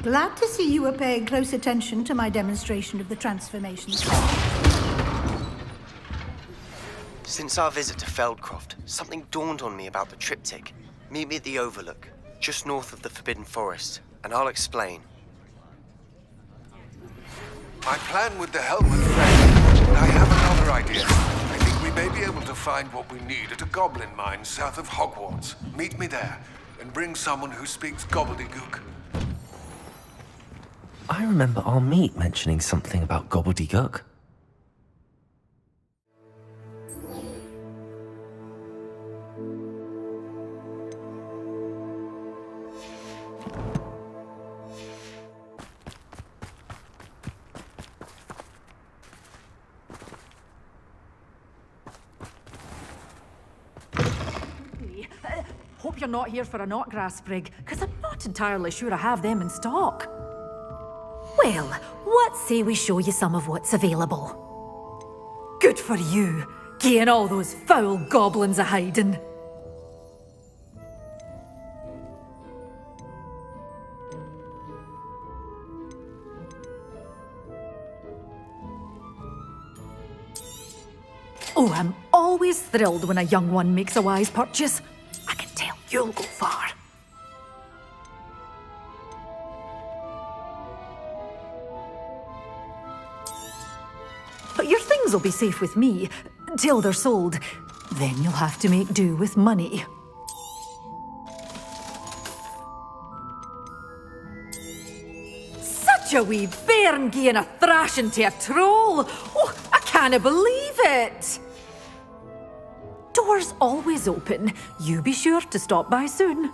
Glad to see you are paying close attention to my demonstration of the transformations. Since our visit to Feldcroft, something dawned on me about the triptych. Meet me at the Overlook, just north of the Forbidden Forest, and I'll explain. I plan with the helmet failed, but I have another idea. I think we may be able to find what we need at a goblin mine south of Hogwarts. Meet me there, and bring someone who speaks gobbledygook. I remember our meet mentioning something about gobbledygook. Hope you're not here for a knotgrass sprig, because I'm not entirely sure I have them in stock. Well, what say we show you some of what's available? Good for you, getting all those foul goblins a hiding. Oh, I'm always thrilled when a young one makes a wise purchase. I can tell you'll go far. But your things will be safe with me, till they're sold. Then you'll have to make do with money. Such a wee bairn gieing a thrashing to a troll! Oh, I can't believe it! Doors always open. You be sure to stop by soon.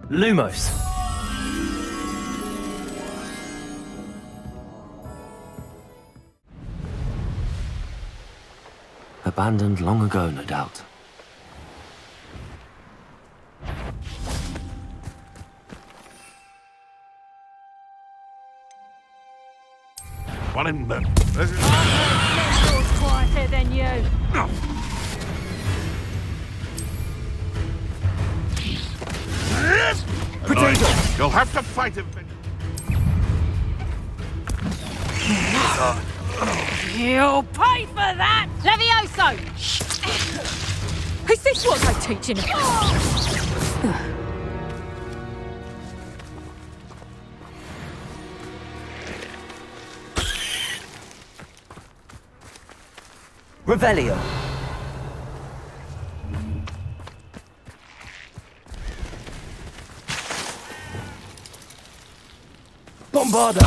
Lumos. Abandoned long ago, no doubt. One in the... Yours quieter than you. Potato! You'll have to fight him. You'll pay for that! Levioso! Is this what I'm teaching you? Revelio. Bombarda.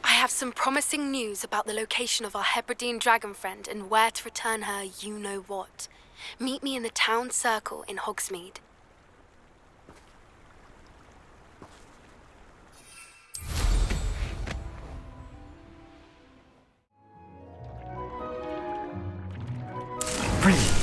I have some promising news about the location of our Hebridean dragon friend and where to return her you-know-what. Meet me in the town circle in Hogsmeade. Brilliant.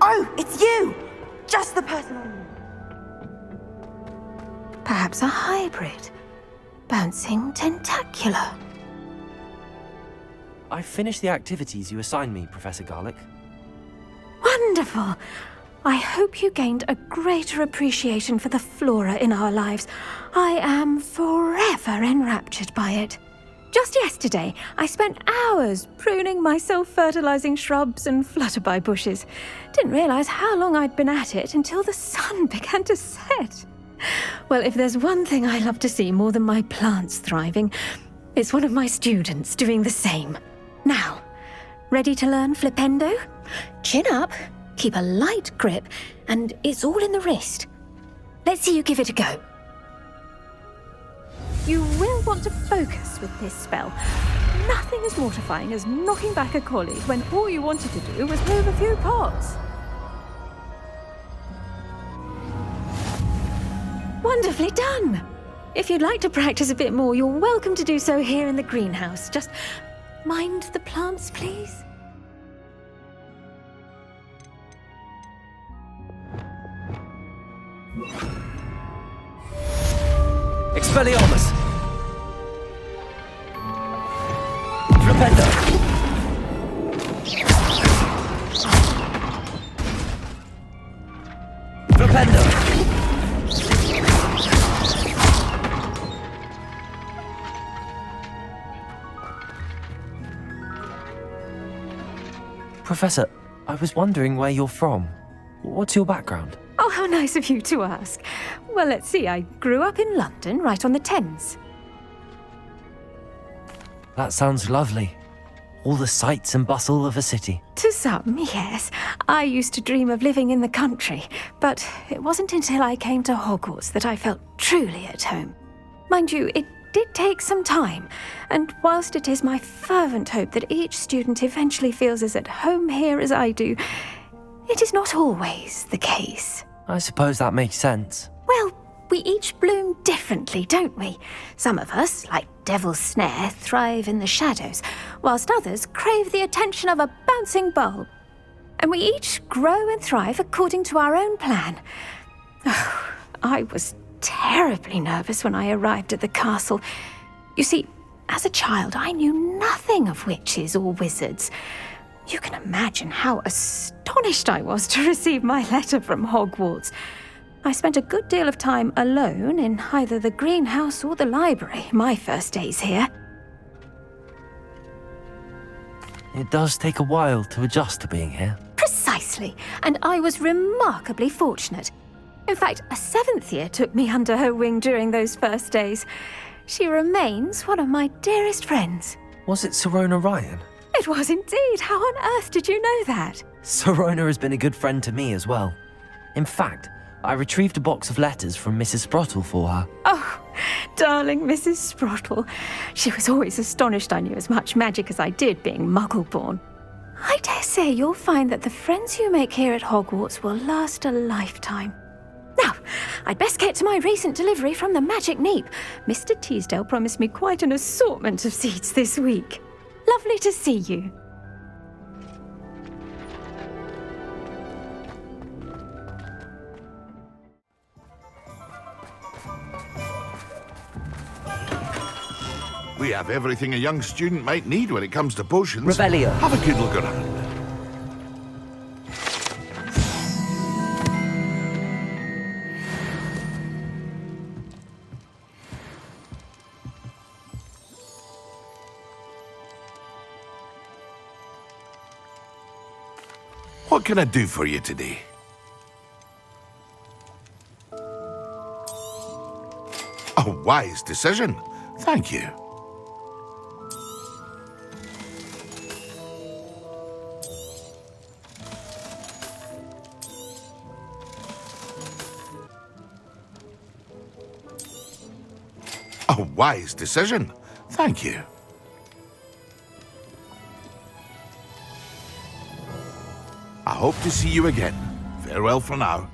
Oh, it's you! Just the person I need. Perhaps a hybrid. Bouncing tentacular. I've finished the activities you assigned me, Professor Garlick. Wonderful! I hope you gained a greater appreciation for the flora in our lives. I am forever enraptured by it. Just yesterday, I spent hours pruning my self-fertilizing shrubs and flutterby bushes. Didn't realize how long I'd been at it until the sun began to set. Well, if there's one thing I love to see more than my plants thriving, it's one of my students doing the same. Now, ready to learn flipendo? Chin up, keep a light grip, and it's all in the wrist. Let's see you give it a go. You will want to focus with this spell. Nothing as mortifying as knocking back a colleague when all you wanted to do was move a few pots. Wonderfully done! If you'd like to practice a bit more, you're welcome to do so here in the greenhouse. Just mind the plants, please. Expelliarmus! Flipendo! Flipendo! Professor, I was wondering where you're from. What's your background? Oh, how nice of you to ask. Well, let's see. I grew up in London, right on the Thames. That sounds lovely. all the sights and bustle of a city. To some, yes. I used to dream of living in the country, but it wasn't until I came to Hogwarts that I felt truly at home. Mind you, it did take some time, and whilst it is my fervent hope that each student eventually feels as at home here as I do, it is not always the case. I suppose that makes sense. Well, we each bloom differently, don't we? Some of us, like Devil's Snare, thrive in the shadows, whilst others crave the attention of a bouncing bulb. And we each grow and thrive according to our own plan. Oh, I was terribly nervous when I arrived at the castle. You see, as a child, I knew nothing of witches or wizards. You can imagine how astonished I was to receive my letter from Hogwarts. I spent a good deal of time alone in either the greenhouse or the library my first days here. It does take a while to adjust to being here. Precisely, and I was remarkably fortunate. In fact, a 7th year took me under her wing during those first days. She remains one of my dearest friends. Was it Serona Ryan? It was indeed. How on earth did you know that? Serona has been a good friend to me as well. In fact, I retrieved a box of letters from Mrs. Sprottle for her. Oh, darling Mrs. Sprottle. She was always astonished I knew as much magic as I did, being Muggle-born. I dare say you'll find that the friends you make here at Hogwarts will last a lifetime. Now, I'd best get to my recent delivery from the Magic Neep. Mr. Teasdale promised me quite an assortment of seeds this week. Lovely to see you. We have everything a young student might need when it comes to potions. Revelio. Have a good look around. What can I do for you today? A wise decision. Thank you. A wise decision. Thank you. I hope to see you again. Farewell for now.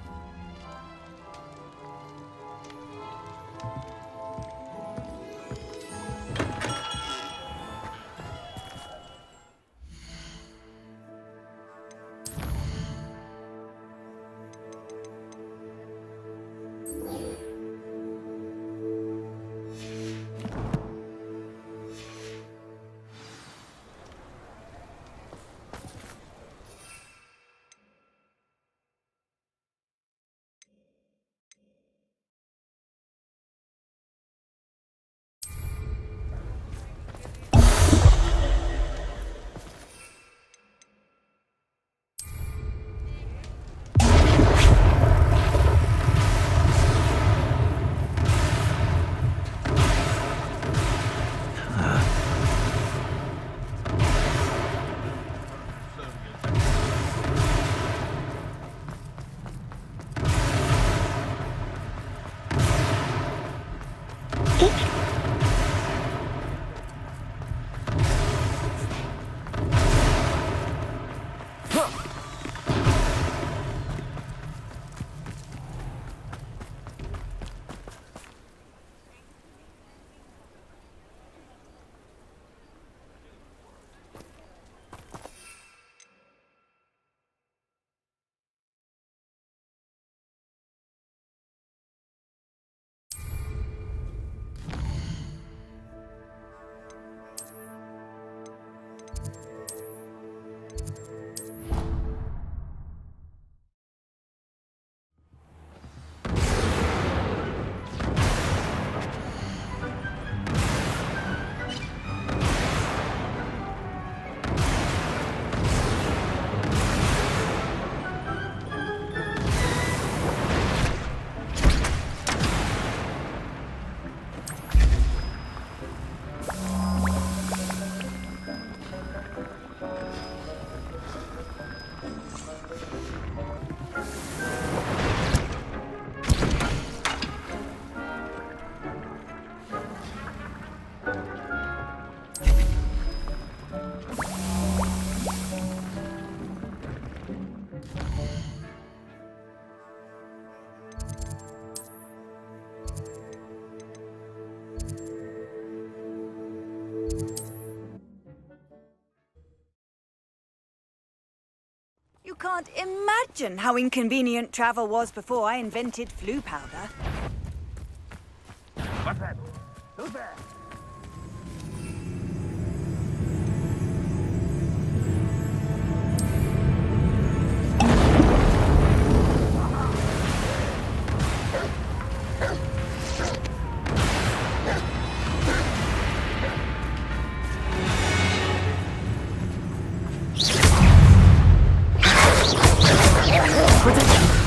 can't imagine how inconvenient travel was before I invented flu powder. What's that? Who's there?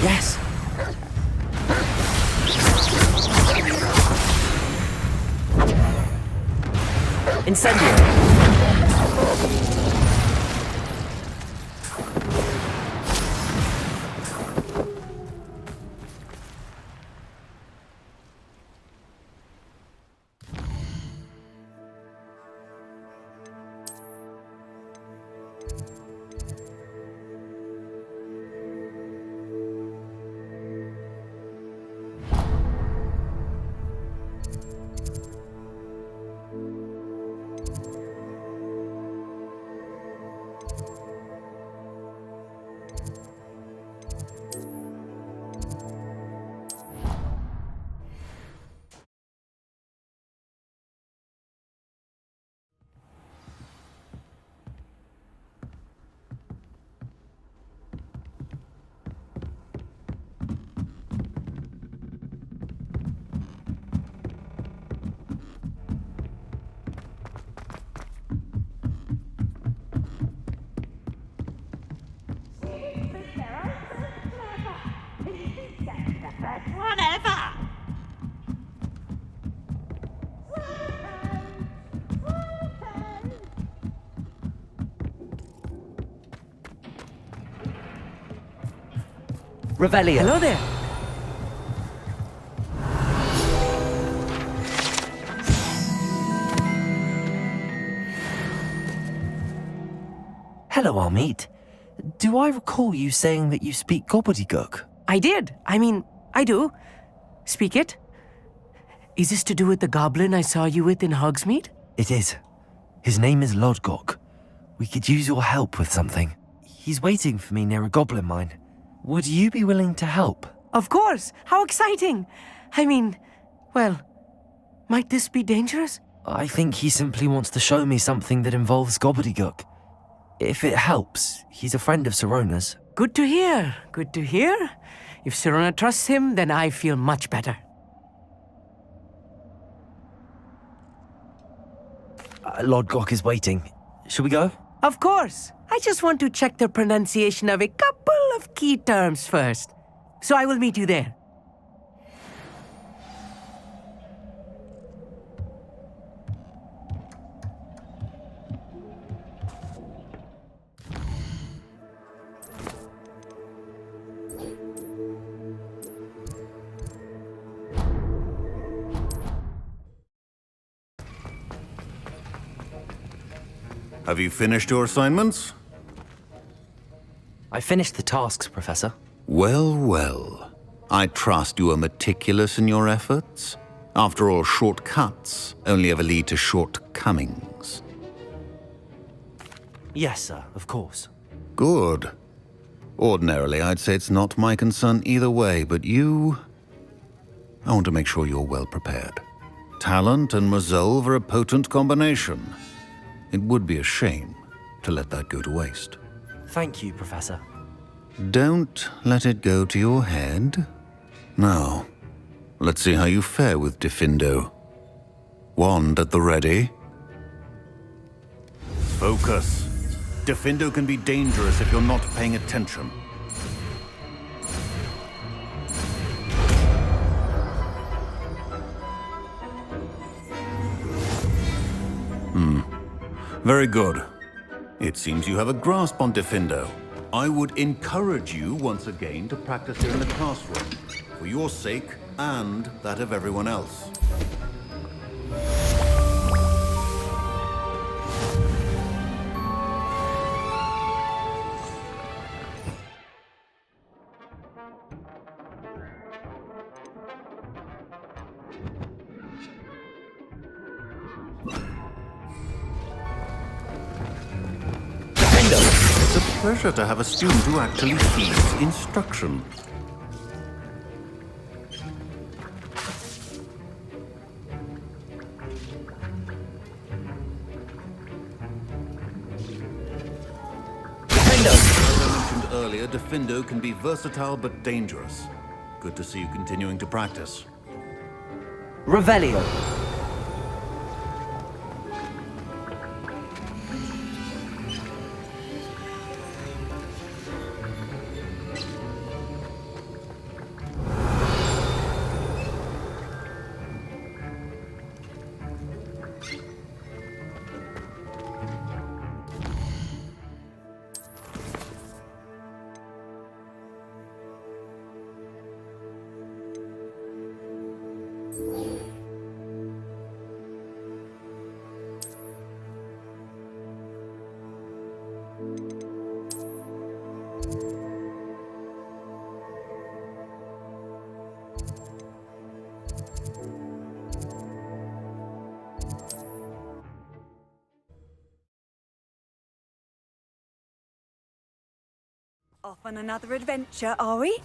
Yes. Incendio. Revelio. Hello there. Hello, Armeet. Do I recall you saying that you speak gobbledygook? I did. I do. Speak it. Is this to do with the goblin I saw you with in Hogsmeade? It is. His name is Lodgok. We could use your help with something. He's waiting for me near a goblin mine. Would you be willing to help? Of course. How exciting. Might this be dangerous? I think he simply wants to show me something that involves gobbledygook. If it helps, he's a friend of Sirona's. Good to hear. Good to hear. If Sirona trusts him, then I feel much better. Lodgok is waiting. Shall we go? Of course. I just want to check the pronunciation of a couple of key terms first. So I will meet you there. Have you finished your assignments? I finished the tasks, Professor. Well, well. I trust you are meticulous in your efforts. After all, shortcuts only ever lead to shortcomings. Yes, sir, of course. Good. Ordinarily, I'd say it's not my concern either way, but you... I want to make sure you're well prepared. Talent and resolve are a potent combination. It would be a shame to let that go to waste. Thank you, Professor. Don't let it go to your head. Now, let's see how you fare with Diffindo. Wand at the ready. Focus. Diffindo can be dangerous if you're not paying attention. Very good. It seems you have a grasp on Diffindo. I would encourage you once again to practice here in the classroom, for your sake and that of everyone else. Diffindo! pleasure to have a student who actually heeds instruction. As I mentioned earlier, Defendo can be versatile but dangerous. Good to see you continuing to practice. Revelio. Off on another adventure, are we?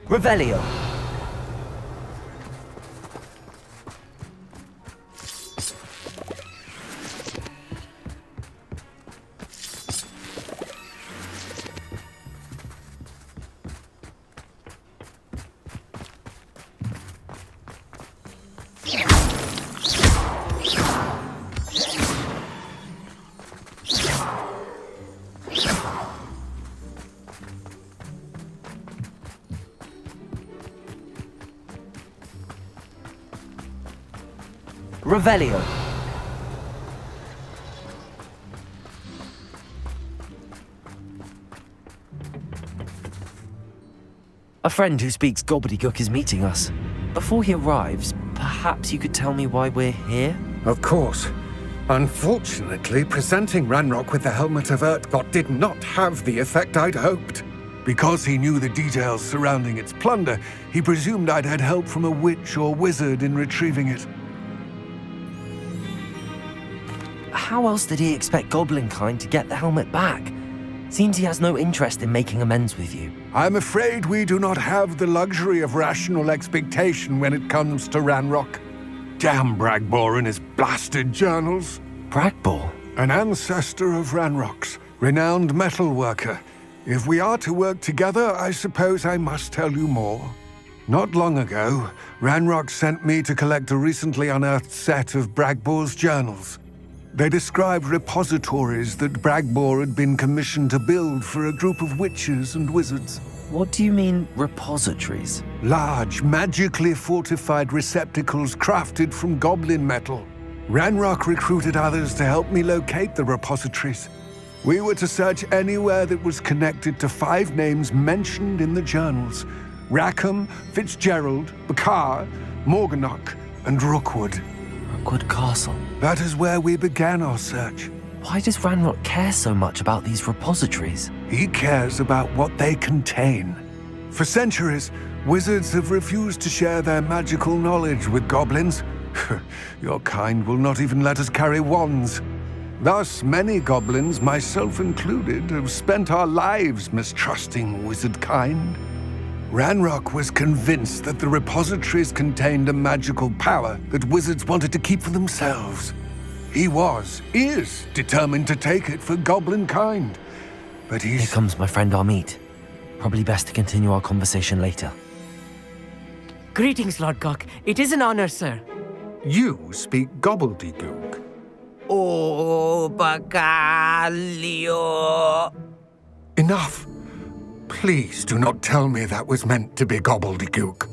Revelio. Revelio. A friend who speaks gobbledygook is meeting us. Before he arrives, perhaps you could tell me why we're here? Of course. Unfortunately, presenting Ranrock with the Helmet of Urtkot did not have the effect I'd hoped. Because he knew the details surrounding its plunder, he presumed I'd had help from a witch or wizard in retrieving it. How else did he expect Goblinkind to get the helmet back? Seems he has no interest in making amends with you. I'm afraid we do not have the luxury of rational expectation when it comes to Ranrock. Damn Bragbor and his blasted journals. Bragbor? An ancestor of Ranrock's, renowned metal worker. If we are to work together, I suppose I must tell you more. Not long ago, Ranrock sent me to collect a recently unearthed set of Bragbor's journals. They described repositories that Bragbor had been commissioned to build for a group of witches and wizards. What do you mean, repositories? Large, magically fortified receptacles crafted from goblin metal. Ranrock recruited others to help me locate the repositories. We were to search anywhere that was connected to 5 names mentioned in the journals: Rackham, Fitzgerald, Bakar, Morganach, and Rookwood. Rookwood Castle. That is where we began our search. Why does Ranrock care so much about these repositories? He cares about what they contain. For centuries, wizards have refused to share their magical knowledge with goblins. Your kind will not even let us carry wands. Thus, many goblins, myself included, have spent our lives mistrusting wizard kind. Ranrock was convinced that the repositories contained a magical power that wizards wanted to keep for themselves. He is determined to take it for goblin kind. But Here comes my friend Amit. Probably best to continue our conversation later. Greetings, Lord Gok. It is an honor, sir. You speak gobbledygook. Oh, Bacalio. Enough. Please do not tell me that was meant to be gobbledygook.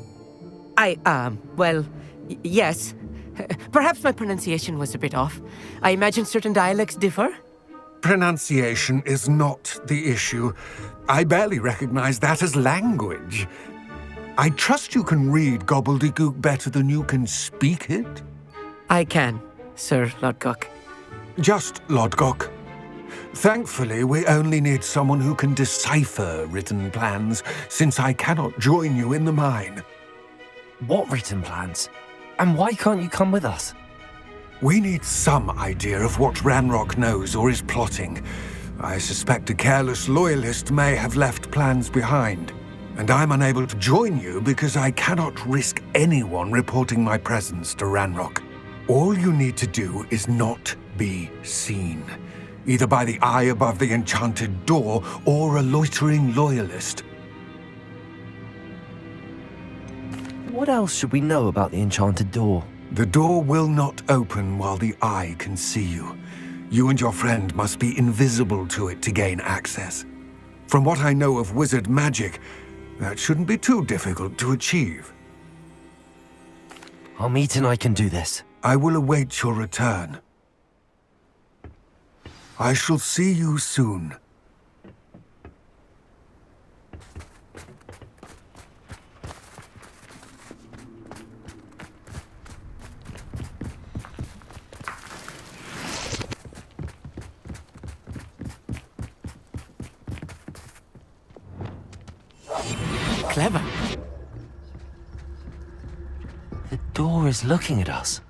Yes. Perhaps my pronunciation was a bit off. I imagine certain dialects differ? Pronunciation is not the issue. I barely recognize that as language. I trust you can read gobbledygook better than you can speak it? I can, Sir Lord Gok. Just Lord Gok. Thankfully, we only need someone who can decipher written plans, since I cannot join you in the mine. What written plans? And why can't you come with us? We need some idea of what Ranrock knows or is plotting. I suspect a careless loyalist may have left plans behind. And I'm unable to join you because I cannot risk anyone reporting my presence to Ranrock. All you need to do is not be seen, either by the eye above the enchanted door or a loitering loyalist. What else should we know about the enchanted door? The door will not open while the eye can see you. You and your friend must be invisible to it to gain access. From what I know of wizard magic, that shouldn't be too difficult to achieve. Amit and I can do this. I will await your return. I shall see you soon. Clever. The door is looking at us.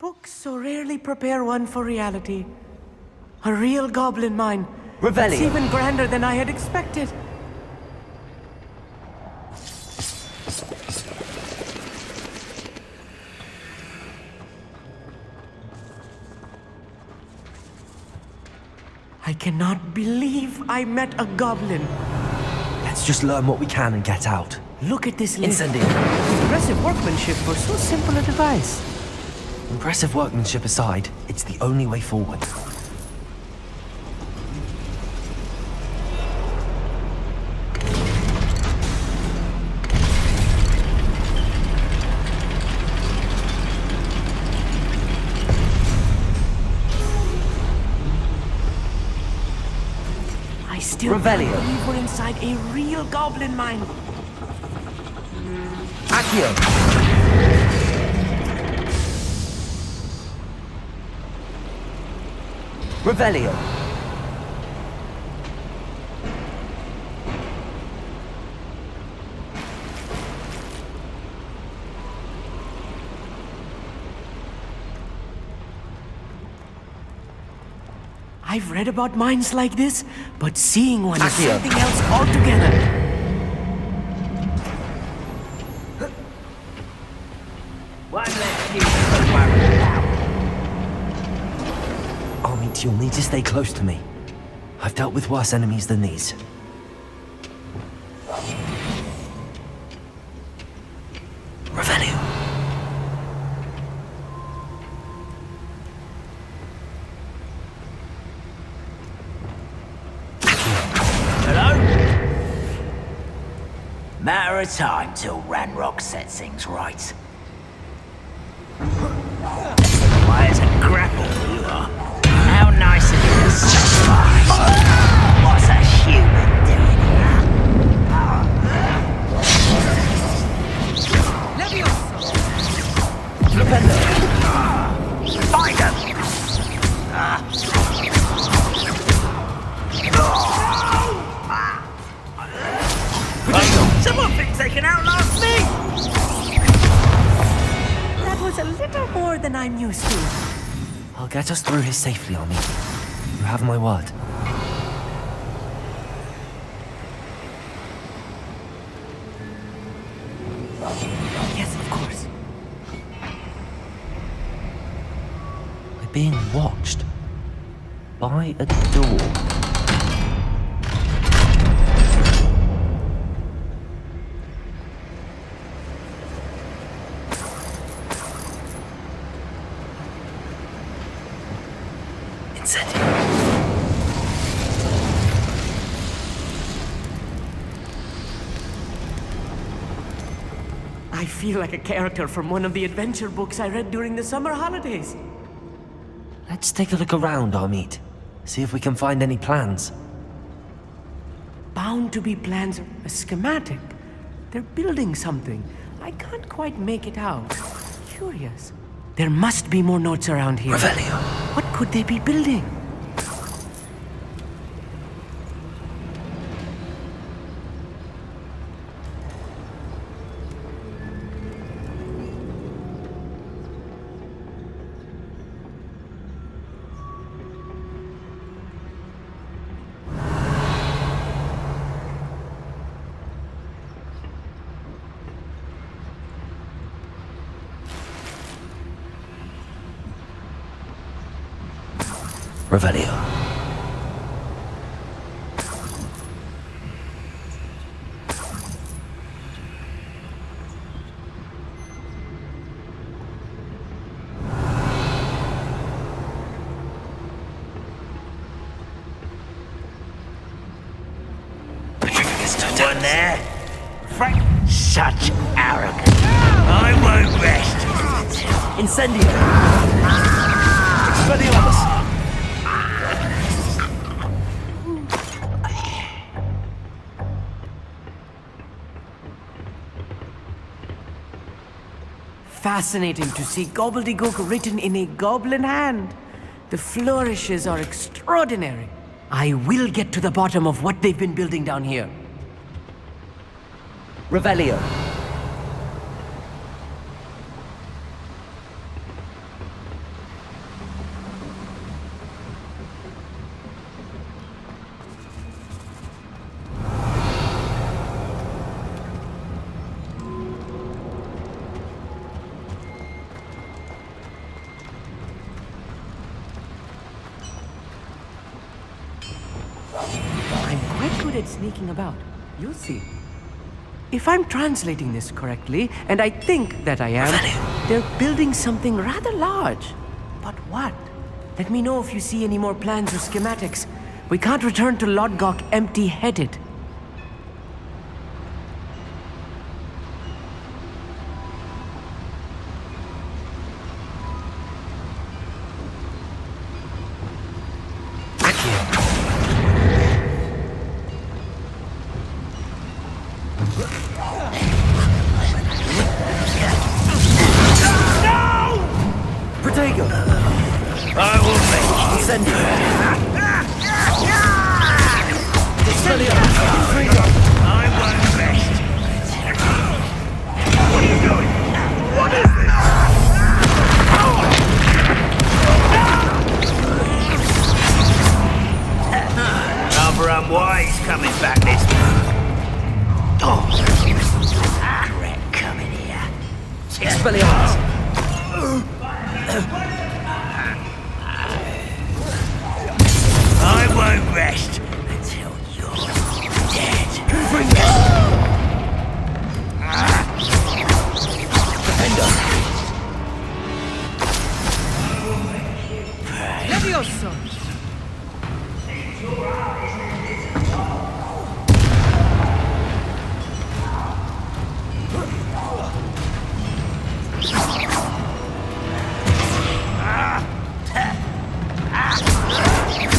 Books so rarely prepare one for reality. A real goblin mine. Revelio. It's even grander than I had expected. I cannot believe I met a goblin. Let's just learn what we can and get out. Look at this list. Incendio. Impressive workmanship for so simple a device. Impressive workmanship aside, it's the only way forward. I still Revelio. can't believe we're inside a real goblin mine. Accio. Revelio. I've read about mines like this, but seeing one is Accio. something else altogether. One less you to worry about. Amit, you'll need to stay close to me. I've dealt with worse enemies than these. Revelio. Hello? Matter of time till Ranrock sets things right. Why, it's a grapple you are. How nice of you to stop by. What's a human doing here? Flipendo. Find him! Someone thinks they can outlast me! That was a little more than I'm used to. I'll get us through here safely, Amit. You have my word. Yes, of course. We're being watched. By a door. I feel like a character from one of the adventure books I read during the summer holidays. Let's take a look around, Amit. See if we can find any plans. Bound to be plans, a schematic. They're building something. I can't quite make it out. Curious. There must be more notes around here. Revelio. What could they be building? Revelio. One there. Frank, such arrogance. I won't rest. Incendio. Expelliarmus. Fascinating to see gobbledygook written in a goblin hand. The flourishes are extraordinary. I will get to the bottom of what they've been building down here. Revelio. I'm quite good at sneaking about. You'll see. If I'm translating this correctly, and I think that I am, they're building something rather large. But what? Let me know if you see any more plans or schematics. We can't return to Lodgok empty-headed. I will make you. Send I won't rest. What are you doing? What is this? Rather unwise coming back this regret coming here. Expelliarmus. I won't rest until you're dead. Levioso!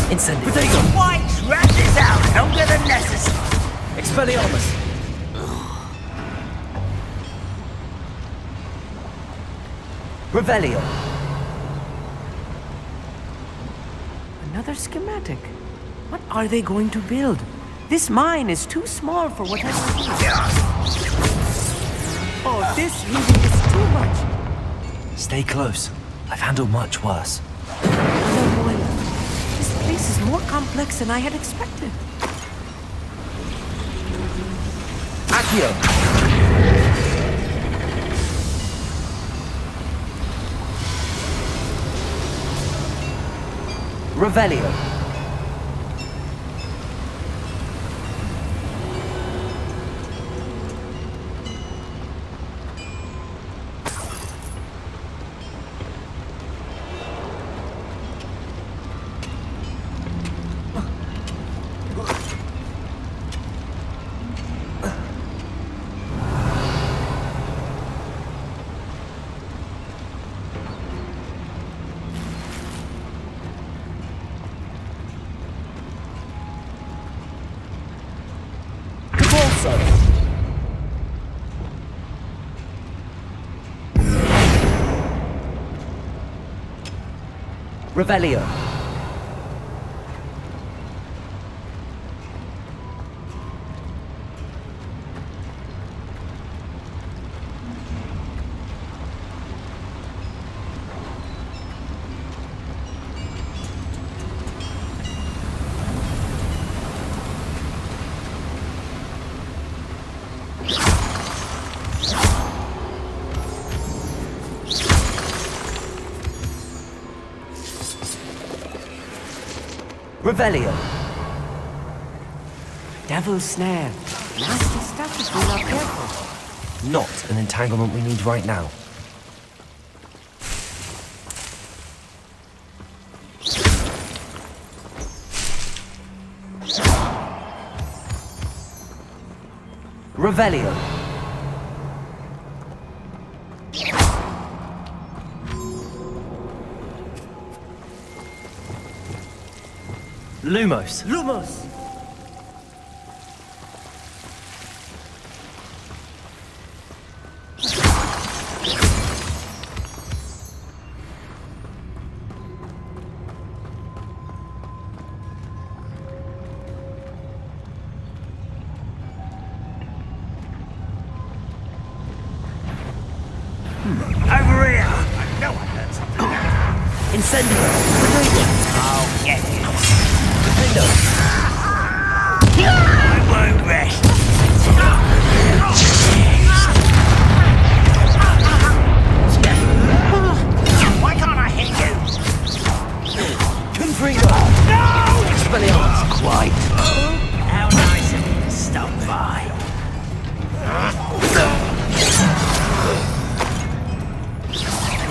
Incendio. White, rat this out longer than necessary. Expelliarmus. Revelio. Another schematic. What are they going to build? This mine is too small for what I need. Oh, this really is too much. Stay close. I've handled much worse. Oh boy. This place is more complex than I had expected. Accio. Revelio. Revelio. Revelio. Devil's snare. Nasty stuff if we're not careful. Not an entanglement we need right now. Revelio. Lumos. Lumos! Over here! I know I heard something. Incendio. Oh, get it. Defendo. I won't rest. Why can't I hit you? Confringo. No! Expelliarmus. Quite. How nice of you to stop by.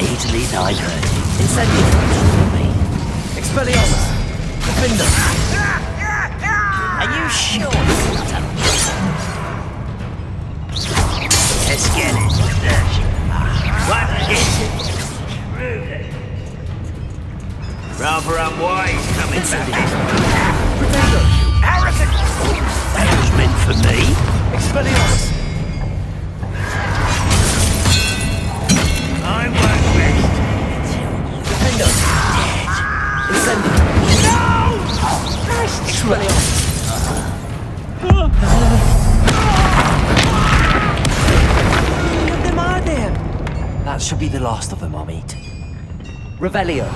Easily diverted. Incendio. Expelliarmus. Defendo. Are you sure it's not a... Let's get it. What is it? Rather unwise coming back. Arrogant! That was meant for me. Expelliarmus. I won't rest. Defendo. Incendio. No! Nice Expelliarmus. How many of them are there? That should be the last of them, Amit. Revelio.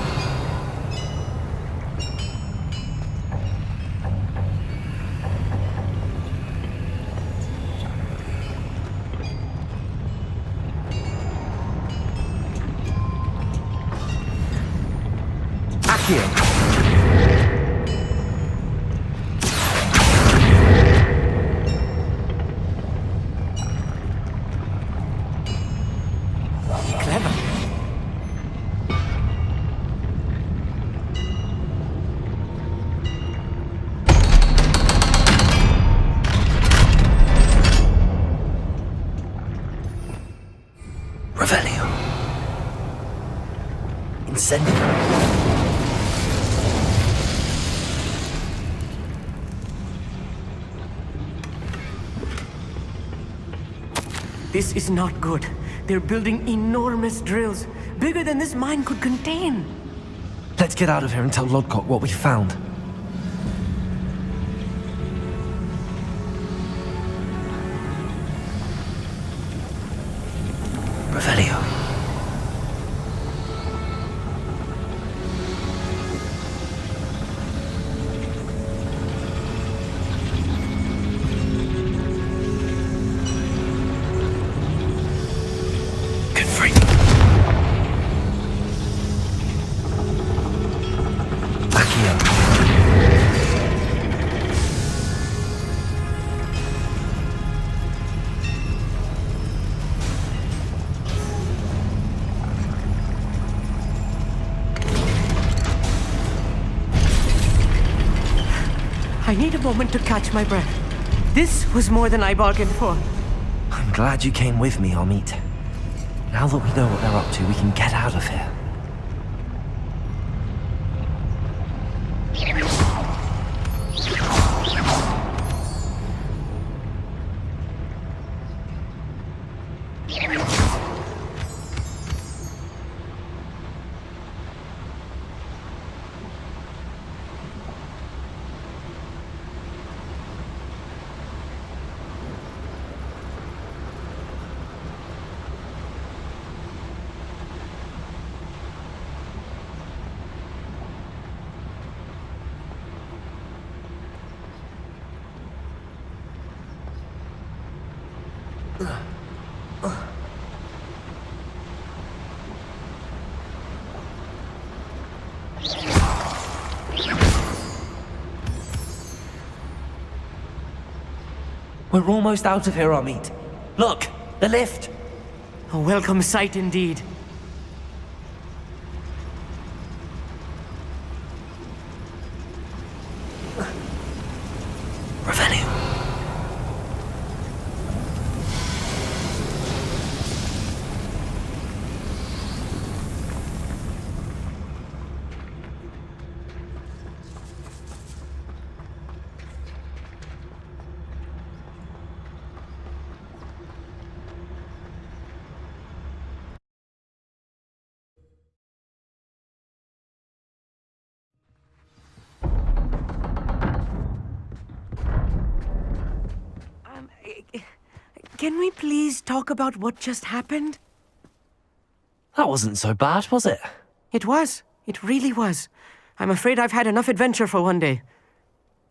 Accio. Clever. Revelio. Incendio. This is not good. They're building enormous drills, bigger than this mine could contain. Let's get out of here and tell Lodcock what we found. Revelio. I need a moment to catch my breath. This was more than I bargained for. I'm glad you came with me, Amit. Now that we know what they're up to, we can get out of here. We're almost out of here, Amit. Look, the lift. A welcome sight indeed. Revenue. Can we please talk about what just happened? That wasn't so bad, was it? It was. It really was. I'm afraid I've had enough adventure for one day.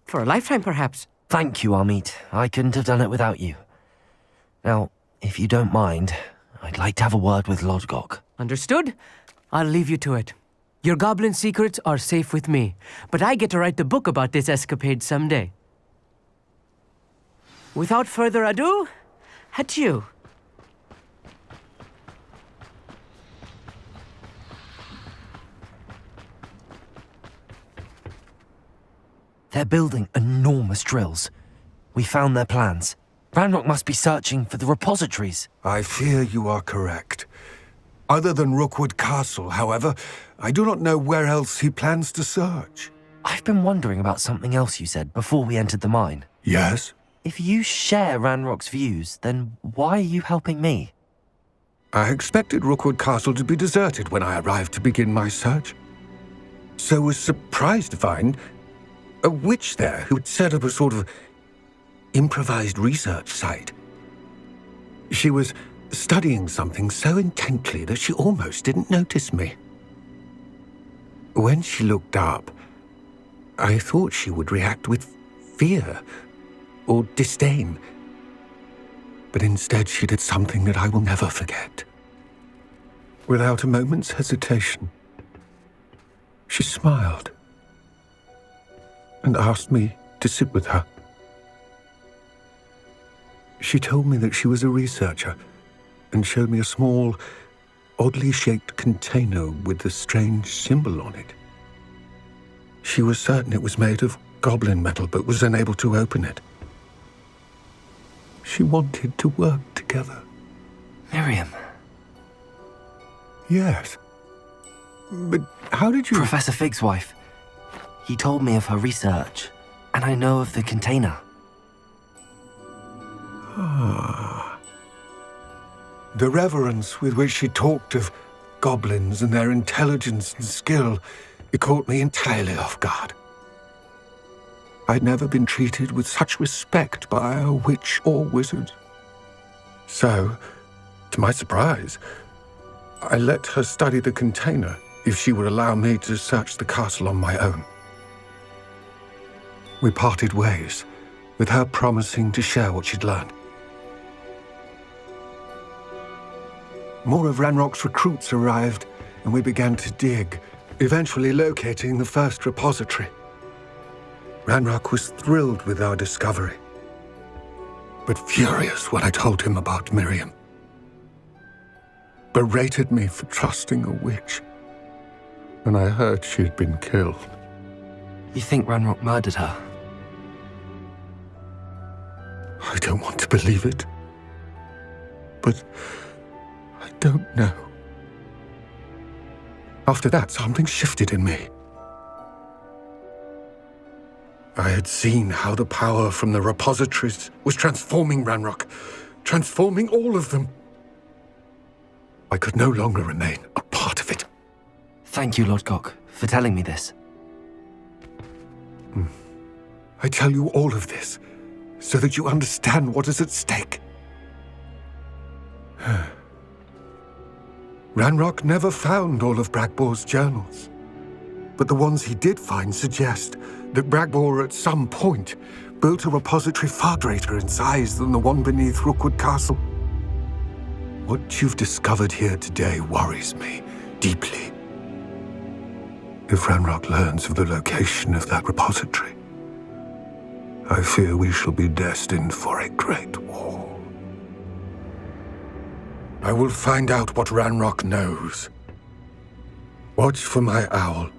For a lifetime, perhaps. Thank you, Amit. I couldn't have done it without you. Now, if you don't mind, I'd like to have a word with Lodgok. Understood? I'll leave you to it. Your goblin secrets are safe with me, but I get to write the book about this escapade someday. Without further ado, adieu. They're building enormous drills. We found their plans. Ranrock must be searching for the repositories. I fear you are correct. Other than Rookwood Castle, however, I do not know where else he plans to search. I've been wondering about something else you said before we entered the mine. Yes? If you share Ranrock's views, then why are you helping me? I expected Rookwood Castle to be deserted when I arrived to begin my search. So was surprised to find a witch there who had set up a sort of improvised research site. She was studying something so intently that she almost didn't notice me. When she looked up, I thought she would react with fear or disdain. But instead she did something that I will never forget. Without a moment's hesitation, she smiled and asked me to sit with her. She told me that she was a researcher and showed me a small, oddly shaped container with a strange symbol on it. She was certain it was made of goblin metal, but was unable to open it. She wanted to work together. Miriam. Yes. But how did you... Professor Fig's wife. He told me of her research, and I know of the container. Ah. The reverence with which she talked of goblins and their intelligence and skill, it caught me entirely off guard. I'd never been treated with such respect by a witch or wizard. So, to my surprise, I let her study the container if she would allow me to search the castle on my own. We parted ways, with her promising to share what she'd learned. More of Ranrock's recruits arrived, and we began to dig, eventually locating the first repository. Ranrock was thrilled with our discovery, but furious when I told him about Miriam. Berated me for trusting a witch, and I heard she'd been killed. You think Ranrock murdered her? I don't want to believe it, but I don't know. After that, something shifted in me. I had seen how the power from the repositories was transforming Ranrock, transforming all of them. I could no longer remain a part of it. Thank you, Lodgok, for telling me this. I tell you all of this so that you understand what is at stake. Ranrock never found all of Bragbor's journals, but the ones he did find suggest that Bragbor at some point built a repository far greater in size than the one beneath Rookwood Castle. What you've discovered here today worries me deeply. If Ranrock learns of the location of that repository, I fear we shall be destined for a great war. I will find out what Ranrock knows. Watch for my owl.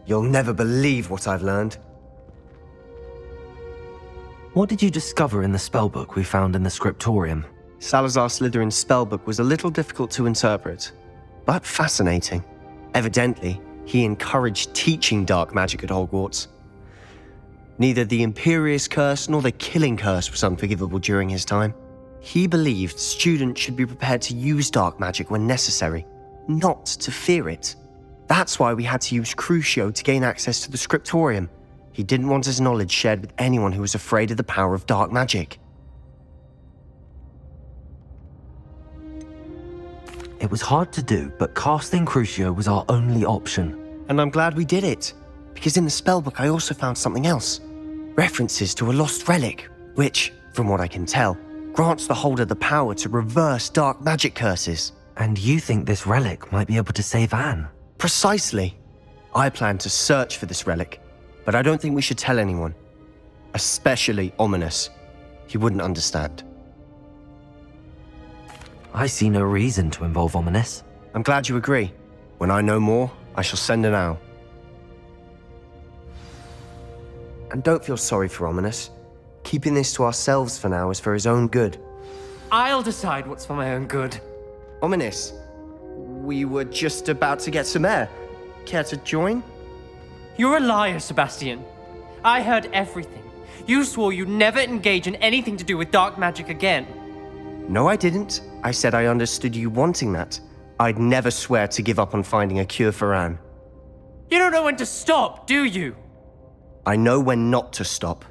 You'll never believe what I've learned. What did you discover in the spellbook we found in the scriptorium? Salazar Slytherin's spellbook was a little difficult to interpret, but fascinating. Evidently, he encouraged teaching dark magic at Hogwarts. Neither the Imperious Curse nor the Killing Curse was unforgivable during his time. He believed students should be prepared to use dark magic when necessary, not to fear it. That's why we had to use Crucio to gain access to the scriptorium. He didn't want his knowledge shared with anyone who was afraid of the power of dark magic. It was hard to do, but casting Crucio was our only option. And I'm glad we did it, because in the spellbook I also found something else. References to a lost relic, which, from what I can tell, grants the holder the power to reverse dark magic curses. And you think this relic might be able to save Anne? Precisely. I plan to search for this relic, but I don't think we should tell anyone. Especially Ominous. He wouldn't understand. I see no reason to involve Ominous. I'm glad you agree. When I know more, I shall send an owl. And don't feel sorry for Ominous. Keeping this to ourselves for now is for his own good. I'll decide what's for my own good. Ominous, we were just about to get some air. Care to join? You're a liar, Sebastian. I heard everything. You swore you'd never engage in anything to do with dark magic again. No, I didn't. I said I understood you wanting that. I'd never swear to give up on finding a cure for Anne. You don't know when to stop, do you? I know when not to stop.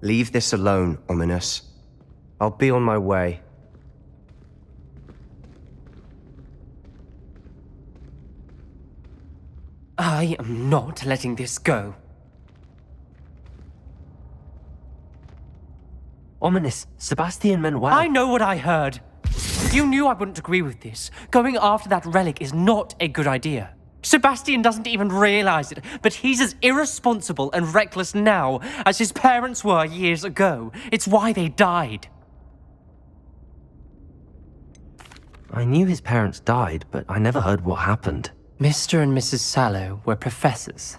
Leave this alone, Ominous. I'll be on my way. I am not letting this go. Ominous, Sebastian meant well. I know what I heard. You knew I wouldn't agree with this. Going after that relic is not a good idea. Sebastian doesn't even realize it, but he's as irresponsible and reckless now as his parents were years ago. It's why they died. I knew his parents died, but I never heard what happened. Mr. and Mrs. Sallow were professors.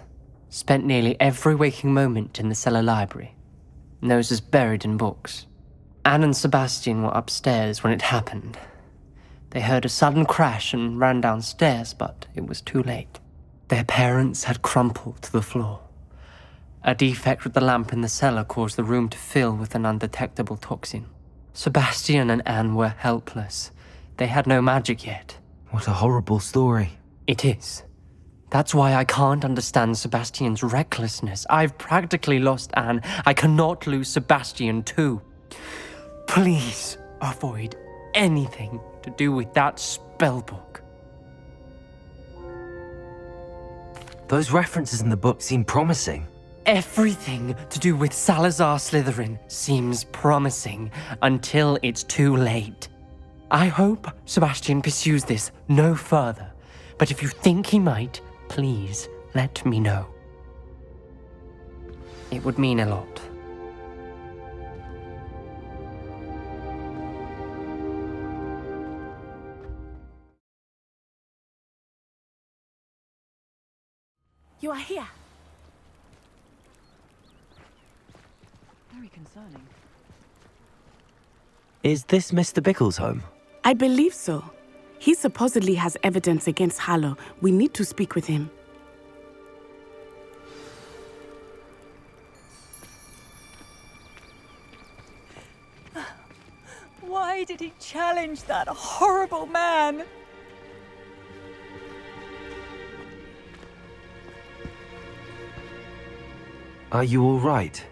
Spent nearly every waking moment in the cellar library. Noses buried in books. Anne and Sebastian were upstairs when it happened. They heard a sudden crash and ran downstairs, but it was too late. Their parents had crumpled to the floor. A defect with the lamp in the cellar caused the room to fill with an undetectable toxin. Sebastian and Anne were helpless. They had no magic yet. What a horrible story. It is. That's why I can't understand Sebastian's recklessness. I've practically lost Anne. I cannot lose Sebastian too. Please avoid anything to do with that spellbook. Those references in the book seem promising. Everything to do with Salazar Slytherin seems promising until it's too late. I hope Sebastian pursues this no further, but if you think he might, please let me know. It would mean a lot. You are here. Very concerning. Is this Mr. Bickle's home? I believe so. He supposedly has evidence against Harlow. We need to speak with him. Why did he challenge that horrible man? Are you all right?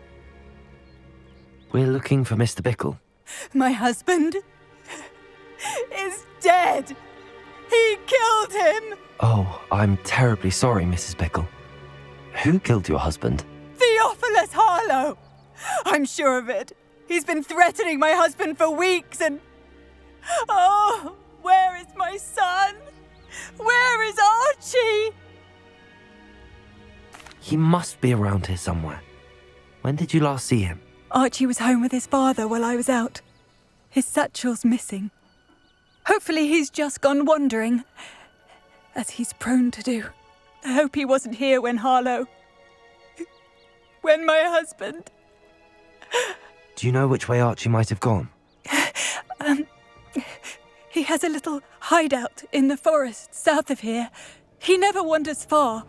We're looking for Mr. Bickle. My husband is dead. He killed him. Oh, I'm terribly sorry, Mrs. Bickle. Who killed your husband? Theophilus Harlow. I'm sure of it. He's been threatening my husband for weeks and... Oh, where is my son? Where is Archie? He must be around here somewhere. When did you last see him? Archie was home with his father while I was out. His satchel's missing. Hopefully he's just gone wandering, as he's prone to do. I hope he wasn't here when when my husband... Do you know which way Archie might have gone? He has a little hideout in the forest south of here. He never wanders far.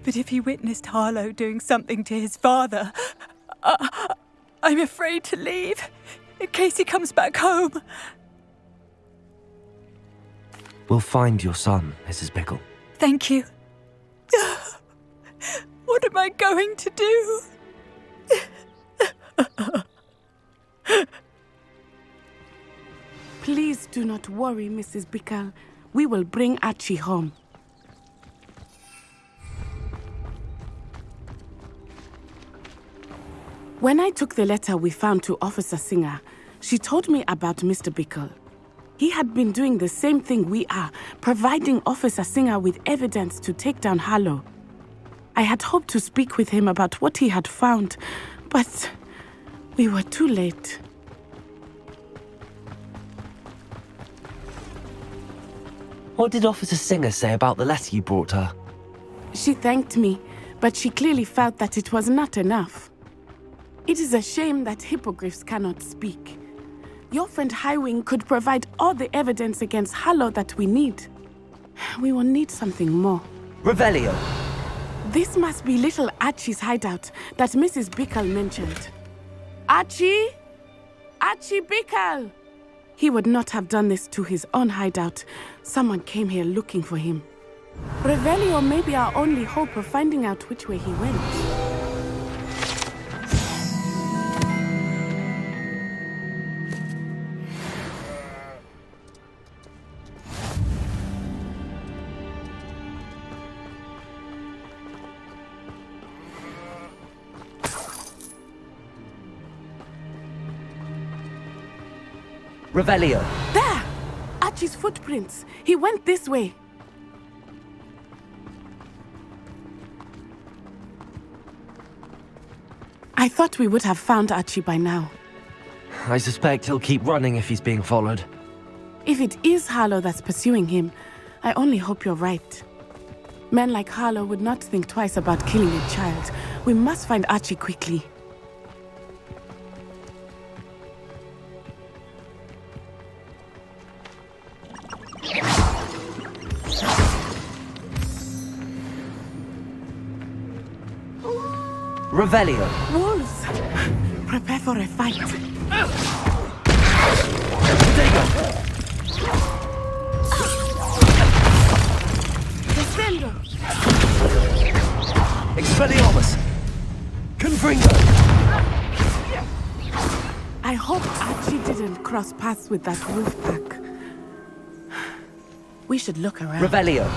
But if he witnessed Harlow doing something to his father, I'm afraid to leave, in case he comes back home. We'll find your son, Mrs. Bickle. Thank you. What am I going to do? Please do not worry, Mrs. Bickle. We will bring Archie home. When I took the letter we found to Officer Singer, she told me about Mr. Bickle. He had been doing the same thing we are, providing Officer Singer with evidence to take down Harlow. I had hoped to speak with him about what he had found, but we were too late. What did Officer Singer say about the letter you brought her? She thanked me, but she clearly felt that it was not enough. It is a shame that hippogriffs cannot speak. Your friend Highwing could provide all the evidence against Harlow that we need. We will need something more. Revelio! This must be little Archie's hideout that Mrs. Bickle mentioned. Archie? Archie Bickle! He would not have done this to his own hideout. Someone came here looking for him. Revelio may be our only hope of finding out which way he went. Revelio! There! Archie's footprints. He went this way. I thought we would have found Archie by now. I suspect he'll keep running if he's being followed. If it is Harlow that's pursuing him, I only hope you're right. Men like Harlow would not think twice about killing a child. We must find Archie quickly. Revelio! Wolves! Prepare for a fight. Descendo! Expelliarmus! Confringo! I hope Archie didn't cross paths with that wolf pack. We should look around. Revelio!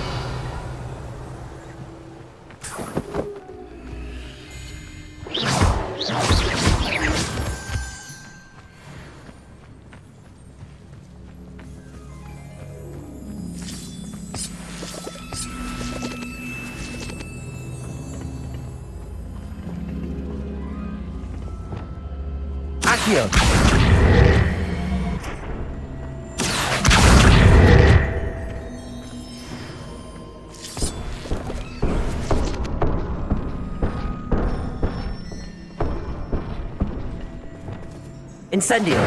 Accio! Incendio!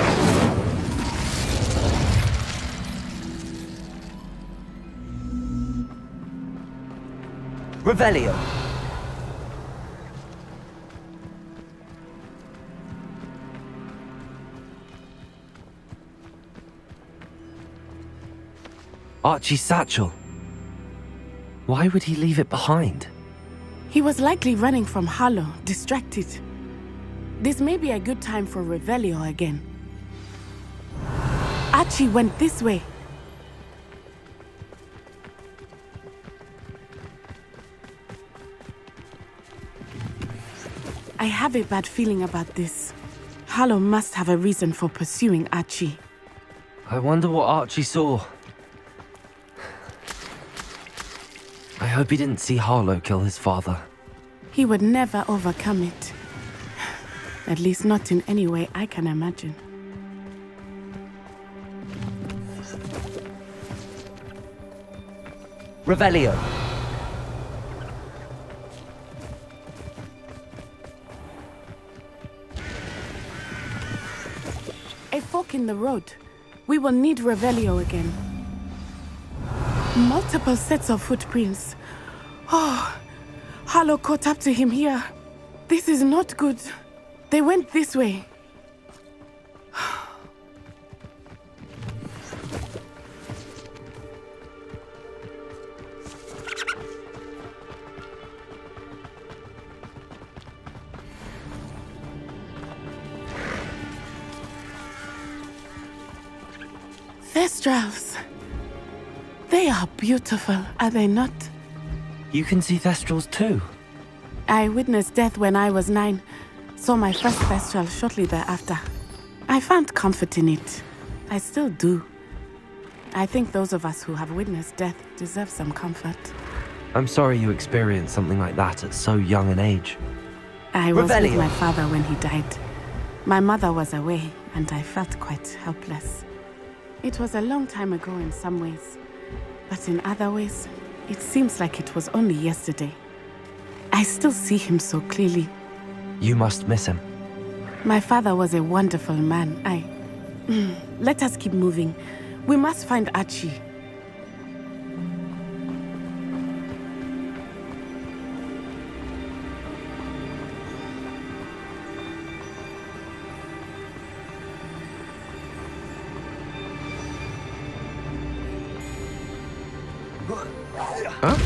Revelio! Archie's satchel. Why would he leave it behind? He was likely running from Harlow, distracted. This may be a good time for Revelio again. Archie went this way. I have a bad feeling about this. Harlow must have a reason for pursuing Archie. I wonder what Archie saw. I hope he didn't see Harlow kill his father. He would never overcome it. At least not in any way I can imagine. Revelio! A fork in the road. We will need Revelio again. Multiple sets of footprints. Oh, Harlow caught up to him here. This is not good. They went this way. Thestrals. They are beautiful, are they not? You can see Thestrals too. I witnessed death when I was 9. Saw my first Thestral shortly thereafter. I found comfort in it. I still do. I think those of us who have witnessed death deserve some comfort. I'm sorry you experienced something like that at so young an age. I was Revelio. with my father when he died. My mother was away, and I felt quite helpless. It was a long time ago in some ways, but in other ways, it seems like it was only yesterday. I still see him so clearly. You must miss him. My father was a wonderful man. Let us keep moving. We must find Archie. Huh?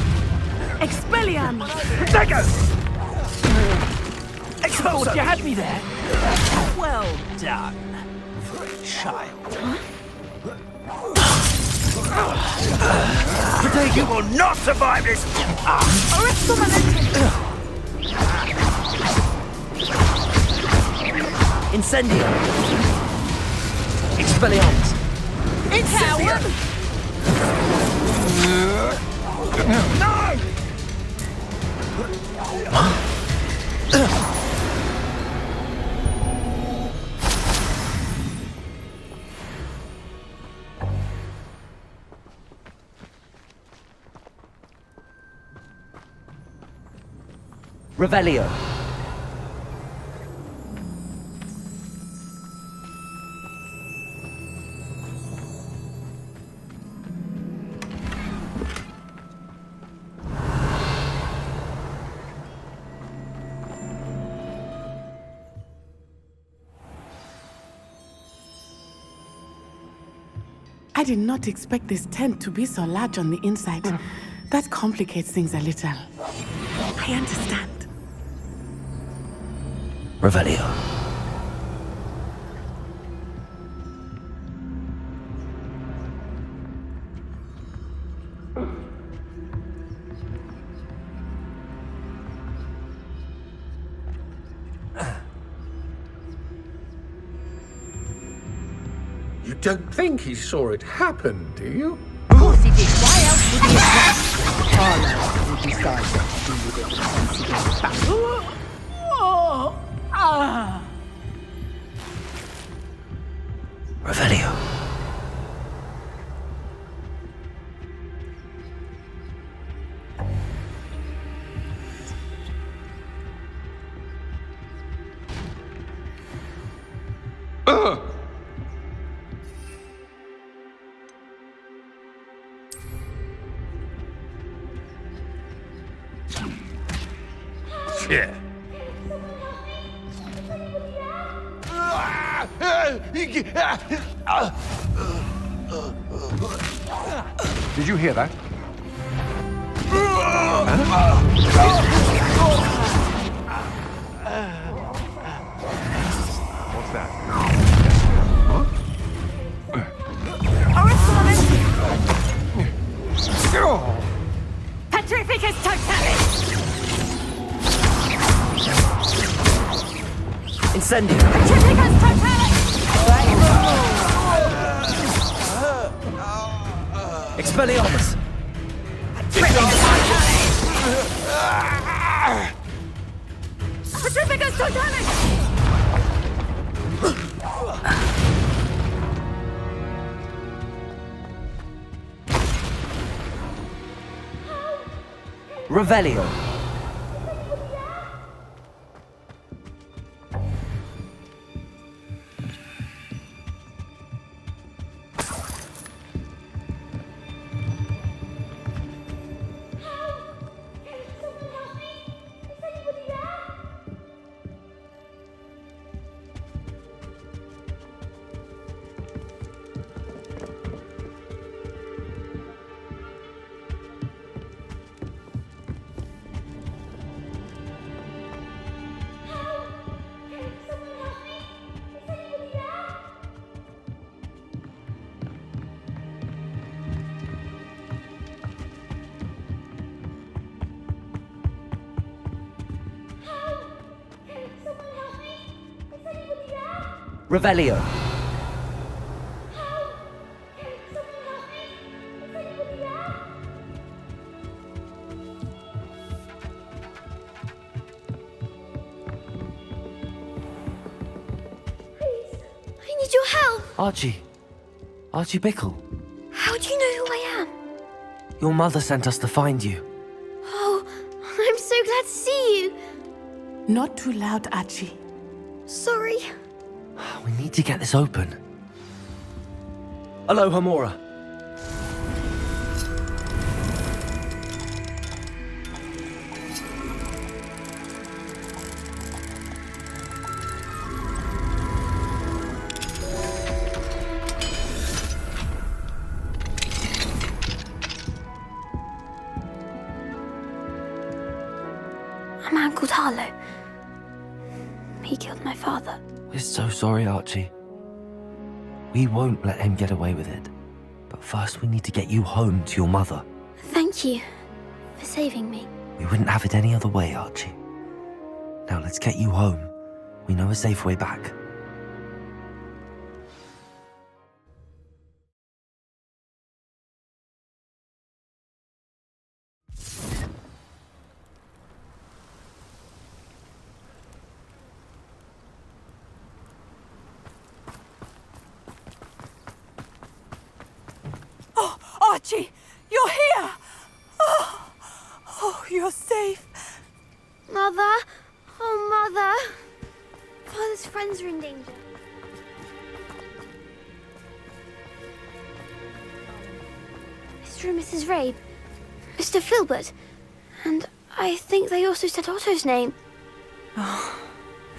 Expelliarmus! Dagger! Expulso! You had me there. Well done for a child. Today you will not survive this. Incendio! Expelliarmus! Coward! No! Revelio! I did not expect this tent to be so large on the inside. That complicates things a little. I understand. Revelio. You don't think he saw it happen, do you? Of course he did. Why else would he have done? Harlow will decide what to do with it once he gets back. Revelio. Ugh! Yeah. Did you hear that? What's that? Petrificus totalis! Incendio! Petrificus totalis! Expelliarmus! Petrificus totalis! Revelio! Revelio! I need your help. Archie. Archie Bickle. How do you know who I am? Your mother sent us to find you. Oh, I'm so glad to see you. Not too loud, Archie. Sorry. We need to get this open. Aloha Mora. A man called Harlow. He killed my father. We're so sorry, Archie. We won't let him get away with it. But first we need to get you home to your mother. Thank you for saving me. We wouldn't have it any other way, Archie. Now let's get you home. We know a safe way back. Archie, you're here! Oh, you're safe. Mother! Oh, Mother! Father's friends are in danger. Mr. and Mrs. Rabe, Mr. Filbert, and I think they also said Otto's name.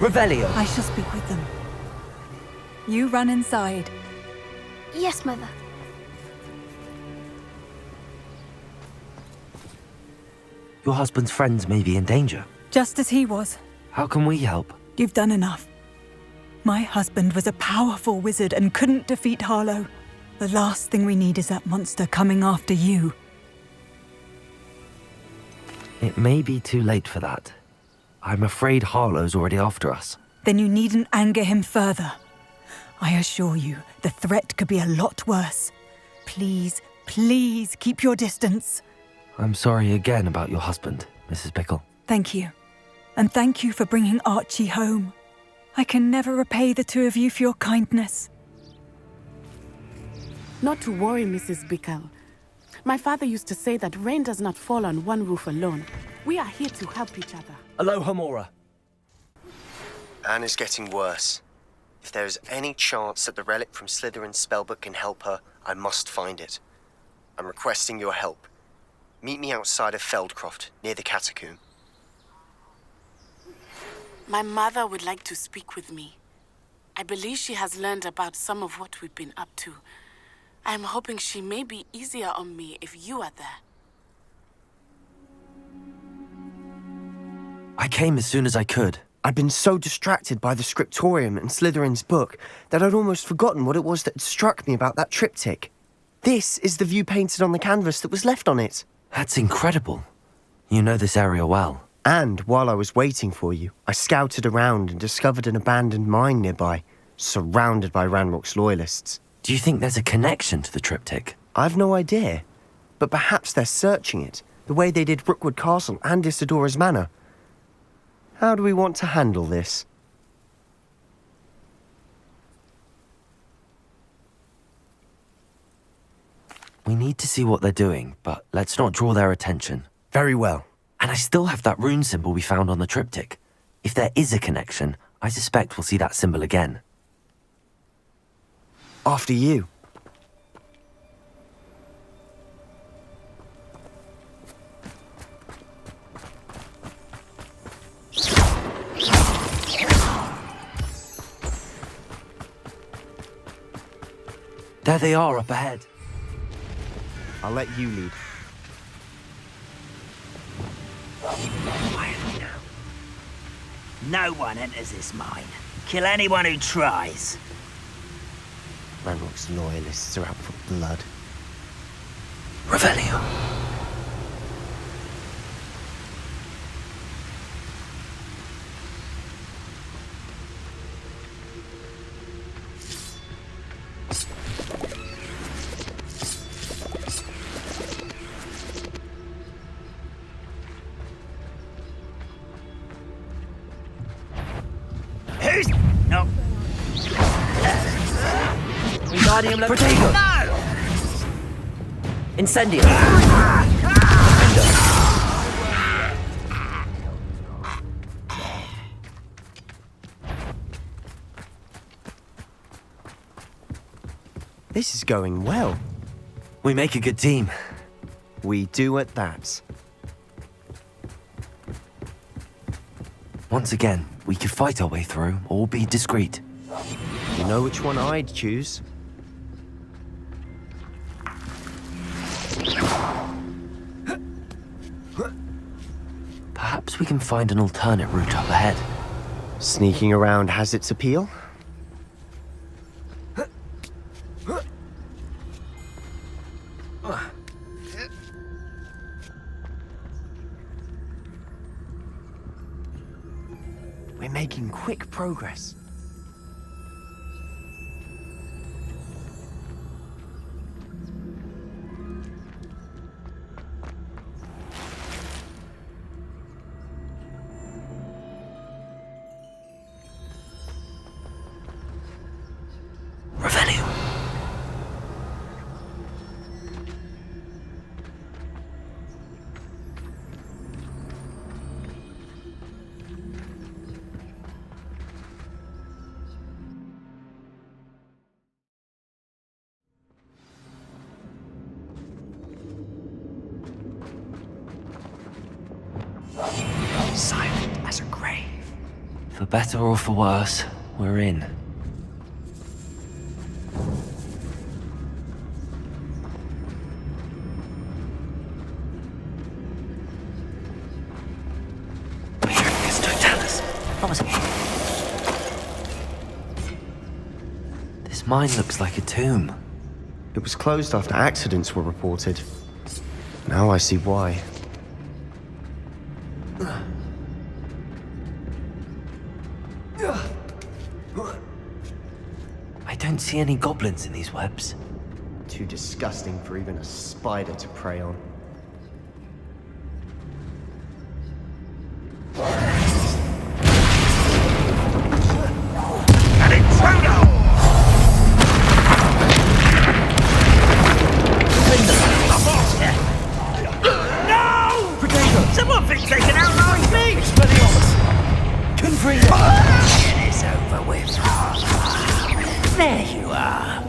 Revelio! I shall speak with them. You run inside. Yes, Mother. Your husband's friends may be in danger. Just as he was. How can we help? You've done enough. My husband was a powerful wizard and couldn't defeat Harlow. The last thing we need is that monster coming after you. It may be too late for that. I'm afraid Harlow's already after us. Then you needn't anger him further. I assure you, the threat could be a lot worse. Please, please keep your distance. I'm sorry again about your husband, Mrs. Bickle. Thank you. And thank you for bringing Archie home. I can never repay the two of you for your kindness. Not to worry, Mrs. Bickle. My father used to say that rain does not fall on one roof alone. We are here to help each other. Aloha Mora. Anne is getting worse. If there is any chance that the relic from Slytherin's spellbook can help her, I must find it. I'm requesting your help. Meet me outside of Feldcroft, near the catacomb. My mother would like to speak with me. I believe she has learned about some of what we've been up to. I'm hoping she may be easier on me if you are there. I came as soon as I could. I'd been so distracted by the scriptorium and Slytherin's book that I'd almost forgotten what it was that had struck me about that triptych. This is the view painted on the canvas that was left on it. That's incredible. You know this area well. And while I was waiting for you, I scouted around and discovered an abandoned mine nearby, surrounded by Ranrock's loyalists. Do you think there's a connection to the triptych? I've no idea, but perhaps they're searching it, the way they did Rookwood Castle and Isidora's Manor. How do we want to handle this? We need to see what they're doing, but let's not draw their attention. Very well. And I still have that rune symbol we found on the triptych. If there is a connection, I suspect we'll see that symbol again. After you. There they are up ahead. I'll let you lead. Quietly now. No one enters this mine. Kill anyone who tries. Ranrock's loyalists are out for blood. Revelio. Who's... No. Wingardium Protego! No! Incendio! This is going well. We make a good team. We do at that. Once again, we could fight our way through, or be discreet. You know which one I'd choose? Perhaps we can find an alternate route up ahead. Sneaking around has its appeal. We're making quick progress. Revelio. Silent as a grave. For better or for worse, we're in. This mine looks like a tomb. It was closed after accidents were reported. Now I see why. I don't see any goblins in these webs. Too disgusting for even a spider to prey on. An intruder! No! Someone thinks they can outline me! Confredo! Get this over with. There you are.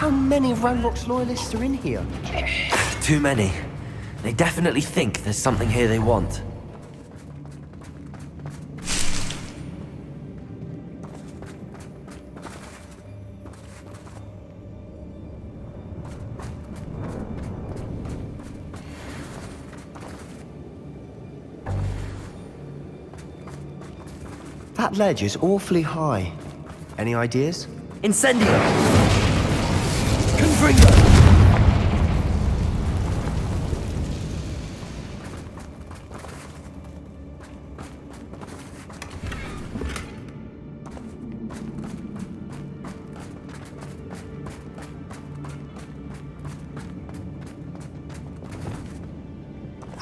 How many Ranrock's loyalists are in here? Too many. They definitely think there's something here they want. That ledge is awfully high. Any ideas? Incendio! Confringo!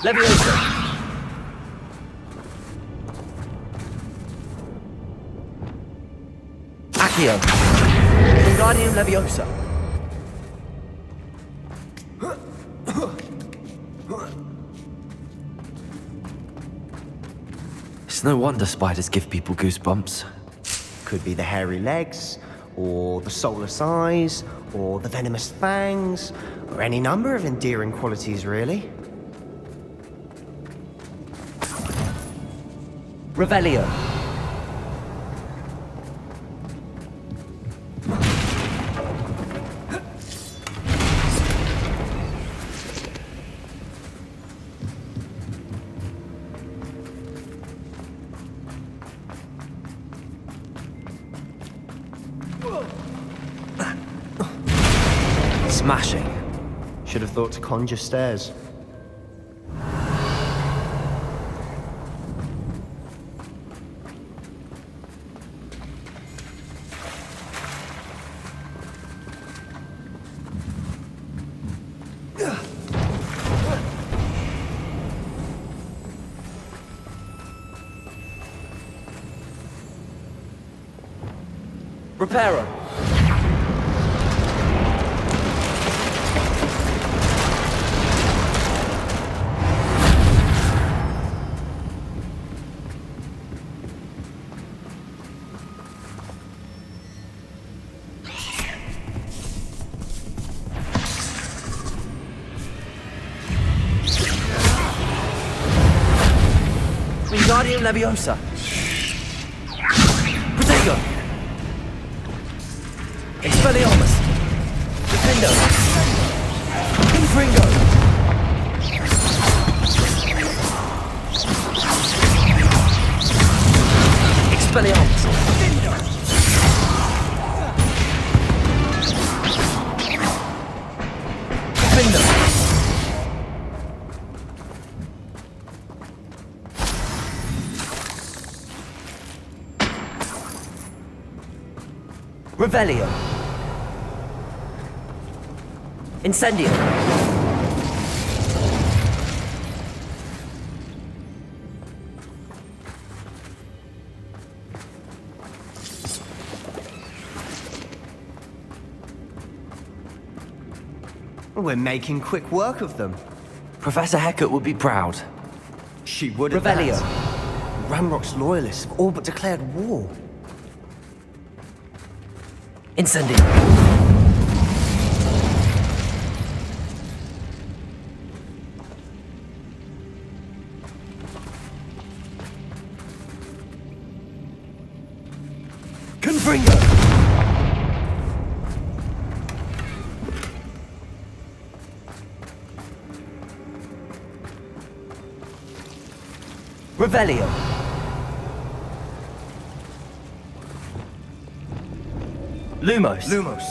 Leviosa! Accio! Wingardium Leviosa! It's no wonder spiders give people goosebumps. Could be the hairy legs, or the soulless eyes, or the venomous fangs, or any number of endearing qualities, really. Revelio. Smashing. Should have thought to conjure stairs. Reparo. Wingardium Leviosa. Protego. Expelliarmus. Defendo. Confringo. Expelliarmus. Defendo. Revelio. Incendio. We're making quick work of them. Professor Hecat would be proud. She would have. Revelio. Ranrock's loyalists have all but declared war. Incendio. Confringo. Revelio. Lumos. Lumos.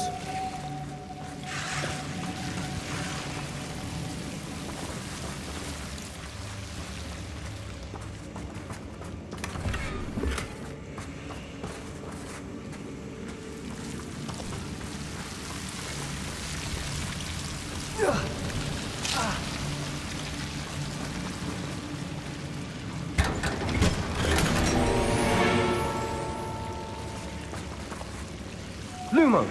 Lumos.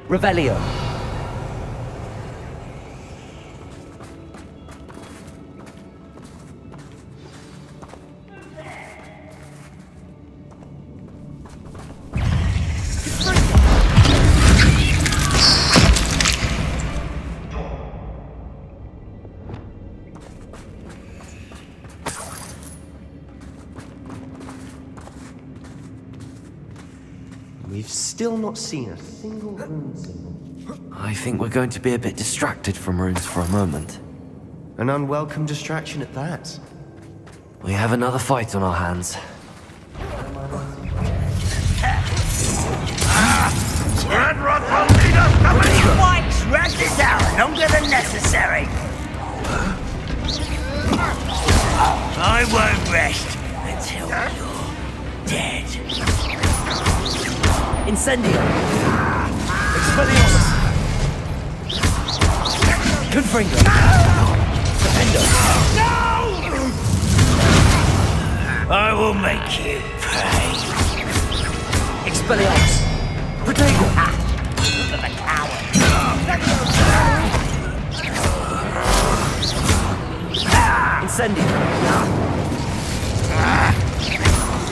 Revelio. We've still not seen a single rune symbol. I think we're going to be a bit distracted from runes for a moment. An unwelcome distraction at that. We have another fight on our hands. Ranrock will lead us to many fights! Drag this out longer than necessary! I won't rest until you're dead. Incendio! Expelliarmus! Confringo! Defendo! I will make you pay. Expelliarmus! Protego! Look at the coward! Incendio!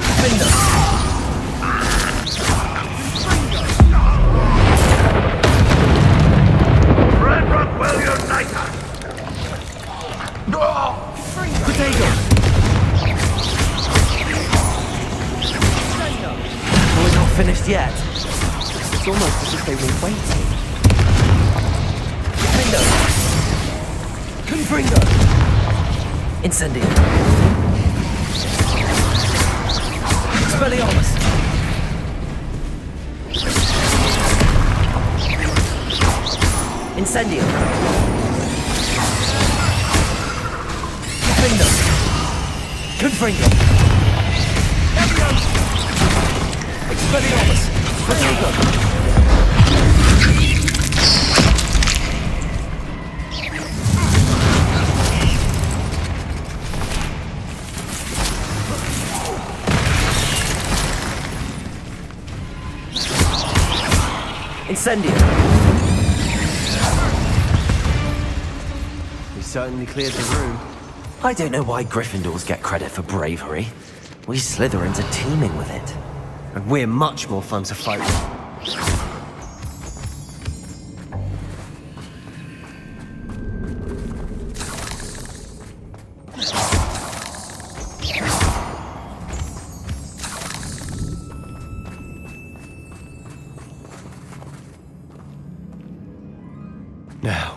Defendo! Ranrock will unite us! Protego! We're not finished yet. It's almost as if they were waiting. Defendo! Confringo! Incendio! Expelliarmus! Incendio! Defendo! Confringo! Expelliarmus! Protego! Incendio! We certainly cleared the room. I don't know why Gryffindors get credit for bravery. We Slytherins are teeming with it. And we're much more fun to fight with. Now,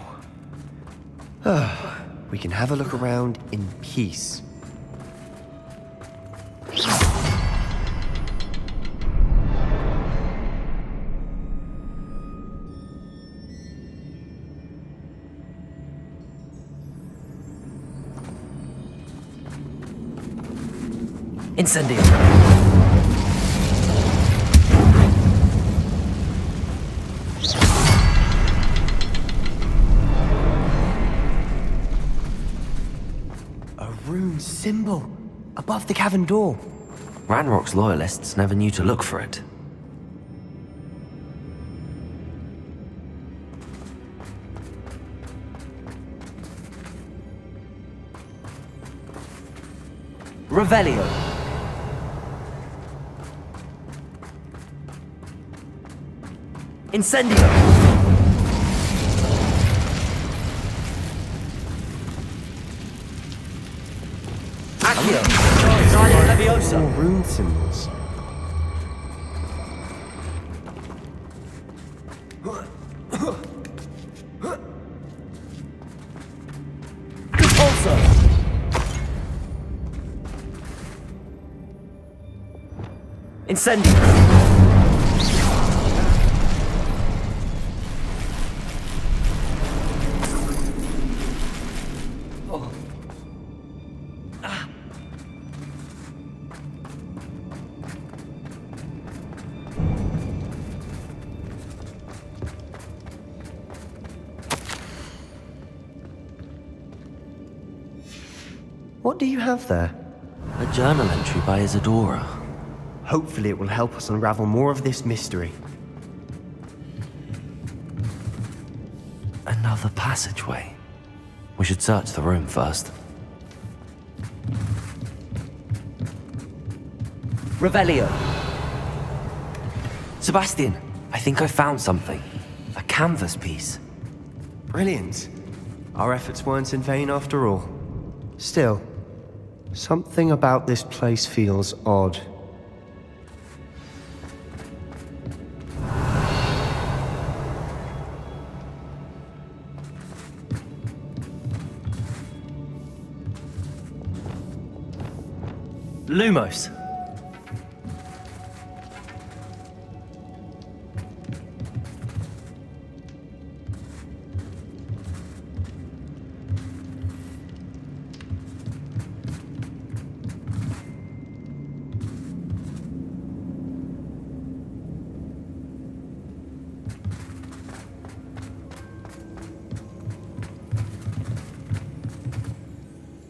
we can have a look around in peace. Incendio! A rune symbol above the cavern door. Ranrock's loyalists never knew to look for it. Revelio! Incendio! Accio! Leviosa! More rune symbols. Repulso! Incendio! What do you have there? A journal entry by Isadora. Hopefully it will help us unravel more of this mystery. Another passageway. We should search the room first. Revelio! Sebastian, I think I found something. A canvas piece. Brilliant. Our efforts weren't in vain after all. Still, something about this place feels odd. Lumos.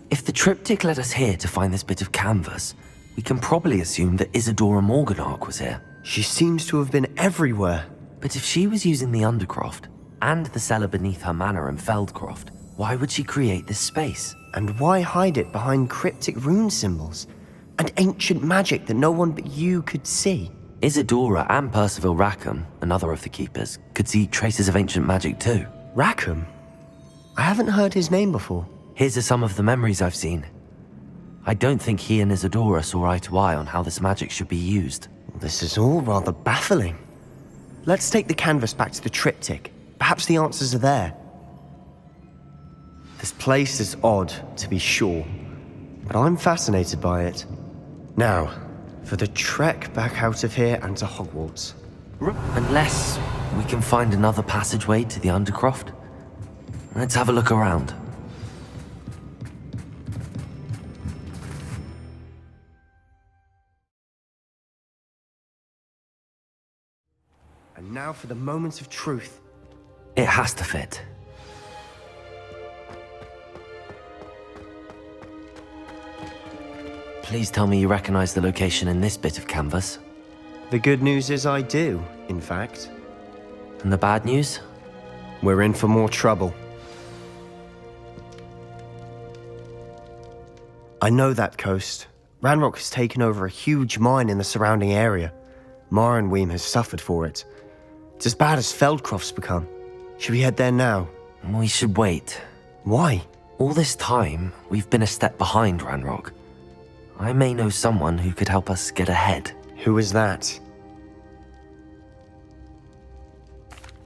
If the triptych led us here to find this bit of canvas, we can probably assume that Isadora Morganark was here. She seems to have been everywhere. But if she was using the Undercroft, and the cellar beneath her manor in Feldcroft, why would she create this space? And why hide it behind cryptic rune symbols? And ancient magic that no one but you could see? Isadora and Percival Rackham, another of the Keepers, could see traces of ancient magic too. Rackham? I haven't heard his name before. His are some of the memories I've seen. I don't think he and Isadora saw eye to eye on how this magic should be used. This is all rather baffling. Let's take the canvas back to the triptych. Perhaps the answers are there. This place is odd, to be sure, but I'm fascinated by it. Now, for the trek back out of here and to Hogwarts. Unless we can find another passageway to the Undercroft. Let's have a look around. And now for the moment of truth. It has to fit. Please tell me you recognize the location in this bit of canvas. The good news is I do, in fact. And the bad news? We're in for more trouble. I know that coast. Ranrock has taken over a huge mine in the surrounding area. Marrenweem has suffered for it. It's as bad as Feldcroft's become. Should we head there now? We should wait. Why? All this time, we've been a step behind Ranrock. I may know someone who could help us get ahead. Who is that?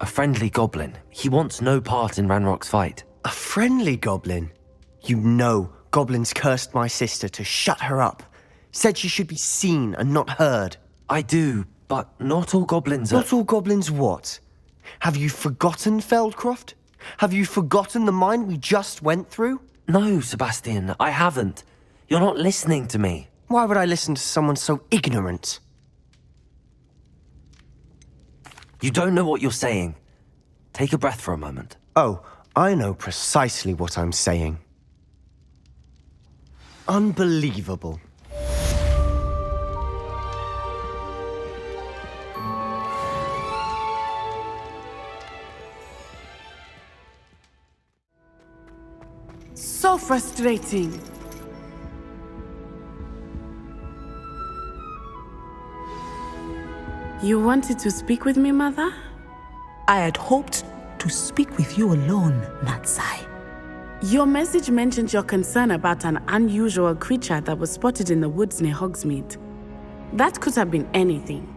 A friendly goblin. He wants no part in Ranrock's fight. A friendly goblin? You know goblins cursed my sister to shut her up. Said she should be seen and not heard. I do, but not all goblins are... Not all goblins what? Have you forgotten Feldcroft? Have you forgotten the mine we just went through? No, Sebastian, I haven't. You're not listening to me. Why would I listen to someone so ignorant? You don't know what you're saying. Take a breath for a moment. Oh, I know precisely what I'm saying. Unbelievable. So frustrating. You wanted to speak with me, Mother? I had hoped to speak with you alone, Natsai. Your message mentioned your concern about an unusual creature that was spotted in the woods near Hogsmeade. That could have been anything.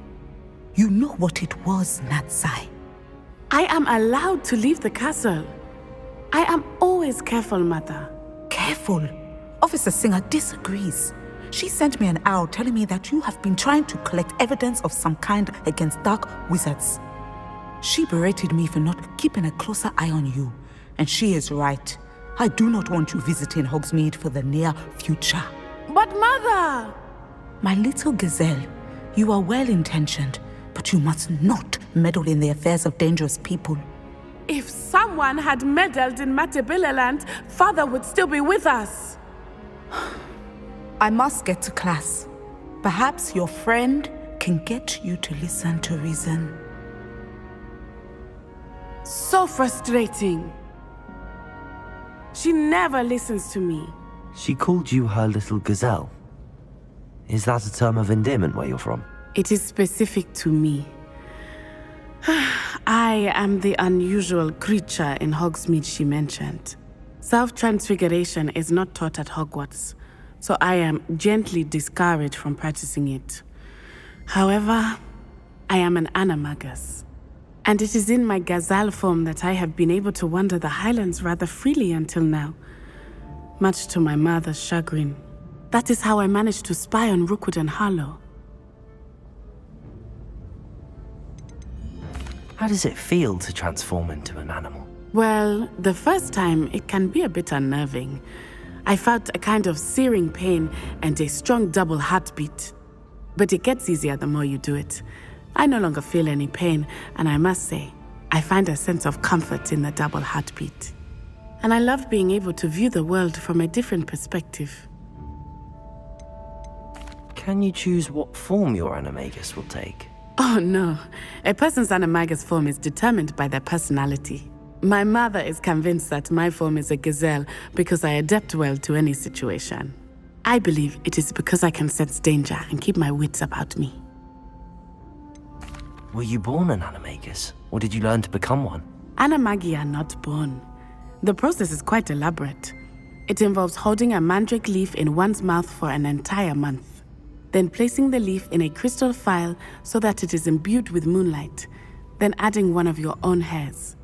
You know what it was, Natsai. I am allowed to leave the castle. I am always careful, Mother. Careful? Officer Singer disagrees. She sent me an owl telling me that you have been trying to collect evidence of some kind against dark wizards. She berated me for not keeping a closer eye on you. And she is right. I do not want you visiting Hogsmeade for the near future. But Mother! My little gazelle, you are well-intentioned, but you must not meddle in the affairs of dangerous people. If someone had meddled in Matabeleland, Father would still be with us. I must get to class. Perhaps your friend can get you to listen to reason. So frustrating. She never listens to me. She called you her little gazelle. Is that a term of endearment where you're from? It is specific to me. I am the unusual creature in Hogsmeade she mentioned. Self-transfiguration is not taught at Hogwarts, so I am gently discouraged from practicing it. However, I am an animagus, and it is in my gazelle form that I have been able to wander the Highlands rather freely until now, much to my mother's chagrin. That is how I managed to spy on Rookwood and Harlow. How does it feel to transform into an animal? Well, the first time it can be a bit unnerving. I felt a kind of searing pain and a strong double heartbeat. But it gets easier the more you do it. I no longer feel any pain, and I must say, I find a sense of comfort in the double heartbeat. And I love being able to view the world from a different perspective. Can you choose what form your animagus will take? Oh no, a person's animagus form is determined by their personality. My mother is convinced that my form is a gazelle because I adapt well to any situation. I believe it is because I can sense danger and keep my wits about me. Were you born an animagus, or did you learn to become one? Animagi are not born. The process is quite elaborate. It involves holding a mandrake leaf in one's mouth for an entire month, then placing the leaf in a crystal phial so that it is imbued with moonlight, then adding one of your own hairs.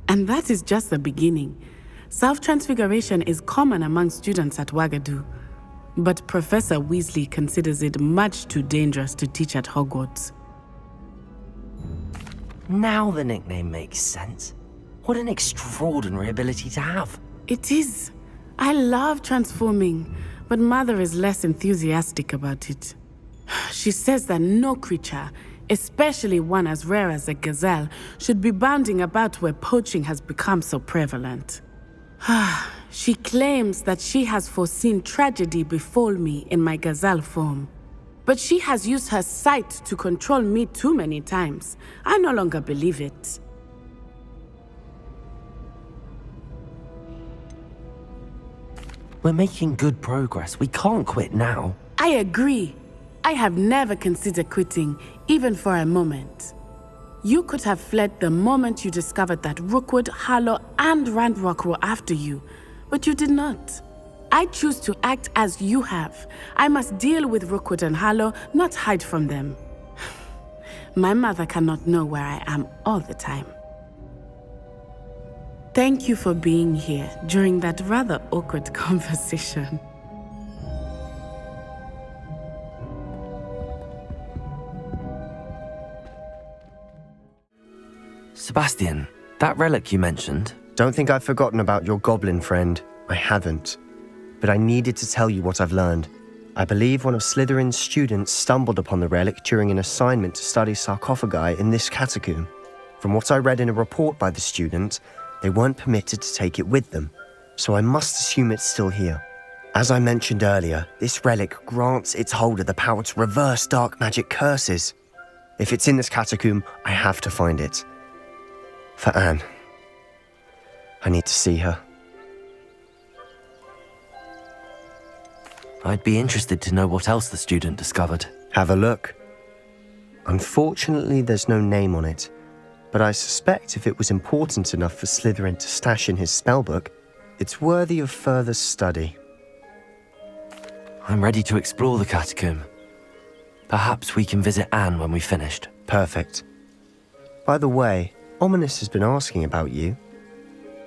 And that is just the beginning. Self-transfiguration is common among students at Wagadu, but Professor Weasley considers it much too dangerous to teach at Hogwarts. Now the nickname makes sense. What an extraordinary ability to have. It is. I love transforming, but Mother is less enthusiastic about it. She says that no creature, especially one as rare as a gazelle, should be bounding about where poaching has become so prevalent. She claims that she has foreseen tragedy befall me in my gazelle form. But she has used her sight to control me too many times. I no longer believe it. We're making good progress. We can't quit now. I agree. I have never considered quitting, even for a moment. You could have fled the moment you discovered that Rookwood, Harlow, and Ranrock were after you, but you did not. I choose to act as you have. I must deal with Rookwood and Harlow, not hide from them. My mother cannot know where I am all the time. Thank you for being here during that rather awkward conversation. Sebastian, that relic you mentioned... Don't think I've forgotten about your goblin friend. I haven't. But I needed to tell you what I've learned. I believe one of Slytherin's students stumbled upon the relic during an assignment to study sarcophagi in this catacomb. From what I read in a report by the student, they weren't permitted to take it with them, so I must assume it's still here. As I mentioned earlier, this relic grants its holder the power to reverse dark magic curses. If it's in this catacomb, I have to find it. For Anne. I need to see her. I'd be interested to know what else the student discovered. Have a look. Unfortunately, there's no name on it, but I suspect if it was important enough for Slytherin to stash in his spellbook, it's worthy of further study. I'm ready to explore the catacomb. Perhaps we can visit Anne when we've finished. Perfect. By the way, Ominous has been asking about you.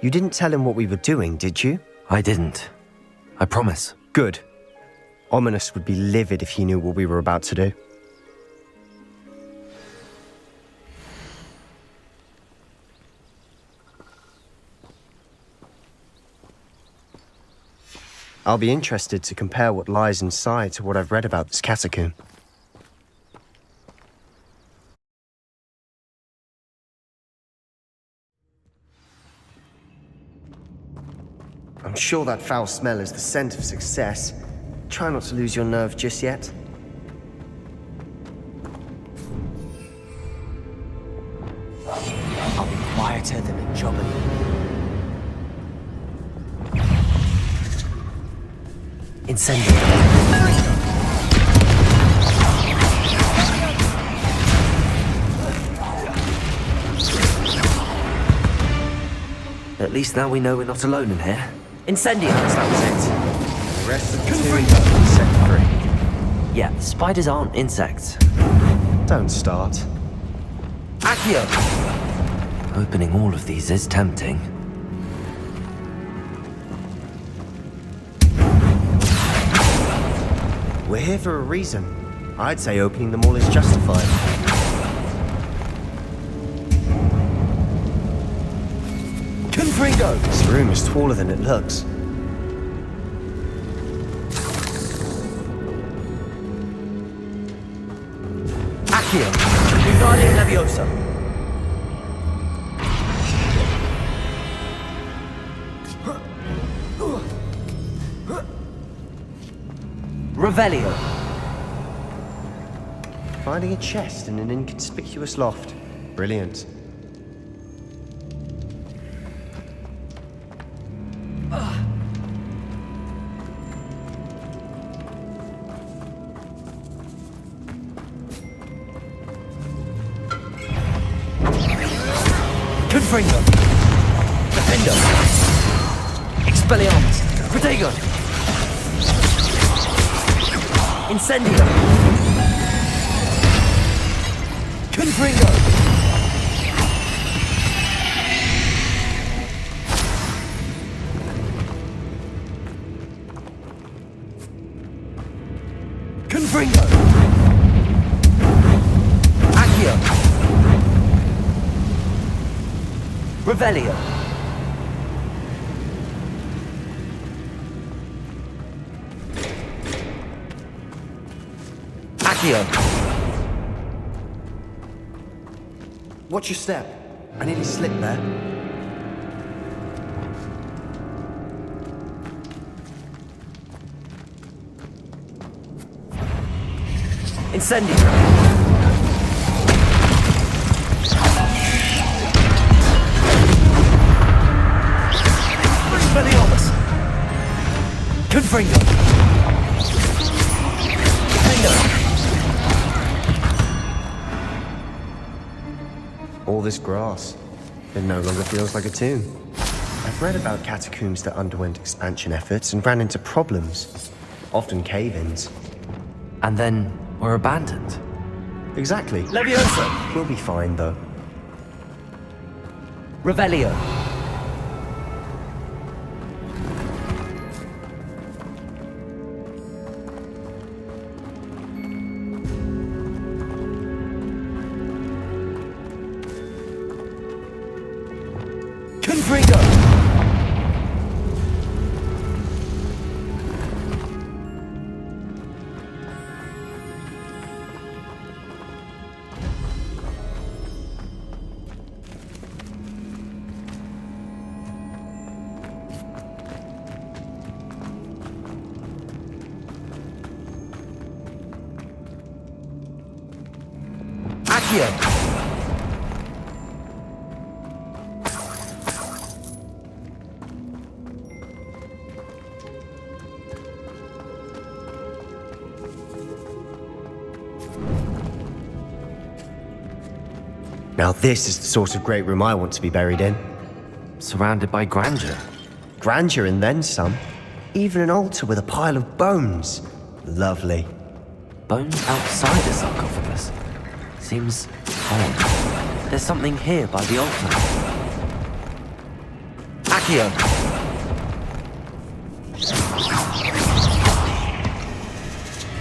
You didn't tell him what we were doing, did you? I didn't. I promise. Good. Ominous would be livid if he knew what we were about to do. I'll be interested to compare what lies inside to what I've read about this catacomb. I'm sure that foul smell is the scent of success. Try not to lose your nerve just yet. I'll be quieter than a jobbing. Incendio. At least now we know we're not alone in here. Incendio! That was it. The rest of the team set free. Yeah, spiders aren't insects. Don't start. Accio! Opening all of these is tempting. We're here for a reason. I'd say opening them all is justified. Confringo! This room is taller than it looks. Accio! Wingardium Leviosa! Revelio! Finding a chest in an inconspicuous loft. Brilliant. Confringo! Defendo! Expelliarmus! Protego! Incendio! Confringo! Confringo! Accio! Revelio! Accio! Watch your step. I nearly slipped there. Incendio! Expelliarmus! Confringo! Defendo! All this grass. It no longer feels like a tomb. I've read about catacombs that underwent expansion efforts and ran into problems. Often cave-ins. And then were abandoned. Exactly. Leviosa! We'll be fine, though. Revelio! Confringo! Accio! Now this is the sort of great room I want to be buried in. Surrounded by grandeur. Grandeur and then some. Even an altar with a pile of bones. Lovely. Bones outside a sarcophagus. Seems odd. There's something here by the altar. Accio!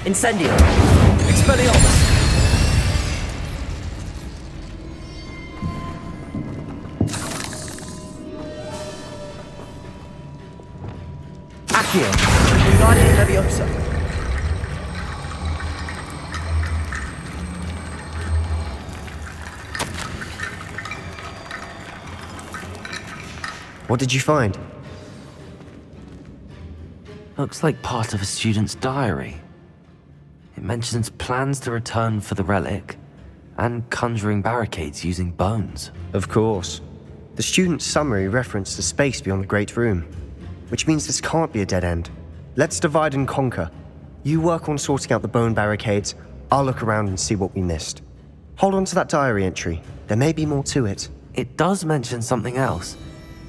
Incendio! Expelliarmus! Accio! Wingardium Leviosa! What did you find? Looks like part of a student's diary. It mentions plans to return for the relic and conjuring barricades using bones. Of course. The student's summary referenced the space beyond the Great Room, which means this can't be a dead end. Let's divide and conquer. You work on sorting out the bone barricades. I'll look around and see what we missed. Hold on to that diary entry. There may be more to it. It does mention something else.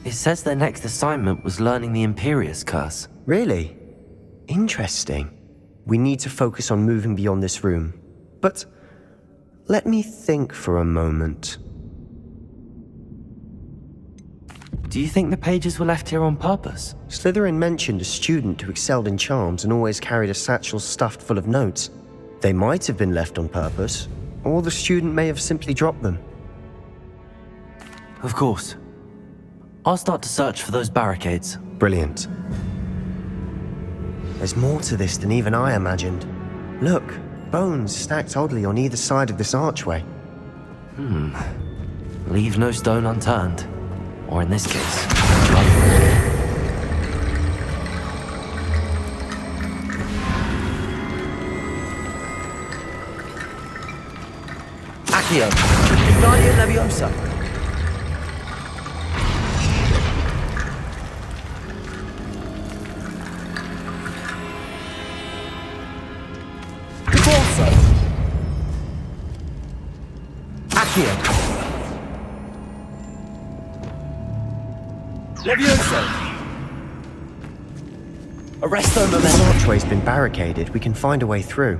It says their next assignment was learning the Imperius Curse. Really? Interesting. We need to focus on moving beyond this room. But let me think for a moment. Do you think the pages were left here on purpose? Slytherin mentioned a student who excelled in charms and always carried a satchel stuffed full of notes. They might have been left on purpose, or the student may have simply dropped them. Of course. I'll start to search for those barricades. Brilliant. There's more to this than even I imagined. Look, bones stacked oddly on either side of this archway. Leave no stone unturned. Or in this case, Accio! Wingardium Leviosa! Corso! Accio! Leviosa! Arresto This Memento! archway's been barricaded. We can find a way through.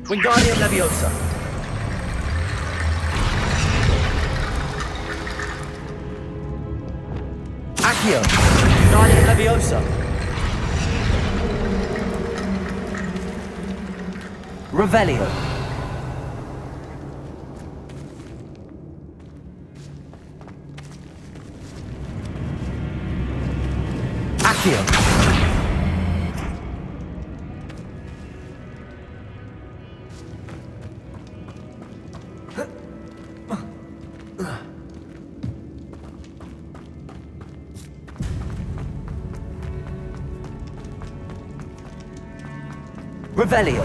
Wingardium Leviosa! Accio! Wingardium Leviosa! Revelio! Accio! Revelio!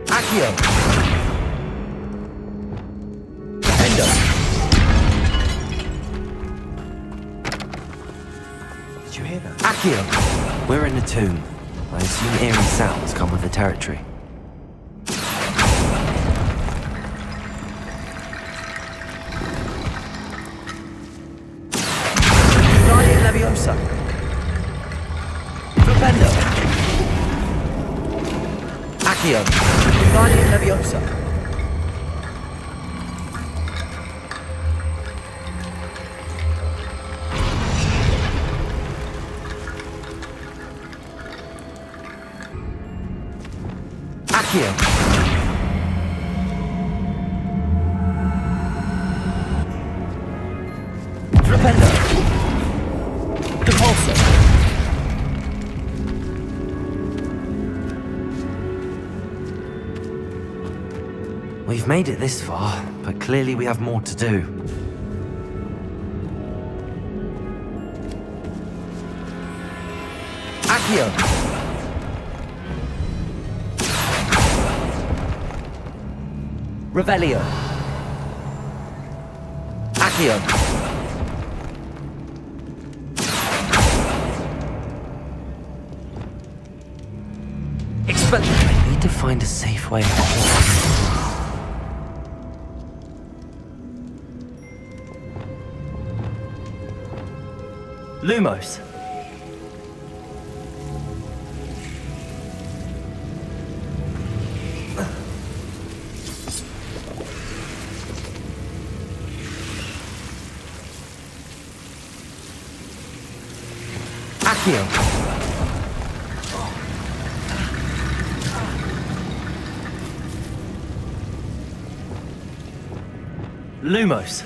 Accio! Endo! Did you hear that? Accio! We're in a tomb. I assume eerie sounds come with the territory. Wingardium Leviosa! Flipendo! Accio! Wingardium Leviosa! Accio! Flipendo! Depulso! We've made it this far, but clearly we have more to do. Accio! Revelio! Accio! Expelliarmus! I need to find a safe way out. Lumos! Accio! Lumos!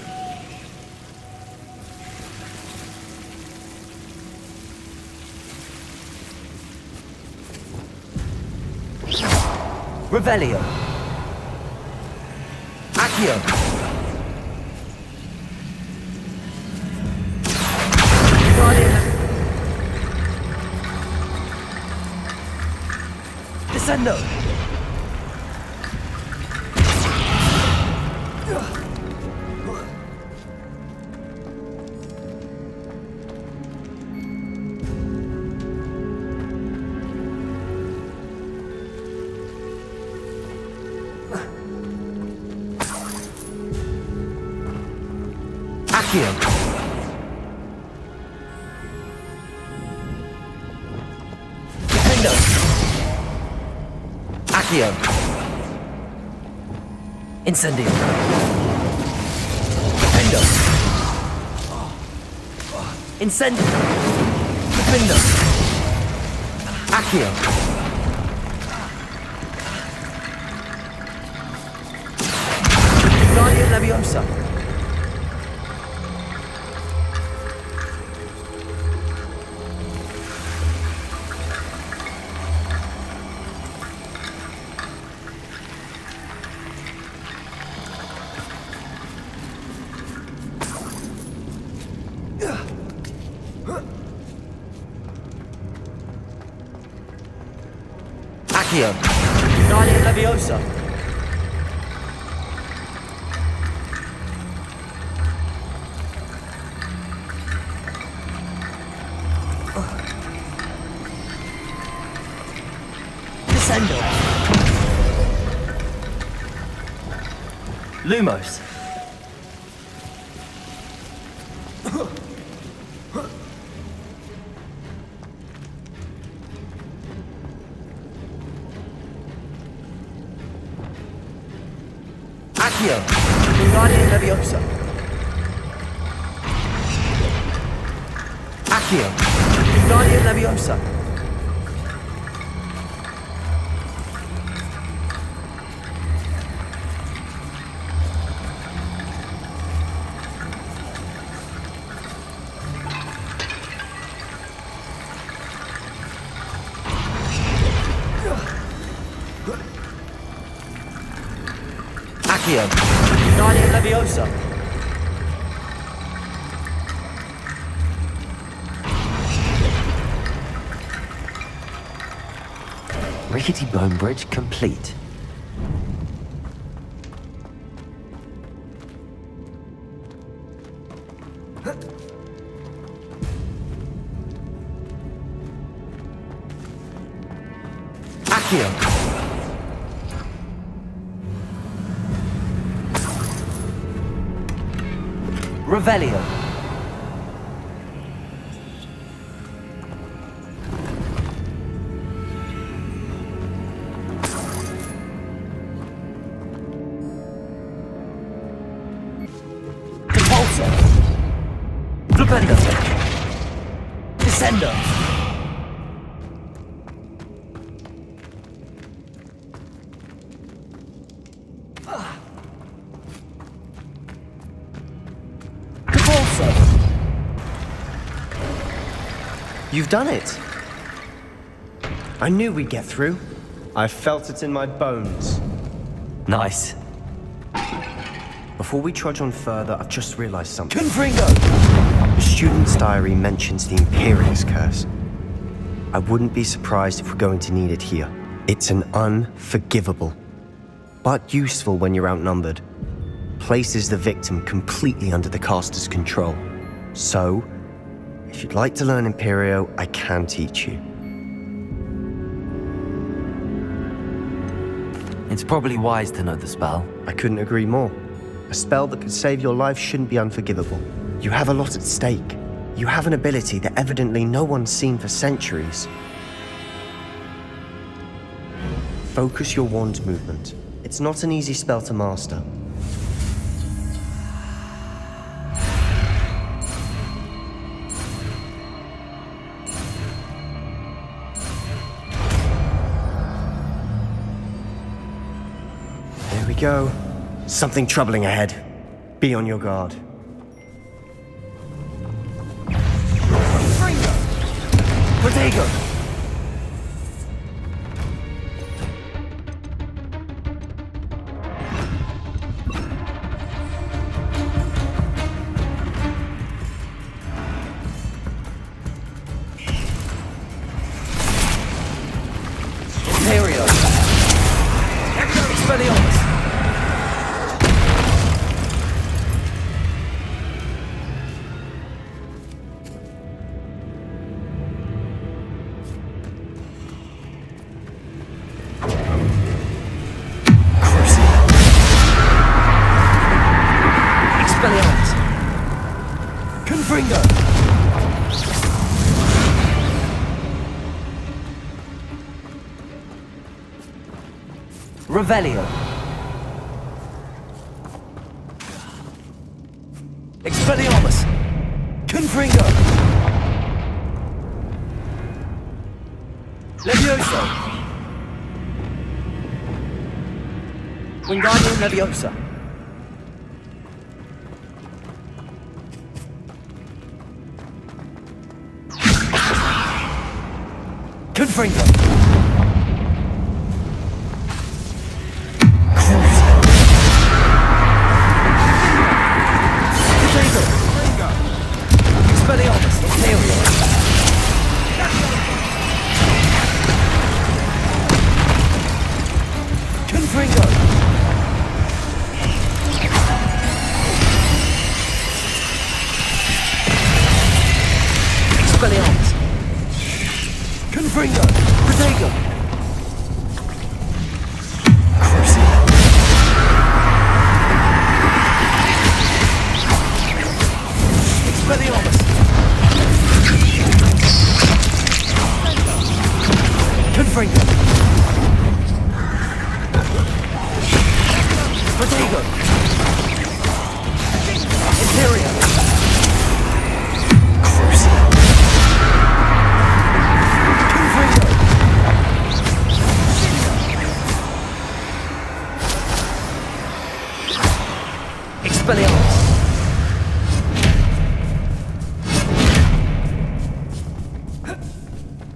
Revelio. Accio. Descendo. Accio. Defendo. Accio. Incendio. Defendo. Incendio. Defendo. Accio. Guardian Leviosa. Accio. Guardian Leviosa. Descendo. Lumos. Accio. Guardian Leviosa. Accio. Guardian Leviosa. Accio. Guardian Leviosa. Rickety bone bridge complete. Accio. Revelio. Compulso. Flipendo. Descendo. You've done it. I knew we'd get through. I felt it in my bones. Nice. Before we trudge on further, I've just realized something. Confringo! The student's diary mentions the Imperius Curse. I wouldn't be surprised if we're going to need it here. It's an unforgivable, but useful when you're outnumbered. Places the victim completely under the caster's control. So, if you'd like to learn Imperio, I can teach you. It's probably wise to know the spell. I couldn't agree more. A spell that could save your life shouldn't be unforgivable. You have a lot at stake. You have an ability that evidently no one's seen for centuries. Focus your wand's movement. It's not an easy spell to master. There we go. Something troubling ahead. Be on your guard. Protego! Imperio! Expelliarmus! Expelliarmus! Confringo! Revelio. Expelliarmus. Confringo. Levioso. Wingardium Leviosa. Confringo. Expelliarmus, Imperio. Confringo. Expelliarmus. Confringo. Protego. Expelliarmus. Confringo. Protego. Imperio. Confringo. Expelliarmus.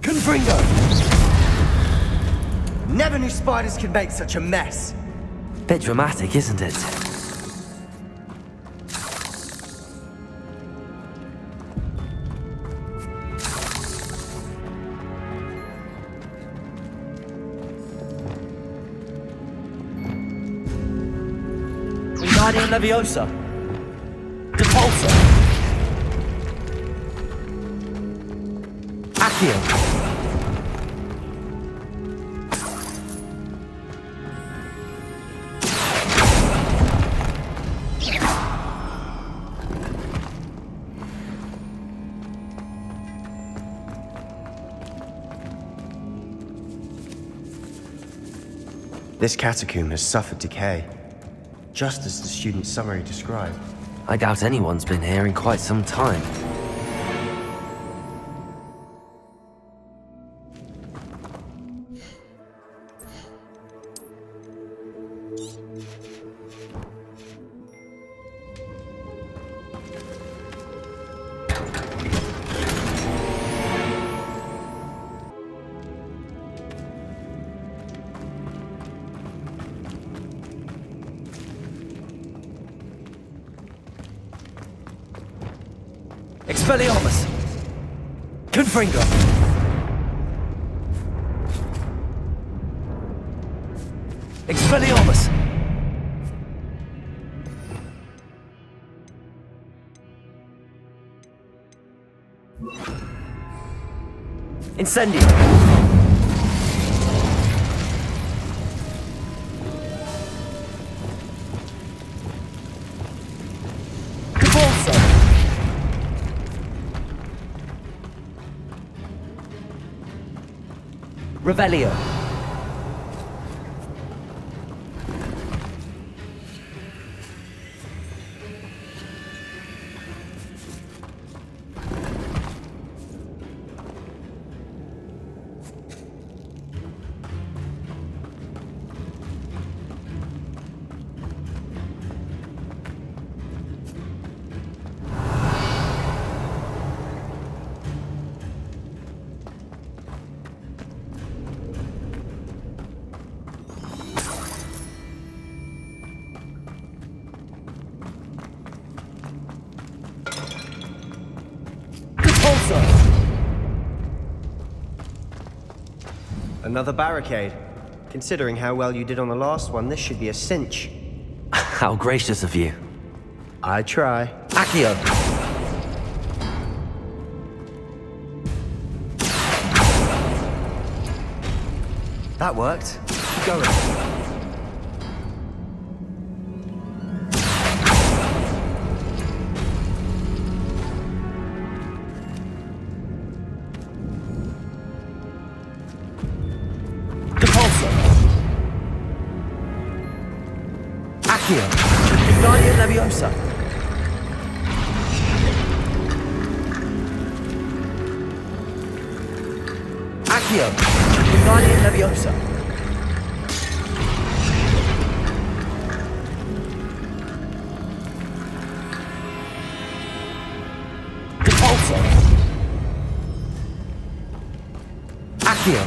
Confringo. Never knew spiders could make such a mess. Bit dramatic, isn't it? Wingardium Leviosa. Depulso. Accio. This catacomb has suffered decay, just as the student summary described. I doubt anyone's been here in quite some time. Expelliarmus. Confringo. Expelliarmus. Incendio. Convulso. Revelio. Another barricade. Considering how well you did on the last one, this should be a cinch. How gracious of you. I try. Accio! That worked. Keep going. Accio! Wingardium Leviosa! Accio! Wingardium Leviosa! Repulsor! Accio!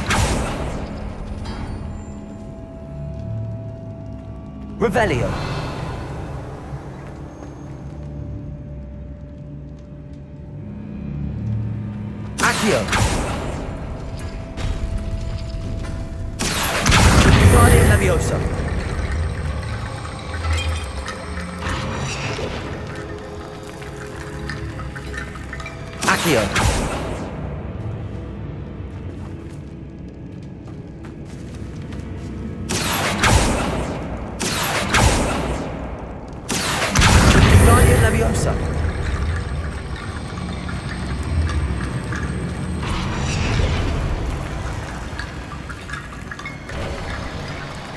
Revelio! Accio! Wingardium Leviosa! Accio! Wingardium Leviosa!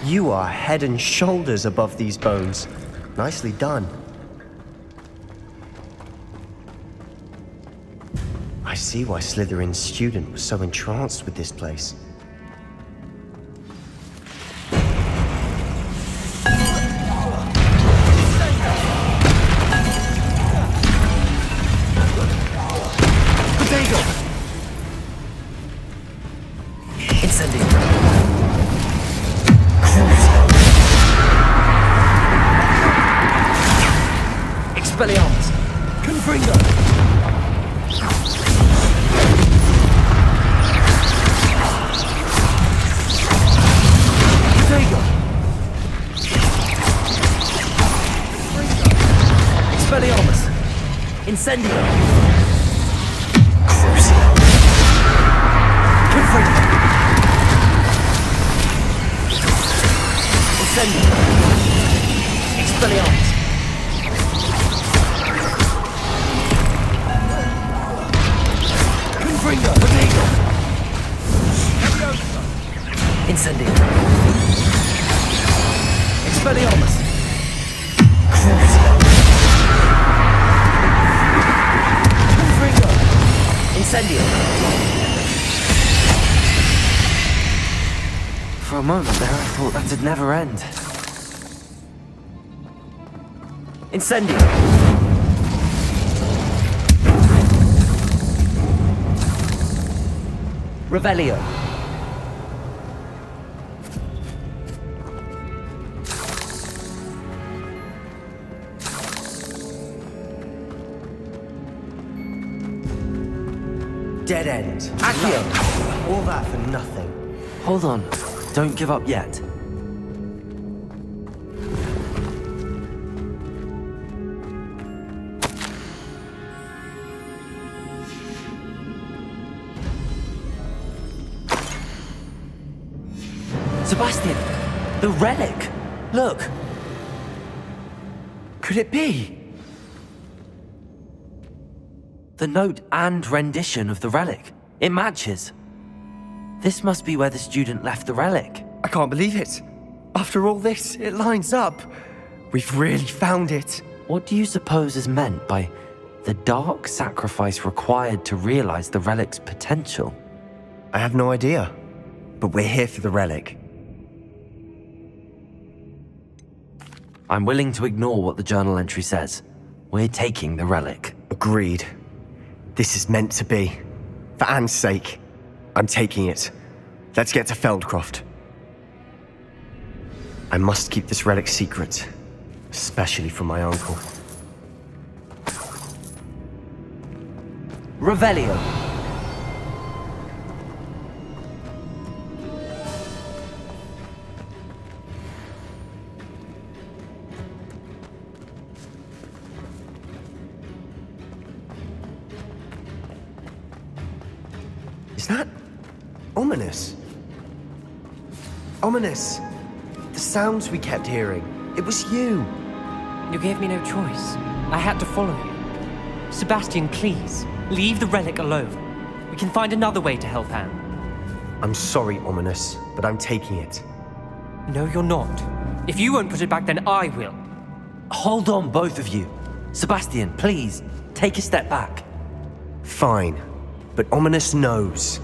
You are head and shoulders above these bones. Nicely done. I see why Slytherin's student was so entranced with this place. Expelliarmus! Confringo! Protego! Expelliarmus! Incendio! Crucio! Confringo! Incendio! Expelliarmus! Confringo! Protego! Incendio! Expelliarmus! Crucio! Confringo! Incendio! For a moment there, I thought that'd never end. Incendio! Revelio! Dead end. Accio! All that for nothing. Hold on. Don't give up yet. Sebastian! The relic! Look! Could it be? The note and rendition of the relic. It matches. This must be where the student left the relic. I can't believe it. After all this, it lines up. We've really found it. What do you suppose is meant by the dark sacrifice required to realize the relic's potential? I have no idea. But we're here for the relic. I'm willing to ignore what the journal entry says. We're taking the relic. Agreed. This is meant to be. For Anne's sake, I'm taking it. Let's get to Feldcroft. I must keep this relic secret, especially from my uncle. Revelio. Is that ominous? Ominous! The sounds we kept hearing. It was you. You gave me no choice. I had to follow you. Sebastian, please, leave the relic alone. We can find another way to help Anne. I'm sorry, Ominous, but I'm taking it. No, you're not. If you won't put it back, then I will. Hold on, both of you. Sebastian, please, take a step back. Fine, but Ominous knows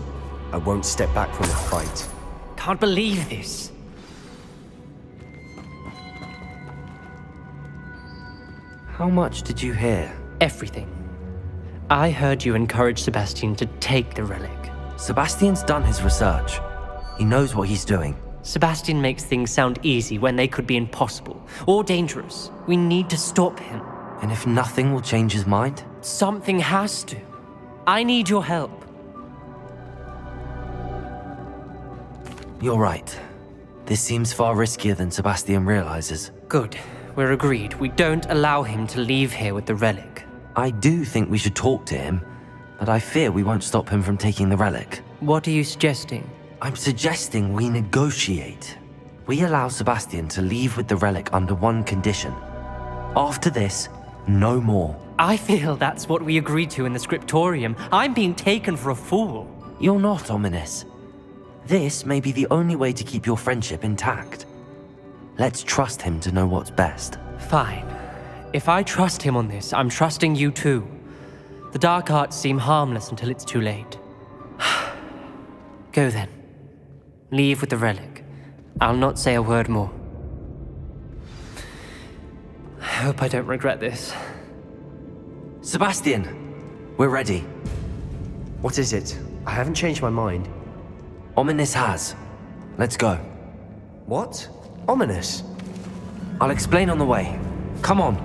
I won't step back from the fight. Can't believe this. How much did you hear? Everything. I heard you encourage Sebastian to take the relic. Sebastian's done his research. He knows what he's doing. Sebastian makes things sound easy when they could be impossible or dangerous. We need to stop him. And if nothing will change his mind? Something has to. I need your help. You're right. This seems far riskier than Sebastian realizes. Good. We're agreed. We don't allow him to leave here with the relic. I do think we should talk to him, but I fear we won't stop him from taking the relic. What are you suggesting? I'm suggesting we negotiate. We allow Sebastian to leave with the relic under one condition. After this, no more. I feel that's what we agreed to in the scriptorium. I'm being taken for a fool. You're not, Ominous. This may be the only way to keep your friendship intact. Let's trust him to know what's best. Fine. If I trust him on this, I'm trusting you too. The dark arts seem harmless until it's too late. Go then. Leave with the relic. I'll not say a word more. I hope I don't regret this. Sebastian, we're ready. What is it? I haven't changed my mind. Ominous has. Let's go. What? Ominous? I'll explain on the way. Come on.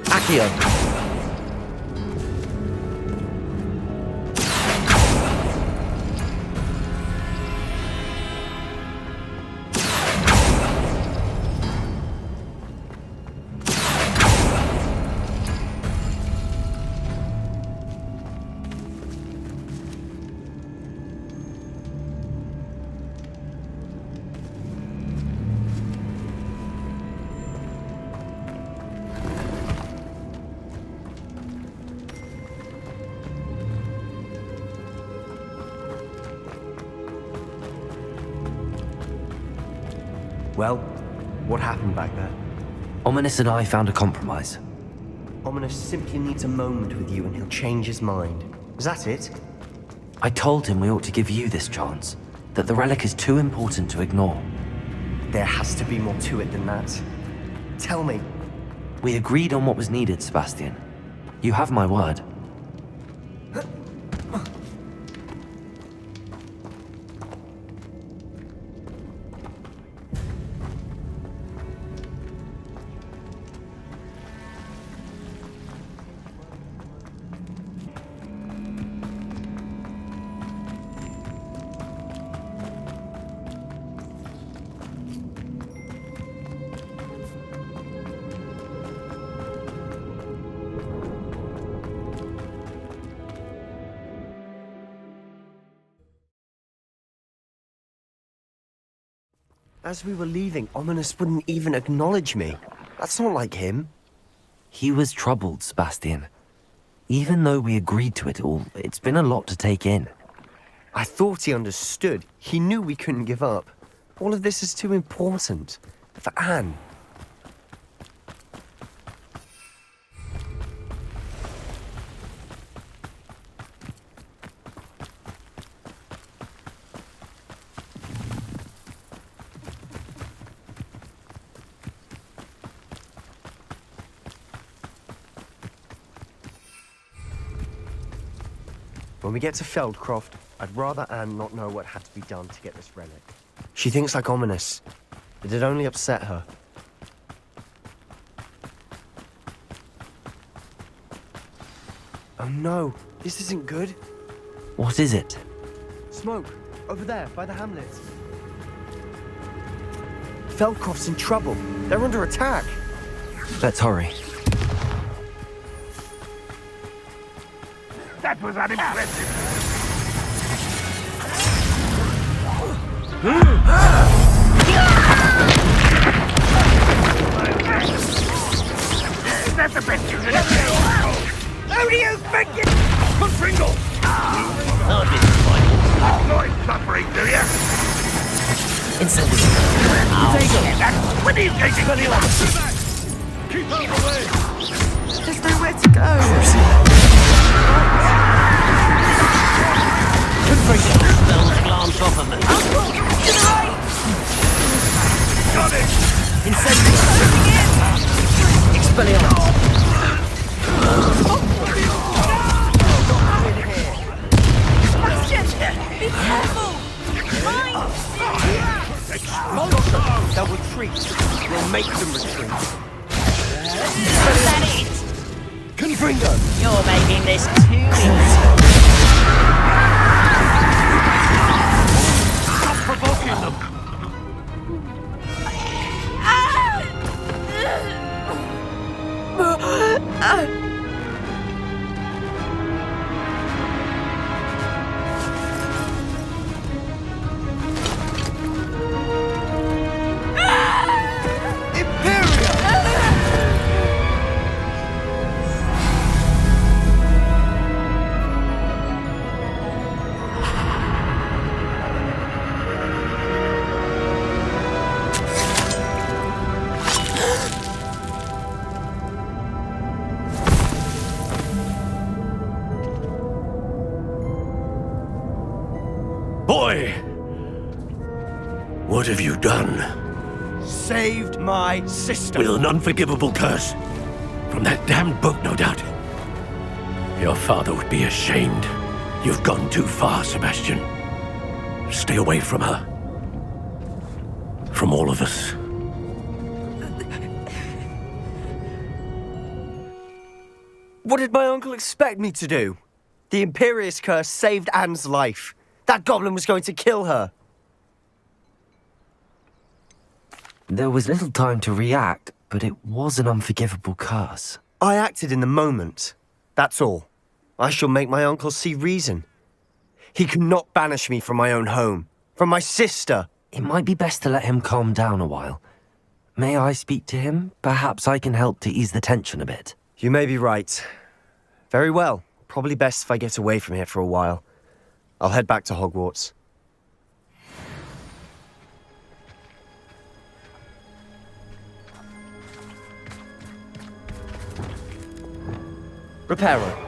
Accio. Well, what happened back there? Ominous and I found a compromise. Ominous simply needs a moment with you and he'll change his mind. Is that it? I told him we ought to give you this chance, that the relic is too important to ignore. There has to be more to it than that. Tell me. We agreed on what was needed, Sebastian. You have my word. As we were leaving, Ominous wouldn't even acknowledge me. That's not like him. He was troubled, Sebastian. Even though we agreed to it all, it's been a lot to take in. I thought he understood. He knew we couldn't give up. All of this is too important. For Anne. When we get to Feldcroft, I'd rather Anne not know what had to be done to get this relic. She thinks like Ominous. It'd only upset her. Oh no, this isn't good. What is it? Smoke, over there, by the hamlet. Feldcroft's in trouble. They're under attack. Let's hurry. That was unimpressive. Is that the best you can do? How do you think it? Pringle! Not disappointed. Lloyd suffering, do you? Incendiary. When are you going to kill him? Keep out of the way! There's nowhere to go. Glance off of me. Got it! Incendiary. Expelliarmus. Be careful! Mine! They'll retreat. We'll make them retreat. Is that it? Confringo! You're making this too easy. Stop provoking them. Boy! What have you done? Saved my sister. With an unforgivable curse. From that damned book, no doubt. Your father would be ashamed. You've gone too far, Sebastian. Stay away from her. From all of us. What did my uncle expect me to do? The Imperious curse saved Anne's life. That goblin was going to kill her. There was little time to react, but it was an unforgivable curse. I acted in the moment. That's all. I shall make my uncle see reason. He cannot banish me from my own home, from my sister. It might be best to let him calm down a while. May I speak to him? Perhaps I can help to ease the tension a bit. You may be right. Very well. Probably best if I get away from here for a while. I'll head back to Hogwarts. Reparo.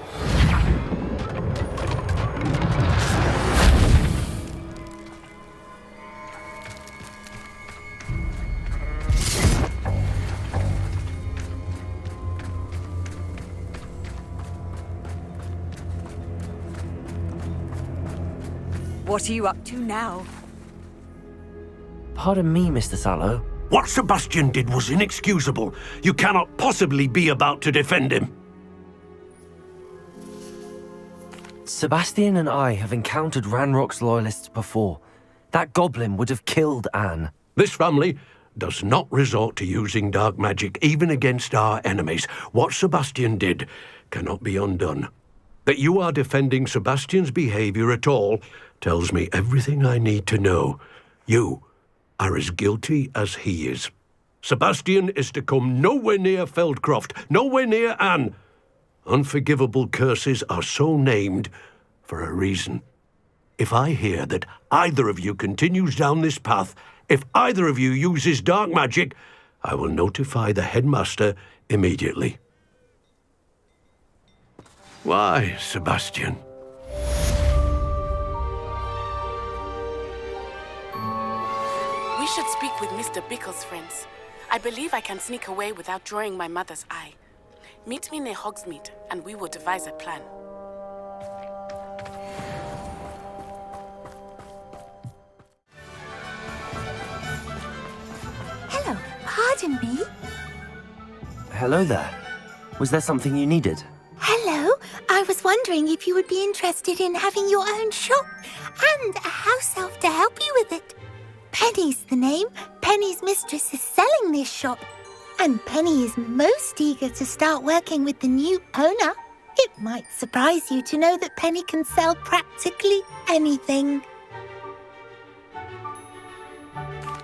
What are you up to now? Pardon me, Mr. Sallow. What Sebastian did was inexcusable. You cannot possibly be about to defend him. Sebastian and I have encountered Ranrock's loyalists before. That goblin would have killed Anne. This family does not resort to using dark magic, even against our enemies. What Sebastian did cannot be undone. That you are defending Sebastian's behavior at all tells me everything I need to know. You are as guilty as he is. Sebastian is to come nowhere near Feldcroft, nowhere near Anne. Unforgivable curses are so named for a reason. If I hear that either of you continues down this path, if either of you uses dark magic, I will notify the headmaster immediately. Why, Sebastian? We should speak with Mr. Bickle's friends. I believe I can sneak away without drawing my mother's eye. Meet me near Hogsmeade, and we will devise a plan. Hello, pardon me. Hello there. Was there something you needed? Hello, I was wondering if you would be interested in having your own shop and a house elf to help you with it. Penny's the name. Penny's mistress is selling this shop, and Penny is most eager to start working with the new owner. It might surprise you to know that Penny can sell practically anything.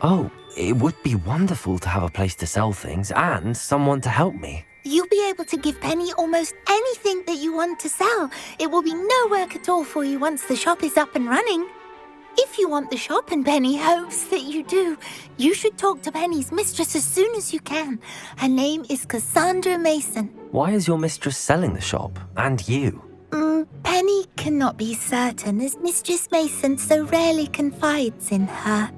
Oh, it would be wonderful to have a place to sell things and someone to help me. You'll be able to give Penny almost anything that you want to sell. It will be no work at all for you once the shop is up and running. If you want the shop, and Penny hopes that you do, you should talk to Penny's mistress as soon as you can. Her name is Cassandra Mason. Why is your mistress selling the shop? And you? Penny cannot be certain, as Mistress Mason so rarely confides in her.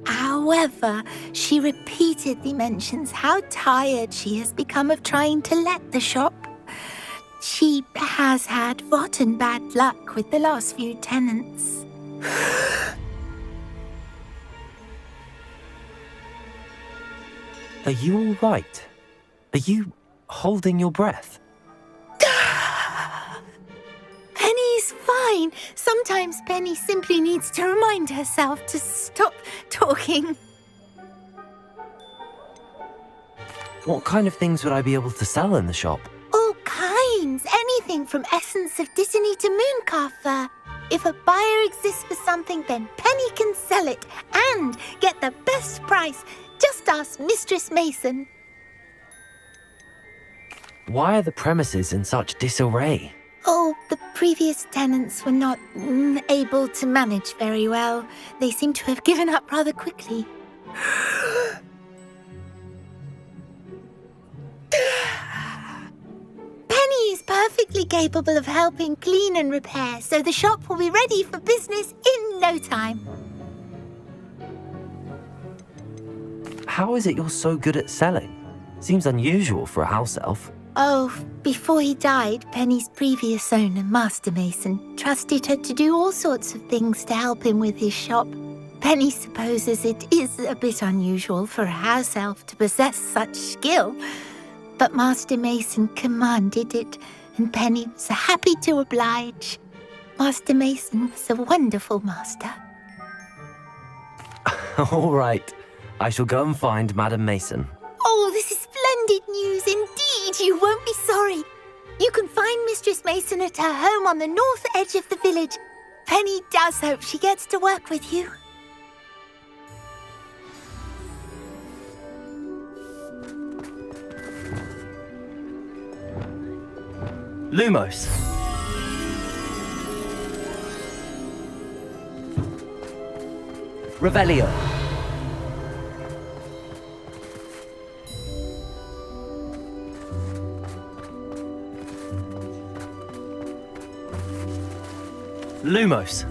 However, she repeatedly mentions how tired she has become of trying to let the shop. She has had rotten bad luck with the last few tenants. Are you all right? Are you holding your breath? Penny's fine. Sometimes Penny simply needs to remind herself to stop talking. What kind of things would I be able to sell in the shop? All kinds. Anything from essence of Dittany to mooncalf fur. If a buyer exists for something, then Penny can sell it and get the best price. Just ask Mistress Mason. Why are the premises in such disarray? Oh, the previous tenants were not able to manage very well. They seem to have given up rather quickly. Penny is perfectly capable of helping clean and repair, so the shop will be ready for business in no time. How is it you're so good at selling? Seems unusual for a house elf. Oh, before he died, Penny's previous owner, Master Mason, trusted her to do all sorts of things to help him with his shop. Penny supposes it is a bit unusual for a house elf to possess such skill, but Master Mason commanded it, and Penny was happy to oblige. Master Mason was a wonderful master. All right. I shall go and find Madam Mason. Oh, this is splendid news indeed. You won't be sorry. You can find Mistress Mason at her home on the north edge of the village. Penny does hope she gets to work with you. Lumos. Revelio. Lumos.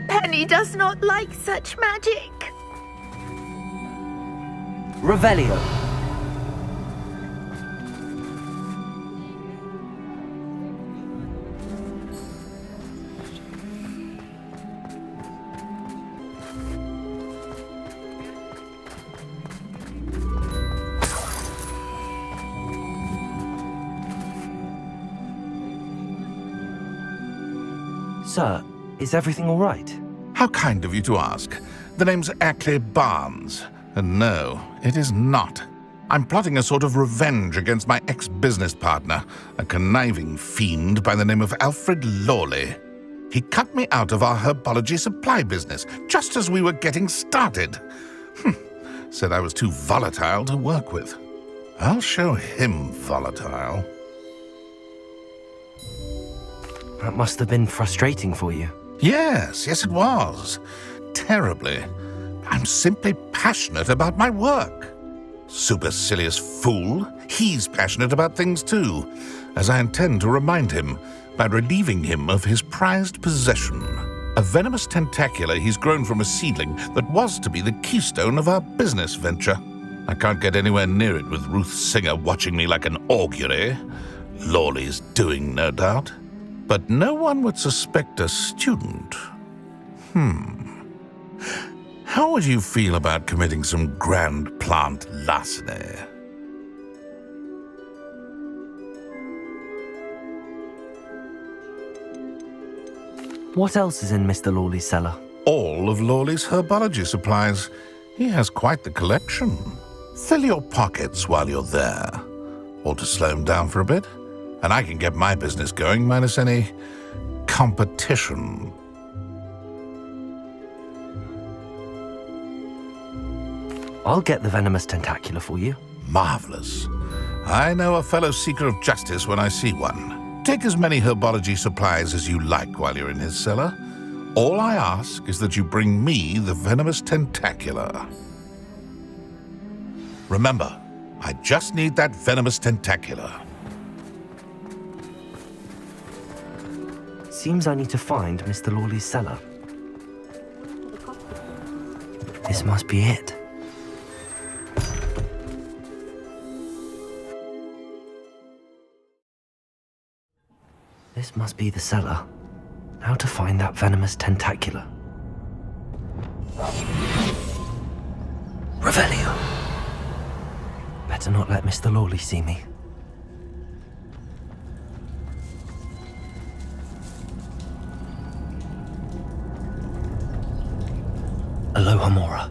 Penny does not like such magic. Revelio. Sir, is everything all right? How kind of you to ask. The name's Ackley Barnes. And no, it is not. I'm plotting a sort of revenge against my ex-business partner, a conniving fiend by the name of Alfred Lawley. He cut me out of our herbology supply business just as we were getting started. Said I was too volatile to work with. I'll show him volatile. That must have been frustrating for you. Yes, it was. Terribly. I'm simply passionate about my work. Supercilious fool. He's passionate about things too, as I intend to remind him by relieving him of his prized possession. A venomous tentacula he's grown from a seedling that was to be the keystone of our business venture. I can't get anywhere near it with Ruth Singer watching me like an augury. Lawley's doing, no doubt. But no one would suspect a student. How would you feel about committing some grand plant larceny? What else is in Mr. Lawley's cellar? All of Lawley's herbology supplies. He has quite the collection. Fill your pockets while you're there. Or to slow him down for a bit. And I can get my business going minus any competition. I'll get the venomous tentacula for you. Marvelous. I know a fellow seeker of justice when I see one. Take as many herbology supplies as you like while you're in his cellar. All I ask is that you bring me the venomous tentacula. Remember, I just need that venomous tentacula. Seems I need to find Mr. Lawley's cellar. This must be it. This must be the cellar. How to find that venomous tentacula? Revelio! Better not let Mr. Lawley see me. Aloha Mora.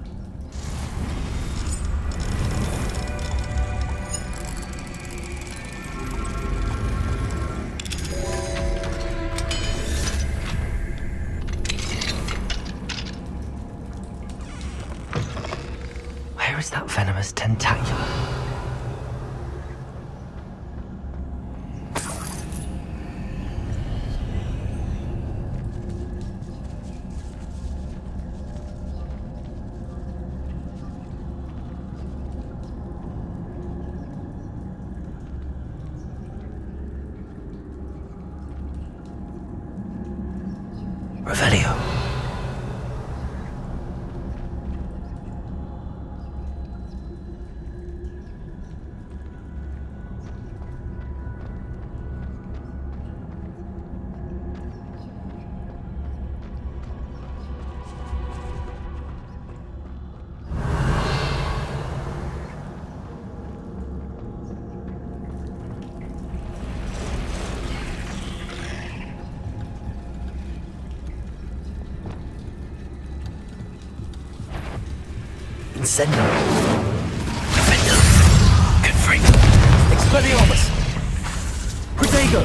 Where is that venomous tentacula? Revelio. Incendio. Defender. Confringo. Expelliarmus. Protego.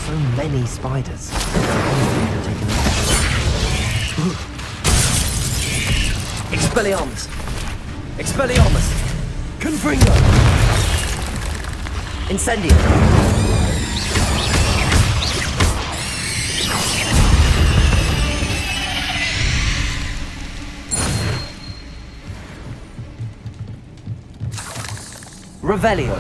So many spiders. Expelliarmus. Expelliarmus. Confringo. Incendio. Revelio.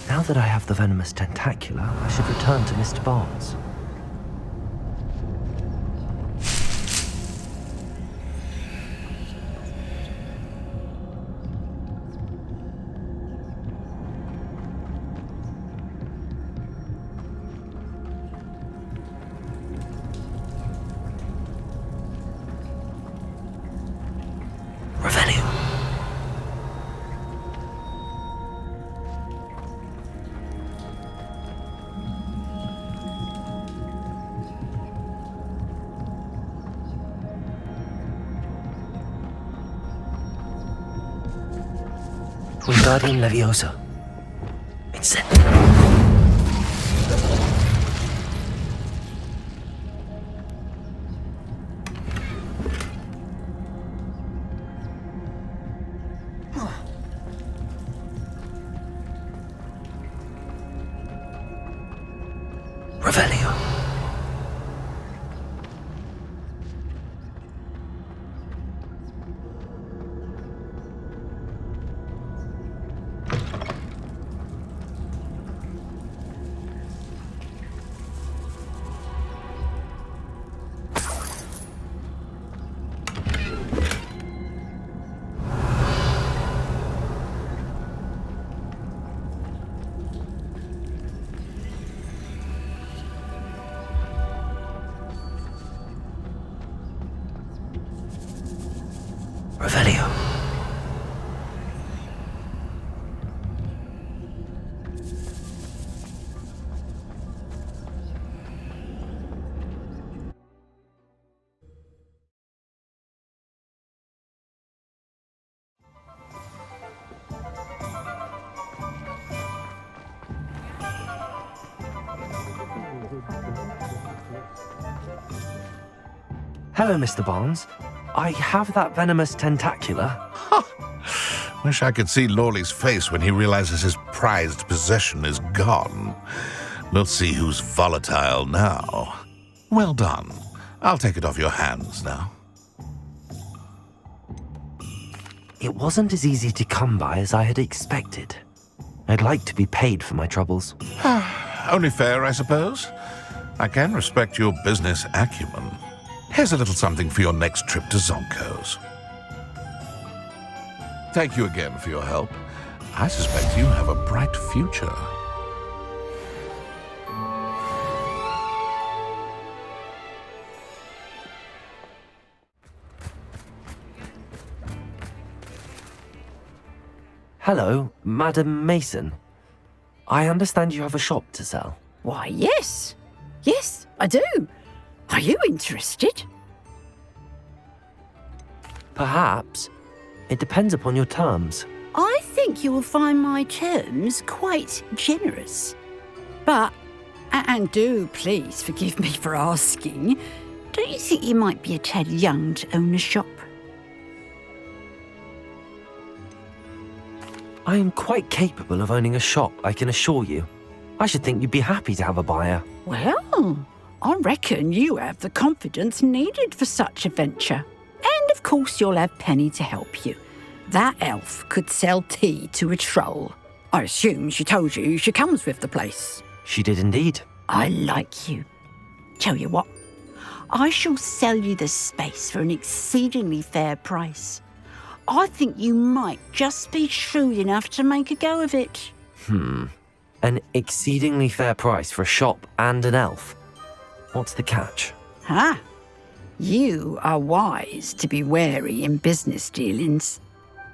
Now that I have the venomous tentacula, I should return to Mr. Barnes. Wingardium Leviosa. It's set. Revelio. Revelio. Hello, Mr. Barnes. I have that venomous tentacula. Wish I could see Lawley's face when he realizes his prized possession is gone. We'll see who's volatile now. Well done. I'll take it off your hands now. It wasn't as easy to come by as I had expected. I'd like to be paid for my troubles. Only fair, I suppose. I can respect your business acumen. Here's a little something for your next trip to Zonko's. Thank you again for your help. I suspect you have a bright future. Hello, Madam Mason. I understand you have a shop to sell. Why, yes. Yes, I do. Are you interested? Perhaps. It depends upon your terms. I think you will find my terms quite generous. But, and do please forgive me for asking, don't you think you might be a tad young to own a shop? I am quite capable of owning a shop, I can assure you. I should think you'd be happy to have a buyer. Well, I reckon you have the confidence needed for such a venture. And of course you'll have Penny to help you. That elf could sell tea to a troll. I assume she told you she comes with the place. She did indeed. I like you. Tell you what, I shall sell you the space for an exceedingly fair price. I think you might just be shrewd enough to make a go of it. An exceedingly fair price for a shop and an elf. What's the catch? You are wise to be wary in business dealings.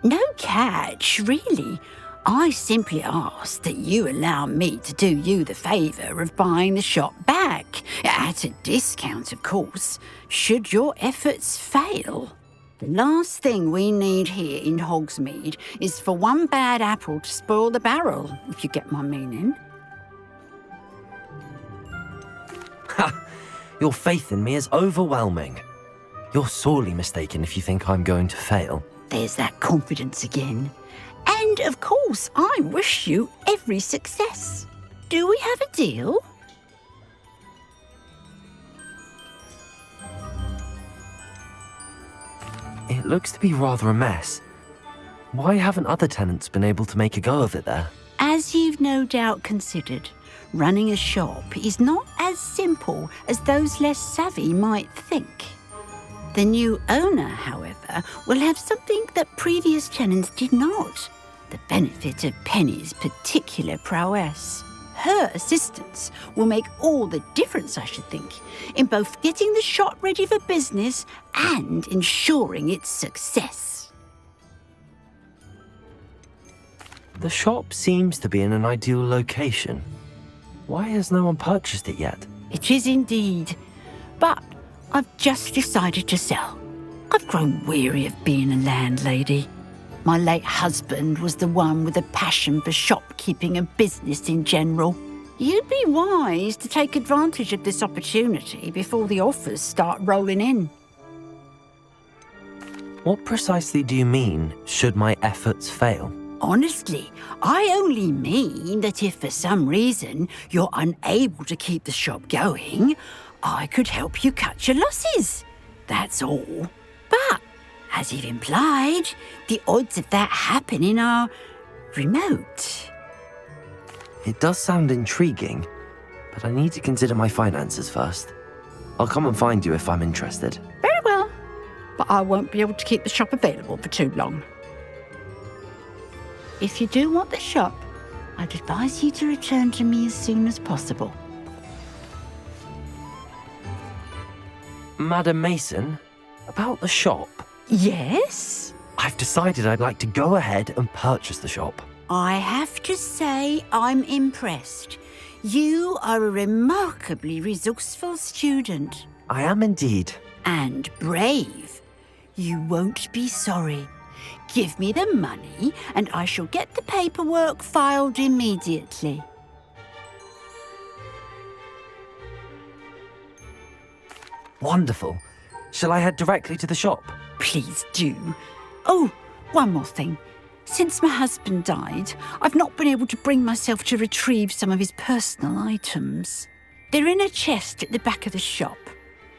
No catch, really. I simply ask that you allow me to do you the favour of buying the shop back, at a discount, of course, should your efforts fail. The last thing we need here in Hogsmeade is for one bad apple to spoil the barrel, if you get my meaning. Your faith in me is overwhelming. You're sorely mistaken if you think I'm going to fail. There's that confidence again. And, of course, I wish you every success. Do we have a deal? It looks to be rather a mess. Why haven't other tenants been able to make a go of it there? As you've no doubt considered, running a shop is not as simple as those less savvy might think. The new owner, however, will have something that previous tenants did not. The benefit of Penny's particular prowess. Her assistance will make all the difference, I should think, in both getting the shop ready for business and ensuring its success. The shop seems to be in an ideal location. Why has no one purchased it yet? It is indeed, but I've just decided to sell. I've grown weary of being a landlady. My late husband was the one with a passion for shopkeeping and business in general. You'd be wise to take advantage of this opportunity before the offers start rolling in. What precisely do you mean, should my efforts fail? Honestly, I only mean that if for some reason you're unable to keep the shop going, I could help you cut your losses. That's all. But, as you've implied, the odds of that happening are remote. It does sound intriguing, but I need to consider my finances first. I'll come and find you if I'm interested. Very well, but I won't be able to keep the shop available for too long. If you do want the shop, I'd advise you to return to me as soon as possible. Madam Mason, about the shop. Yes? I've decided I'd like to go ahead and purchase the shop. I have to say I'm impressed. You are a remarkably resourceful student. I am indeed. And brave. You won't be sorry. Give me the money and I shall get the paperwork filed immediately. Wonderful. Shall I head directly to the shop? Please do. Oh, one more thing. Since my husband died, I've not been able to bring myself to retrieve some of his personal items. They're in a chest at the back of the shop.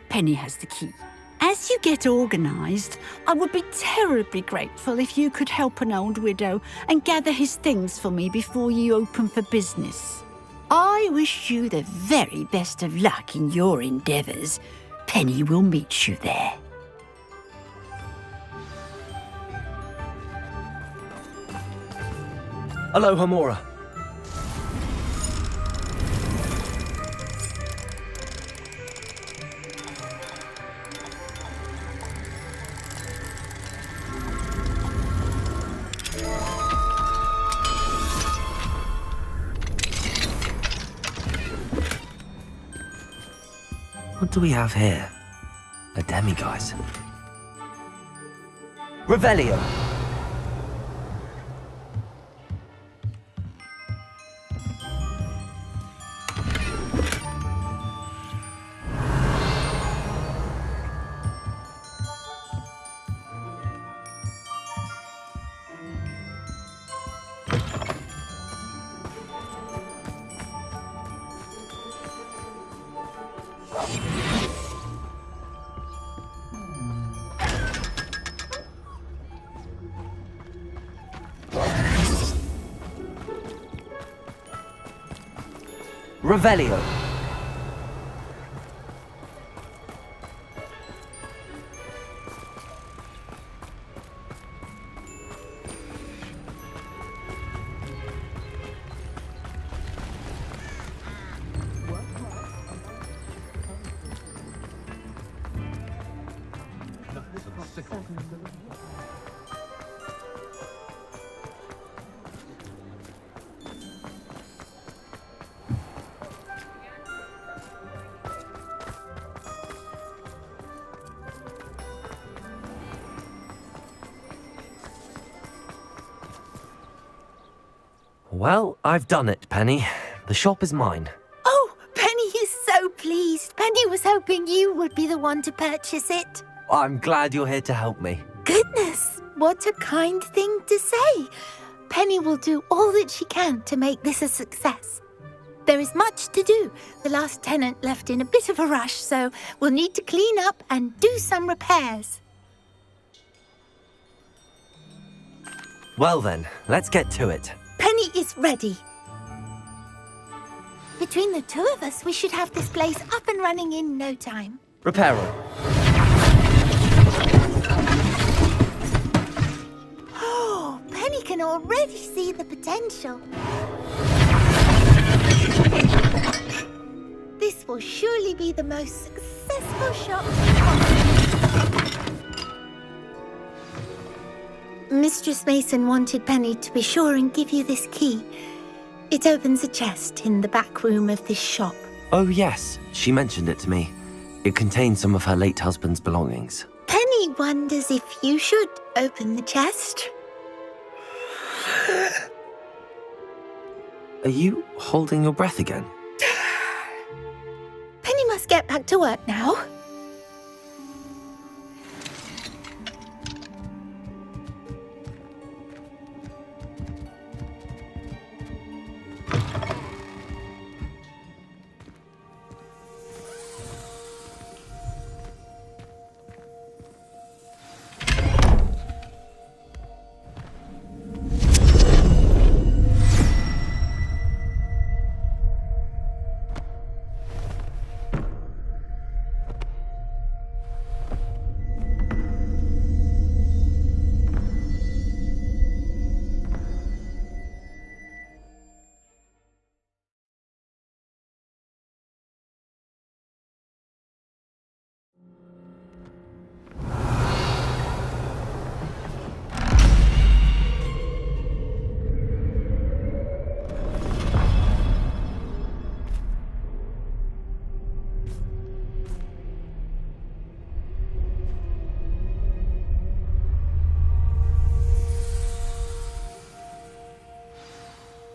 Penny has the key. As you get organised, I would be terribly grateful if you could help an old widow and gather his things for me before you open for business. I wish you the very best of luck in your endeavours. Penny will meet you there. Aloha, Mora. What do we have here? A demiguise. Revelio! Revelio. Well, I've done it, Penny. The shop is mine. Oh, Penny is so pleased. Penny was hoping you would be the one to purchase it. I'm glad you're here to help me. Goodness, what a kind thing to say. Penny will do all that she can to make this a success. There is much to do. The last tenant left in a bit of a rush, so we'll need to clean up and do some repairs. Well then, let's get to it. Penny is ready. Between the two of us, we should have this place up and running in no time. Reparo. Oh, Penny can already see the potential. This will surely be the most successful shop. Mistress Mason wanted Penny to be sure and give you this key. It opens a chest in the back room of this shop. Oh yes, she mentioned it to me. It contains some of her late husband's belongings. Penny wonders if you should open the chest. Are you holding your breath again? Penny must get back to work now.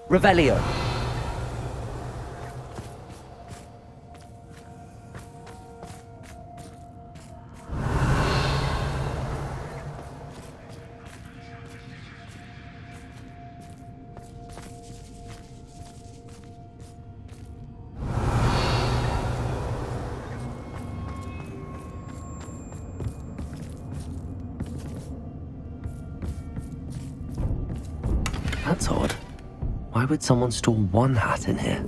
Revelio. That's odd. Why would someone store one hat in here?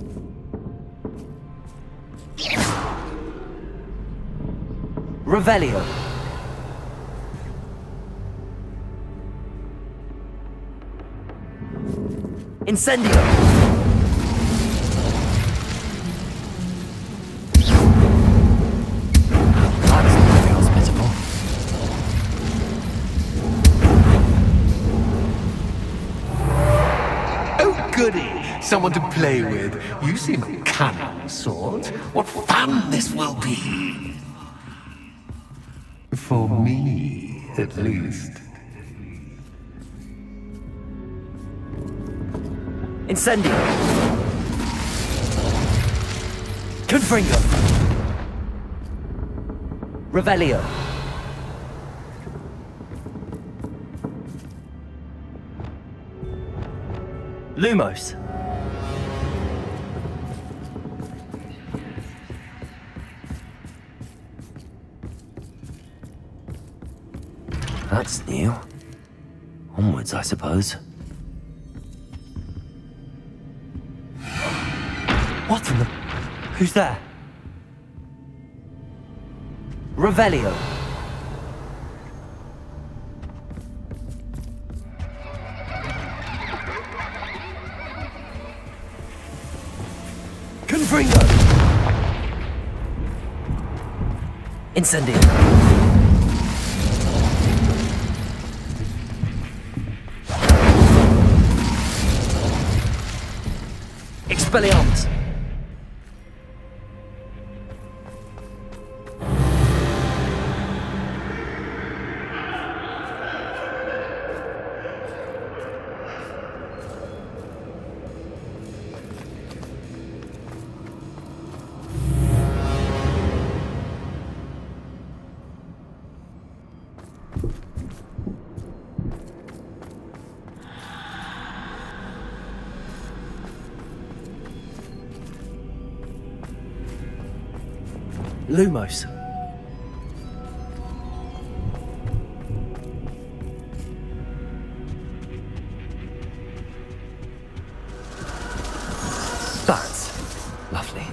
Revelio. Incendio. That's nothing else pitiful. Oh, goody! Someone to play with. You seem a cunning sort. What fun this will be! For me, at least. Incendio. Confringo. Revelio. Lumos. That's new. Onwards, I suppose. What in the... Who's there? Revelio. Confringo. Incendio. Expelliarmus. Lumos. That's lovely.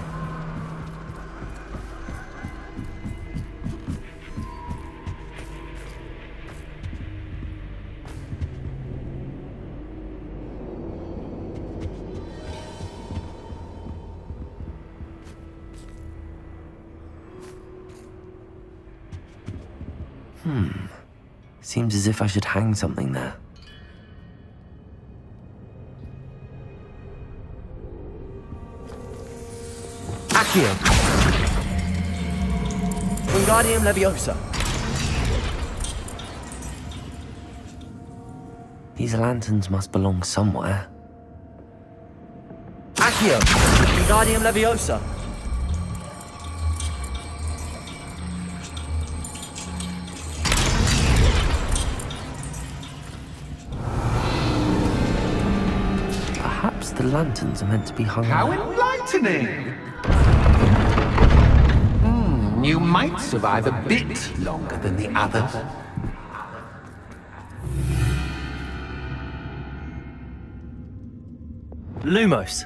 Seems as if I should hang something there. Accio. Wingardium Leviosa. These lanterns must belong somewhere. Accio! Wingardium Leviosa! Perhaps the lanterns are meant to be hung How on. enlightening! You might survive a bit longer than the others. Lumos!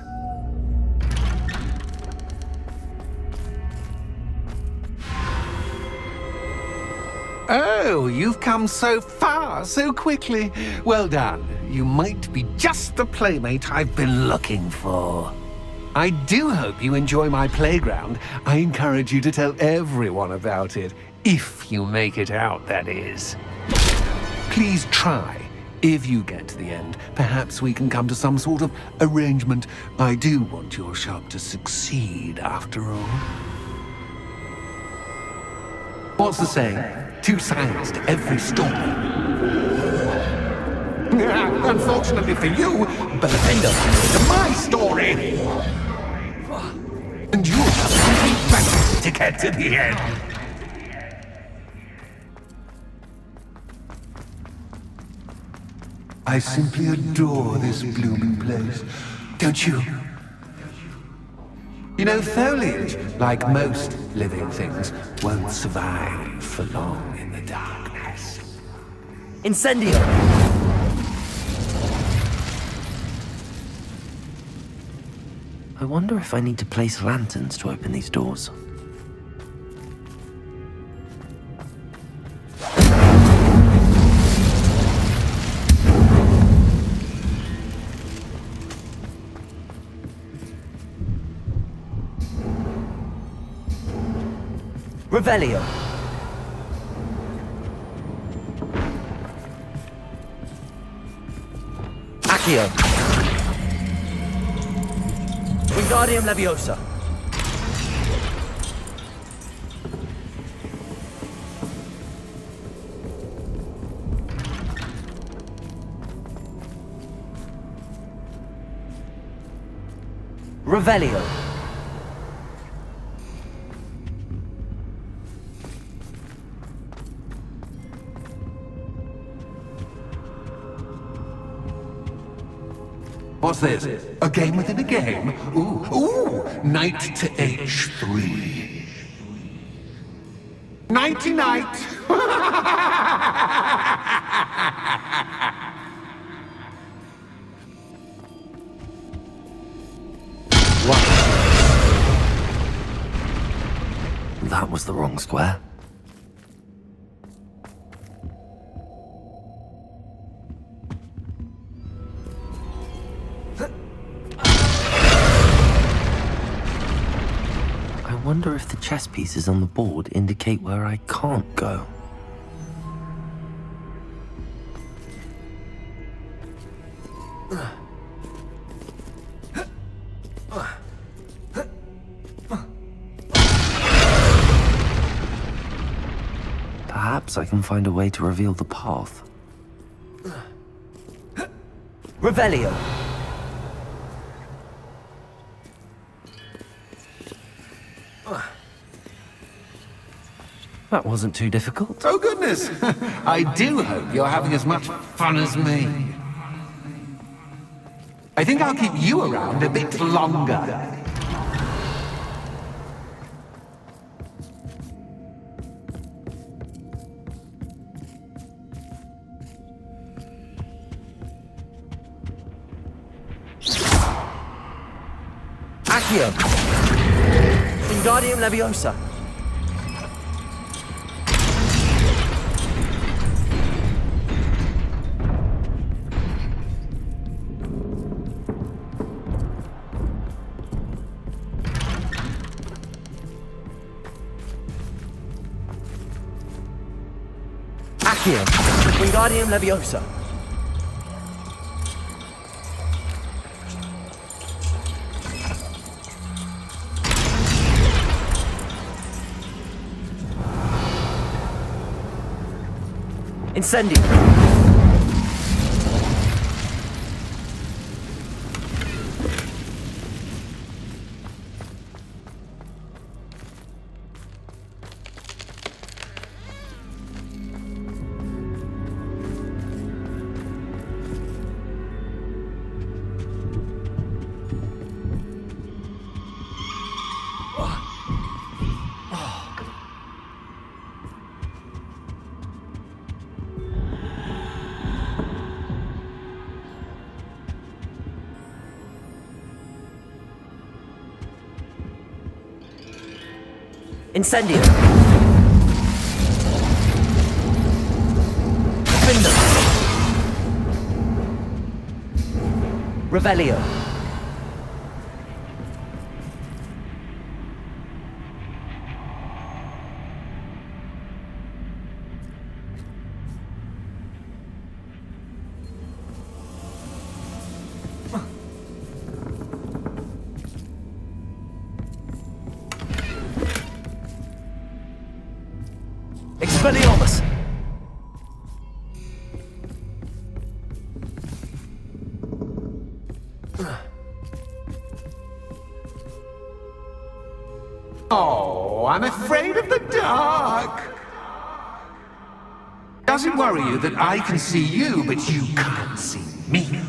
Oh, you've come so far, so quickly. Well done. You might be just the playmate I've been looking for. I do hope you enjoy my playground. I encourage you to tell everyone about it. If you make it out, that is. Please try. If you get to the end, perhaps we can come to some sort of arrangement. I do want your shop to succeed, after all. What's the saying? Two sides to every story. Unfortunately for you, Belinda to my story. And you'll have to complete battle to get to the end. I simply adore this blooming place, don't you? You know, foliage, like most living things, won't survive for long in the darkness. Incendio! I wonder if I need to place lanterns to open these doors. Revelio. Accio. Wingardium Leviosa. Revelio. What's this? A game within a game? Ooh, knight to H3. Nighty-night! That was the wrong square. I wonder if the chess pieces on the board indicate where I can't go. Perhaps I can find a way to reveal the path. Revelio! That wasn't too difficult. Oh, goodness! I do hope you're having as much fun as me. I think I'll keep you around a bit longer. Accio! Wingardium Leviosa! Accio! Wingardium Leviosa! Incendio! Incendio. Defendo. Revelio. Expelliarmus! Oh, I'm afraid of the dark. Doesn't worry you that I can see you, but you can't see me.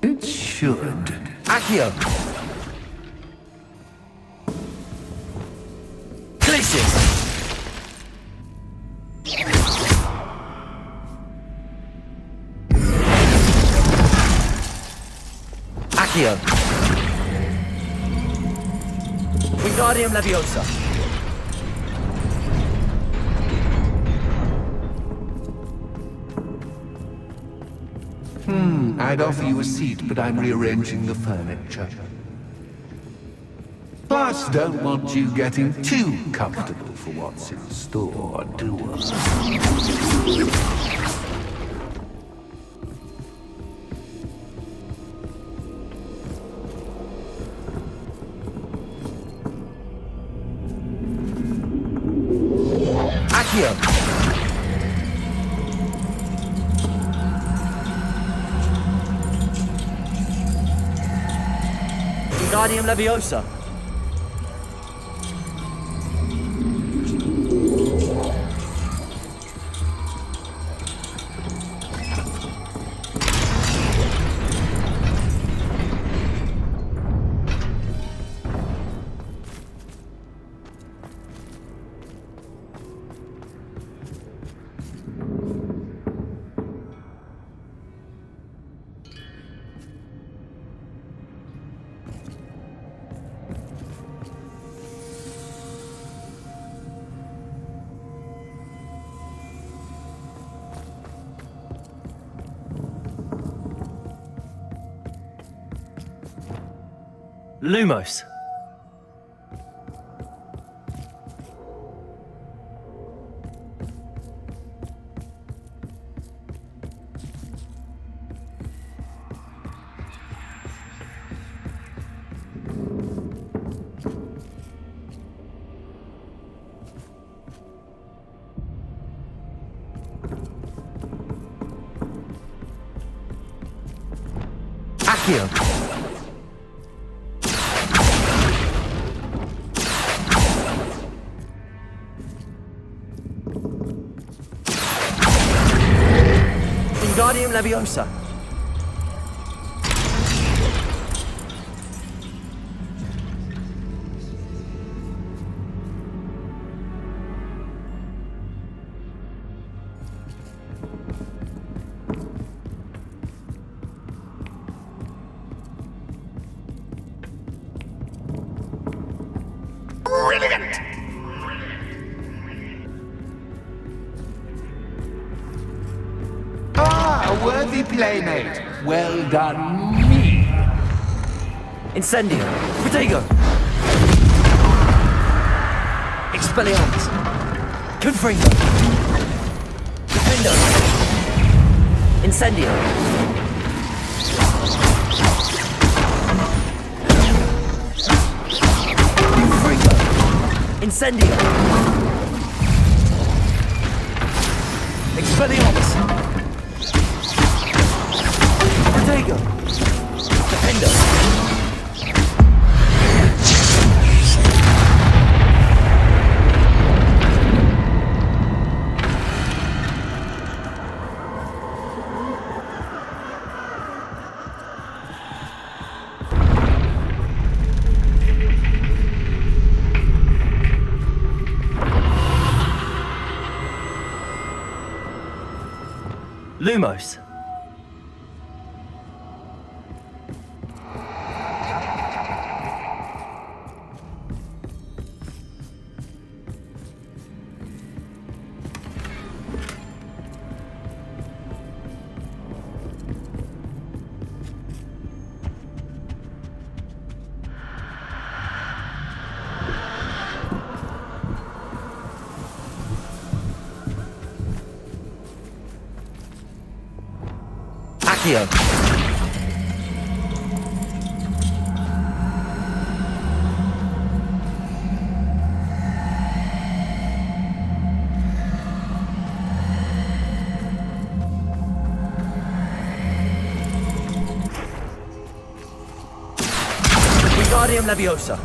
It should. Accio. Glacius. Accio. Wingardium Leviosa. I'd offer you a seat, but I'm rearranging the furniture. Plus, don't want you getting too comfortable for what's in store, do I? Accio. Wingardium Leviosa. Lumos. Accio. Wingardium Leviosa. Brilliant! Ah, a worthy playmate. Well done, me. Incendio. Protego. Expelliarmus. Confringo. Defendo. Incendio. Confringo. Incendio. Expelliarmus. Protego. Defendo. Lumos. Accio. Wingardium Leviosa.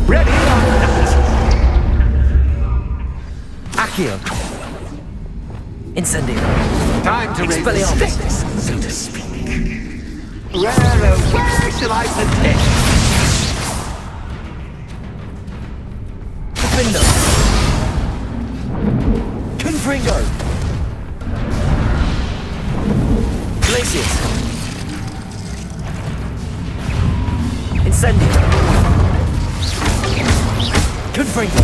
Ready or not! Accio. Incendio. Time to raise the Expelliarmus. stakes, so to speak. Where, oh, where shall I begin? Defendo. Confringo. Glacius. Incendio. Confringo.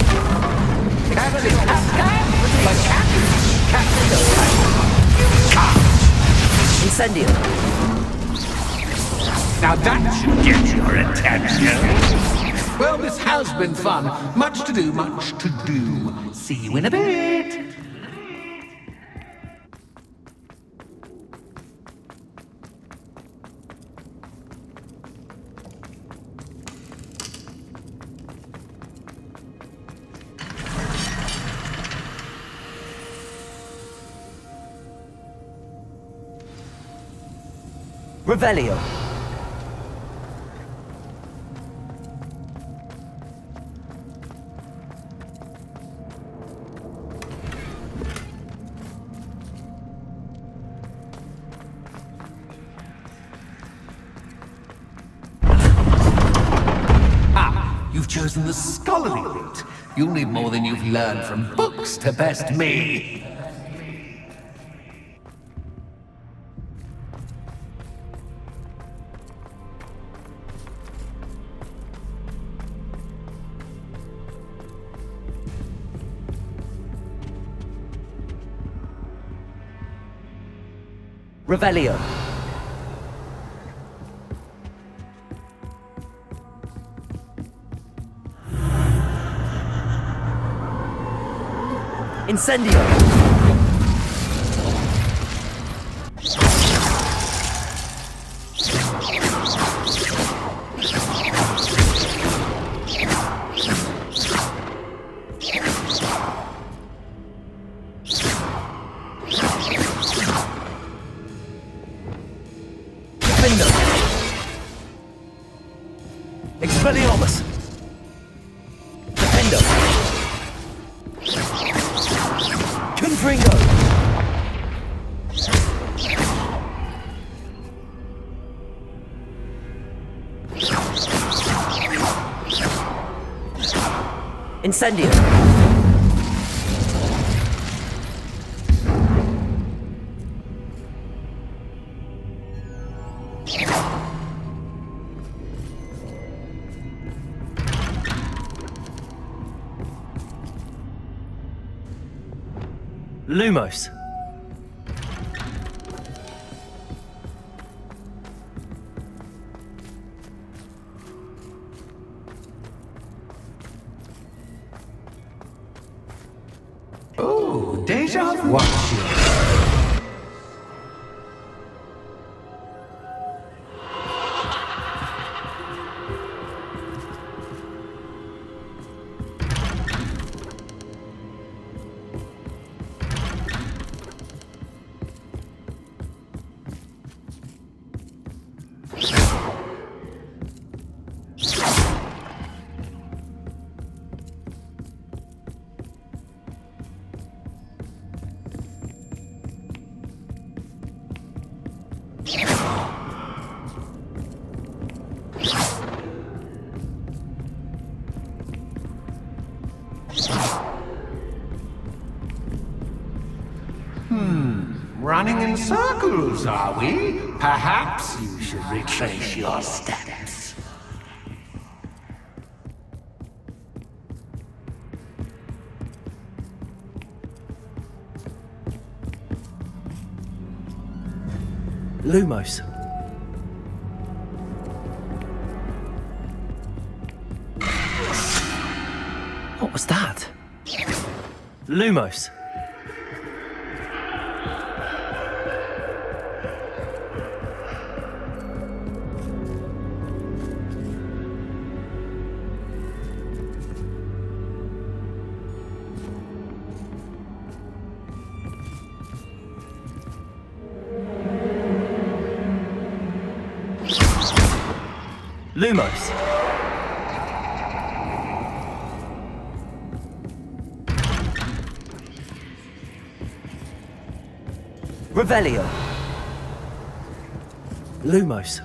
Incendio. Now that should get your attention. Well, this has been fun. Much to do, much to do. See you in a bit. Revelio. Ah, you've chosen the scholarly route. You'll need more than you've learned from books to best me. Revelio. Incendio. Defendo. Expelliarmus. Defendo. Confringo. Incendio. Lumos. Oh, deja vu. Watch it. Running in circles, are we? Perhaps you should retrace your steps. Lumos. What was that? Lumos. Lumos. Revelio. Lumos.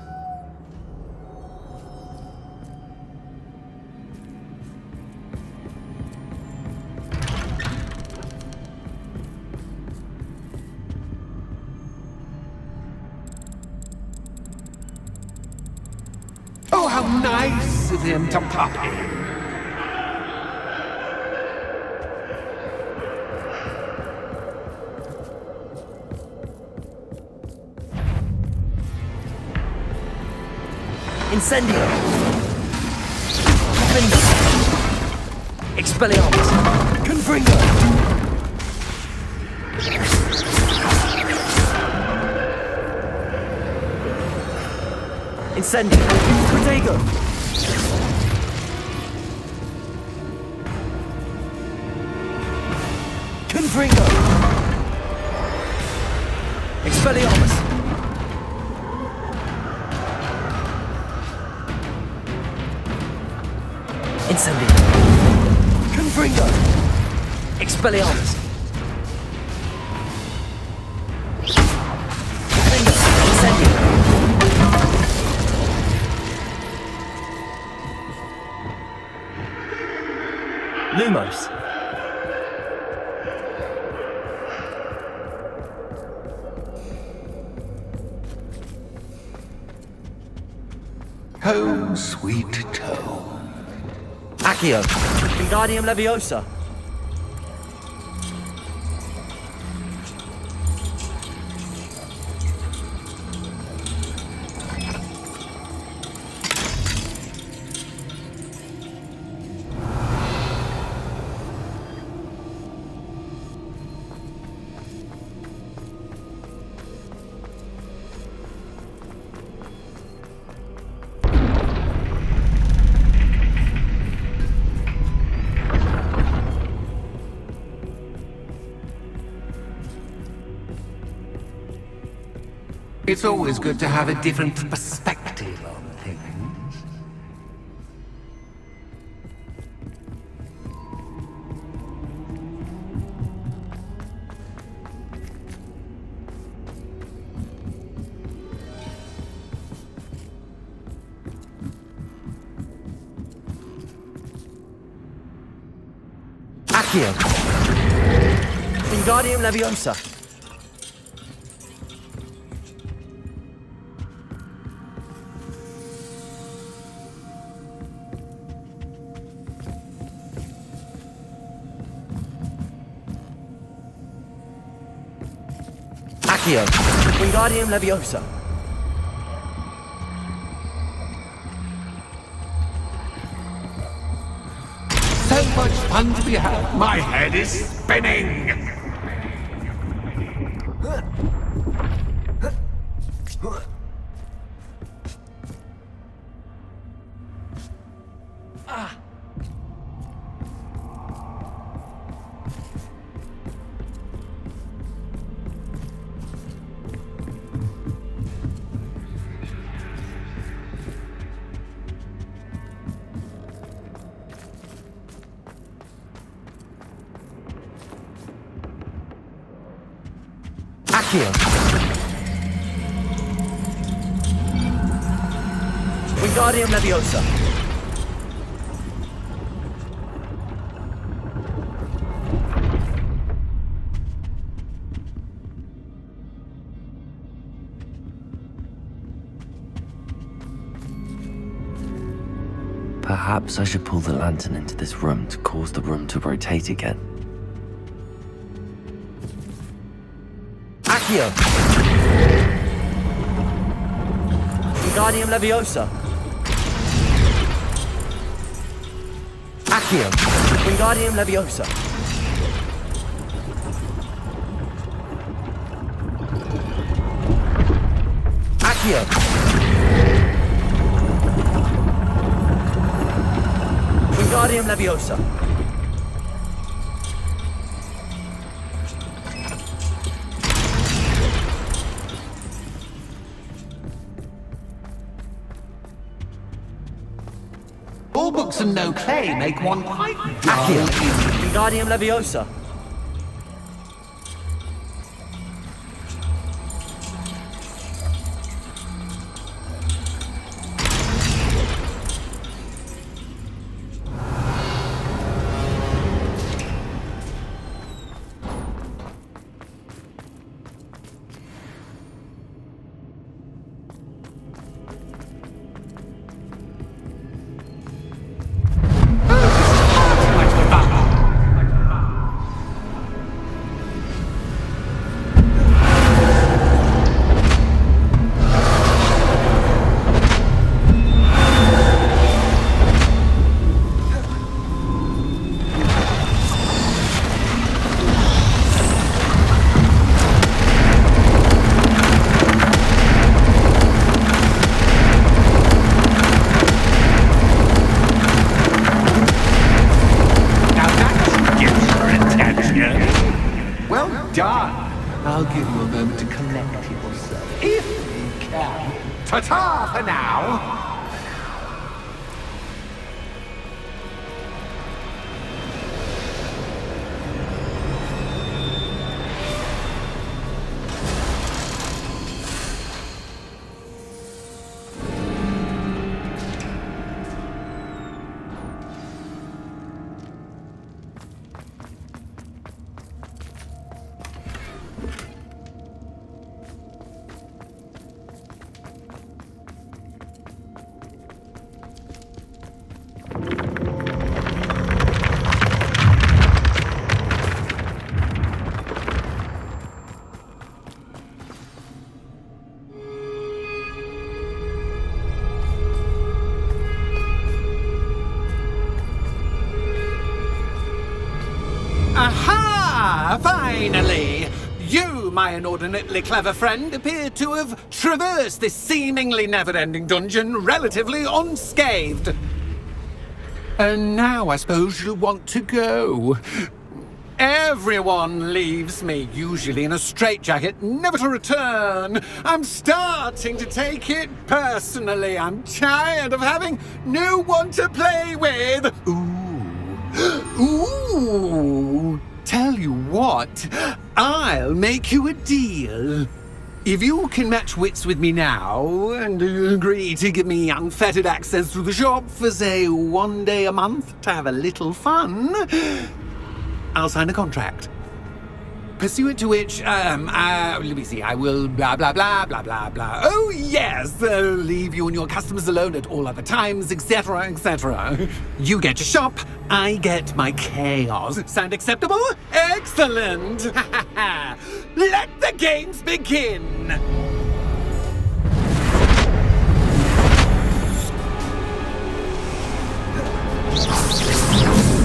Oh, how nice of him to pop in. Incendio. Expelliarmus. Confringo. Incendio. Protego. Confringo. Expelliarmus. Incendio. Confringo. Expelliarmus. Confringo. Incendio. Lumos. Home, sweet home. Accio. Wingardium Leviosa. It's always good to have a different perspective on things. Accio. Wingardium Leviosa. Accio. Wingardium Leviosa. So much fun to be had. My head is spinning. Accio. Wingardium Leviosa. Perhaps I should pull the lantern into this room to cause the room to rotate again. Accio! Wingardium Leviosa. Accio. Wingardium Leviosa. Accio. Wingardium Leviosa. All books and no clay make one quite Accio. Wingardium Leviosa. I'll give you a moment to collect yourself, if you can. Ta-ta for now! Aha! Finally! You, my inordinately clever friend, appear to have traversed this seemingly never-ending dungeon relatively unscathed. And now I suppose you'll want to go. Everyone leaves me, usually in a straitjacket, never to return. I'm starting to take it personally. I'm tired of having no one to play with. Ooh, tell you what, I'll make you a deal. If you can match wits with me now and agree to give me unfettered access to the shop for, say, 1 day a month to have a little fun, I'll sign a contract. Pursuant to which, let me see, I will blah, blah, blah, blah, blah, blah. Oh, yes, leave you and your customers alone at all other times, etc., etc. You get your shop, I get my chaos. Sound acceptable? Excellent! Let the games begin!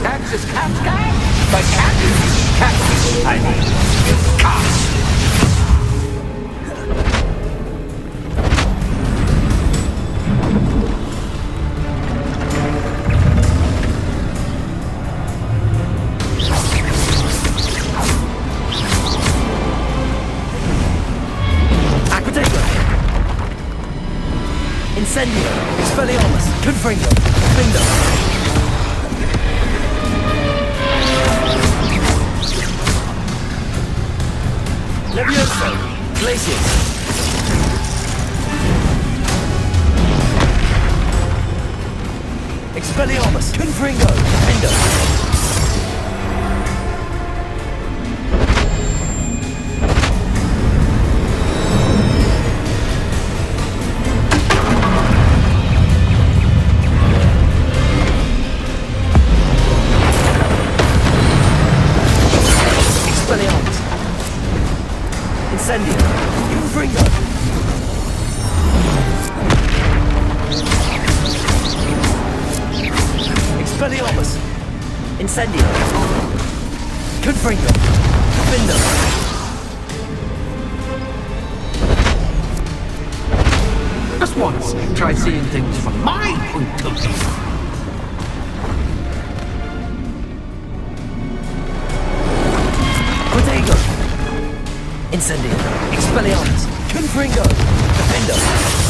Texas Cat Guy? But Cat, I mean, Cat. Incendio, Expelliarmus, Confringo, Findo. Levioso, Glacius. Expelliarmus, Confringo, Findo. Incendio, Confringo. Expelliarmus! Incendio! Confringo! Findo! Just once, try seeing things from my point of view. Protego! Incendio! Expelliarmus! Confringo! Defendo!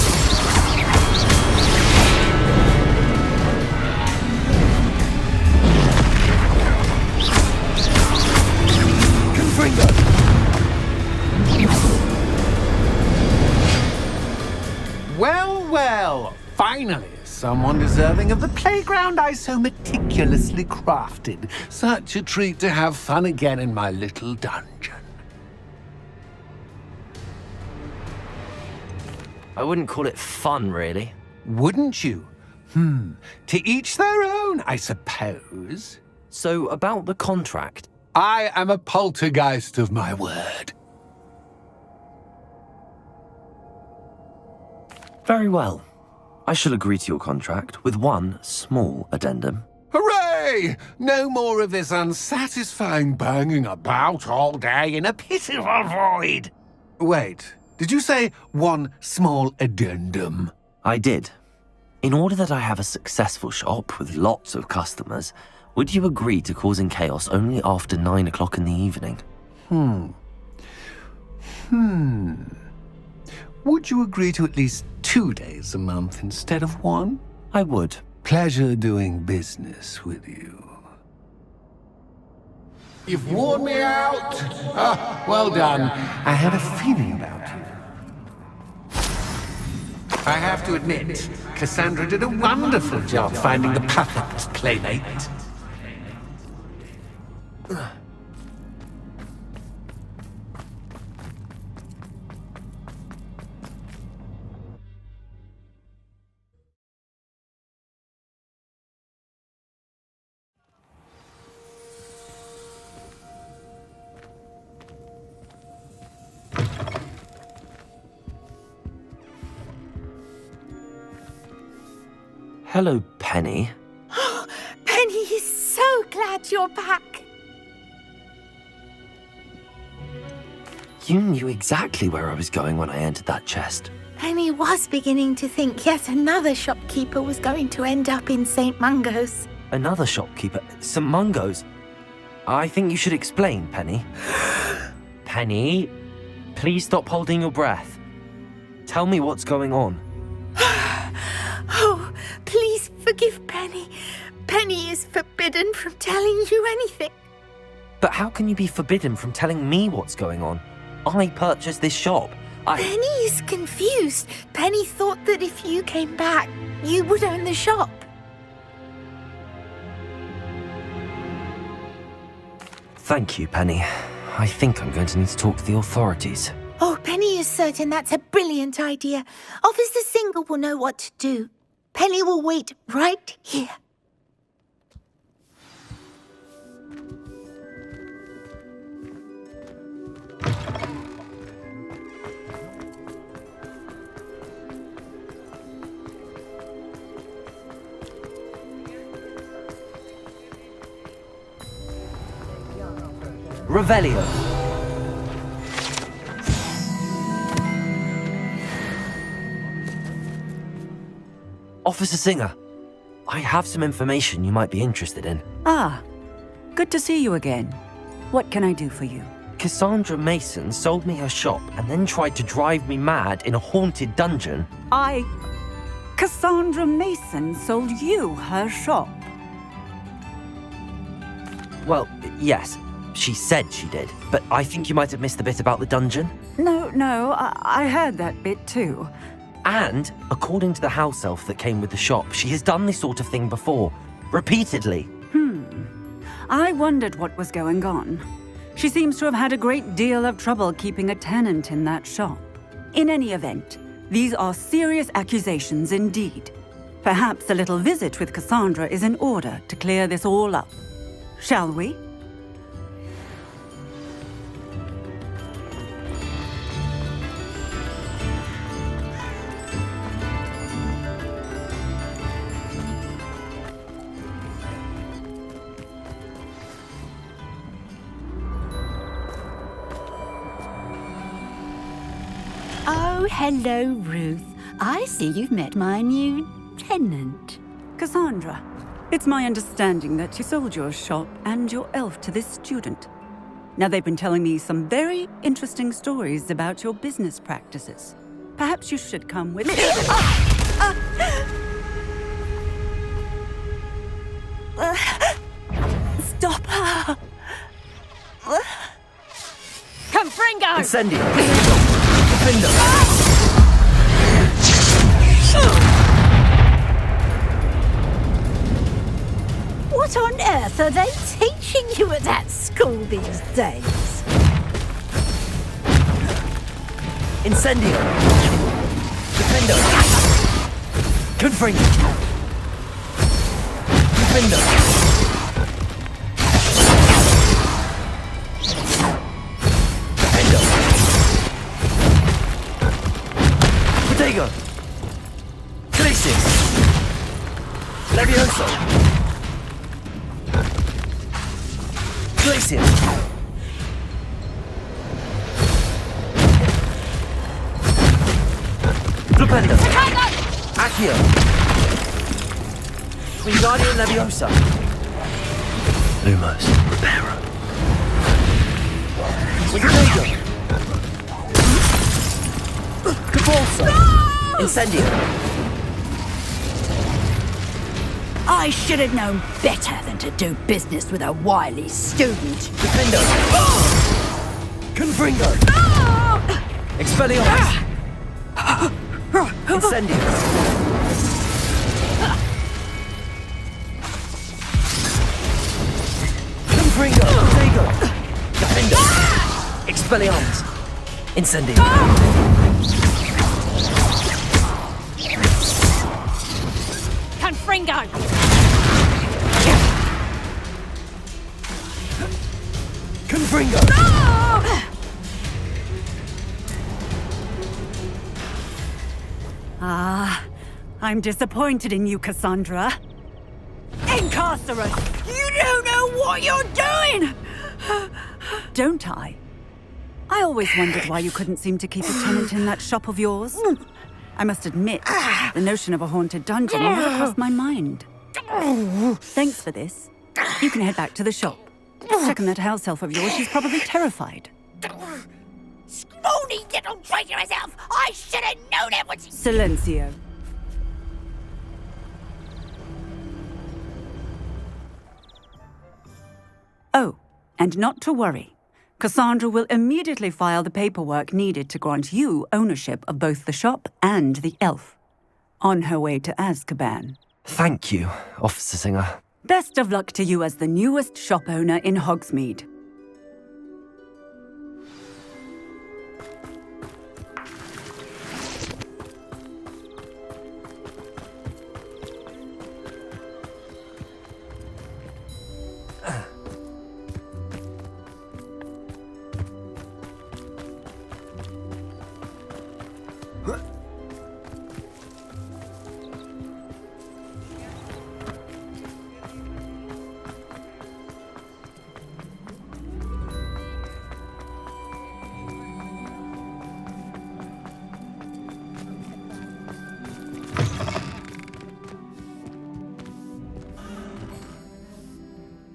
Well, well, finally, someone deserving of the playground I so meticulously crafted. Such a treat to have fun again in my little dungeon. I wouldn't call it fun, really. Wouldn't you? To each their own, I suppose. So, about the contract. I am a poltergeist of my word. Very well. I shall agree to your contract with one small addendum. Hooray! No more of this unsatisfying banging about all day in a pitiful void. Wait, did you say one small addendum? I did. In order that I have a successful shop with lots of customers, would you agree to causing chaos only after 9 o'clock in the evening? Would you agree to at least 2 days a month instead of 1? I would. Pleasure doing business with you. You've worn me out. Ah, well done. I had a feeling about you. I have to admit, Cassandra did a wonderful job finding the perfect playmate. Hello, Penny. Penny is so glad you're back. You knew exactly where I was going when I entered that chest. Penny was beginning to think yet another shopkeeper was going to end up in St. Mungo's. Another shopkeeper? St. Mungo's? I think you should explain, Penny. Penny, please stop holding your breath. Tell me what's going on. Oh, please forgive Penny. Penny is forbidden from telling you anything. But how can you be forbidden from telling me what's going on? I purchased this shop. Penny is confused. Penny thought that if you came back, you would own the shop. Thank you, Penny. I think I'm going to need to talk to the authorities. Oh, Penny is certain that's a brilliant idea. Officer Singer will know what to do. Penny will wait right here. Revelio. Officer Singer, I have some information you might be interested in. Ah, good to see you again. What can I do for you? Cassandra Mason sold me her shop and then tried to drive me mad in a haunted dungeon. Cassandra Mason sold you her shop? Well, yes, she said she did, but I think you might have missed the bit about the dungeon. No, I heard that bit too. And, according to the house elf that came with the shop, she has done this sort of thing before. Repeatedly. I wondered what was going on. She seems to have had a great deal of trouble keeping a tenant in that shop. In any event, these are serious accusations indeed. Perhaps a little visit with Cassandra is in order to clear this all up. Shall we? Oh, hello, Ruth. I see you've met my new tenant. Cassandra, it's my understanding that you sold your shop and your elf to this student. Now, they've been telling me some very interesting stories about your business practices. Perhaps you should come with me. Stop her! Confringo! Incendio! Defender! What on earth are they teaching you at that school these days? Incendio! Defender! Confringo! Defender! Protego! Glacius! Levioso! Glacius! Flipendo! Accio! Wingardium Leviosa! Lumos, Reparo! Protego! Cabalso! Incendio! I should have known better than to do business with a wily student. Defendo! Confringo! Expelliarmus! Incendio! Confringo! Protego! Defendo! Expelliarmus! Incendio! Confringo! Confringo! I'm disappointed in you, Cassandra. Incarcerate! You don't know what you're doing! Don't I? I always wondered why you couldn't seem to keep a tenant in that shop of yours. I must admit, the notion of a haunted dungeon never crossed my mind. Thanks for this. You can head back to the shop. Check on that house elf of yours. She's probably terrified. Scrawny little traitor herself! I should have known it was... Silencio. Oh, and not to worry. Cassandra will immediately file the paperwork needed to grant you ownership of both the shop and the elf. On her way to Azkaban. Thank you, Officer Singer. Best of luck to you as the newest shop owner in Hogsmeade.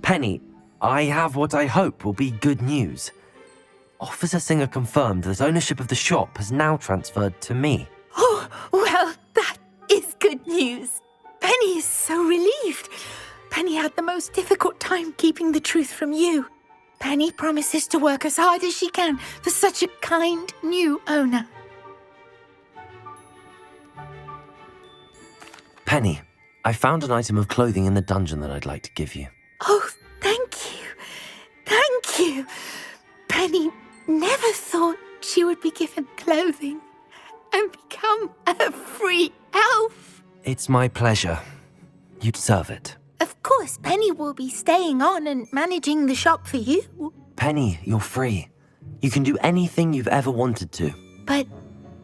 Penny, I have what I hope will be good news. Officer Singer confirmed that ownership of the shop has now transferred to me. Oh, well, that is good news. Penny is so relieved. Penny had the most difficult time keeping the truth from you. Penny promises to work as hard as she can for such a kind new owner. Penny, I found an item of clothing in the dungeon that I'd like to give you. Oh, thank you. Thank you. Penny never thought she would be given clothing and become a free elf. It's my pleasure. You deserve it. Of course, Penny will be staying on and managing the shop for you. Penny, you're free. You can do anything you've ever wanted to. But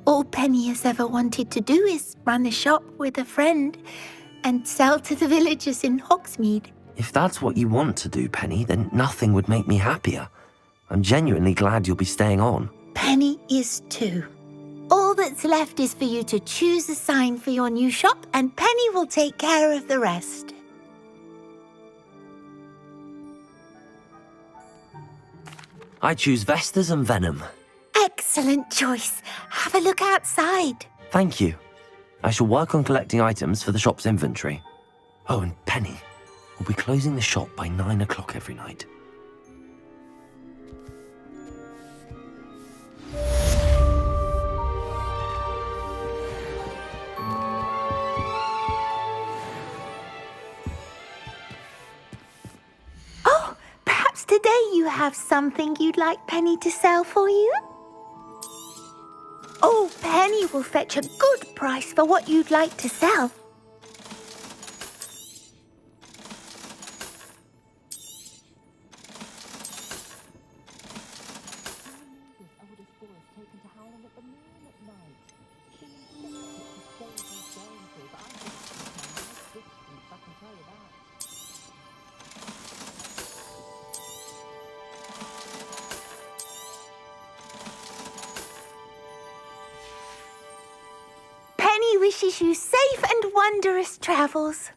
all Penny has ever wanted to do is run a shop with a friend and sell to the villagers in Hogsmeade. If that's what you want to do, Penny, then nothing would make me happier. I'm genuinely glad you'll be staying on. Penny is too. All that's left is for you to choose a sign for your new shop, and Penny will take care of the rest. I choose Vestas and Venom. Excellent choice. Have a look outside. Thank you. I shall work on collecting items for the shop's inventory. Oh, and Penny, we'll be closing the shop by 9 o'clock every night. Oh, perhaps today you have something you'd like Penny to sell for you? Oh, Penny will fetch a good price for what you'd like to sell. Penny wishes you safe and wondrous travels.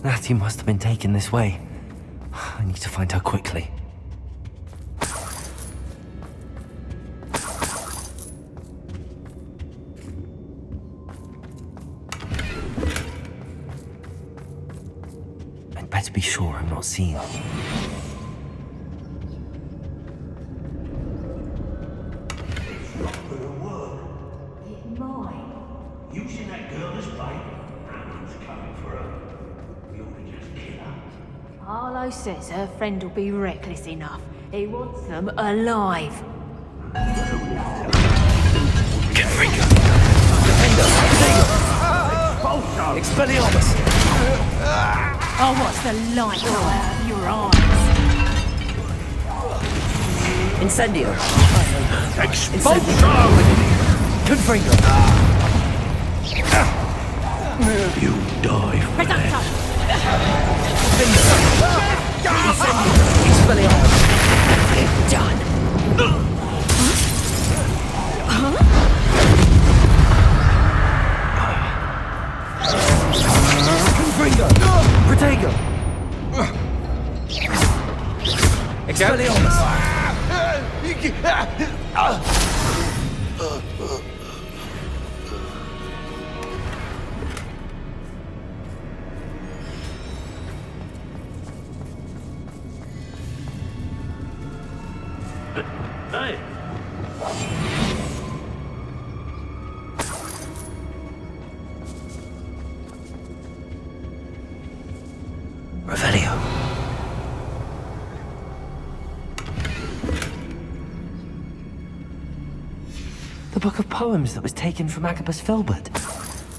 Natty must have been taken this way. I need to find her quickly. I'd better be sure I'm not seen. You seen that girl as bait? Alan's coming for her. We ought to just kill her. Harlow says her friend will be reckless enough. He wants them alive. Confringo! Defender! Expelliarmus! Oh, what's the light out of your eyes? Incendio! Expulsion! Confringo! You die for that. Expelliarmus! It's done! Confringo! Protego! Expelliarmus! Hey! Revelio. The book of poems that was taken from Agabus Filbert.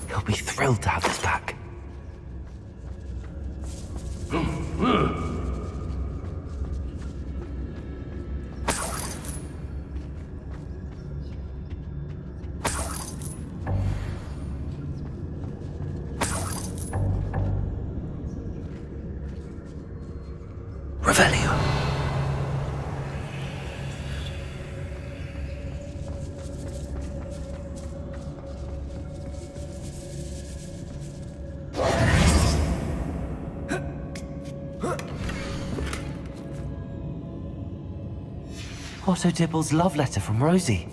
He'll be thrilled to have this back. Revelio. Otto Dibble's love letter from Rosie.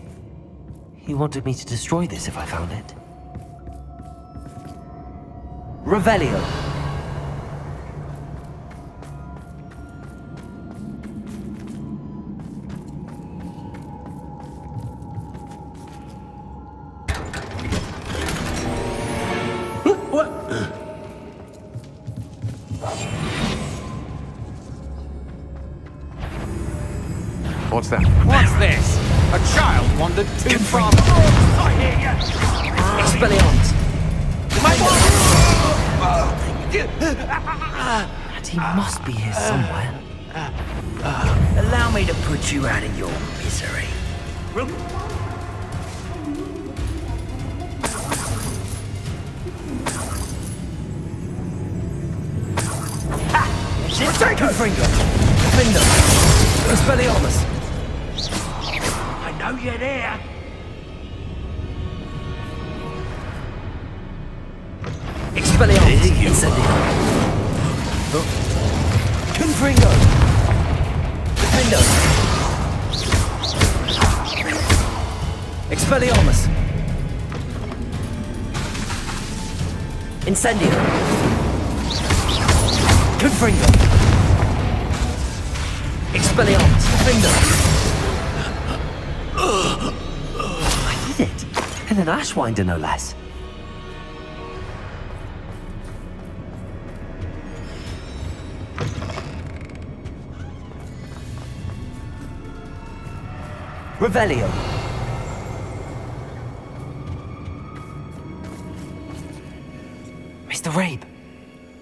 He wanted me to destroy this if I found it. Revelio. What's that? What's this? A child wandered too far. Expelliarmus! My He must be here somewhere. Allow me to put you out of your misery. Confringo! Findo! Expelliarmus! I know you're there. Expelliarmus! Incendio! Confringo! Findo! Expelliarmus! Incendio! Confringo! Expelliarmus! Findo! I did it! And an Ashwinder, no less. Revelio. Mr. Rabe,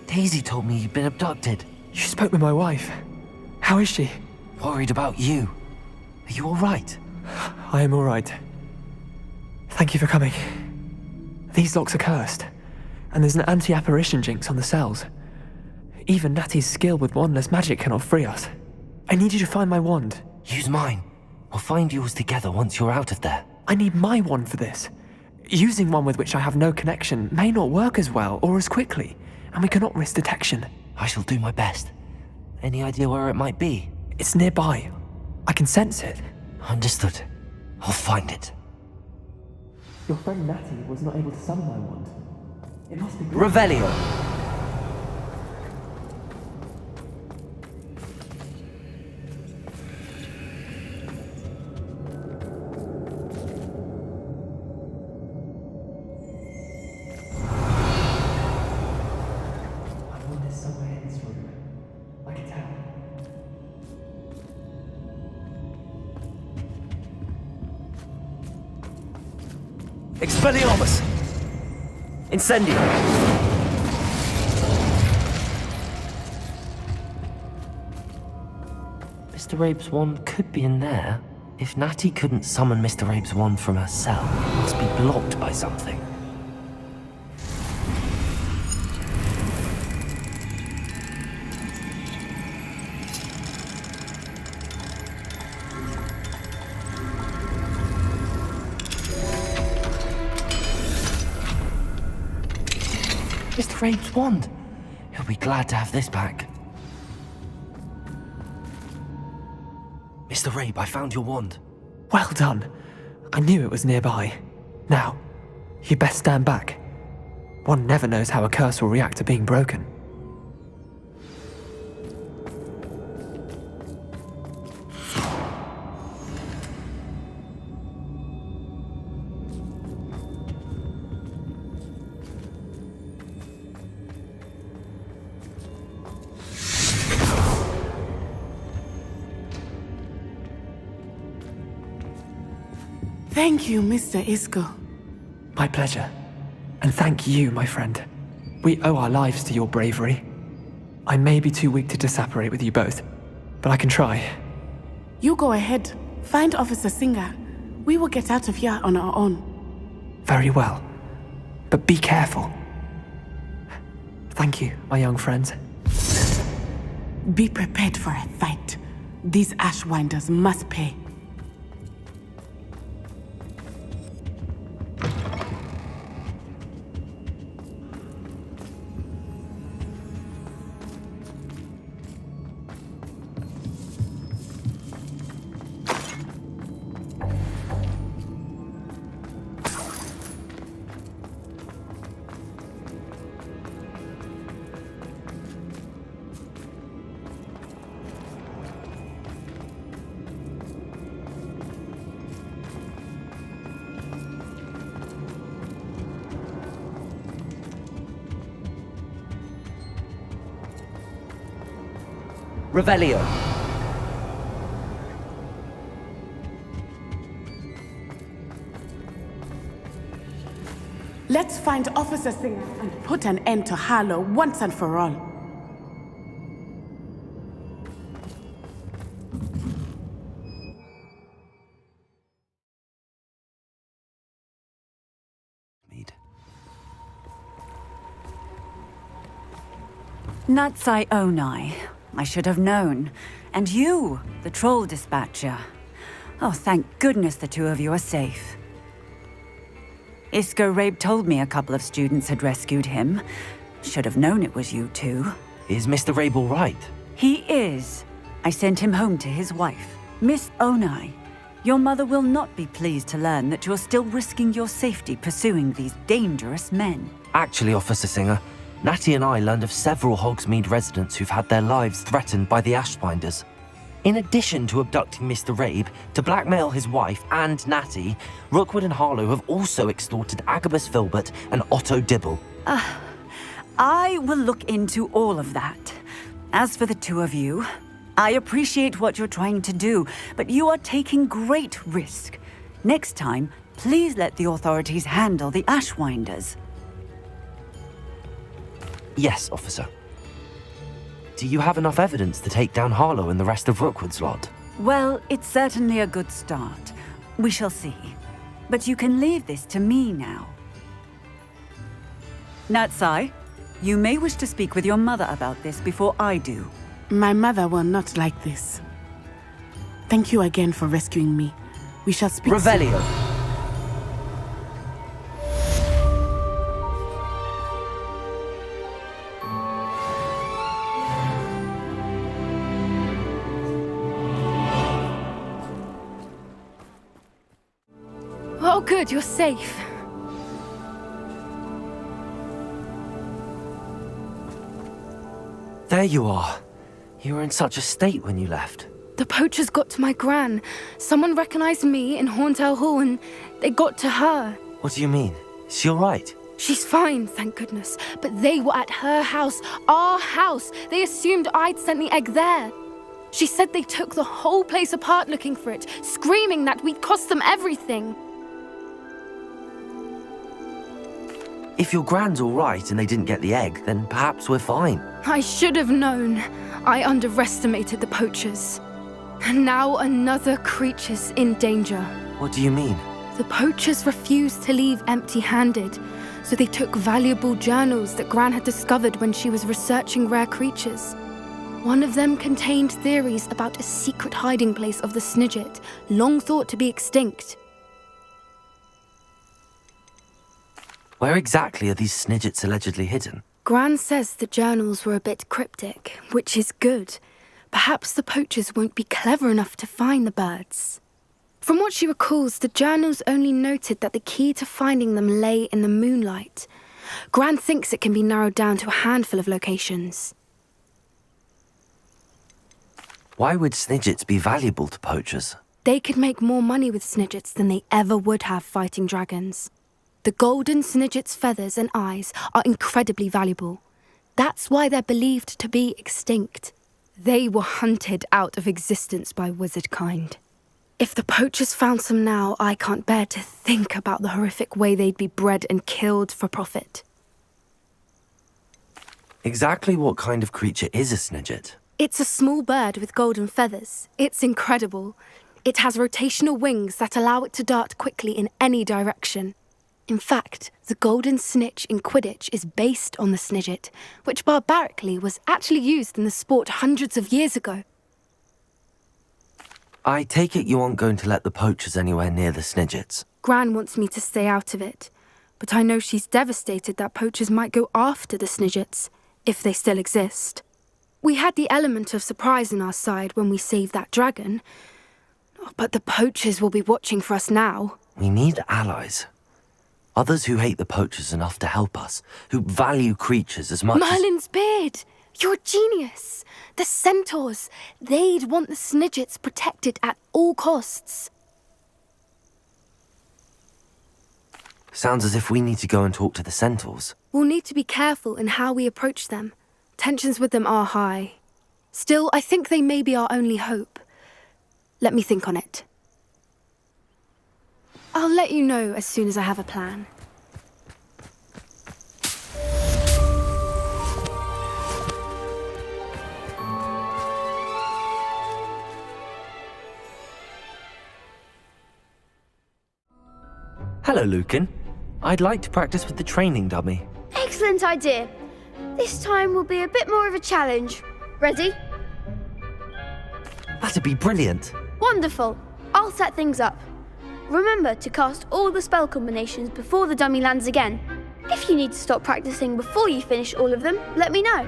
Daisy told me you'd been abducted. You spoke with my wife. How is she? Worried about you. Are you all right? I am all right. Thank you for coming. These locks are cursed, and there's an anti-apparition jinx on the cells. Even Natty's skill with wandless magic cannot free us. I need you to find my wand. Use mine. We'll find yours together once you're out of there. I need my wand for this. Using one with which I have no connection may not work as well or as quickly, and we cannot risk detection. I shall do my best. Any idea where it might be? It's nearby. I can sense it. Understood. I'll find it. Your friend Natty was not able to summon my wand. It must be... Revelio. Expelliarmus! Incendio! Mr. Rabe's wand could be in there. If Natty couldn't summon Mr. Rabe's wand from her cell, it must be blocked by something. Mr. Rabe's wand. He'll be glad to have this back. Mr. Rabe, I found your wand. Well done. I knew it was nearby. Now, you best stand back. One never knows how a curse will react to being broken. Thank you, Mr. Isco. My pleasure. And thank you, my friend. We owe our lives to your bravery. I may be too weak to disapparate with you both, but I can try. You go ahead. Find Officer Singer. We will get out of here on our own. Very well. But be careful. Thank you, my young friends. Be prepared for a fight. These Ashwinders must pay. Revelio. Let's find Officer Singer and put an end to Harlow once and for all. Natsai Onai. I should have known. And you, the troll dispatcher. Oh, thank goodness the two of you are safe. Isco Rabe told me a couple of students had rescued him. Should have known it was you two. Is Mr. Rabe all right? He is. I sent him home to his wife. Miss Onai, your mother will not be pleased to learn that you're still risking your safety pursuing these dangerous men. Actually, Officer Singer, Natty and I learned of several Hogsmeade residents who've had their lives threatened by the Ashbinders. In addition to abducting Mr. Rabe to blackmail his wife and Natty, Rookwood and Harlow have also extorted Agabus Filbert and Otto Dibble. I will look into all of that. As for the two of you, I appreciate what you're trying to do, but you are taking great risk. Next time, please let the authorities handle the Ashwinders. Yes, officer. Do you have enough evidence to take down Harlow and the rest of Rookwood's lot? Well, it's certainly a good start. We shall see. But you can leave this to me now. Natsai, you may wish to speak with your mother about this before I do. My mother will not like this. Thank you again for rescuing me. We shall speak Revelio. soon. Oh, good, you're safe. There you are. You were in such a state when you left. The poachers got to my gran. Someone recognized me in Horntail Hall and they got to her. What do you mean? Is she all right? She's fine, thank goodness. But they were at her house, our house. They assumed I'd sent the egg there. She said they took the whole place apart looking for it, screaming that we'd cost them everything. If your gran's all right and they didn't get the egg, then perhaps we're fine. I should have known. I underestimated the poachers. And now another creature's in danger. What do you mean? The poachers refused to leave empty-handed, so they took valuable journals that Gran had discovered when she was researching rare creatures. One of them contained theories about a secret hiding place of the Snidget, long thought to be extinct. Where exactly are these Snidgets allegedly hidden? Gran says the journals were a bit cryptic, which is good. Perhaps the poachers won't be clever enough to find the birds. From what she recalls, the journals only noted that the key to finding them lay in the moonlight. Gran thinks it can be narrowed down to a handful of locations. Why would Snidgets be valuable to poachers? They could make more money with Snidgets than they ever would have fighting dragons. The golden Snidget's feathers and eyes are incredibly valuable. That's why they're believed to be extinct. They were hunted out of existence by wizard kind. If the poachers found some now, I can't bear to think about the horrific way they'd be bred and killed for profit. Exactly what kind of creature is a Snidget? It's a small bird with golden feathers. It's incredible. It has rotational wings that allow it to dart quickly in any direction. In fact, the golden snitch in Quidditch is based on the Snidget, which barbarically was actually used in the sport hundreds of years ago. I take it you aren't going to let the poachers anywhere near the Snidgets. Gran wants me to stay out of it, but I know she's devastated that poachers might go after the Snidgets, if they still exist. We had the element of surprise on our side when we saved that dragon, but the poachers will be watching for us now. We need allies. Others who hate the poachers enough to help us, who value creatures as much Merlin's beard! You're a genius! The centaurs! They'd want the Snidgets protected at all costs. Sounds as if we need to go and talk to the centaurs. We'll need to be careful in how we approach them. Tensions with them are high. Still, I think they may be our only hope. Let me think on it. I'll let you know as soon as I have a plan. Hello, Lucan. I'd like to practice with the training dummy. Excellent idea. This time will be a bit more of a challenge. Ready? That'd be brilliant. Wonderful. I'll set things up. Remember to cast all the spell combinations before the dummy lands again. If you need to stop practicing before you finish all of them, let me know.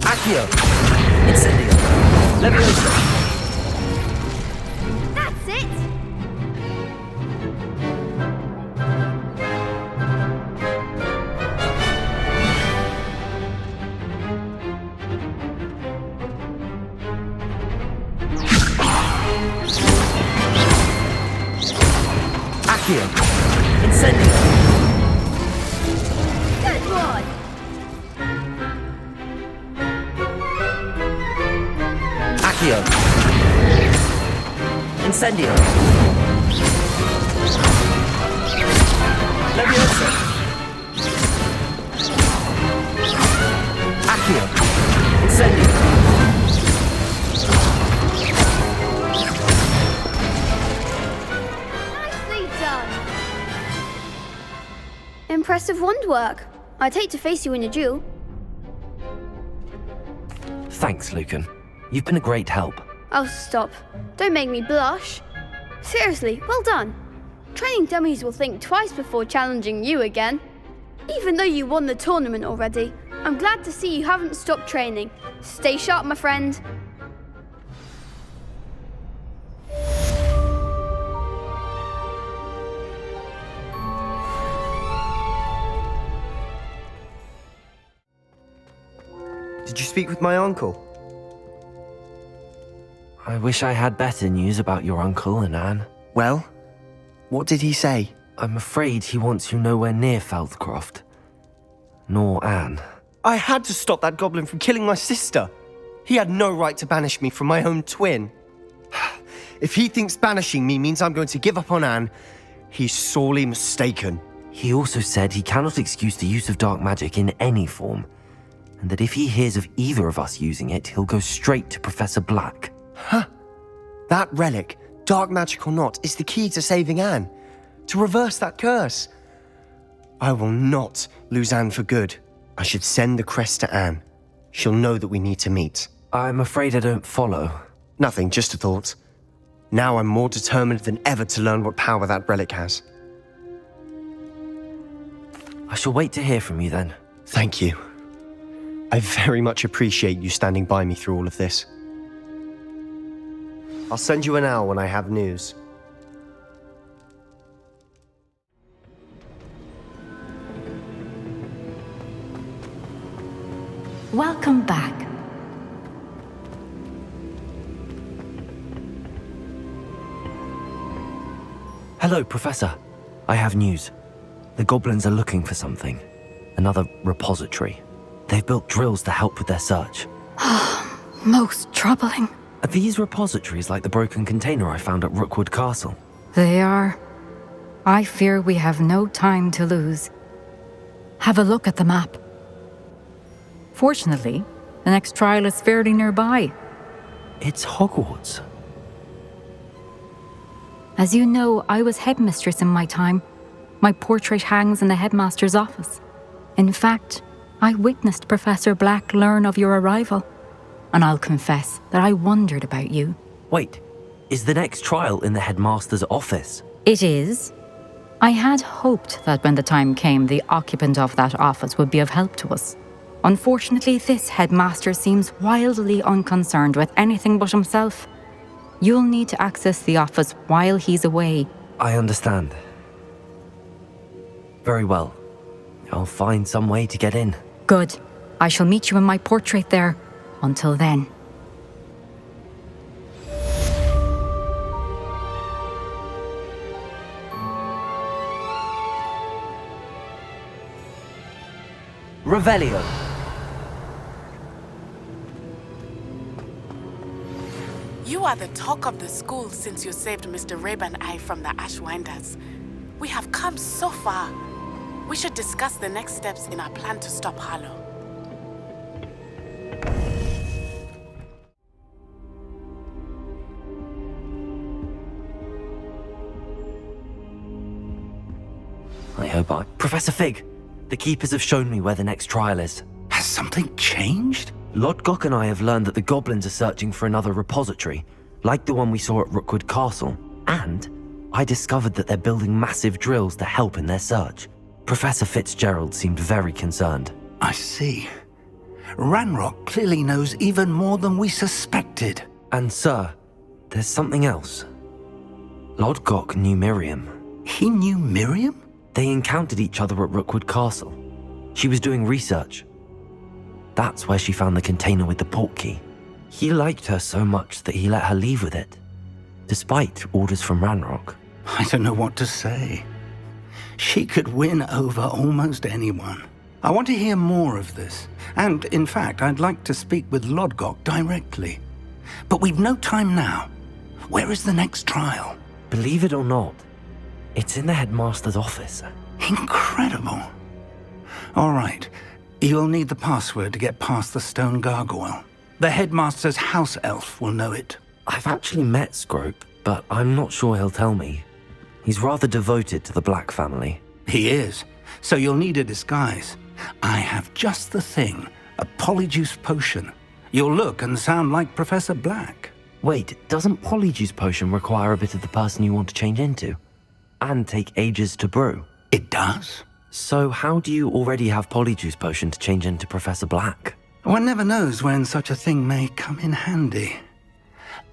Accio! Incendio! Leviosa! That's it! Accio! Incendio! Good one! Accio! Incendio! Leviosa! Accio! Incendio! Nicely done! Impressive wand work. I'd hate to face you in a duel. Thanks, Lucan. You've been a great help. Oh, stop. Don't make me blush. Seriously, well done. Training dummies will think twice before challenging you again. Even though you won the tournament already, I'm glad to see you haven't stopped training. Stay sharp, my friend. Did you speak with my uncle? I wish I had better news about your uncle and Anne. Well, what did he say? I'm afraid he wants you nowhere near Feldcroft. Nor Anne. I had to stop that goblin from killing my sister. He had no right to banish me from my own twin. If he thinks banishing me means I'm going to give up on Anne, he's sorely mistaken. He also said he cannot excuse the use of dark magic in any form, and that if he hears of either of us using it, he'll go straight to Professor Black. Huh. That relic, dark magic or not, is the key to saving Anne. To reverse that curse. I will not lose Anne for good. I should send the crest to Anne. She'll know that we need to meet. I'm afraid I don't follow. Nothing, just a thought. Now I'm more determined than ever to learn what power that relic has. I shall wait to hear from you then. Thank you. I very much appreciate you standing by me through all of this. I'll send you an owl when I have news. Welcome back. Hello, Professor. I have news. The goblins are looking for something. Another repository. They've built drills to help with their search. Most troubling. Are these repositories like the broken container I found at Rookwood Castle? They are. I fear we have no time to lose. Have a look at the map. Fortunately, the next trial is fairly nearby. It's Hogwarts. As you know, I was headmistress in my time. My portrait hangs in the headmaster's office. In fact, I witnessed Professor Black learn of your arrival. And I'll confess that I wondered about you. Wait, is the next trial in the headmaster's office? It is. I had hoped that when the time came, the occupant of that office would be of help to us. Unfortunately, this headmaster seems wildly unconcerned with anything but himself. You'll need to access the office while he's away. I understand. Very well. I'll find some way to get in. Good. I shall meet you in my portrait there. Until then. Revelio. You are the talk of the school since you saved Mr. Rabe and I from the Ashwinders. We have come so far. We should discuss the next steps in our plan to stop Harlow. I hope I... Professor Fig, the Keepers have shown me where the next trial is. Has something changed? Lodgok and I have learned that the goblins are searching for another repository, like the one we saw at Rookwood Castle. And I discovered that they're building massive drills to help in their search. Professor Fitzgerald seemed very concerned. I see. Ranrock clearly knows even more than we suspected. And sir, there's something else. Lodgok knew Miriam. He knew Miriam? They encountered each other at Rookwood Castle. She was doing research. That's where she found the container with the portkey. He liked her so much that he let her leave with it, despite orders from Ranrock. I don't know what to say. She could win over almost anyone. I want to hear more of this. And, in fact, I'd like to speak with Lodgok directly. But we've no time now. Where is the next trial? Believe it or not, it's in the headmaster's office. Incredible. All right. You'll need the password to get past the stone gargoyle. The headmaster's house elf will know it. I've actually met Scrope, but I'm not sure he'll tell me. He's rather devoted to the Black family. He is. So you'll need a disguise. I have just the thing. A polyjuice potion. You'll look and sound like Professor Black. Wait, doesn't polyjuice potion require a bit of the person you want to change into? And take ages to brew? It does. So how do you already have polyjuice potion to change into Professor Black? One never knows when such a thing may come in handy.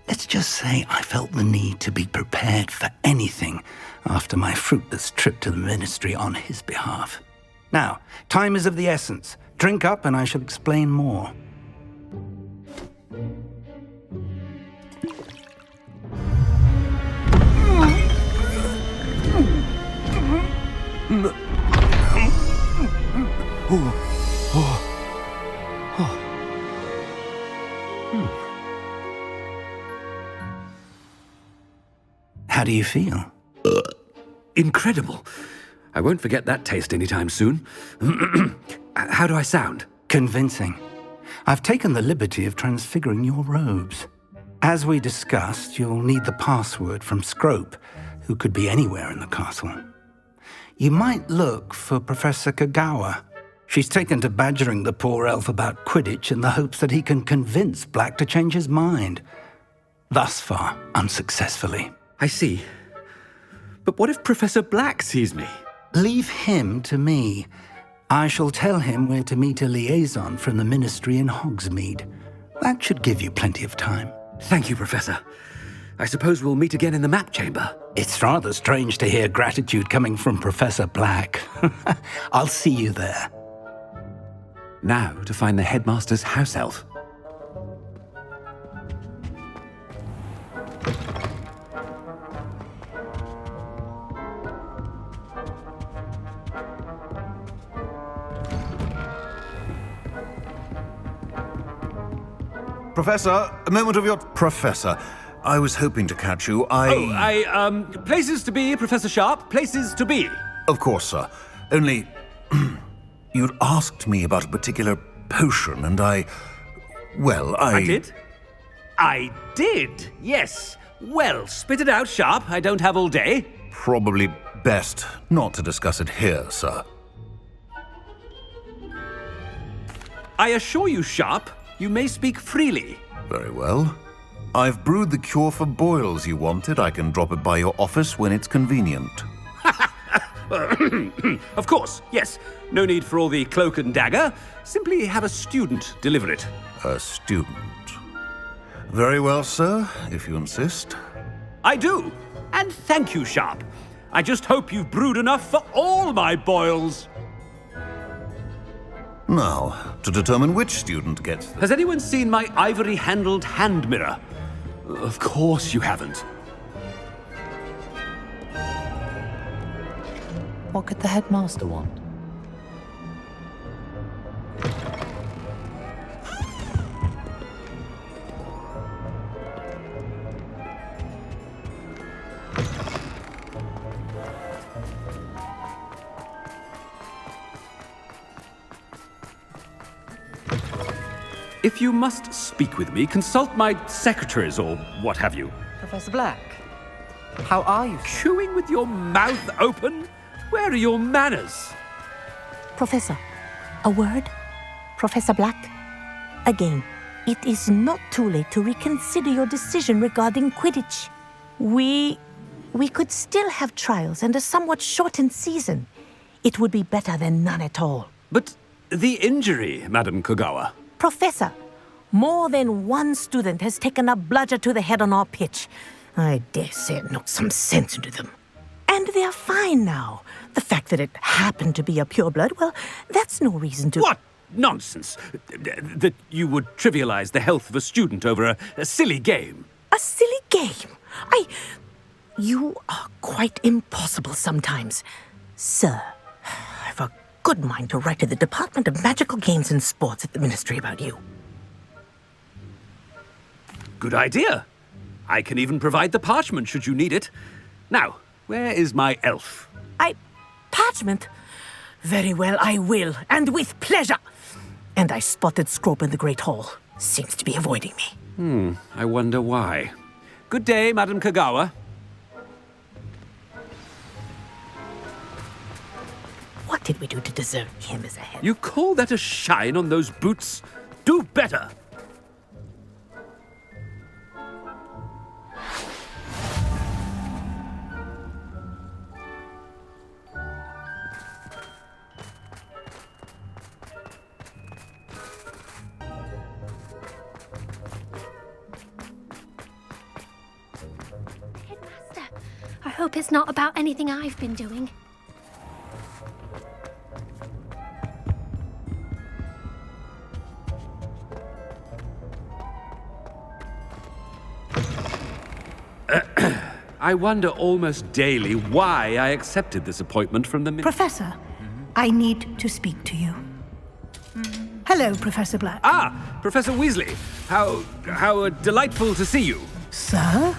Let's just say I felt the need to be prepared for anything after my fruitless trip to the ministry on his behalf. Now, time is of the essence. Drink up and I shall explain more. How do you feel? Incredible. I won't forget that taste anytime soon. How do I sound? Convincing. I've taken the liberty of transfiguring your robes. As we discussed, you'll need the password from Scrope, who could be anywhere in the castle. You might look for Professor Kagawa. She's taken to badgering the poor elf about Quidditch in the hopes that he can convince Black to change his mind. Thus far, unsuccessfully. I see. But what if Professor Black sees me? Leave him to me. I shall tell him where to meet a liaison from the ministry in Hogsmeade. That should give you plenty of time. Thank you, Professor. I suppose we'll meet again in the map chamber. It's rather strange to hear gratitude coming from Professor Black. I'll see you there. Now to find the headmaster's house elf. Professor, a moment of your... Professor, I was hoping to catch you. Places to be, Professor Sharp. Places to be. Of course, sir. Only... you'd asked me about a particular potion, and I did? I did, yes. Well, spit it out, Sharp. I don't have all day. Probably best not to discuss it here, sir. I assure you, Sharp, you may speak freely. Very well. I've brewed the cure for boils you wanted. I can drop it by your office when it's convenient. Of course, yes. No need for all the cloak and dagger. Simply have a student deliver it. A student? Very well, sir, if you insist. I do. And thank you, Sharp. I just hope you've brewed enough for all my boils. Now, to determine which student gets... Has anyone seen my ivory-handled hand mirror? Of course you haven't. What could the headmaster want? If you must speak with me, consult my secretaries or what have you. Professor Black, how are you? Chewing with your mouth open? Where are your manners? Professor, a word? Professor Black? Again, it is not too late to reconsider your decision regarding Quidditch. We could still have trials and a somewhat shortened season. It would be better than none at all. But the injury, Madam Kogawa. Professor, more than one student has taken a bludger to the head on our pitch. I dare say it knocked some sense into them. And they're fine now. The fact that it happened to be a pureblood, well, that's no reason to... What nonsense! That you would trivialize the health of a student over a silly game. A silly game? You are quite impossible sometimes. Sir, I've a good mind to write to the Department of Magical Games and Sports at the Ministry about you. Good idea. I can even provide the parchment should you need it. Now, where is my elf? Parchment? Very well, I will, and with pleasure. And I spotted Scrope in the Great Hall. Seems to be avoiding me. I wonder why. Good day, Madam Kogawa. What did we do to deserve him as a head? You call that a shine on those boots? Do better! I hope it's not about anything I've been doing. I wonder almost daily why I accepted this appointment from the Professor, I need to speak to you. Hello, Professor Black. Ah, Professor Weasley. How delightful to see you. Sir?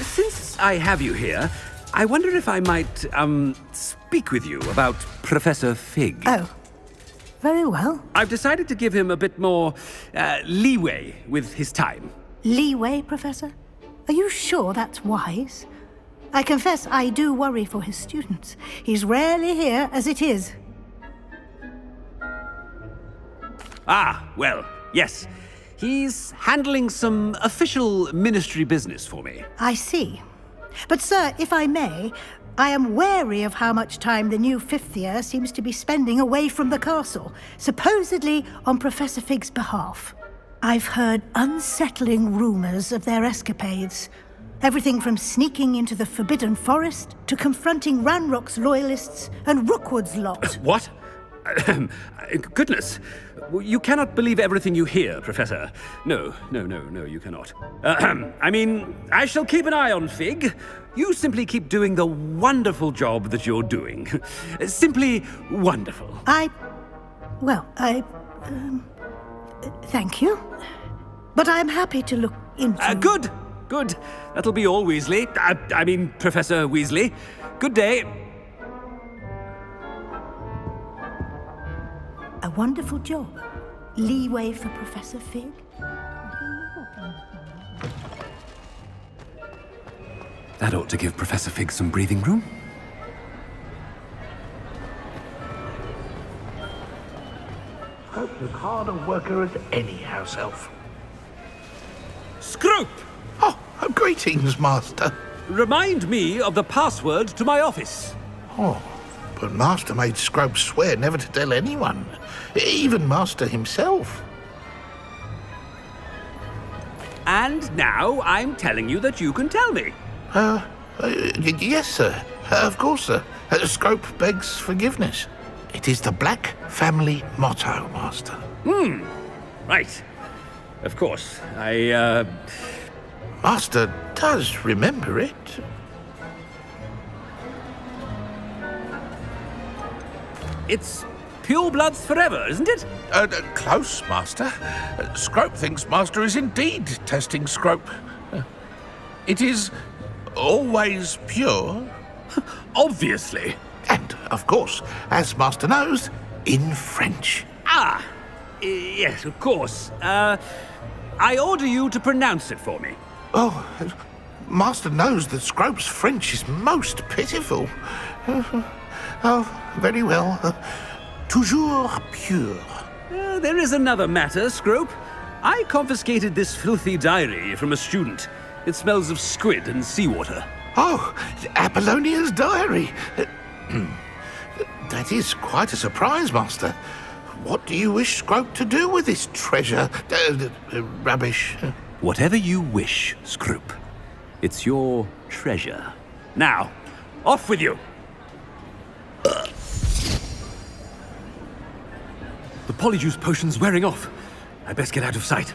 Since I have you here, I wonder if I might, speak with you about Professor Fig. Oh, very well. I've decided to give him a bit more, leeway with his time. Leeway, Professor? Are you sure that's wise? I confess I do worry for his students. He's rarely here as it is. Ah, well, yes. He's handling some official ministry business for me. I see. But, sir, if I may, I am wary of how much time the new fifth year seems to be spending away from the castle, supposedly on Professor Fig's behalf. I've heard unsettling rumors of their escapades. Everything from sneaking into the Forbidden Forest to confronting Ranrock's loyalists and Rookwood's lot. What? Goodness. You cannot believe everything you hear, Professor. No, you cannot. I mean, I shall keep an eye on Fig. You simply keep doing the wonderful job that you're doing. Simply wonderful. Thank you. But I'm happy to look into... Good. That'll be all, Weasley. I mean, Professor Weasley. Good day. A wonderful job. Leeway for Professor Fig. That ought to give Professor Fig some breathing room. Scrope's as hard a worker as any house elf. Scrope! Oh, greetings, Master. Remind me of the password to my office. Oh, but Master made Scrope swear never to tell anyone, even Master himself. And now I'm telling you that you can tell me. Yes, sir. Of course, sir. Scrope begs forgiveness. It is the Black family motto, Master. Right. Of course. Master does remember it. It's purebloods forever, isn't it? Close, Master. Scrope thinks Master is indeed testing Scrope. It is always pure. Obviously. And, of course, as Master knows, in French. Ah! Yes, of course. I order you to pronounce it for me. Oh, Master knows that Scrope's French is most pitiful. Oh, very well. Toujours pure. There is another matter, Scrope. I confiscated this filthy diary from a student. It smells of squid and seawater. Oh, Apollonia's diary. That is quite a surprise, Master. What do you wish Scrope to do with this treasure? Rubbish. Whatever you wish, Scrope. It's your treasure. Now, off with you! The polyjuice potion's wearing off. I best get out of sight.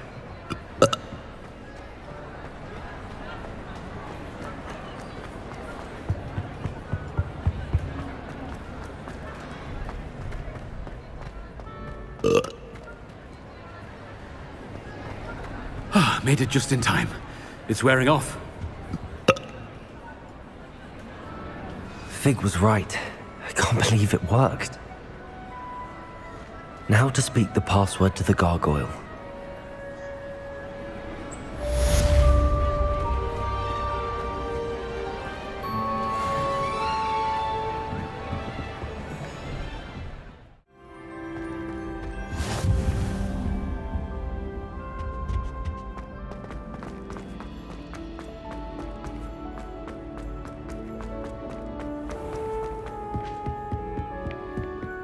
Made it just in time. It's wearing off. Fig was right. I can't believe it worked. Now to speak the password to the gargoyle.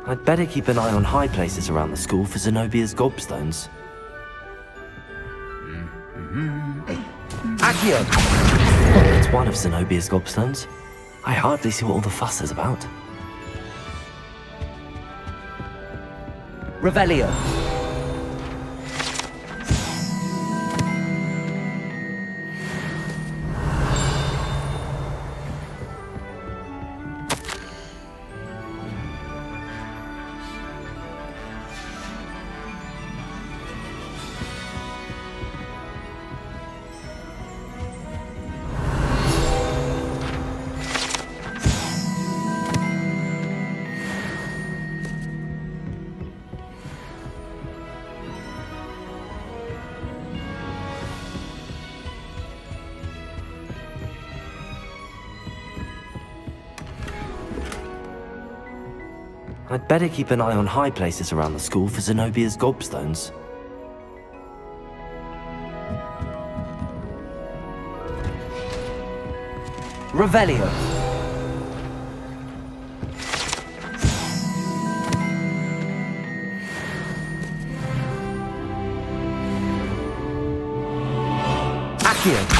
I'd better keep an eye on high places around the school for Zenobia's gobstones. Accio! It's one of Zenobia's gobstones. I hardly see what all the fuss is about. Revelio. I'd better keep an eye on high places around the school for Zenobia's gobstones. Revelio. Accio.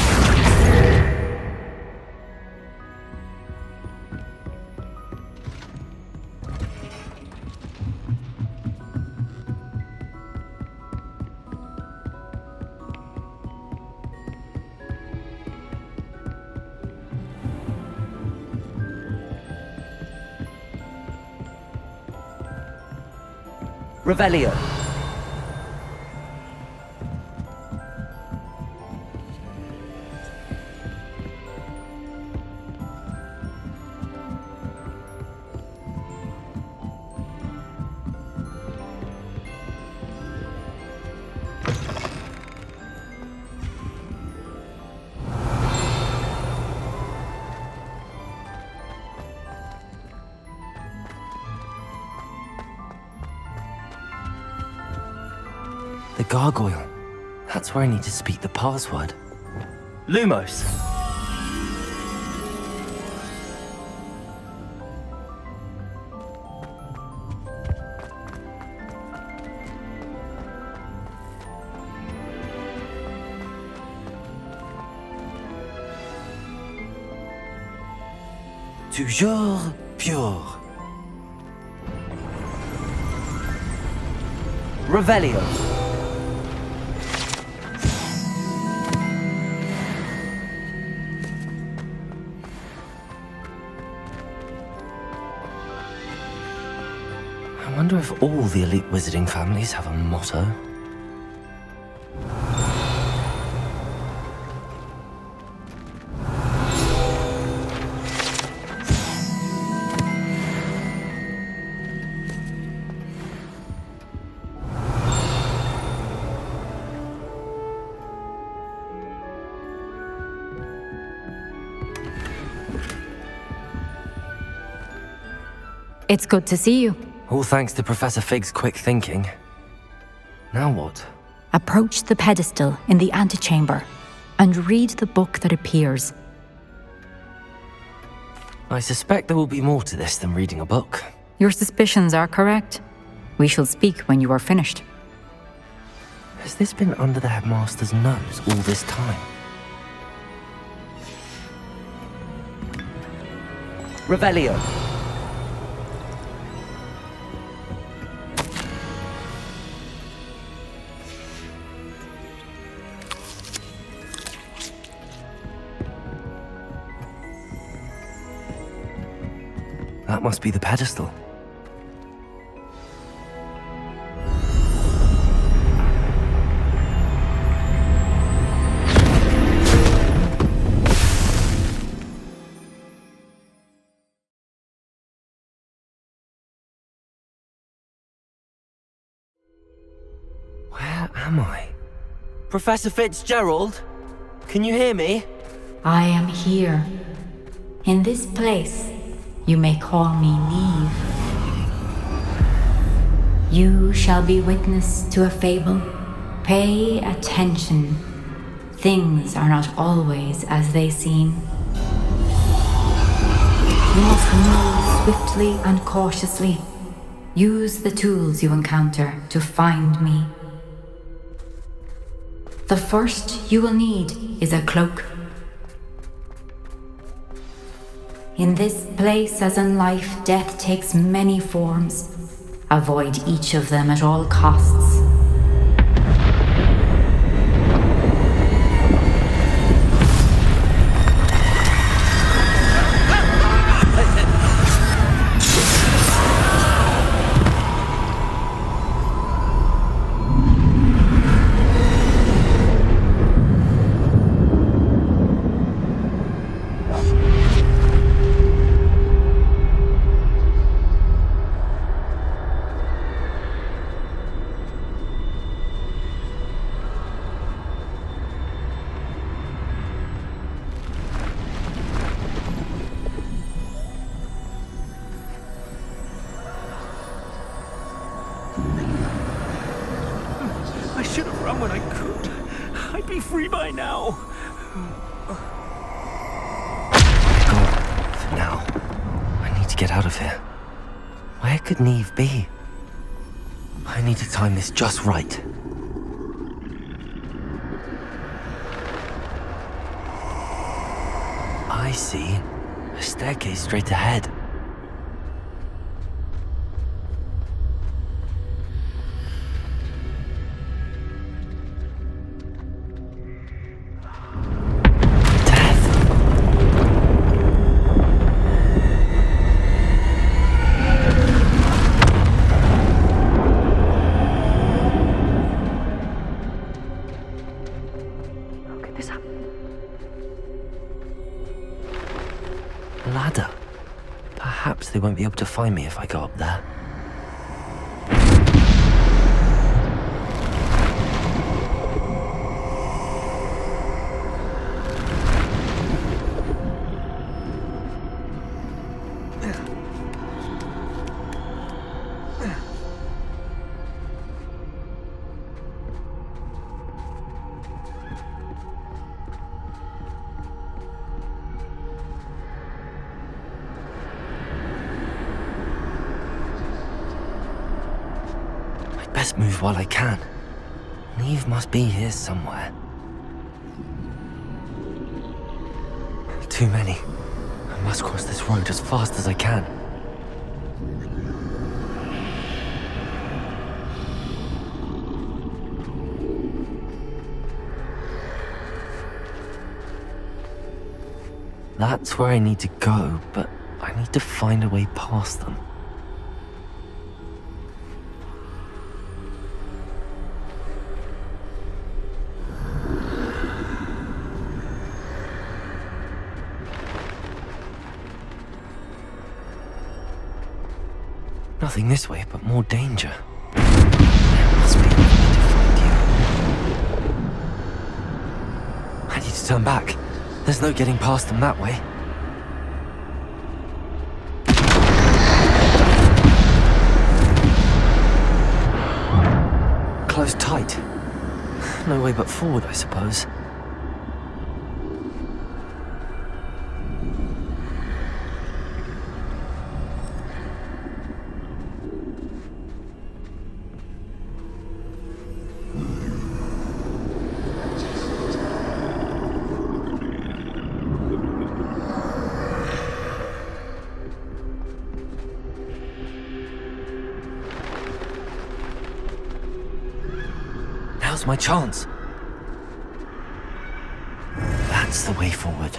Revelio. The gargoyle. That's where I need to speak the password. Lumos. Toujours pure. Revelio. I wonder if all the elite wizarding families have a motto. It's good to see you. All thanks to Professor Fig's quick thinking. Now what? Approach the pedestal in the antechamber and read the book that appears. I suspect there will be more to this than reading a book. Your suspicions are correct. We shall speak when you are finished. Has this been under the headmaster's nose all this time? Revelio. That must be the pedestal. Where am I? Professor Fitzgerald? Can you hear me? I am here. In this place, you may call me Neve. You shall be witness to a fable. Pay attention. Things are not always as they seem. You must move swiftly and cautiously. Use the tools you encounter to find me. The first you will need is a cloak. In this place, as in life, death takes many forms. Avoid each of them at all costs. I should have run when I could. I'd be free by now. For now, I need to get out of here. Where could Neve be? I need to time this just right. I see a staircase straight ahead. Ladder. Perhaps they won't be able to find me if I go up there. Best move while I can. Neve must be here somewhere. Too many. I must cross this road as fast as I can. That's where I need to go, but I need to find a way past them. Nothing this way, but more danger. There must be a way to find you. I need to turn back. There's no getting past them that way. closed tight. No way but forward, I suppose. Now's my chance. That's the way forward.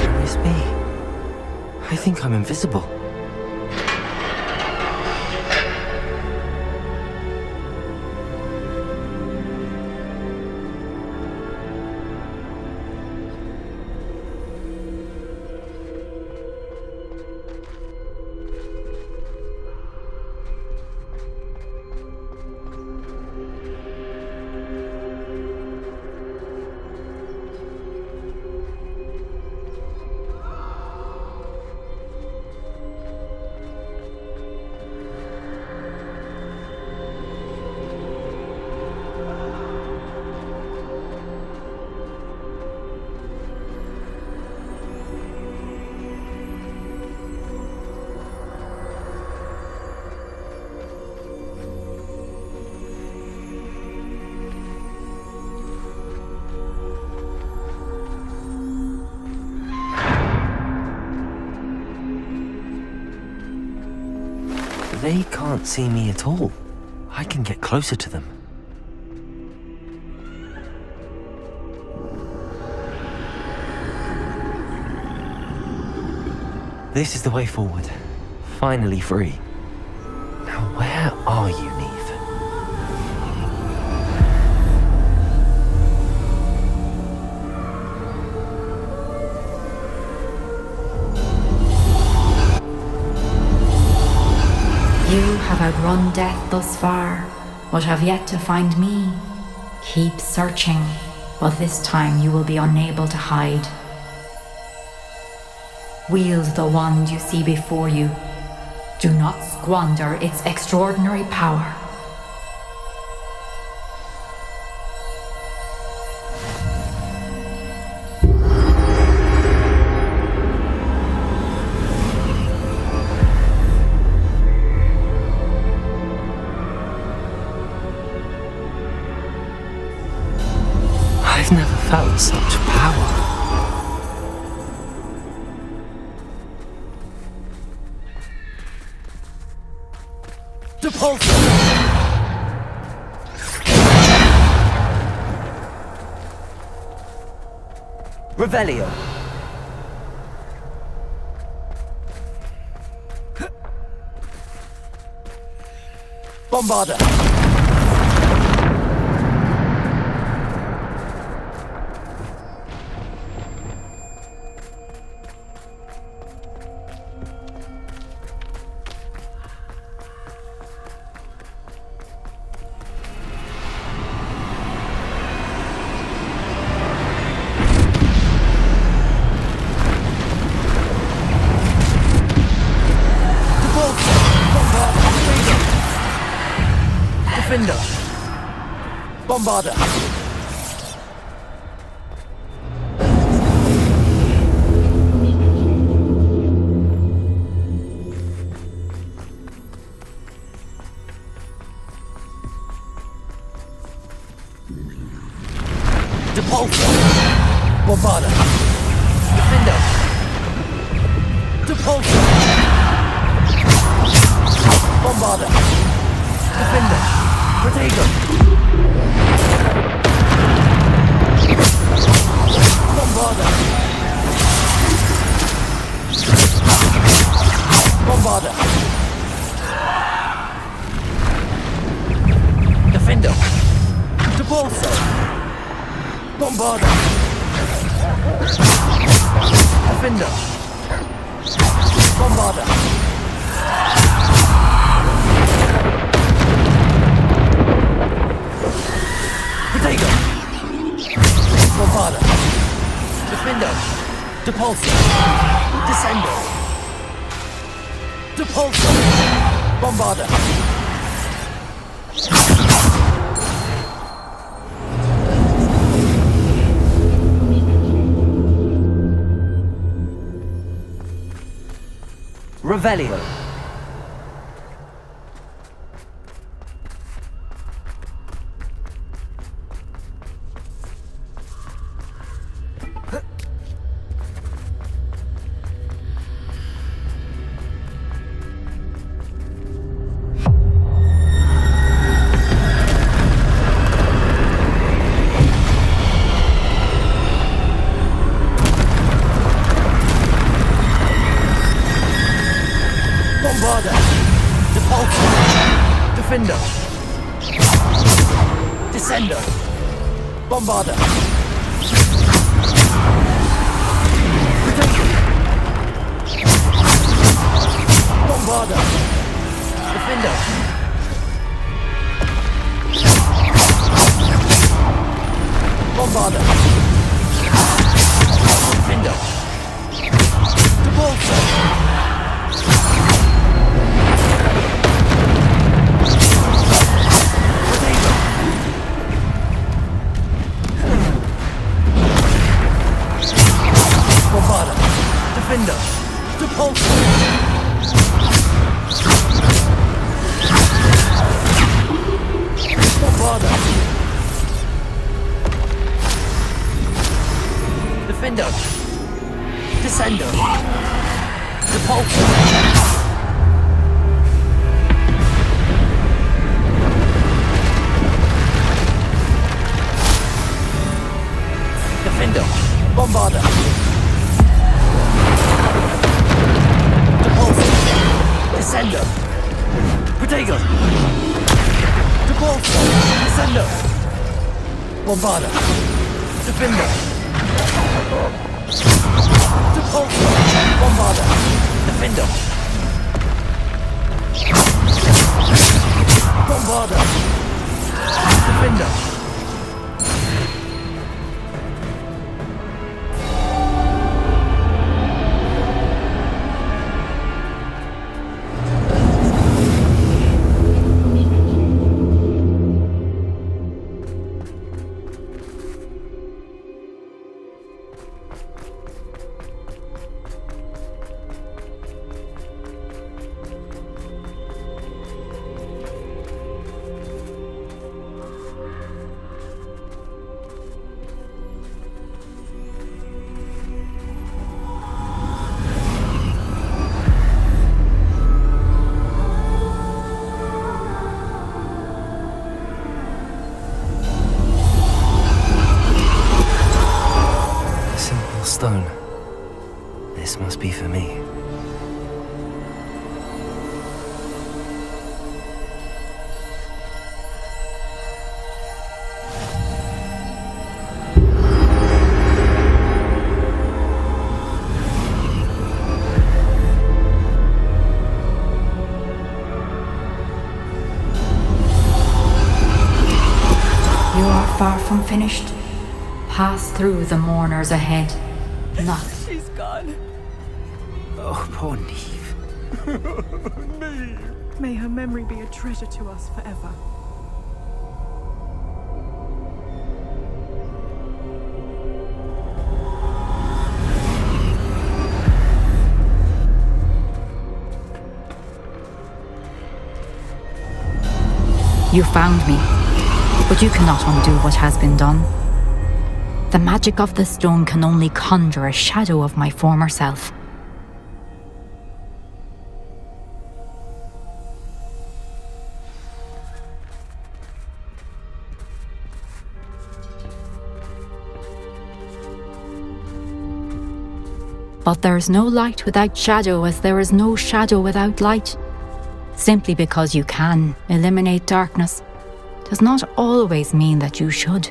Can this be? I think I'm invisible. They can't see me at all. I can get closer to them. This is the way forward. Finally free. Now where are you, Neve? You have outrun death thus far, but have yet to find me. Keep searching, but this time you will be unable to hide. Wield the wand you see before you. Do not squander its extraordinary power. I've never felt such power. Depulso! Revelio. Bombarda! Defender! Bombarda! Depulso! Bombarda! Defender! Depulso! Bombarda! Defender! Protego! Bombarda! Bombarda! Defender! Depulso! Bombarda! Defender! Bombarda! Protego! Bombarda! Defender! Depulso. Descendo. Depulso. Bombarda. Revelio. Bombarda. Depulso. Defendo. Descendo. Bombarda. Bombarda. Defendo. Bombarda. Defendo. Depulso. Bombarda. Defender. Depulso. Bombarda. Defender. Descendo. Depulso. Defender. Bombarda. Depulso. Descendo. Protego. Depulso. Descendo. Bombarda. Defender. Depulso. Bombarda. Defender. Bombarda. Defender. Stone. This must be for me. You are far from finished. Pass through the mourners ahead. Not. She's gone. Oh, poor Neve. Neve. May her memory be a treasure to us forever. You found me, but you cannot undo what has been done. The magic of the stone can only conjure a shadow of my former self. But there is no light without shadow, as there is no shadow without light. Simply because you can eliminate darkness does not always mean that you should.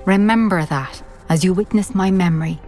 Remember that as you witness my memory.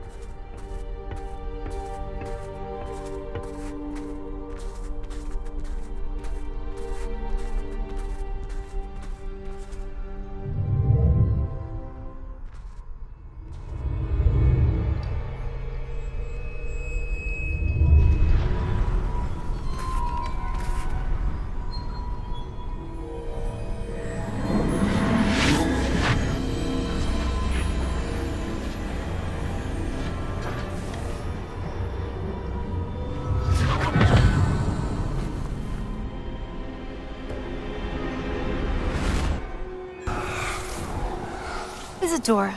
Isadora,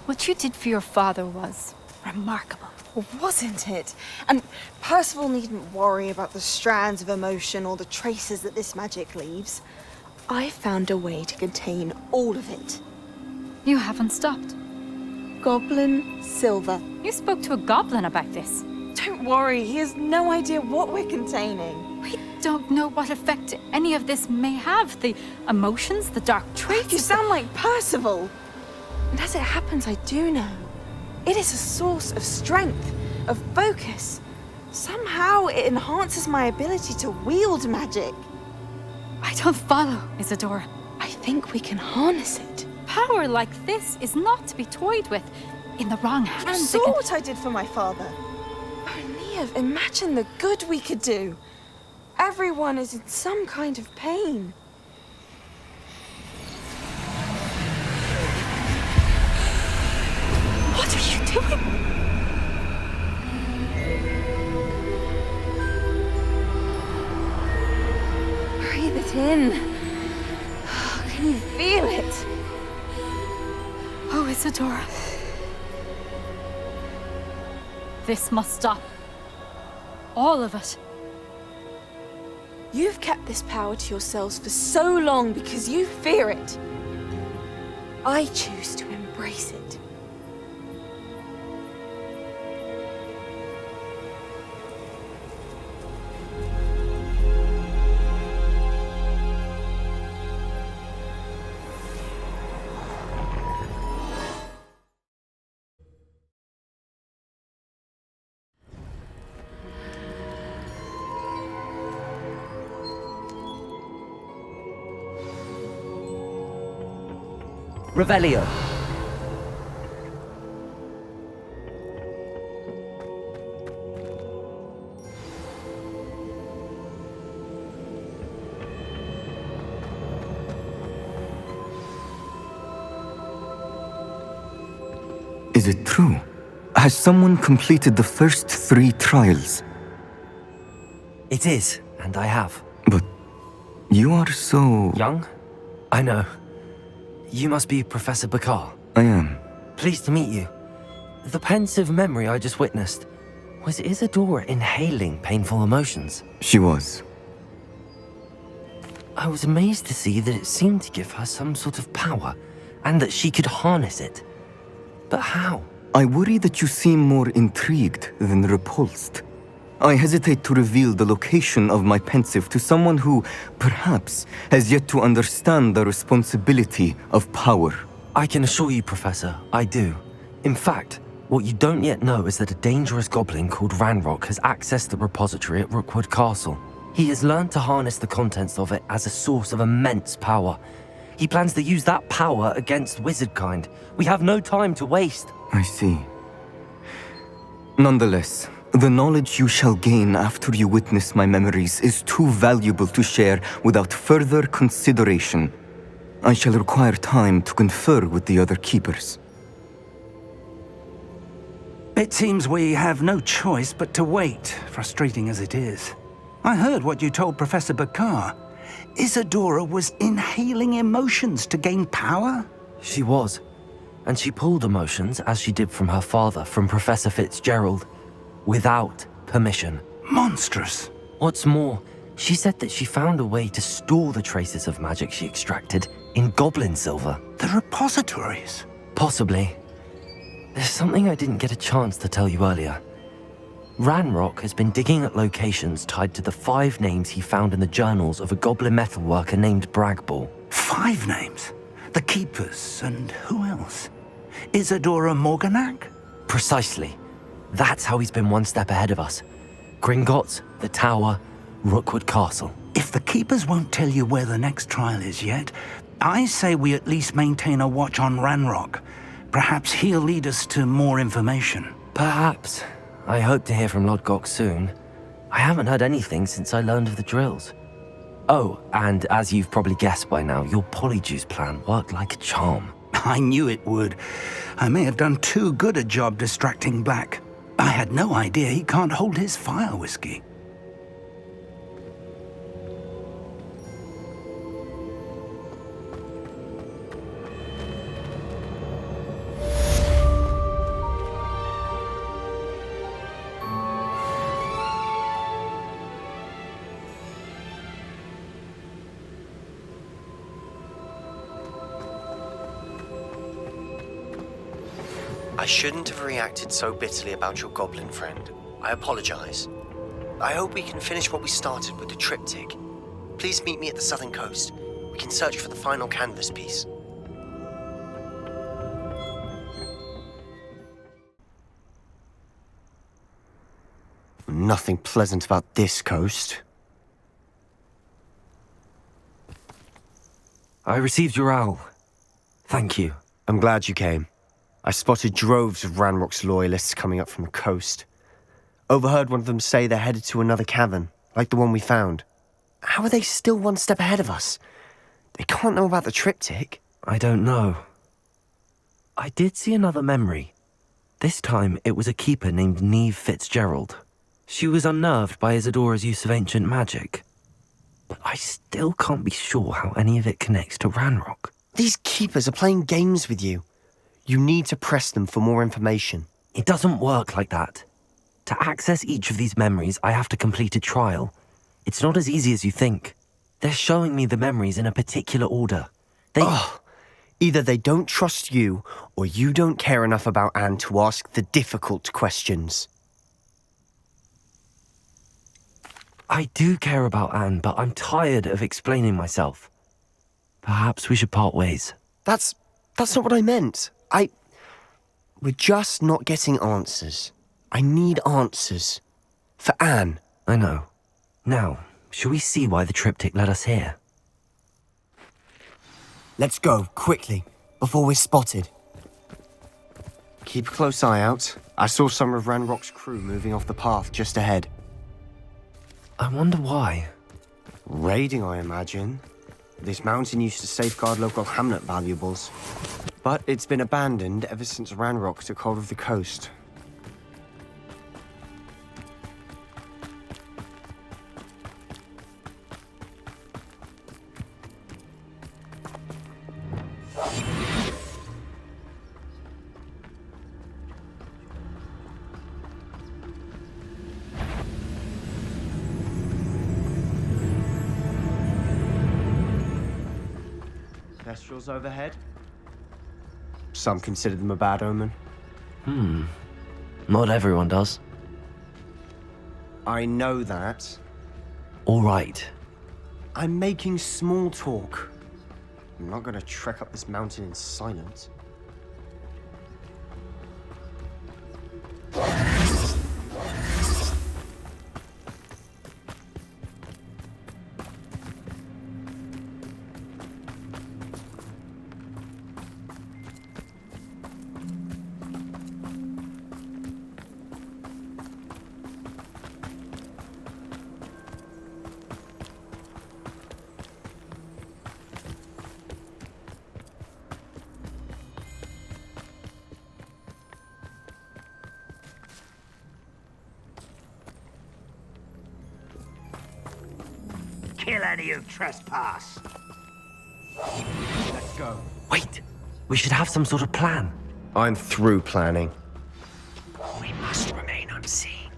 what you did for your father was remarkable. Wasn't it? And Percival needn't worry about the strands of emotion or the traces that this magic leaves. I found a way to contain all of it. You haven't stopped. Goblin silver. You spoke to a goblin about this. Don't worry, he has no idea what we're containing. We don't know what effect any of this may have. The emotions, the dark traits. You sound like Percival. And as it happens, I do know. It is a source of strength, of focus. Somehow it enhances my ability to wield magic. I don't follow, Isadora. I think we can harness it. Power like this is not to be toyed with. In the wrong You hands, saw what I did for my father. Oh, Neve, imagine the good we could do. Everyone is in some kind of pain. What are you doing? Breathe it in. Can you feel it? Oh, Isadora. This must stop. All of it. You've kept this power to yourselves for so long because you fear it. I choose to embrace it. Revelio. Is it true? Has someone completed the first 3 trials? It is, and I have. But you are so... Young? I know. You must be Professor Bakar. I am. Pleased to meet you. The pensive memory I just witnessed, was Isadora inhaling painful emotions? She was. I was amazed to see that it seemed to give her some sort of power, and that she could harness it. But how? I worry that you seem more intrigued than repulsed. I hesitate to reveal the location of my pensive to someone who, perhaps, has yet to understand the responsibility of power. I can assure you, Professor, I do. In fact, what you don't yet know is that a dangerous goblin called Ranrock has accessed the repository at Rookwood Castle. He has learned to harness the contents of it as a source of immense power. He plans to use that power against wizardkind. We have no time to waste. I see. Nonetheless, the knowledge you shall gain after you witness my memories is too valuable to share without further consideration. I shall require time to confer with the other keepers. It seems we have no choice but to wait, frustrating as it is. I heard what you told Professor Bakar. Isadora was inhaling emotions to gain power? She was. And she pulled emotions, as she did from her father, from Professor Fitzgerald, without permission. Monstrous. What's more, she said that she found a way to store the traces of magic she extracted in goblin silver. The repositories? Possibly. There's something I didn't get a chance to tell you earlier. Ranrock has been digging at locations tied to the 5 names he found in the journals of a goblin metalworker named Bragball. 5 names? The Keepers, and who else? Isadora Morganac? Precisely. That's how he's been one step ahead of us. Gringotts, the Tower, Rookwood Castle. If the Keepers won't tell you where the next trial is yet, I say we at least maintain a watch on Ranrock. Perhaps he'll lead us to more information. Perhaps. I hope to hear from Lodgok soon. I haven't heard anything since I learned of the drills. Oh, and as you've probably guessed by now, your polyjuice plan worked like a charm. I knew it would. I may have done too good a job distracting Black. I had no idea he can't hold his fire whiskey. I shouldn't have reacted so bitterly about your goblin friend. I apologize. I hope we can finish what we started with the triptych. Please meet me at the southern coast. We can search for the final canvas piece. Nothing pleasant about this coast. I received your owl. Thank you. I'm glad you came. I spotted droves of Ranrock's loyalists coming up from the coast. Overheard one of them say they're headed to another cavern, like the one we found. How are they still one step ahead of us? They can't know about the triptych. I don't know. I did see another memory. This time it was a keeper named Neve Fitzgerald. She was unnerved by Isadora's use of ancient magic. But I still can't be sure how any of it connects to Ranrock. These keepers are playing games with you. You need to press them for more information. It doesn't work like that. To access each of these memories, I have to complete a trial. It's not as easy as you think. They're showing me the memories in a particular order. Either they don't trust you, or you don't care enough about Anne to ask the difficult questions. I do care about Anne, but I'm tired of explaining myself. Perhaps we should part ways. That's not what I meant. We're just not getting answers. I need answers. For Anne. I know. Now, shall we see why the triptych led us here? Let's go, quickly, before we're spotted. Keep a close eye out. I saw some of Ranrock's crew moving off the path just ahead. I wonder why. Raiding, I imagine. This mountain used to safeguard local hamlet valuables. But it's been abandoned ever since Ranrock took hold of the coast. Kestrels overhead? Some consider them a bad omen. Not everyone does. I know that. All right. I'm making small talk. I'm not gonna trek up this mountain in silence. Kill any who trespass. Let's go. Wait, we should have some sort of plan. I'm through planning. We must remain unseen.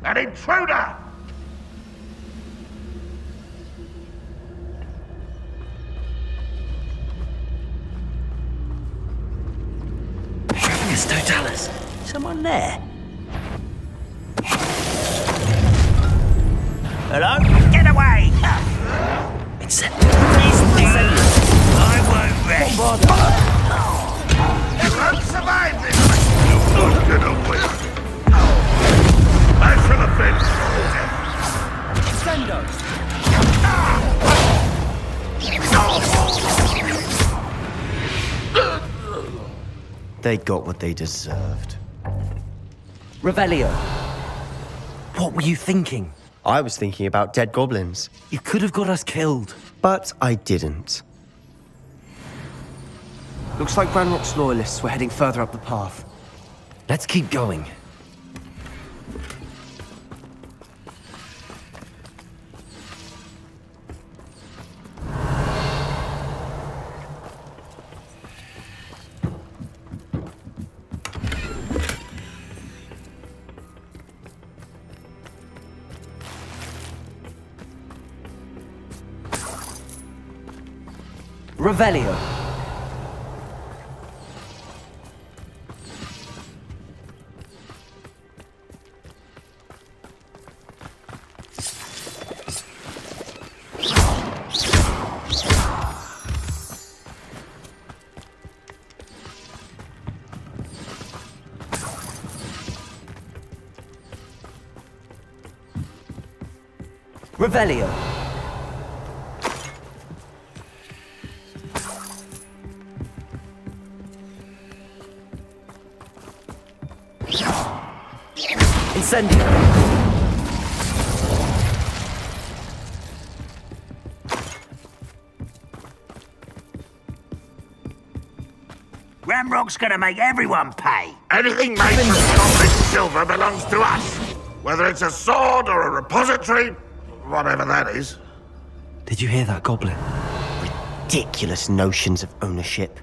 An intruder! Yes, Totalis. Someone there? Hello? Get away! It's it. I won't rest. You won't survive this! You're not gonna win. I shall avenge your death. They got what they deserved. Revelio. What were you thinking? I was thinking about dead goblins. You could have got us killed. But I didn't. Looks like Ranrock's loyalists were heading further up the path. Let's keep going. Revelio. Revelio. Incendio. Ramrock's gonna make everyone pay. Anything made from goblin silver belongs to us. Whether it's a sword or a repository, whatever that is. Did you hear that, Goblin? Ridiculous notions of ownership.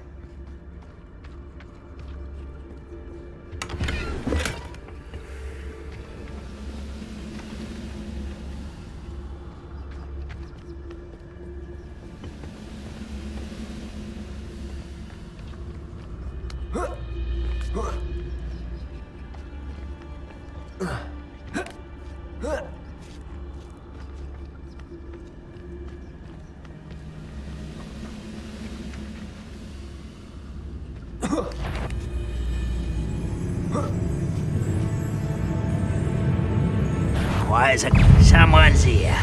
Why is it? Someone's here.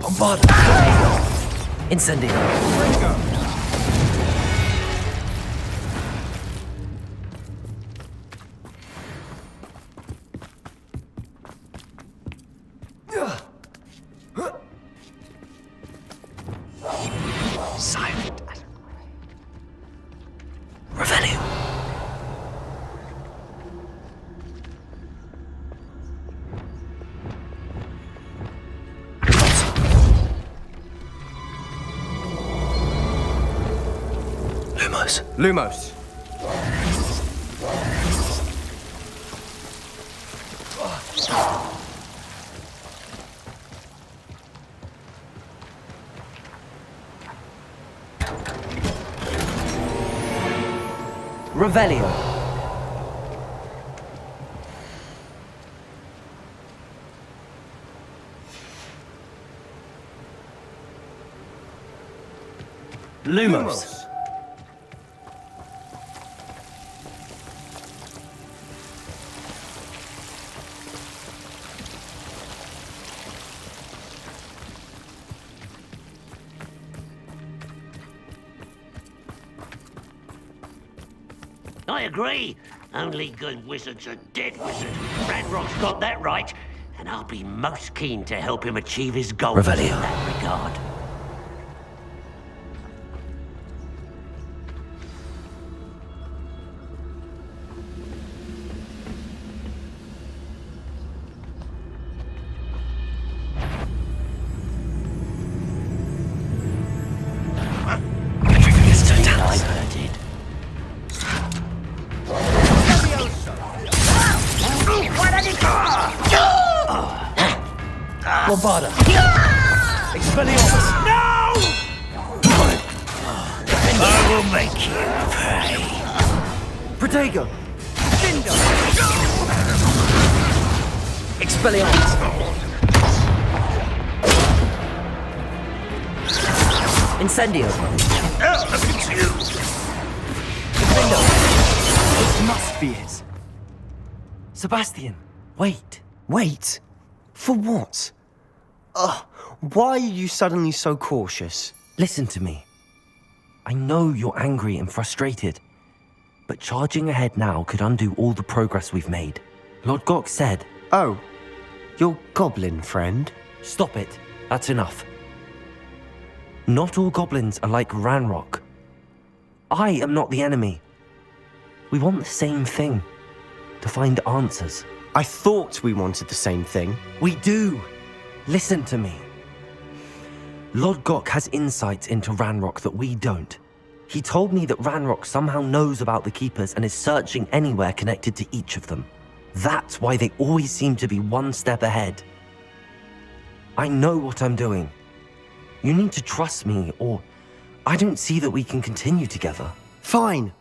Bombard. Incendio. Silent. Revelio. Lumos. Revelio. Lumos. I agree. Only good wizards are dead wizard. Ranrock's got that right, and I'll be most keen to help him achieve his goals Revelio. in that regard. I've heard it. Bombarda. Expelliarmus. No! I will make you pay. Protego. Expelliarmus. Incendio. Look at you. Defendo. This must be it. Sebastian, wait. Wait? For what? Why are you suddenly so cautious? Listen to me. I know you're angry and frustrated, but charging ahead now could undo all the progress we've made. Lord Gok said... Oh, your goblin friend? Stop it. That's enough. Not all goblins are like Ranrock. I am not the enemy. We want the same thing. To find answers. I thought we wanted the same thing. We do. Listen to me. Lord Gok has insights into Ranrock that we don't. He told me that Ranrock somehow knows about the Keepers and is searching anywhere connected to each of them. That's why they always seem to be one step ahead. I know what I'm doing. You need to trust me, or I don't see that we can continue together. Fine.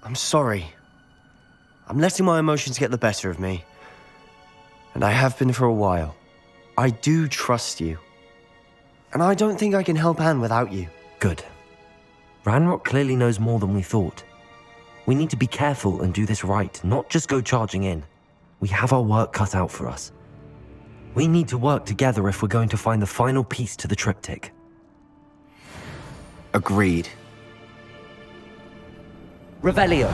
I'm sorry. I'm letting my emotions get the better of me. And I have been for a while. I do trust you. And I don't think I can help Anne without you. Good. Ranrock clearly knows more than we thought. We need to be careful and do this right, not just go charging in. We have our work cut out for us. We need to work together if we're going to find the final piece to the triptych. Agreed. Revelio.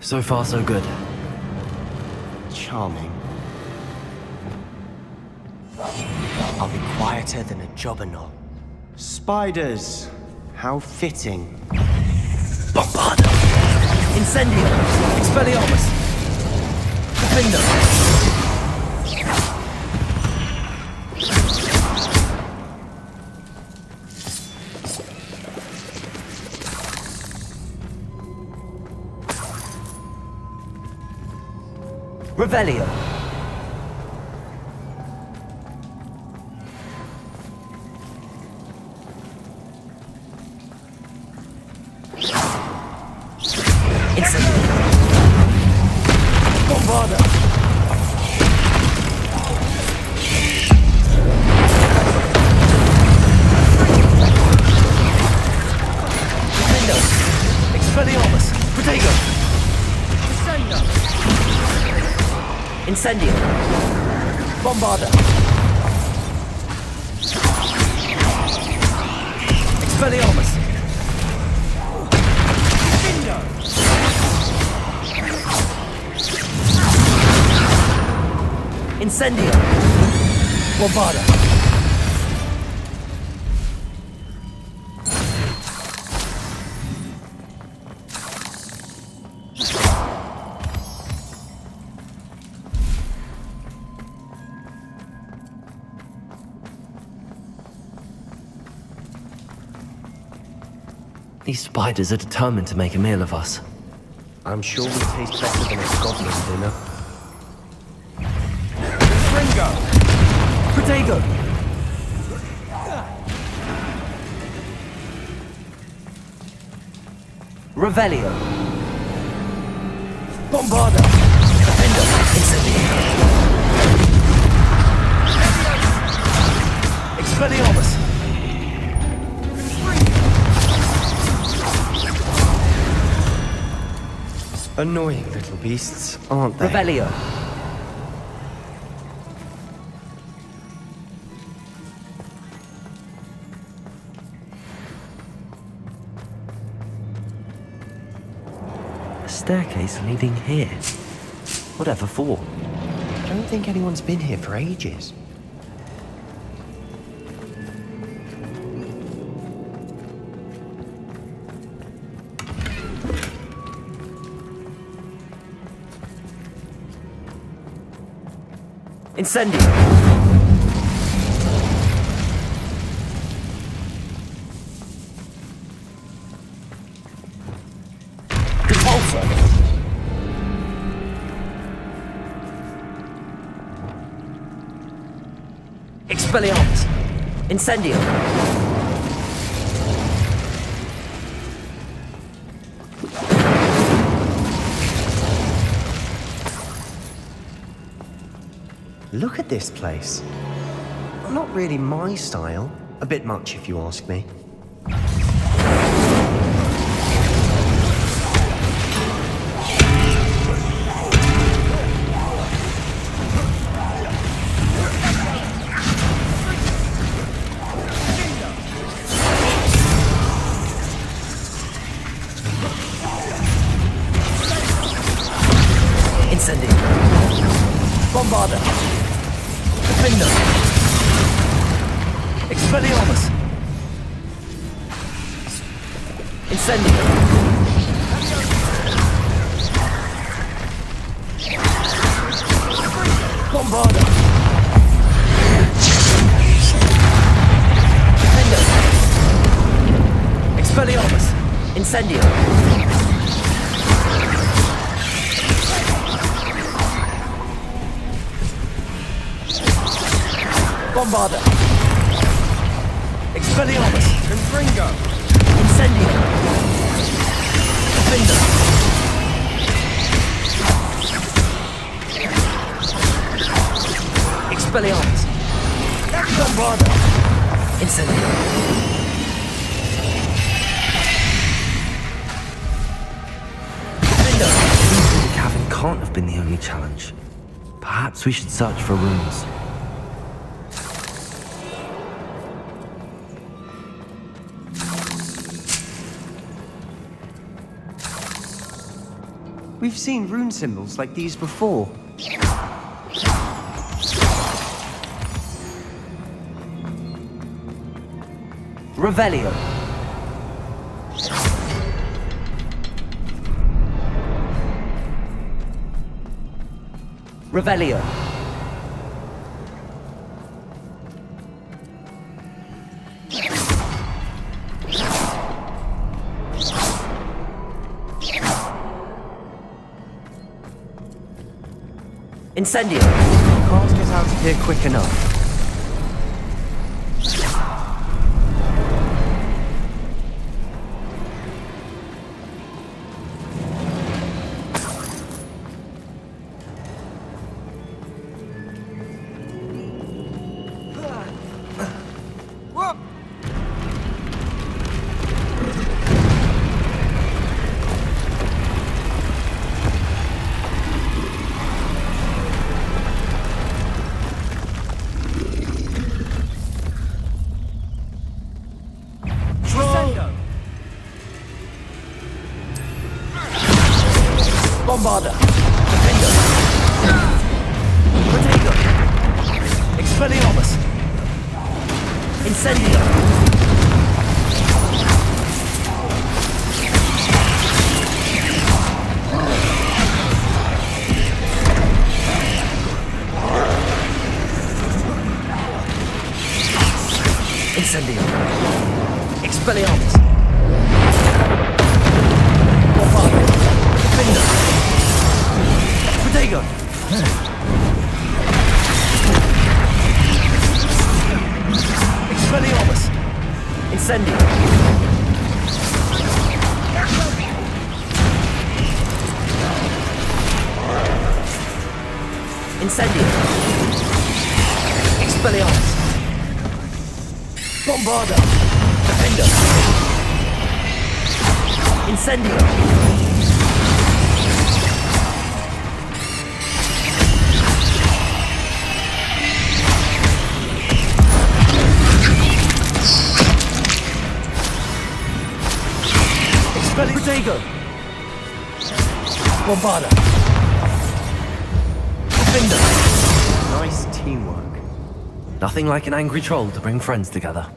So far, so good. Charming. I'll be quieter than a jobberknoll. Spiders! How fitting. Bombarda! Incendio! Expelliarmus! Defender! Revelio. Incendio. Bombarda. Defender. Expelliarmus. Protego. Descendo. Incendio. Bombarda. Expelliarmus. Defendo. Incendio. Bombarda. These spiders are determined to make a meal of us. I'm sure we taste better than a goblin dinner. Ringo! Protego! Revelio! Bombarda! Defender! Incendio! Expelliarmus! Annoying little beasts, aren't they? Revelio! A staircase leading here. Whatever for? I don't think anyone's been here for ages. Incendio! Repulsor! Expelliarmus! Incendio! Look at this place. Not really my style. A bit much, if you ask me. Incendio! Bombarda. Defender. Expelliarmus. Incendio. Bombarda. Defender. Expelliarmus. Incendio. Bombarda. Expelliarmus. Confringo. Incendio. Defender. Expelliarmus. Bombarda. Incendio. Defender. The cavern can't have been the only challenge. Perhaps we should search for runes. We've seen rune symbols like these before. Revelio. Revelio. Incendio. Can't get out of here quick enough. Bombarda. Defender. Protego. Expelliarmus. Incendio. Incendio. Expelliarmus. Bombarda. Defender. Protego. Expelliarmus. Incendio. Incendio. Expelliarmus. Bombarda. Defender. Incendio. Protego. Bombarda. Defender. Nice teamwork. Nothing like an angry troll to bring friends together.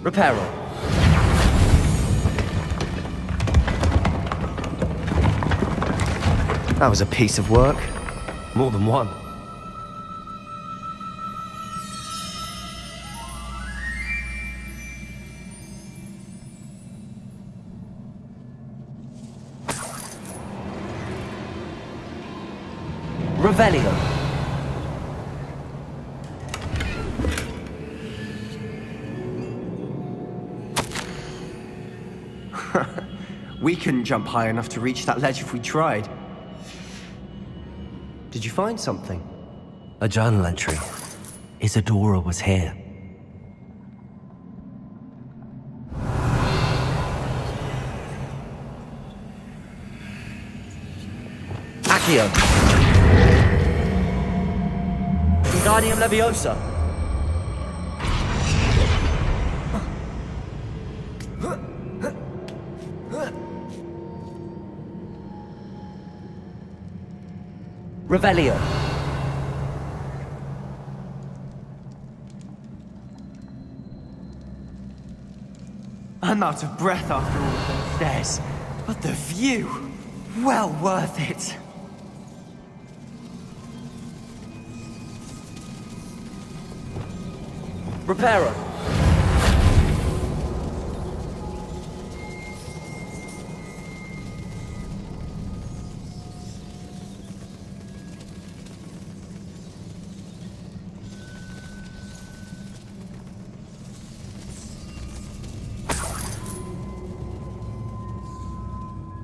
Reparo. That was a piece of work. More than one. Revelio. We couldn't jump high enough to reach that ledge if we tried. Did you find something? A journal entry. Isadora was here. Accio. Wingardium Leviosa. Revelio. I'm out of breath after all of those stairs, but the view, well worth it. Reparo.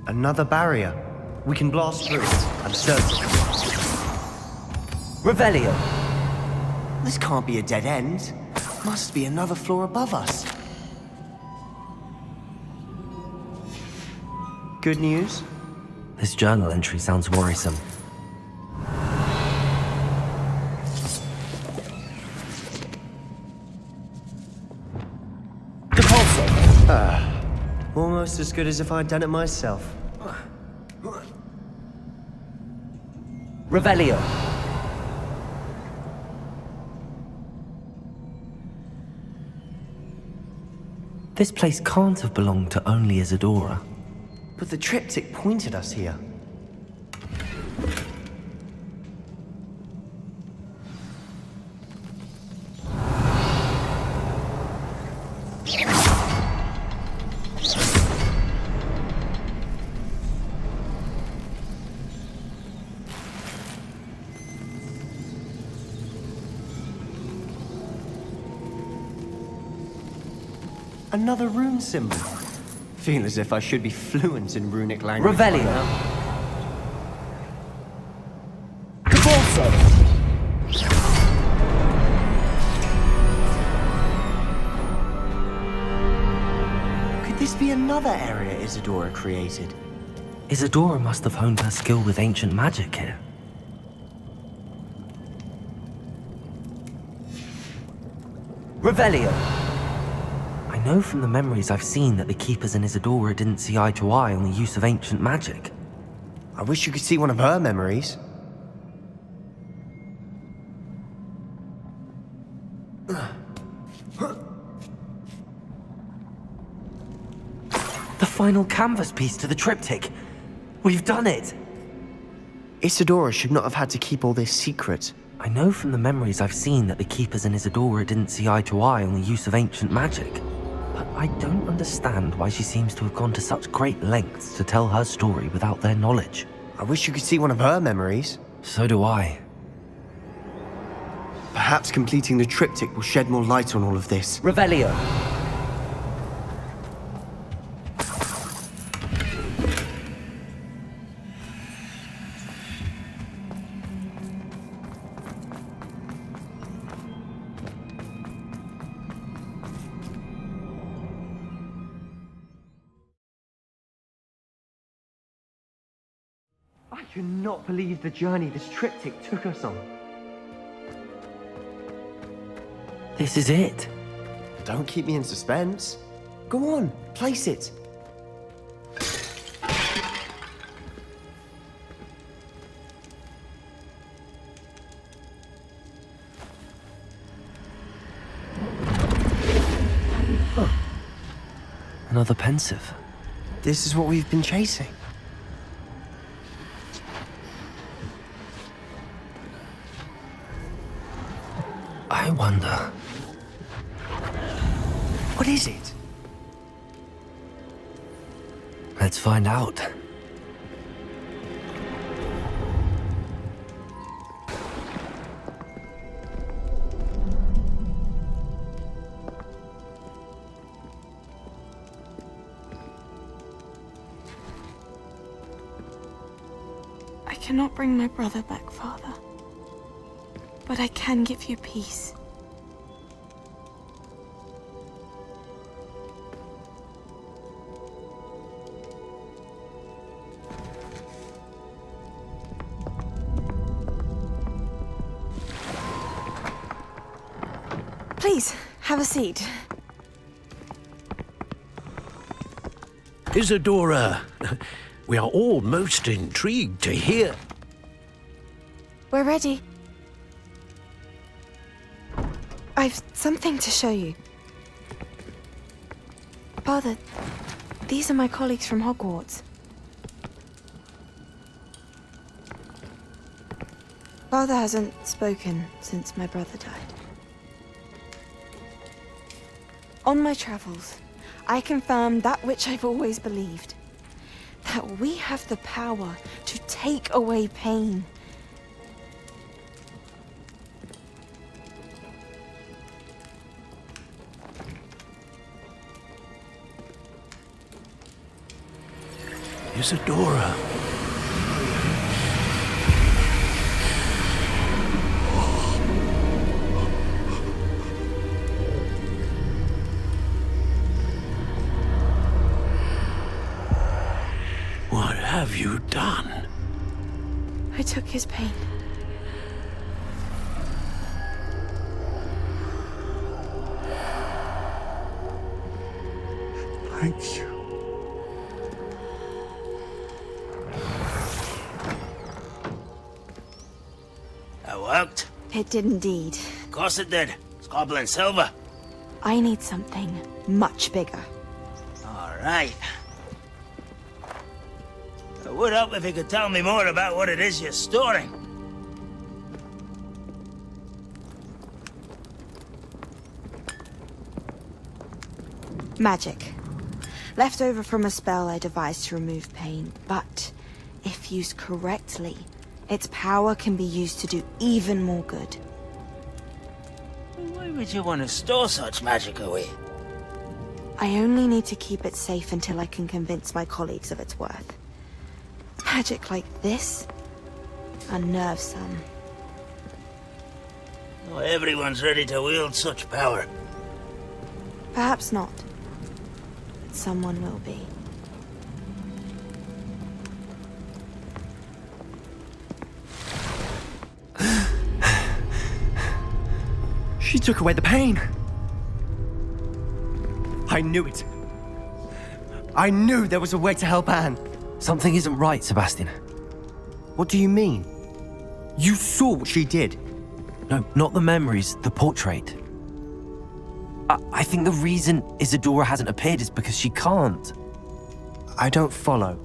Another barrier. We can blast through it, I'm certain. Revelio. This can't be a dead end. Must be another floor above us. Good news? This journal entry sounds worrisome. Almost as good as if I'd done it myself. Revelio. This place can't have belonged to only Isadora. But the triptych pointed us here. Another rune symbol. Feel as if I should be fluent in runic language. Revelio. Could this be another area Isadora created? Isadora must have honed her skill with ancient magic here. Revelio. I know from the memories I've seen that the Keepers and Isadora didn't see eye to eye on the use of ancient magic. I wish you could see one of her memories. The final canvas piece to the triptych. We've done it! Isadora should not have had to keep all this secret. I know from the memories I've seen that the Keepers and Isadora didn't see eye to eye on the use of ancient magic. But I don't understand why she seems to have gone to such great lengths to tell her story without their knowledge. I wish you could see one of her memories. So do I. Perhaps completing the triptych will shed more light on all of this. Revelio. I cannot believe the journey this triptych took us on. This is it. Don't keep me in suspense. Go on, place it. Another pensive. This is what we've been chasing. I wonder. What is it? Let's find out. I cannot bring my brother back, Father. But I can give you peace. Please, have a seat. Isadora, we are all most intrigued to hear. We're ready. I've something to show you. Father, these are my colleagues from Hogwarts. Father hasn't spoken since my brother died. On my travels, I confirmed that which I've always believed. That we have the power to take away pain. Isadora. What have you done? I took his pain. Thank you. That worked? It did indeed. Of course it did. It's goblin silver. I need something much bigger. All right. It would help if you could tell me more about what it is you're storing. Magic. Left over from a spell I devised to remove pain, but if used correctly, its power can be used to do even more good. Why would you want to store such magic away? I only need to keep it safe until I can convince my colleagues of its worth. Magic like this unnerves some. Not everyone's ready to wield such power. Perhaps not. But someone will be. She took away the pain. I knew it. I knew there was a way to help Anne. Something isn't right, Sebastian. What do you mean? You saw what she did. No, not the memories, the portrait. I think the reason Isadora hasn't appeared is because she can't. I don't follow.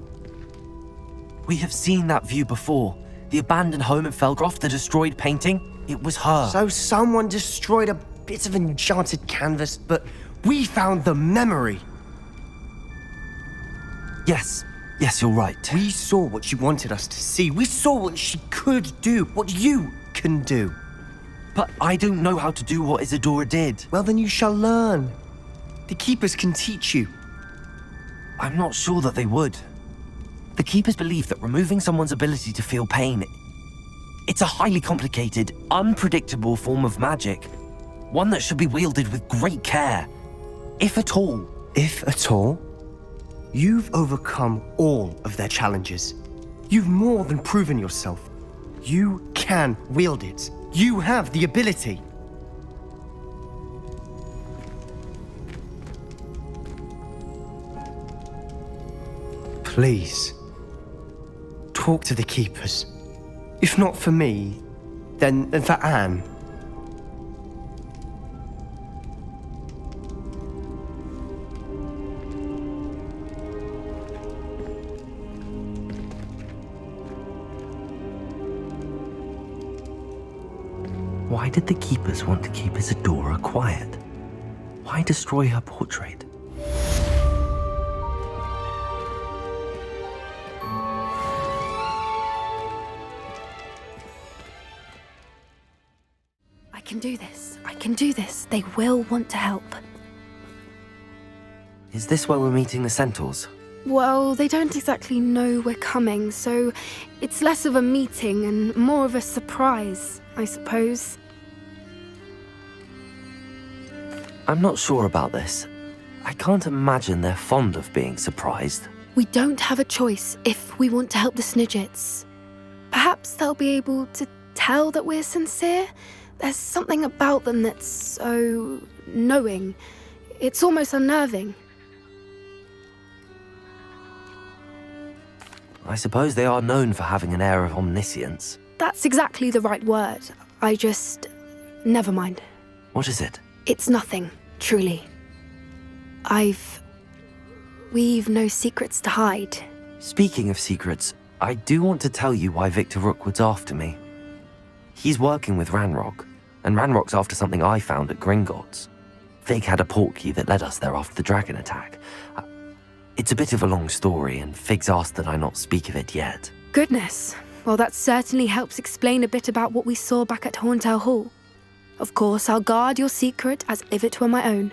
We have seen that view before. The abandoned home in Felgroth, the destroyed painting. It was her. So someone destroyed a bit of enchanted canvas, but we found the memory. Yes, you're right. We saw what she wanted us to see. We saw what she could do, what you can do. But I don't know how to do what Isadora did. Well, then you shall learn. The Keepers can teach you. I'm not sure that they would. The Keepers believe that removing someone's ability to feel pain, it's a highly complicated, unpredictable form of magic. One that should be wielded with great care. If at all. If at all? You've overcome all of their challenges. You've more than proven yourself. You can wield it. You have the ability. Please, talk to the Keepers. If not for me, then for Anne. Why did the Keepers want to keep Isadora quiet? Why destroy her portrait? I can do this. I can do this. They will want to help. Is this where we're meeting the Centaurs? Well, they don't exactly know we're coming, so it's less of a meeting and more of a surprise, I suppose. I'm not sure about this. I can't imagine they're fond of being surprised. We don't have a choice if we want to help the Snidgets. Perhaps they'll be able to tell that we're sincere, There's something about them that's so knowing. It's almost unnerving. I suppose they are known for having an air of omniscience. That's exactly the right word. I just... Never mind. What is it? It's nothing, truly. We've no secrets to hide. Speaking of secrets, I do want to tell you why Victor Rookwood's after me. He's working with Ranrock, and Ranrock's after something I found at Gringotts. Fig had a portkey that led us there after the dragon attack. It's a bit of a long story, and Fig's asked that I not speak of it yet. Goodness. Well, that certainly helps explain a bit about what we saw back at Horntail Hall. Of course, I'll guard your secret as if it were my own.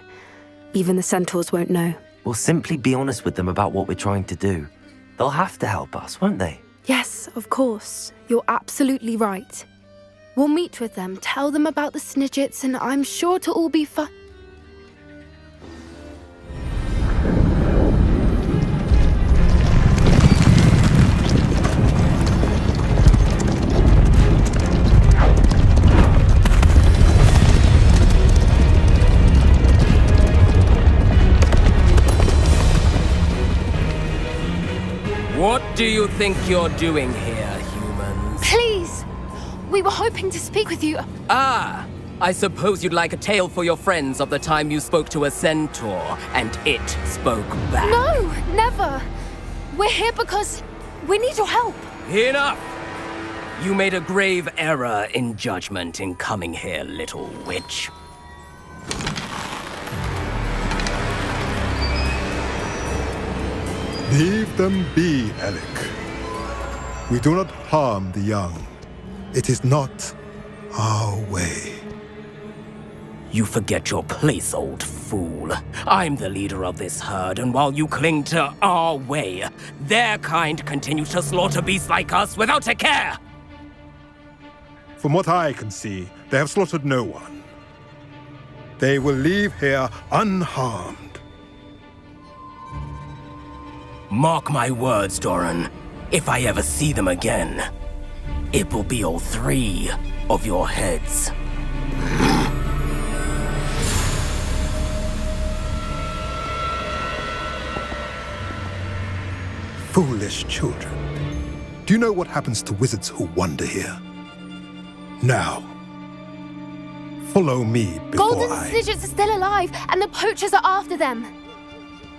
Even the centaurs won't know. We'll simply be honest with them about what we're trying to do. They'll have to help us, won't they? Yes, of course. You're absolutely right. We'll meet with them, tell them about the Snidgets, and I'm sure to all be fine. What do you think you're doing here, humans? Please! We were hoping to speak with you. Ah! I suppose you'd like a tale for your friends of the time you spoke to a centaur, and it spoke back. No! Never! We're here because we need your help. Enough! You made a grave error in judgment in coming here, little witch. Leave them be, Alec. We do not harm the young. It is not our way. You forget your place, old fool. I'm the leader of this herd, and while you cling to our way, their kind continue to slaughter beasts like us without a care! From what I can see, they have slaughtered no one. They will leave here unharmed. Mark my words, Doran. If I ever see them again, it will be all 3 of your heads. Foolish children. Do you know what happens to wizards who wander here? Now, follow me before Golden Snidgets are still alive, and the poachers are after them.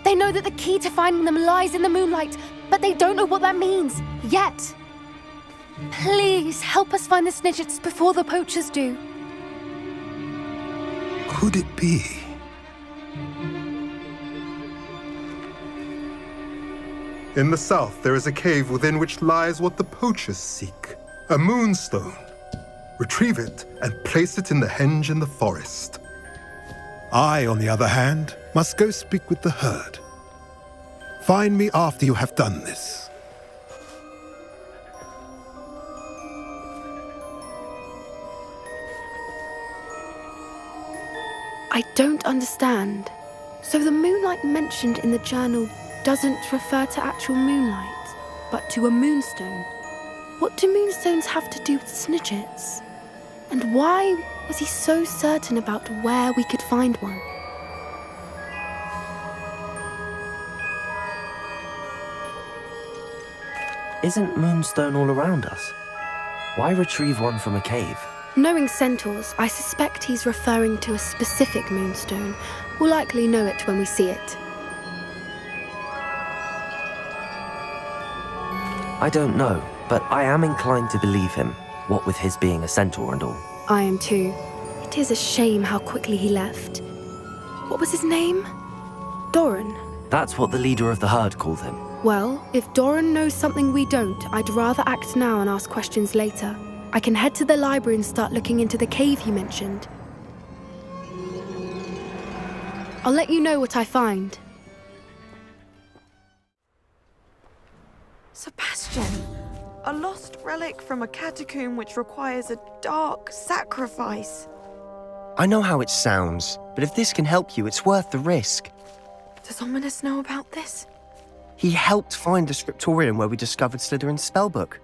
They know that the key to finding them lies in the moonlight, but they don't know what that means, yet. Please, help us find the Snidgets before the poachers do. Could it be? In the south, there is a cave within which lies what the poachers seek. A moonstone. Retrieve it and place it in the henge in the forest. I, on the other hand, must go speak with the herd. Find me after you have done this. I don't understand. So the moonlight mentioned in the journal doesn't refer to actual moonlight, but to a moonstone. What do moonstones have to do with Snidgets? And why was he so certain about where we could find one? Isn't Moonstone all around us? Why retrieve one from a cave? Knowing centaurs, I suspect he's referring to a specific moonstone. We'll likely know it when we see it. I don't know, but I am inclined to believe him, what with his being a centaur and all. I am too. It is a shame how quickly he left. What was his name? Doran. That's what the leader of the herd called him. Well, if Doran knows something we don't, I'd rather act now and ask questions later. I can head to the library and start looking into the cave you mentioned. I'll let you know what I find. Sebastian, a lost relic from a catacomb which requires a dark sacrifice. I know how it sounds, but if this can help you, it's worth the risk. Does Ominous know about this? He helped find the scriptorium where we discovered Slytherin's spellbook.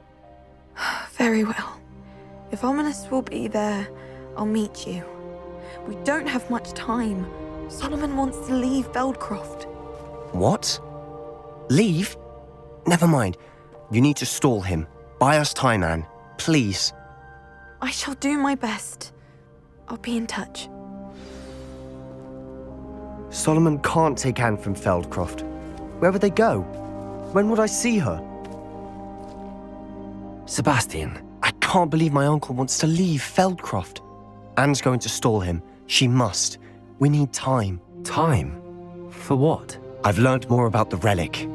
Very well. If Ominous will be there, I'll meet you. We don't have much time. Solomon wants to leave Feldcroft. What? Leave? Never mind. You need to stall him. Buy us time, Anne. Please. I shall do my best. I'll be in touch. Solomon can't take Anne from Feldcroft. Where would they go? When would I see her? Sebastian. I can't believe my uncle wants to leave Feldcroft. Anne's going to stall him. She must. We need time. Time? For what? I've learned more about the relic.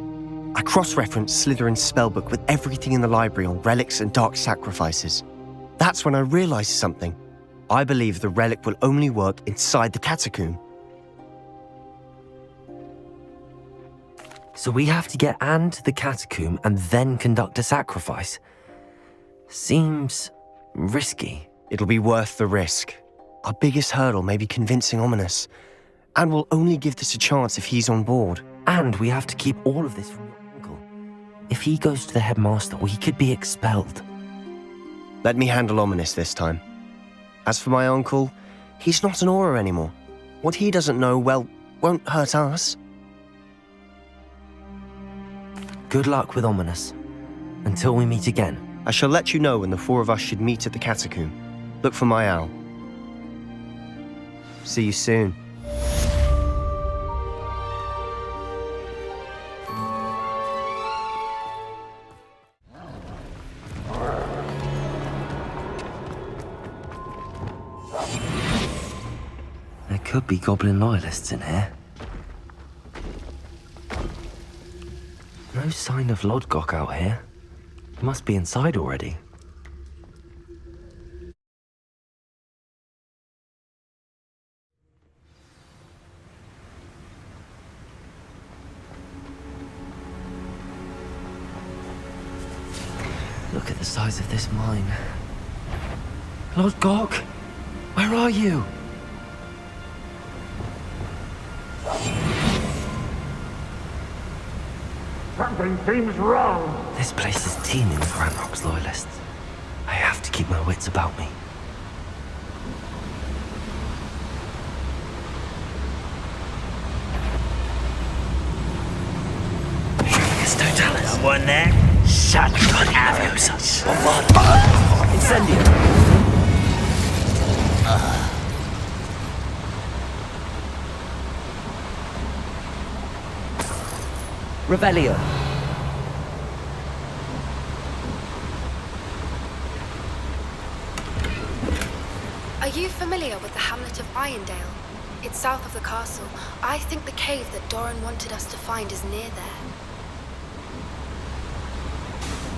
I cross-referenced Slytherin's spellbook with everything in the library on relics and dark sacrifices. That's when I realized something. I believe the relic will only work inside the catacomb. So we have to get Anne to the catacomb and then conduct a sacrifice. Seems risky. It'll be worth the risk. Our biggest hurdle may be convincing Ominous. And we'll only give this a chance if he's on board. And we have to keep all of this from your uncle. If he goes to the headmaster, we could be expelled. Let me handle Ominous this time. As for my uncle, he's not an Auror anymore. What he doesn't know, well, won't hurt us. Good luck with Ominous. Until we meet again. I shall let you know when the four of us should meet at the catacomb. Look for my owl. See you soon. There could be goblin loyalists in here. No sign of Lodgok out here. He must be inside already. Look at the size of this mine. Lodgok, where are you? Something seems wrong. This place is teeming with Ranrock's loyalists. I have to keep my wits about me. Someone there? Shut good avos. Incendio! Revelio. Are you familiar with the hamlet of Irondale? It's south of the castle. I think the cave that Doran wanted us to find is near there.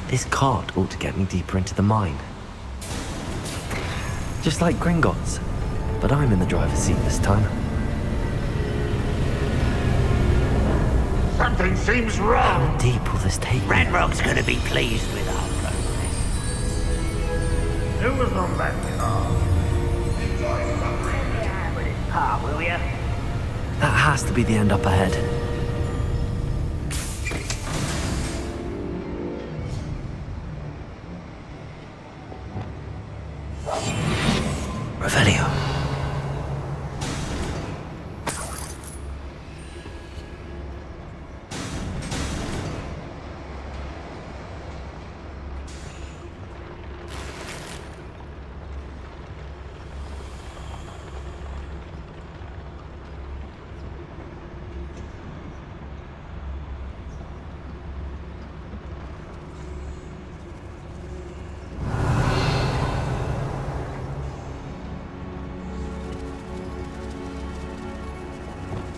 This cart ought to get me deeper into the mine. Just like Gringotts, but I'm in the driver's seat this time. Something seems wrong. How deep will this take me? Ranrock's gonna be pleased with our progress. Who was on that car? With his car, will ya? That has to be the end up ahead. Revelio.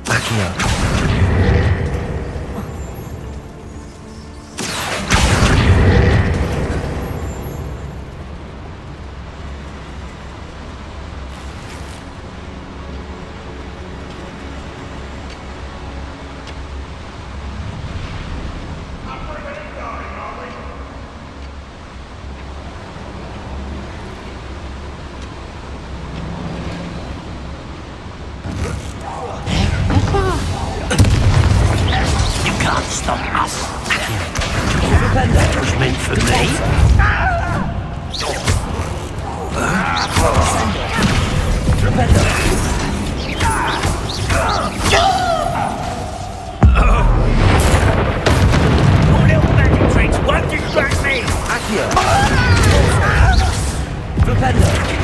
Backing up. Can't stop us. That was meant for me.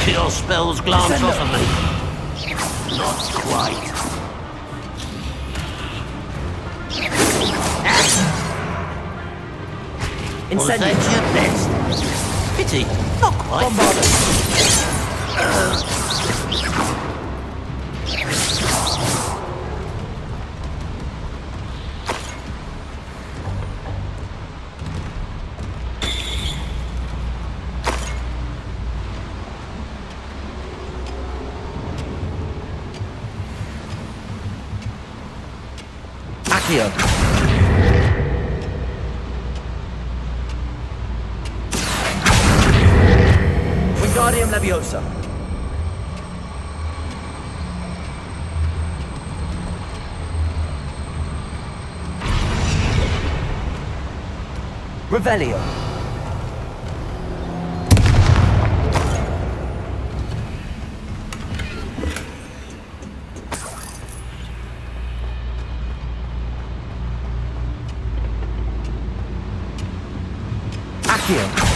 Cure spells glance off of me. Not quite. Was that your best? Pity, not quite. Accio. Wingardium Leviosa. Revelio. Accio.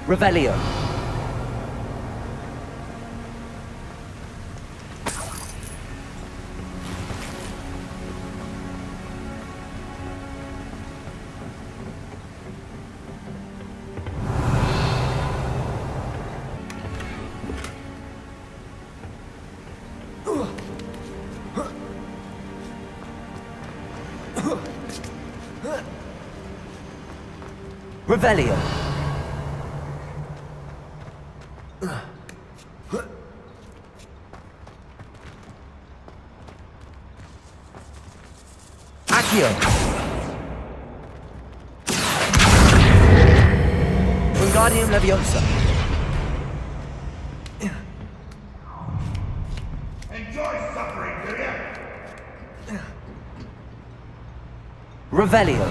Revelio. Revelio. Accio. Wingardium Leviosa. Enjoy suffering, do you? Revelio.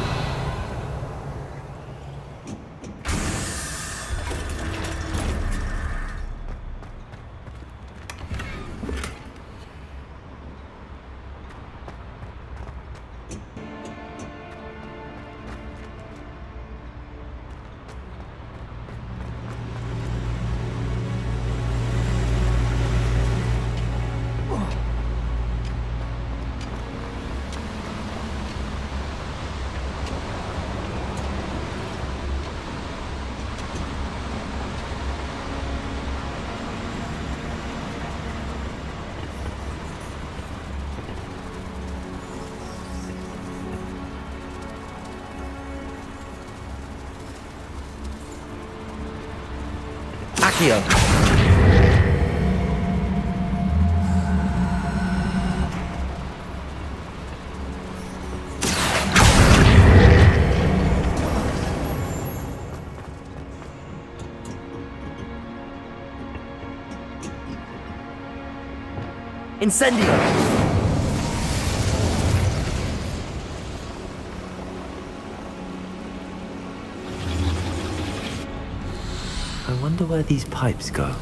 Accio. Incendio. I wonder where these pipes go.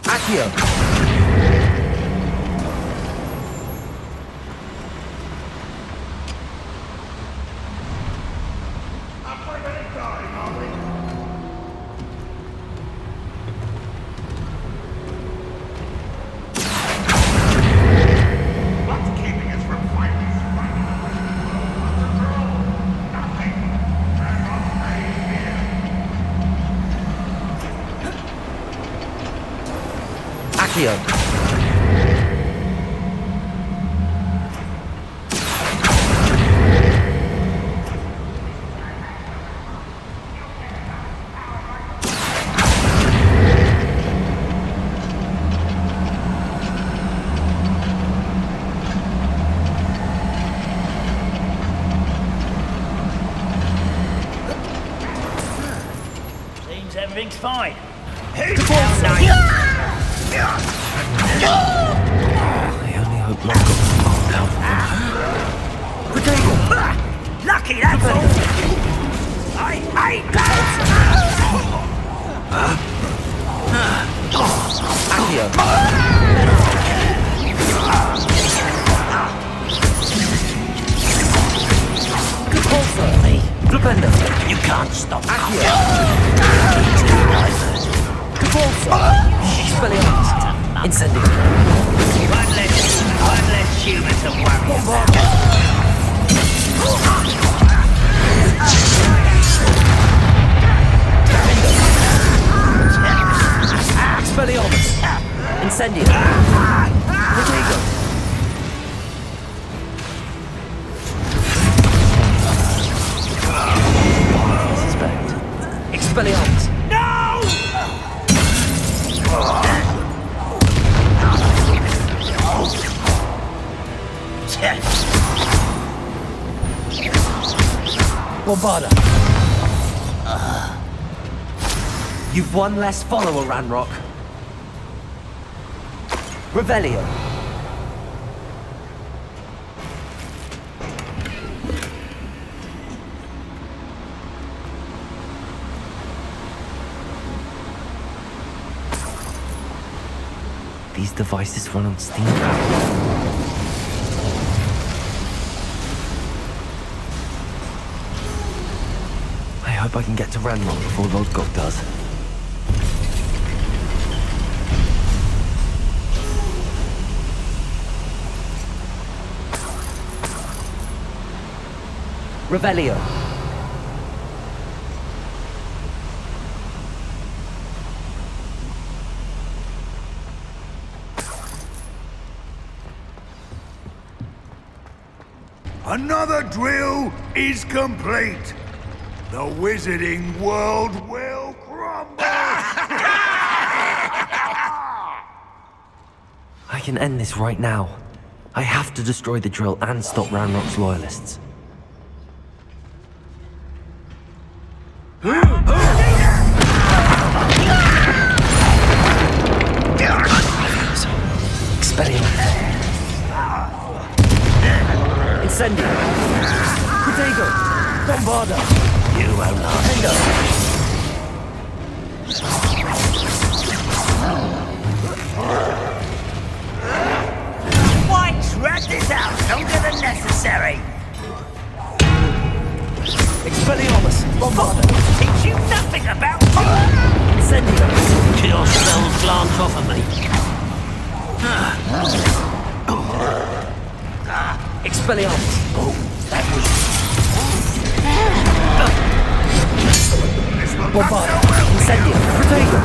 Accio. Accio. Seems everything's fine. Who's down now? I only hope Mark got sparked out of Potato! Lucky, that's all! I hate that! Flipendo, you can't stop Accio. Expelliarmus. Incendio. One less human to worry about. Expelliarmus. Incendio. Potato. Expelliarmus. No! Bombarda. You've one less follower, Ranrock. Revelio. These devices run on steam power. I hope I can get to Ranrock before Lodgok does. Revelio. Another drill is complete. The wizarding world will crumble. I can end this right now. I have to destroy the drill and stop Ranrock's loyalists. Expelliarmus. Incendio. Protego. Bombarda. You won't last. Why drag this out longer than necessary? Expelliarmus. Bombarda. Teach you nothing about Incendio. Till your spells glance off of me. Expelliarmus. Oh, that was... Bombarda. Incendio. Protego.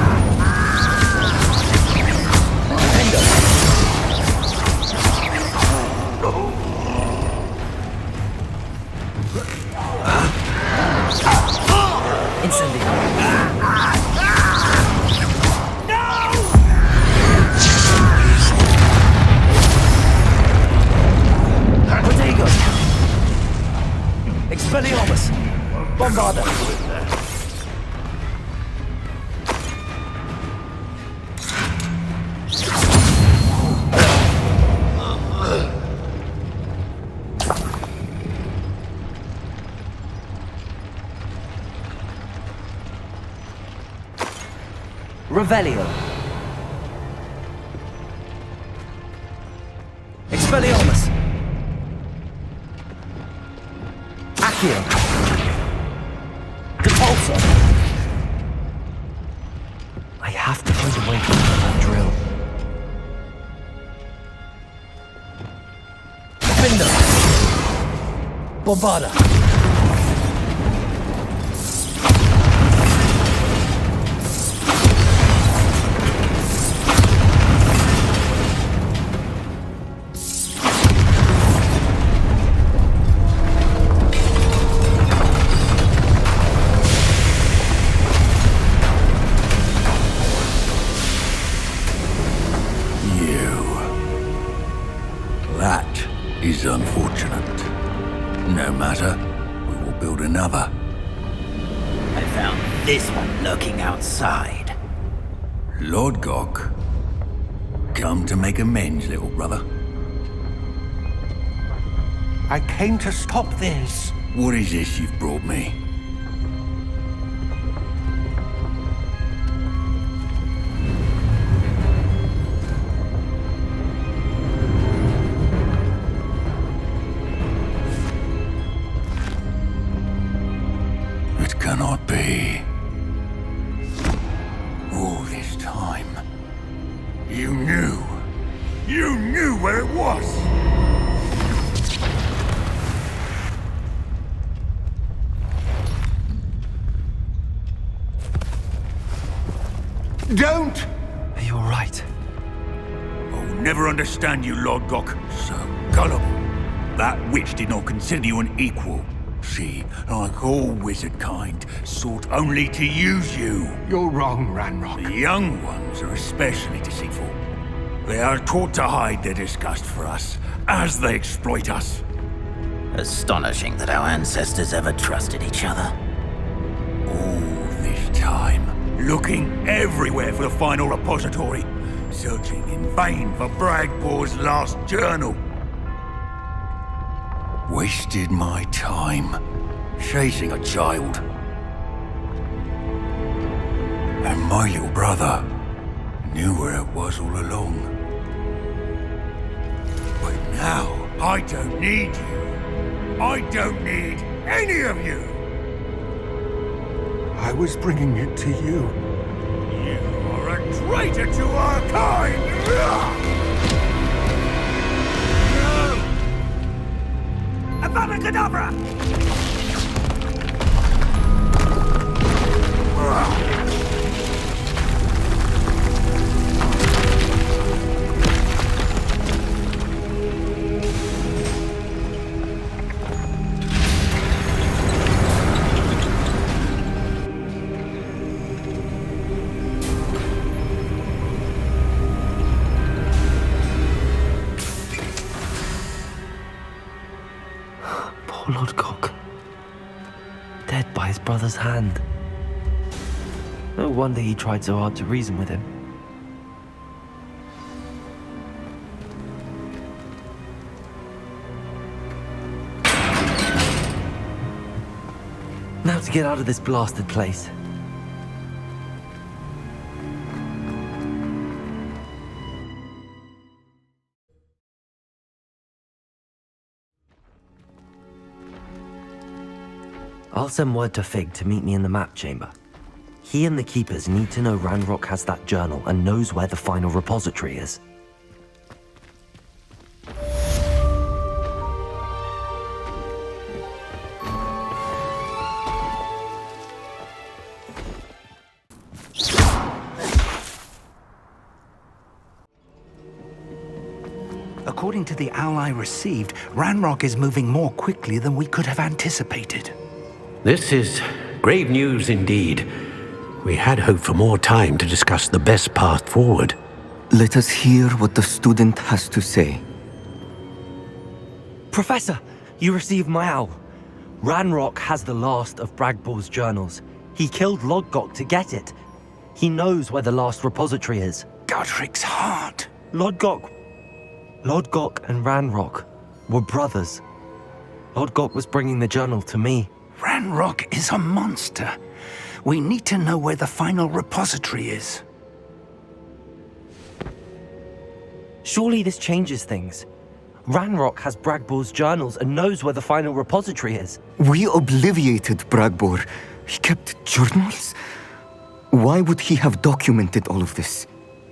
Incendio. Protego. Expelliarmus. Bombarda. Revelio. Expelliarmus. Accio. Depulso. I have to find a way to open that drill. Binder. Bombarda. No matter. We will build another. I found this one lurking outside. Lord Gok. Come to make amends, little brother. I came to stop this. What is this you've brought me? It cannot be. All this time, you knew. You knew where it was! Don't! Are you alright? I'll never understand you, Lord Gok. So gullible. That witch did not consider you an equal. She, like all wizard kind, sought only to use you. You're wrong, Ranrock. The young ones are especially deceitful. They are taught to hide their disgust for us, as they exploit us. Astonishing that our ancestors ever trusted each other. All this time, looking everywhere for the final repository, searching in vain for Bragbor's last journal. Wasted my time, chasing a child. And my little brother knew where it was all along. But now, I don't need you. I don't need any of you. I was bringing it to you. You are a traitor to our kind! Avada Kedavra! Poor Lord Gok. Dead by his brother's hand. No wonder he tried so hard to reason with him. Now to get out of this blasted place. I'll send word to Fig to meet me in the map chamber. He and the Keepers need to know Ranrock has that journal and knows where the final repository is. According to the owl I received, Ranrock is moving more quickly than we could have anticipated. This is grave news indeed. We had hoped for more time to discuss the best path forward. Let us hear what the student has to say. Professor, you received my owl. Ranrock has the last of Bragbor's journals. He killed Lodgok to get it. He knows where the last repository is. Godric's heart. Lodgok and Ranrock were brothers. Lodgok was bringing the journal to me. Ranrock is a monster. We need to know where the final repository is. Surely this changes things. Ranrock has Bragbor's journals and knows where the final repository is. We obliviated Bragbor. He kept journals? Why would he have documented all of this?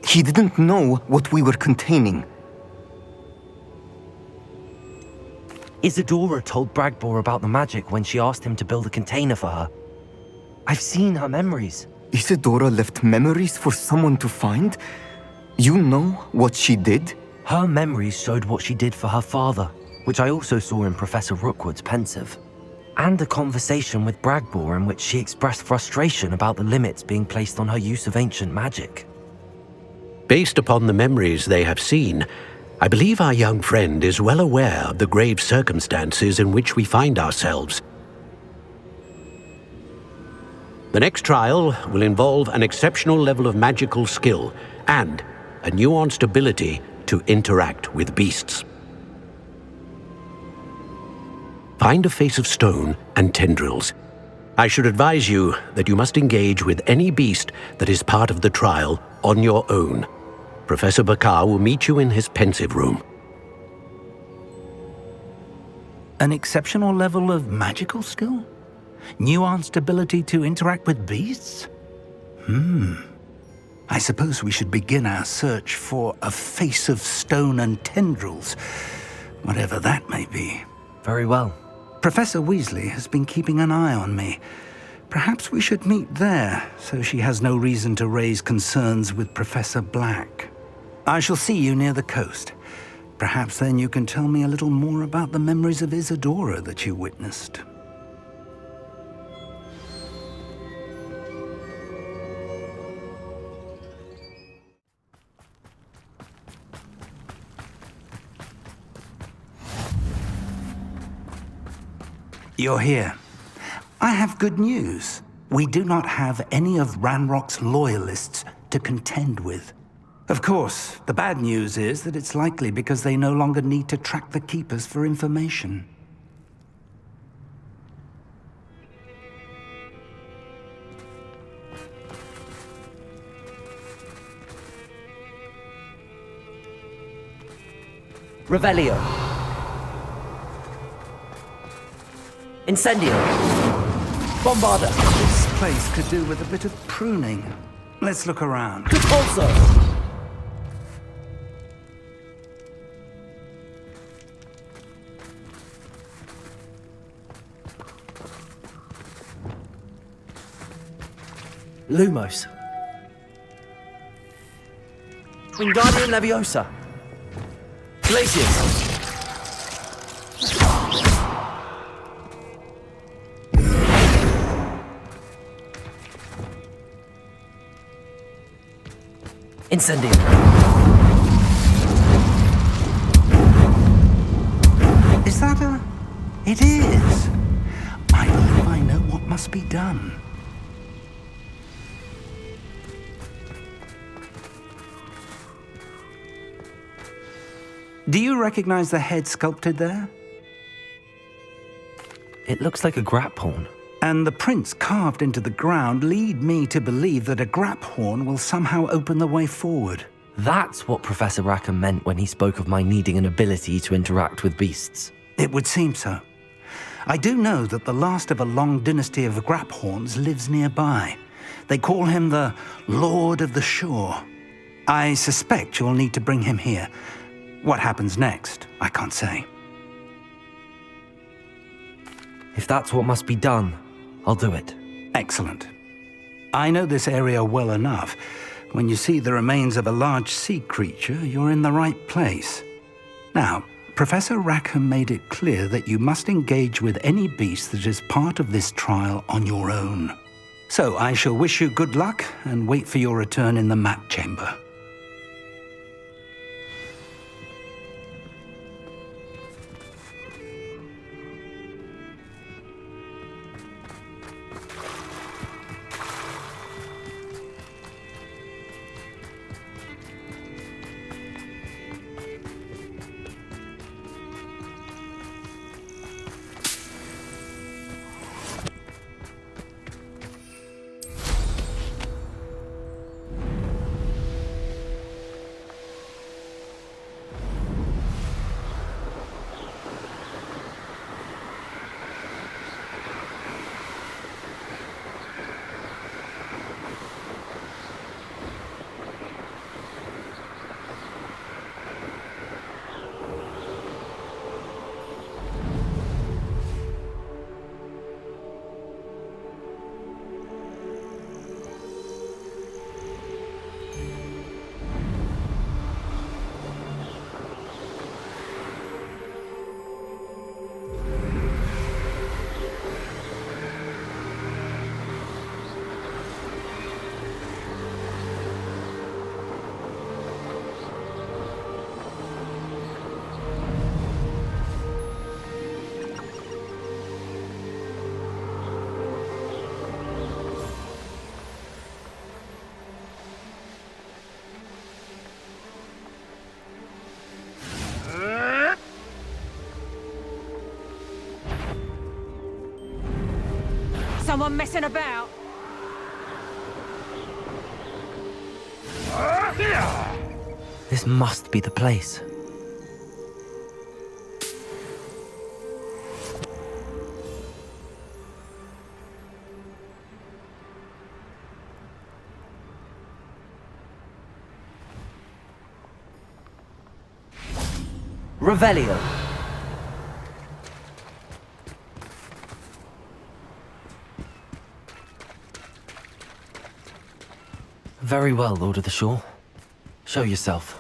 He didn't know what we were containing. Isadora told Bragbor about the magic when she asked him to build a container for her. I've seen her memories. Isadora left memories for someone to find? You know what she did? Her memories showed what she did for her father, which I also saw in Professor Rookwood's pensive. And a conversation with Bragbor in which she expressed frustration about the limits being placed on her use of ancient magic. Based upon the memories they have seen, I believe our young friend is well aware of the grave circumstances in which we find ourselves. The next trial will involve an exceptional level of magical skill and a nuanced ability to interact with beasts. Find a face of stone and tendrils. I should advise you that you must engage with any beast that is part of the trial on your own. Professor Bakar will meet you in his pensive room. An exceptional level of magical skill? Nuanced ability to interact with beasts? I suppose we should begin our search for a face of stone and tendrils, whatever that may be. Very well. Professor Weasley has been keeping an eye on me. Perhaps we should meet there, so she has no reason to raise concerns with Professor Black. I shall see you near the coast. Perhaps then you can tell me a little more about the memories of Isadora that you witnessed. You're here. I have good news. We do not have any of Ranrock's loyalists to contend with. Of course, the bad news is that it's likely because they no longer need to track the Keepers for information. Revelio. Incendio. Bombarda. This place could do with a bit of pruning. Let's look around. Repulso. Lumos. Wingardium Leviosa. Glacius. Incendio. Is that a... It is. I believe I know what must be done. Do you recognize the head sculpted there? It looks like a grap horn. And the prints carved into the ground lead me to believe that a grap horn will somehow open the way forward. That's what Professor Rackham meant when he spoke of my needing an ability to interact with beasts. It would seem so. I do know that the last of a long dynasty of grap horns lives nearby. They call him the Lord of the Shore. I suspect you'll need to bring him here. What happens next, I can't say. If that's what must be done, I'll do it. Excellent. I know this area well enough. When you see the remains of a large sea creature, you're in the right place. Now, Professor Rackham made it clear that you must engage with any beast that is part of this trial on your own. So I shall wish you good luck and wait for your return in the map chamber. someone messing about. This must be the place. Revelio. Very well, Lord of the Shore. Show yourself.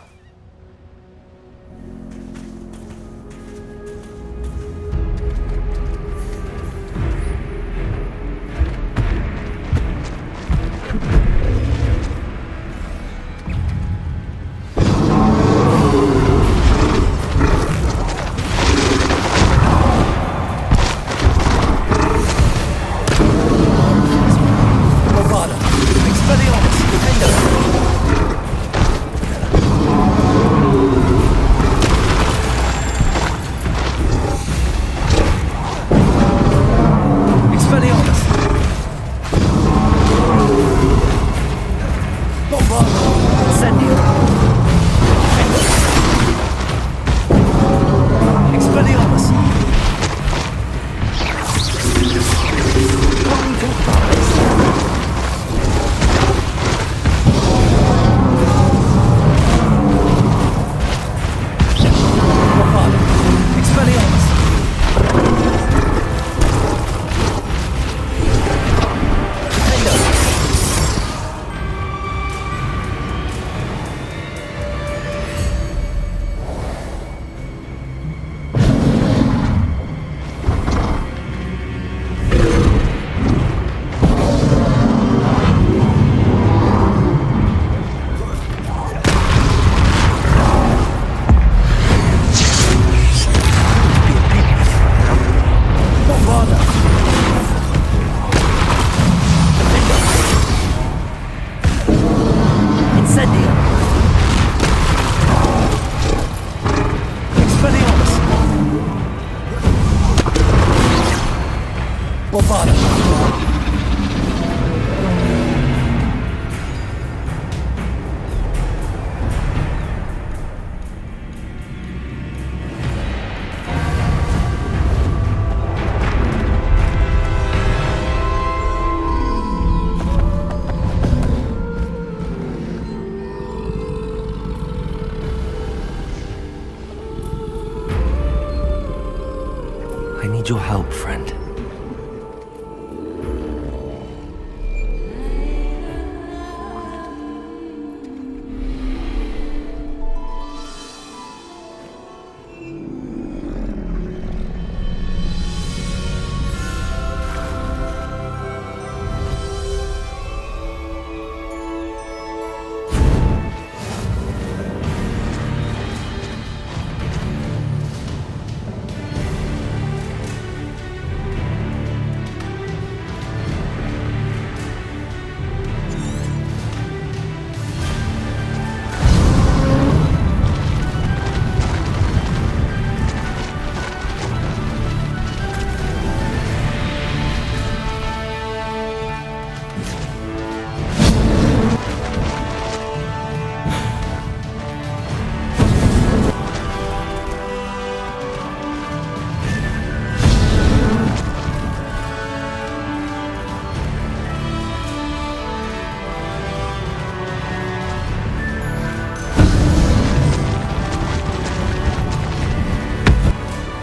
I need your help, friend.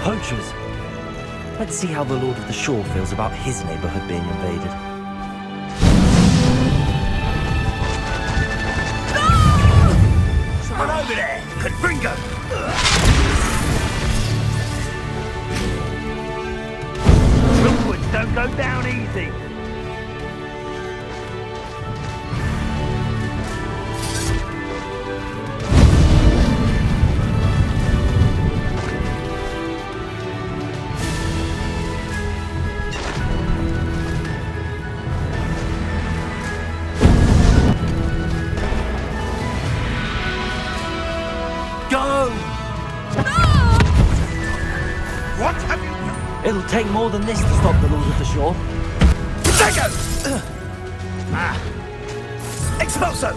Poachers. Let's see how the Lord of the Shore feels about his neighborhood being invaded. Someone over there! Confringo! Rookwards don't go down easy! It'll take more than this to stop the Lord of the Shore. Sego! Expulso!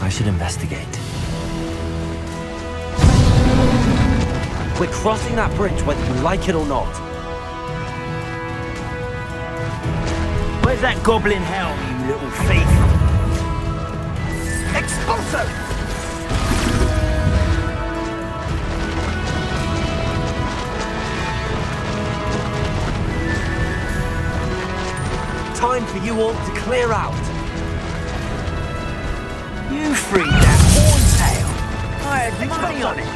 I should investigate. We're crossing that bridge whether you like it or not. Where's that goblin helm, you little thief? Expulso! Time for you all to clear out. You freed that horntail. I had money on it.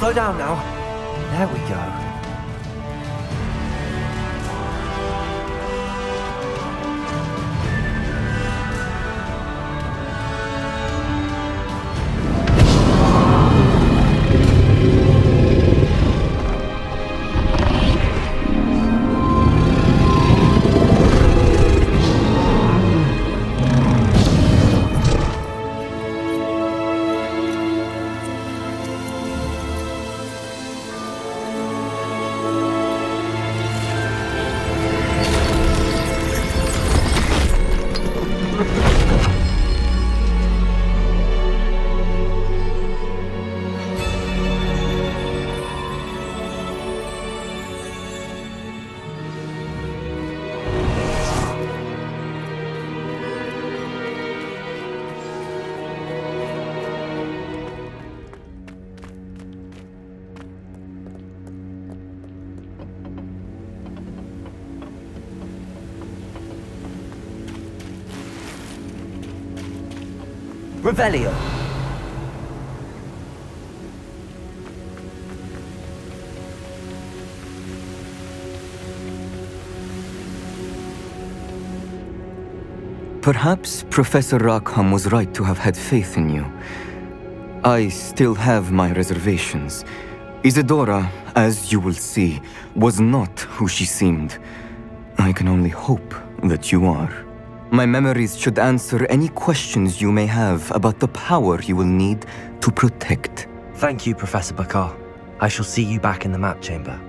Slow down now. There we go. Revelio. Perhaps Professor Rackham was right to have had faith in you. I still have my reservations. Isadora, as you will see, was not who she seemed. I can only hope that you are. My memories should answer any questions you may have about the power you will need to protect. Thank you, Professor Bakar. I shall see you back in the map chamber.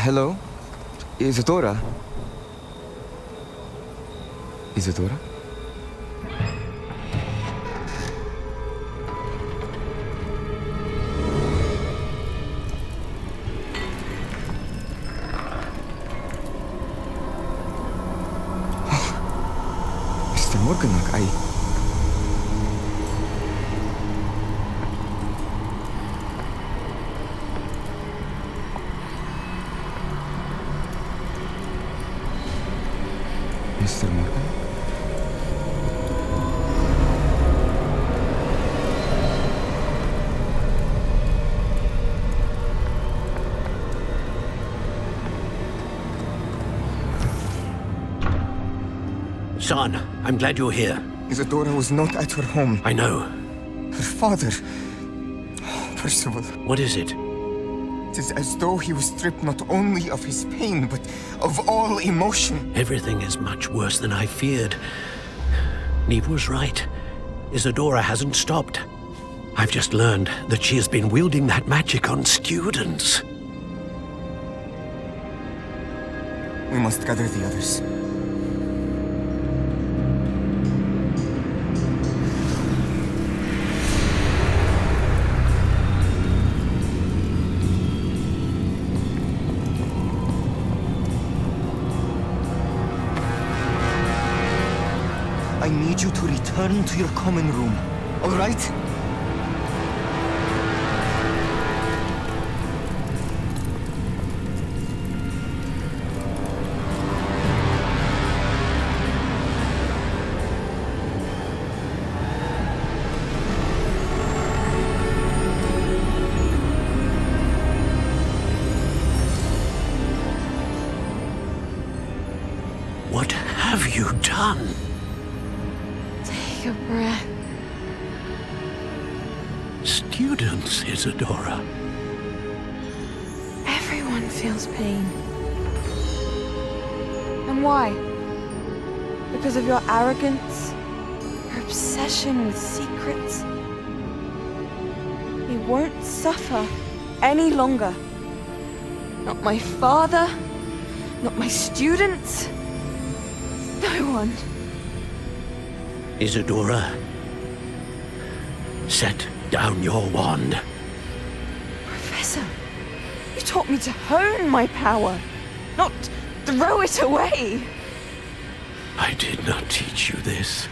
Hello? Isadora? Isadora? Mr. Morganach, Mr. Morgan? Son, I'm glad you're here. Isadora was not at her home. I know. Her father... Percival. What is it? It is as though he was stripped not only of his pain, but of all emotion. Everything is much worse than I feared. Neve was right. Isadora hasn't stopped. I've just learned that she has been wielding that magic on students. We must gather the others. I need you to return to your common room, all right? What have you done? Take a breath. Students, Isadora. Everyone feels pain. And why? Because of your arrogance? Your obsession with secrets? You won't suffer any longer. Not my father, not my students, no one. Isadora, set down your wand. Professor, you taught me to hone my power, not throw it away. I did not teach you this.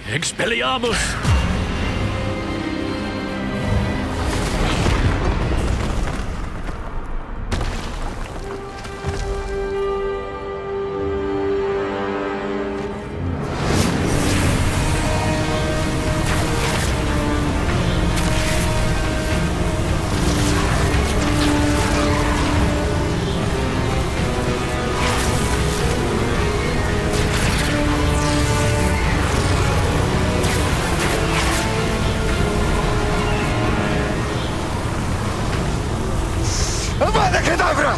Expelliarmus! Avada Kedavra!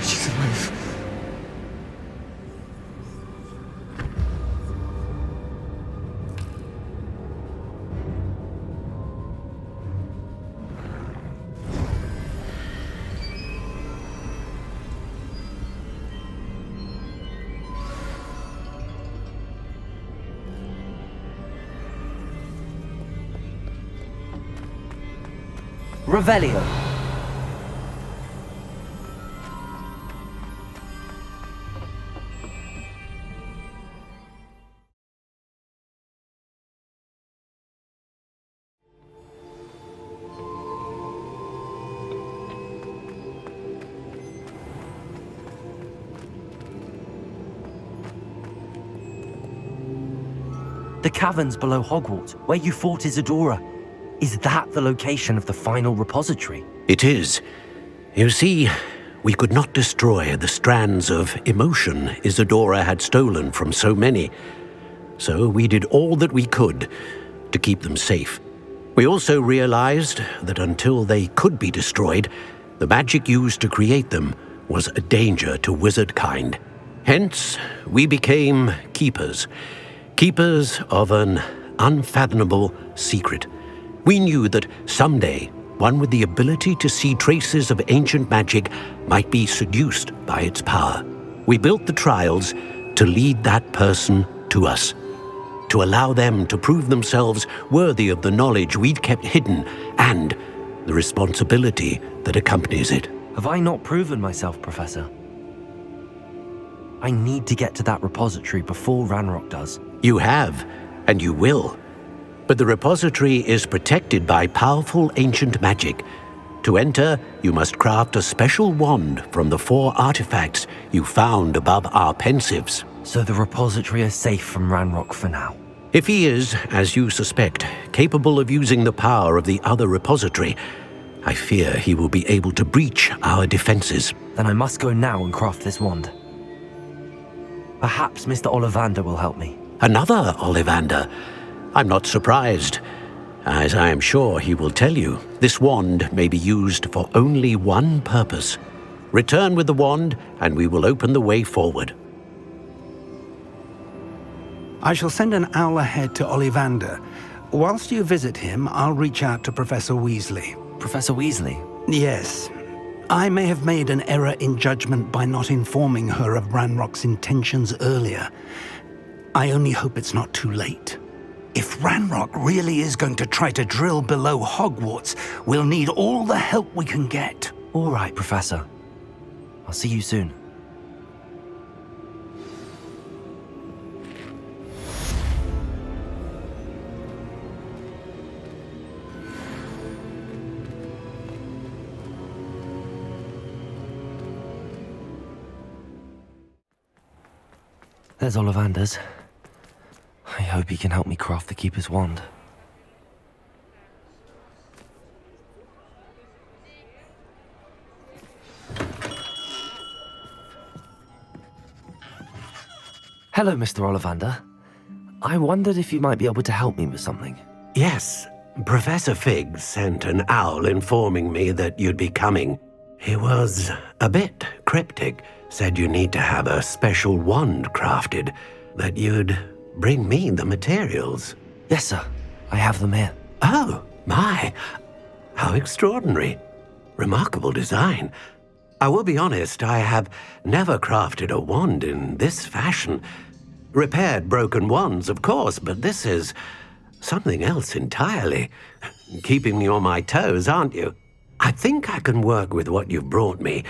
She's alive. Revelio. The caverns below Hogwarts, where you fought Isadora. Is that the location of the final repository? It is. You see, we could not destroy the strands of emotion Isadora had stolen from so many. So we did all that we could to keep them safe. We also realized that until they could be destroyed, the magic used to create them was a danger to wizard kind. Hence, we became keepers. Keepers of an unfathomable secret. We knew that someday, one with the ability to see traces of ancient magic might be seduced by its power. We built the trials to lead that person to us, to allow them to prove themselves worthy of the knowledge we'd kept hidden and the responsibility that accompanies it. Have I not proven myself, Professor? I need to get to that repository before Ranrock does. You have, and you will. But the repository is protected by powerful ancient magic. To enter, you must craft a special wand from the 4 artifacts you found above our pensives. So the repository is safe from Ranrock for now? If he is, as you suspect, capable of using the power of the other repository, I fear he will be able to breach our defenses. Then I must go now and craft this wand. Perhaps Mr. Ollivander will help me. Another Ollivander? I'm not surprised. As I am sure he will tell you, this wand may be used for only one purpose. Return with the wand, and we will open the way forward. I shall send an owl ahead to Ollivander. Whilst you visit him, I'll reach out to Professor Weasley. Professor Weasley? Yes. I may have made an error in judgment by not informing her of Ranrock's intentions earlier. I only hope it's not too late. If Ranrock really is going to try to drill below Hogwarts, we'll need all the help we can get. All right, Professor. I'll see you soon. There's Ollivander's. I hope he can help me craft the Keeper's wand. Hello, Mr. Ollivander. I wondered if you might be able to help me with something. Yes, Professor Fig sent an owl informing me that you'd be coming. He was a bit cryptic, said you need to have a special wand crafted, that you'd bring me the materials. Yes, sir. I have them here. Oh, my. How extraordinary. Remarkable design. I will be honest, I have never crafted a wand in this fashion. Repaired broken wands, of course, but this is something else entirely. Keeping me on my toes, aren't you? I think I can work with what you've brought me.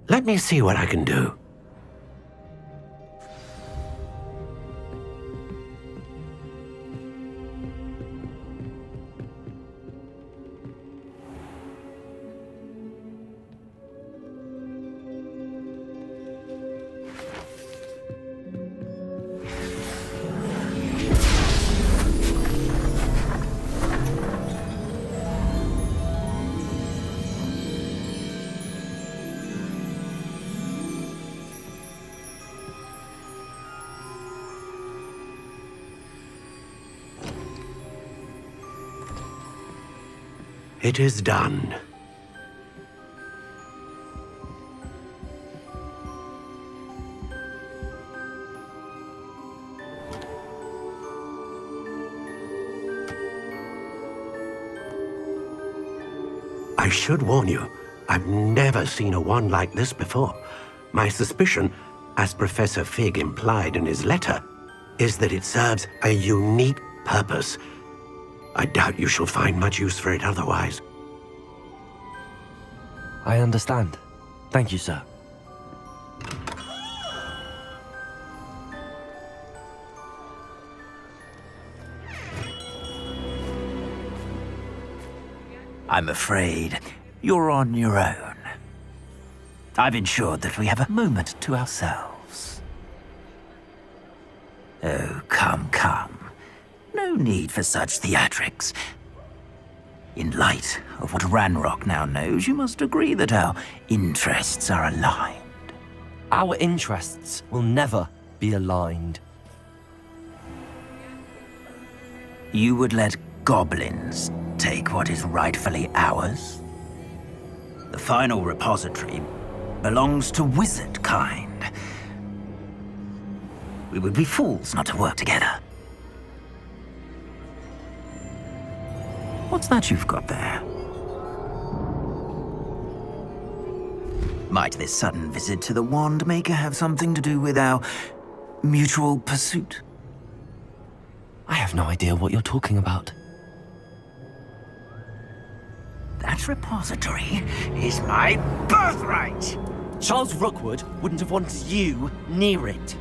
Let me see what I can do. It is done. I should warn you, I've never seen a wand like this before. My suspicion, as Professor Fig implied in his letter, is that it serves a unique purpose. I doubt you shall find much use for it otherwise. I understand. Thank you, sir. I'm afraid you're on your own. I've ensured that we have a moment to ourselves. Oh, come, come. No need for such theatrics. In light of what Ranrock now knows, you must agree that our interests are aligned. Our interests will never be aligned. You would let goblins take what is rightfully ours? The final repository belongs to wizard kind. We would be fools not to work together. What's that you've got there? Might this sudden visit to the Wand Maker have something to do with our mutual pursuit? I have no idea what you're talking about. That repository is my birthright! Charles Rookwood wouldn't have wanted you near it.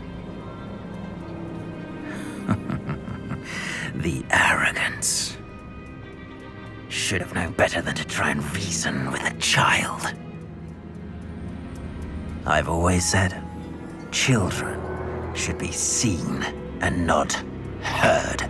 The arrogance. Should have known better than to try and reason with a child. I've always said, children should be seen and not herd.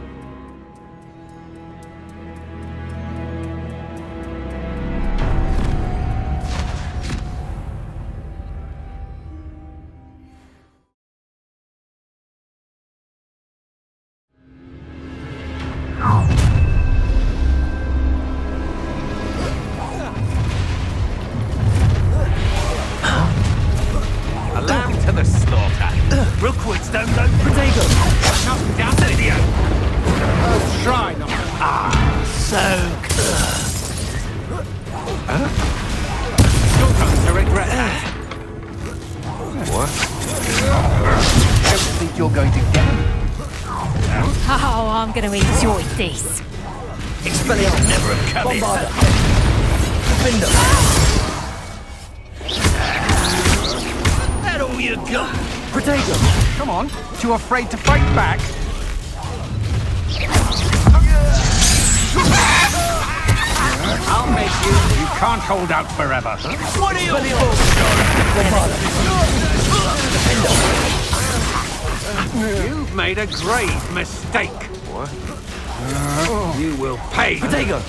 A lamb to the slaughter. Rookwoods don't go potato. Not down the idiot. Oh, try not. So good. Huh? You're going to regret that. What? Don't think you're going to get him. Oh, I'm going to enjoy this. Expelliarmus. Never have come here. Bombarda. Defender. That all you got? Protego. Come on. Too afraid to fight back? I'll make you. You can't hold out forever. What are you You've made a grave mistake. What? You will pay. Protego.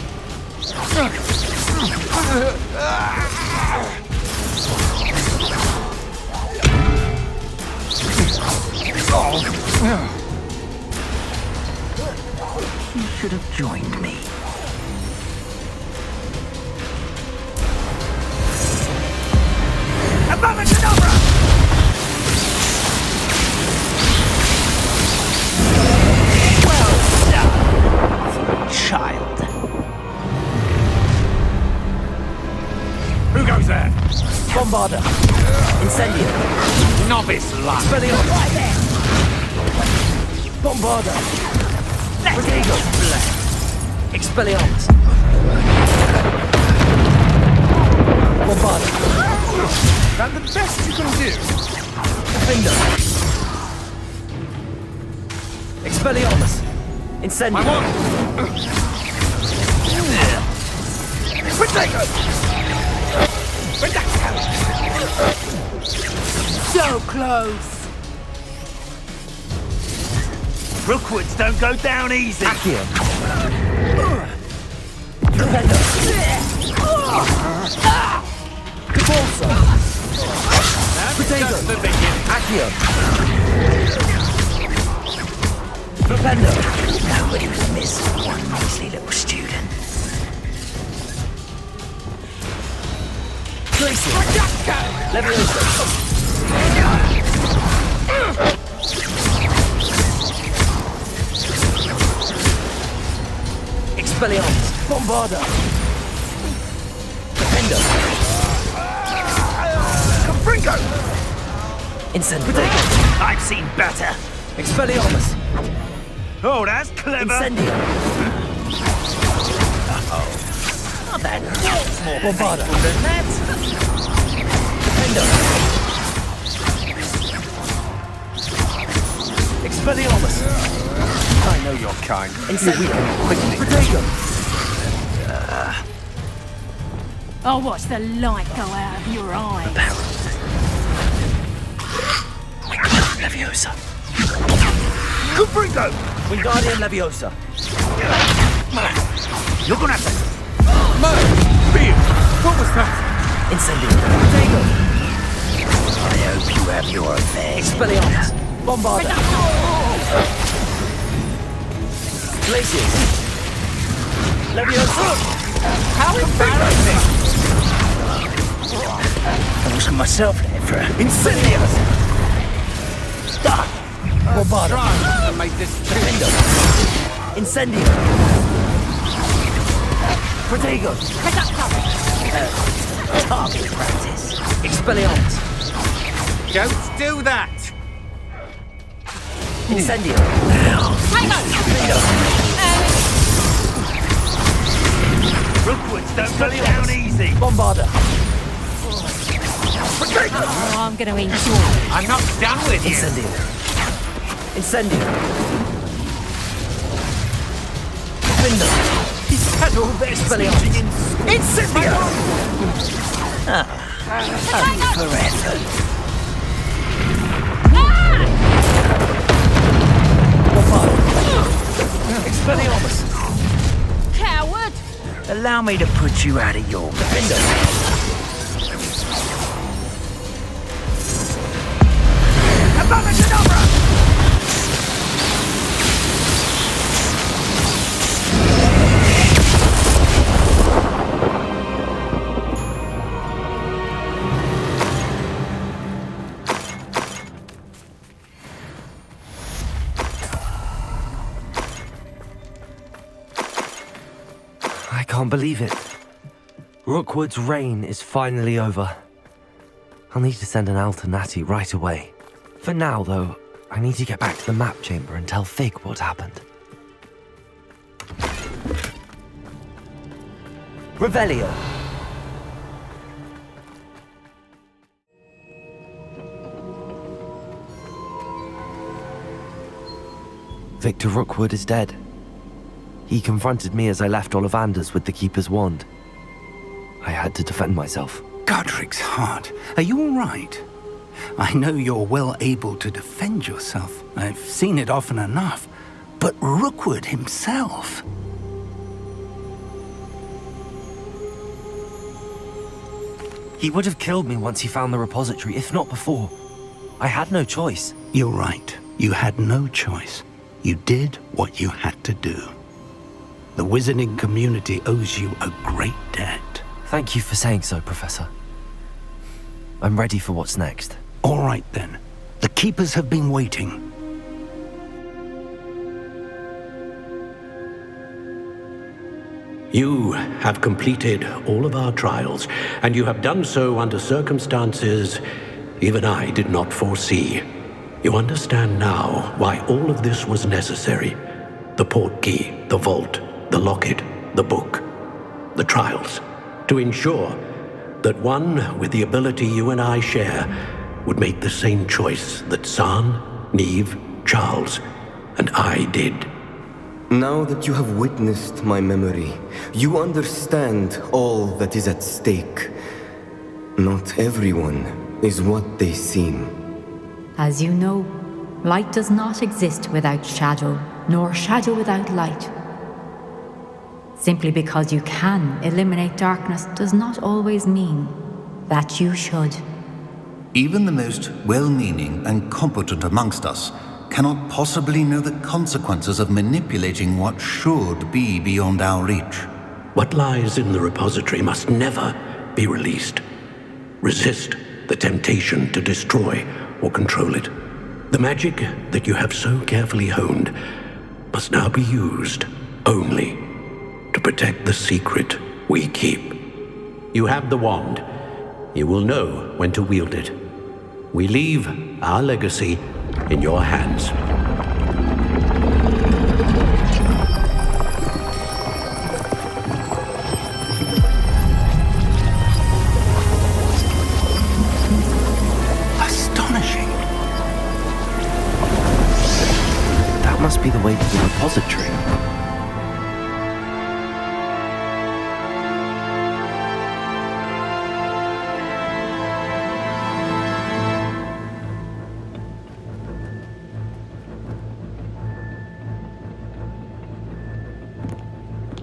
You should have joined me. Well done, child. Who goes there? Bombarda. Incendio. Novice luck. Expelliarmus. Right there. Bombarda. Protego. Expelliarmus. Bombarda. That the best you can do? Defender. Expelliarmus. Incendio. Protego. So close. Rookwoods don't go down easy. Accio. Defender. Cabalso. Protego. Accio. Defender. Nobody was missed one nicely little student. Tracy. Leviosa. Expelliarmus. Bombarda. Defender. Confringo. Incendio. I've seen better. Expelliarmus. Oh, that's clever. Incendio. Oh, that looks more Bombarda. painful than that. Defender. Expelliarmus. I know your kind. Incendio. Quickly. Protego. I'll watch the light go out of your eyes. Leviosa. Confringo. Wingardium Leviosa. You're gonna have to... Beer. What was that? Incendio. Protego. I hope you have your affairs. Expelliarmus. Bombarda. Glacius. Leviosa. How embarrassing! I was myself there for Incendios. Bombarda. I made this Defender. Incendio. Protego. target practice. Expelliarmus. Don't do that! Incendio. Rookwoods don't go down easy! Bombarda. Oh, I'm going to enjoy it. I'm not done with you! Incendio. Incendio. Defender. He's had all this Expelliarmus. teaching in school. Incendio. Forever. Bombarda. Expelliarmus! Coward! Allow me to put you out of your misery. I can't believe it. Rookwood's reign is finally over. I'll need to send an Al to Natty right away. For now, though, I need to get back to the map chamber and tell Fig what happened. Revelio! Victor Rookwood is dead. He confronted me as I left Ollivander's with the Keeper's wand. I had to defend myself. Godric's heart, are you all right? I know you're well able to defend yourself. I've seen it often enough. But Rookwood himself... He would have killed me once he found the repository, if not before. I had no choice. You're right. You had no choice. You did what you had to do. The wizarding community owes you a great debt. Thank you for saying so, Professor. I'm ready for what's next. All right, then. The Keepers have been waiting. You have completed all of our trials, and you have done so under circumstances even I did not foresee. You understand now why all of this was necessary. The portkey, the vault, the locket, the book, the trials. To ensure that one with the ability you and I share would make the same choice that San, Neve, Charles, and I did. Now that you have witnessed my memory, you understand all that is at stake. Not everyone is what they seem. As you know, light does not exist without shadow, nor shadow without light. Simply because you can eliminate darkness does not always mean that you should. Even the most well-meaning and competent amongst us cannot possibly know the consequences of manipulating what should be beyond our reach. What lies in the repository must never be released. Resist the temptation to destroy or control it. The magic that you have so carefully honed must now be used only to protect the secret we keep. You have the wand. You will know when to wield it. We leave our legacy in your hands. Astonishing. That must be the way to the repository.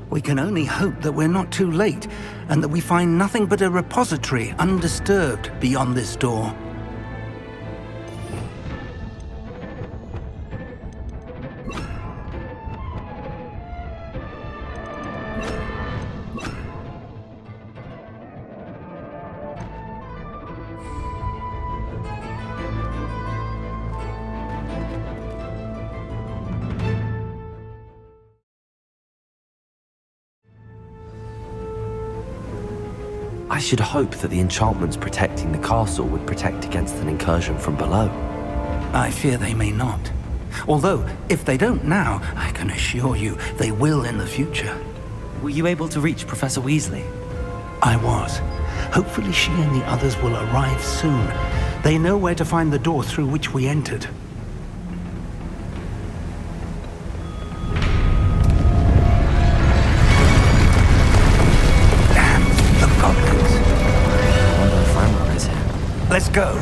We can only hope that we're not too late, and that we find nothing but a repository undisturbed beyond this door. I should hope that the enchantments protecting the castle would protect against an incursion from below. I fear they may not. Although, if they don't now, I can assure you they will in the future. Were you able to reach Professor Weasley? I was. Hopefully she and the others will arrive soon. They know where to find the door through which we entered. Let's go.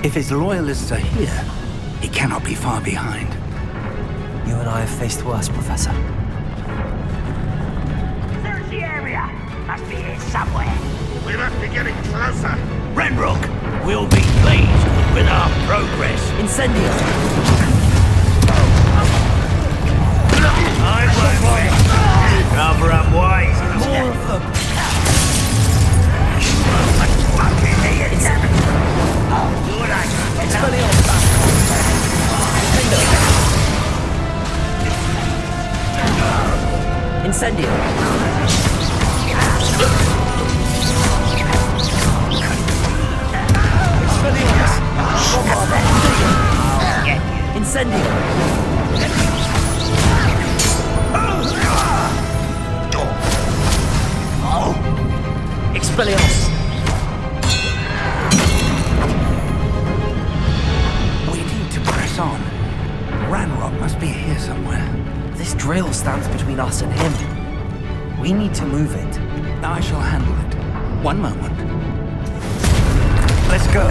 If his loyalists are here, he cannot be far behind. You and I have faced worse, Professor. Search the area! Must be here somewhere. We must be getting closer. Renrock will be pleased with our progress. Incendio! I won't wait. Rather unwise. More of them. You won't fucking idiot. Good idea. Expelliarmus! Incendio! Expelliarmus! Incendio! Expelliarmus! We need to press on. Ranrock must be here somewhere. This drill stands between us and him. We need to move it. I shall handle it. One moment. Let's go.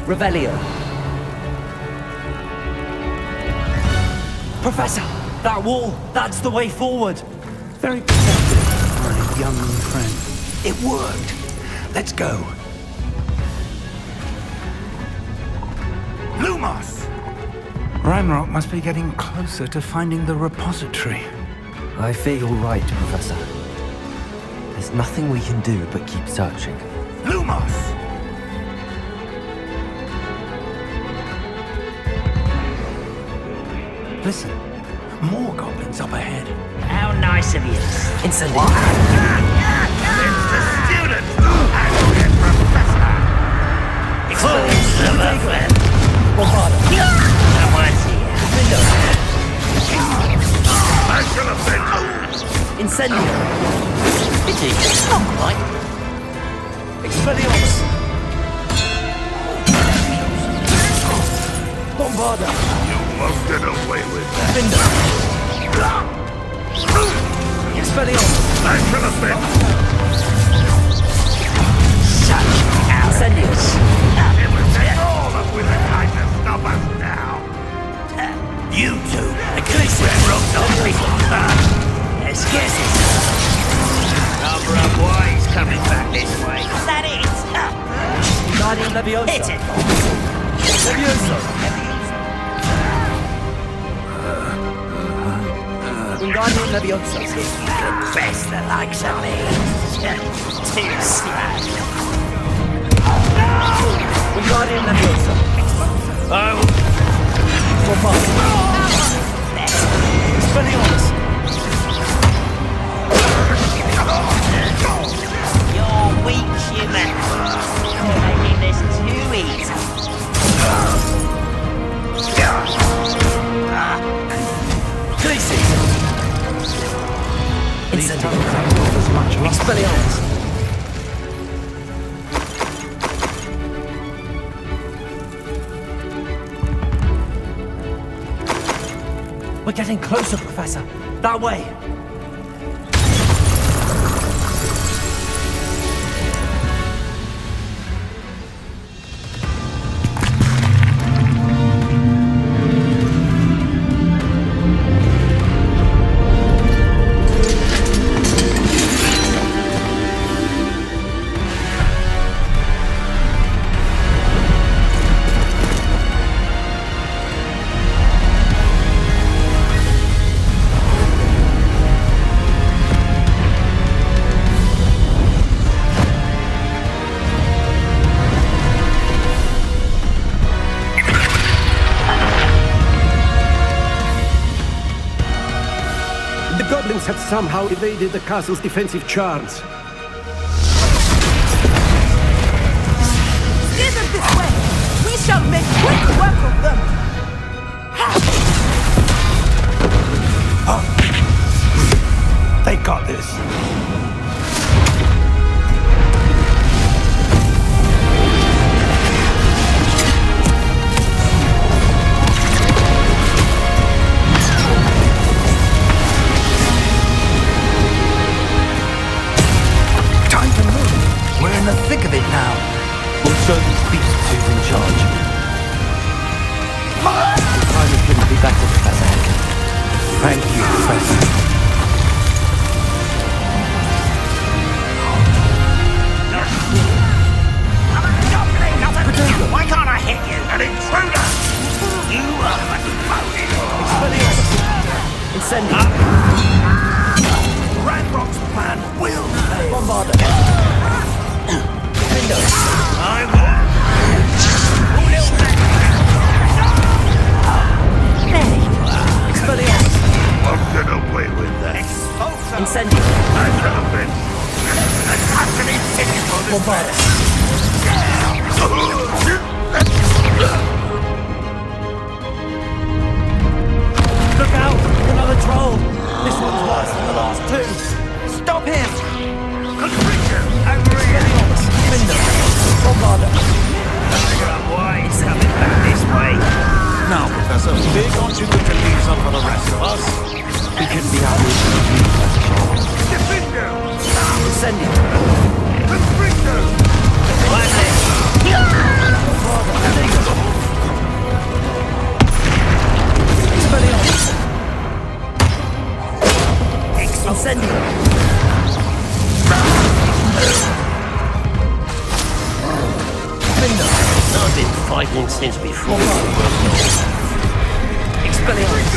Revelio. Professor, that wall, that's the way forward. Very perceptive, my young friend. It worked. Let's go. Lumos! Ranrock must be getting closer to finding the repository. I fear you're right, Professor. There's nothing we can do but keep searching. Lumos! Listen, more goblins up ahead. How nice of you. Incendio. It's the student and the professor. Expelliarmus. Someone's here. I shall have been. Incendio. It's not right. Expelliarmus. Bombarda. You won't get away with that. Expelliarmus. I shall have been. Such Incendios. It will take all of Wizardkind to stop us now. You two, the Glistener rocks off me. Excuses. Rather unwise coming Wingardium Leviosa. Hit it! Leviosa. Wingardium Leviosa. The best the likes of me. Too slack. Wingardium Leviosa. Oh. Expelliarmus. You're weak, human. You're making this too easy. Glacis. Expelliarmus. We're getting closer, Professor. That way. The goblins have somehow evaded the castle's defensive charms. Steer them this way! We shall make quick work of them! They got this. Time to move. We're in the thick of it now. We'll show these beasts who's in charge. Timing couldn't be better, Professor Henry. Thank you, Professor. Why can't I hit you? An intruder! You are exploded! Incendio. Ranrock's plan will fail. Bombarder. Window. I will. Expelliarmus. I'll get away with that. Incendio. I should have been assassinated for this Bombarder. Look out! Another troll! This one's worse than the last two! Stop him! Expelliarmus. Window. Bombarder. Why it's coming back this way? Now, Professor, big aren't you going to leave some for the rest of us? We couldn't be happy with you, Professor. Defender! Incendio. Defender! Expelliarmus. Incendio. Window. I've been fighting since before. Expelliarmus.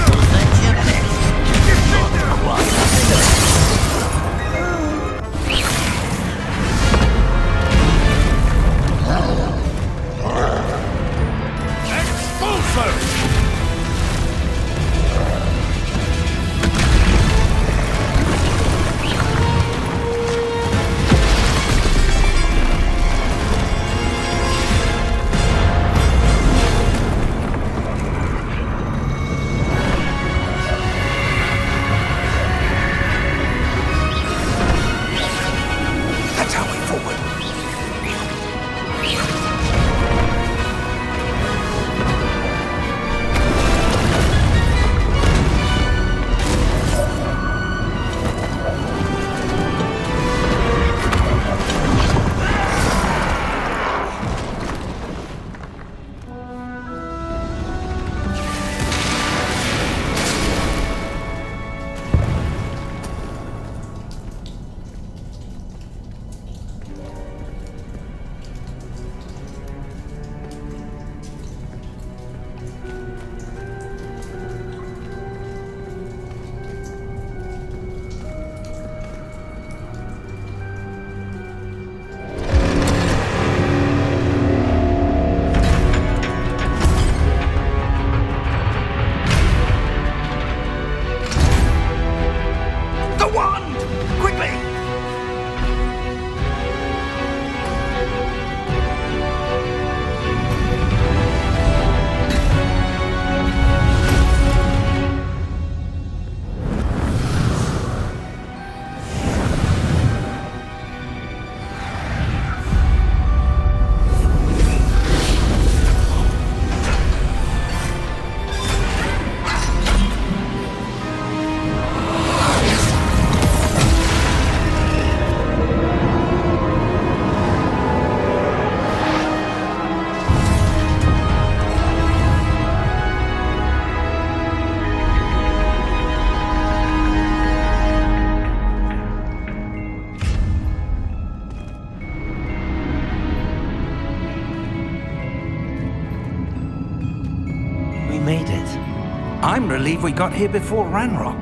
I'm relieved we got here before Ranrock.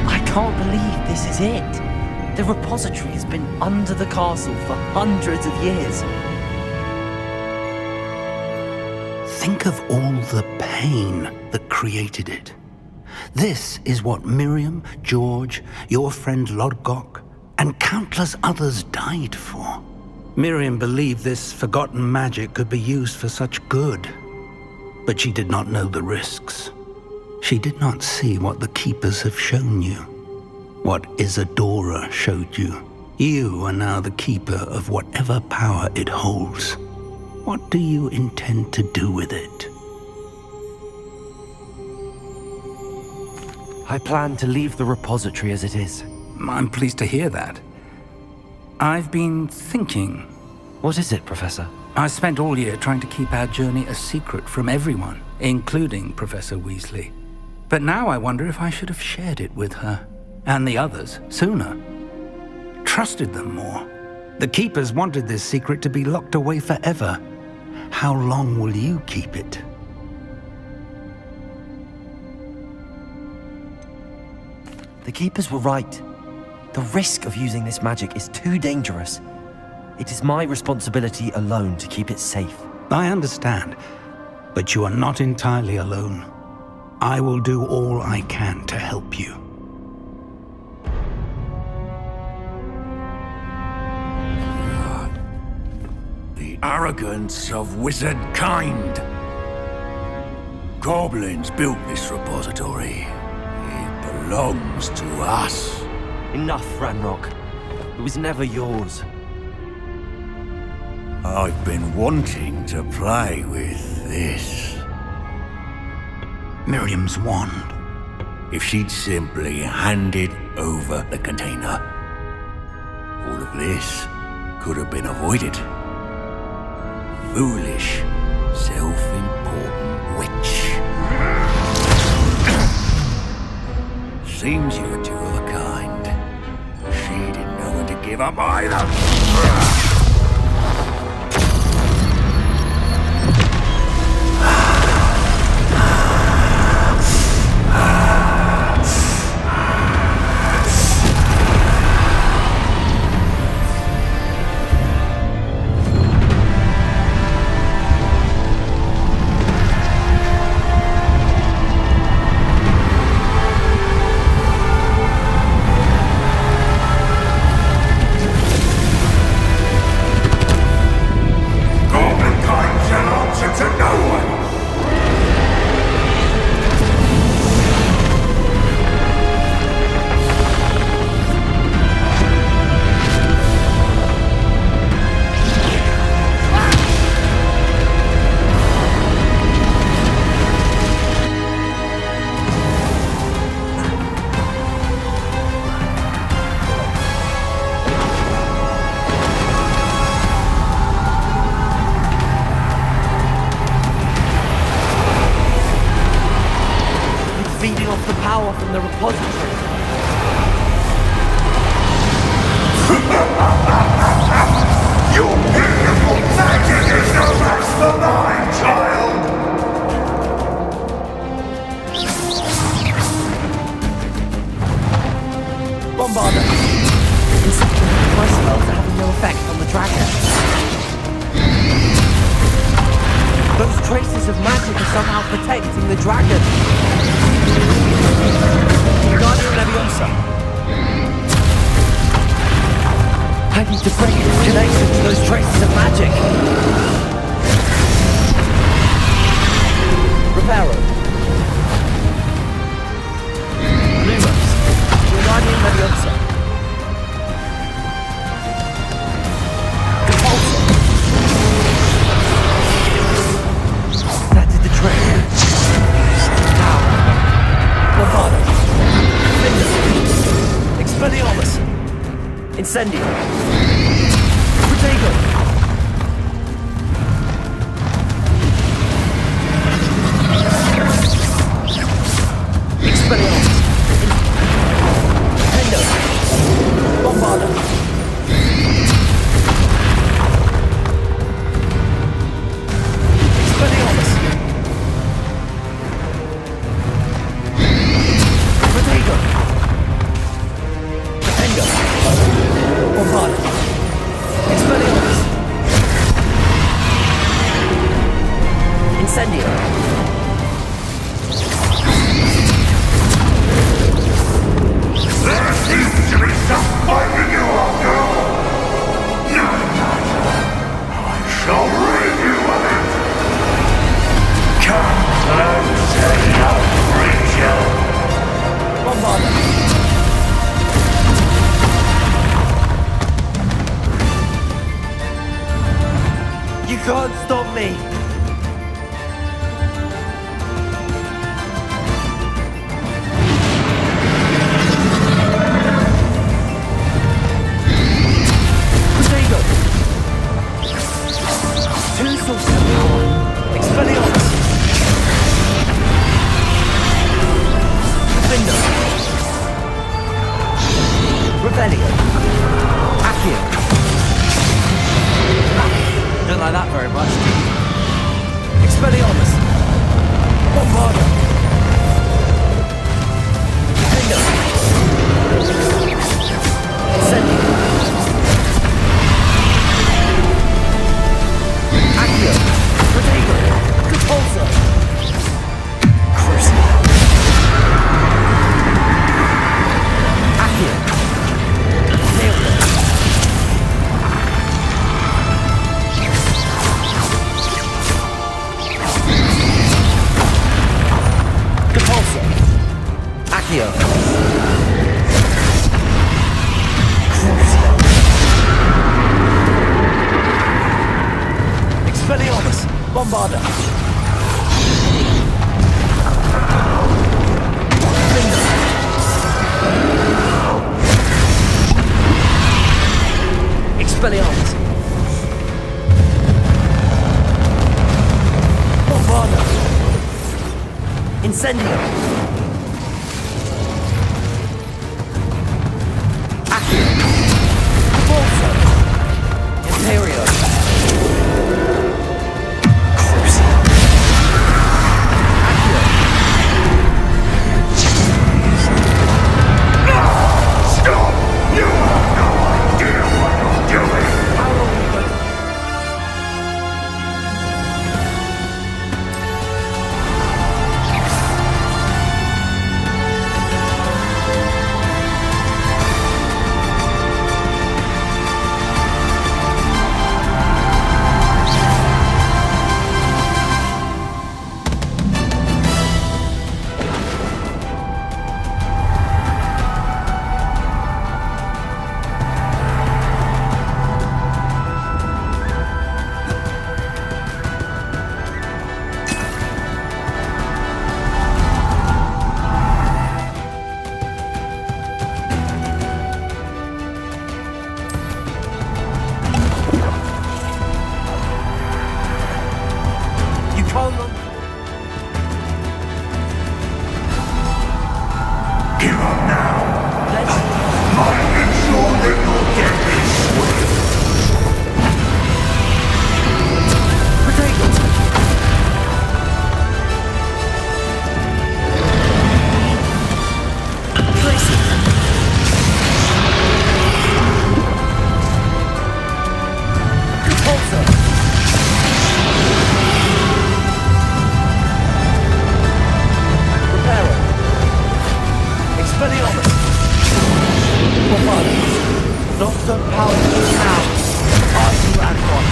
I can't believe this is it. The repository has been under the castle for hundreds of years. Think of all the pain that created it. This is what Miriam, George, your friend Lodgok, and countless others died for. Miriam believed this forgotten magic could be used for such good, but she did not know the risks. She did not see what the Keepers have shown you, what Isadora showed you. You are now the Keeper of whatever power it holds. What do you intend to do with it? I plan to leave the repository as it is. I'm pleased to hear that. I've been thinking. What is it, Professor? I spent all year trying to keep our journey a secret from everyone, including Professor Weasley. But now I wonder if I should have shared it with her, and the others, sooner. Trusted them more. The Keepers wanted this secret to be locked away forever. How long will you keep it? The Keepers were right. The risk of using this magic is too dangerous. It is my responsibility alone to keep it safe. I understand, but you are not entirely alone. I will do all I can to help you. The arrogance of wizard kind. Goblins built this repository. It belongs to us. Enough, Ranrock. It was never yours. I've been wanting to play with this. Miriam's wand. If she'd simply handed over the container, all of this could have been avoided. Foolish, self-important witch. Seems you were two of a kind. She didn't know when to give up either. Feeding off the power from the repository. Your beautiful magic is no match for mine, child! Bombarder! My spells are having no effect on the dragon. Those traces of magic are somehow protecting the dragon. Guardian Leviosa! I need to break its connection to those traces of magic. Reparo! Lumos! Guardian Leviosa! That did the trick. Bombardo! Expelliarmus! Incendio! Protego! Expelliarmus! Hendo! Bombardo! Expelliarmus! Bombarda. Expelliarmus. Incendio. There seems to be some fighting you after all. No matter. I shall rid you of it. Come closer, young creature. Bombarda. You can't stop me. Potato. Two sources of power. Expelliarmus. Window. Rebellion. Accio. Don't like that very much. Expelliarmus. Bombarda. Window. Incendio. Accio. Protego. Repulsor. Crucible. Accio. Nailed. Repulsor. Accio. Crucible. Expelliarmus. Bombarda. Window. Expelliarmus. Bombarda. Incendio. Accio. Repulsor. Imperio. Crucible. Accio. Stop! You have no idea what you're doing. How long are we going to... You can't... Give up now. Might ensure that your death is swift. Potato. Tracy. Repulsor. Reparo. Expelliarmus. Bombarda. Not the power now. Are you at one?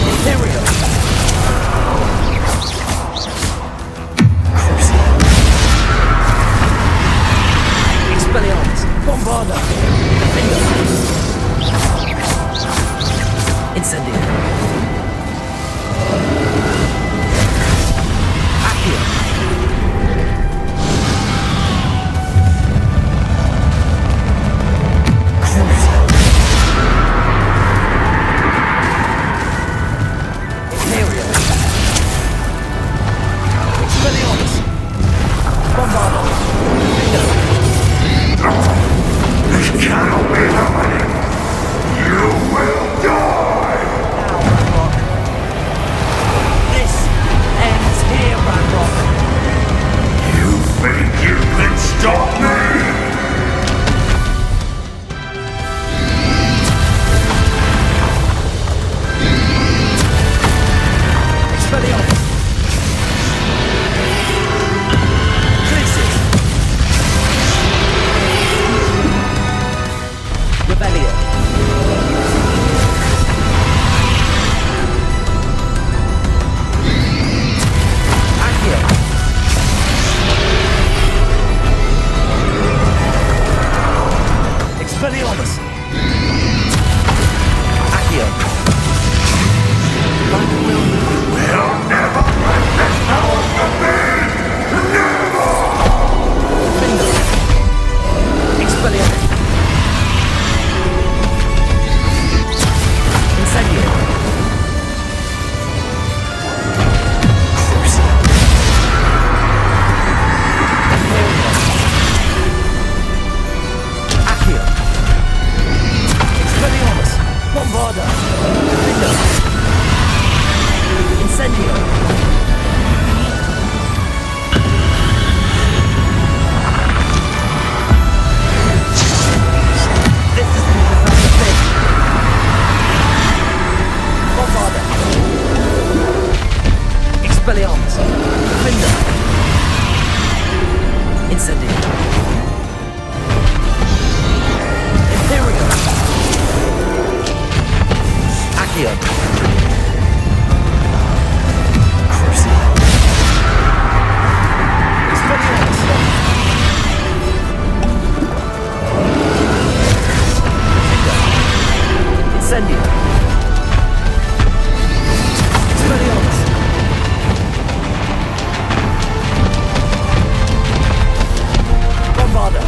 Imperio. Crucible. Expelliarmus. Bombarda. Window. Incendio. Accio. Crucible. Imperio. Expelliarmus. Bombarda. Window. This Incendio. Imperium. Accio. Crucible. Incendio. Expelliarmus. Bombarda.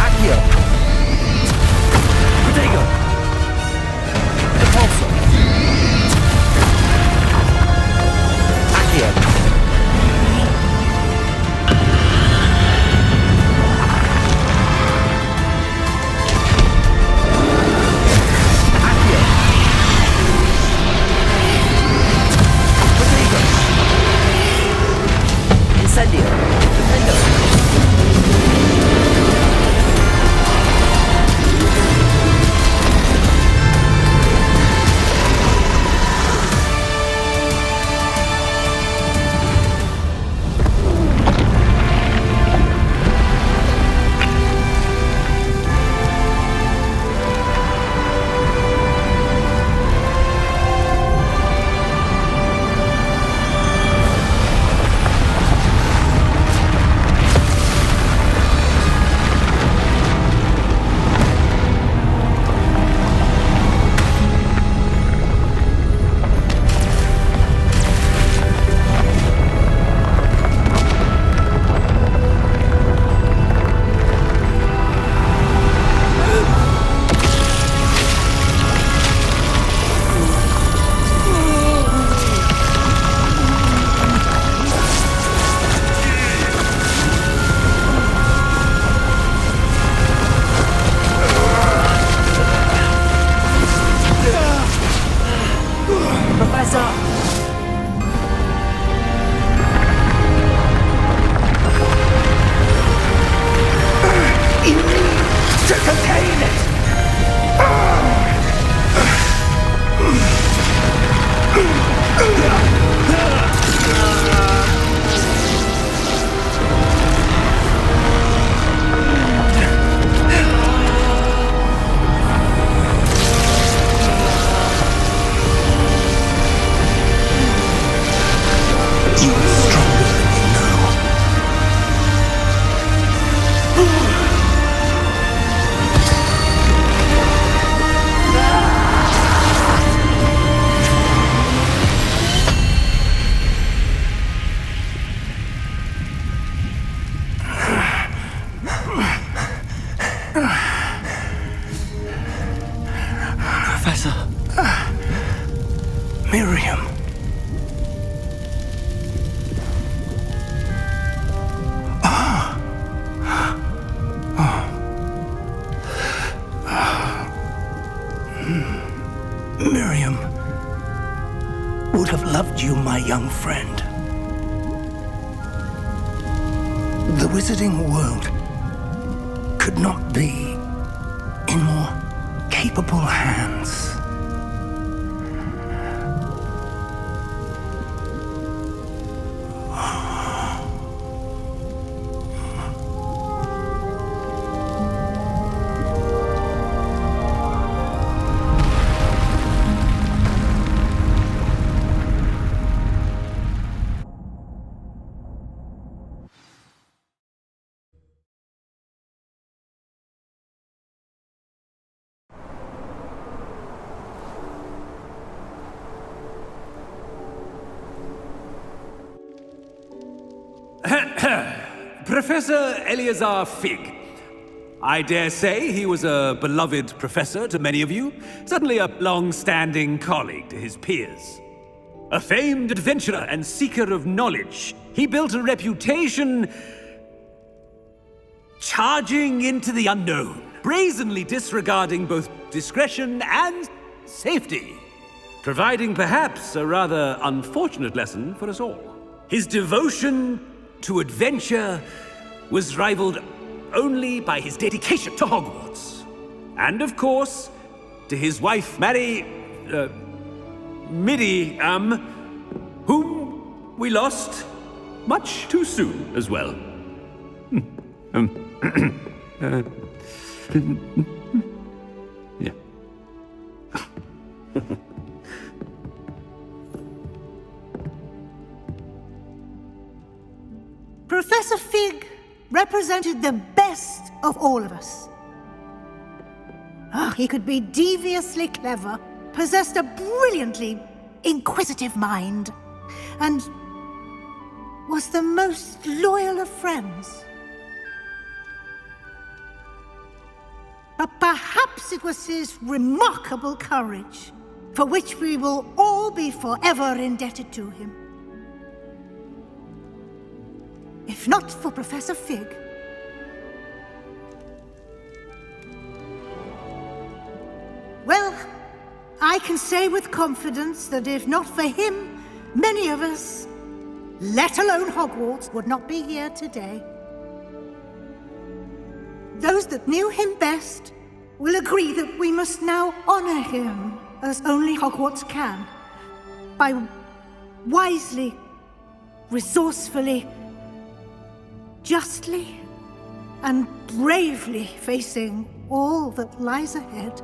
Accio. Protego. Repulsor. Accio. Incendio. Defendo. Professor! You need to contain it! Professor. Miriam. Miriam would have loved you, my young friend. The wizarding world could not be in more capable hands. Professor Eleazar Fig. I dare say he was a beloved professor to many of you, certainly a long-standing colleague to his peers. A famed adventurer and seeker of knowledge, he built a reputation charging into the unknown, brazenly disregarding both discretion and safety, providing perhaps a rather unfortunate lesson for us all. His devotion to adventure was rivaled only by his dedication to Hogwarts. And of course, to his wife, Miriam, whom we lost much too soon as well. Yeah. Professor Fig represented the best of all of us. He could be deviously clever, possessed a brilliantly inquisitive mind, and was the most loyal of friends. But perhaps it was his remarkable courage, for which we will all be forever indebted to him. If not for Professor Fig, well, I can say with confidence that if not for him, many of us, let alone Hogwarts, would not be here today. Those that knew him best will agree that we must now honor him as only Hogwarts can, by wisely, resourcefully, justly, and bravely facing all that lies ahead.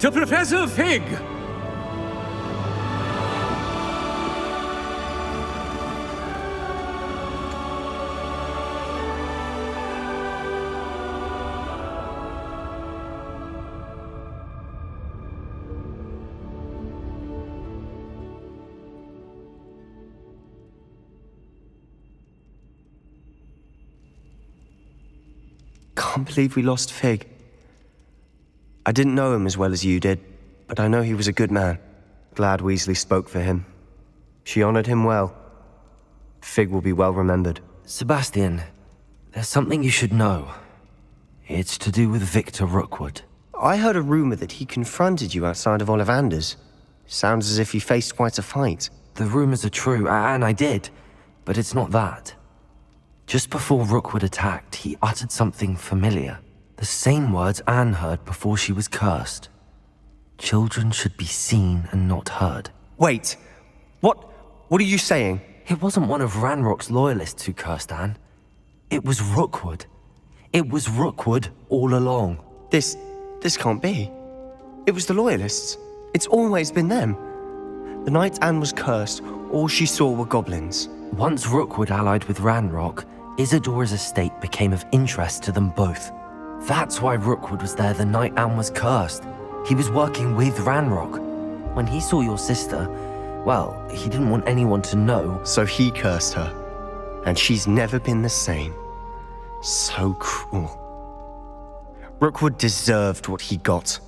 To Professor Fig! Can't believe we lost Fig. I didn't know him as well as you did, but I know he was a good man. Glad Weasley spoke for him. She honored him well. Fig will be well remembered. Sebastian, there's something you should know. It's to do with Victor Rookwood. I heard a rumor that he confronted you outside of Ollivander's. Sounds as if you faced quite a fight. The rumors are true, and I did, but it's not that. Just before Rookwood attacked, he uttered something familiar. The same words Anne heard before she was cursed. Children should be seen and not heard. Wait, what are you saying? It wasn't one of Ranrock's loyalists who cursed Anne. It was Rookwood. It was Rookwood all along. This can't be. It was the loyalists. It's always been them. The night Anne was cursed, all she saw were goblins. Once Rookwood allied with Ranrock, Isadora's estate became of interest to them both. That's why Rookwood was there the night Anne was cursed. He was working with Ranrock. When he saw your sister, well, he didn't want anyone to know. So he cursed her. And she's never been the same. So cruel. Rookwood deserved what he got.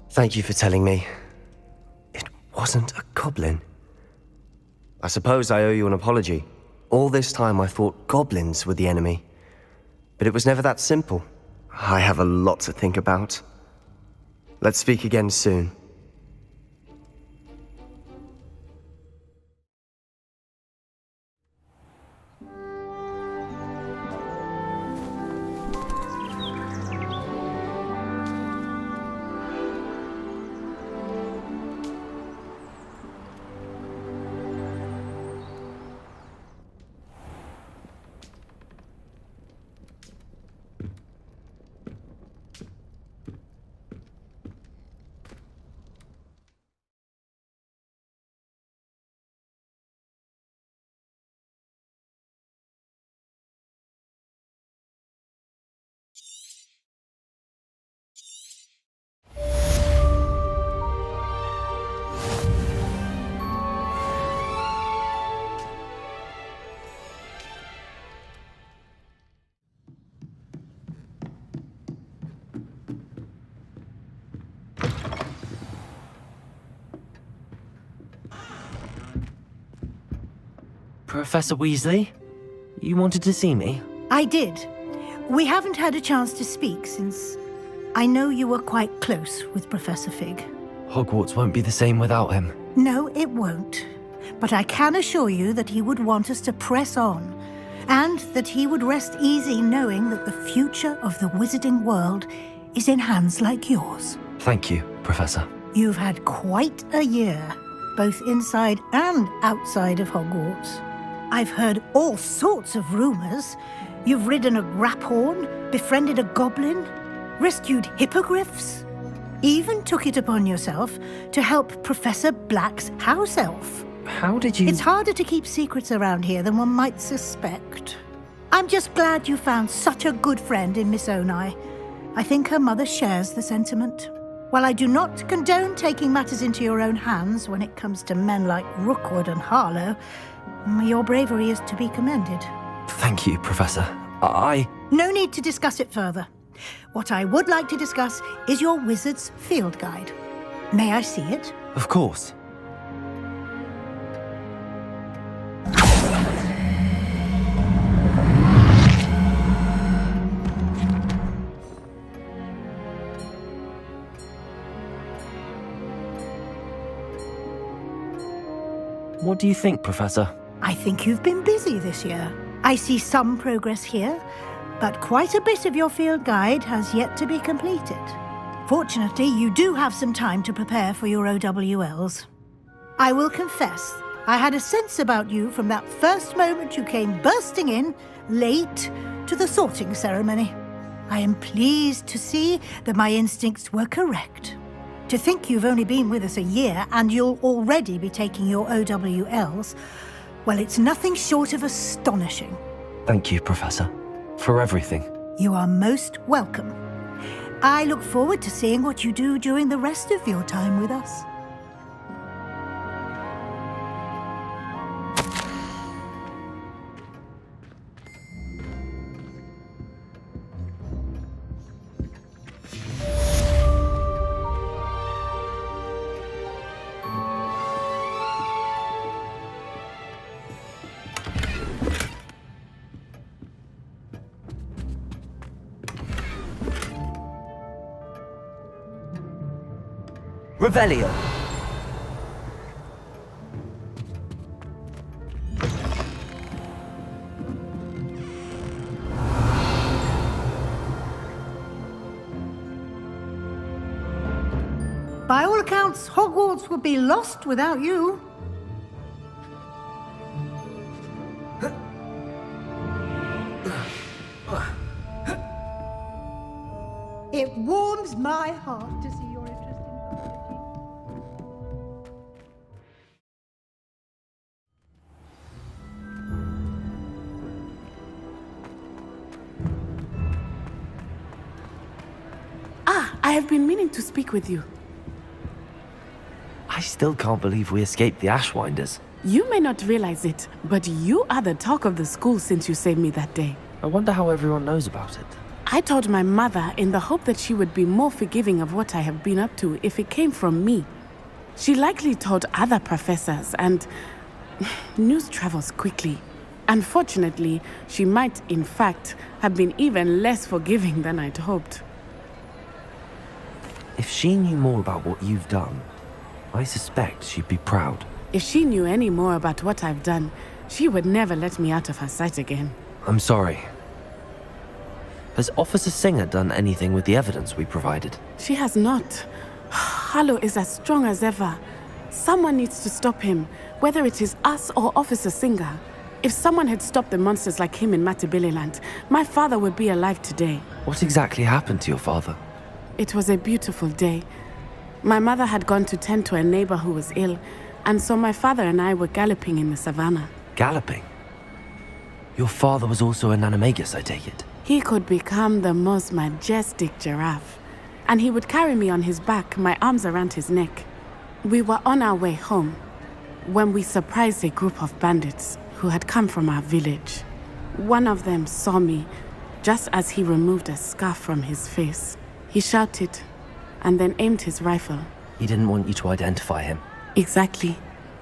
Thank you for telling me. It wasn't a goblin. I suppose I owe you an apology. All this time I thought goblins were the enemy. But it was never that simple. I have a lot to think about. Let's speak again soon. Professor Weasley, you wanted to see me? I did. We haven't had a chance to speak since I know you were quite close with Professor Fig. Hogwarts won't be the same without him. No, it won't. But I can assure you that he would want us to press on, and that he would rest easy knowing that the future of the wizarding world is in hands like yours. Thank you, Professor. You've had quite a year, both inside and outside of Hogwarts. I've heard all sorts of rumors. You've ridden a graphorn, befriended a goblin, rescued hippogriffs, even took it upon yourself to help Professor Black's house elf. How did you... It's harder to keep secrets around here than one might suspect. I'm just glad you found such a good friend in Miss Onai. I think her mother shares the sentiment. While I do not condone taking matters into your own hands when it comes to men like Rookwood and Harlow, your bravery is to be commended. Thank you, Professor. No need to discuss it further. What I would like to discuss is your wizard's field guide. May I see it? Of course. What do you think, Professor? I think you've been busy this year. I see some progress here, but quite a bit of your field guide has yet to be completed. Fortunately, you do have some time to prepare for your OWLs. I will confess, I had a sense about you from that first moment you came bursting in, late, to the sorting ceremony. I am pleased to see that my instincts were correct. To think you've only been with us a year and you'll already be taking your OWLs, well, it's nothing short of astonishing. Thank you, Professor, for everything. You are most welcome. I look forward to seeing what you do during the rest of your time with us. Revelio. By all accounts, Hogwarts would be lost without you. It warms my heart to see your interest in mythology. I have been meaning to speak with you. I still can't believe we escaped the Ashwinders. You may not realize it, but you are the talk of the school since you saved me that day. I wonder how everyone knows about it. I told my mother in the hope that she would be more forgiving of what I have been up to if it came from me. She likely told other professors, and news travels quickly. Unfortunately, she might, in fact, have been even less forgiving than I'd hoped. If she knew more about what you've done, I suspect she'd be proud. If she knew any more about what I've done, she would never let me out of her sight again. I'm sorry. Has Officer Singer done anything with the evidence we provided? She has not. Harlow is as strong as ever. Someone needs to stop him, whether it is us or Officer Singer. If someone had stopped the monsters like him in Matabeleland, my father would be alive today. What exactly happened to your father? It was a beautiful day. My mother had gone to tend to a neighbor who was ill, and so my father and I were galloping in the savannah. Galloping? Your father was also an animagus, I take it? He could become the most majestic giraffe, and he would carry me on his back, my arms around his neck. We were on our way home when we surprised a group of bandits who had come from our village. One of them saw me just as he removed a scarf from his face. He shouted and then aimed his rifle. He didn't want you to identify him. Exactly.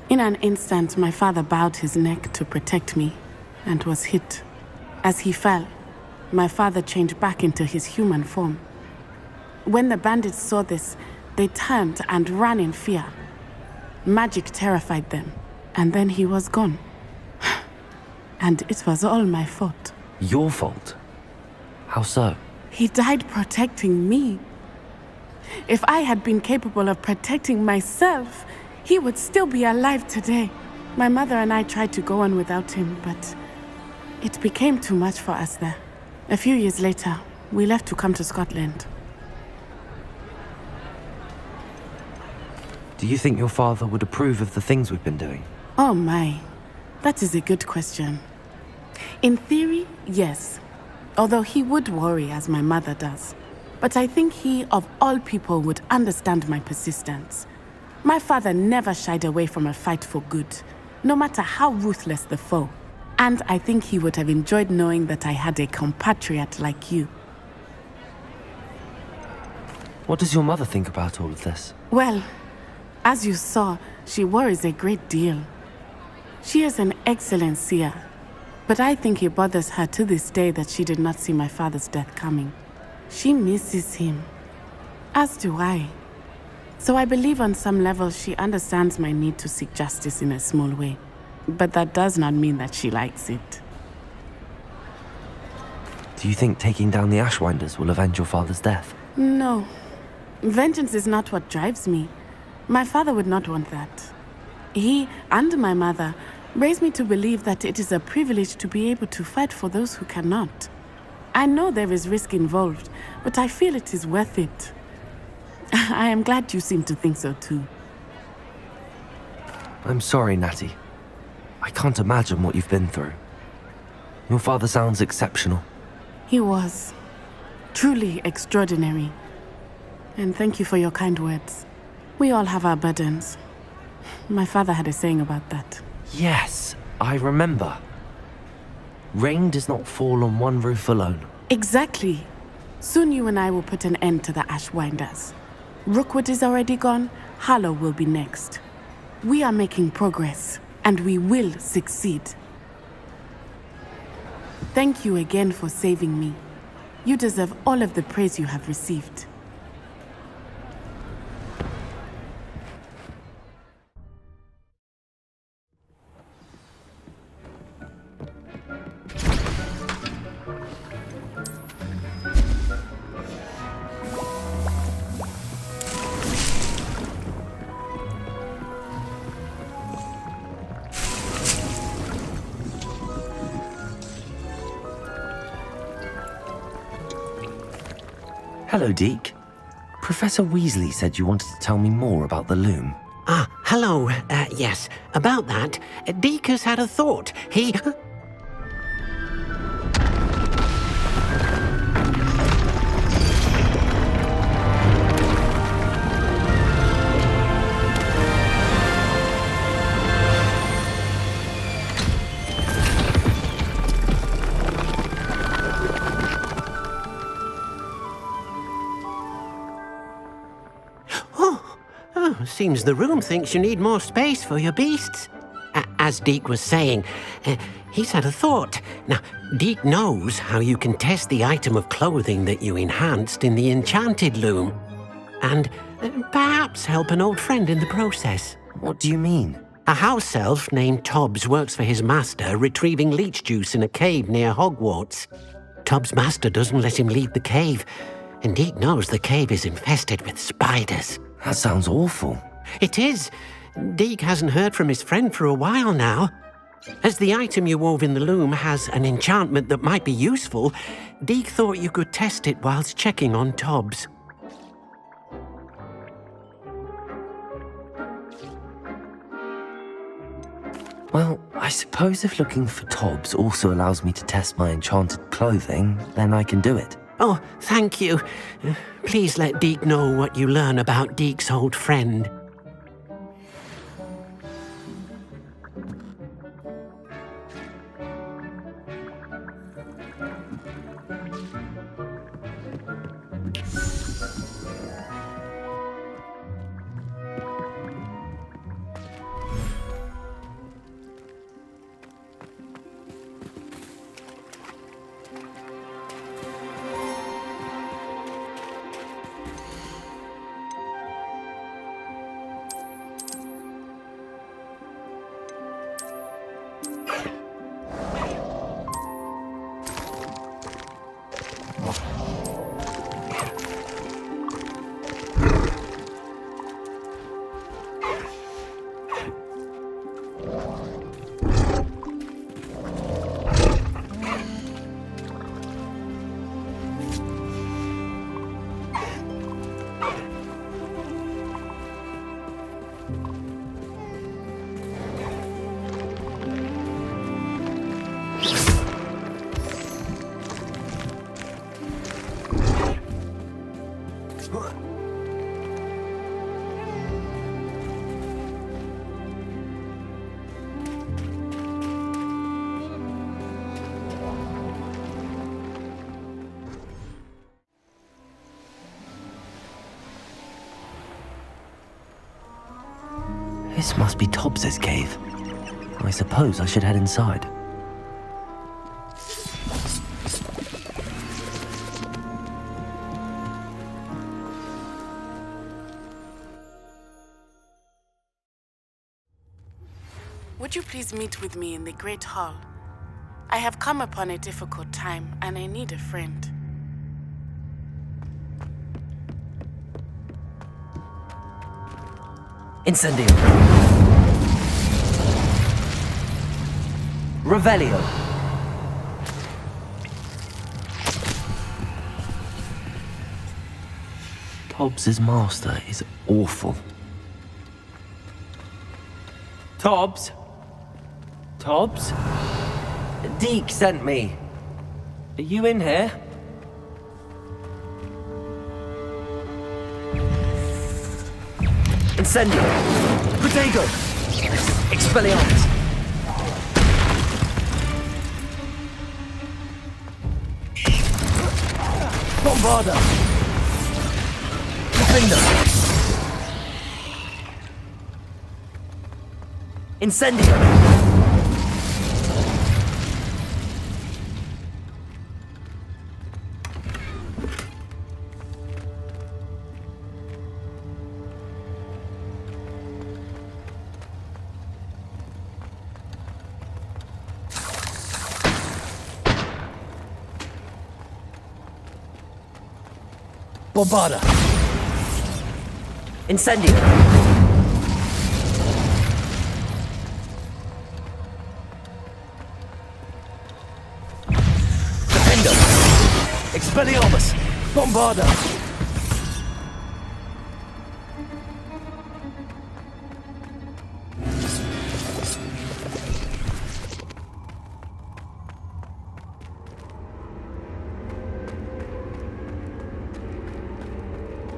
In an instant, my father bowed his neck to protect me and was hit. As he fell, my father changed back into his human form. When the bandits saw this, they turned and ran in fear. Magic terrified them, and then he was gone. And it was all my fault. Your fault? How so? He died protecting me. If I had been capable of protecting myself, he would still be alive today. My mother and I tried to go on without him, but it became too much for us there. A few years later, we left to come to Scotland. Do you think your father would approve of the things we've been doing? Oh my, that is a good question. In theory, yes. Although he would worry, as my mother does. But I think he, of all people, would understand my persistence. My father never shied away from a fight for good, no matter how ruthless the foe. And I think he would have enjoyed knowing that I had a compatriot like you. What does your mother think about all of this? Well, as you saw, she worries a great deal. She is an excellent seer, but I think it bothers her to this day that she did not see my father's death coming. She misses him, as do I. So I believe on some level she understands my need to seek justice in a small way. But that does not mean that she likes it. Do you think taking down the Ashwinders will avenge your father's death? No. Vengeance is not what drives me. My father would not want that. He and my mother raised me to believe that it is a privilege to be able to fight for those who cannot. I know there is risk involved, but I feel it is worth it. I am glad you seem to think so too. I'm sorry, Natty. I can't imagine what you've been through. Your father sounds exceptional. He was. Truly extraordinary. And thank you for your kind words. We all have our burdens. My father had a saying about that. Yes, I remember. Rain does not fall on one roof alone. Exactly. Soon you and I will put an end to the Ashwinders. Rookwood is already gone. Harlow will be next. We are making progress, and we will succeed. Thank you again for saving me. You deserve all of the praise you have received. Hello, Deke. Professor Weasley said you wanted to tell me more about the loom. Ah, hello. Yes, about that. Deke has had a thought. He... Seems the room thinks you need more space for your beasts. As Deke was saying, he's had a thought. Now, Deke knows how you can test the item of clothing that you enhanced in the enchanted loom. And perhaps help an old friend in the process. What do you mean? A house elf named Tobbs works for his master, retrieving leech juice in a cave near Hogwarts. Tobbs' master doesn't let him leave the cave, and Deke knows the cave is infested with spiders. That sounds awful. It is. Deke hasn't heard from his friend for a while now. As the item you wove in the loom has an enchantment that might be useful, Deke thought you could test it whilst checking on Tobbs. Well, I suppose if looking for Tobbs also allows me to test my enchanted clothing, then I can do it. Oh, thank you. Please let Deke know what you learn about Deke's old friend. This must be Tobbs's cave. I suppose I should head inside. Would you please meet with me in the Great Hall? I have come upon a difficult time, and I need a friend. Incendio. Revelio. Tobbs's master is awful. Tobbs? Tobbs? Deke sent me. Are you in here? Incendio! Protego! Expelliarmus! Bombarda! Defender! Incendio! Bombarda! Incendio! Defender! Expelliarmus! Bombarda!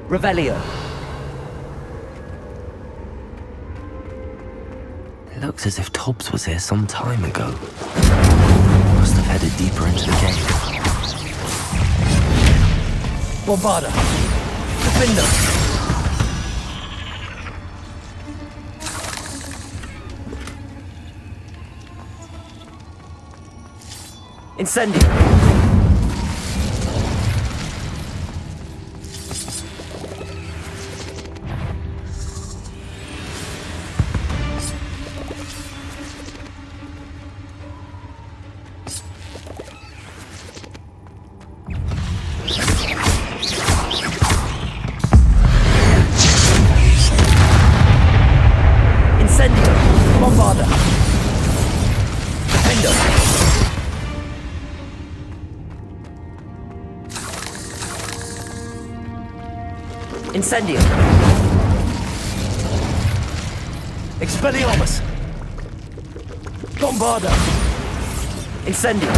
Revelio. It looks as if Tobbs was here some time ago. Must have headed deeper into the cave. Bombarda! Defender! Incendio! Bombarda! Defender! Incendio! Expelliarmus! Bombarda! Incendio!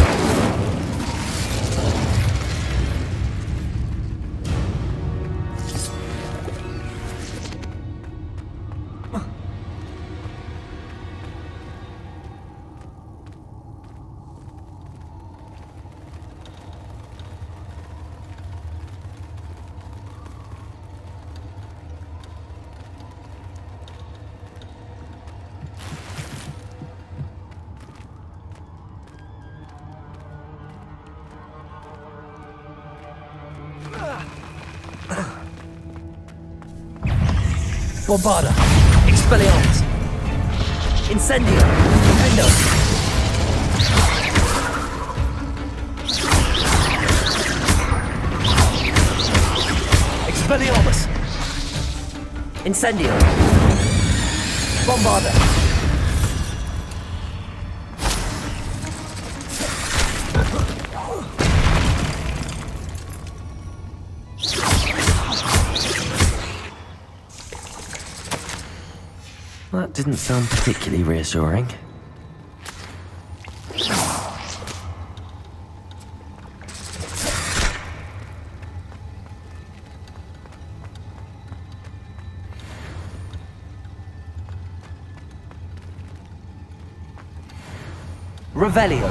Bombarda! Expelliarmus! Incendio! Defender! Expelliarmus! Incendio! Bombarda! That didn't sound particularly reassuring. Revelio.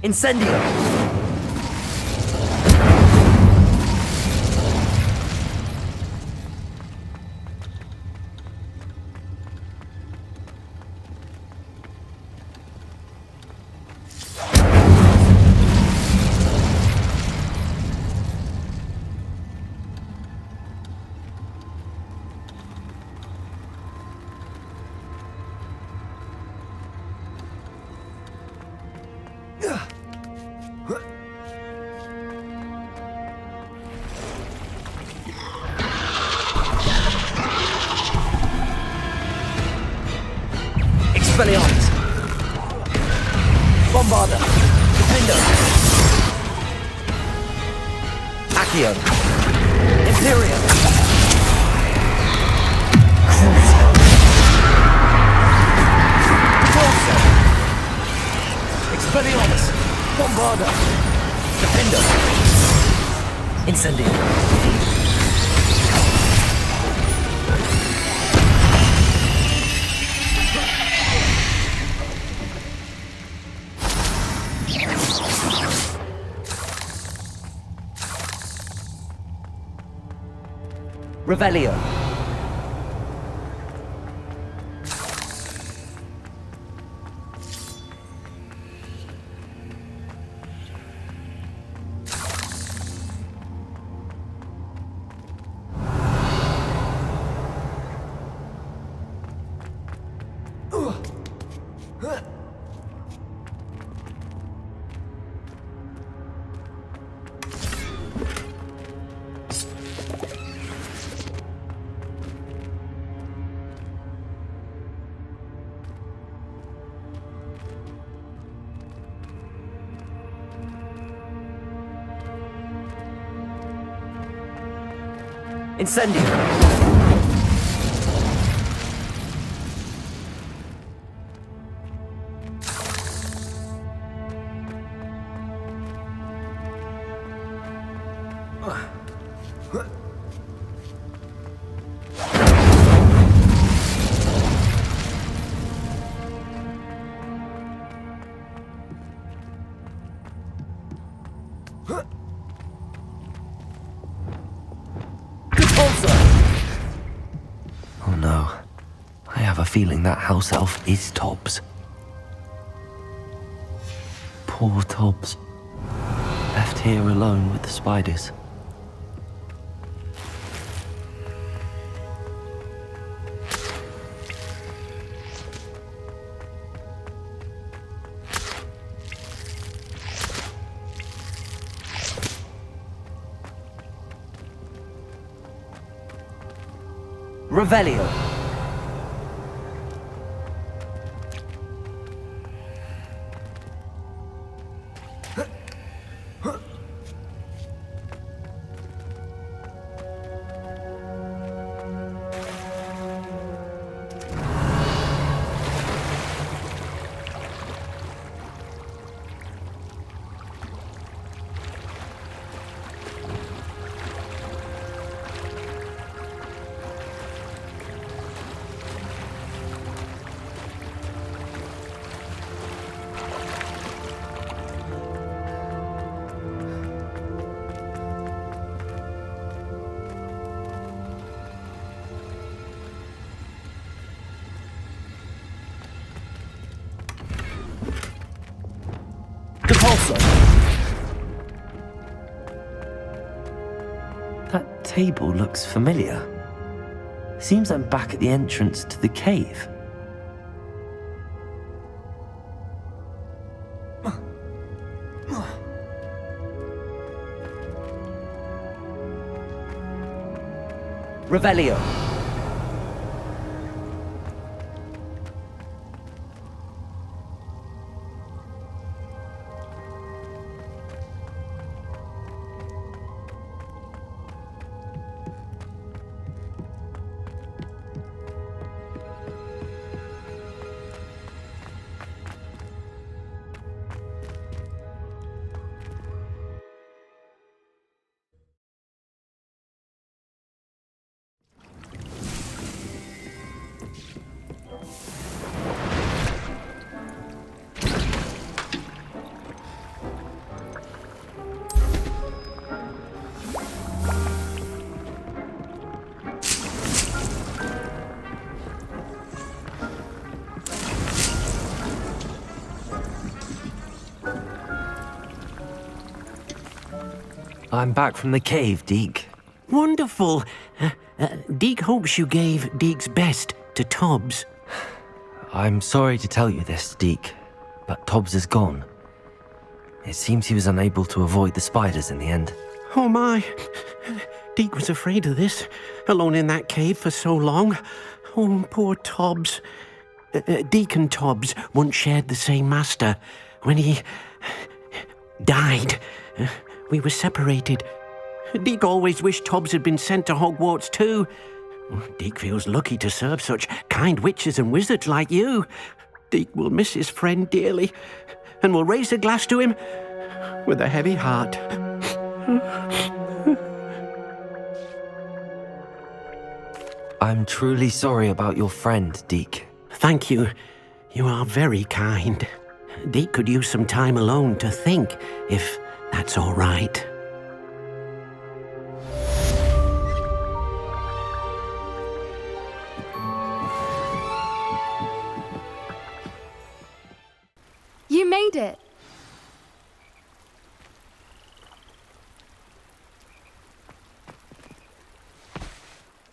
Incendio. Expelliarmus! Bombarda! Defender! Accio. Imperium! Corso! Expelliarmus! Bombarda! Defender! Incendio! Revelio. Incendio! Oh no. I have a feeling that house elf is Tobbs. Poor Tobbs. Left here alone with the spiders. Revelio! That table looks familiar. Seems I'm back at the entrance to the cave. Revelio! I'm back from the cave, Deke. Wonderful. Deke hopes you gave Deke's best to Tobbs. I'm sorry to tell you this, Deke, but Tobbs is gone. It seems he was unable to avoid the spiders in the end. Oh my. Deke was afraid of this, alone in that cave for so long. Oh, poor Tobbs. Deke and Tobbs once shared the same master. When he died, we were separated. Deke always wished Tobbs had been sent to Hogwarts too. Deke feels lucky to serve such kind witches and wizards like you. Deke will miss his friend dearly, and will raise a glass to him with a heavy heart. I'm truly sorry about your friend, Deke. Thank you. You are very kind. Deke could use some time alone to think, if that's all right. You made it.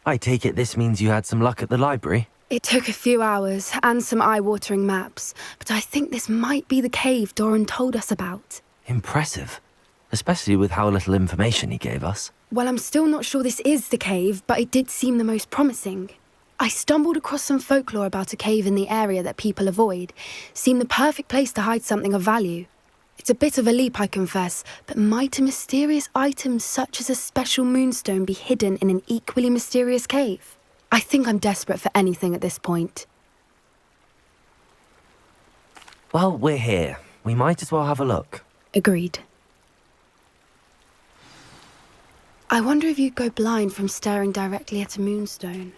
I take it this means you had some luck at the library? It took a few hours and some eye-watering maps, but I think this might be the cave Doran told us about. Impressive. Especially with how little information he gave us. Well, I'm still not sure this is the cave, but it did seem the most promising. I stumbled across some folklore about a cave in the area that people avoid. Seemed the perfect place to hide something of value. It's a bit of a leap, I confess, but might a mysterious item such as a special moonstone be hidden in an equally mysterious cave? I think I'm desperate for anything at this point. Well, we're here. We might as well have a look. Agreed. I wonder if you'd go blind from staring directly at a moonstone.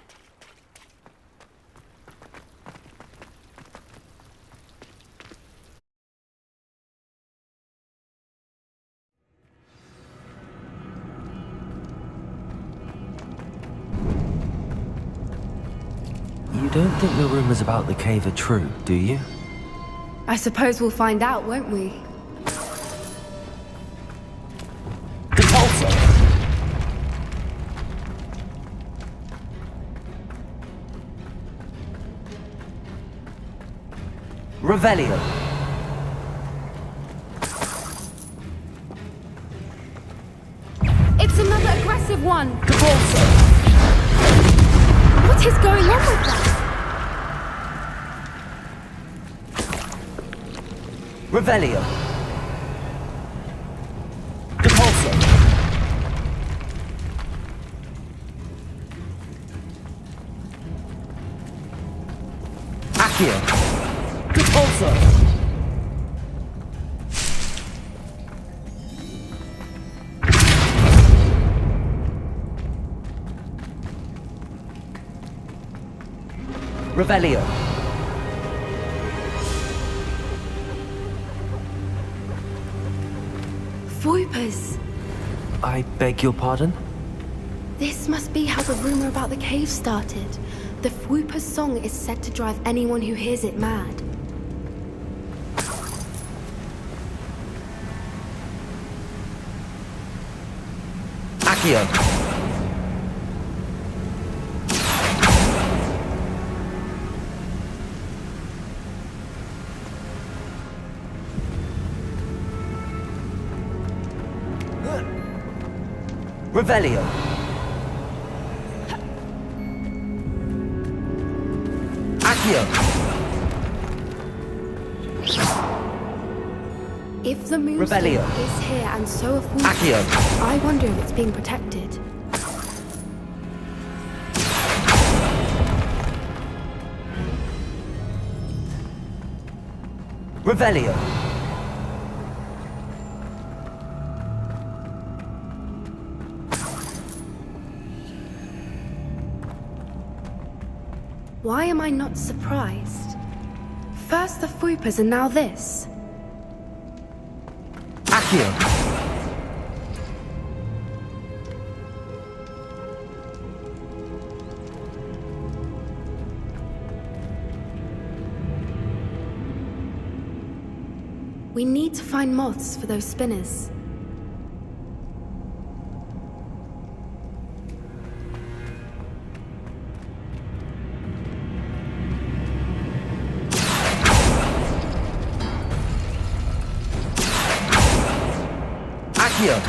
You don't think the rumors about the cave are true, do you? I suppose we'll find out, won't we? Revelio. It's another aggressive one! What is going on with that? Revelio. Depulso. Accio. Depulso. Revelio. Voipers. I beg your pardon? This must be how the rumor about the cave started. The Fwooper's song is said to drive anyone who hears it mad. Accio. Revelio. Accio. If the moonstone Revelio. is here and so are Fwoopers, Accio. I wonder if it's being protected. Revelio. Why am I not surprised? First the Fwoopers and now this. Accio. We need to find moths for those spinners. Accio.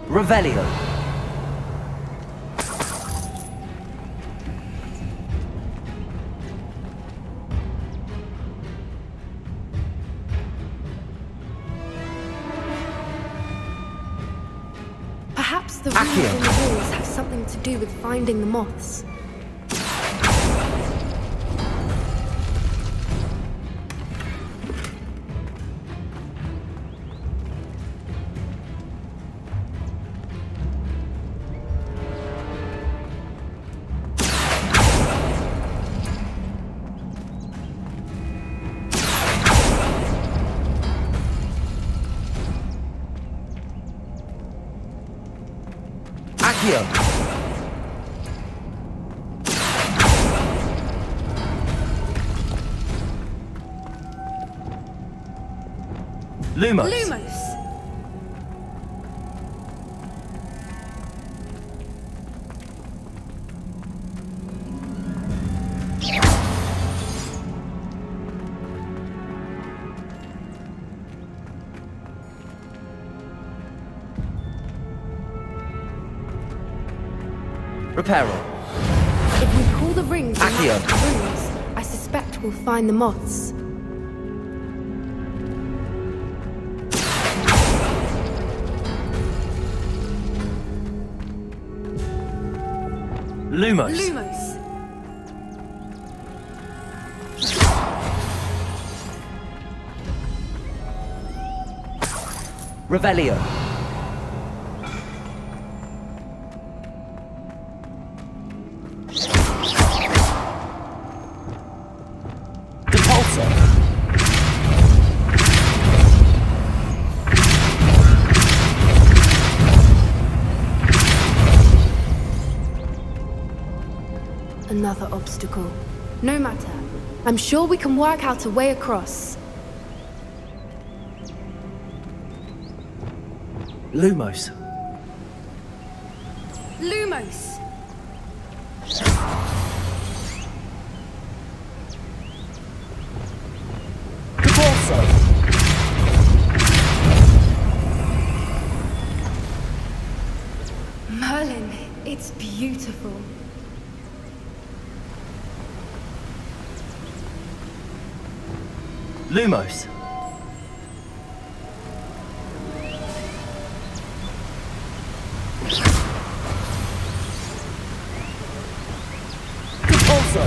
Revelio. Perhaps the runes on the walls have something to do with finding the moths. Accio. Lumos. Lumos! Reparo. If we pull the rings and Accio. match the runes, I suspect we'll find the moths. Lumos. Lumos! Revelio. Depulso. Another obstacle. No matter. I'm sure we can work out a way across. Lumos. Lumos! Depulso. Merlin, it's beautiful. Lumos. Depulso.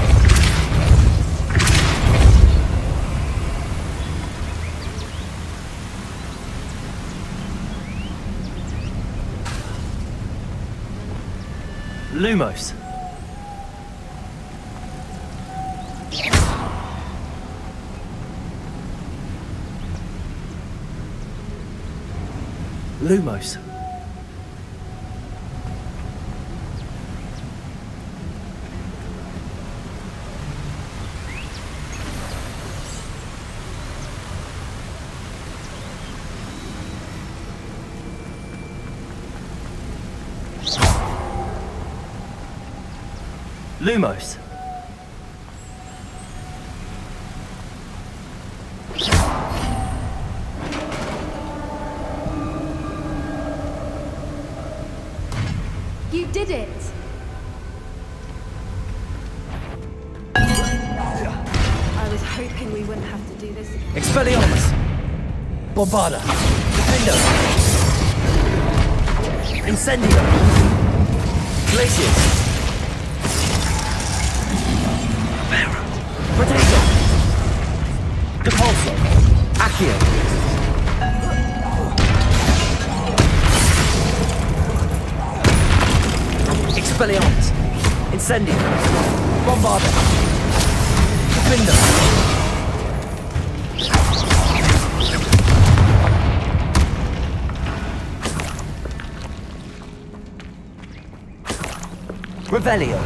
Lumos. Lumos. Lumos. You did it! I was hoping we wouldn't have to do this again. Expelliarmus. Bombarda. Defendo. Incendio. Glacius. Potato. Depulso. Accio. Expelliarmus. Incendio. Bombarda. Defendo. Revelio.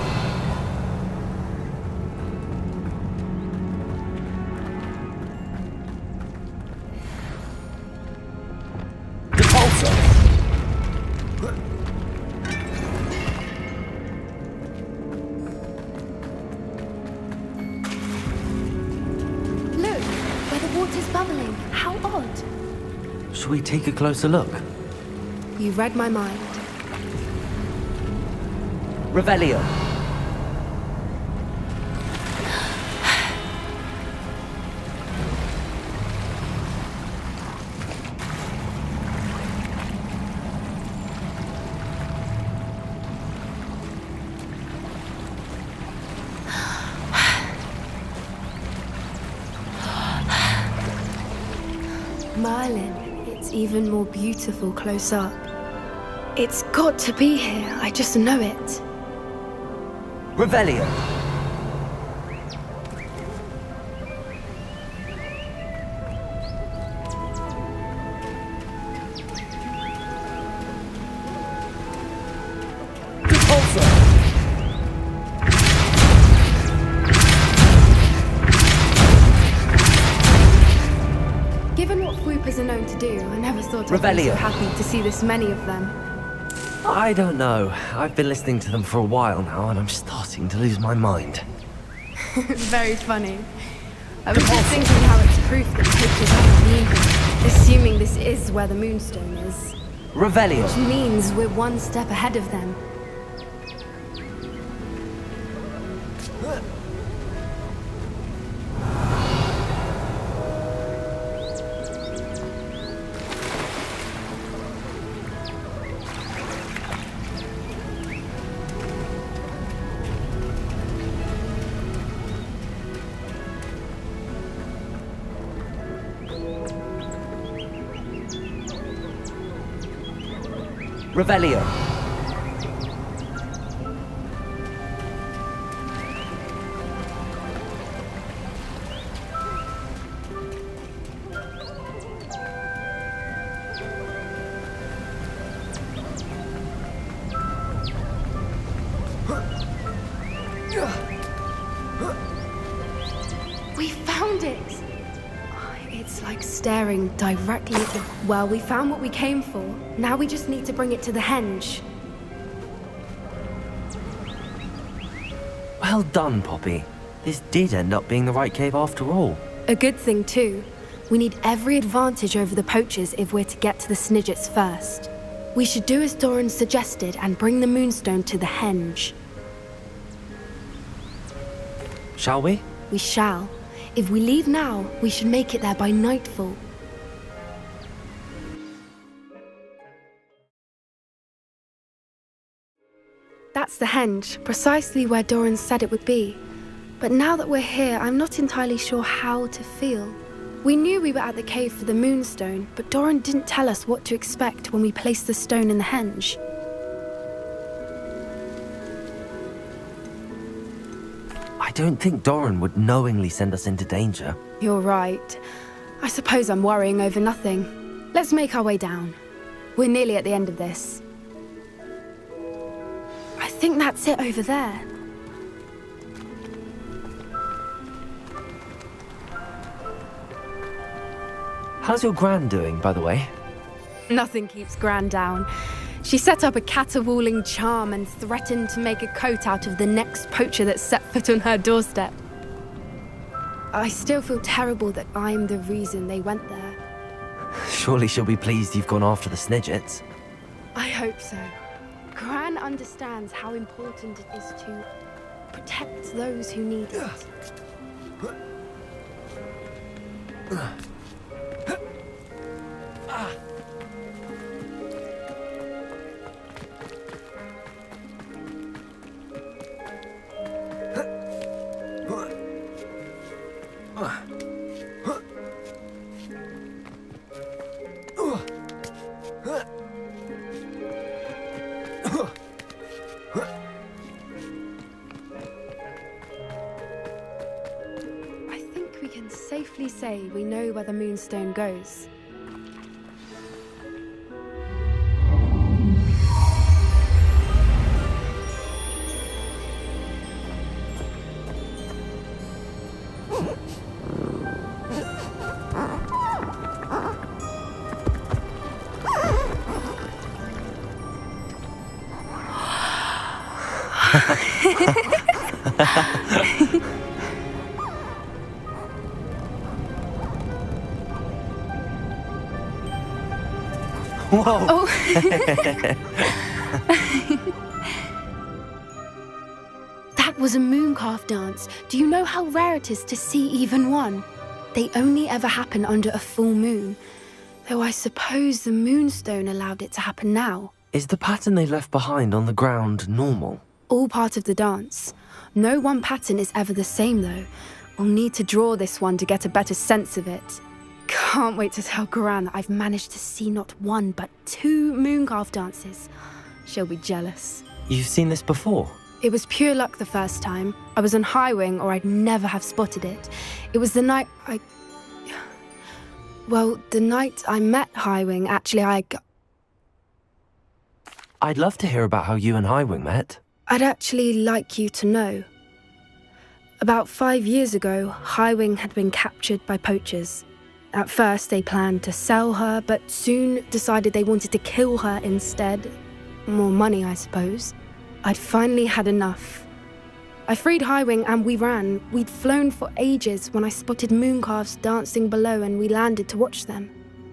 Depulso. Shall we take a closer look? You read my mind. Revelio. Merlin, it's even more beautiful close up. It's got to be here, I just know it. Revelio. Given what swoopers are known to do, I never thought I'd be so happy to see this many of them. I don't know. I've been listening to them for a while now, and I'm starting to lose my mind. Very funny. I was just thinking how it's proof that poachers haven't been here, assuming this is where the Moonstone is. Revelio. Which means we're one step ahead of them. Revelio. We found it! It's like staring directly at the... Well, we found what we came for. Now we just need to bring it to the henge. Well done, Poppy. This did end up being the right cave after all. A good thing, too. We need every advantage over the poachers if we're to get to the Snidgets first. We should do as Doran suggested and bring the Moonstone to the henge. Shall we? We shall. If we leave now, we should make it there by nightfall. That's the henge, precisely where Doran said it would be. But now that we're here, I'm not entirely sure how to feel. We knew we were at the cave for the Moonstone, but Doran didn't tell us what to expect when we placed the stone in the henge. I don't think Doran would knowingly send us into danger. You're right. I suppose I'm worrying over nothing. Let's make our way down. We're nearly at the end of this. I think that's it over there. How's your Gran doing, by the way? Nothing keeps Gran down. She set up a caterwauling charm and threatened to make a coat out of the next poacher that set foot on her doorstep. I still feel terrible that I'm the reason they went there. Surely she'll be pleased you've gone after the Snidgets. I hope so. Gran understands how important it is to protect those who need it. I think we can safely say we know where the Moonstone goes. Whoa! Oh. That was a mooncalf dance. Do you know how rare it is to see even one? They only ever happen under a full moon. Though I suppose the moonstone allowed it to happen now. Is the pattern they left behind on the ground normal? All part of the dance. No one pattern is ever the same, though. We'll need to draw this one to get a better sense of it. Can't wait to tell Gran that I've managed to see not one, but 2 mooncalf dances. She'll be jealous. You've seen this before? It was pure luck the first time. I was on Highwing, or I'd never have spotted it. It was the night the night I met Highwing, actually, I'd love to hear about how you and Highwing met. I'd actually like you to know. About 5 years ago, Highwing had been captured by poachers. At first, they planned to sell her, but soon decided they wanted to kill her instead. More money, I suppose. I'd finally had enough. I freed Highwing and we ran. We'd flown for ages when I spotted mooncalves dancing below and we landed to watch them.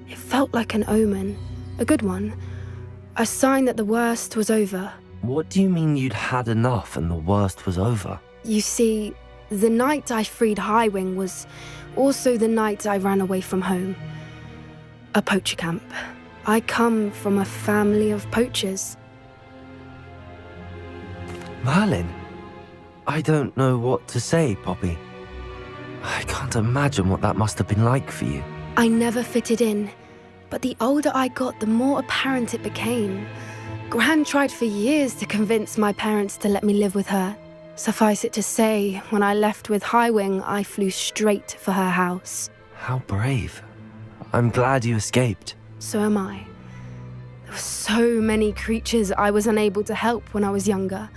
It felt like an omen. A good one. A sign that the worst was over. What do you mean you'd had enough and the worst was over? You see, the night I freed Highwing was also the night I ran away from home. A poacher camp. I come from a family of poachers. Merlin? I don't know what to say, Poppy. I can't imagine what that must have been like for you. I never fitted in, but the older I got, the more apparent it became. Gran tried for years to convince my parents to let me live with her. Suffice it to say, when I left with Highwing, I flew straight for her house. How brave. I'm glad you escaped. So am I. There were so many creatures I was unable to help when I was younger.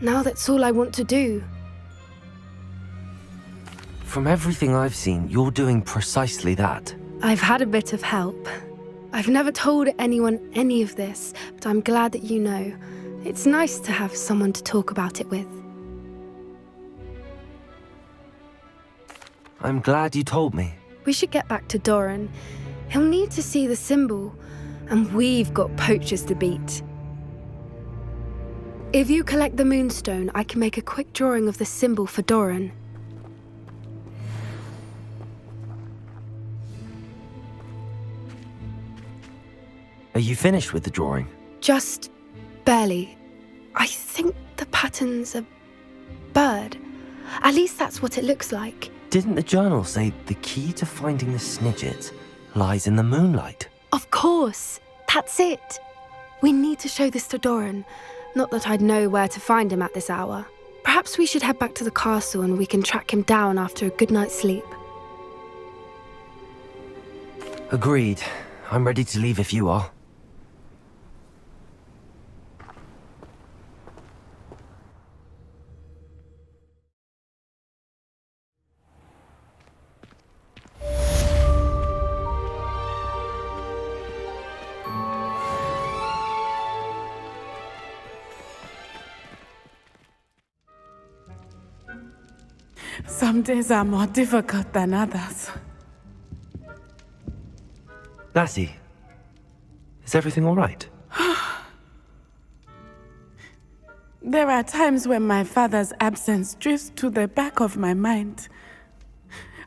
Now that's all I want to do. From everything I've seen, you're doing precisely that. I've had a bit of help. I've never told anyone any of this, but I'm glad that you know. It's nice to have someone to talk about it with. I'm glad you told me. We should get back to Doran. He'll need to see the symbol, and we've got poachers to beat. If you collect the moonstone, I can make a quick drawing of the symbol for Doran. Are you finished with the drawing? Just barely. I think the pattern's a bird. At least that's what it looks like. Didn't the journal say the key to finding the Snidget lies in the moonlight? Of course. That's it. We need to show this to Doran. Not that I'd know where to find him at this hour. Perhaps we should head back to the castle and we can track him down after a good night's sleep. Agreed. I'm ready to leave if you are. Some days are more difficult than others. Lassie, is everything all right? There are times when my father's absence drifts to the back of my mind,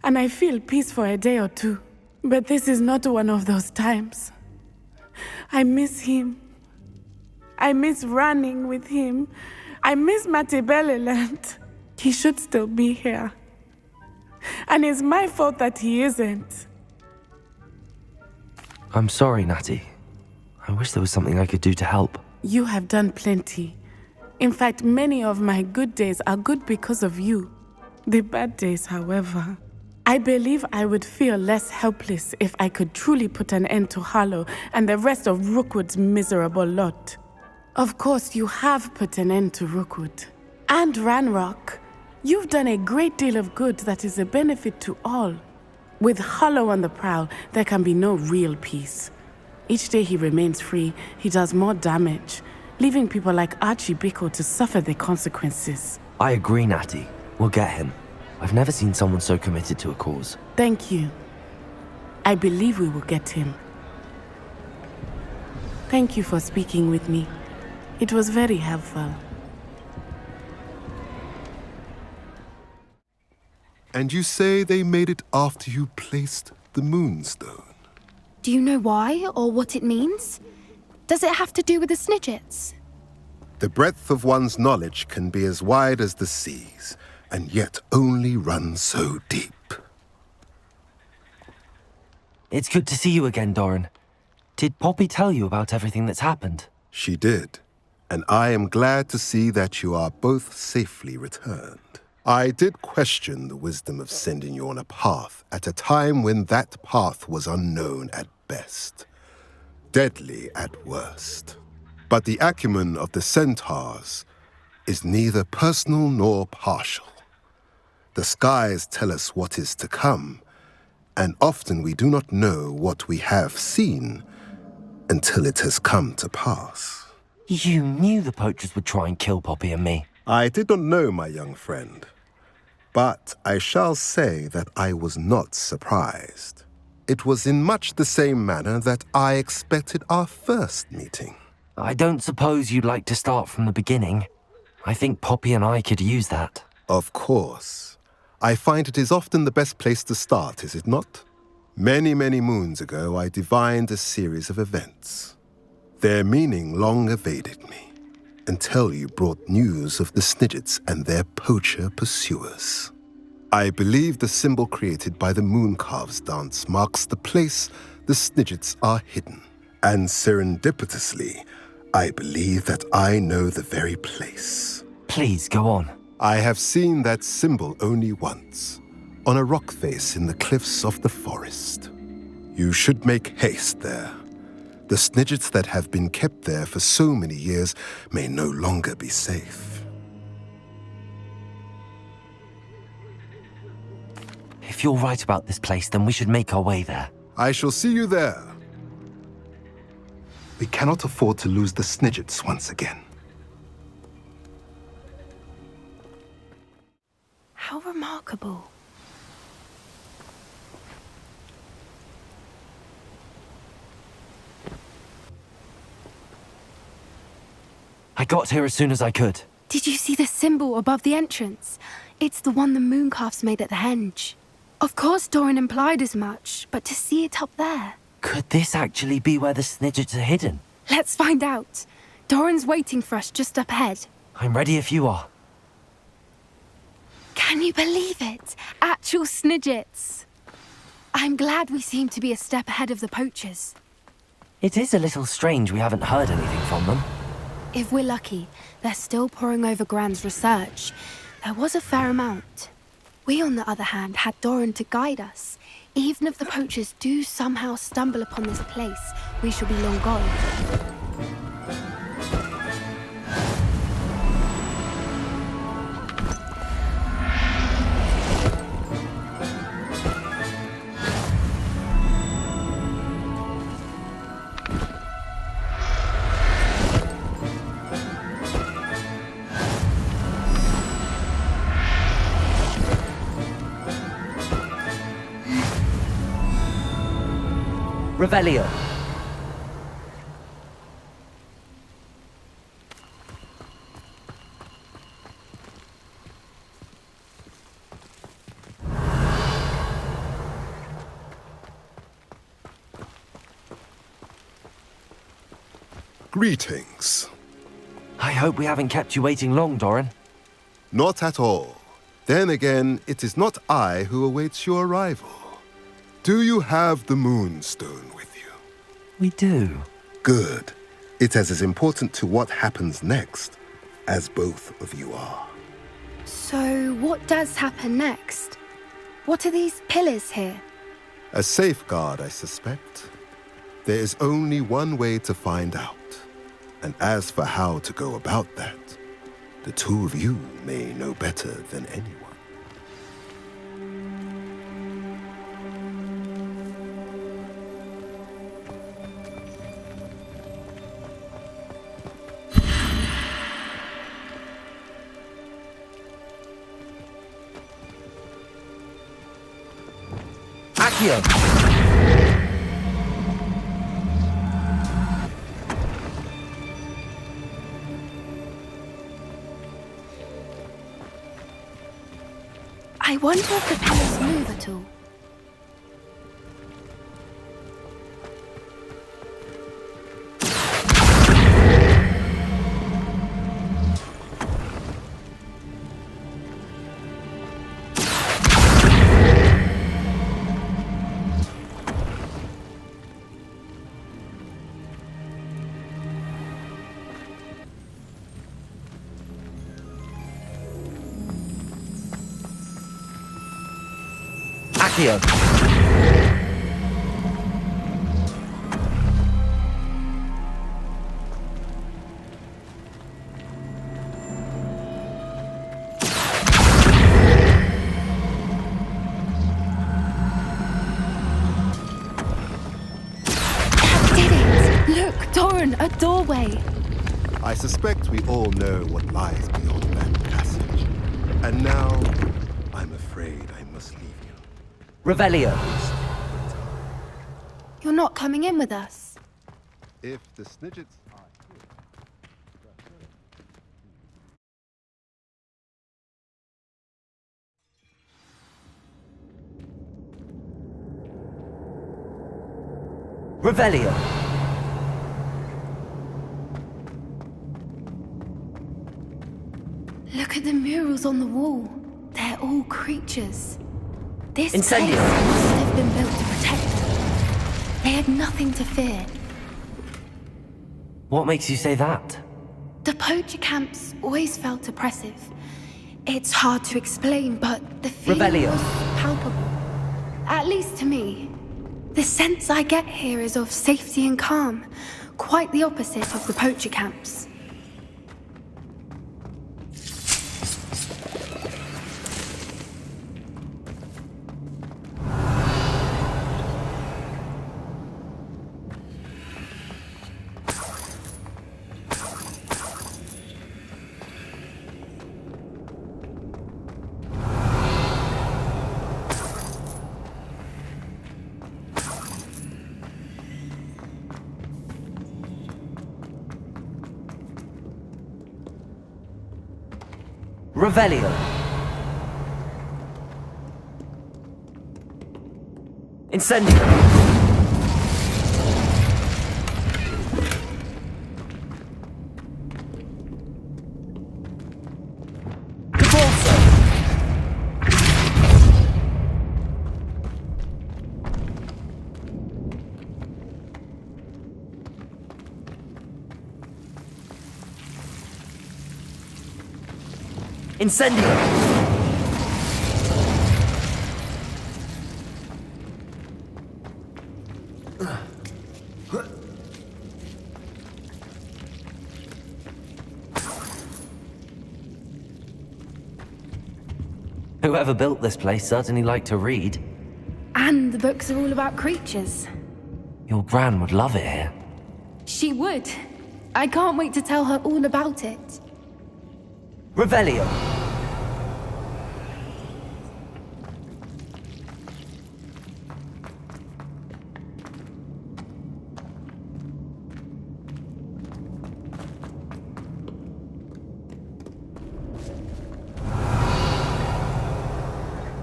and I feel peace for a day or two. But this is not one of those times. I miss him. I miss running with him. I miss Matibeleland. He should still be here. And it's my fault that he isn't. I'm sorry, Natty. I wish there was something I could do to help. You have done plenty. In fact, many of my good days are good because of you. The bad days, however. I believe I would feel less helpless if I could truly put an end to Harlow and the rest of Rookwood's miserable lot. Of course, you have put an end to Rookwood. And Ranrock. You've done a great deal of good that is a benefit to all. With Harlow on the prowl, there can be no real peace. Each day he remains free, he does more damage, leaving people like Archie Bickle to suffer the consequences. I agree, Natty. We'll get him. I've never seen someone so committed to a cause. Thank you. I believe we will get him. Thank you for speaking with me. It was very helpful. And you say they made it after you placed the Moonstone? Do you know why or what it means? Does it have to do with the Snidgets? The breadth of one's knowledge can be as wide as the seas, and yet only run so deep. It's good to see you again, Doran. Did Poppy tell you about everything that's happened? She did, and I am glad to see that you are both safely returned. I did question the wisdom of sending you on a path at a time when that path was unknown at best, deadly at worst. But the acumen of the centaurs is neither personal nor partial. The skies tell us what is to come, and often we do not know what we have seen until it has come to pass. You knew the poachers would try and kill Poppy and me. I did not know, my young friend, but I shall say that I was not surprised. It was in much the same manner that I expected our first meeting. I don't suppose you'd like to start from the beginning. I think Poppy and I could use that. Of course. I find it is often the best place to start, is it not? Many, many moons ago, I divined a series of events. Their meaning long evaded me, until you brought news of the Snidgets and their poacher pursuers. I believe the symbol created by the Mooncalves dance marks the place the Snidgets are hidden. And serendipitously, I believe that I know the very place. Please, go on. I have seen that symbol only once, on a rock face in the cliffs of the forest. You should make haste there. The Snidgets that have been kept there for so many years may no longer be safe. If you're right about this place, then we should make our way there. I shall see you there. We cannot afford to lose the Snidgets once again. How remarkable. I got here as soon as I could. Did you see the symbol above the entrance? It's the one the Mooncalves made at the henge. Of course Doran implied as much, but to see it up there... Could this actually be where the Snidgets are hidden? Let's find out. Doran's waiting for us just up ahead. I'm ready if you are. Can you believe it? Actual Snidgets. I'm glad we seem to be a step ahead of the poachers. It is a little strange we haven't heard anything from them. If we're lucky, they're still poring over Gran's research. There was a fair amount. We, on the other hand, had Doran to guide us. Even if the poachers do somehow stumble upon this place, we shall be long gone. Revelio. Greetings. I hope we haven't kept you waiting long, Doran. Not at all. Then again, it is not I who awaits your arrival. Do you have the Moonstone with you? We do. Good. It is as important to what happens next as both of you are. So, what does happen next? What are these pillars here? A safeguard, I suspect. There is only one way to find out. And as for how to go about that, the two of you may know better than anyone. Accio! I wonder if the pillars move at all. Accio. Did it! Look, Doran, a doorway. I suspect we all know what lies beyond that passage. And now, I'm afraid I must leave you. Revelio. You're not coming in with us. If the Snidgets are Revelio. Look at the murals on the wall. They're all creatures. This Incendio. place must have been built to protect them. They had nothing to fear. What makes you say that? The poacher camps always felt oppressive. It's hard to explain, but the feeling Revelio. was palpable. At least to me. The sense I get here is of safety and calm. Quite the opposite of the poacher camps. Revelio. Incendio. Divorso. Incendio. Whoever built this place certainly liked to read. And the books are all about creatures. Your Gran would love it here. She would. I can't wait to tell her all about it. Revelio.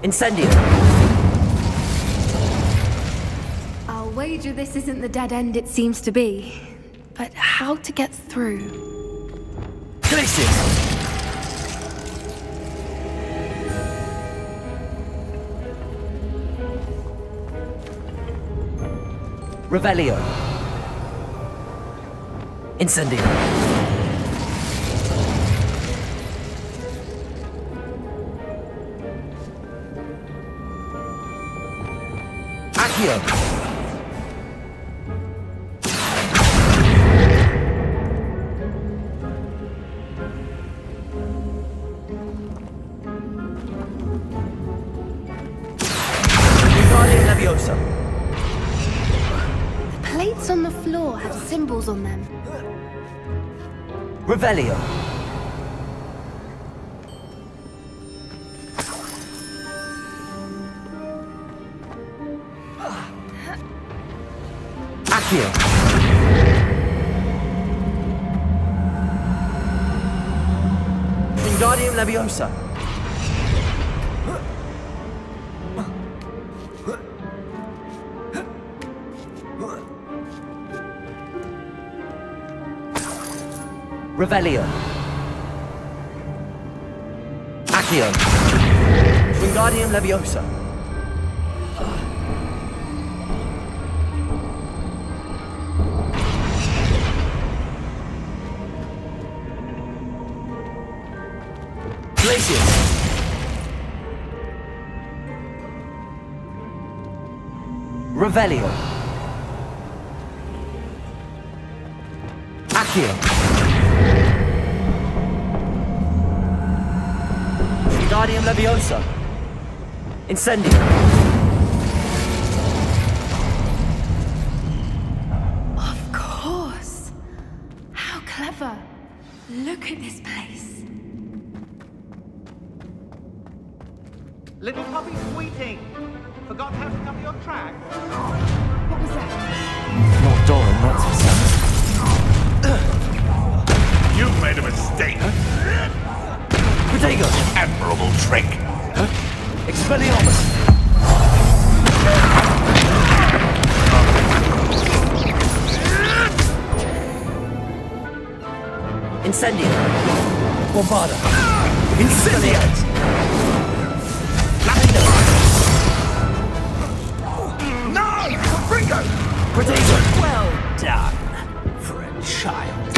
Incendio. I'll wager this isn't the dead end it seems to be. But how to get through? Glacius. Revelio. Incendio. Accio. Wingardium Leviosa. The plates on the floor have symbols on them. Revelio. Accio. Wingardium Leviosa. Revelio. Accio. Wingardium Leviosa. Glacius. Revelio. Accio. Wingardium Leviosa. Incendio. Of course. How clever. Look at this place. Little puppy sweeting. Forgot how to cover your track. What was that? Not Doran, that's for certain. You've made a mistake. Protego. Admirable trick. Expelliarmus. Incendio. Bombarda. Incendiate. Lapido. No! Ringo! Protego. Well done for a child.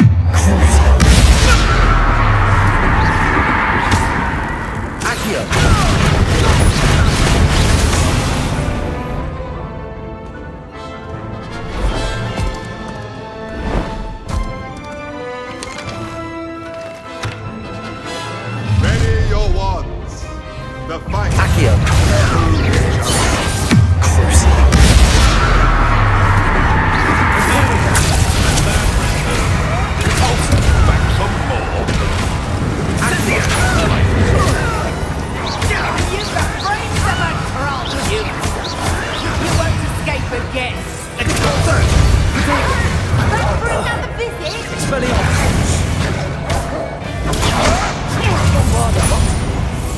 Accio. Ready your wands. The fight. Accio.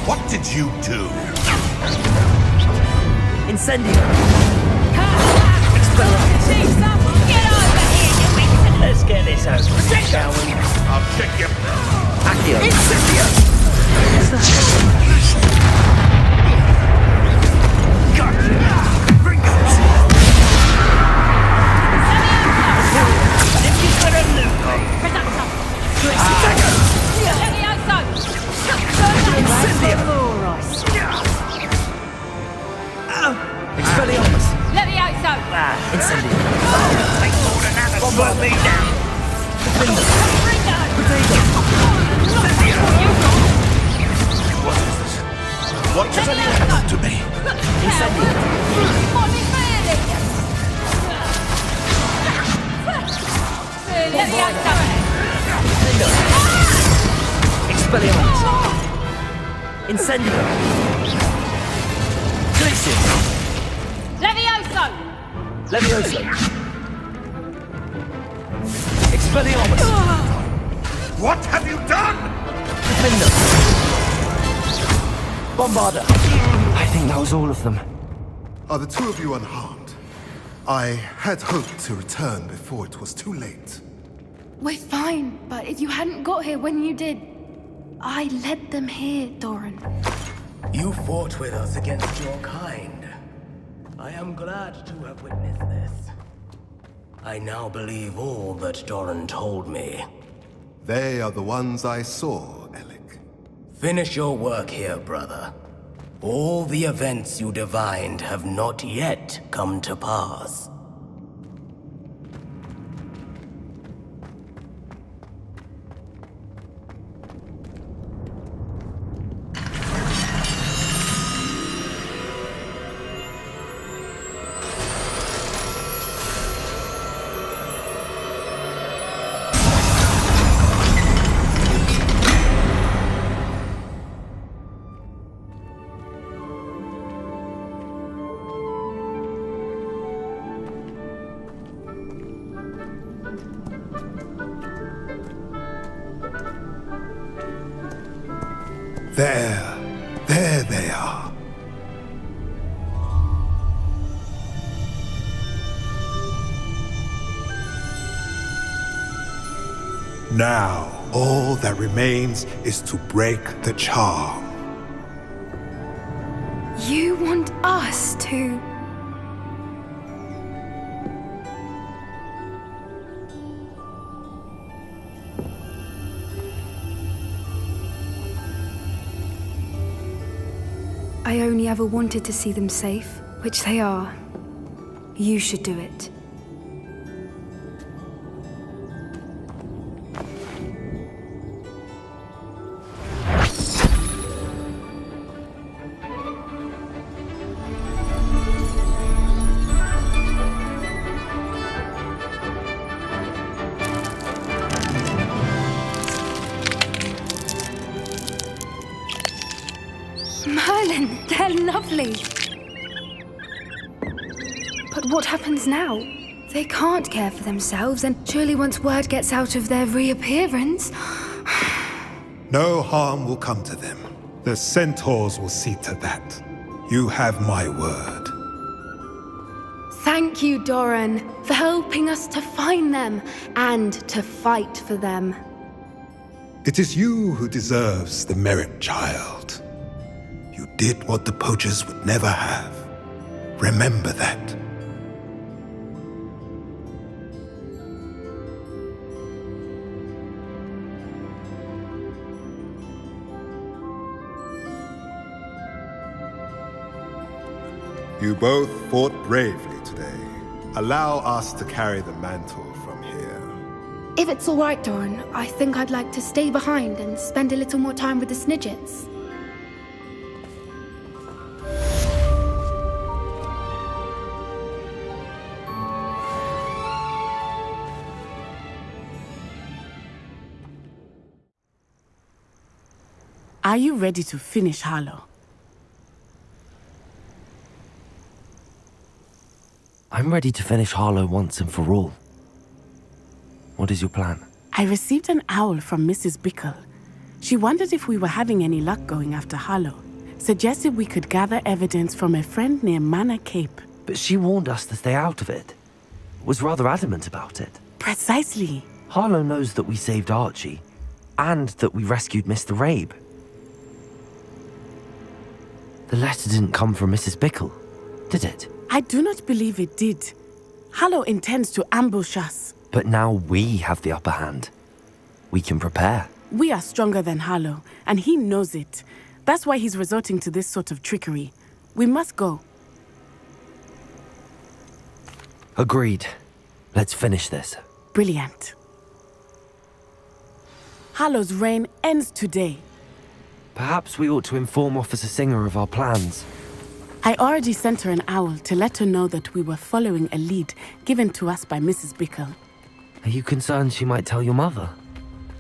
What did you do? Incendio. Let's get this over, shall we? I'll check you. Accio. Incendio! Expelliarmus. Levioso! Incendio. Take more than that to slow me down. What is this? What does it happen to me? Incendio. Levioso! Expelliarmus. Incendio. Glacius. Levioso! Leviosa. Expelliarmus. What have you done? Defender. Bombarda. I think that was all of them. Are the two of you unharmed? I had hoped to return before it was too late. We're fine, but if you hadn't got here when you did, I led them here, Doran. You fought with us against your kind. I am glad to have witnessed this. I now believe all that Doran told me. They are the ones I saw, Alec. Finish your work here, brother. All the events you divined have not yet come to pass. There they are. Now, All that remains is to break the charm. You want us to... I only ever wanted to see them safe, which they are. You should do it. Merlin, they're lovely. But what happens now? They can't care for themselves, and surely once word gets out of their reappearance... No harm will come to them. The centaurs will see to that. You have my word. Thank you, Doran, for helping us to find them and to fight for them. It is you who deserves the merit, child. You did what the poachers would never have. Remember that. You both fought bravely today. Allow us to carry the mantle from here. If it's all right, Doran, I think I'd like to stay behind and spend a little more time with the Snidgets. Are you ready to finish Harlow? I'm ready to finish Harlow once and for all. What is your plan? I received an owl from Mrs. Bickle. She wondered if we were having any luck going after Harlow. Suggested we could gather evidence from a friend near Manor Cape. But she warned us to stay out of it. Was rather adamant about it. Precisely. Harlow knows that we saved Archie, and that we rescued Mr. Rabe. The letter didn't come from Mrs. Bickle, did it? I do not believe it did. Harlow intends to ambush us. But now we have the upper hand. We can prepare. We are stronger than Harlow, and he knows it. That's why he's resorting to this sort of trickery. We must go. Agreed. Let's finish this. Brilliant. Harlow's reign ends today. Perhaps we ought to inform Officer Singer of our plans. I already sent her an owl to let her know that we were following a lead given to us by Mrs. Bickle. Are you concerned she might tell your mother?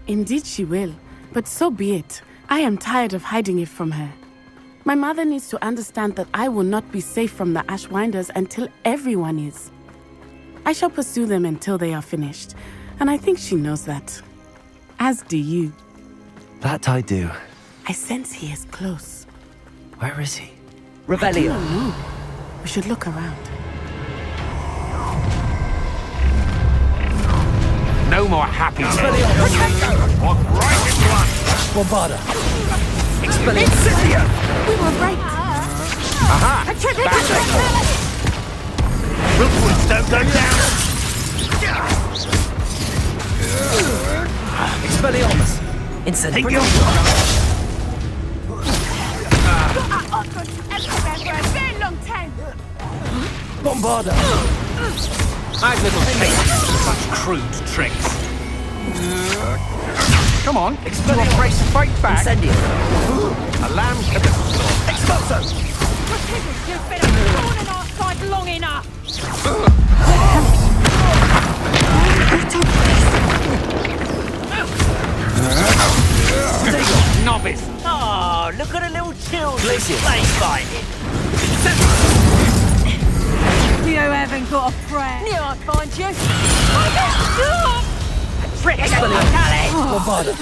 Indeed she will, but so be it. I am tired of hiding it from her. My mother needs to understand that I will not be safe from the Ashwinders until everyone is. I shall pursue them until they are finished, and I think she knows that. As do you. That I do. I sense he is close. Where is he? Revelio. I don't know. We should look around. No more happy Walk right into us! Bombarda. Incendio! We were right. Aha! Rookwards don't go down! Expelliarmus. Incendio. Bombarda. Nice little taste for such crude tricks. Come on, do Operation Fight Back. Incendio. A lamb to the Expulso. You've been a thorn in our side long enough. novice. Oh, look at the little children Glacier. place fighting. You haven't got a prayer. Knew I'd find you. Trick it, Callie. Bombarda.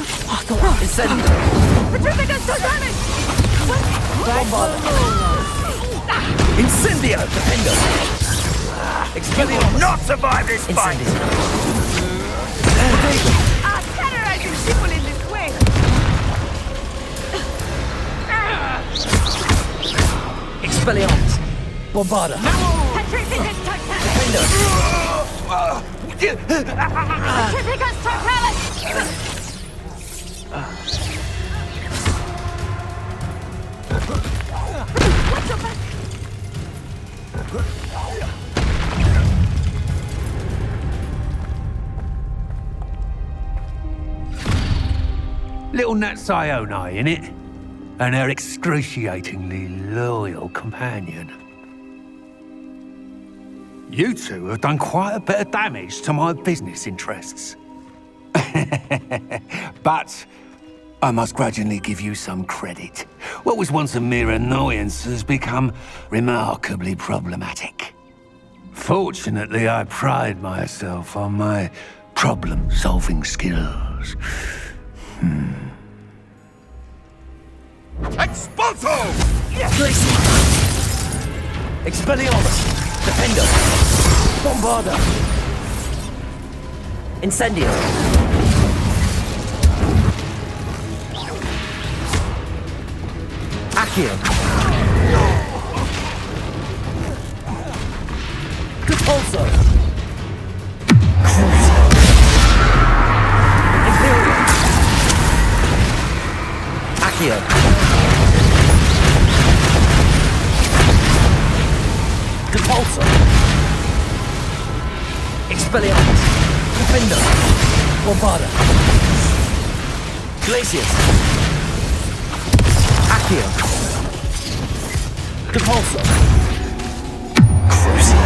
Incendio. Petrificus Totemic! Bombarda. Incendio. Defender. You will not survive this fight. Incendio. Our terrorizing people in the Expelliarmus! Bombarda! Petrificus Totalis! Petrificus Totalis! Watch your back! Little Nat Sioni, innit? And her excruciatingly loyal companion. You two have done quite a bit of damage to my business interests. But I must grudgingly give you some credit. What was once a mere annoyance has become remarkably problematic. Fortunately, I pride myself on my problem-solving skills. Expulso! Glacier! Expelliarmus! Defender! Bombarda! Incendio! Accio! Repulso! Imperial! Accio! Repulso! Expelliarmus! Defender! Bombarda! Glacius! Accio! Repulso! Crucial!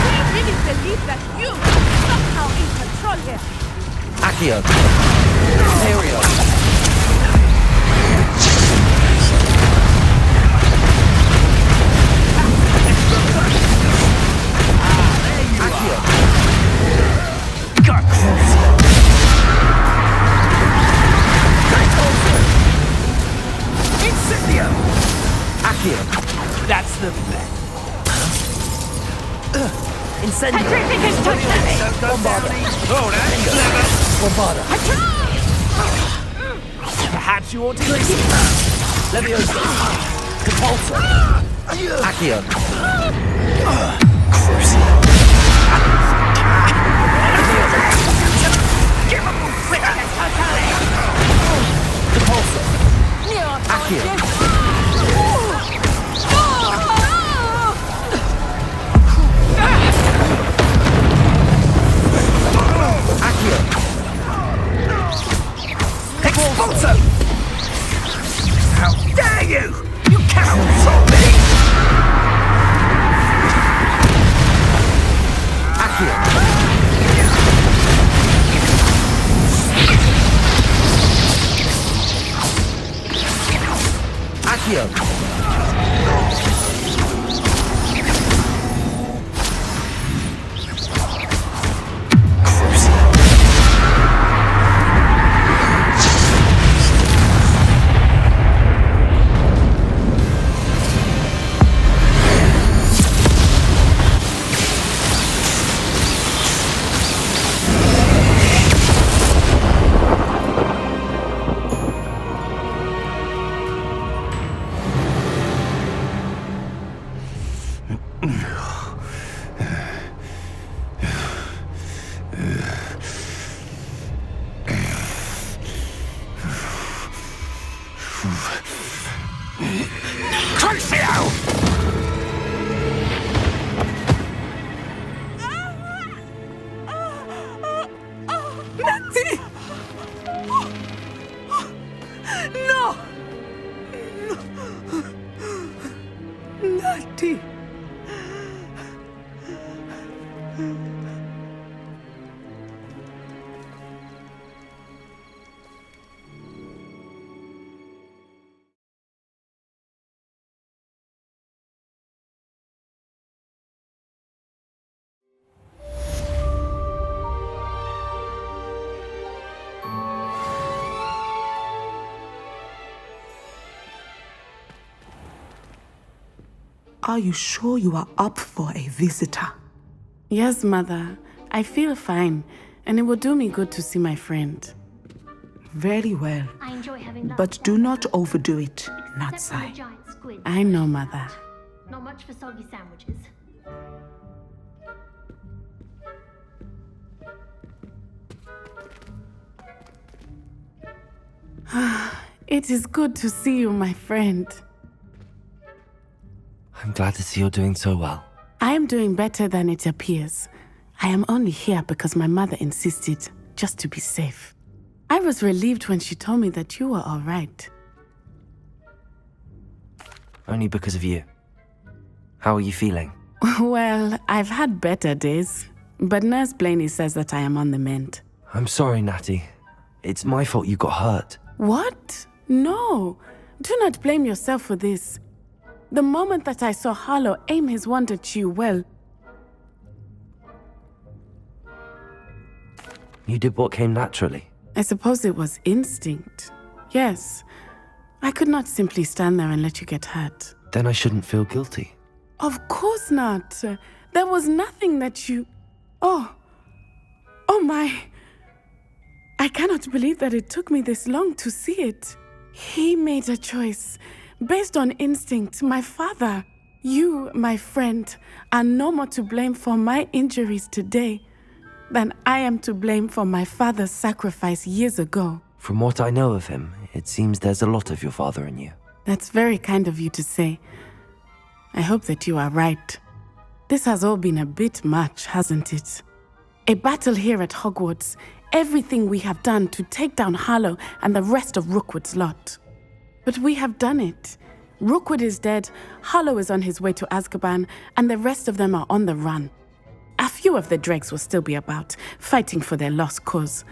Do you really believe that you are somehow in control here? Accio! Aerial! Accio! Incendio! Accio! That's the bet. Incendio! Petrificus Totalis! Bombarda! Oh, that's clever. Bombarda! Perhaps you ought to listen. Leviosa! Repulso! Accio! Repulso! Accio! Accio! Expulso! How dare you! You cannot control me! Accio! Accio! Natty! No! Natty! Are you sure you are up for a visitor? Yes, Mother. I feel fine, and it will do me good to see my friend. Very well. I enjoy having lunch. But do not overdo it, not Except for the sigh. giant squid. I know, Mother. Not much for soggy sandwiches. It is good to see you, my friend. I'm glad to see you're doing so well. I am doing better than it appears. I am only here because my mother insisted, just to be safe. I was relieved when she told me that you were all right. Only because of you. How are you feeling? Well, I've had better days, but Nurse Blaney says that I am on the mend. I'm sorry, Natty. It's my fault you got hurt. What? No. Do not blame yourself for this. The moment that I saw Harlow aim his wand at you, well... You did what came naturally. I suppose it was instinct. Yes. I could not simply stand there and let you get hurt. Then I shouldn't feel guilty. Of course not. There was nothing that you... Oh my... I cannot believe that it took me this long to see it. He made a choice. Based on instinct, my father. You, my friend, are no more to blame for my injuries today than I am to blame for my father's sacrifice years ago. From what I know of him, it seems there's a lot of your father in you. That's very kind of you to say. I hope that you are right. This has all been a bit much, hasn't it? A battle here at Hogwarts, everything we have done to take down Harlow and the rest of Rookwood's lot. But we have done it. Rookwood is dead, Harlow is on his way to Azkaban, and the rest of them are on the run. A few of the dregs will still be about, fighting for their lost cause.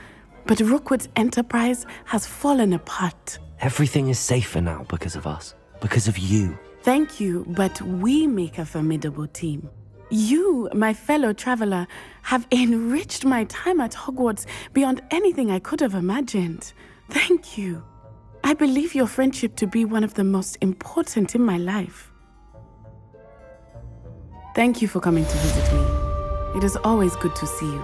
But Rookwood's enterprise has fallen apart. Everything is safer now because of us. Because of you. Thank you, but we make a formidable team. You, my fellow traveler, have enriched my time at Hogwarts beyond anything I could have imagined. Thank you. I believe your friendship to be one of the most important in my life. Thank you for coming to visit me. It is always good to see you.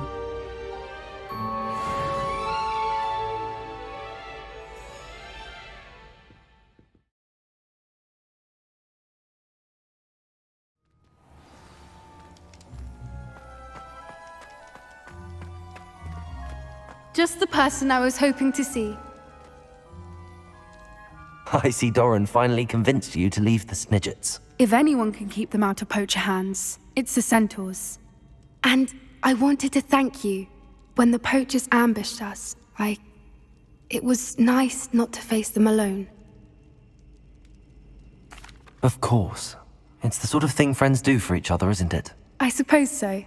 Just the person I was hoping to see. I see Doran finally convinced you to leave the Snidgets. If anyone can keep them out of poacher hands, it's the centaurs. And I wanted to thank you. When the poachers ambushed us, it was nice not to face them alone. Of course. It's the sort of thing friends do for each other, isn't it? I suppose so.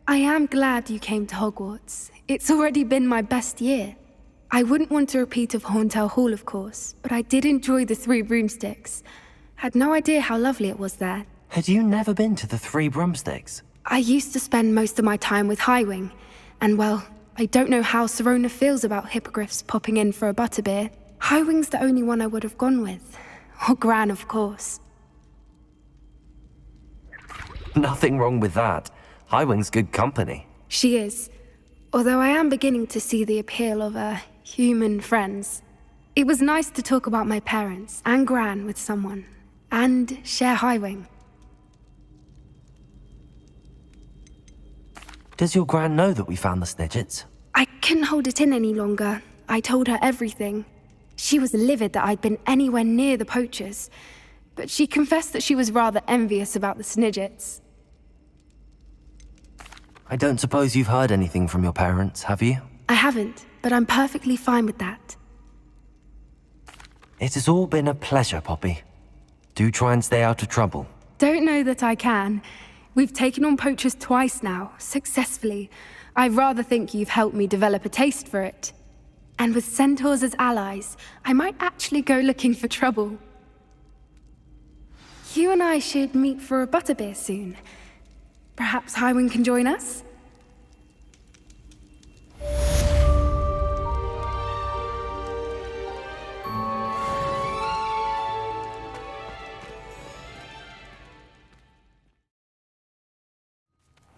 I am glad you came to Hogwarts. It's already been my best year. I wouldn't want a repeat of Horntail Hall, of course, but I did enjoy the Three Broomsticks. Had no idea how lovely it was there. Had you never been to the Three Broomsticks? I used to spend most of my time with Highwing, and well, I don't know how Serona feels about hippogriffs popping in for a butterbeer. Highwing's the only one I would have gone with. Or Gran, of course. Nothing wrong with that. Highwing's good company. She is. Although I am beginning to see the appeal of human friends. It was nice to talk about my parents and Gran with someone, and share Highwing. Does your Gran know that we found the Snidgets? I couldn't hold it in any longer. I told her everything. She was livid that I'd been anywhere near the poachers, but she confessed that she was rather envious about the Snidgets. I don't suppose you've heard anything from your parents, have you? I haven't, but I'm perfectly fine with that. It has all been a pleasure, Poppy. Do try and stay out of trouble. Don't know that I can. We've taken on poachers twice now, successfully. I rather think you've helped me develop a taste for it. And with centaurs as allies, I might actually go looking for trouble. You and I should meet for a butterbeer soon. Perhaps Highwing can join us?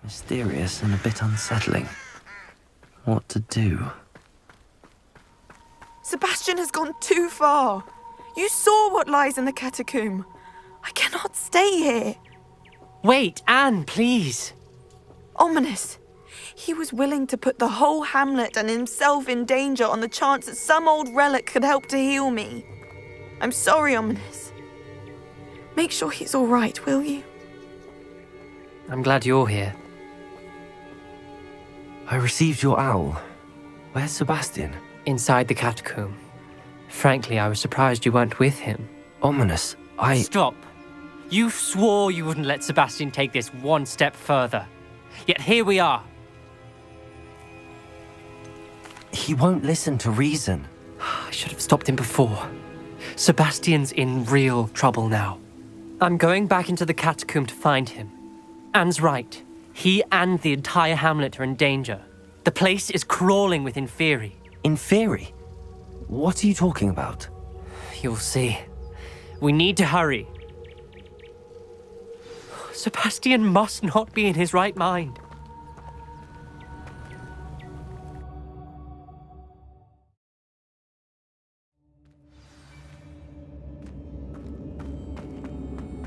Mysterious and a bit unsettling. What to do? Sebastian has gone too far. You saw what lies in the catacomb. I cannot stay here. Wait, Anne, please. Ominous. He was willing to put the whole hamlet and himself in danger on the chance that some old relic could help to heal me. I'm sorry, Ominous. Make sure he's all right, will you? I'm glad you're here. I received your owl. Where's Sebastian? Inside the catacomb. Frankly, I was surprised you weren't with him. Ominous, Stop. You swore you wouldn't let Sebastian take this one step further. Yet here we are. He won't listen to reason. I should have stopped him before. Sebastian's in real trouble now. I'm going back into the catacomb to find him. Anne's right. He and the entire hamlet are in danger. The place is crawling with Inferi. Inferi? What are you talking about? You'll see. We need to hurry. Sebastian must not be in his right mind.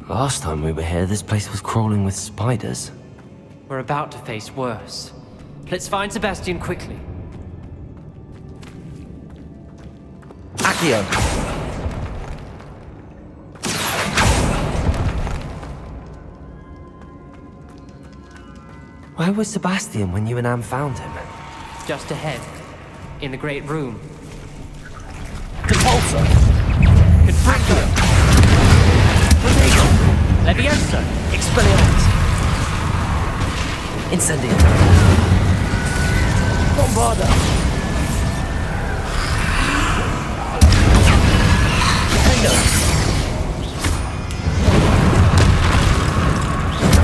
Last time we were here, this place was crawling with spiders. We're about to face worse. Let's find Sebastian quickly. Accio! Where was Sebastian when you and Anne found him? Just ahead. In the great room. Compulsor! Confractor! Levioso! Expelliarmus! Incendio! Bombarda! Defender!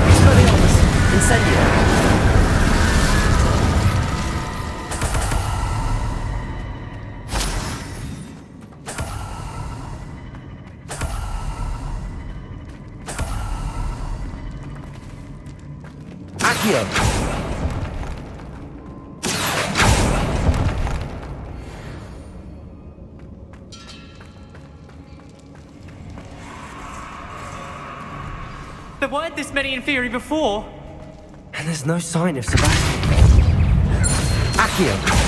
Expelliarmus! Incendio! Accio! There weren't this many Inferi before. And there's no sign of Sebastian. Accio!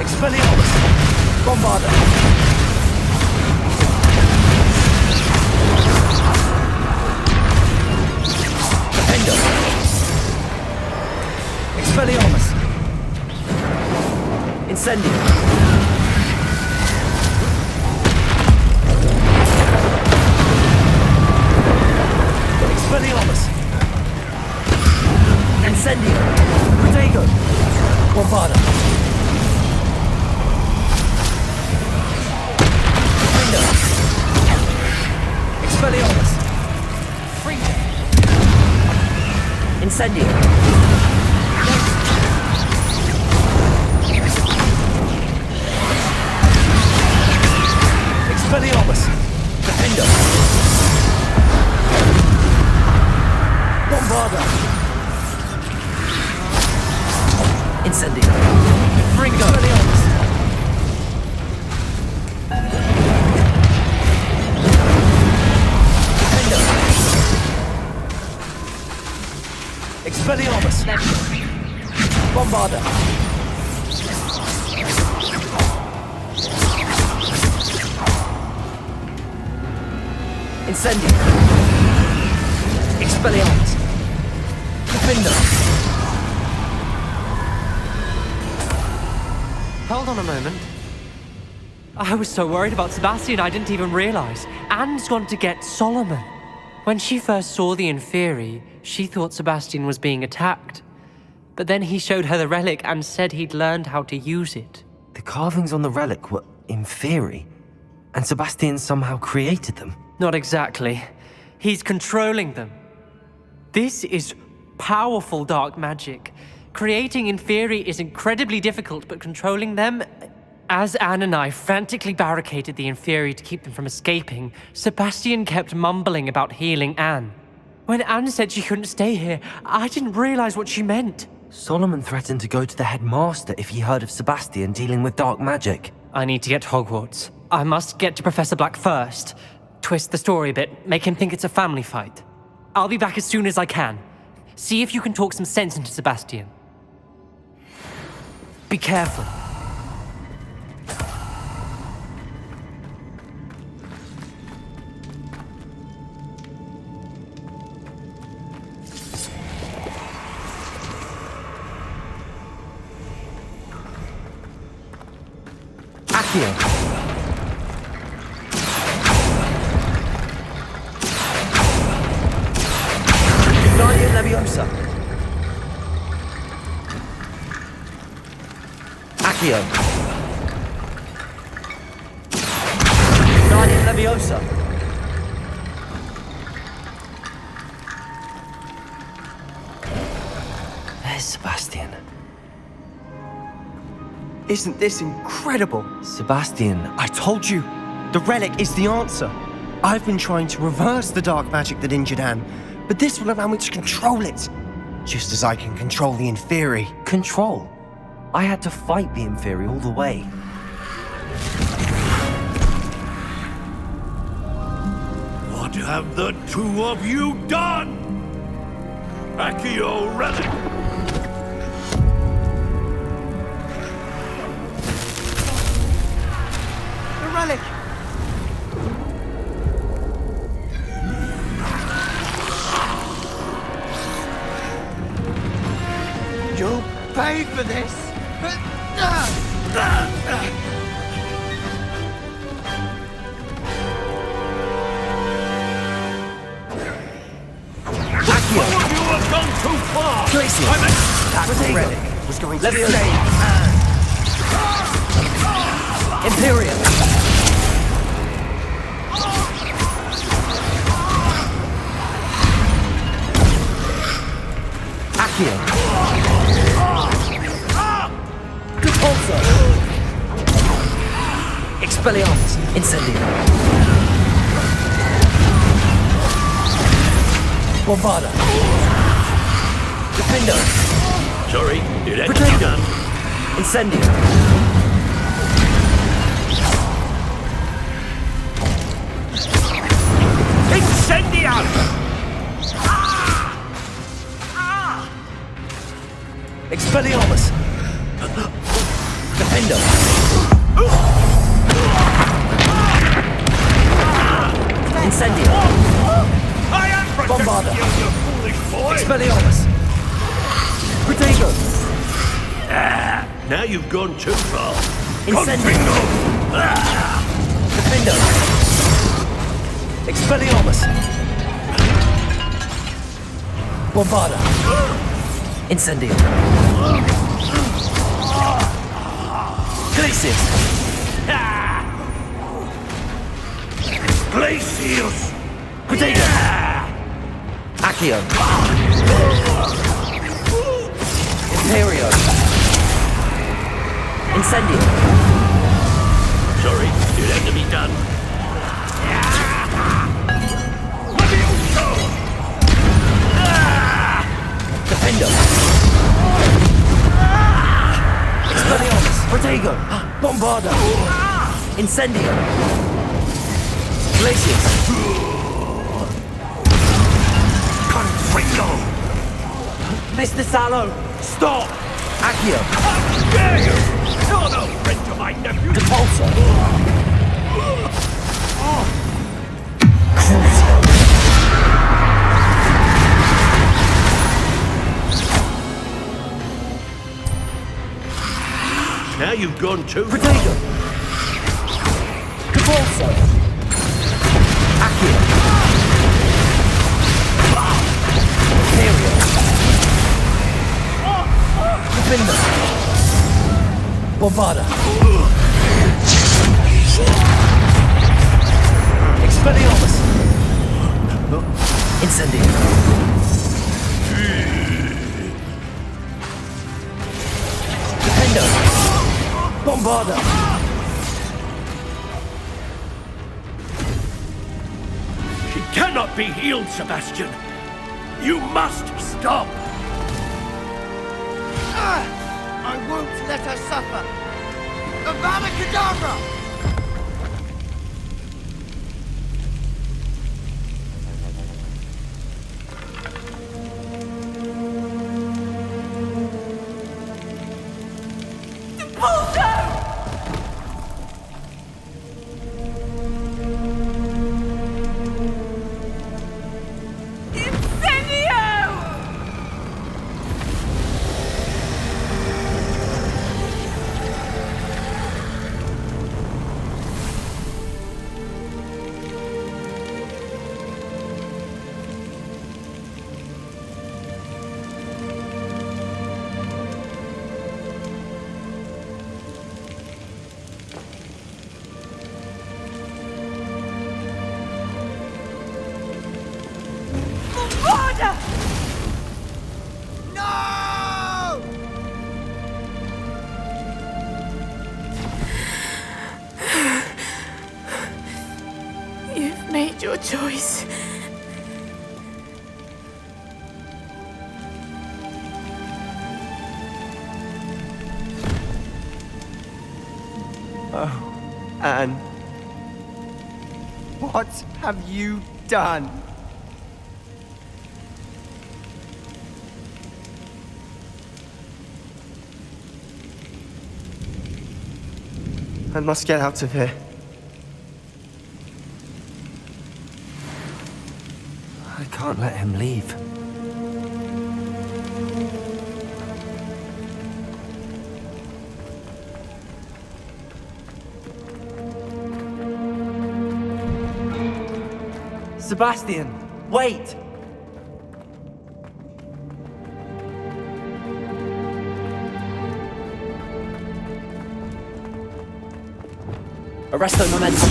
Expelliarmus! Bombarda! Defender! Expelliarmus! Incendio! Expelliarmus! Incendio! Protego! Bombarda! Defender! Expelliarmus! Freezer! Incendio! Expelliarmus! Defender! Bombarda! Incendio! Ringo! Expelliarmus! Defender! Expelliarmus! Bombarda! Incendio! Expelliarmus! Defender! Hold on a moment. I was so worried about Sebastian I didn't even realize. Anne's gone to get Solomon. When she first saw the Inferi, she thought Sebastian was being attacked. But then he showed her the relic and said he'd learned how to use it. The carvings on the relic were Inferi, and Sebastian somehow created them. Not exactly. He's controlling them. This is powerful dark magic. Creating Inferi is incredibly difficult, but controlling them, As Anne and I frantically barricaded the inferi to keep them from escaping, Sebastian kept mumbling about healing Anne. When Anne said she couldn't stay here, I didn't realize what she meant. Solomon threatened to go to the headmaster if he heard of Sebastian dealing with dark magic. I need to get to Hogwarts. I must get to Professor Black first. Twist the story a bit, make him think it's a family fight. I'll be back as soon as I can. See if you can talk some sense into Sebastian. Be careful. Accio. Guardian Leviosa. Accio. Guardian Leviosa. There's Sebastian. Isn't this incredible? Sebastian, I told you, the relic is the answer. I've been trying to reverse the dark magic that injured Anne, but this will allow me to control it. Just as I can control the inferi. Control? I had to fight the inferi all the way. What have the two of you done? Accio relic! Relic! You'll pay for this! Accio! You have gone too far! Glacier! That relic was going to Leviosa. save Anne! Imperium. Accio. Repulsor. Expelliarmus. Incendio. Bombarda. Defendo. Sorry, it had to be Protect. done. Incendio. Incendiar! Expelliarmus. Defendo. Incendio. I am protecting Bombarda. you, you foolish boy! Expelliarmus. Protego. Now you've gone too far. Incendio. Confringo! Defendo. Expelliarmus. Bombarda. Incendio. Glacius. Glacius! Protego. Accio. Imperio. Incendio. Sorry, it had to be done. Defendo. Expelliarmus. Protego. Bombarda. Incendio. Glacius. Confringo! Mr. Sallow. Stop. Accio. How dare you! You're no friend to my nephew! Depulso. Now you've gone too far. Protego. Depulso. Accio. Imperio. Defender. Bombarda. Expelliarmus. Incendio. Defender. Bombarda. cannot be healed, Sebastian. You must stop. I won't let her suffer. Avada Kedavra! You've made your choice. Oh, Anne. What have you done? I must get out of here. I can't let him leave. Sebastian, wait! Arresto momentum.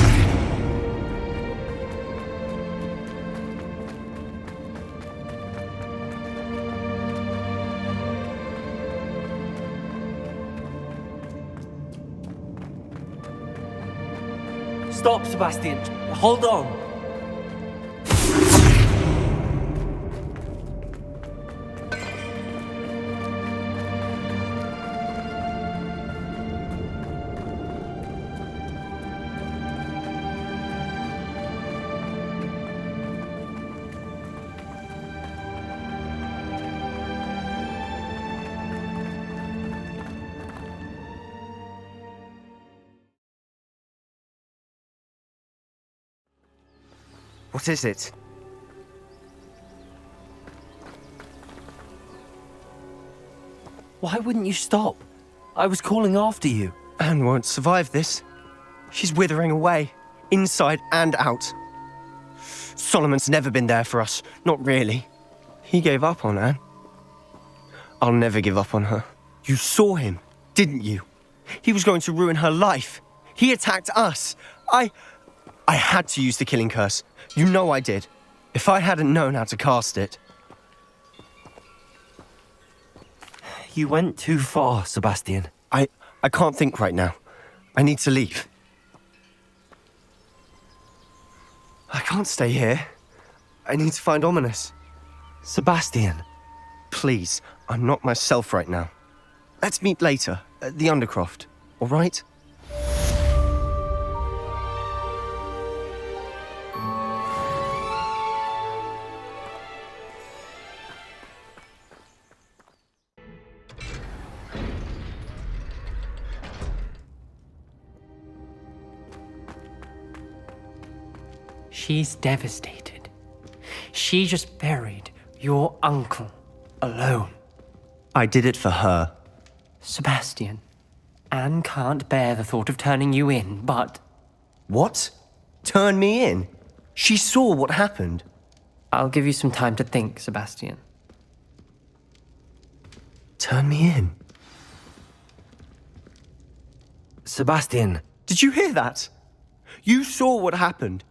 Stop, Sebastian. Hold on. What is it? Why wouldn't you stop? I was calling after you. Anne won't survive this. She's withering away, inside and out. Solomon's never been there for us, not really. He gave up on Anne. I'll never give up on her. You saw him, didn't you? He was going to ruin her life. He attacked us. I had to use the killing curse. You know I did. If I hadn't known how to cast it. You went too far, Sebastian. I can't think right now. I need to leave. I can't stay here. I need to find Ominous. Sebastian. Please, I'm not myself right now. Let's meet later at the Undercroft, all right? She's devastated. She just buried your uncle alone. I did it for her. Sebastian, Anne can't bear the thought of turning you in, but... What? Turn me in? She saw what happened. I'll give you some time to think, Sebastian. Turn me in? Sebastian. Did you hear that? You saw what happened.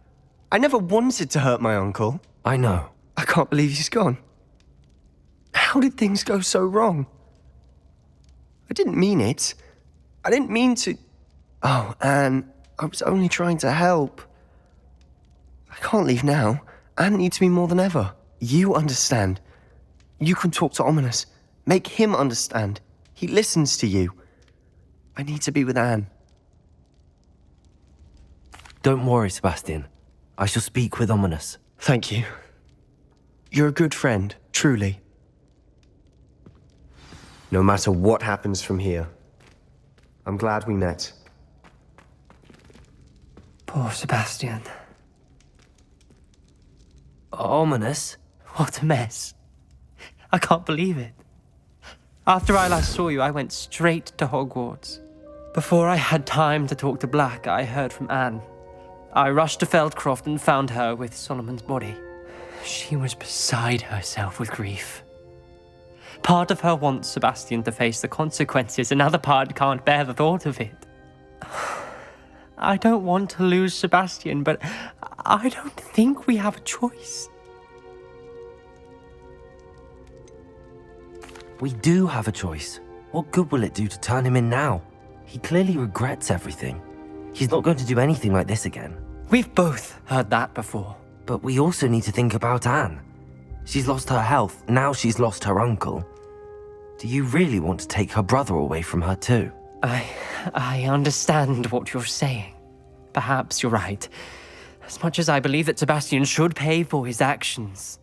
I never wanted to hurt my uncle. I know. I can't believe he's gone. How did things go so wrong? I didn't mean it. I didn't mean to... Oh, Anne, I was only trying to help. I can't leave now. Anne needs me more than ever. You understand. You can talk to Ominous. Make him understand. He listens to you. I need to be with Anne. Don't worry, Sebastian. I shall speak with Ominous. Thank you. You're a good friend, truly. No matter what happens from here, I'm glad we met. Poor Sebastian. Ominous? What a mess. I can't believe it. After I last saw you, I went straight to Hogwarts. Before I had time to talk to Black, I heard from Anne. I rushed to Feldcroft and found her with Solomon's body. She was beside herself with grief. Part of her wants Sebastian to face the consequences, another part can't bear the thought of it. I don't want to lose Sebastian, but I don't think we have a choice. We do have a choice. What good will it do to turn him in now? He clearly regrets everything. He's not going to do anything like this again. We've both heard that before. But we also need to think about Anne. She's lost her health, now she's lost her uncle. Do you really want to take her brother away from her too? I understand what you're saying. Perhaps you're right. As much as I believe that Sebastian should pay for his actions,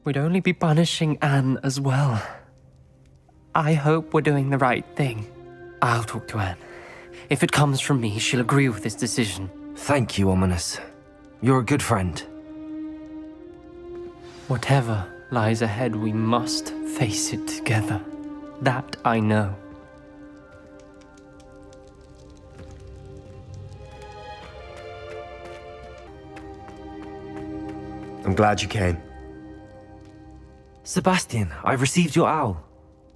we'd only be punishing Anne as well. I hope we're doing the right thing. I'll talk to Anne. If it comes from me, she'll agree with this decision. Thank you, Ominous. You're a good friend. Whatever lies ahead, we must face it together. That I know. I'm glad you came. Sebastian, I've received your owl.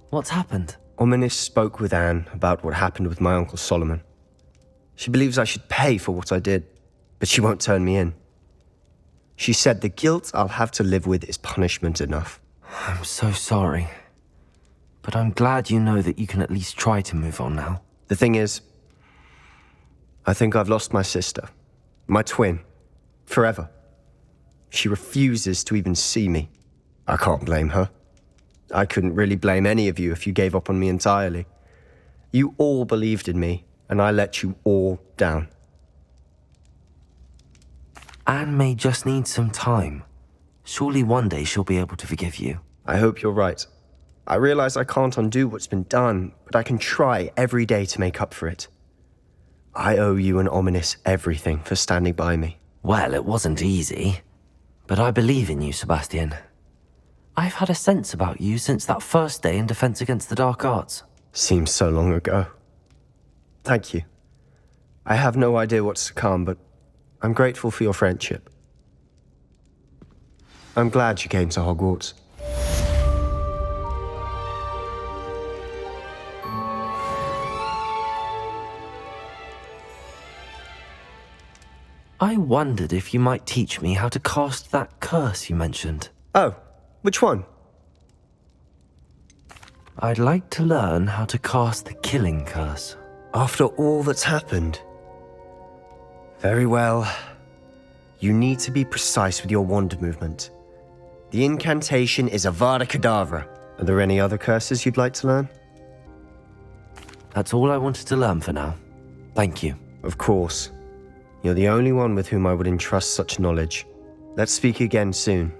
What's happened? Ominous spoke with Anne about what happened with my Uncle Solomon. She believes I should pay for what I did, but she won't turn me in. She said the guilt I'll have to live with is punishment enough. I'm so sorry. But I'm glad you know that you can at least try to move on now. The thing is, I think I've lost my sister, my twin, forever. She refuses to even see me. I can't blame her. I couldn't really blame any of you if you gave up on me entirely. You all believed in me, and I let you all down. Anne may just need some time. Surely one day she'll be able to forgive you. I hope you're right. I realize I can't undo what's been done, but I can try every day to make up for it. I owe you and Ominous everything for standing by me. Well, it wasn't easy. But I believe in you, Sebastian. I've had a sense about you since that first day in Defense Against the Dark Arts. Seems so long ago. Thank you. I have no idea what's to come, but I'm grateful for your friendship. I'm glad you came to Hogwarts. I wondered if you might teach me how to cast that curse you mentioned. Oh, which one? I'd like to learn how to cast the killing curse. After all that's happened? Very well. You need to be precise with your wand movement. The incantation is Avada Kedavra. Are there any other curses you'd like to learn? That's all I wanted to learn for now. Thank you. Of course. You're the only one with whom I would entrust such knowledge. Let's speak again soon.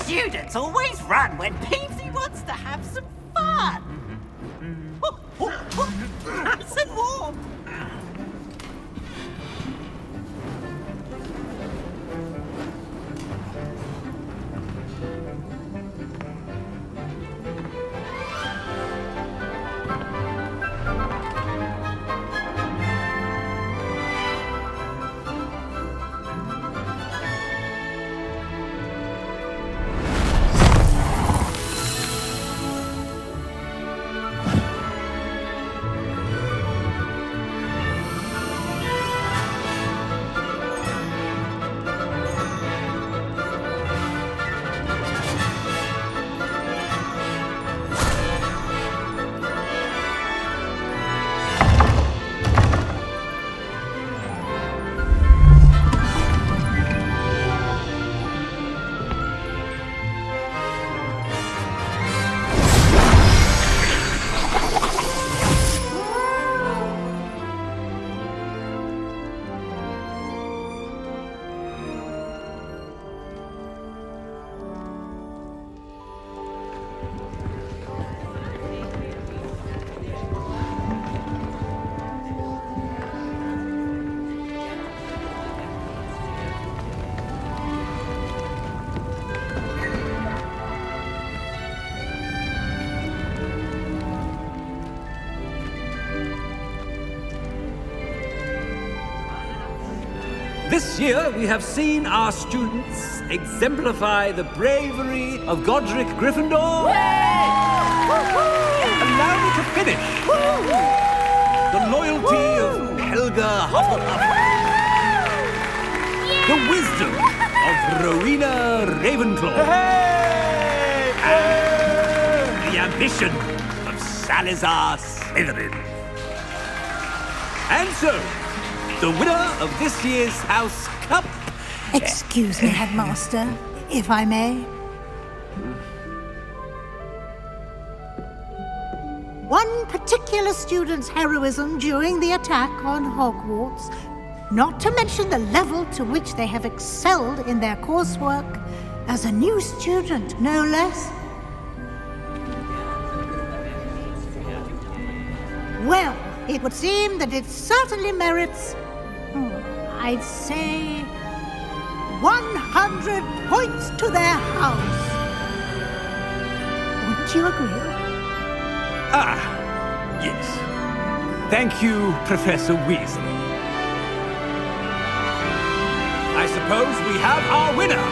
Students always run when Peepsy wants to have some fun. Nice and warm. This year, we have seen our students exemplify the bravery of Godric Gryffindor. Allow me to finish. The loyalty of Helga Hufflepuff. The wisdom of Rowena Ravenclaw. And the ambition of Salazar Slytherin. And so, the winner of this year's House Cup... Excuse me, Headmaster, if I may. One particular student's heroism during the attack on Hogwarts, not to mention the level to which they have excelled in their coursework, as a new student, no less. Well, it would seem that it certainly merits, I'd say, 100 points to their house. Wouldn't you agree? Ah, yes. Thank you, Professor Weasley. I suppose we have our winner.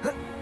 Huh?